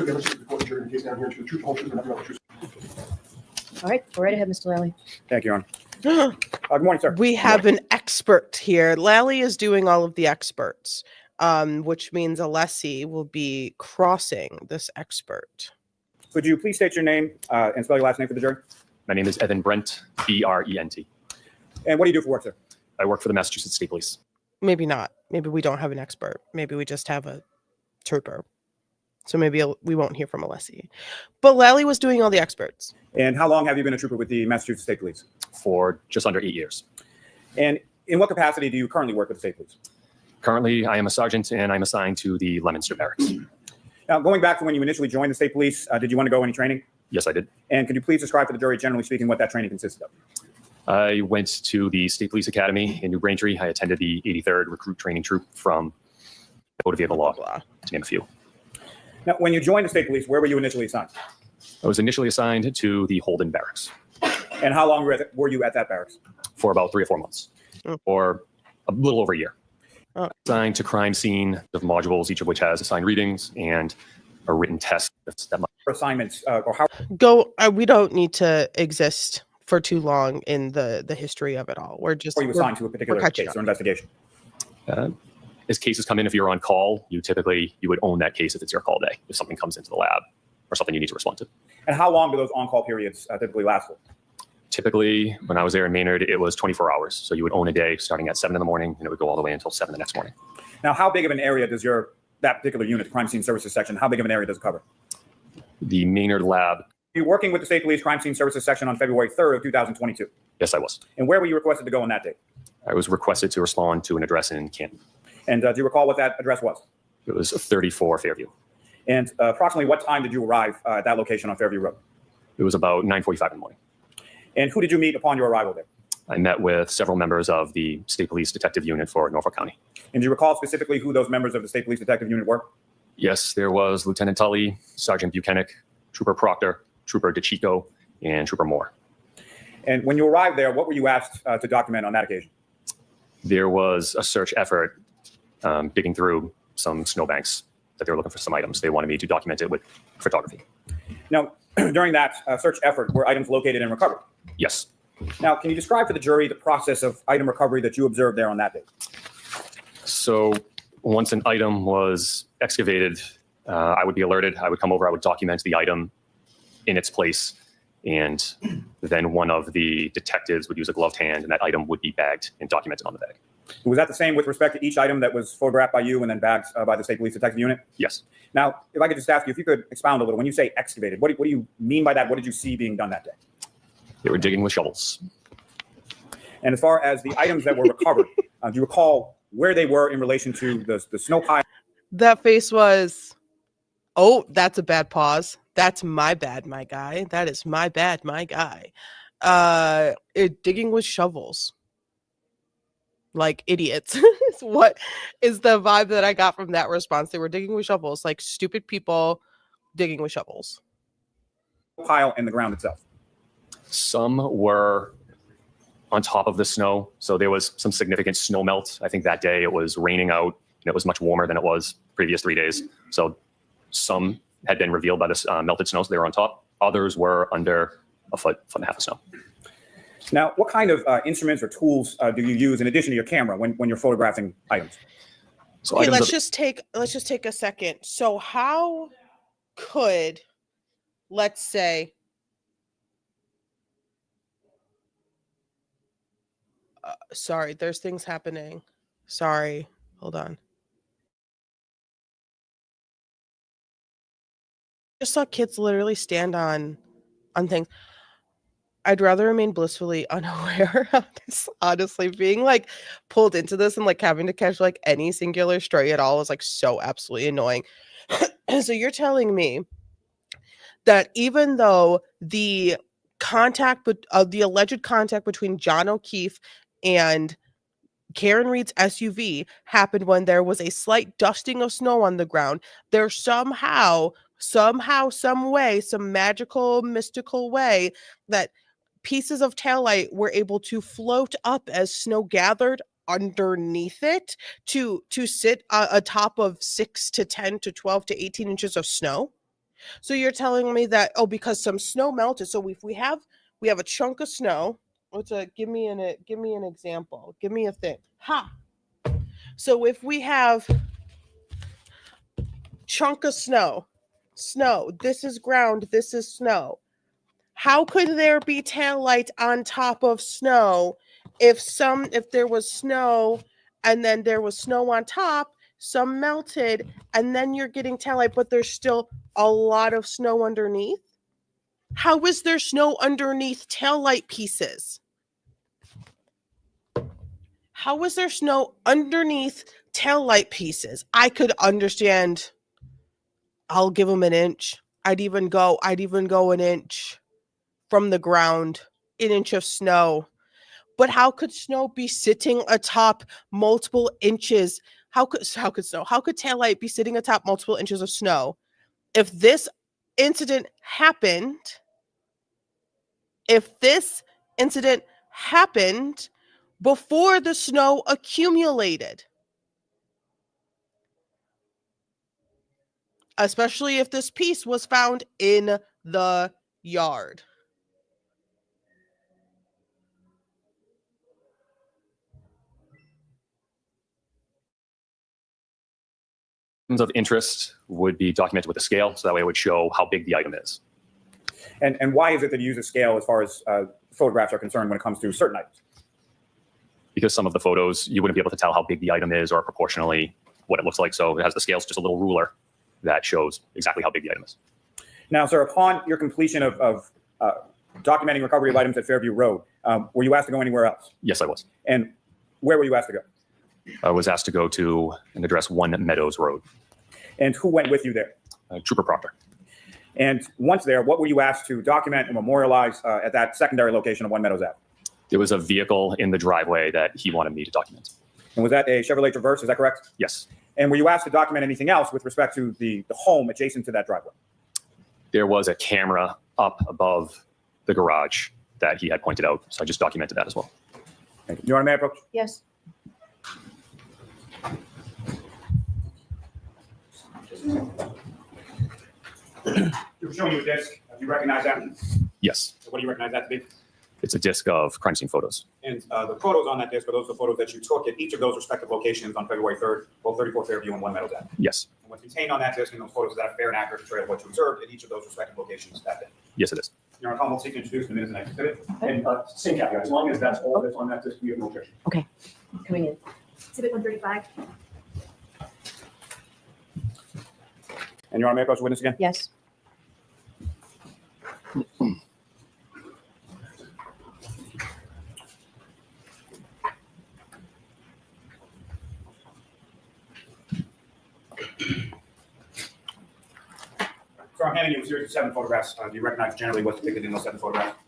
Speaker 4: right, go right ahead, Mr. Lally.
Speaker 14: Thank you, Your Honor. Good morning, sir.
Speaker 1: We have an expert here. Lally is doing all of the experts, which means Alessi will be crossing this expert.
Speaker 14: Could you please state your name and spell your last name for the jury?
Speaker 15: My name is Evan Brent, B-R-E-N-T.
Speaker 14: And what do you do for work, sir?
Speaker 15: I work for the Massachusetts State Police.
Speaker 1: Maybe not. Maybe we don't have an expert. Maybe we just have a trooper. So maybe we won't hear from Alessi. But Lally was doing all the experts.
Speaker 14: And how long have you been a trooper with the Massachusetts State Police?
Speaker 15: For just under 8 years.
Speaker 14: And in what capacity do you currently work with the State Police?
Speaker 15: Currently, I am a sergeant and I'm assigned to the Leominster Barracks.
Speaker 14: Now, going back to when you initially joined the State Police, did you undergo any training?
Speaker 15: Yes, I did.
Speaker 14: And could you please describe for the jury, generally speaking, what that training consisted of?
Speaker 15: I went to the State Police Academy in New Braintree. I attended the 83rd Recruit Training Troop from Motor Vehicle Law, to name a few.
Speaker 14: Now, when you joined the State Police, where were you initially assigned?
Speaker 15: I was initially assigned to the Holden Barracks.
Speaker 14: And how long were you at that barracks?
Speaker 15: For about 3 or 4 months, or a little over a year. Assigned to crime scene of modules, each of which has assigned readings and a written test.
Speaker 14: Assignments or how?
Speaker 1: We don't need to exist for too long in the history of it all. We're just.
Speaker 14: Were you assigned to a particular case or investigation?
Speaker 15: As cases come in, if you're on call, you would own that case if it's your call day. If something comes into the lab or something you need to respond to.
Speaker 14: And how long do those on-call periods typically last for?
Speaker 15: Typically, when I was there in Maynard, it was 24 hours. So you would own a day starting at 7 in the morning, and it would go all the way until 7 the next morning.
Speaker 14: Now, how big of an area does that particular unit, the Crime Scene Services Section, how big of an area does it cover?
Speaker 15: The Maynard lab.
Speaker 14: You were working with the State Police Crime Scene Services Section on February 3rd of 2022.
Speaker 15: Yes, I was.
Speaker 14: And where were you requested to go on that date?
Speaker 15: I was requested to respond to an address in Canton.
Speaker 14: And do you recall what that address was?
Speaker 15: It was 34 Fairview.
Speaker 14: And approximately what time did you arrive at that location on Fairview Road?
Speaker 15: It was about 9:45 in the morning.
Speaker 14: And who did you meet upon your arrival there?
Speaker 15: I met with several members of the State Police Detective Unit for Norfolk County.
Speaker 14: And do you recall specifically who those members of the State Police Detective Unit were?
Speaker 15: Yes, there was Lieutenant Tully, Sergeant Bukhenik, Trooper Proctor, Trooper DeChico, and Trooper Moore.
Speaker 16: And when you arrived there, what were you asked to document on that occasion?
Speaker 15: There was a search effort digging through some snowbanks that they were looking for some items. They wanted me to document it with photography.
Speaker 16: Now, during that search effort, were items located and recovered?
Speaker 15: Yes.
Speaker 16: Now, can you describe for the jury the process of item recovery that you observed there on that day?
Speaker 15: So once an item was excavated, I would be alerted. I would come over. I would document the item in its place. And then one of the detectives would use a gloved hand, and that item would be bagged and documented on the bag.
Speaker 16: Was that the same with respect to each item that was photographed by you and then bagged by the State Police Detective Unit?
Speaker 15: Yes.
Speaker 16: Now, if I could just ask you, if you could expound a little, when you say excavated, what do you mean by that? What did you see being done that day?
Speaker 15: They were digging with shovels.
Speaker 16: And as far as the items that were recovered, do you recall where they were in relation to the snow pile?
Speaker 1: That face was, oh, that's a bad pause. That's my bad, my guy. That is my bad, my guy. Digging with shovels. Like idiots. What is the vibe that I got from that response? They were digging with shovels, like stupid people digging with shovels.
Speaker 16: Pile in the ground itself.
Speaker 15: Some were on top of the snow. So there was some significant snow melt. I think that day it was raining out and it was much warmer than it was previous 3 days. So some had been revealed by this melted snow, so they were on top. Others were under a foot and a half of snow.
Speaker 16: Now, what kind of instruments or tools do you use in addition to your camera when you're photographing items?
Speaker 1: So okay, let's just take a second. So how could, let's say, sorry, there's things happening. Sorry, hold on. Just saw kids literally stand on things. I'd rather remain blissfully unaware of this, honestly. Being like pulled into this and like having to catch like any singular stray at all is like so absolutely annoying. So you're telling me that even though the alleged contact between John O'Keefe and Karen Reed's SUV happened when there was a slight dusting of snow on the ground, there somehow, some way, some magical, mystical way that pieces of taillight were able to float up as snow gathered underneath it to sit atop of 6 to 10 to 12 to 18 inches of snow? So you're telling me that, oh, because some snow melted. So if we have a chunk of snow. Give me an example. Give me a thing. So if we have chunk of snow, this is ground, this is snow. How could there be taillight on top of snow if there was snow and then there was snow on top, some melted, and then you're getting taillight, but there's still a lot of snow underneath? How is there snow underneath taillight pieces? How is there snow underneath taillight pieces? I could understand. I'll give them an inch. I'd even go an inch from the ground, an inch of snow. But how could snow be sitting atop multiple inches? How could taillight be sitting atop multiple inches of snow? If this incident happened before the snow accumulated, especially if this piece was found in the yard.
Speaker 15: Of interest would be documented with a scale, so that way it would show how big the item is.
Speaker 16: And why is it that you use a scale as far as photographs are concerned when it comes to certain items?
Speaker 15: Because some of the photos, you wouldn't be able to tell how big the item is or proportionally what it looks like. So it has the scales, just a little ruler that shows exactly how big the item is.
Speaker 16: Now, sir, upon your completion of documenting recovery of items at Fairview Road, were you asked to go anywhere else?
Speaker 15: Yes, I was.
Speaker 16: And where were you asked to go?
Speaker 15: I was asked to go to an address 1 Meadows Road.
Speaker 16: And who went with you there?
Speaker 15: Trooper Proctor.
Speaker 16: And once there, what were you asked to document and memorialize at that secondary location of 1 Meadows Ave?
Speaker 15: There was a vehicle in the driveway that he wanted me to document.
Speaker 16: And was that a Chevrolet Traverse? Is that correct?
Speaker 15: Yes.
Speaker 16: And were you asked to document anything else with respect to the home adjacent to that driveway?
Speaker 15: There was a camera up above the garage that he had pointed out. So I just documented that as well.
Speaker 16: Thank you. Your Honor, may I approach?
Speaker 4: Yes.
Speaker 16: You're showing you a disc. Do you recognize that?
Speaker 15: Yes,
Speaker 16: What do you recognize that to be?
Speaker 15: it's a disc of crime scene photos.
Speaker 16: And the photos on that disc are those the photos that you took at each of those respective locations on February 3rd, both 34 Fairview and 1 Meadows Ave.
Speaker 15: Yes,
Speaker 16: And what's contained on that disc in those photos is that a fair and accurate portrayal of what you observed at each of those respective locations that day.
Speaker 15: yes, it is.
Speaker 16: Your Honor, I'll seek to introduce the minutes and exhibit. And same caveat, as long as that's all that's on that disc, we have no objection.
Speaker 4: Okay. Coming in.
Speaker 12: Exhibit 135.
Speaker 16: And Your Honor, may I approach the witness again?
Speaker 4: Yes.
Speaker 16: So I'm handing you a series of 7 photographs. Do you recognize generally what's depicted in those 7 photographs?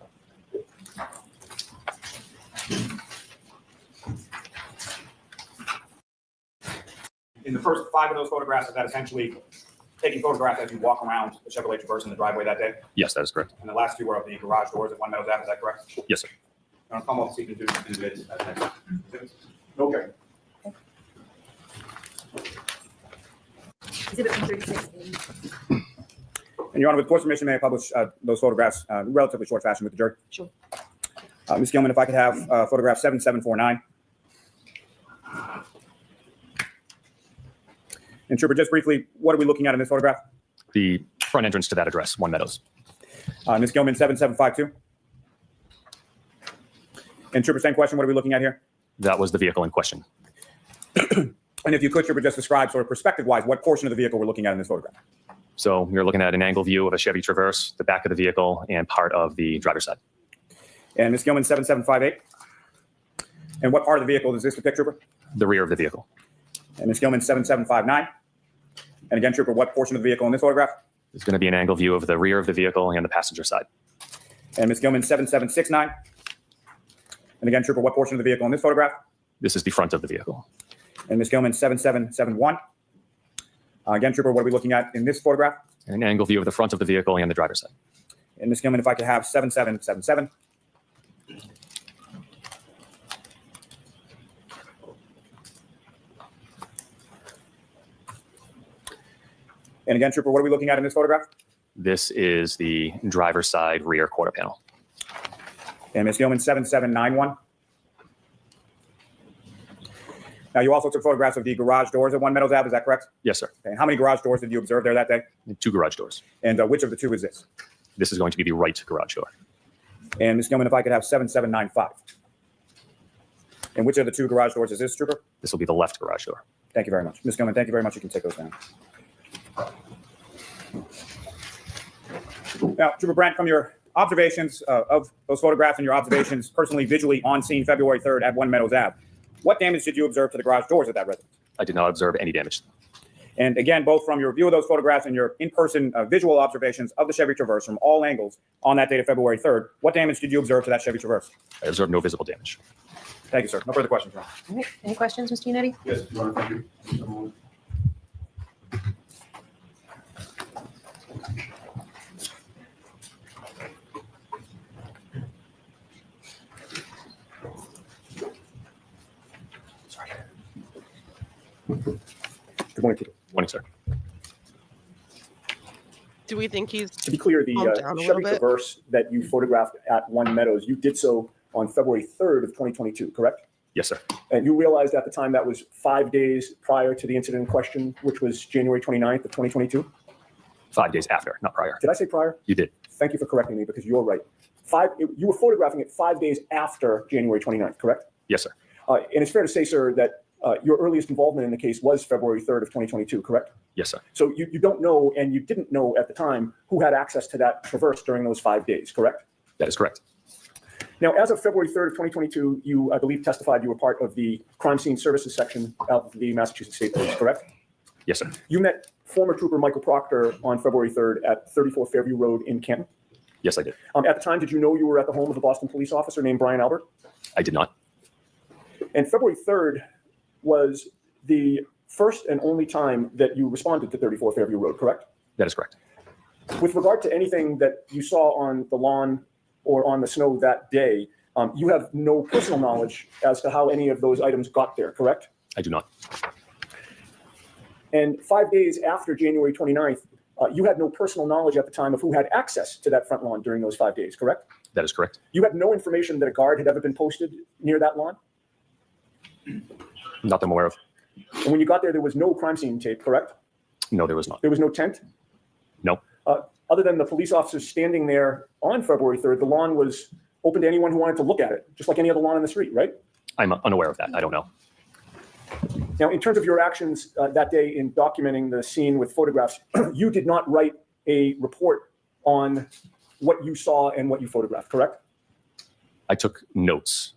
Speaker 16: In the first 5 of those photographs, is that essentially taking photographs as you walk around the Chevrolet Traverse in the driveway that day?
Speaker 15: Yes, that is correct.
Speaker 16: And the last 2 are of the garage doors at 1 Meadows Ave, is that correct?
Speaker 15: Yes, sir.
Speaker 16: Your Honor, come on, seek to introduce the minutes as next exhibit. Okay.
Speaker 12: Exhibit 136.
Speaker 16: And Your Honor, with court's permission, may I publish those photographs in relatively short fashion with the jury?
Speaker 4: Sure.
Speaker 16: Ms. Gilman, if I could have photograph 7749. And Trooper, just briefly, what are we looking at in this photograph?
Speaker 15: The front entrance to that address, 1 Meadows.
Speaker 16: Ms. Gilman, 7752. And Trooper, same question, what are we looking at here?
Speaker 15: That was the vehicle in question.
Speaker 16: And if you could, Trooper, just describe sort of perspective-wise what portion of the vehicle we're looking at in this photograph.
Speaker 15: So you're looking at an angle view of a Chevy Traverse, the back of the vehicle, and part of the driver's side.
Speaker 16: And Ms. Gilman, 7758. And what part of the vehicle does this depict, Trooper?
Speaker 15: The rear of the vehicle.
Speaker 16: And Ms. Gilman, 7759. And again, Trooper, what portion of the vehicle in this photograph?
Speaker 15: It's going to be an angle view of the rear of the vehicle and the passenger side.
Speaker 16: And Ms. Gilman, 7769. And again, Trooper, what portion of the vehicle in this photograph?
Speaker 15: This is the front of the vehicle.
Speaker 16: And Ms. Gilman, 7771. Again, Trooper, what are we looking at in this photograph?
Speaker 15: An angle view of the front of the vehicle and the driver's side.
Speaker 16: And Ms. Gilman, if I could have 7777. And again, Trooper, what are we looking at in this photograph?
Speaker 15: This is the driver's side rear quarter panel.
Speaker 16: And Ms. Gilman, 7791. Now, you also took photographs of the garage doors at 1 Meadows Ave, is that correct?
Speaker 15: Yes, sir.
Speaker 16: Okay. And how many garage doors did you observe there that day?
Speaker 15: 2 garage doors.
Speaker 16: And which of the 2 is this?
Speaker 15: This is going to be the right garage door.
Speaker 16: And Ms. Gilman, if I could have 7795. And which of the 2 garage doors is this, Trooper?
Speaker 15: This will be the left garage door.
Speaker 16: Thank you very much. Ms. Gilman, thank you very much. You can take those down. Now, Trooper Brent, from your observations of those photographs and your observations personally, visually on scene February 3rd at 1 Meadows Ave, what damage did you observe to the garage doors at that residence?
Speaker 15: I did not observe any damage.
Speaker 16: And again, both from your review of those photographs and your in-person visual observations of the Chevy Traverse from all angles on that date of February 3rd, what damage did you observe to that Chevy Traverse?
Speaker 15: I observed no visible damage.
Speaker 16: Thank you, sir. No further questions, Your Honor.
Speaker 4: All right. Any questions, Mr. Yannetti?
Speaker 16: Yes, Your Honor. Thank you. Good morning, Peter.
Speaker 15: Morning, sir.
Speaker 1: Do we think he's
Speaker 14: To be clear, the
Speaker 1: calmed down a little
Speaker 14: Chevy
Speaker 1: bit?
Speaker 14: Traverse that you photographed at 1 Meadows, you did so on February 3rd of 2022, correct?
Speaker 15: Yes, sir.
Speaker 14: And you realized at the time that was 5 days prior to the incident in question, which was January 29th of 2022?
Speaker 15: 5 days after, not prior.
Speaker 14: Did I say prior?
Speaker 15: You did.
Speaker 14: Thank you for correcting me because you're right. You were photographing it 5 days after January 29th, correct?
Speaker 15: Yes, sir.
Speaker 14: And it's fair to say, sir, that your earliest involvement in the case was February 3rd of 2022, correct?
Speaker 15: Yes, sir.
Speaker 14: So you don't know, and you didn't know at the time who had access to that Traverse during those 5 days, correct?
Speaker 15: That is correct.
Speaker 14: Now, as of February 3rd of 2022, you, I believe, testified you were part of the crime scene services section of the Massachusetts State Police, correct?
Speaker 15: Yes, sir.
Speaker 14: You met former Trooper Michael Proctor on February 3rd at 34 Fairview Road in Canton.
Speaker 15: Yes, I did.
Speaker 14: At the time, did you know you were at the home of a Boston police officer named Brian Albert?
Speaker 15: I did not.
Speaker 14: And February 3rd was the first and only time that you responded to 34 Fairview Road, correct?
Speaker 15: That is correct.
Speaker 14: With regard to anything that you saw on the lawn or on the snow that day, you have no personal knowledge as to how any of those items got there, correct?
Speaker 15: I do not.
Speaker 14: And 5 days after January 29th, you had no personal knowledge at the time of who had access to that front lawn during those 5 days, correct?
Speaker 15: That is correct.
Speaker 14: You had no information that a guard had ever been posted near that lawn?
Speaker 15: Not that I'm aware of.
Speaker 14: And when you got there, there was no crime scene tape, correct?
Speaker 15: No, there was not.
Speaker 14: There was no tent?
Speaker 15: No.
Speaker 14: Other than the police officers standing there on February 3rd, the lawn was open to anyone who wanted to look at it, just like any other lawn in the street, right?
Speaker 15: I'm unaware of that. I don't know.
Speaker 14: Now, in terms of your actions that day in documenting the scene with photographs, you did not write a report on what you saw and what you photographed, correct?
Speaker 15: I took notes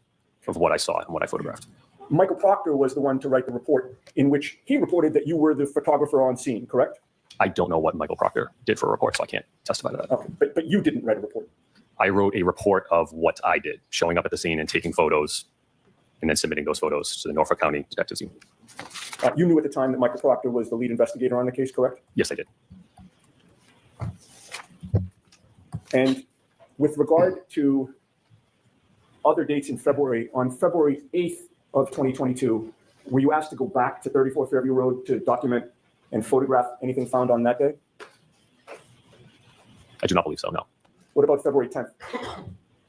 Speaker 15: of what I saw and what I photographed.
Speaker 14: Michael Proctor was the one to write the report in which he reported that you were the photographer on scene, correct?
Speaker 15: I don't know what Michael Proctor did for a report, so I can't testify to that.
Speaker 14: Okay, but you didn't write a report.
Speaker 15: I wrote a report of what I did, showing up at the scene and taking photos, and then submitting those photos to the Norfolk County Detectives Unit.
Speaker 14: You knew at the time that Michael Proctor was the lead investigator on the case, correct?
Speaker 15: Yes, I did.
Speaker 14: And with regard to other dates in February, on February 8th of 2022, were you asked to go back to 34 Fairview Road to document and photograph anything found on that day?
Speaker 15: I do not believe so, no.
Speaker 14: What about February 10th?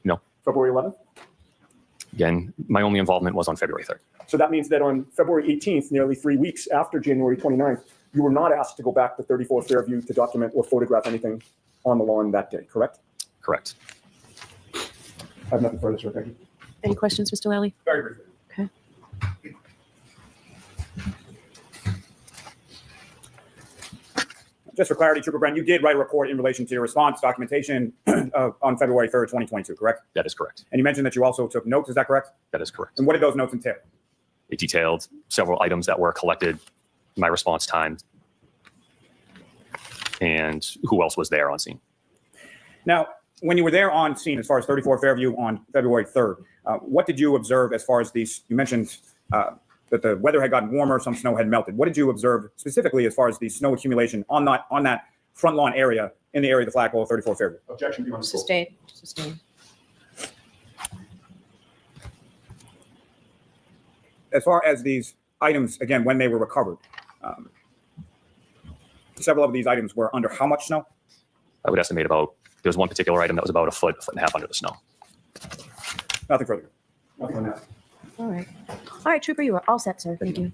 Speaker 15: No.
Speaker 14: February 11th?
Speaker 15: Again, my only involvement was on February 3rd.
Speaker 14: So that means that on February 18th, nearly 3 weeks after January 29th, you were not asked to go back to 34 Fairview to document or photograph anything on the lawn that day, correct?
Speaker 15: Correct.
Speaker 14: I have nothing further, sir. Thank you.
Speaker 4: Any questions, Mr. Lally?
Speaker 14: Very briefly.
Speaker 4: Okay.
Speaker 16: Just for clarity, Trooper Brent, you did write a report in relation to your response documentation on February 3rd, 2022, correct?
Speaker 15: That is correct.
Speaker 16: And you mentioned that you also took notes, is that correct?
Speaker 15: That is correct.
Speaker 16: And what did those notes entail?
Speaker 15: It detailed several items that were collected, my response time, and who else was there on scene.
Speaker 16: Now, when you were there on scene, as far as 34 Fairview on February 3rd, what did you observe as far as these, you mentioned that the weather had gotten warmer, some snow had melted. What did you observe specifically as far as the snow accumulation on that front lawn area in the area of the flagpole of 34 Fairview?
Speaker 14: Objection beyond scope.
Speaker 4: Sustained.
Speaker 16: As far as these items, again, when they were recovered, several of these items were under how much snow?
Speaker 15: I would estimate about, there was one particular item that was about a foot and a half under the snow.
Speaker 16: Nothing further.
Speaker 14: Nothing on that.
Speaker 4: All right. All right, Trooper, you are all set, sir. Thank you.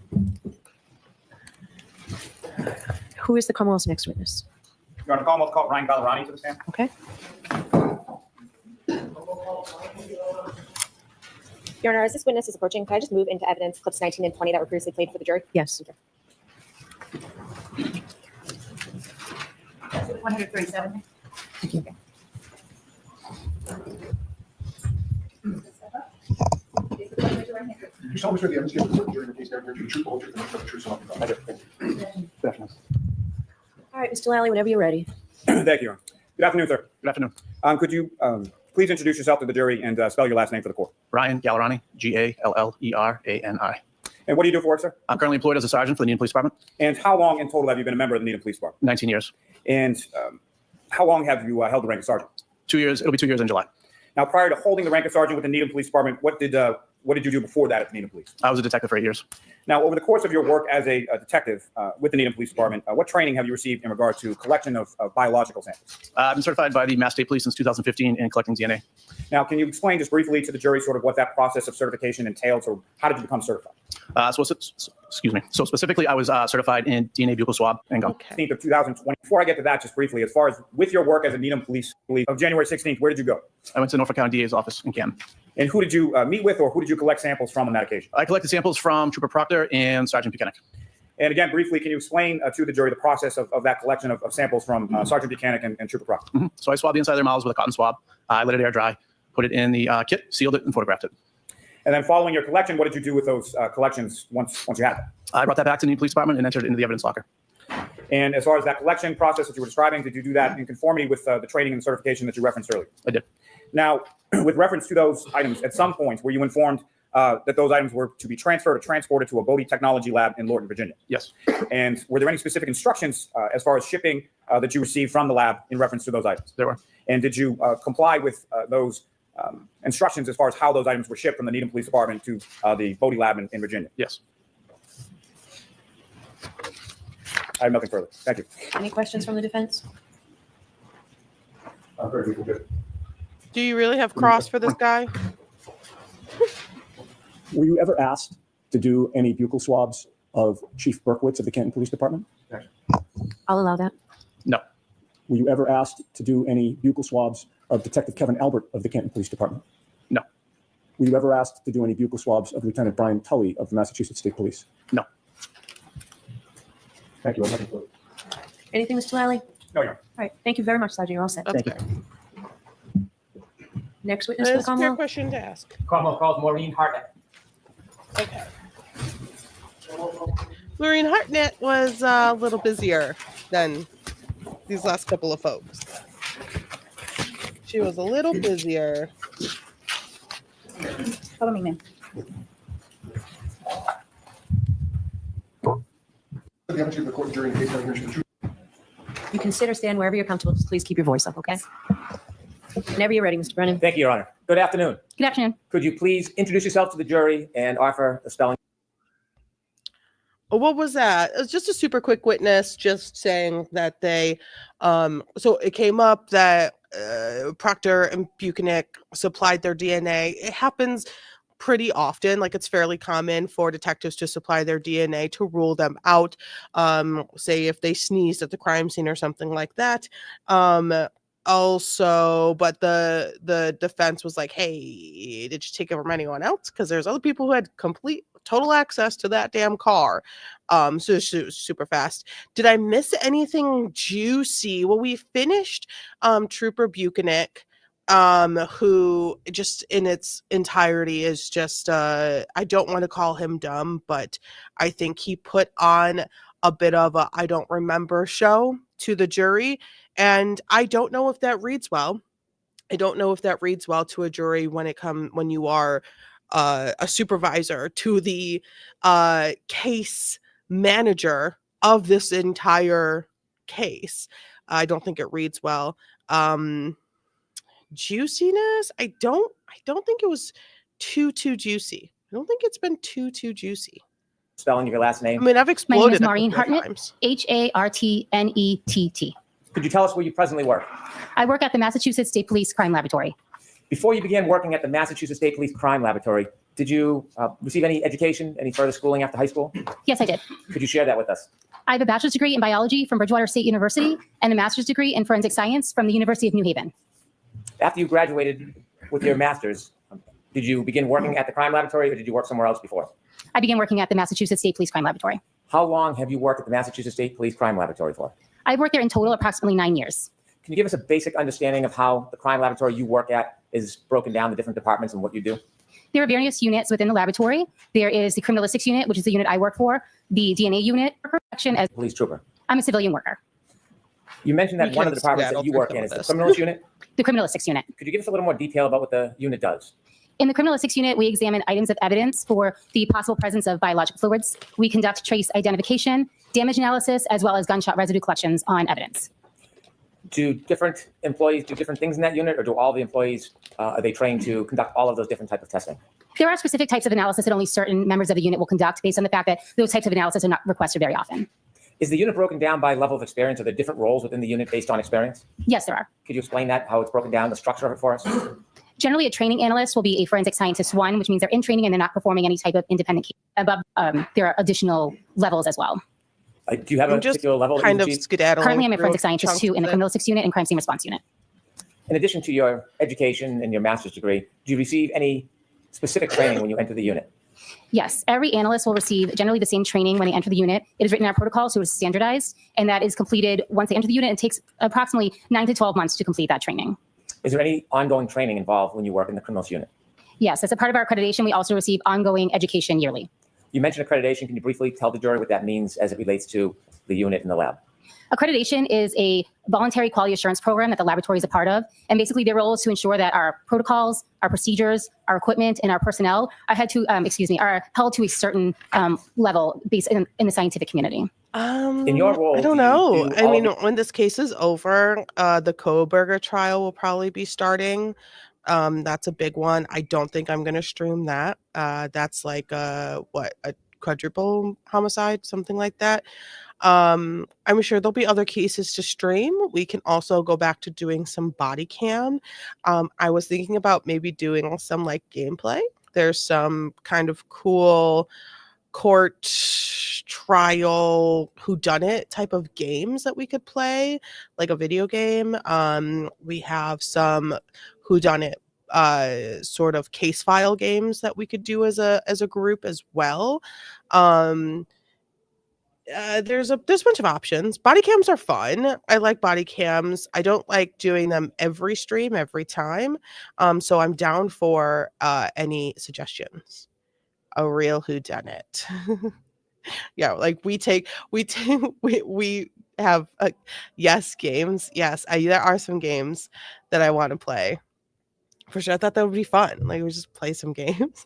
Speaker 4: Who is the Commonwealth's next witness?
Speaker 16: Your Honor, Commonwealth call Ryan Ballerani to the stand.
Speaker 4: Okay.
Speaker 12: Your Honor, as this witness is approaching, can I just move into evidence clips 19 and 20 that were previously played for the jury?
Speaker 4: Yes.
Speaker 6: 137.
Speaker 4: Thank you.
Speaker 14: You solemnly swear the evidence given during the case there to the truth, the whole truth, and nothing but the truth, so help you God. I do. Thank you. Definitely.
Speaker 4: All right, Mr. Lally, whenever you're ready.
Speaker 16: Thank you, Your Honor. Good afternoon, sir.
Speaker 17: Good afternoon.
Speaker 16: Could you please introduce yourself to the jury and spell your last name for the court?
Speaker 17: Ryan Gallerani, Gallerani.
Speaker 16: And what do you do for work, sir?
Speaker 17: I'm currently employed as a sergeant for the Needham Police Department.
Speaker 16: And how long in total have you been a member of the Needham Police Department?
Speaker 17: 19 years.
Speaker 16: And how long have you held the rank of sergeant?
Speaker 17: 2 years. It'll be 2 years in July.
Speaker 16: Now, prior to holding the rank of sergeant with the Needham Police Department, what did you do before that at the Needham Police?
Speaker 17: I was a detective for 8 years.
Speaker 16: Now, over the course of your work as a detective with the Needham Police Department, what training have you received in regard to collection of biological samples?
Speaker 17: I've been certified by the Mass State Police since 2015 in collecting DNA.
Speaker 16: Now, can you explain just briefly to the jury sort of what that process of certification entails, or how did you become certified?
Speaker 17: Excuse me. So specifically, I was certified in DNA buccal swab and gum.
Speaker 16: 16th of 2020. Before I get to that, just briefly, as far as with your work as a Needham Police of January 16th, where did you go?
Speaker 17: I went to the Norfolk County DA's office in Canton.
Speaker 16: And who did you meet with, or who did you collect samples from on that occasion?
Speaker 17: I collected samples from Trooper Proctor and Sergeant Bukhenik.
Speaker 16: And again, briefly, can you explain to the jury the process of that collection of samples from Sergeant Bukhenik and Trooper Proctor?
Speaker 17: Mm-hmm. So I swabbed the inside of their mouths with a cotton swab. I let it air dry, put it in the kit, sealed it, and photographed it.
Speaker 16: And then following your collection, what did you do with those collections once you had them?
Speaker 17: I brought that back to the Needham Police Department and entered it into the evidence locker.
Speaker 16: And as far as that collection process that you were describing, did you do that in conformity with the training and certification that you referenced earlier?
Speaker 17: I did.
Speaker 16: Now, with reference to those items, at some point, were you informed that those items were to be transferred or transported to a Bodie Technology Lab in Lorton, Virginia.
Speaker 17: Yes.
Speaker 16: And were there any specific instructions as far as shipping that you received from the lab in reference to those items?
Speaker 17: There were.
Speaker 16: And did you comply with those instructions as far as how those items were shipped from the Needham Police Department to the Bodie Lab in Virginia?
Speaker 17: Yes.
Speaker 16: I have nothing further. Thank you.
Speaker 4: Any questions from the defense?
Speaker 1: Do you really have cross for this guy?
Speaker 14: Were you ever asked to do any buccal swabs of Chief Berkowitz of the Canton Police Department?
Speaker 4: I'll allow that.
Speaker 17: No.
Speaker 14: Were you ever asked to do any buccal swabs of Detective Kevin Albert of the Canton Police Department?
Speaker 17: No.
Speaker 14: Were you ever asked to do any buccal swabs of Lieutenant Brian Tully of the Massachusetts State Police?
Speaker 17: No.
Speaker 14: Thank you. I'm looking forward.
Speaker 4: Anything, Mr. Lally?
Speaker 16: No, Your
Speaker 4: All right. Thank you very much, Sergeant. You're all set.
Speaker 1: That's
Speaker 14: Thank
Speaker 1: fair.
Speaker 4: Next witness for the
Speaker 1: That's a fair
Speaker 4: Commonwealth.
Speaker 1: question to ask.
Speaker 11: Commonwealth calls Maureen Hartnett.
Speaker 1: Okay. Maureen Hartnett was a little busier than these last couple of folks. She was a little busier.
Speaker 18: Follow me, ma'am.
Speaker 4: You can sit or stand wherever you're comfortable. Just please keep your voice up, okay? Whenever you're ready, Mr. Brennan.
Speaker 7: Thank you, Your Honor. Good afternoon.
Speaker 18: Good afternoon.
Speaker 7: Could you please introduce yourself to the jury and offer a spelling?
Speaker 1: What was that? It was just a super quick witness, just saying that they, so it came up that Proctor and Bukhenik supplied their DNA. It happens pretty often, like it's fairly common for detectives to supply their DNA to rule them out. Say if they sneezed at the crime scene or something like that. Also, but the defense was like, hey, did you take it from anyone else? Because there's other people who had total access to that damn car. So it's super fast. Did I miss anything juicy? Well, we finished Trooper Bukhenik, who just in its entirety is just I don't want to call him dumb, but I think he put on a bit of a I don't remember show to the jury. And I don't know if that reads well. I don't know if that reads well to a jury when you are a supervisor to the case manager of this entire case. I don't think it reads well. Juiciness, I don't think it was too juicy. I don't think it's been too juicy.
Speaker 7: Spelling of your last name?
Speaker 1: I mean, I've exploded.
Speaker 18: My name is Maureen
Speaker 1: a couple of
Speaker 18: Hartnett,
Speaker 1: times.
Speaker 18: Hartnett.
Speaker 7: Could you tell us where you presently work?
Speaker 18: I work at the Massachusetts State Police Crime Laboratory.
Speaker 7: Before you began working at the Massachusetts State Police Crime Laboratory, did you receive any education, any further schooling after high school?
Speaker 18: Yes, I did.
Speaker 7: Could you share that with us?
Speaker 18: I have a bachelor's degree in biology from Bridgewater State University and a master's degree in forensic science from the University of New Haven.
Speaker 7: After you graduated with your master's, did you begin working at the crime laboratory or did you work somewhere else before?
Speaker 18: I began working at the Massachusetts State Police Crime Laboratory.
Speaker 7: How long have you worked at the Massachusetts State Police Crime Laboratory for?
Speaker 18: I've worked there in total approximately 9 years.
Speaker 7: Can you give us a basic understanding of how the crime laboratory you work at is broken down, the different departments and what you do?
Speaker 18: There are various units within the laboratory. There is the criminalistics unit, which is the unit I work for, the DNA unit, protection as
Speaker 7: police trooper.
Speaker 18: I'm a civilian worker.
Speaker 7: You mentioned that one of the departments that you work in is the criminalistics unit.
Speaker 18: The criminalistics unit.
Speaker 7: Could you give us a little more detail about what the unit does?
Speaker 18: In the criminalistics unit, we examine items of evidence for the possible presence of biological fluids. We conduct trace identification, damage analysis, as well as gunshot residue collections on evidence.
Speaker 7: Do different employees do different things in that unit, or do all the employees, are they trained to conduct all of those different types of testing?
Speaker 18: There are specific types of analysis that only certain members of the unit will conduct based on the fact that those types of analysis are not requested very often.
Speaker 7: Is the unit broken down by level of experience? Are there different roles within the unit based on experience?
Speaker 18: Yes, there are.
Speaker 7: Could you explain that, how it's broken down, the structure of it for us?
Speaker 18: Generally, a training analyst will be a forensic scientist 1, which means they're in training and they're not performing any type of independent case. Above, there are additional levels as well.
Speaker 7: Do you have a particular level?
Speaker 1: Kind of skedaddling.
Speaker 18: Currently, I'm a
Speaker 1: through
Speaker 18: forensic scientist 2 in the
Speaker 1: chunks of it.
Speaker 18: criminalistics unit and crime scene response unit.
Speaker 7: In addition to your education and your master's degree, do you receive any specific training when you enter the unit?
Speaker 18: Yes, every analyst will receive generally the same training when they enter the unit. It is written in our protocol, so it is standardized, and that is completed once they enter the unit. It takes approximately 9 to 12 months to complete that training.
Speaker 7: Is there any ongoing training involved when you work in the criminals unit?
Speaker 18: Yes, as a part of our accreditation, we also receive ongoing education yearly.
Speaker 7: You mentioned accreditation. Can you briefly tell the jury what that means as it relates to the unit and the lab?
Speaker 18: Accreditation is a voluntary quality assurance program that the laboratory is a part of. And basically their role is to ensure that our protocols, our procedures, our equipment, and our personnel are held to a certain level based in the scientific community.
Speaker 7: In your role,
Speaker 1: I don't
Speaker 7: do you
Speaker 1: know.
Speaker 7: do
Speaker 1: I
Speaker 7: all
Speaker 1: mean,
Speaker 7: the-
Speaker 1: when this case is over, the Koberger trial will probably be starting. That's a big one. I don't think I'm going to stream that. That's like a quadruple homicide, something like that. I'm sure there'll be other cases to stream. We can also go back to doing some body cam. I was thinking about maybe doing some like gameplay. There's some kind of cool court trial whodunit type of games that we could play, like a video game. We have some whodunit sort of case file games that we could do as a group as well. There's a bunch of options. Body cams are fun. I like body cams. I don't like doing them every stream every time. So I'm down for any suggestions. A real whodunit. Yeah, like we have yes games. Yes, there are some games that I want to play. For sure, I thought that would be fun. Like we just play some games.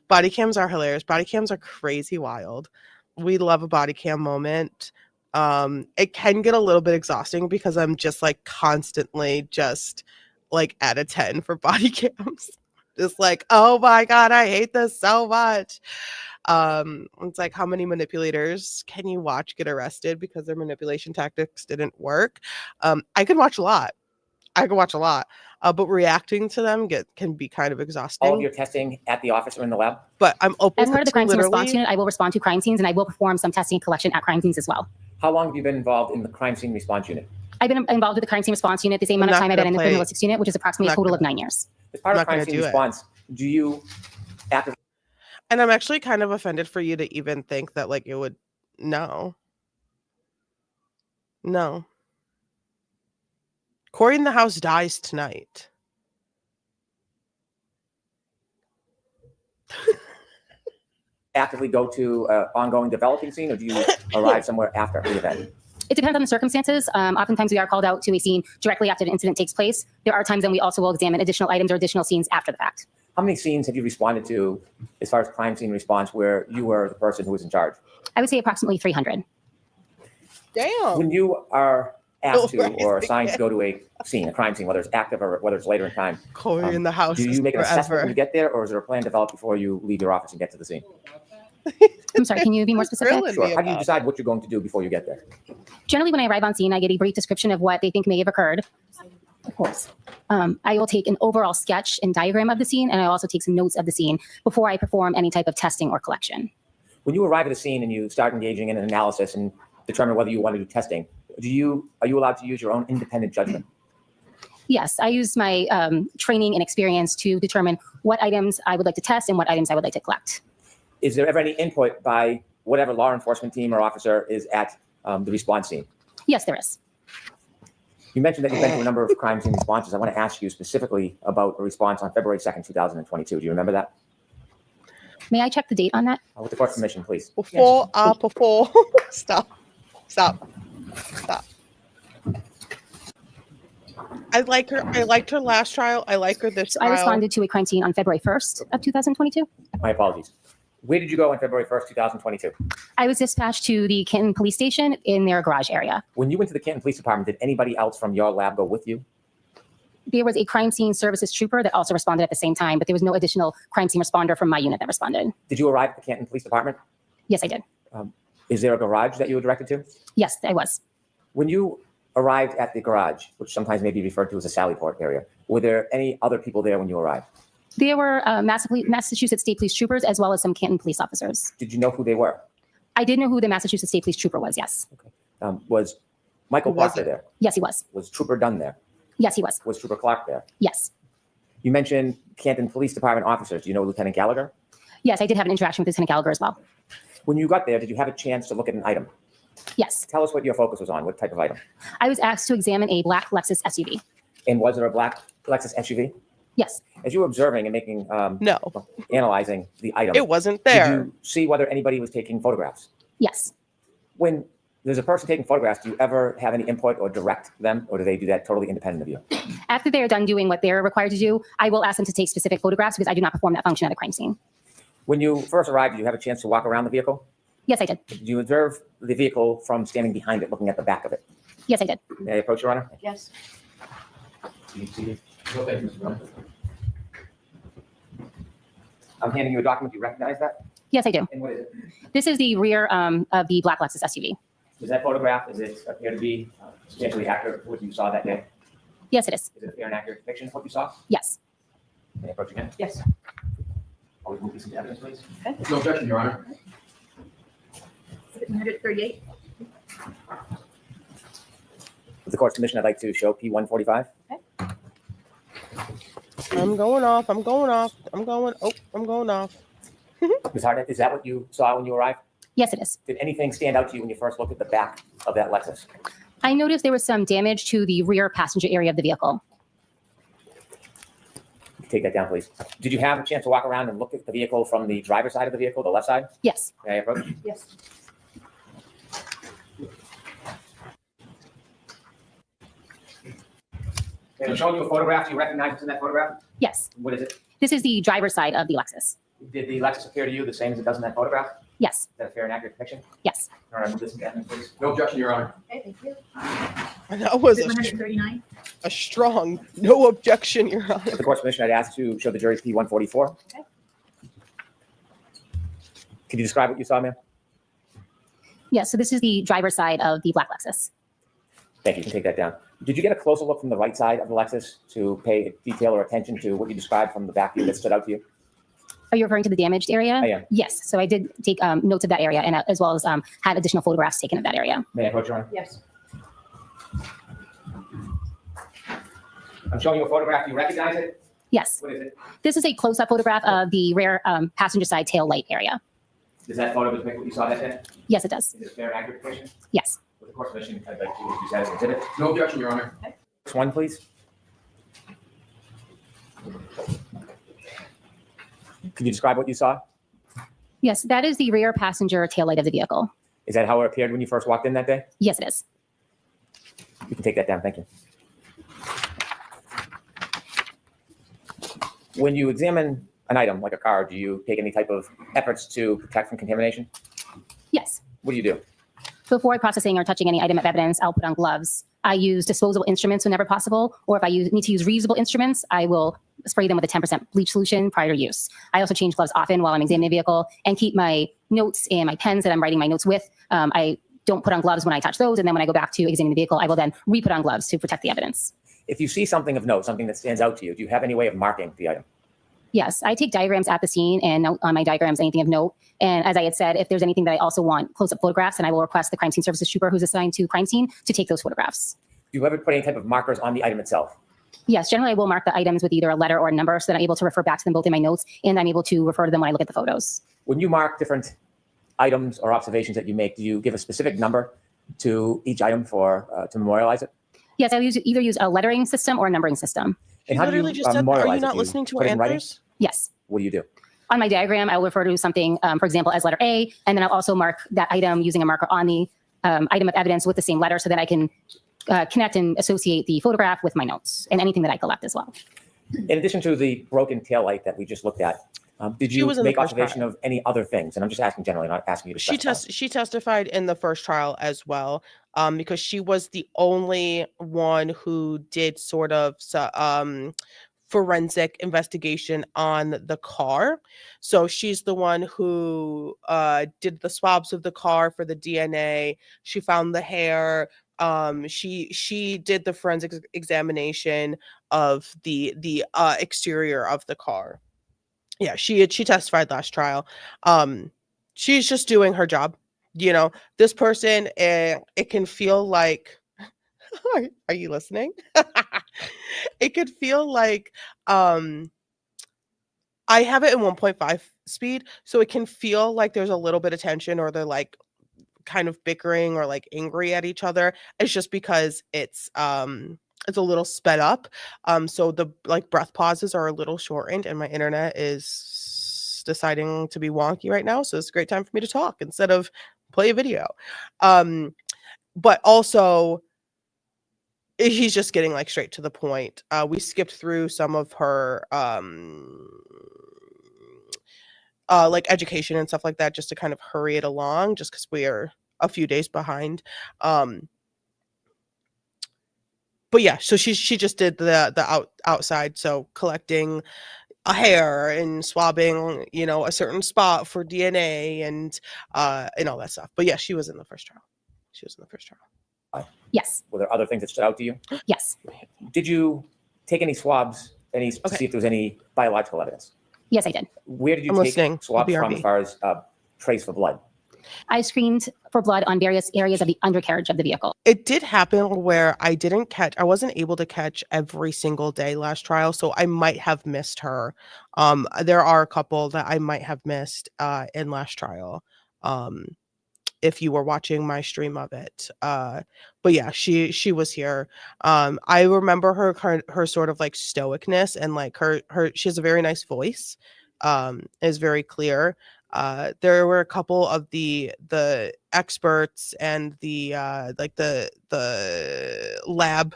Speaker 1: Body cams are hilarious. Body cams are crazy wild. We love a body cam moment. It can get a little bit exhausting because I'm just like constantly just like at a 10 for body cams. Just like, oh my God, I hate this so much. It's like, how many manipulators can you watch get arrested because their manipulation tactics didn't work? I can watch a lot. But reacting to them can be kind of exhausting.
Speaker 7: all of your testing at the office or in the lab?
Speaker 1: But I'm open
Speaker 18: As part of the
Speaker 1: to
Speaker 18: crime scene response
Speaker 1: literally-
Speaker 18: unit, I will respond to crime scenes and I will perform some testing and collection at crime scenes as well.
Speaker 7: How long have you been involved in the crime scene response unit?
Speaker 18: I've been involved with the crime scene response unit the same amount of time I've been in the criminalistics unit, which is approximately a total of 9 years.
Speaker 7: As part
Speaker 1: I'm
Speaker 7: of
Speaker 1: not
Speaker 7: crime
Speaker 1: gonna
Speaker 7: scene
Speaker 1: do it.
Speaker 7: response, do you actively
Speaker 1: And I'm actually kind of offended for you to even think that like it would. No. Corey in the house dies tonight.
Speaker 7: actively go to an ongoing developing scene, or do you arrive somewhere after the event?
Speaker 18: It depends on the circumstances. Oftentimes we are called out to a scene directly after the incident takes place. There are times when we also will examine additional items or additional scenes after the fact.
Speaker 7: How many scenes have you responded to as far as crime scene response where you were the person who was in charge?
Speaker 18: I would say approximately 300.
Speaker 1: Damn.
Speaker 7: When you are asked to or assigned to go to a scene, a crime scene, whether it's active or whether it's later in time,
Speaker 1: Corey in the house.
Speaker 7: do you make an assessment
Speaker 1: forever.
Speaker 7: when you get there, or is there a plan developed before you leave your office and get to the scene?
Speaker 18: I'm sorry, can you be more specific?
Speaker 7: Sure. How do you decide what you're going to do before you get there?
Speaker 18: Generally, when I arrive on scene, I get a brief description of what they think may have occurred. Of course. I will take an overall sketch and diagram of the scene, and I also take some notes of the scene before I perform any type of testing or collection.
Speaker 7: When you arrive at a scene and you start engaging in an analysis and determine whether you want to do testing, are you allowed to use your own independent judgment?
Speaker 18: Yes, I use my training and experience to determine what items I would like to test and what items I would like to collect.
Speaker 7: Is there ever any input by whatever law enforcement team or officer is at the response scene?
Speaker 18: Yes, there is.
Speaker 7: You mentioned that you've been to a number of crime scene responses. I want to ask you specifically about a response on February 2nd, 2022. Do you remember that?
Speaker 18: May I check the date on that?
Speaker 7: With the court's permission, please.
Speaker 1: Before. Stop. I liked her last trial. I like her this
Speaker 18: So
Speaker 1: trial.
Speaker 18: I responded to a crime scene on February 1st of 2022.
Speaker 7: My apologies. Where did you go on February 1st, 2022?
Speaker 18: I was dispatched to the Canton Police Station in their garage area.
Speaker 7: When you went to the Canton Police Department, did anybody else from your lab go with you?
Speaker 18: There was a crime scene services trooper that also responded at the same time, but there was no additional crime scene responder from my unit that responded.
Speaker 7: Did you arrive at the Canton Police Department?
Speaker 18: Yes, I did.
Speaker 7: Is there a garage that you were directed to?
Speaker 18: Yes, I was.
Speaker 7: When you arrived at the garage, which sometimes may be referred to as a Sallyport area, were there any other people there when you arrived?
Speaker 18: There were Massachusetts State Police troopers as well as some Canton police officers.
Speaker 7: Did you know who they were?
Speaker 18: I did know who the Massachusetts State Police trooper was, yes.
Speaker 7: Was Michael Parker there?
Speaker 18: Yes, he was.
Speaker 7: Was Trooper Dunn there?
Speaker 18: Yes, he was.
Speaker 7: Was Trooper Clark there?
Speaker 18: Yes.
Speaker 7: You mentioned Canton Police Department officers. Do you know Lieutenant Gallagher?
Speaker 18: Yes, I did have an interaction with Lieutenant Gallagher as well.
Speaker 7: When you got there, did you have a chance to look at an item?
Speaker 18: Yes.
Speaker 7: Tell us what your focus was on. What type of item?
Speaker 18: I was asked to examine a black Lexus SUV.
Speaker 7: And was there a black Lexus SUV?
Speaker 18: Yes.
Speaker 7: As you were observing and making,
Speaker 1: no,
Speaker 7: analyzing the item,
Speaker 1: it wasn't there.
Speaker 7: Did you see whether anybody was taking photographs?
Speaker 18: Yes.
Speaker 7: When there's a person taking photographs. Do you ever have any input or direct them, or do they do that totally independent of you?
Speaker 18: After they're done doing what they're required to do, I will ask them to take specific photographs because I do not perform that function at a crime scene.
Speaker 7: When you first arrived, did you have a chance to walk around the vehicle?
Speaker 18: Yes, I did.
Speaker 7: Did you observe the vehicle from standing behind it, looking at the back of it?
Speaker 18: Yes, I did.
Speaker 7: May I approach, Your Honor?
Speaker 6: Yes.
Speaker 7: I'm handing you a document. Do you recognize that?
Speaker 18: Yes, I do.
Speaker 7: And what is it?
Speaker 18: This is the rear of the black Lexus SUV.
Speaker 7: Does that photograph, does it appear to be substantially accurate to what you saw that day?
Speaker 18: Yes, it is.
Speaker 7: Is it a fair and accurate depiction of what you saw?
Speaker 18: Yes.
Speaker 7: May I approach again?
Speaker 6: Yes.
Speaker 7: Always move this into evidence, please.
Speaker 6: Okay.
Speaker 17: No objection, Your Honor.
Speaker 6: 138.
Speaker 7: With the court's permission, I'd like to show P145.
Speaker 1: I'm going off. I'm going off. I'm going off.
Speaker 7: Ms. Hartnett, is that what you saw when you arrived?
Speaker 18: Yes, it is.
Speaker 7: Did anything stand out to you when you first looked at the back of that Lexus?
Speaker 18: I noticed there was some damage to the rear passenger area of the vehicle.
Speaker 7: Take that down, please. Did you have a chance to walk around and look at the vehicle from the driver's side of the vehicle, the left side?
Speaker 18: Yes.
Speaker 7: May I approach?
Speaker 6: Yes.
Speaker 7: And I'm showing you a photograph. Do you recognize what's in that photograph?
Speaker 18: Yes.
Speaker 7: What is it?
Speaker 18: This is the driver's side of the Lexus.
Speaker 7: Did the Lexus appear to you the same as it does in that photograph?
Speaker 18: Yes.
Speaker 7: Is that a fair and accurate depiction?
Speaker 18: Yes.
Speaker 7: All right, move this into evidence, please.
Speaker 17: No objection, Your Honor.
Speaker 6: Okay, thank you.
Speaker 1: That was
Speaker 6: 139.
Speaker 1: a strong no objection, Your Honor.
Speaker 7: With the court's permission, I'd ask to show the jury P144.
Speaker 6: Okay.
Speaker 7: Can you describe what you saw, ma'am?
Speaker 18: Yes. So this is the driver's side of the black Lexus.
Speaker 7: Thank you. You can take that down. Did you get a closer look from the right side of the Lexus to pay detail or attention to what you described from the back view that stood out to you?
Speaker 18: Are you referring to the damaged area?
Speaker 7: I am.
Speaker 18: Yes. So I did take notes of that area and as well as had additional photographs taken of that area.
Speaker 7: May I approach, Your Honor?
Speaker 6: Yes.
Speaker 7: I'm showing you a photograph. Do you recognize it?
Speaker 18: Yes.
Speaker 7: What is it?
Speaker 18: This is a close-up photograph of the rear passenger side tail light area.
Speaker 7: Does that photo depict what you saw that day?
Speaker 18: Yes, it does.
Speaker 7: Is it a fair and accurate depiction?
Speaker 18: Yes.
Speaker 7: With the court's permission, I'd like to use that as an exhibit.
Speaker 17: No objection, Your Honor.
Speaker 7: Next one, please. Can you describe what you saw?
Speaker 18: Yes, that is the rear passenger tail light of the vehicle.
Speaker 7: Is that how it appeared when you first walked in that day?
Speaker 18: Yes, it is.
Speaker 7: You can take that down. Thank you. When you examine an item like a car, do you take any type of efforts to protect from contamination?
Speaker 18: Yes.
Speaker 7: What do you do?
Speaker 18: Before processing or touching any item of evidence, I'll put on gloves. I use disposable instruments whenever possible, or if I need to use reusable instruments, I will spray them with a 10% bleach solution prior to use. I also change gloves often while I'm examining a vehicle and keep my notes and my pens that I'm writing my notes with. I don't put on gloves when I touch those, and then when I go back to examine the vehicle, I will then re-put on gloves to protect the evidence.
Speaker 7: If you see something of note, something that stands out to you, do you have any way of marking the item?
Speaker 18: Yes, I take diagrams at the scene and note on my diagrams anything of note. And as I had said, if there's anything that I also want close-up photographs, then I will request the crime scene services trooper who's assigned to crime scene to take those photographs.
Speaker 7: Do you ever put any type of markers on the item itself?
Speaker 18: Yes, generally I will mark the items with either a letter or a number so that I'm able to refer back to them both in my notes, and I'm able to refer to them when I look at the photos.
Speaker 7: When you mark different items or observations that you make, do you give a specific number to each item for to memorialize it?
Speaker 18: Yes, I either use a lettering system or a numbering system.
Speaker 7: And how do you memorialize it?
Speaker 1: Are you not listening to her answers?
Speaker 18: Yes.
Speaker 7: What do you do?
Speaker 18: On my diagram, I will refer to something, for example, as letter A, and then I'll also mark that item using a marker on the item of evidence with the same letter so that I can connect and associate the photograph with my notes and anything that I collect as well.
Speaker 7: In addition to the broken taillight that we just looked at, did you make observation of any other things? And I'm just asking generally, not asking you to specify.
Speaker 1: She testified in the first trial as well, because she was the only one who did sort of forensic investigation on the car. So she's the one who did the swabs of the car for the DNA. She found the hair. She did the forensic examination of the exterior of the car. Yeah, she testified last trial. She's just doing her job. You know, this person, it can feel like, are you listening? It could feel like I have it in 1.5 speed, so it can feel like there's a little bit of tension or they're like kind of bickering or like angry at each other. It's just because it's a little sped up. So the like breath pauses are a little shortened and my internet is deciding to be wonky right now. So it's a great time for me to talk instead of play a video. but also he's just getting like straight to the point. We skipped through some of her like education and stuff like that just to kind of hurry it along, just because we are a few days behind. But yeah, so she just did the outside, so collecting a hair and swabbing, you know, a certain spot for DNA and all that stuff. But yeah, she was in the first trial. She was in the first trial.
Speaker 18: Yes.
Speaker 7: Were there other things that stood out to you?
Speaker 18: Yes.
Speaker 7: Did you take any swabs, to see if there was any biological evidence?
Speaker 18: Yes, I did.
Speaker 7: Where did you
Speaker 1: I'm
Speaker 7: take
Speaker 1: listening.
Speaker 7: swabs from
Speaker 1: BRB.
Speaker 7: as far as trace for blood?
Speaker 18: I screened for blood on various areas of the undercarriage of the vehicle.
Speaker 1: It did happen where I wasn't able to catch every single day last trial, so I might have missed her. There are a couple that I might have missed in last trial. If you were watching my stream of it. But yeah, she was here. I remember her sort of like stoicness and like her she has a very nice voice. Is very clear. There were a couple of the experts and the like the lab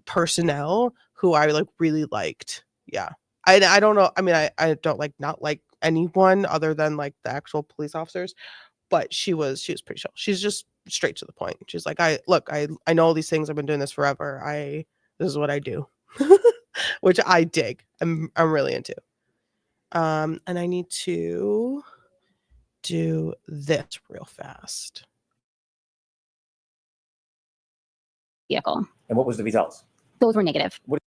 Speaker 1: personnel who I like really liked. Yeah. I don't know. I mean, I don't like not like anyone other than like the actual police officers, but she was pretty chill. She's just straight to the point. She's like, I know all these things. I've been doing this forever. This is what I do, which I dig. I'm really into. And I need to do this real fast.
Speaker 18: Vehicle.
Speaker 7: And what was the results?
Speaker 18: Those were negative.
Speaker 7: What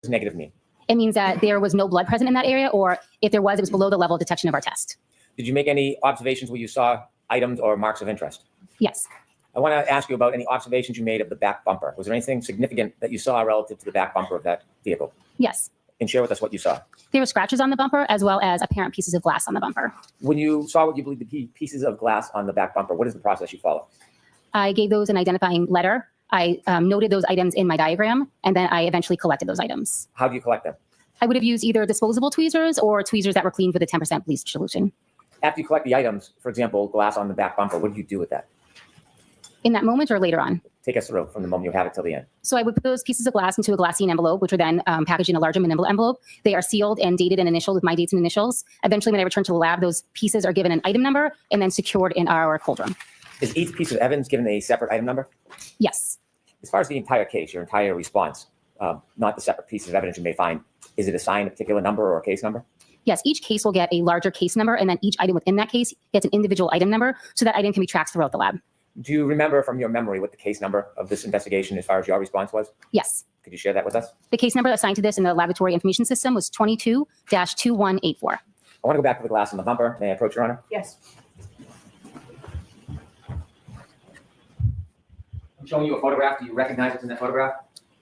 Speaker 7: does negative mean?
Speaker 18: It means that there was no blood present in that area, or if there was, it was below the level of detection of our test.
Speaker 7: Did you make any observations where you saw items or marks of interest?
Speaker 18: Yes.
Speaker 7: I want to ask you about any observations you made of the back bumper. Was there anything significant that you saw relative to the back bumper of that vehicle?
Speaker 18: Yes.
Speaker 7: And share with us what you saw.
Speaker 18: There were scratches on the bumper as well as apparent pieces of glass on the bumper.
Speaker 7: When you saw what you believe to be pieces of glass on the back bumper, what is the process you follow?
Speaker 18: I gave those an identifying letter. I noted those items in my diagram, and then I eventually collected those items.
Speaker 7: How do you collect them?
Speaker 18: I would have used either disposable tweezers or tweezers that were cleaned with a 10% bleach solution.
Speaker 7: After you collect the items, for example, glass on the back bumper, what do you do with that?
Speaker 18: In that moment or later on?
Speaker 7: Take us through from the moment you have it till the end.
Speaker 18: So I would put those pieces of glass into a glassine envelope, which are then packaged in a larger manila envelope. They are sealed and dated and initialed with my dates and initials. Eventually, when I return to the lab, those pieces are given an item number and then secured in our cold room.
Speaker 7: Is each piece of evidence given a separate item number?
Speaker 18: Yes.
Speaker 7: As far as the entire case, your entire response, not the separate pieces of evidence you may find, is it assigned a particular number or a case number?
Speaker 18: Yes, each case will get a larger case number, and then each item within that case gets an individual item number, so that item can be tracked throughout the lab.
Speaker 7: Do you remember from your memory what the case number of this investigation as far as your response was?
Speaker 18: Yes.
Speaker 7: Could you share that with us?
Speaker 18: The case number assigned to this in the laboratory information system was 22-2184.
Speaker 7: I want to go back to the glass on the bumper. May I approach, Your Honor?
Speaker 6: Yes.
Speaker 7: I'm showing you a photograph. Do you recognize what's in that photograph?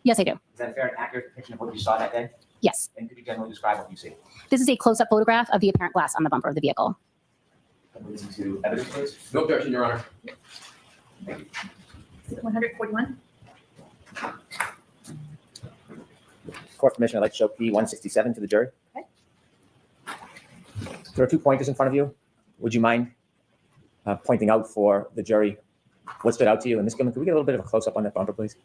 Speaker 18: Yes, I do.
Speaker 7: Is that a fair and accurate depiction of what you saw that day?
Speaker 18: Yes.
Speaker 7: And could you generally describe what you see?
Speaker 18: This is a close-up photograph of the apparent glass on the bumper of the vehicle.
Speaker 7: Listen to evidence, please.
Speaker 13: No objection, Your Honor.
Speaker 7: Thank you.
Speaker 6: Is it 141?
Speaker 7: Court permission, I'd like to show P167 to the jury.
Speaker 6: Okay.
Speaker 7: There are 2 pointers in front of you. Would you mind pointing out for the jury what stood out to you? And Ms. Gilman, could we get a little bit of a close-up on that bumper, please?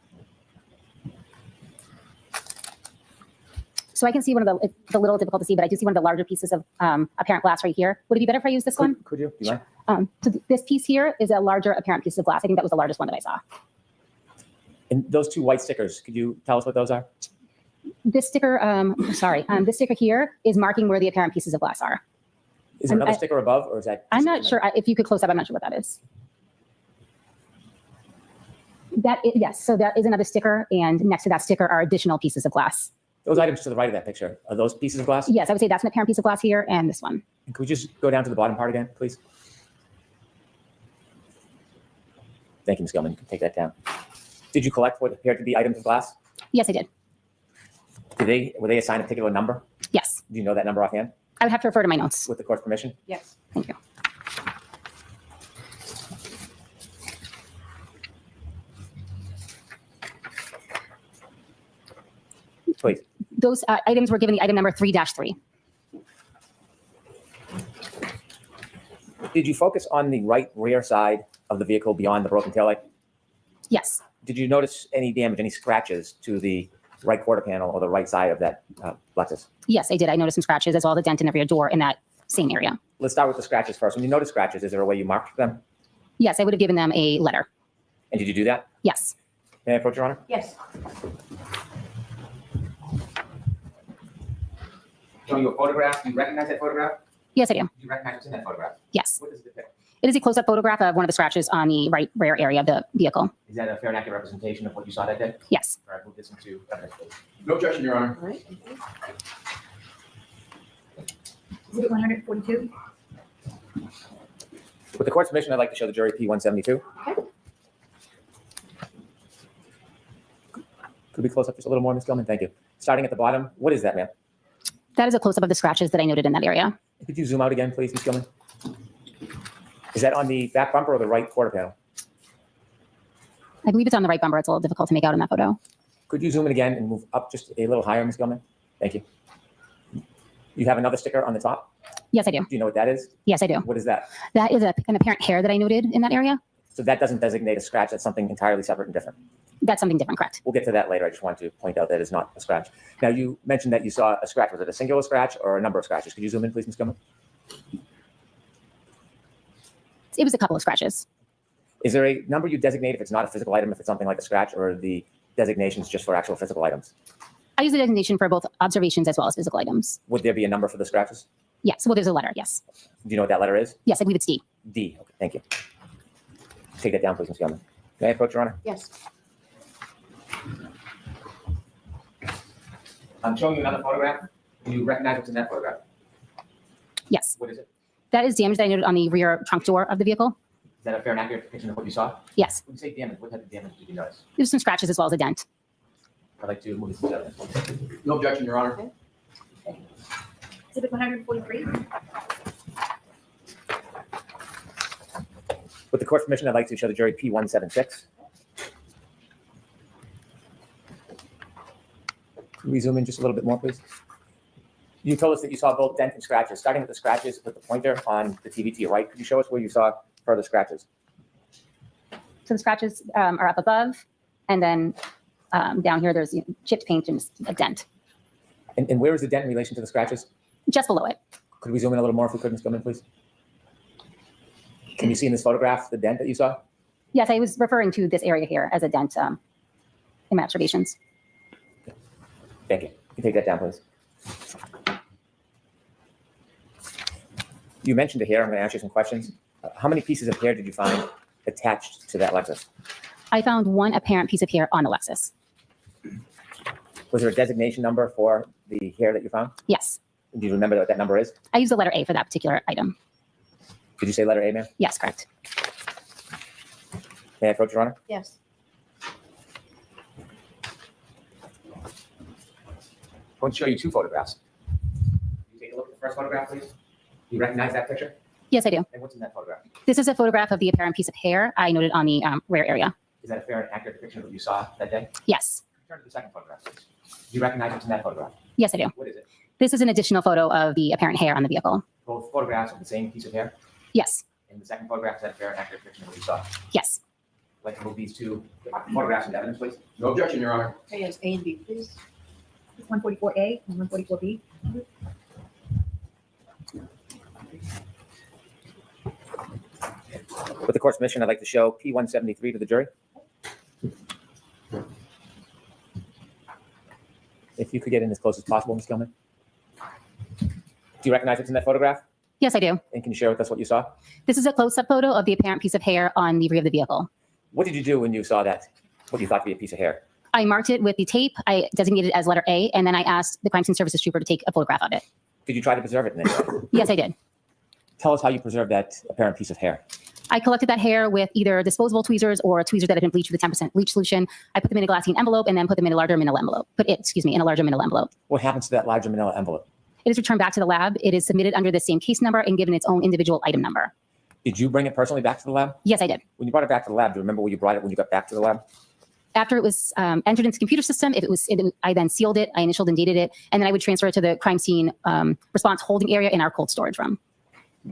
Speaker 18: So I can see one of it's a little difficult to see, but I do see one of the larger pieces of apparent glass right here. Would it be better if I use this one?
Speaker 7: Could you? Do you mind?
Speaker 18: So this piece here is a larger apparent piece of glass. I think that was the largest one that I saw.
Speaker 7: And those 2 white stickers, could you tell us what those are?
Speaker 18: This sticker, this sticker here is marking where the apparent pieces of glass are.
Speaker 7: Is there another sticker above, or is that?
Speaker 18: I'm not sure. If you could close up, I'm not sure what that is. Yes, so that is another sticker, and next to that sticker are additional pieces of glass.
Speaker 7: Those items to the right of that picture, are those pieces of glass?
Speaker 18: Yes, I would say that's an apparent piece of glass here, and this one.
Speaker 7: And could we just go down to the bottom part again, please? Thank you, Ms. Gilman. You can take that down. Did you collect what appeared to be items of glass?
Speaker 18: Yes, I did.
Speaker 7: Were they assigned a particular number?
Speaker 18: Yes.
Speaker 7: Do you know that number offhand?
Speaker 18: I would have to refer to my notes.
Speaker 7: With the court's permission?
Speaker 6: Yes.
Speaker 18: Thank you.
Speaker 7: Please.
Speaker 18: Those items were given the item number 3-3.
Speaker 7: Did you focus on the right rear side of the vehicle beyond the broken taillight?
Speaker 18: Yes.
Speaker 7: Did you notice any damage, any scratches to the right quarter panel or the right side of that Lexus?
Speaker 18: Yes, I did. I noticed some scratches as well as a dent in the rear door in that same area.
Speaker 7: Let's start with the scratches first. When you notice scratches, is there a way you marked them?
Speaker 18: Yes, I would have given them a letter.
Speaker 7: And did you do that?
Speaker 18: Yes.
Speaker 7: May I approach, Your Honor?
Speaker 6: Yes.
Speaker 11: Showing you a photograph. Do you recognize that photograph?
Speaker 18: Yes, I do.
Speaker 11: Do you recognize what's in that photograph?
Speaker 18: Yes.
Speaker 11: What does it depict?
Speaker 18: It is a close-up photograph of one of the scratches on the right rear area of the vehicle.
Speaker 11: Is that a fair and accurate representation of what you saw that day?
Speaker 18: Yes.
Speaker 11: All right, move this into evidence, please.
Speaker 10: No objection, Your Honor.
Speaker 6: All right.
Speaker 5: Exhibit 142.
Speaker 7: With the court's permission, I'd like to show the jury P-172.
Speaker 6: Okay.
Speaker 7: Could we close up just a little more, Ms. Gilman? Thank you. Starting at the bottom, what is that, ma'am?
Speaker 18: That is a close-up of the scratches that I noted in that area.
Speaker 7: Could you zoom out again, please, Ms. Gilman? Is that on the back bumper or the right quarter panel?
Speaker 18: I believe it's on the right bumper. It's a little difficult to make out in that photo.
Speaker 7: Could you zoom in again and move up just a little higher, Ms. Gilman? Thank you. You have another sticker on the top?
Speaker 18: Yes, I do.
Speaker 7: Do you know what that is?
Speaker 18: Yes, I do.
Speaker 7: What is that?
Speaker 18: That is an apparent hair that I noted in that area.
Speaker 7: So that doesn't designate a scratch. That's something entirely separate and different.
Speaker 18: That's something different, correct?
Speaker 7: We'll get to that later. I just wanted to point out that it's not a scratch. Now, you mentioned that you saw a scratch. Was it a singular scratch or a number of scratches? Could you zoom in, please, Ms. Gilman?
Speaker 18: It was a couple of scratches.
Speaker 7: Is there a number you designate if it's not a physical item, if it's something like a scratch, or the designations just for actual physical items?
Speaker 18: I use the designation for both observations as well as physical items.
Speaker 7: Would there be a number for the scratches?
Speaker 18: Yes. Well, there's a letter. Yes.
Speaker 7: Do you know what that letter is?
Speaker 18: Yes, I believe it's D.
Speaker 7: D. Okay, thank you. Take that down, please, Ms. Gilman. May I approach, Your Honor?
Speaker 6: Yes.
Speaker 11: I'm showing you another photograph. Do you recognize what's in that photograph?
Speaker 18: Yes.
Speaker 11: What is it?
Speaker 18: That is damage that I noted on the rear trunk door of the vehicle.
Speaker 11: Is that a fair and accurate depiction of what you saw?
Speaker 18: Yes.
Speaker 11: When you say damage, what type of damage did you notice?
Speaker 18: There's some scratches as well as a dent.
Speaker 11: I'd like to move this to evidence.
Speaker 10: No objection, Your Honor.
Speaker 5: Exhibit 143.
Speaker 7: With the court's permission, I'd like to show the jury P-176. Can we zoom in just a little bit more, please? You told us that you saw both dent and scratches. Starting with the scratches with the pointer on the TV to your right, could you show us where you saw further scratches?
Speaker 18: So the scratches are up above, and then down here there's chipped paint and a dent.
Speaker 7: And where is the dent in relation to the scratches?
Speaker 18: Just below it.
Speaker 7: Could we zoom in a little more if we could, Ms. Gilman, please? Can you see in this photograph the dent that you saw?
Speaker 18: Yes, I was referring to this area here as a dent in my observations.
Speaker 7: Thank you. You can take that down, please. You mentioned the hair. I'm going to ask you some questions. How many pieces of hair did you find attached to that Lexus?
Speaker 18: I found one apparent piece of hair on the Lexus.
Speaker 7: Was there a designation number for the hair that you found?
Speaker 18: Yes.
Speaker 7: Do you remember what that number is?
Speaker 18: I used the letter A for that particular item.
Speaker 7: Could you say letter A, ma'am?
Speaker 18: Yes, correct.
Speaker 7: May I approach, Your Honor?
Speaker 6: Yes.
Speaker 11: I want to show you two photographs. Can you take a look at the first photograph, please? Do you recognize that picture?
Speaker 18: Yes, I do.
Speaker 11: And what's in that photograph?
Speaker 18: This is a photograph of the apparent piece of hair I noted on the rear area.
Speaker 11: Is that a fair and accurate depiction of what you saw that day?
Speaker 18: Yes.
Speaker 11: Turn to the second photograph, please. Do you recognize what's in that photograph?
Speaker 18: Yes, I do.
Speaker 11: What is it?
Speaker 18: This is an additional photo of the apparent hair on the vehicle.
Speaker 11: Both photographs of the same piece of hair?
Speaker 18: Yes.
Speaker 11: And the second photograph, is that a fair and accurate depiction of what you saw?
Speaker 18: Yes.
Speaker 11: I'd like to move these two photographs into evidence, please.
Speaker 10: No objection, Your Honor.
Speaker 6: Okay, yes, A and B, please.
Speaker 5: 144A and 144B.
Speaker 7: With the court's permission, I'd like to show P-173 to the jury. If you could get in as close as possible, Ms. Gilman. Do you recognize what's in that photograph?
Speaker 18: Yes, I do.
Speaker 7: And can you share with us what you saw?
Speaker 18: This is a close-up photo of the apparent piece of hair on the rear of the vehicle.
Speaker 7: What did you do when you saw that, what you thought to be a piece of hair?
Speaker 18: I marked it with the tape. I designated it as letter A, and then I asked the crime scene services trooper to take a photograph of it.
Speaker 7: Did you try to preserve it in any way?
Speaker 18: Yes, I did.
Speaker 7: Tell us how you preserved that apparent piece of hair.
Speaker 18: I collected that hair with either disposable tweezers or tweezers that had been bleached with a 10% bleach solution. I put them in a glassine envelope and then put them in a larger manila envelope. In a larger manila envelope.
Speaker 7: What happens to that larger manila envelope?
Speaker 18: It is returned back to the lab. It is submitted under the same case number and given its own individual item number.
Speaker 7: Did you bring it personally back to the lab?
Speaker 18: Yes, I did.
Speaker 7: When you brought it back to the lab, do you remember where you brought it when you got back to the lab?
Speaker 18: After it was entered into the computer system, I then sealed it, I initialed and dated it, and then I would transfer it to the crime scene response holding area in our cold storage room.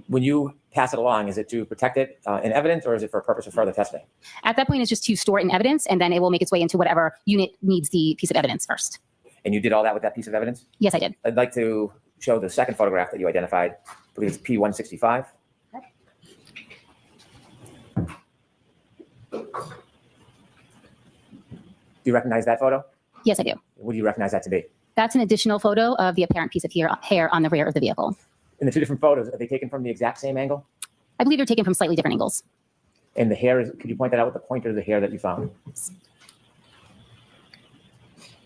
Speaker 7: When you pass it along, is it to protect it in evidence, or is it for a purpose of further testing?
Speaker 18: At that point, it's just to store it in evidence, and then it will make its way into whatever unit needs the piece of evidence first.
Speaker 7: And you did all that with that piece of evidence?
Speaker 18: Yes, I did.
Speaker 7: I'd like to show the second photograph that you identified. I believe it's P165. Do you recognize that photo?
Speaker 18: Yes, I do.
Speaker 7: What do you recognize that to be?
Speaker 18: That's an additional photo of the apparent piece of hair on the rear of the vehicle.
Speaker 7: And the two different photos, are they taken from the exact same angle?
Speaker 18: I believe they're taken from slightly different angles.
Speaker 7: And the hair is, could you point that out with the pointer of the hair that you found?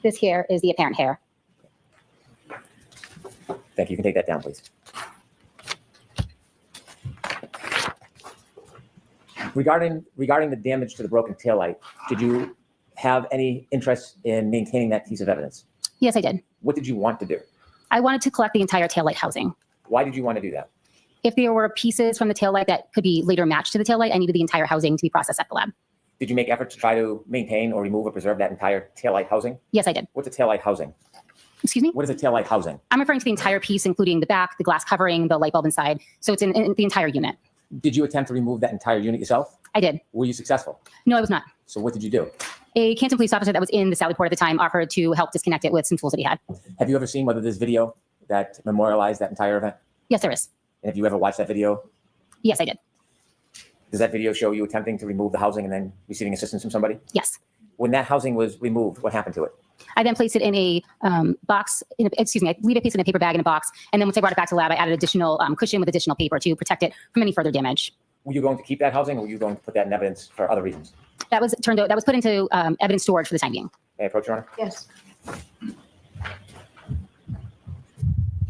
Speaker 18: This hair is the apparent hair.
Speaker 7: Thank you. You can take that down, please. Regarding the damage to the broken taillight, did you have any interest in maintaining that piece of evidence?
Speaker 18: Yes, I did.
Speaker 7: What did you want to do?
Speaker 18: I wanted to collect the entire taillight housing.
Speaker 7: Why did you want to do that?
Speaker 18: If there were pieces from the taillight that could be later matched to the taillight, I needed the entire housing to be processed at the lab.
Speaker 7: Did you make efforts to try to maintain or remove or preserve that entire taillight housing?
Speaker 18: Yes, I did.
Speaker 7: What's a taillight housing?
Speaker 18: Excuse me?
Speaker 7: What is a taillight housing?
Speaker 18: I'm referring to the entire piece, including the back, the glass covering, the light bulb inside. So it's in the entire unit.
Speaker 7: Did you attempt to remove that entire unit yourself?
Speaker 18: I did.
Speaker 7: Were you successful?
Speaker 18: No, I was not.
Speaker 7: So what did you do?
Speaker 18: A Canton police officer that was in the Sallyport at the time offered to help disconnect it with some tools that he had.
Speaker 7: Have you ever seen whether there's video that memorialized that entire event?
Speaker 18: Yes, there is.
Speaker 7: And have you ever watched that video?
Speaker 18: Yes, I did.
Speaker 7: Does that video show you attempting to remove the housing and then receiving assistance from somebody?
Speaker 18: Yes.
Speaker 7: When that housing was removed, what happened to it?
Speaker 18: I then placed it in a box, I believe I placed it in a paper bag in a box. And then once I brought it back to the lab, I added additional cushion with additional paper to protect it from any further damage.
Speaker 7: Were you going to keep that housing, or were you going to put that in evidence for other reasons?
Speaker 18: That was put into evidence storage for the time being.
Speaker 7: May I approach, Your Honor?
Speaker 6: Yes.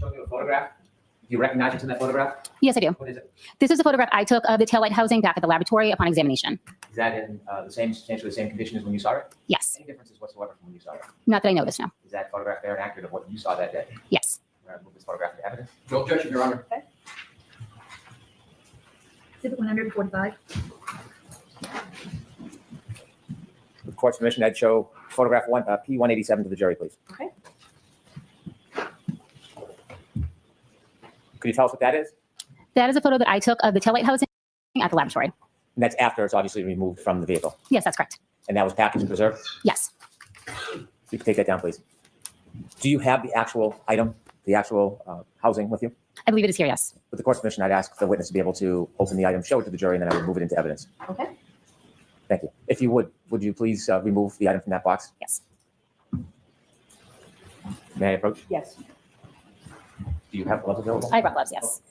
Speaker 11: Show me a photograph. Do you recognize what's in that photograph?
Speaker 18: Yes, I do.
Speaker 11: What is it?
Speaker 18: This is a photograph I took of the taillight housing back at the laboratory upon examination.
Speaker 11: Is that in substantially the same condition as when you saw it?
Speaker 18: Yes.
Speaker 11: Any differences whatsoever from when you saw it?
Speaker 18: Not that I noticed, no.
Speaker 11: Is that photograph fair and accurate of what you saw that day?
Speaker 18: Yes.
Speaker 11: We're going to move this photograph into evidence. No objection, Your Honor.
Speaker 6: Exhibit 145.
Speaker 7: With the court's permission, I'd show photograph P187 to the jury, please.
Speaker 6: Okay.
Speaker 7: Could you tell us what that is?
Speaker 18: That is a photo that I took of the taillight housing at the laboratory.
Speaker 7: And that's after it's obviously removed from the vehicle.
Speaker 18: Yes, that's correct.
Speaker 7: And that was packaged and preserved?
Speaker 18: Yes.
Speaker 7: You can take that down, please. Do you have the actual item, the actual housing with you?
Speaker 18: I believe it is here, yes.
Speaker 7: With the court's permission, I'd ask the witness to be able to open the item, show it to the jury, and then I would move it into evidence.
Speaker 6: Okay.
Speaker 7: Thank you. If you would you please remove the item from that box?
Speaker 18: Yes.
Speaker 7: May I approach?
Speaker 6: Yes.
Speaker 7: Do you have gloves available?
Speaker 18: I brought gloves, yes.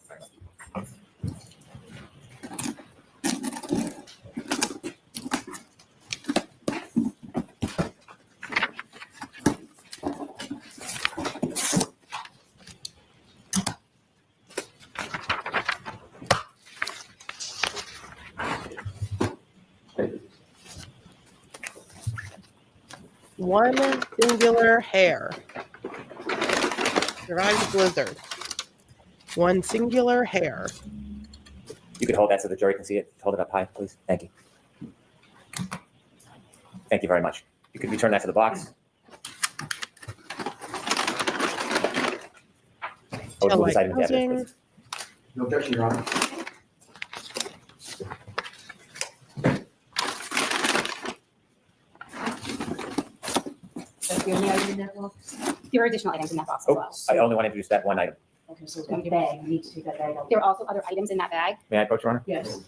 Speaker 1: One singular hair. Survives blizzard. One singular hair.
Speaker 7: You could hold that so the jury can see it. Hold it up high, please. Thank you. Thank you very much. You could return that to the box. I would move this item into evidence, please.
Speaker 11: No objection, Your Honor.
Speaker 6: That's the only item in that box?
Speaker 18: There are additional items in that box as well.
Speaker 7: I only want to introduce that one item.
Speaker 6: Okay, so the bag, you need to take that bag out.
Speaker 18: There are also other items in that bag.
Speaker 7: May I approach, Your Honor?
Speaker 6: Yes.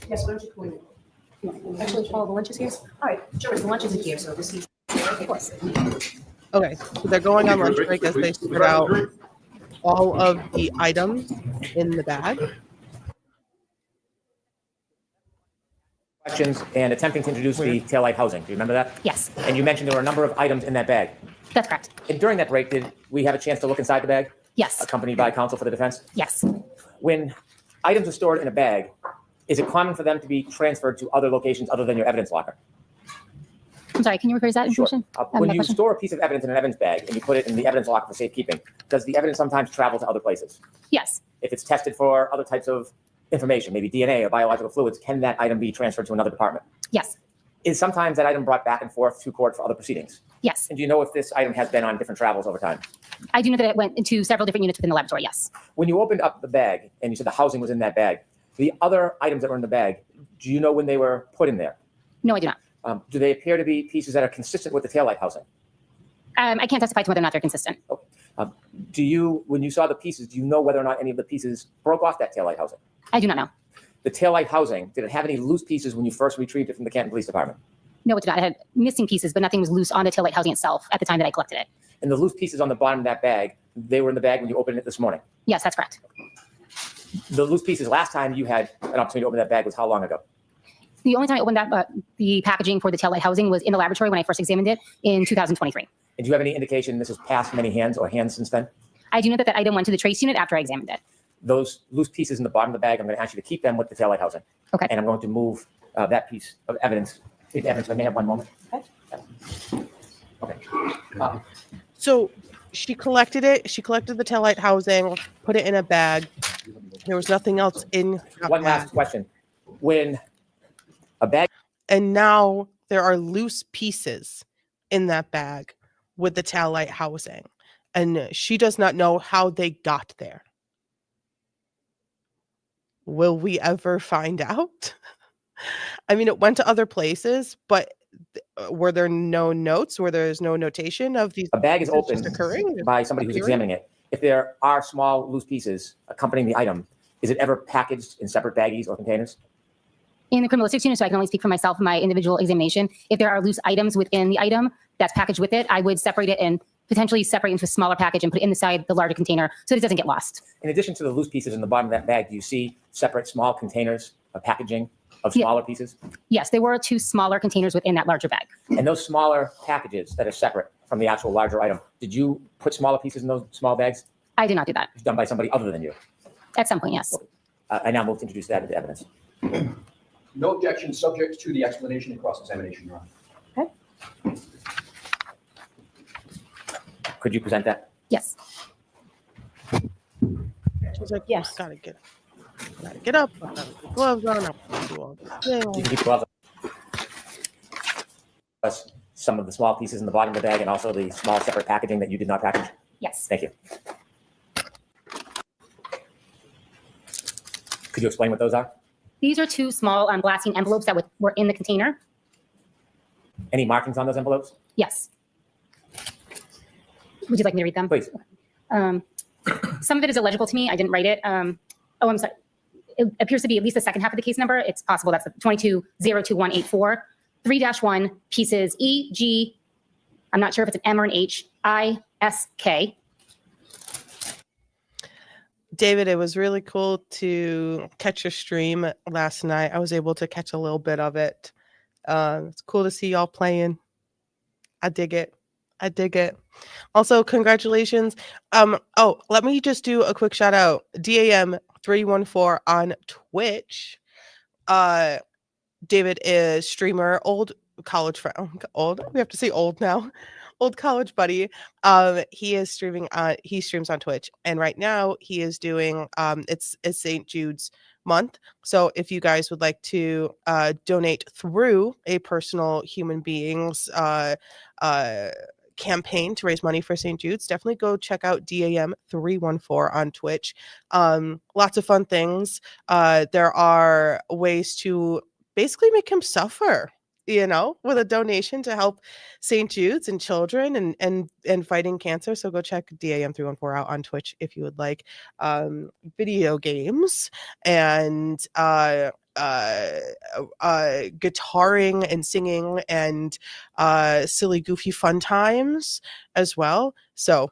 Speaker 6: Yes, why don't you come in? Actually, Paul, the lunch is here? All right, sure, the lunch isn't here, so this is, of course.
Speaker 1: Okay, so they're going on lunch break as they sort out all of the items in the bag.
Speaker 7: Questions and attempting to introduce the taillight housing. Do you remember that?
Speaker 18: Yes.
Speaker 7: And you mentioned there were a number of items in that bag.
Speaker 18: That's correct.
Speaker 7: And during that break, did we have a chance to look inside the bag?
Speaker 18: Yes.
Speaker 7: Accompanied by counsel for the defense?
Speaker 18: Yes.
Speaker 7: When items are stored in a bag, is it common for them to be transferred to other locations other than your evidence locker?
Speaker 18: I'm sorry, can you rephrase that information?
Speaker 7: When you store a piece of evidence in an evidence bag and you put it in the evidence locker for safekeeping, does the evidence sometimes travel to other places?
Speaker 18: Yes.
Speaker 7: If it's tested for other types of information, maybe DNA or biological fluids, can that item be transferred to another department?
Speaker 18: Yes.
Speaker 7: Is sometimes that item brought back and forth to court for other proceedings?
Speaker 18: Yes.
Speaker 7: And do you know if this item has been on different travels over time?
Speaker 18: I do know that it went into several different units within the laboratory, yes.
Speaker 7: When you opened up the bag and you said the housing was in that bag, the other items that were in the bag, do you know when they were put in there?
Speaker 18: No, I do not.
Speaker 7: Do they appear to be pieces that are consistent with the taillight housing?
Speaker 18: I can't testify to whether or not they're consistent.
Speaker 7: When you saw the pieces, do you know whether or not any of the pieces broke off that taillight housing?
Speaker 18: I do not know.
Speaker 7: The taillight housing, did it have any loose pieces when you first retrieved it from the Canton Police Department?
Speaker 18: No, it did not. It had missing pieces, but nothing was loose on the taillight housing itself at the time that I collected it.
Speaker 7: And the loose pieces on the bottom of that bag, they were in the bag when you opened it this morning?
Speaker 18: Yes, that's correct.
Speaker 7: The loose pieces, last time you had an opportunity to open that bag was how long ago?
Speaker 18: The only time I opened that, the packaging for the taillight housing was in the laboratory when I first examined it in 2023.
Speaker 7: And do you have any indication this has passed many hands or hands since then?
Speaker 18: I do know that that item went to the trace unit after I examined it.
Speaker 7: Those loose pieces in the bottom of the bag, I'm going to ask you to keep them with the taillight housing.
Speaker 18: Okay.
Speaker 7: And I'm going to move that piece of evidence. I may have one moment. Okay.
Speaker 1: So she collected it. She collected the taillight housing, put it in a bag. There was nothing else in that
Speaker 7: One
Speaker 1: bag.
Speaker 7: last question. When a bag...
Speaker 1: And now there are loose pieces in that bag with the taillight housing. And she does not know how they got there. Will we ever find out? I mean, it went to other places, but were there no notes? Were there's no notation of these?
Speaker 7: A bag is
Speaker 1: pieces
Speaker 7: opened
Speaker 1: just occurring
Speaker 7: by somebody who's
Speaker 1: appearing?
Speaker 7: examining it. If there are small loose pieces accompanying the item, is it ever packaged in separate baggies or containers?
Speaker 18: In the criminalistics unit, so I can only speak for myself in my individual examination, if there are loose items within the item that's packaged with it, I would separate it and potentially separate into a smaller package and put it inside the larger container so that it doesn't get lost.
Speaker 7: In addition to the loose pieces in the bottom of that bag, do you see separate small containers of packaging of smaller pieces?
Speaker 18: Yes, there were 2 smaller containers within that larger bag.
Speaker 7: And those smaller packages that are separate from the actual larger item, did you put smaller pieces in those small bags?
Speaker 18: I did not do that.
Speaker 7: It's done by somebody other than you.
Speaker 18: At some point, yes.
Speaker 7: I now move to introduce that into evidence.
Speaker 14: No objection, subject to the explanation and cross-examination, Your Honor.
Speaker 18: Okay.
Speaker 7: Could you present that?
Speaker 18: Yes.
Speaker 1: She's like, yes, gotta get up. I gotta put gloves on. I gotta do all this
Speaker 7: You
Speaker 1: thing.
Speaker 7: can keep the gloves on. Some of the small pieces in the bottom of the bag and also the small separate packaging that you did not package?
Speaker 18: Yes.
Speaker 7: Thank you. Could you explain what those are?
Speaker 18: These are 2 small glassine envelopes that were in the container.
Speaker 7: Any markings on those envelopes?
Speaker 18: Yes. Would you like me to read them?
Speaker 7: Please.
Speaker 18: Some of it is illegible to me. I didn't write it. I'm sorry. It appears to be at least the second half of the case number. It's possible that's the 2202184. 3-1 pieces E, G, I'm not sure if it's an M or an H, I, S, K.
Speaker 1: David, it was really cool to catch your stream last night. I was able to catch a little bit of it. It's cool to see y'all playing. I dig it. I dig it. Also, congratulations. Let me just do a quick shout out. DAM314 on Twitch. David is streamer, old college friend. Old. We have to say old now. Old college buddy. He is streaming he streams on Twitch, and right now he is doing it's St. Jude's month. So if you guys would like to donate through a personal human beings campaign to raise money for St. Jude's, definitely go check out DAM314 on Twitch. Lots of fun things. There are ways to basically make him suffer, with a donation to help St. Jude's and children and fighting cancer. So go check DAM314 out on Twitch if you would like video games and guitaring and singing and silly, goofy fun times as well. So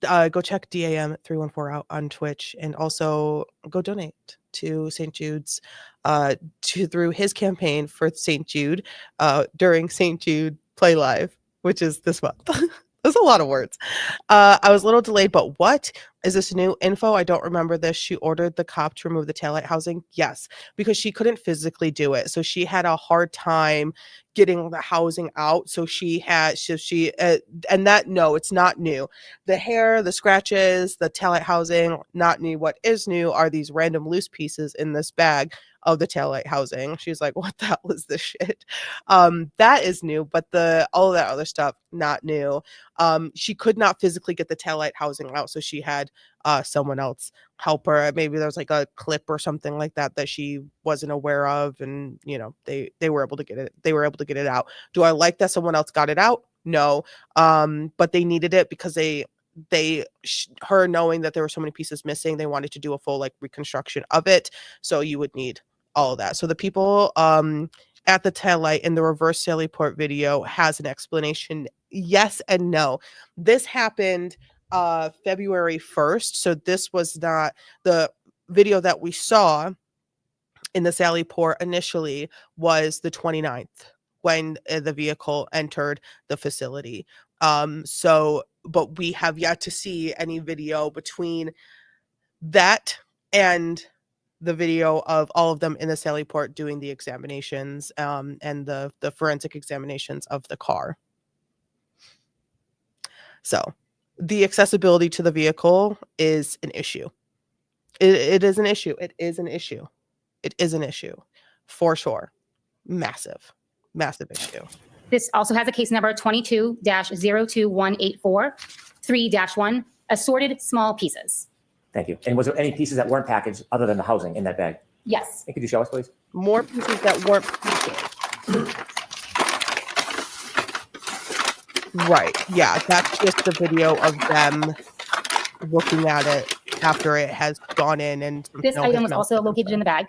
Speaker 1: go check DAM314 out on Twitch and also go donate to St. Jude's through his campaign for St. Jude during St. Jude Play Live, which is this month. There's a lot of words. I was a little delayed, but what is this new info? I don't remember this. She ordered the cop to remove the taillight housing. Yes, because she couldn't physically do it. So she had a hard time getting the housing out. So and that, no, it's not new. The hair, the scratches, the taillight housing, not new. What is new are these random loose pieces in this bag of the taillight housing. She's like, what the hell is this shit? That is new, but all of that other stuff, not new. She could not physically get the taillight housing out, so she had someone else help her. Maybe there was like a clip or something like that that she wasn't aware of, and they were able to get it. They were able to get it out. Do I like that someone else got it out? No. But they needed it because her knowing that there were so many pieces missing, they wanted to do a full like reconstruction of it. So you would need all of that. So the people at the taillight in the reverse Sallyport video has an explanation. Yes and no. This happened February 1st. So this was not the video that we saw in the Sallyport initially was the 29th when the vehicle entered the facility. But we have yet to see any video between that and the video of all of them in the Sallyport doing the examinations and the forensic examinations of the car. So the accessibility to the vehicle is an issue. It is an issue. It is an issue. It is an issue for sure. Massive issue.
Speaker 18: This also has a case number 22-02184, 3-1, assorted small pieces.
Speaker 7: Thank you. And was there any pieces that weren't packaged other than the housing in that bag?
Speaker 18: Yes.
Speaker 7: And could you show us, please?
Speaker 1: More pieces that weren't packaged. Right. Yeah, that's just the video of them looking at it after it has gone in. And
Speaker 18: This item was also located in the bag.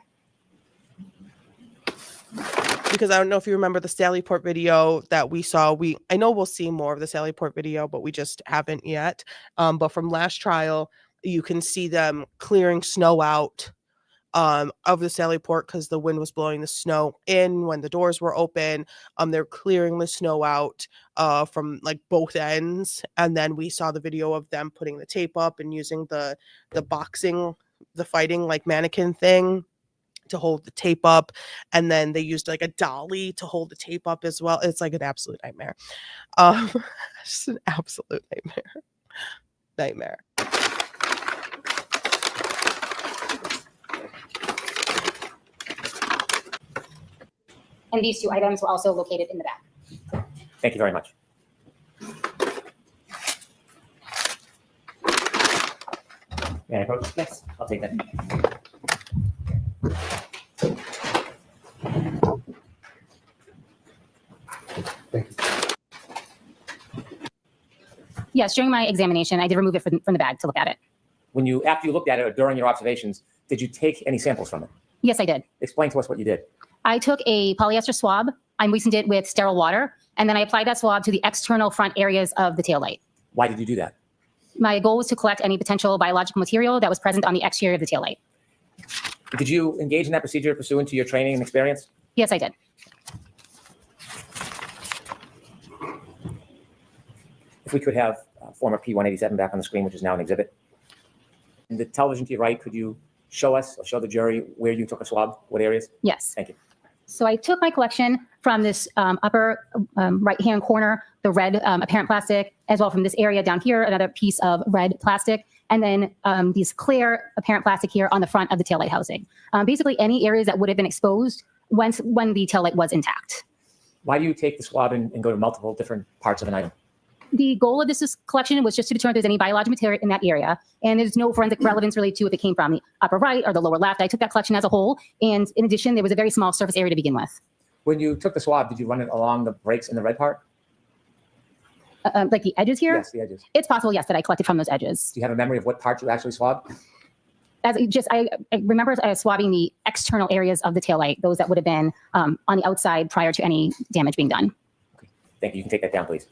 Speaker 1: Because I don't know if you remember the Sallyport video that we saw. I know we'll see more of the Sallyport video, but we just haven't yet. But from last trial, you can see them clearing snow out of the Sallyport because the wind was blowing the snow in when the doors were open. They're clearing the snow out from like both ends. And then we saw the video of them putting the tape up and using the fighting like mannequin thing to hold the tape up, and then they used like a dolly to hold the tape up as well. It's like an absolute nightmare. Just an absolute nightmare.
Speaker 18: And these two items were also located in the bag.
Speaker 7: Thank you very much. May I approach? Yes, I'll take that.
Speaker 18: Yes, during my examination, I did remove it from the bag to look at it.
Speaker 7: After you looked at it or during your observations, did you take any samples from it?
Speaker 18: Yes, I did.
Speaker 7: Explain to us what you did.
Speaker 18: I took a polyester swab. I moistened it with sterile water, and then I applied that swab to the external front areas of the taillight.
Speaker 7: Why did you do that?
Speaker 18: My goal was to collect any potential biological material that was present on the exterior of the taillight.
Speaker 7: Did you engage in that procedure pursuant to your training and experience?
Speaker 18: Yes, I did.
Speaker 7: If we could have former P-187 back on the screen, which is now an exhibit. In the television to your right, could you show us or show the jury where you took a swab, what areas?
Speaker 18: Yes.
Speaker 7: Thank you.
Speaker 18: So I took my collection from this upper right-hand corner, the red apparent plastic, as well from this area down here, another piece of red plastic, and then these clear apparent plastic here on the front of the taillight housing. Basically, any areas that would have been exposed when the taillight was intact.
Speaker 7: Why do you take the swab and go to multiple different parts of an item?
Speaker 18: The goal of this collection was just to determine if there's any biological material in that area, and there's no forensic relevance related to if it came from the upper right or the lower left. I took that collection as a whole, and in addition, there was a very small surface area to begin with.
Speaker 7: When you took the swab, did you run it along the breaks in the red part?
Speaker 18: Like the edges here?
Speaker 7: Yes, the edges.
Speaker 18: It's possible, yes, that I collected from those edges.
Speaker 7: Do you have a memory of what part you actually swabbed?
Speaker 18: I remember swabbing the external areas of the taillight, those that would have been on the outside prior to any damage being done.
Speaker 7: Okay. Thank you. You can take that down, please.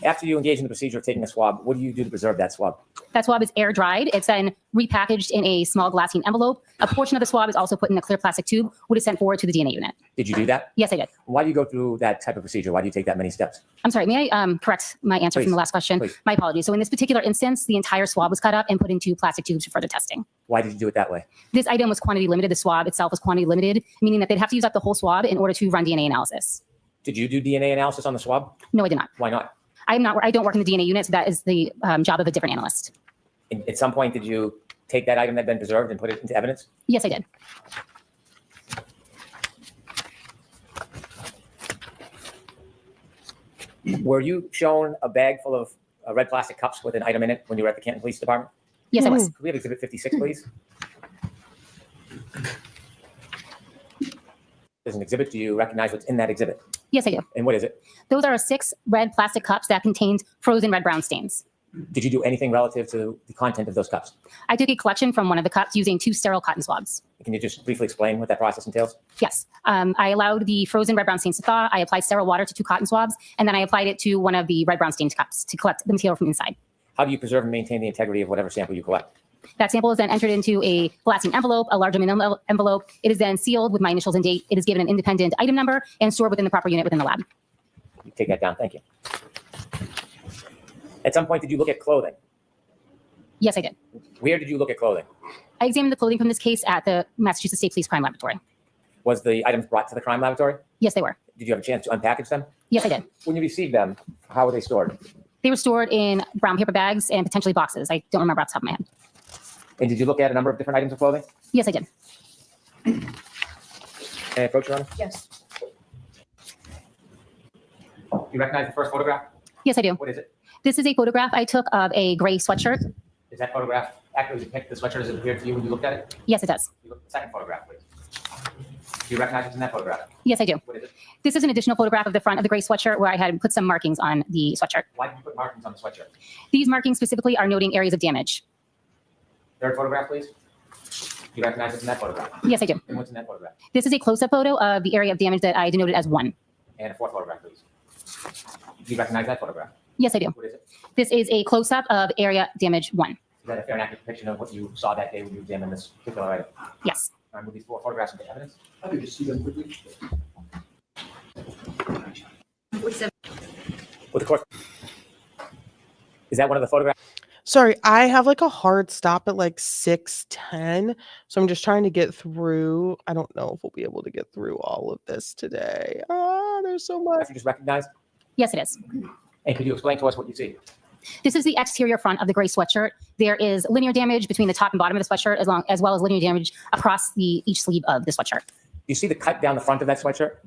Speaker 7: After you engage in the procedure of taking a swab, what do you do to preserve that swab?
Speaker 18: That swab is air dried. It's then repackaged in a small glassine envelope. A portion of the swab is also put in a clear plastic tube, which is sent forward to the DNA unit.
Speaker 7: Did you do that?
Speaker 18: Yes, I did.
Speaker 7: Why do you go through that type of procedure? Why do you take that many steps?
Speaker 18: I'm sorry, may I correct my answer from the last question?
Speaker 7: Please.
Speaker 18: My apologies. So in this particular instance, the entire swab was cut up and put into plastic tubes for further testing.
Speaker 7: Why did you do it that way?
Speaker 18: This item was quantity limited. The swab itself was quantity limited, meaning that they'd have to use up the whole swab in order to run DNA analysis.
Speaker 7: Did you do DNA analysis on the swab?
Speaker 18: No, I did not.
Speaker 7: Why not?
Speaker 18: I don't work in the DNA unit, so that is the job of a different analyst.
Speaker 7: At some point, did you take that item that had been preserved and put it into evidence?
Speaker 18: Yes, I did.
Speaker 7: Were you shown a bag full of red plastic cups with an item in it when you were at the Canton Police Department?
Speaker 18: Yes, I was.
Speaker 7: Could we have Exhibit 56, please? There's an exhibit. Do you recognize what's in that exhibit?
Speaker 18: Yes, I do.
Speaker 7: And what is it?
Speaker 18: Those are 6 red plastic cups that contained frozen red-brown stains.
Speaker 7: Did you do anything relative to the content of those cups?
Speaker 18: I took a collection from one of the cups using 2 sterile cotton swabs.
Speaker 7: Can you just briefly explain what that process entails?
Speaker 18: Yes. I allowed the frozen red-brown stains to thaw. I applied sterile water to 2 cotton swabs, and then I applied it to one of the red-brown stained cups to collect the material from inside.
Speaker 7: How do you preserve and maintain the integrity of whatever sample you collect?
Speaker 18: That sample is then entered into a glassine envelope, a large aluminum envelope. It is then sealed with my initials and date. It is given an independent item number and stored within the proper unit within the lab.
Speaker 7: You take that down. Thank you. At some point, did you look at clothing?
Speaker 18: Yes, I did.
Speaker 7: Where did you look at clothing?
Speaker 18: I examined the clothing from this case at the Massachusetts State Police Crime Laboratory.
Speaker 7: Was the items brought to the crime laboratory?
Speaker 18: Yes, they were.
Speaker 7: Did you have a chance to unpackage them?
Speaker 18: Yes, I did.
Speaker 7: When you received them, how were they stored?
Speaker 18: They were stored in brown paper bags and potentially boxes. I don't remember off the top of my head.
Speaker 7: And did you look at a number of different items of clothing?
Speaker 18: Yes, I did.
Speaker 7: Can I approach, Your Honor?
Speaker 6: Yes.
Speaker 7: Do you recognize the first photograph?
Speaker 18: Yes, I do.
Speaker 7: What is it?
Speaker 18: This is a photograph I took of a gray sweatshirt.
Speaker 7: Does that photograph accurately depict the sweatshirt as it appeared to you when you looked at it?
Speaker 18: Yes, it does.
Speaker 7: You look at the second photograph, please. Do you recognize what's in that photograph?
Speaker 18: Yes, I do.
Speaker 7: What is it?
Speaker 18: This is an additional photograph of the front of the gray sweatshirt where I had put some markings on the sweatshirt.
Speaker 7: Why did you put markings on the sweatshirt?
Speaker 18: These markings specifically are noting areas of damage.
Speaker 7: Third photograph, please. Do you recognize what's in that photograph?
Speaker 18: Yes, I do.
Speaker 7: And what's in that photograph?
Speaker 18: This is a close-up photo of the area of damage that I denoted as 1.
Speaker 7: And a fourth photograph, please. Do you recognize that photograph?
Speaker 18: Yes, I do.
Speaker 7: What is it?
Speaker 18: This is a close-up of area damage 1.
Speaker 7: Is that a fair and accurate depiction of what you saw that day when you examined this particular item?
Speaker 18: Yes.
Speaker 7: Can I move these 4 photographs into evidence?
Speaker 14: I could just see them quickly.
Speaker 7: With the court. Is that one of the photographs?
Speaker 1: Sorry, I have like a hard stop at like 6:10, so I'm just trying to get through. I don't know if we'll be able to get through all of this today. There's so much.
Speaker 7: You just recognized?
Speaker 18: Yes, it is.
Speaker 7: And could you explain to us what you see?
Speaker 18: This is the exterior front of the gray sweatshirt. There is linear damage between the top and bottom of the sweatshirt, as well as linear damage across each sleeve of the sweatshirt.
Speaker 7: You see the cut down the front of that sweatshirt?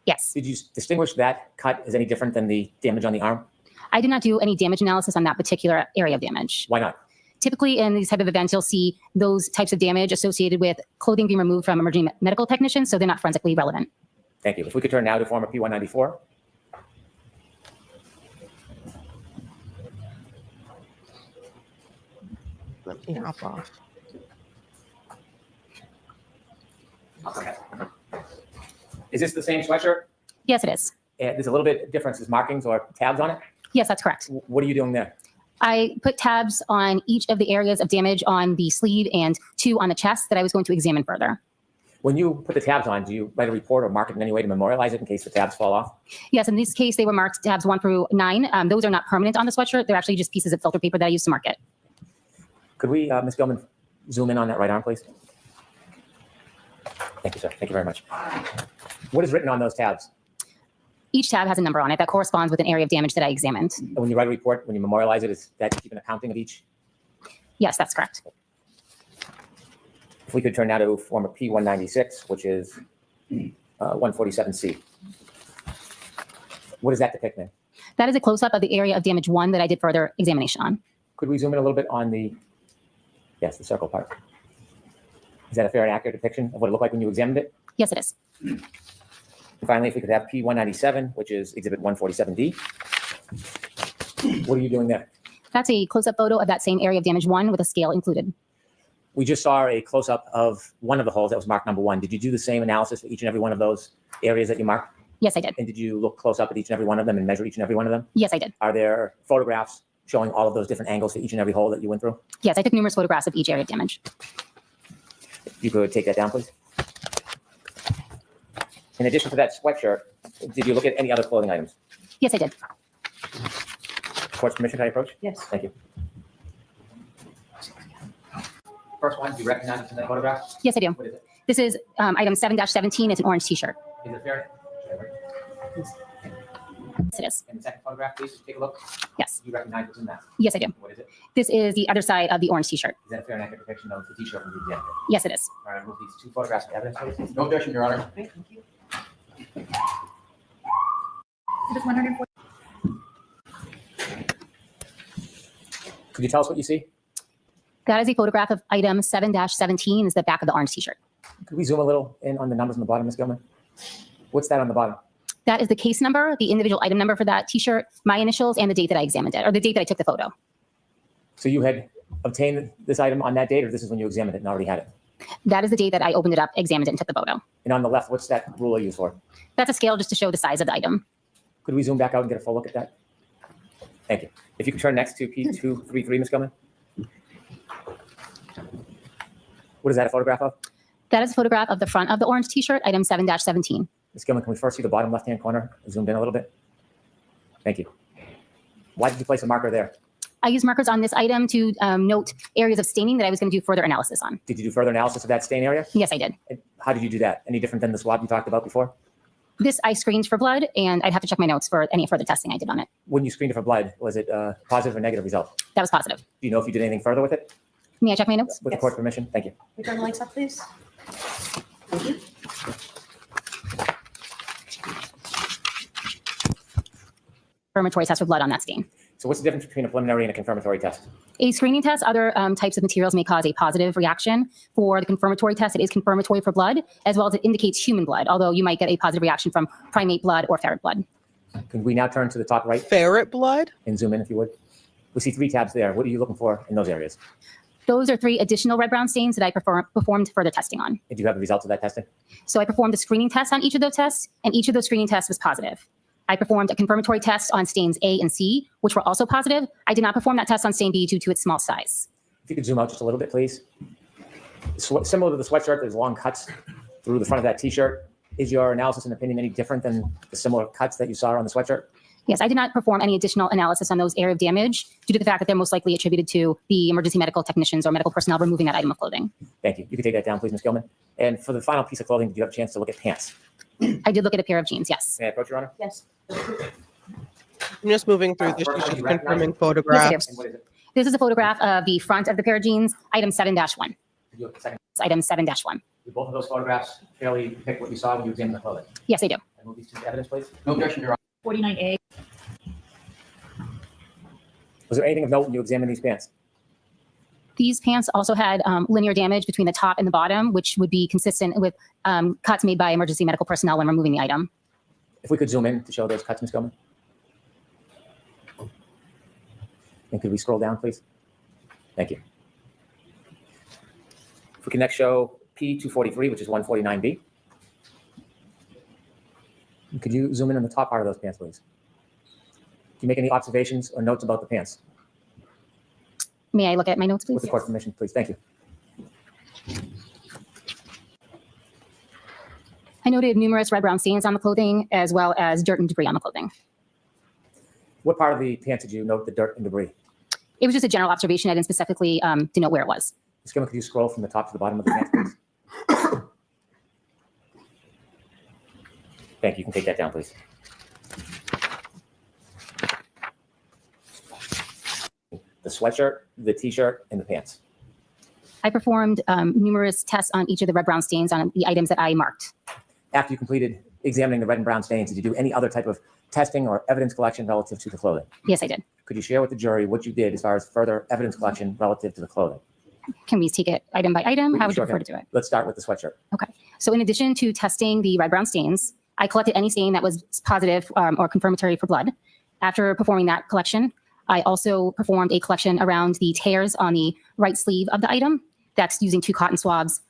Speaker 18: Yes.
Speaker 7: Did you distinguish that cut as any different than the damage on the arm?
Speaker 18: I did not do any damage analysis on that particular area of damage.
Speaker 7: Why not?
Speaker 18: Typically, in these type of events, you'll see those types of damage associated with clothing being removed from emergency medical technicians, so they're not forensically relevant.
Speaker 7: Thank you. If we could turn now to former P194.
Speaker 1: Let me hop off.
Speaker 7: Okay. Is this the same sweatshirt?
Speaker 18: Yes, it is.
Speaker 7: And there's a little bit of difference. There's markings or tabs on it?
Speaker 18: Yes, that's correct.
Speaker 7: What are you doing there?
Speaker 18: I put tabs on each of the areas of damage on the sleeve and 2 on the chest that I was going to examine further.
Speaker 7: When you put the tabs on, do you write a report or mark it in any way to memorialize it in case the tabs fall off?
Speaker 18: Yes, in this case, they were marked tabs 1 through 9. Those are not permanent on the sweatshirt. They're actually just pieces of filter paper that I used to mark it.
Speaker 7: Could we, Ms. Gilman, zoom in on that right arm, please? Thank you, sir. Thank you very much. What is written on those tabs?
Speaker 18: Each tab has a number on it that corresponds with an area of damage that I examined.
Speaker 7: And when you write a report, when you memorialize it, is that keep an accounting of each?
Speaker 18: Yes, that's correct.
Speaker 7: If we could turn now to former P196, which is 147C. What does that depict, ma'am?
Speaker 18: That is a close-up of the area of damage 1 that I did further examination on.
Speaker 7: Could we zoom in a little bit on the circle part? Is that a fair and accurate depiction of what it looked like when you examined it?
Speaker 18: Yes, it is.
Speaker 7: And finally, if we could have P197, which is Exhibit 147D. What are you doing there?
Speaker 18: That's a close-up photo of that same area of damage 1 with a scale included.
Speaker 7: We just saw a close-up of one of the holes that was marked number 1. Did you do the same analysis for each and every one of those areas that you marked?
Speaker 18: Yes, I did.
Speaker 7: And did you look close up at each and every one of them and measure each and every one of them?
Speaker 18: Yes, I did.
Speaker 7: Are there photographs showing all of those different angles for each and every hole that you went through?
Speaker 18: Yes, I took numerous photographs of each area of damage.
Speaker 7: You could take that down, please. In addition to that sweatshirt, did you look at any other clothing items?
Speaker 18: Yes, I did.
Speaker 7: Court's permission, can I approach?
Speaker 6: Yes.
Speaker 7: Thank you. First one, do you recognize it in that photograph?
Speaker 18: Yes, I do.
Speaker 7: What is it?
Speaker 18: This is item 7-17. It's an orange t-shirt.
Speaker 7: Is it fair?
Speaker 18: Yes, it is.
Speaker 7: In the second photograph, please take a look.
Speaker 18: Yes.
Speaker 7: Do you recognize what's in that?
Speaker 18: Yes, I do.
Speaker 7: What is it?
Speaker 18: This is the other side of the orange t-shirt.
Speaker 7: Is that a fair and accurate depiction of the t-shirt from the examiner?
Speaker 18: Yes, it is.
Speaker 7: All right, move these 2 photographs of evidence, please.
Speaker 11: No objection, Your Honor.
Speaker 6: Thank you.
Speaker 5: Just 140.
Speaker 7: Could you tell us what you see?
Speaker 18: That is a photograph of item 7-17 is the back of the orange t-shirt.
Speaker 7: Could we zoom a little in on the numbers on the bottom, Ms. Gilman? What's that on the bottom?
Speaker 18: That is the case number, the individual item number for that t-shirt, my initials, and the date that I examined it, or the date that I took the photo.
Speaker 7: So you had obtained this item on that date, or this is when you examined it and already had it?
Speaker 18: That is the date that I opened it up, examined it, and took the photo.
Speaker 7: And on the left, what's that ruler used for?
Speaker 18: That's a scale just to show the size of the item.
Speaker 7: Could we zoom back out and get a full look at that? Thank you. If you could turn next to P233, Ms. Gilman. What is that a photograph of?
Speaker 18: That is a photograph of the front of the orange t-shirt, item 7-17.
Speaker 7: Ms. Gilman, can we first see the bottom left-hand corner, zoomed in a little bit? Thank you. Why did you place a marker there?
Speaker 18: I used markers on this item to note areas of staining that I was going to do further analysis on.
Speaker 7: Did you do further analysis of that stain area?
Speaker 18: Yes, I did.
Speaker 7: And how did you do that? Any different than the swab you talked about before?
Speaker 18: This I screened for blood, and I'd have to check my notes for any further testing I did on it.
Speaker 7: When you screened it for blood, was it a positive or negative result?
Speaker 18: That was positive.
Speaker 7: Do you know if you did anything further with it?
Speaker 18: May I check my notes?
Speaker 7: With the court's permission? Thank you.
Speaker 6: Can you turn the lights up, please? Thank you.
Speaker 18: Confirmatory test for blood on that stain.
Speaker 7: So what's the difference between a preliminary and a confirmatory test?
Speaker 18: A screening test, other types of materials may cause a positive reaction. For the confirmatory test, it is confirmatory for blood, as well as it indicates human blood, although you might get a positive reaction from primate blood or ferret blood.
Speaker 7: Can we now turn to the top right?
Speaker 1: Ferret blood?
Speaker 7: And zoom in if you would. We see 3 tabs there. What are you looking for in those areas?
Speaker 18: Those are 3 additional red-brown stains that I performed further testing on.
Speaker 7: And do you have the results of that testing?
Speaker 18: So I performed a screening test on each of those tests, and each of those screening tests was positive. I performed a confirmatory test on stains A and C, which were also positive. I did not perform that test on stain B due to its small size.
Speaker 7: If you could zoom out just a little bit, please. Similar to the sweatshirt, there's long cuts through the front of that t-shirt. Is your analysis and opinion any different than the similar cuts that you saw on the sweatshirt?
Speaker 18: Yes, I did not perform any additional analysis on those area of damage due to the fact that they're most likely attributed to the emergency medical technicians or medical personnel removing that item of clothing.
Speaker 7: Thank you. You can take that down, please, Ms. Gilman. And for the final piece of clothing, did you have a chance to look at pants?
Speaker 18: I did look at a pair of jeans, yes.
Speaker 7: May I approach, Your Honor?
Speaker 6: Yes.
Speaker 1: I'm just moving through this,
Speaker 7: First,
Speaker 1: just
Speaker 7: you recognize
Speaker 1: confirming
Speaker 7: it?
Speaker 1: photographs.
Speaker 18: Yes,
Speaker 7: And what is it?
Speaker 18: This is a photograph of the front of the pair of jeans, item 7-1.
Speaker 7: Could you look a second?
Speaker 18: It's item 7-1.
Speaker 7: Do both of those photographs fairly depict what you saw when you examined the clothing?
Speaker 18: Yes, they do.
Speaker 7: And move these to the evidence, please.
Speaker 11: No objection, Your Honor.
Speaker 6: 49A.
Speaker 7: Was there anything of note when you examined these pants?
Speaker 18: These pants also had linear damage between the top and the bottom, which would be consistent with cuts made by emergency medical personnel when removing the item.
Speaker 7: If we could zoom in to show those cuts, Ms. Gilman. And could we scroll down, please? Thank you. If we can next show P243, which is 149B. Could you zoom in on the top part of those pants, please? Do you make any observations or notes about the pants?
Speaker 18: May I look at my notes, please?
Speaker 7: With the court's permission, please. Thank you.
Speaker 18: I noted numerous red-brown stains on the clothing, as well as dirt and debris on the clothing.
Speaker 7: What part of the pants did you note the dirt and debris?
Speaker 18: It was just a general observation. I didn't specifically denote where it was.
Speaker 7: Ms. Gilman, could you scroll from the top to the bottom of the pants, please? Thank you. You can take that down, please. The sweatshirt, the t-shirt, and the pants.
Speaker 18: I performed numerous tests on each of the red-brown stains on the items that I marked.
Speaker 7: After you completed examining the red and brown stains, did you do any other type of testing or evidence collection relative to the clothing?
Speaker 18: Yes, I did.
Speaker 7: Could you share with the jury what you did as far as further evidence collection relative to the clothing?
Speaker 18: Can we take it item by item? How would you
Speaker 7: Sure
Speaker 18: prefer
Speaker 7: can.
Speaker 18: to do it?
Speaker 7: Let's start with the sweatshirt.
Speaker 18: Okay. So in addition to testing the red-brown stains, I collected any stain that was positive or confirmatory for blood. After performing that collection, I also performed a collection around the tears on the right sleeve of the item. That's using 2 cotton swabs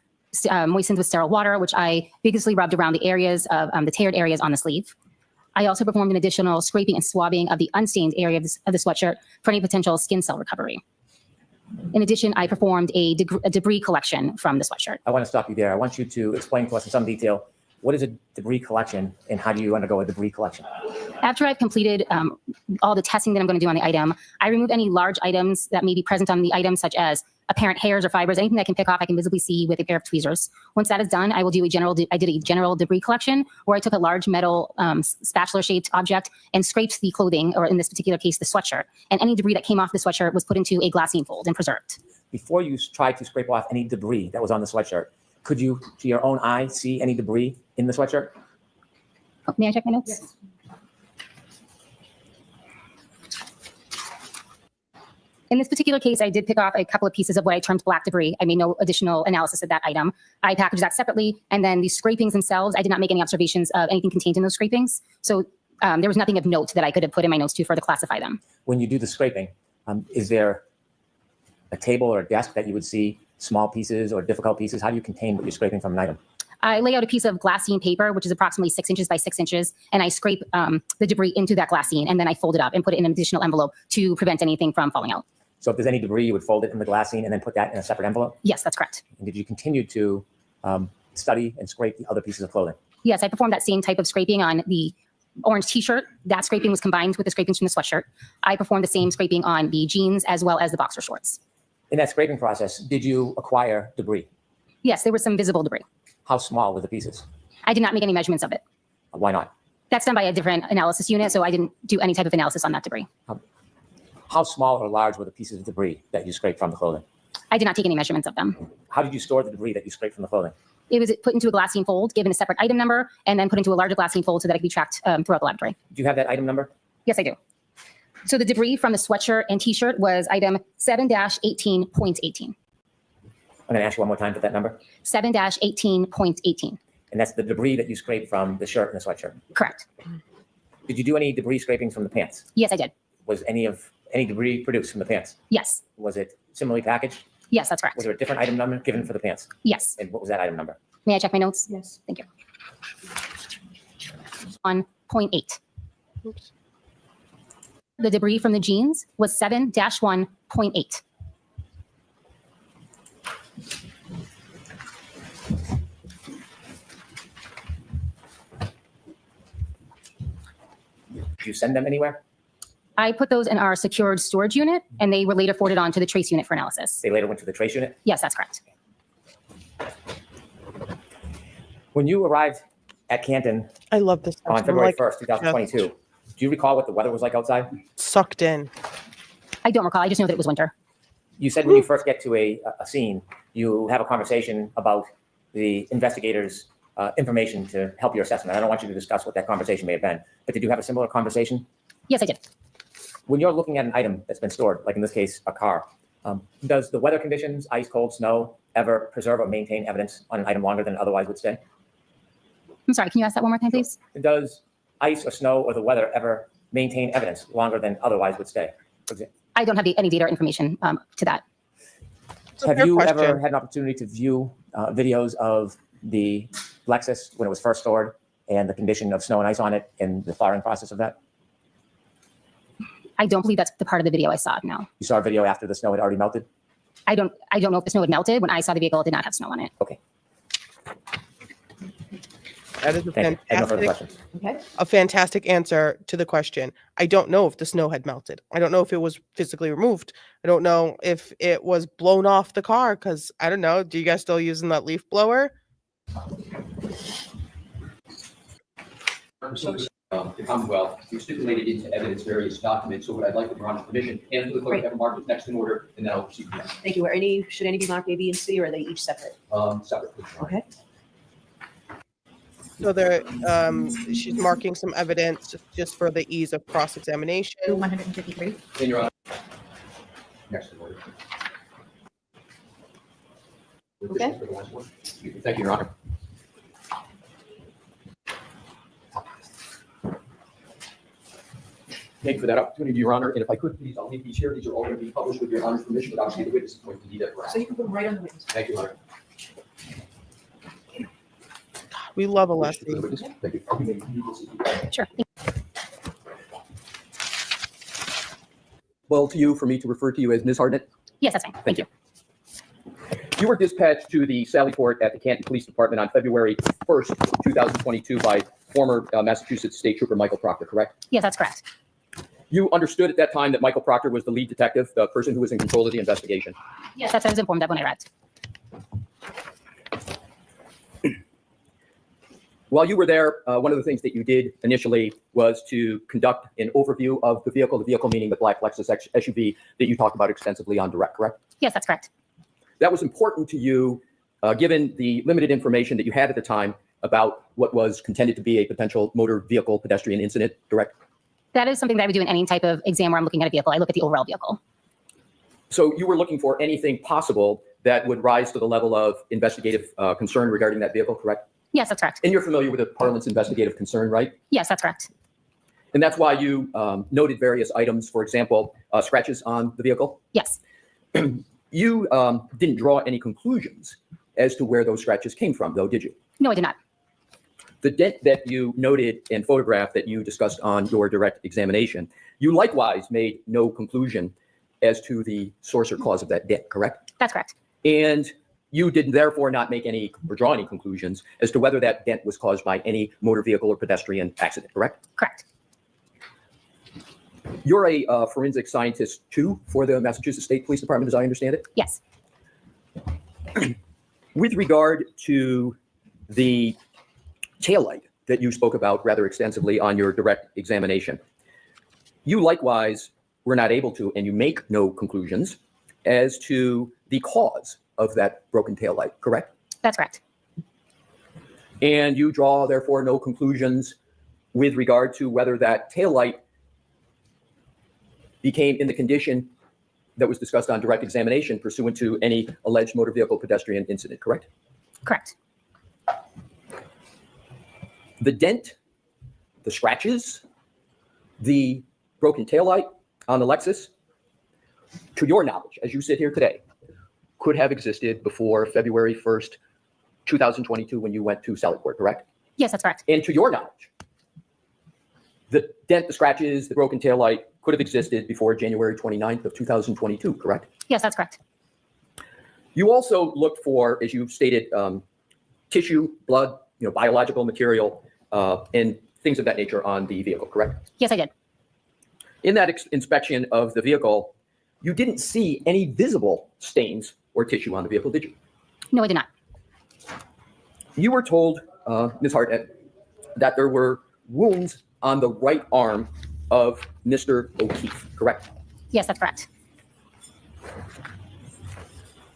Speaker 18: moistened with sterile water, which I vigorously rubbed around the areas of the teared areas on the sleeve. I also performed an additional scraping and swabbing of the unstained areas of the sweatshirt for any potential skin cell recovery. In addition, I performed a debris collection from the sweatshirt.
Speaker 7: I want to stop you there. I want you to explain to us in some detail, what is a debris collection and how do you undergo a debris collection?
Speaker 18: After I've completed all the testing that I'm going to do on the item, I remove any large items that may be present on the item, such as apparent hairs or fibers, anything that I can pick off, I can visibly see with a pair of tweezers. Once that is done, I will do I did a general debris collection where I took a large metal spatula-shaped object and scraped the clothing, or in this particular case, the sweatshirt. And any debris that came off the sweatshirt was put into a glassine fold and preserved.
Speaker 7: Before you tried to scrape off any debris that was on the sweatshirt, could you, to your own eye, see any debris in the sweatshirt?
Speaker 18: Oh, may I check my notes? Yes. In this particular case, I did pick off a couple of pieces of what I termed black debris. I made no additional analysis of that item. I packaged that separately, and then the scrapings themselves, I did not make any observations of anything contained in those scrapings. So there was nothing of note that I could have put in my notes to further classify them.
Speaker 7: When you do the scraping, is there a table or a desk that you would see small pieces or difficult pieces? How do you contain what you're scraping from an item?
Speaker 18: I lay out a piece of glassine paper, which is approximately 6 inches by 6 inches, and I scrape the debris into that glassine, and then I fold it up and put it in an additional envelope to prevent anything from falling out.
Speaker 7: So if there's any debris, you would fold it in the glassine and then put that in a separate envelope?
Speaker 18: Yes, that's correct.
Speaker 7: And did you continue to study and scrape the other pieces of clothing?
Speaker 18: Yes, I performed that same type of scraping on the orange t-shirt. That scraping was combined with the scrapings from the sweatshirt. I performed the same scraping on the jeans as well as the boxer shorts.
Speaker 7: In that scraping process, did you acquire debris?
Speaker 18: Yes, there was some visible debris.
Speaker 7: How small were the pieces?
Speaker 18: I did not make any measurements of it.
Speaker 7: Why not?
Speaker 18: That's done by a different analysis unit, so I didn't do any type of analysis on that debris.
Speaker 7: How small or large were the pieces of debris that you scraped from the clothing?
Speaker 18: I did not take any measurements of them.
Speaker 7: How did you store the debris that you scraped from the clothing?
Speaker 18: It was put into a glassine fold, given a separate item number, and then put into a larger glassine fold so that it could be tracked throughout the laboratory.
Speaker 7: Do you have that item number?
Speaker 18: Yes, I do. So the debris from the sweatshirt and t-shirt was item 7-18.18.
Speaker 7: I'm going to ask you one more time for that number.
Speaker 18: 7-18.18.
Speaker 7: And that's the debris that you scraped from the shirt and the sweatshirt?
Speaker 18: Correct.
Speaker 7: Did you do any debris scrapings from the pants?
Speaker 18: Yes, I did.
Speaker 7: Was any debris produced from the pants?
Speaker 18: Yes.
Speaker 7: Was it similarly packaged?
Speaker 18: Yes, that's correct.
Speaker 7: Was there a different item number given for the pants?
Speaker 18: Yes.
Speaker 7: And what was that item number?
Speaker 18: May I check my notes?
Speaker 6: Yes.
Speaker 18: Thank you. On point 8.
Speaker 1: Oops.
Speaker 18: The debris from the jeans was 7-1.8.
Speaker 7: Did you send them anywhere?
Speaker 18: I put those in our secured storage unit, and they were later forwarded on to the trace unit for analysis.
Speaker 7: They later went to the trace unit?
Speaker 18: Yes, that's correct.
Speaker 7: When you arrived at Canton
Speaker 1: I love this.
Speaker 7: on February 1st, 2022, do you recall what the weather was like outside?
Speaker 1: Sucked in.
Speaker 18: I don't recall. I just know that it was winter.
Speaker 7: You said when you first get to a scene, you have a conversation about the investigators' information to help your assessment. I don't want you to discuss what that conversation may have been, but did you have a similar conversation?
Speaker 18: Yes, I did.
Speaker 7: When you're looking at an item that's been stored, like in this case, a car, does the weather conditions, ice, cold, snow, ever preserve or maintain evidence on an item longer than it otherwise would stay?
Speaker 18: I'm sorry, can you ask that one more time, please?
Speaker 7: Does ice or snow or the weather ever maintain evidence longer than otherwise would stay? For example,
Speaker 18: I don't have any data or information to that.
Speaker 7: have you ever had an opportunity to view videos of the Lexus when it was first stored and the condition of snow and ice on it and the thawing process of that?
Speaker 18: I don't believe that's the part of the video I saw. No.
Speaker 7: You saw a video after the snow had already melted?
Speaker 18: I don't know if the snow had melted. When I saw the vehicle, it did not have snow on it.
Speaker 7: Okay.
Speaker 1: That is a
Speaker 7: Thank you. I have no further questions.
Speaker 6: Okay.
Speaker 1: a fantastic answer to the question. I don't know if the snow had melted. I don't know if it was physically removed. I don't know if it was blown off the car because I don't know. Do you guys still using that leaf blower?
Speaker 19: The Commonwealth, you stipulated into evidence various documents. So what I'd like with Your Honor's permission, and the clerk have marked next in order, and then I'll proceed from there.
Speaker 6: Thank you. Should any be marked A, B, and C, or are they each separate?
Speaker 19: Separately.
Speaker 6: Okay.
Speaker 1: So there, she's marking some evidence just for the ease of cross-examination.
Speaker 18: 153.
Speaker 19: And Your Honor. Next in order.
Speaker 6: Okay.
Speaker 19: Thank you, Your Honor. Thank you for that opportunity, Your Honor. And if I could, please, I'll leave these here. These are all going to be published with Your Honor's permission, but obviously the witness is going to need that.
Speaker 6: So you can put them right on the witness.
Speaker 19: Thank you, Your Honor.
Speaker 1: We love Alessi.
Speaker 19: Thank you.
Speaker 18: Sure.
Speaker 20: Well, to you, for me to refer to you as Ms. Hartnett?
Speaker 18: Yes, that's fine. Thank you.
Speaker 20: You were dispatched to the Sally Port at the Canton Police Department on February 1st, 2022 by former Massachusetts State Trooper Michael Proctor, correct?
Speaker 18: Yes, that's correct.
Speaker 20: You understood at that time that Michael Proctor was the lead detective, the person who was in control of the investigation?
Speaker 18: Yes, that's what I was informed of when I arrived.
Speaker 20: While you were there, one of the things that you did initially was to conduct an overview of the vehicle meaning the black Lexus SUV that you talked about extensively on direct, correct?
Speaker 18: Yes, that's correct.
Speaker 20: That was important to you, given the limited information that you had at the time about what was contended to be a potential motor vehicle pedestrian incident, direct?
Speaker 18: That is something that I would do in any type of exam where I'm looking at a vehicle. I look at the overall vehicle.
Speaker 20: So you were looking for anything possible that would rise to the level of investigative concern regarding that vehicle, correct?
Speaker 18: Yes, that's correct.
Speaker 20: And you're familiar with the parlance investigative concern, right?
Speaker 18: Yes, that's correct.
Speaker 20: And that's why you noted various items, for example, scratches on the vehicle?
Speaker 18: Yes.
Speaker 20: You didn't draw any conclusions as to where those scratches came from, though, did you?
Speaker 18: No, I did not.
Speaker 20: The dent that you noted and photographed that you discussed on your direct examination, you likewise made no conclusion as to the source or cause of that dent, correct?
Speaker 18: That's correct.
Speaker 20: And you did therefore not make any or draw any conclusions as to whether that dent was caused by any motor vehicle or pedestrian accident, correct?
Speaker 18: Correct.
Speaker 20: You're a forensic scientist too for the Massachusetts State Police Department, as I understand it?
Speaker 18: Yes.
Speaker 20: With regard to the taillight that you spoke about rather extensively on your direct examination, you likewise were not able to, and you make no conclusions as to the cause of that broken taillight, correct?
Speaker 18: That's correct.
Speaker 20: And you draw, therefore, no conclusions with regard to whether that taillight became in the condition that was discussed on direct examination pursuant to any alleged motor vehicle pedestrian incident, correct?
Speaker 18: Correct.
Speaker 20: The dent, the scratches, the broken taillight on the Lexus, to your knowledge, as you sit here today, could have existed before February 1st, 2022, when you went to Sallyport, correct?
Speaker 18: Yes, that's correct.
Speaker 20: And to your knowledge, the dent, the scratches, the broken taillight could have existed before January 29th of 2022, correct?
Speaker 18: Yes, that's correct.
Speaker 20: You also looked for, as you stated, tissue, blood, biological material, and things of that nature on the vehicle, correct?
Speaker 18: Yes, I did.
Speaker 20: In that inspection of the vehicle, you didn't see any visible stains or tissue on the vehicle, did you?
Speaker 18: No, I did not.
Speaker 20: You were told, Ms. Hartnett, that there were wounds on the right arm of Mr. O'Keefe, correct?
Speaker 18: Yes, that's correct.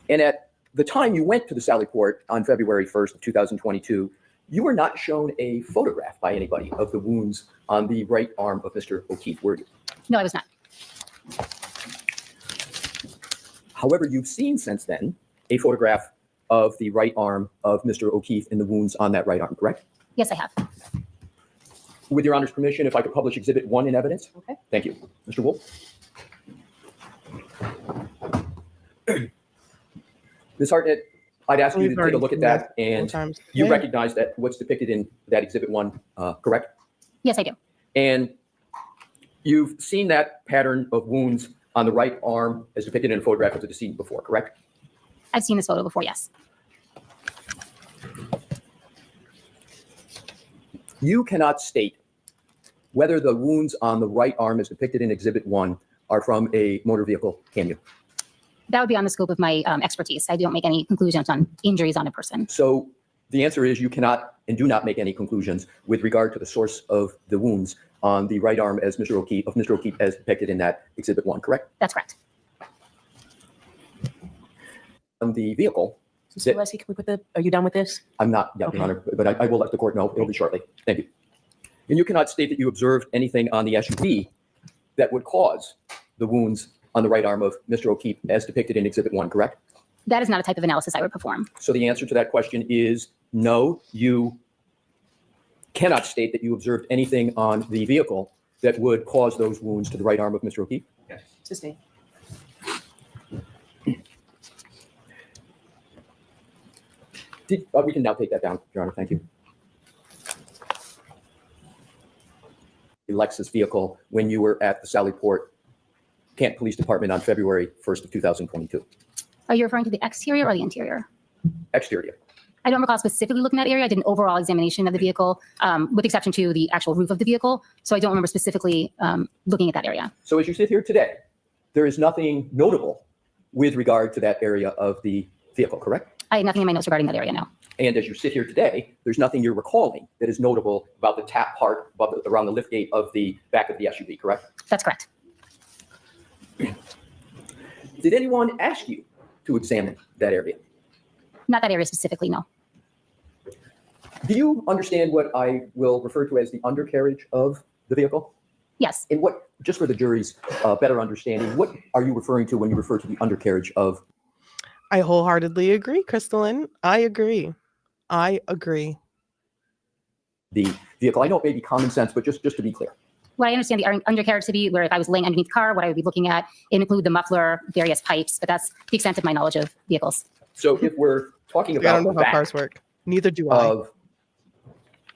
Speaker 20: And at the time you went to the Sallyport on February 1st of 2022, you were not shown a photograph by anybody of the wounds on the right arm of Mr. O'Keefe, were you?
Speaker 18: No, I was not.
Speaker 20: However, you've seen since then a photograph of the right arm of Mr. O'Keefe and the wounds on that right arm, correct?
Speaker 18: Yes, I have.
Speaker 20: With your Honor's permission, if I could publish Exhibit 1 in evidence?
Speaker 18: Okay.
Speaker 20: Thank you. Mr. Wolf? Ms. Hartnett, I'd ask you to take a look at that, and you recognize that what's depicted in that Exhibit 1, correct?
Speaker 18: Yes, I do.
Speaker 20: And you've seen that pattern of wounds on the right arm as depicted in a photograph of the decedent before, correct?
Speaker 18: I've seen this photo before, yes.
Speaker 20: You cannot state whether the wounds on the right arm as depicted in Exhibit 1 are from a motor vehicle, can you?
Speaker 18: That would be on the scope of my expertise. I don't make any conclusions on injuries on a person.
Speaker 20: So the answer is you cannot and do not make any conclusions with regard to the source of the wounds on the right arm as Mr. O'Keefe as depicted in that Exhibit 1, correct?
Speaker 18: That's correct.
Speaker 20: On the vehicle.
Speaker 6: Mr. Leslie, can we put are you done with this?
Speaker 20: I'm not yet, Your Honor, but I will let the court know. It'll be shortly. Thank you. And you cannot state that you observed anything on the SUV that would cause the wounds on the right arm of Mr. O'Keefe as depicted in Exhibit 1, correct?
Speaker 18: That is not a type of analysis I would perform.
Speaker 20: So the answer to that question is no, you cannot state that you observed anything on the vehicle that would cause those wounds to the right arm of Mr. O'Keefe?
Speaker 6: Yes. Sustain.
Speaker 20: We can now take that down, Your Honor. Thank you. The Lexus vehicle when you were at the Sallyport Kent Police Department on February 1st of 2022.
Speaker 18: Are you referring to the exterior or the interior?
Speaker 20: Exterior.
Speaker 18: I don't recall specifically looking at that area. I did an overall examination of the vehicle, with exception to the actual roof of the vehicle. So I don't remember specifically looking at that area.
Speaker 20: So as you sit here today, there is nothing notable with regard to that area of the vehicle, correct?
Speaker 18: I have nothing in my notes regarding that area now.
Speaker 20: And as you sit here today, there's nothing you're recalling that is notable about the tap part around the liftgate of the back of the SUV, correct?
Speaker 18: That's correct.
Speaker 20: Did anyone ask you to examine that area?
Speaker 18: Not that area specifically, no.
Speaker 20: Do you understand what I will refer to as the undercarriage of the vehicle?
Speaker 18: Yes.
Speaker 20: And what, just for the jury's better understanding, what are you referring to when you refer to the undercarriage of?
Speaker 1: I wholeheartedly agree, Crystalline. I agree. I agree.
Speaker 20: The vehicle. I know it may be common sense, but just to be clear.
Speaker 18: What I understand the undercarriage to be, where if I was laying underneath the car, what I would be looking at, it include the muffler, various pipes, but that's the extent of my knowledge of vehicles.
Speaker 20: So if we're talking
Speaker 1: I
Speaker 20: about
Speaker 1: don't know
Speaker 20: the
Speaker 1: how
Speaker 20: back
Speaker 1: cars work. Neither do I.
Speaker 20: of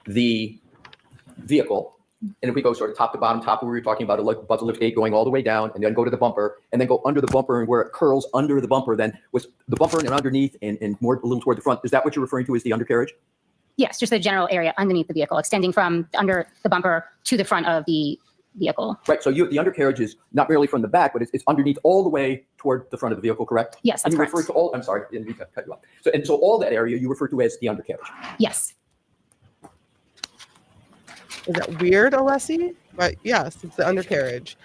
Speaker 20: the vehicle, and if we go sort of top to bottom, top where we were talking about a buzzer lift gate going all the way down, and then go to the bumper, and then go under the bumper, and where it curls under the bumper, then was the bumper and underneath and more a little toward the front. Is that what you're referring to as the undercarriage?
Speaker 18: Yes, just the general area underneath the vehicle, extending from under the bumper to the front of the vehicle.
Speaker 20: Right. So the undercarriage is not merely from the back, but it's underneath all the way toward the front of the vehicle, correct?
Speaker 18: Yes, that's
Speaker 20: and you
Speaker 18: correct.
Speaker 20: refer to all. I'm sorry, I didn't mean to cut you off. So all that area you refer to as the undercarriage.
Speaker 18: Yes.
Speaker 1: Is that weird, Alessi? But yes, it's the undercarriage.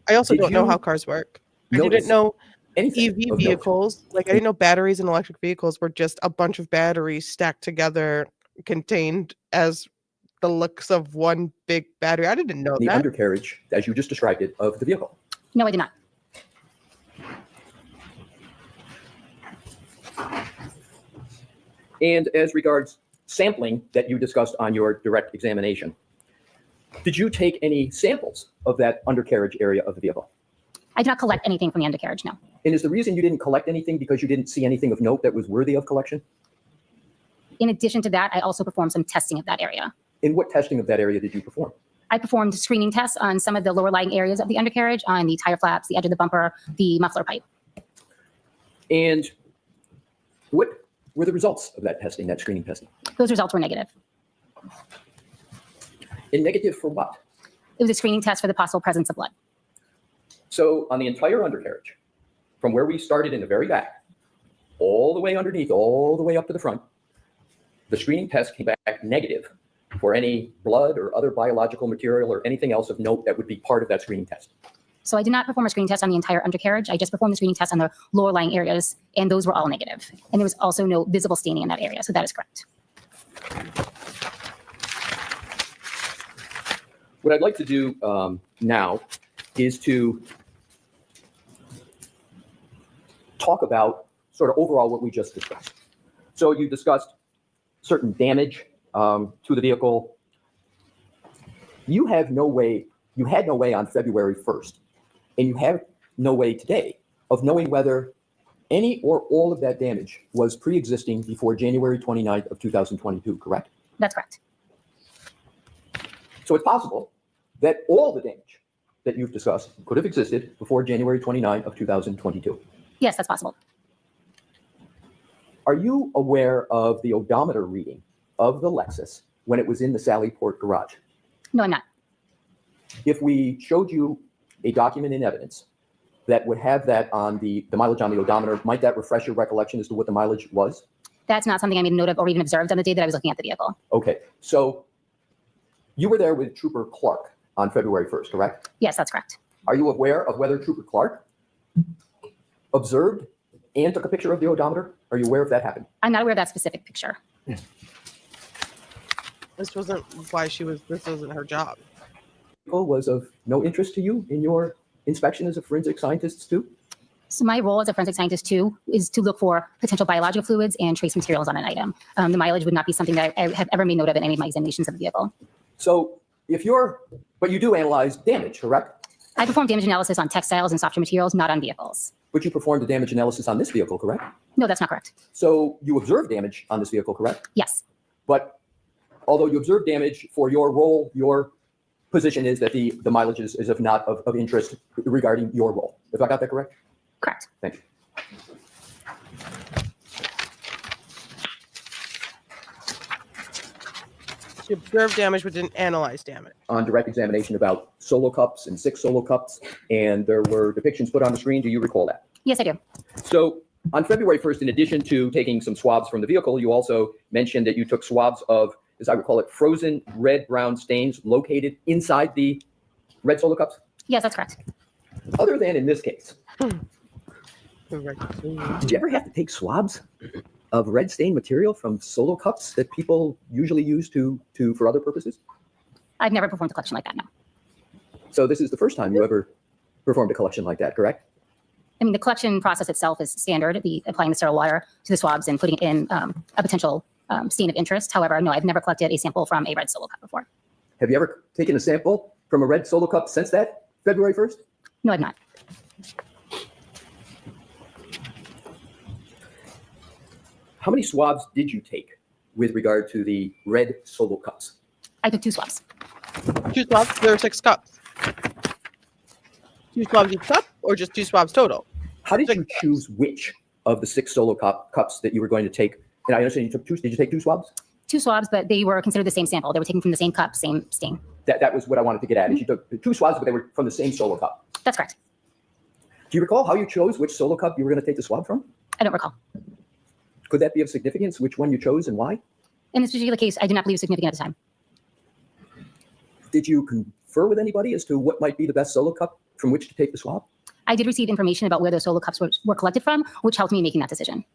Speaker 1: I also don't know how cars work. I didn't know EV vehicles, like I didn't know batteries and electric vehicles were just a bunch of batteries stacked together, contained as the looks of one big battery. I didn't know
Speaker 20: The
Speaker 1: that.
Speaker 20: undercarriage, as you just described it, of the vehicle.
Speaker 18: No, I did not.
Speaker 20: And as regards sampling that you discussed on your direct examination, did you take any samples of that undercarriage area of the vehicle?
Speaker 18: I did not collect anything from the undercarriage, no.
Speaker 20: And is the reason you didn't collect anything because you didn't see anything of note that was worthy of collection?
Speaker 18: In addition to that, I also performed some testing of that area.
Speaker 20: And what testing of that area did you perform?
Speaker 18: I performed screening tests on some of the lower lying areas of the undercarriage, on the tire flaps, the edge of the bumper, the muffler pipe.
Speaker 20: And what were the results of that testing, that screening testing?
Speaker 18: Those results were negative.
Speaker 20: And negative for what?
Speaker 18: It was a screening test for the possible presence of blood.
Speaker 20: So on the entire undercarriage, from where we started in the very back, all the way underneath, all the way up to the front, the screening test came back negative for any blood or other biological material or anything else of note that would be part of that screening test.
Speaker 18: So I did not perform a screening test on the entire undercarriage. I just performed the screening test on the lower lying areas, and those were all negative. And there was also no visible staining in that area, so that is correct.
Speaker 20: What I'd like to do now is to talk about sort of overall what we just discussed. So you discussed certain damage to the vehicle. You had no way on February 1st, and you have no way today of knowing whether any or all of that damage was pre-existing before January 29th of 2022, correct?
Speaker 18: That's correct.
Speaker 20: So it's possible that all the damage that you've discussed could have existed before January 29th of 2022.
Speaker 18: Yes, that's possible.
Speaker 20: Are you aware of the odometer reading of the Lexus when it was in the Sallyport garage?
Speaker 18: No, I'm not.
Speaker 20: If we showed you a document in evidence that would have that on the mileage on the odometer, might that refresh your recollection as to what the mileage was?
Speaker 18: That's not something I made a note of or even observed on the day that I was looking at the vehicle.
Speaker 20: Okay, so you were there with Trooper Clark on February 1st, correct?
Speaker 18: Yes, that's correct.
Speaker 20: Are you aware of whether Trooper Clark observed and took a picture of the odometer? Are you aware if that happened?
Speaker 18: I'm not aware of that specific picture.
Speaker 1: This wasn't why this wasn't her job.
Speaker 20: Was of no interest to you in your inspection as a forensic scientist too?
Speaker 18: So my role as a forensic scientist too is to look for potential biological fluids and trace materials on an item. The mileage would not be something that I have ever made note of in any of my examinations of the vehicle.
Speaker 20: So but you do analyze damage, correct?
Speaker 18: I perform damage analysis on textiles and softer materials, not on vehicles.
Speaker 20: But you performed the damage analysis on this vehicle, correct?
Speaker 18: No, that's not correct.
Speaker 20: So you observed damage on this vehicle, correct?
Speaker 18: Yes.
Speaker 20: But although you observed damage for your role, your position is that the mileage is of not of interest regarding your role. If I got that correct?
Speaker 18: Correct.
Speaker 20: Thank you.
Speaker 1: She observed damage but didn't analyze damage.
Speaker 20: On direct examination about solo cups and 6 solo cups, and there were depictions put on the screen. Do you recall that?
Speaker 18: Yes, I do.
Speaker 20: So on February 1st, in addition to taking some swabs from the vehicle, you also mentioned that you took swabs of, as I recall it, frozen red-brown stains located inside the red solo cups?
Speaker 18: Yes, that's correct.
Speaker 20: Other than in this case, did you ever have to take swabs of red stain material from solo cups that people usually use for other purposes?
Speaker 18: I've never performed a collection like that, no.
Speaker 20: So this is the first time you ever performed a collection like that, correct?
Speaker 18: I mean, the collection process itself is standard, applying the sterile water to the swabs and putting it in a potential stain of interest. However, no, I've never collected a sample from a red solo cup before.
Speaker 20: Have you ever taken a sample from a red solo cup since that February 1st?
Speaker 18: No, I've not.
Speaker 20: How many swabs did you take with regard to the red solo cups?
Speaker 18: I took 2 swabs.
Speaker 1: 2 swabs? There are 6 cups. 2 swabs each cup, or just 2 swabs total?
Speaker 20: How did you choose which of the 6 solo cups that you were going to take? And I understand you took 2. Did you take 2 swabs?
Speaker 18: 2 swabs, but they were considered the same sample. They were taken from the same cup, same stain.
Speaker 20: That was what I wanted to get at. Is you took 2 swabs, but they were from the same solo cup.
Speaker 18: That's correct.
Speaker 20: Do you recall how you chose which solo cup you were going to take the swab from?
Speaker 18: I don't recall.
Speaker 20: Could that be of significance, which one you chose and why?
Speaker 18: In this particular case, I did not believe it was significant at the time.
Speaker 20: Did you confer with anybody as to what might be the best solo cup from which to take the swab?
Speaker 18: I did receive information about where those solo cups were collected from, which helped me making that decision.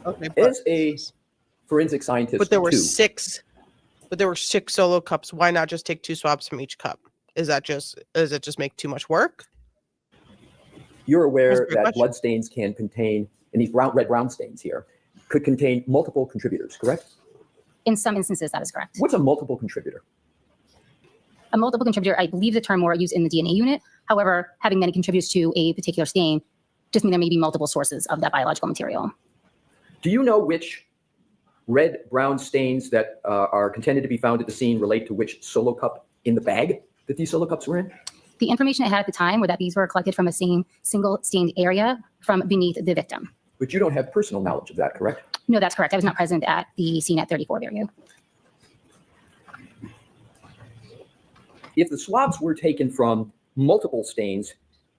Speaker 1: Okay.
Speaker 20: As a forensic scientist,
Speaker 1: But there were
Speaker 20: too,
Speaker 1: 6. But there were 6 solo cups. Why not just take 2 swabs from each cup? Does it just make too much work?
Speaker 20: you're aware
Speaker 1: That's a great
Speaker 20: that
Speaker 1: question.
Speaker 20: blood stains can contain, and these red-brown stains here, could contain multiple contributors, correct?
Speaker 18: In some instances, that is correct.
Speaker 20: What's a multiple contributor?
Speaker 18: A multiple contributor, I believe the term more used in the DNA unit. However, having many contributors to a particular stain just mean there may be multiple sources of that biological material.
Speaker 20: Do you know which red-brown stains that are contended to be found at the scene relate to which solo cup in the bag that these solo cups were in?
Speaker 18: The information I had at the time were that these were collected from a single stained area from beneath the victim.
Speaker 20: But you don't have personal knowledge of that, correct?
Speaker 18: No, that's correct. I was not present at the scene at 34 area.
Speaker 20: If the swabs were taken from multiple stains,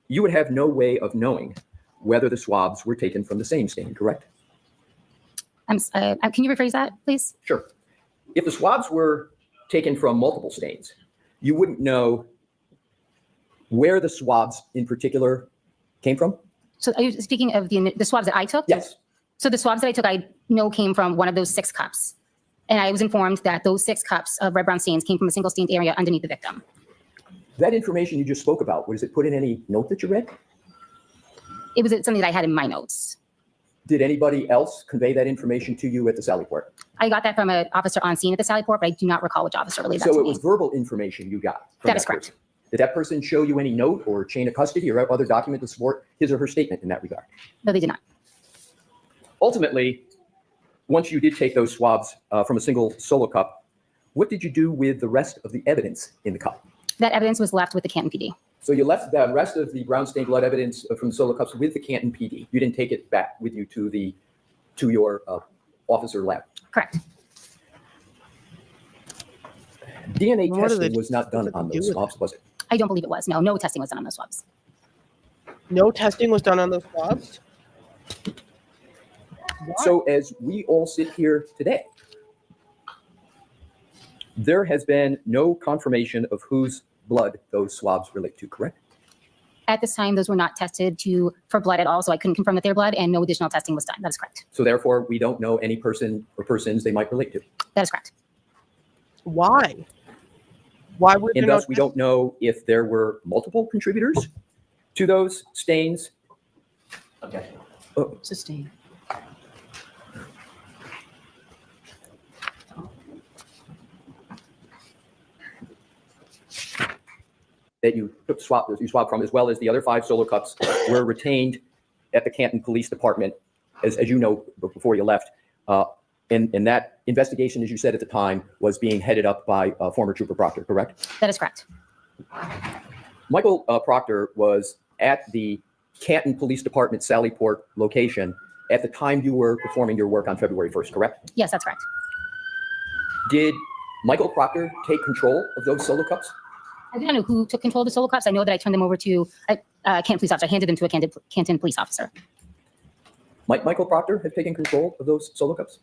Speaker 20: you would have no way of knowing whether the swabs were taken from the same stain, correct?
Speaker 18: Can you rephrase that, please?
Speaker 20: Sure. If the swabs were taken from multiple stains, you wouldn't know where the swabs in particular came from?
Speaker 18: So are you speaking of the swabs that I took?
Speaker 20: Yes.
Speaker 18: So the swabs that I took, I know came from one of those 6 cups. And I was informed that those 6 cups of red-brown stains came from a single stained area underneath the victim.
Speaker 20: That information you just spoke about, was it put in any note that you read?
Speaker 18: It was something that I had in my notes.
Speaker 20: Did anybody else convey that information to you at the Sally Port?
Speaker 18: I got that from an officer on scene at the Sally Port, but I do not recall which officer relayed that
Speaker 20: So
Speaker 18: to
Speaker 20: it
Speaker 18: me.
Speaker 20: was verbal information you got from
Speaker 18: That is correct.
Speaker 20: person. Did that person show you any note or chain of custody or other document to support his or her statement in that regard?
Speaker 18: No, they did not.
Speaker 20: Ultimately, once you did take those swabs from a single solo cup, what did you do with the rest of the evidence in the cup?
Speaker 18: That evidence was left with the Canton PD.
Speaker 20: So you left the rest of the brown stained blood evidence from the solo cups with the Canton PD. You didn't take it back with you to your officer lab.
Speaker 18: Correct.
Speaker 20: DNA
Speaker 1: What do they
Speaker 20: testing was not done on
Speaker 1: do
Speaker 20: those
Speaker 1: with
Speaker 20: swabs, was it?
Speaker 18: I don't believe it was. No testing was done on those swabs.
Speaker 1: No testing was done on those swabs?
Speaker 20: So as we all sit here today, there has been no confirmation of whose blood those swabs relate to, correct?
Speaker 18: At this time, those were not tested for blood at all, so I couldn't confirm that they're blood, and no additional testing was done. That is correct.
Speaker 20: So therefore, we don't know any person or persons they might relate to.
Speaker 18: That is correct.
Speaker 1: Why? Why would
Speaker 20: And
Speaker 1: there no
Speaker 20: thus, we don't know if there were multiple contributors to those stains.
Speaker 19: Okay.
Speaker 4: Sustain.
Speaker 20: That you swab from, as well as the other 5 solo cups, were retained at the Canton Police Department, as you know, before you left. And that investigation, as you said at the time, was being headed up by former Trooper Proctor, correct?
Speaker 18: That is correct.
Speaker 20: Michael Proctor was at the Canton Police Department Sallyport location at the time you were performing your work on February 1st, correct?
Speaker 18: Yes, that's correct.
Speaker 20: Did Michael Proctor take control of those solo cups?
Speaker 18: I do not know who took control of the solo cups. I know that I turned them over to a Canton police officer. I handed them to a Canton police officer.
Speaker 20: Might Michael Proctor have taken control of those solo cups?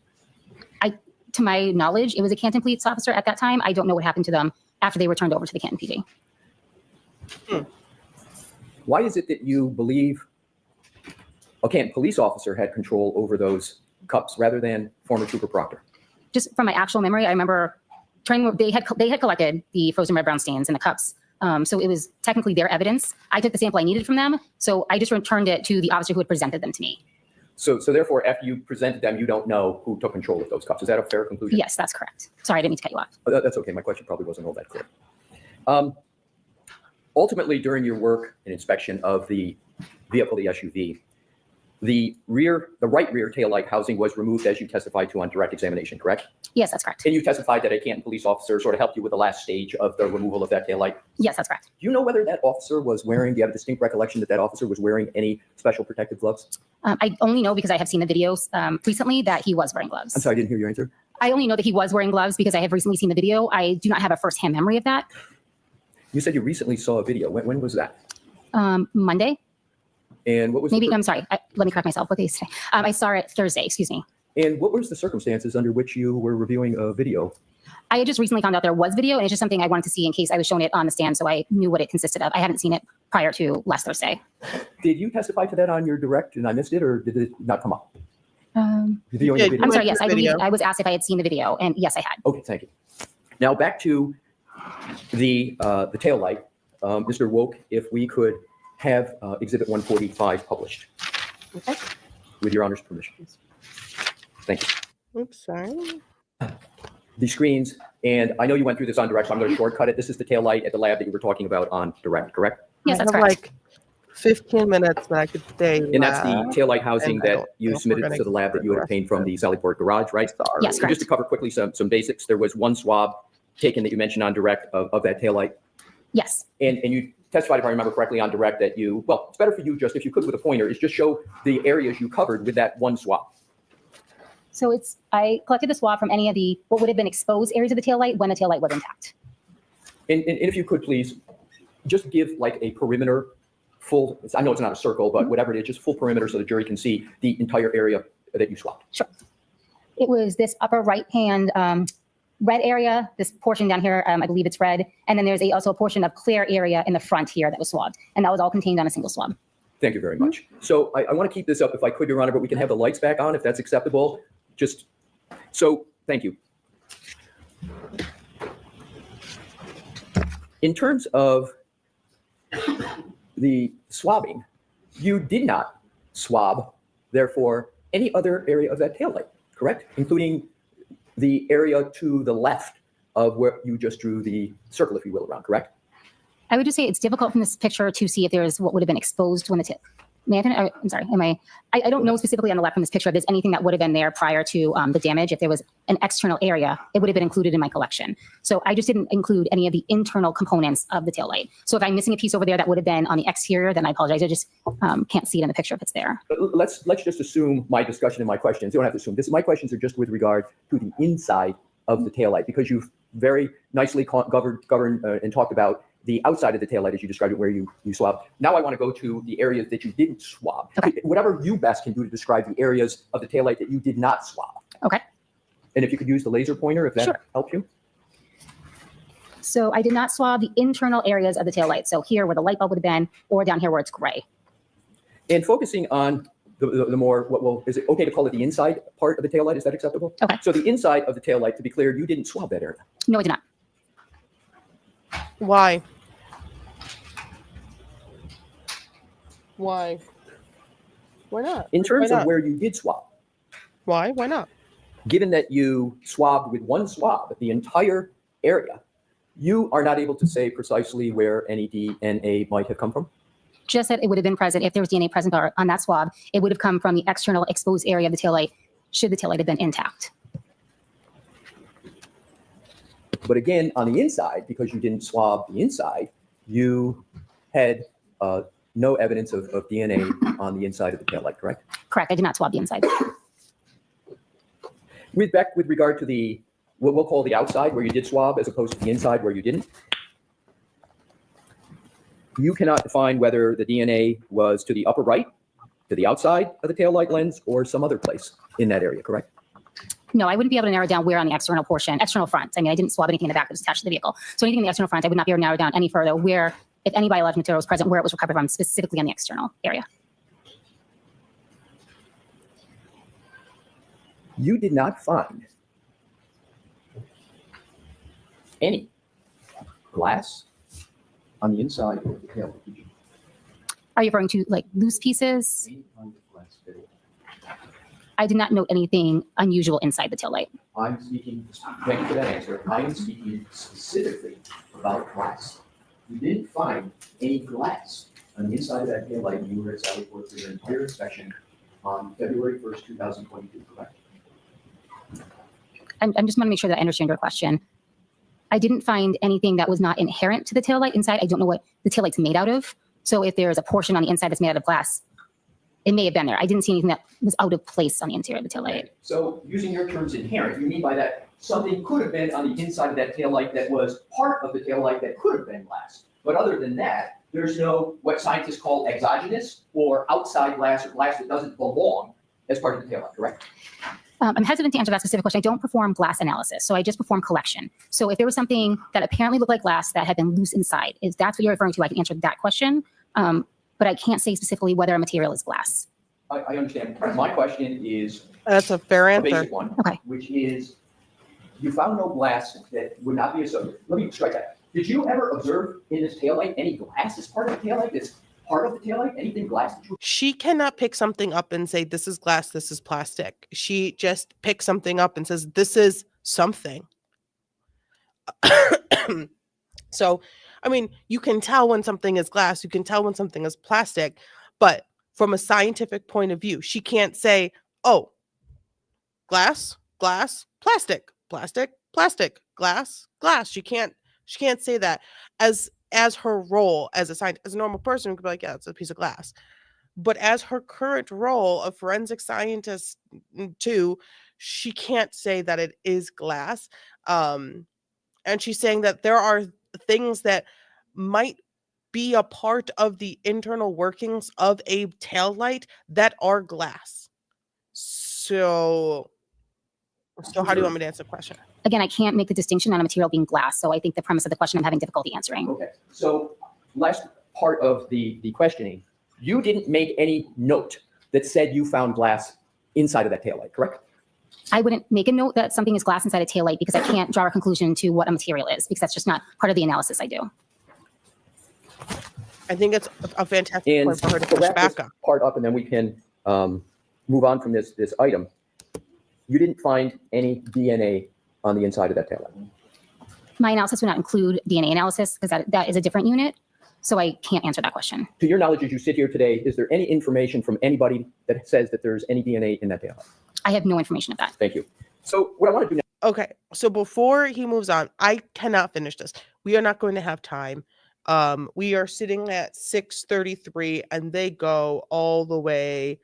Speaker 18: To my knowledge, it was a Canton police officer at that time. I don't know what happened to them after they were turned over to the Canton PD.
Speaker 20: Why is it that you believe a Canton police officer had control over those cups rather than former Trooper Proctor?
Speaker 18: Just from my actual memory, I remember they had collected the frozen red brown stains in the cups. So it was technically their evidence. I took the sample I needed from them, so I just returned it to the officer who had presented them to me.
Speaker 20: So therefore, after you presented them, you don't know who took control of those cups. Is that a fair conclusion?
Speaker 18: Yes, that's correct. Sorry, I didn't mean to cut you off.
Speaker 20: That's okay. My question probably wasn't all that clear. Ultimately, during your work and inspection of the vehicle, the SUV, the right rear taillight housing was removed as you testified to on direct examination, correct?
Speaker 18: Yes, that's correct.
Speaker 20: And you testified that a Canton police officer sort of helped you with the last stage of the removal of that taillight?
Speaker 18: Yes, that's correct.
Speaker 20: Do you know whether that officer was wearing, do you have a distinct recollection that that officer was wearing any special protective gloves?
Speaker 18: I only know because I have seen the videos recently that he was wearing gloves.
Speaker 20: I'm sorry, I didn't hear your answer.
Speaker 18: I only know that he was wearing gloves because I have recently seen the video. I do not have a firsthand memory of that.
Speaker 20: You said you recently saw a video. When was that?
Speaker 18: Monday?
Speaker 20: And what was
Speaker 18: Maybe, I'm sorry, let me correct myself. What day is today? I saw it Thursday, excuse me.
Speaker 20: And what was the circumstances under which you were reviewing a video?
Speaker 18: I had just recently found out there was video, and it's just something I wanted to see in case I was shown it on the stand, so I knew what it consisted of. I hadn't seen it prior to last Thursday.
Speaker 20: Did you testify to that on your direct and I missed it, or did it not come up?
Speaker 18: I'm sorry, yes, I believe I was asked if I had seen the video, and yes, I had.
Speaker 20: Okay, thank you. Now back to the tail light. Mr. Woke, if we could have Exhibit 145 published.
Speaker 18: Okay.
Speaker 20: With your Honor's permission. Thank you.
Speaker 1: Oops, sorry.
Speaker 20: The screens, and I know you went through this on direct, so I'm going to shortcut it. This is the tail light at the lab that you were talking about on direct, correct?
Speaker 18: Yes, that's
Speaker 1: I have
Speaker 18: correct.
Speaker 1: like 15 minutes that I could stay.
Speaker 20: And that's the tail light housing
Speaker 1: and I
Speaker 20: that
Speaker 1: don't
Speaker 20: you
Speaker 1: know if we're
Speaker 20: submitted
Speaker 1: gonna
Speaker 20: to the lab that you had
Speaker 1: get
Speaker 20: obtained from the Sallyport garage, right?
Speaker 18: Yes,
Speaker 20: So
Speaker 18: correct.
Speaker 20: just to cover quickly some basics, there was one swab taken that you mentioned on direct of that tail light.
Speaker 18: Yes.
Speaker 20: And you testified, if I remember correctly, on direct that you, well, it's better for you just, if you could with a pointer, is just show the areas you covered with that one swab.
Speaker 18: So I collected the swab from any of the, what would have been exposed areas of the taillight when the taillight was intact.
Speaker 20: And if you could please, just give like a perimeter full, I know it's not a circle, but whatever it is, just full perimeter so the jury can see the entire area that you swabbed.
Speaker 18: Sure. It was this upper right-hand red area, this portion down here, I believe it's red. And then there's also a portion of clear area in the front here that was swabbed. And that was all contained on a single swab.
Speaker 20: Thank you very much. So I want to keep this up if I could, Your Honor, but we can have the lights back on if that's acceptable. Just, so, thank you. In terms of the swabbing, you did not swab, therefore, any other area of that taillight, correct? Including the area to the left of where you just drew the circle, if you will, around, correct?
Speaker 18: I would just say it's difficult from this picture to see if there's what would have been exposed when the tip. I'm sorry, I don't know specifically on the left from this picture if there's anything that would have been there prior to the damage. If there was an external area, it would have been included in my collection. So I just didn't include any of the internal components of the taillight. So if I'm missing a piece over there that would have been on the exterior, then I apologize. I just can't see it in the picture if it's there.
Speaker 20: Let's just assume my discussion and my questions. You don't have to assume this. My questions are just with regard to the inside of the taillight, because you've very nicely governed and talked about the outside of the taillight as you described it, where you swabbed. Now I want to go to the areas that you didn't swab.
Speaker 18: Okay.
Speaker 20: Whatever you best can do to describe the areas of the taillight that you did not swab.
Speaker 18: Okay.
Speaker 20: And if you could use the laser pointer, if that
Speaker 18: Sure.
Speaker 20: helps you.
Speaker 18: So I did not swab the internal areas of the taillight. So here where the light bulb would have been, or down here where it's gray.
Speaker 20: And focusing on the more, is it okay to call it the inside part of the taillight? Is that acceptable?
Speaker 18: Okay.
Speaker 20: So the inside of the taillight, to be clear, you didn't swab that area.
Speaker 18: No, I did not.
Speaker 1: Why? Why? Why not?
Speaker 20: In terms
Speaker 1: Why
Speaker 20: of
Speaker 1: not?
Speaker 20: where you did swab,
Speaker 1: Why? Why not?
Speaker 20: given that you swabbed with one swab the entire area, you are not able to say precisely where any DNA might have come from?
Speaker 18: Just that it would have been present if there was DNA present on that swab. It would have come from the external exposed area of the taillight, should the taillight have been intact.
Speaker 20: But again, on the inside, because you didn't swab the inside, you had no evidence of DNA on the inside of the taillight, correct?
Speaker 18: Correct. I did not swab the inside.
Speaker 20: With regard to the, what we'll call the outside where you did swab as opposed to the inside where you didn't, you cannot define whether the DNA was to the upper right, to the outside of the taillight lens, or some other place in that area, correct?
Speaker 18: No, I wouldn't be able to narrow down where on the external portion, external front. I mean, I didn't swab anything in the back that was attached to the vehicle. So anything in the external front, I would not be able to narrow down any further where, if any biological material was present, where it was recovered from, specifically on the external area.
Speaker 20: You did not find any glass on the inside of the taillight? Did you
Speaker 18: Are you referring to like loose pieces?
Speaker 20: any kind of glass at all?
Speaker 18: I did not note anything unusual inside the taillight.
Speaker 20: I'm speaking, thank you for that answer. I am speaking specifically about glass. You didn't find any glass on the inside of that taillight when you were at Sally Port for your entire inspection on February 1st, 2022, correct?
Speaker 18: I'm just want to make sure that I understand your question. I didn't find anything that was not inherent to the taillight inside. I don't know what the taillight's made out of. So if there's a portion on the inside that's made out of glass, it may have been there. I didn't see anything that was out of place on the interior of the taillight.
Speaker 20: So using your terms inherent, you mean by that something could have been on the inside of that taillight that was part of the taillight that could have been glass. But other than that, there's no what scientists call exogenous or outside glass or glass that doesn't belong as part of the taillight, correct?
Speaker 18: I'm hesitant to answer that specific question. I don't perform glass analysis, so I just perform collection. So if there was something that apparently looked like glass that had been loose inside, if that's what you're referring to, I can answer that question. But I can't say specifically whether a material is glass.
Speaker 20: I understand. My question is
Speaker 1: That's a fair
Speaker 20: a
Speaker 1: answer.
Speaker 20: basic one, which is you found no glass that would not be associated. Let me strike that. Did you ever observe in this taillight any glass as part of the taillight? That's part of the taillight? Anything glass that you
Speaker 1: She cannot pick something up and say, this is glass, this is plastic. She just picks something up and says, this is something. So, I mean, you can tell when something is glass, you can tell when something is plastic, but from a scientific point of view, she can't say, oh, glass, glass, plastic, plastic, plastic, glass, glass. She can't say that as her role as a scientist, as a normal person who could be like, yeah, it's a piece of glass. But as her current role of forensic scientist too, she can't say that it is glass. And she's saying that there are things that might be a part of the internal workings of a taillight that are glass. So how do you want me to answer the question?
Speaker 18: Again, I can't make the distinction on a material being glass. So I think the premise of the question I'm having difficulty answering.
Speaker 20: Okay. So last part of the questioning, you didn't make any note that said you found glass inside of that taillight, correct?
Speaker 18: I wouldn't make a note that something is glass inside a taillight because I can't draw a conclusion to what a material is because that's just not part of the analysis I do.
Speaker 1: I think it's a fantastic
Speaker 20: And
Speaker 1: point for her to
Speaker 20: to
Speaker 1: push
Speaker 20: wrap
Speaker 1: back
Speaker 20: this
Speaker 1: on.
Speaker 20: part up, and then we can move on from this item. You didn't find any DNA on the inside of that taillight.
Speaker 18: My analysis would not include DNA analysis because that is a different unit. So I can't answer that question.
Speaker 20: To your knowledge, as you sit here today, is there any information from anybody that says that there's any DNA in that taillight?
Speaker 18: I have no information of that.
Speaker 20: Thank you. So what I want to do now.
Speaker 1: Okay, so before he moves on, I cannot finish this. We are not going to have time. We are sitting at 6:33, and they go all the way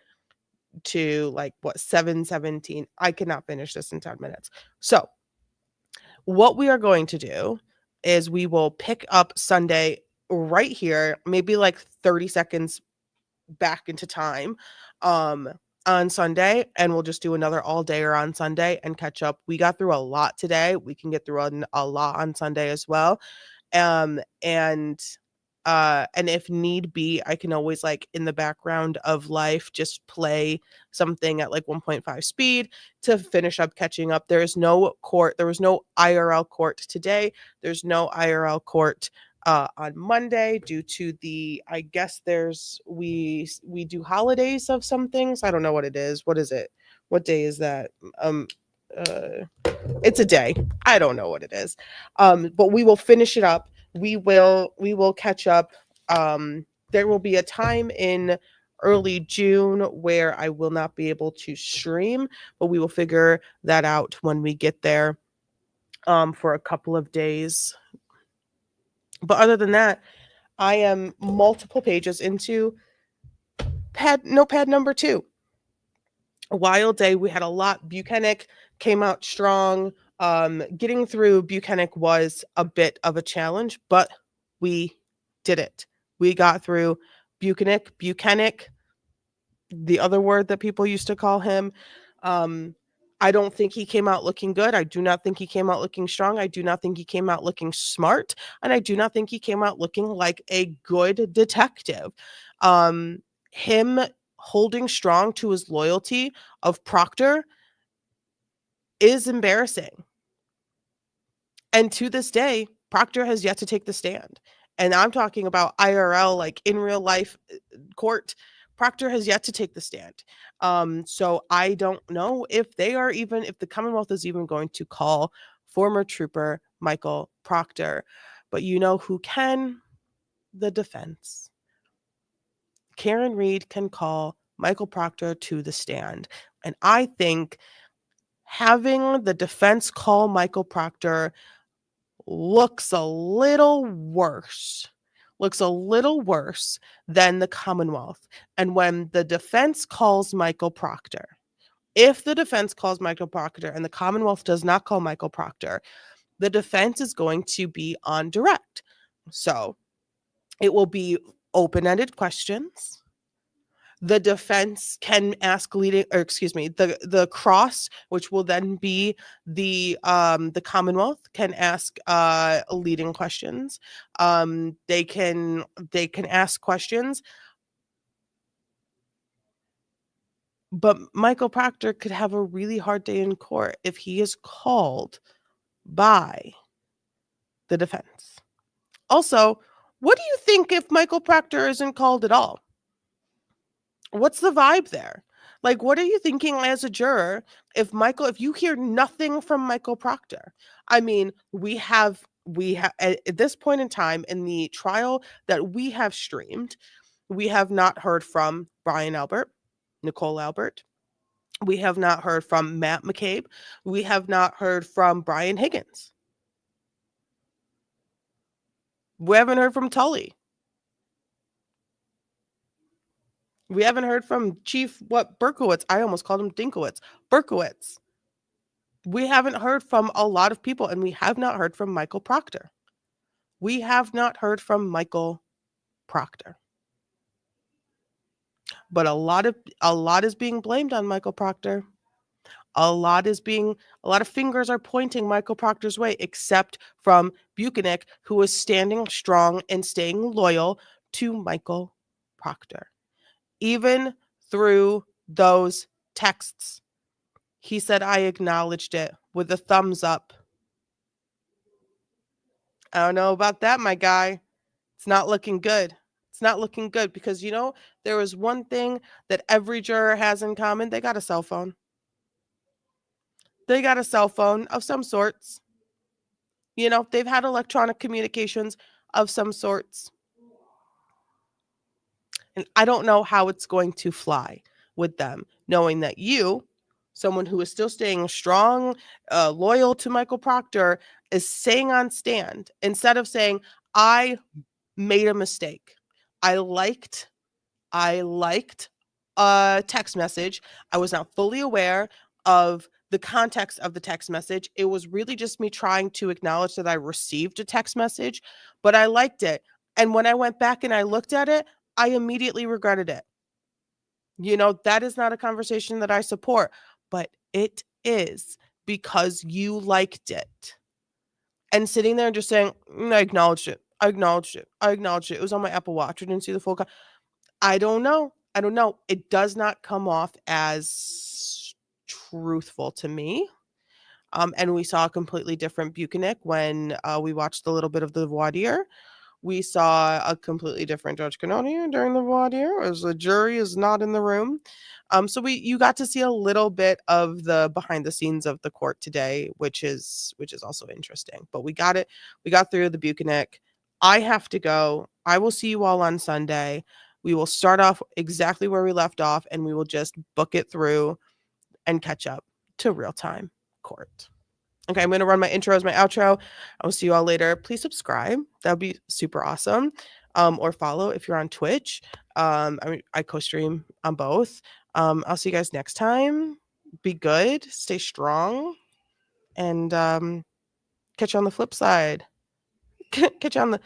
Speaker 1: to like what 7:17. I cannot finish this in 10 minutes. So what we are going to do is we will pick up Sunday right here, maybe like 30 seconds back into time. On Sunday, and we'll just do another all dayer on Sunday and catch up. We got through a lot today. We can get through a lot on Sunday as well. And if need be, I can always like in the background of life just play something at like 1.5 speed to finish up catching up. There was no IRL court today. There's no IRL court on Monday due to I guess we do holidays of some things. I don't know what it is. What is it? What day is that? It's a day. I don't know what it is. But we will finish it up. We will catch up. There will be a time in early June where I will not be able to stream, but we will figure that out when we get there for a couple of days. But other than that, I am multiple pages into notepad number 2. A wild day. We had a lot. Bukhenik came out strong. Getting through Bukhenik was a bit of a challenge, but we did it. We got through Bukhenik, the other word that people used to call him. I don't think he came out looking good. I do not think he came out looking strong. I do not think he came out looking smart. And I do not think he came out looking like a good detective. Him holding strong to his loyalty of Proctor is embarrassing. And to this day, Proctor has yet to take the stand. And I'm talking about IRL, like in real life court. Proctor has yet to take the stand. So I don't know if if the Commonwealth is even going to call former trooper Michael Proctor. But you know who can? The defense. Karen Reed can call Michael Proctor to the stand. And I think having the defense call Michael Proctor looks a little worse than the Commonwealth. And when the defense calls Michael Proctor, if the defense calls Michael Proctor and the Commonwealth does not call Michael Proctor, the defense is going to be on direct. So it will be open-ended questions. The defense can ask the cross, which will then be the Commonwealth, can ask leading questions. They can ask questions, but Michael Proctor could have a really hard day in court if he is called by the defense. Also, what do you think if Michael Proctor isn't called at all? What's the vibe there? Like, what are you thinking as a juror if you hear nothing from Michael Proctor? I mean, we have at this point in time in the trial that we have streamed, we have not heard from Brian Albert, Nicole Albert. We have not heard from Matt McCabe. We have not heard from Brian Higgins. We haven't heard from Tully. We haven't heard from Chief Berkowitz. I almost called him Dinkowitz. Berkowitz. We haven't heard from a lot of people, and we have not heard from Michael Proctor. We have not heard from Michael Proctor. But a lot is being blamed on Michael Proctor. A lot of fingers are pointing Michael Proctor's way, except from Bukhenik, who is standing strong and staying loyal to Michael Proctor. Even through those texts, he said, I acknowledged it with a thumbs up. I don't know about that, my guy. It's not looking good. It's not looking good because, there is one thing that every juror has in common. They got a cell phone. They got a cell phone of some sorts. They've had electronic communications of some sorts. And I don't know how it's going to fly with them, knowing that you, someone who is still staying strong, loyal to Michael Proctor, is saying on stand, instead of saying, I made a mistake. I liked a text message. I was not fully aware of the context of the text message. It was really just me trying to acknowledge that I received a text message, but I liked it. And when I went back and I looked at it, I immediately regretted it. That is not a conversation that I support, but it is because you liked it. And sitting there and just saying, I acknowledged it. I acknowledged it. I acknowledged it. It was on my Apple Watch. I didn't see the full. I don't know. It does not come off as truthful to me. And we saw a completely different Bukhenik when we watched a little bit of the voir dire. We saw a completely different Judge Cannonier during the voir dire, as the jury is not in the room. So you got to see a little bit of the behind the scenes of the court today, which is also interesting. But we got it. We got through the Bukhenik. I have to go. I will see you all on Sunday. We will start off exactly where we left off, and we will just book it through and catch up to real-time court. Okay, I'm going to run my intro as my outro. I will see you all later. Please subscribe. That would be super awesome. Or follow if you're on Twitch. I co-stream on both. I'll see you guys next time. Be good. Stay strong. And catch you on the flip side. Catch you on the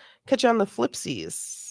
Speaker 1: flipsies.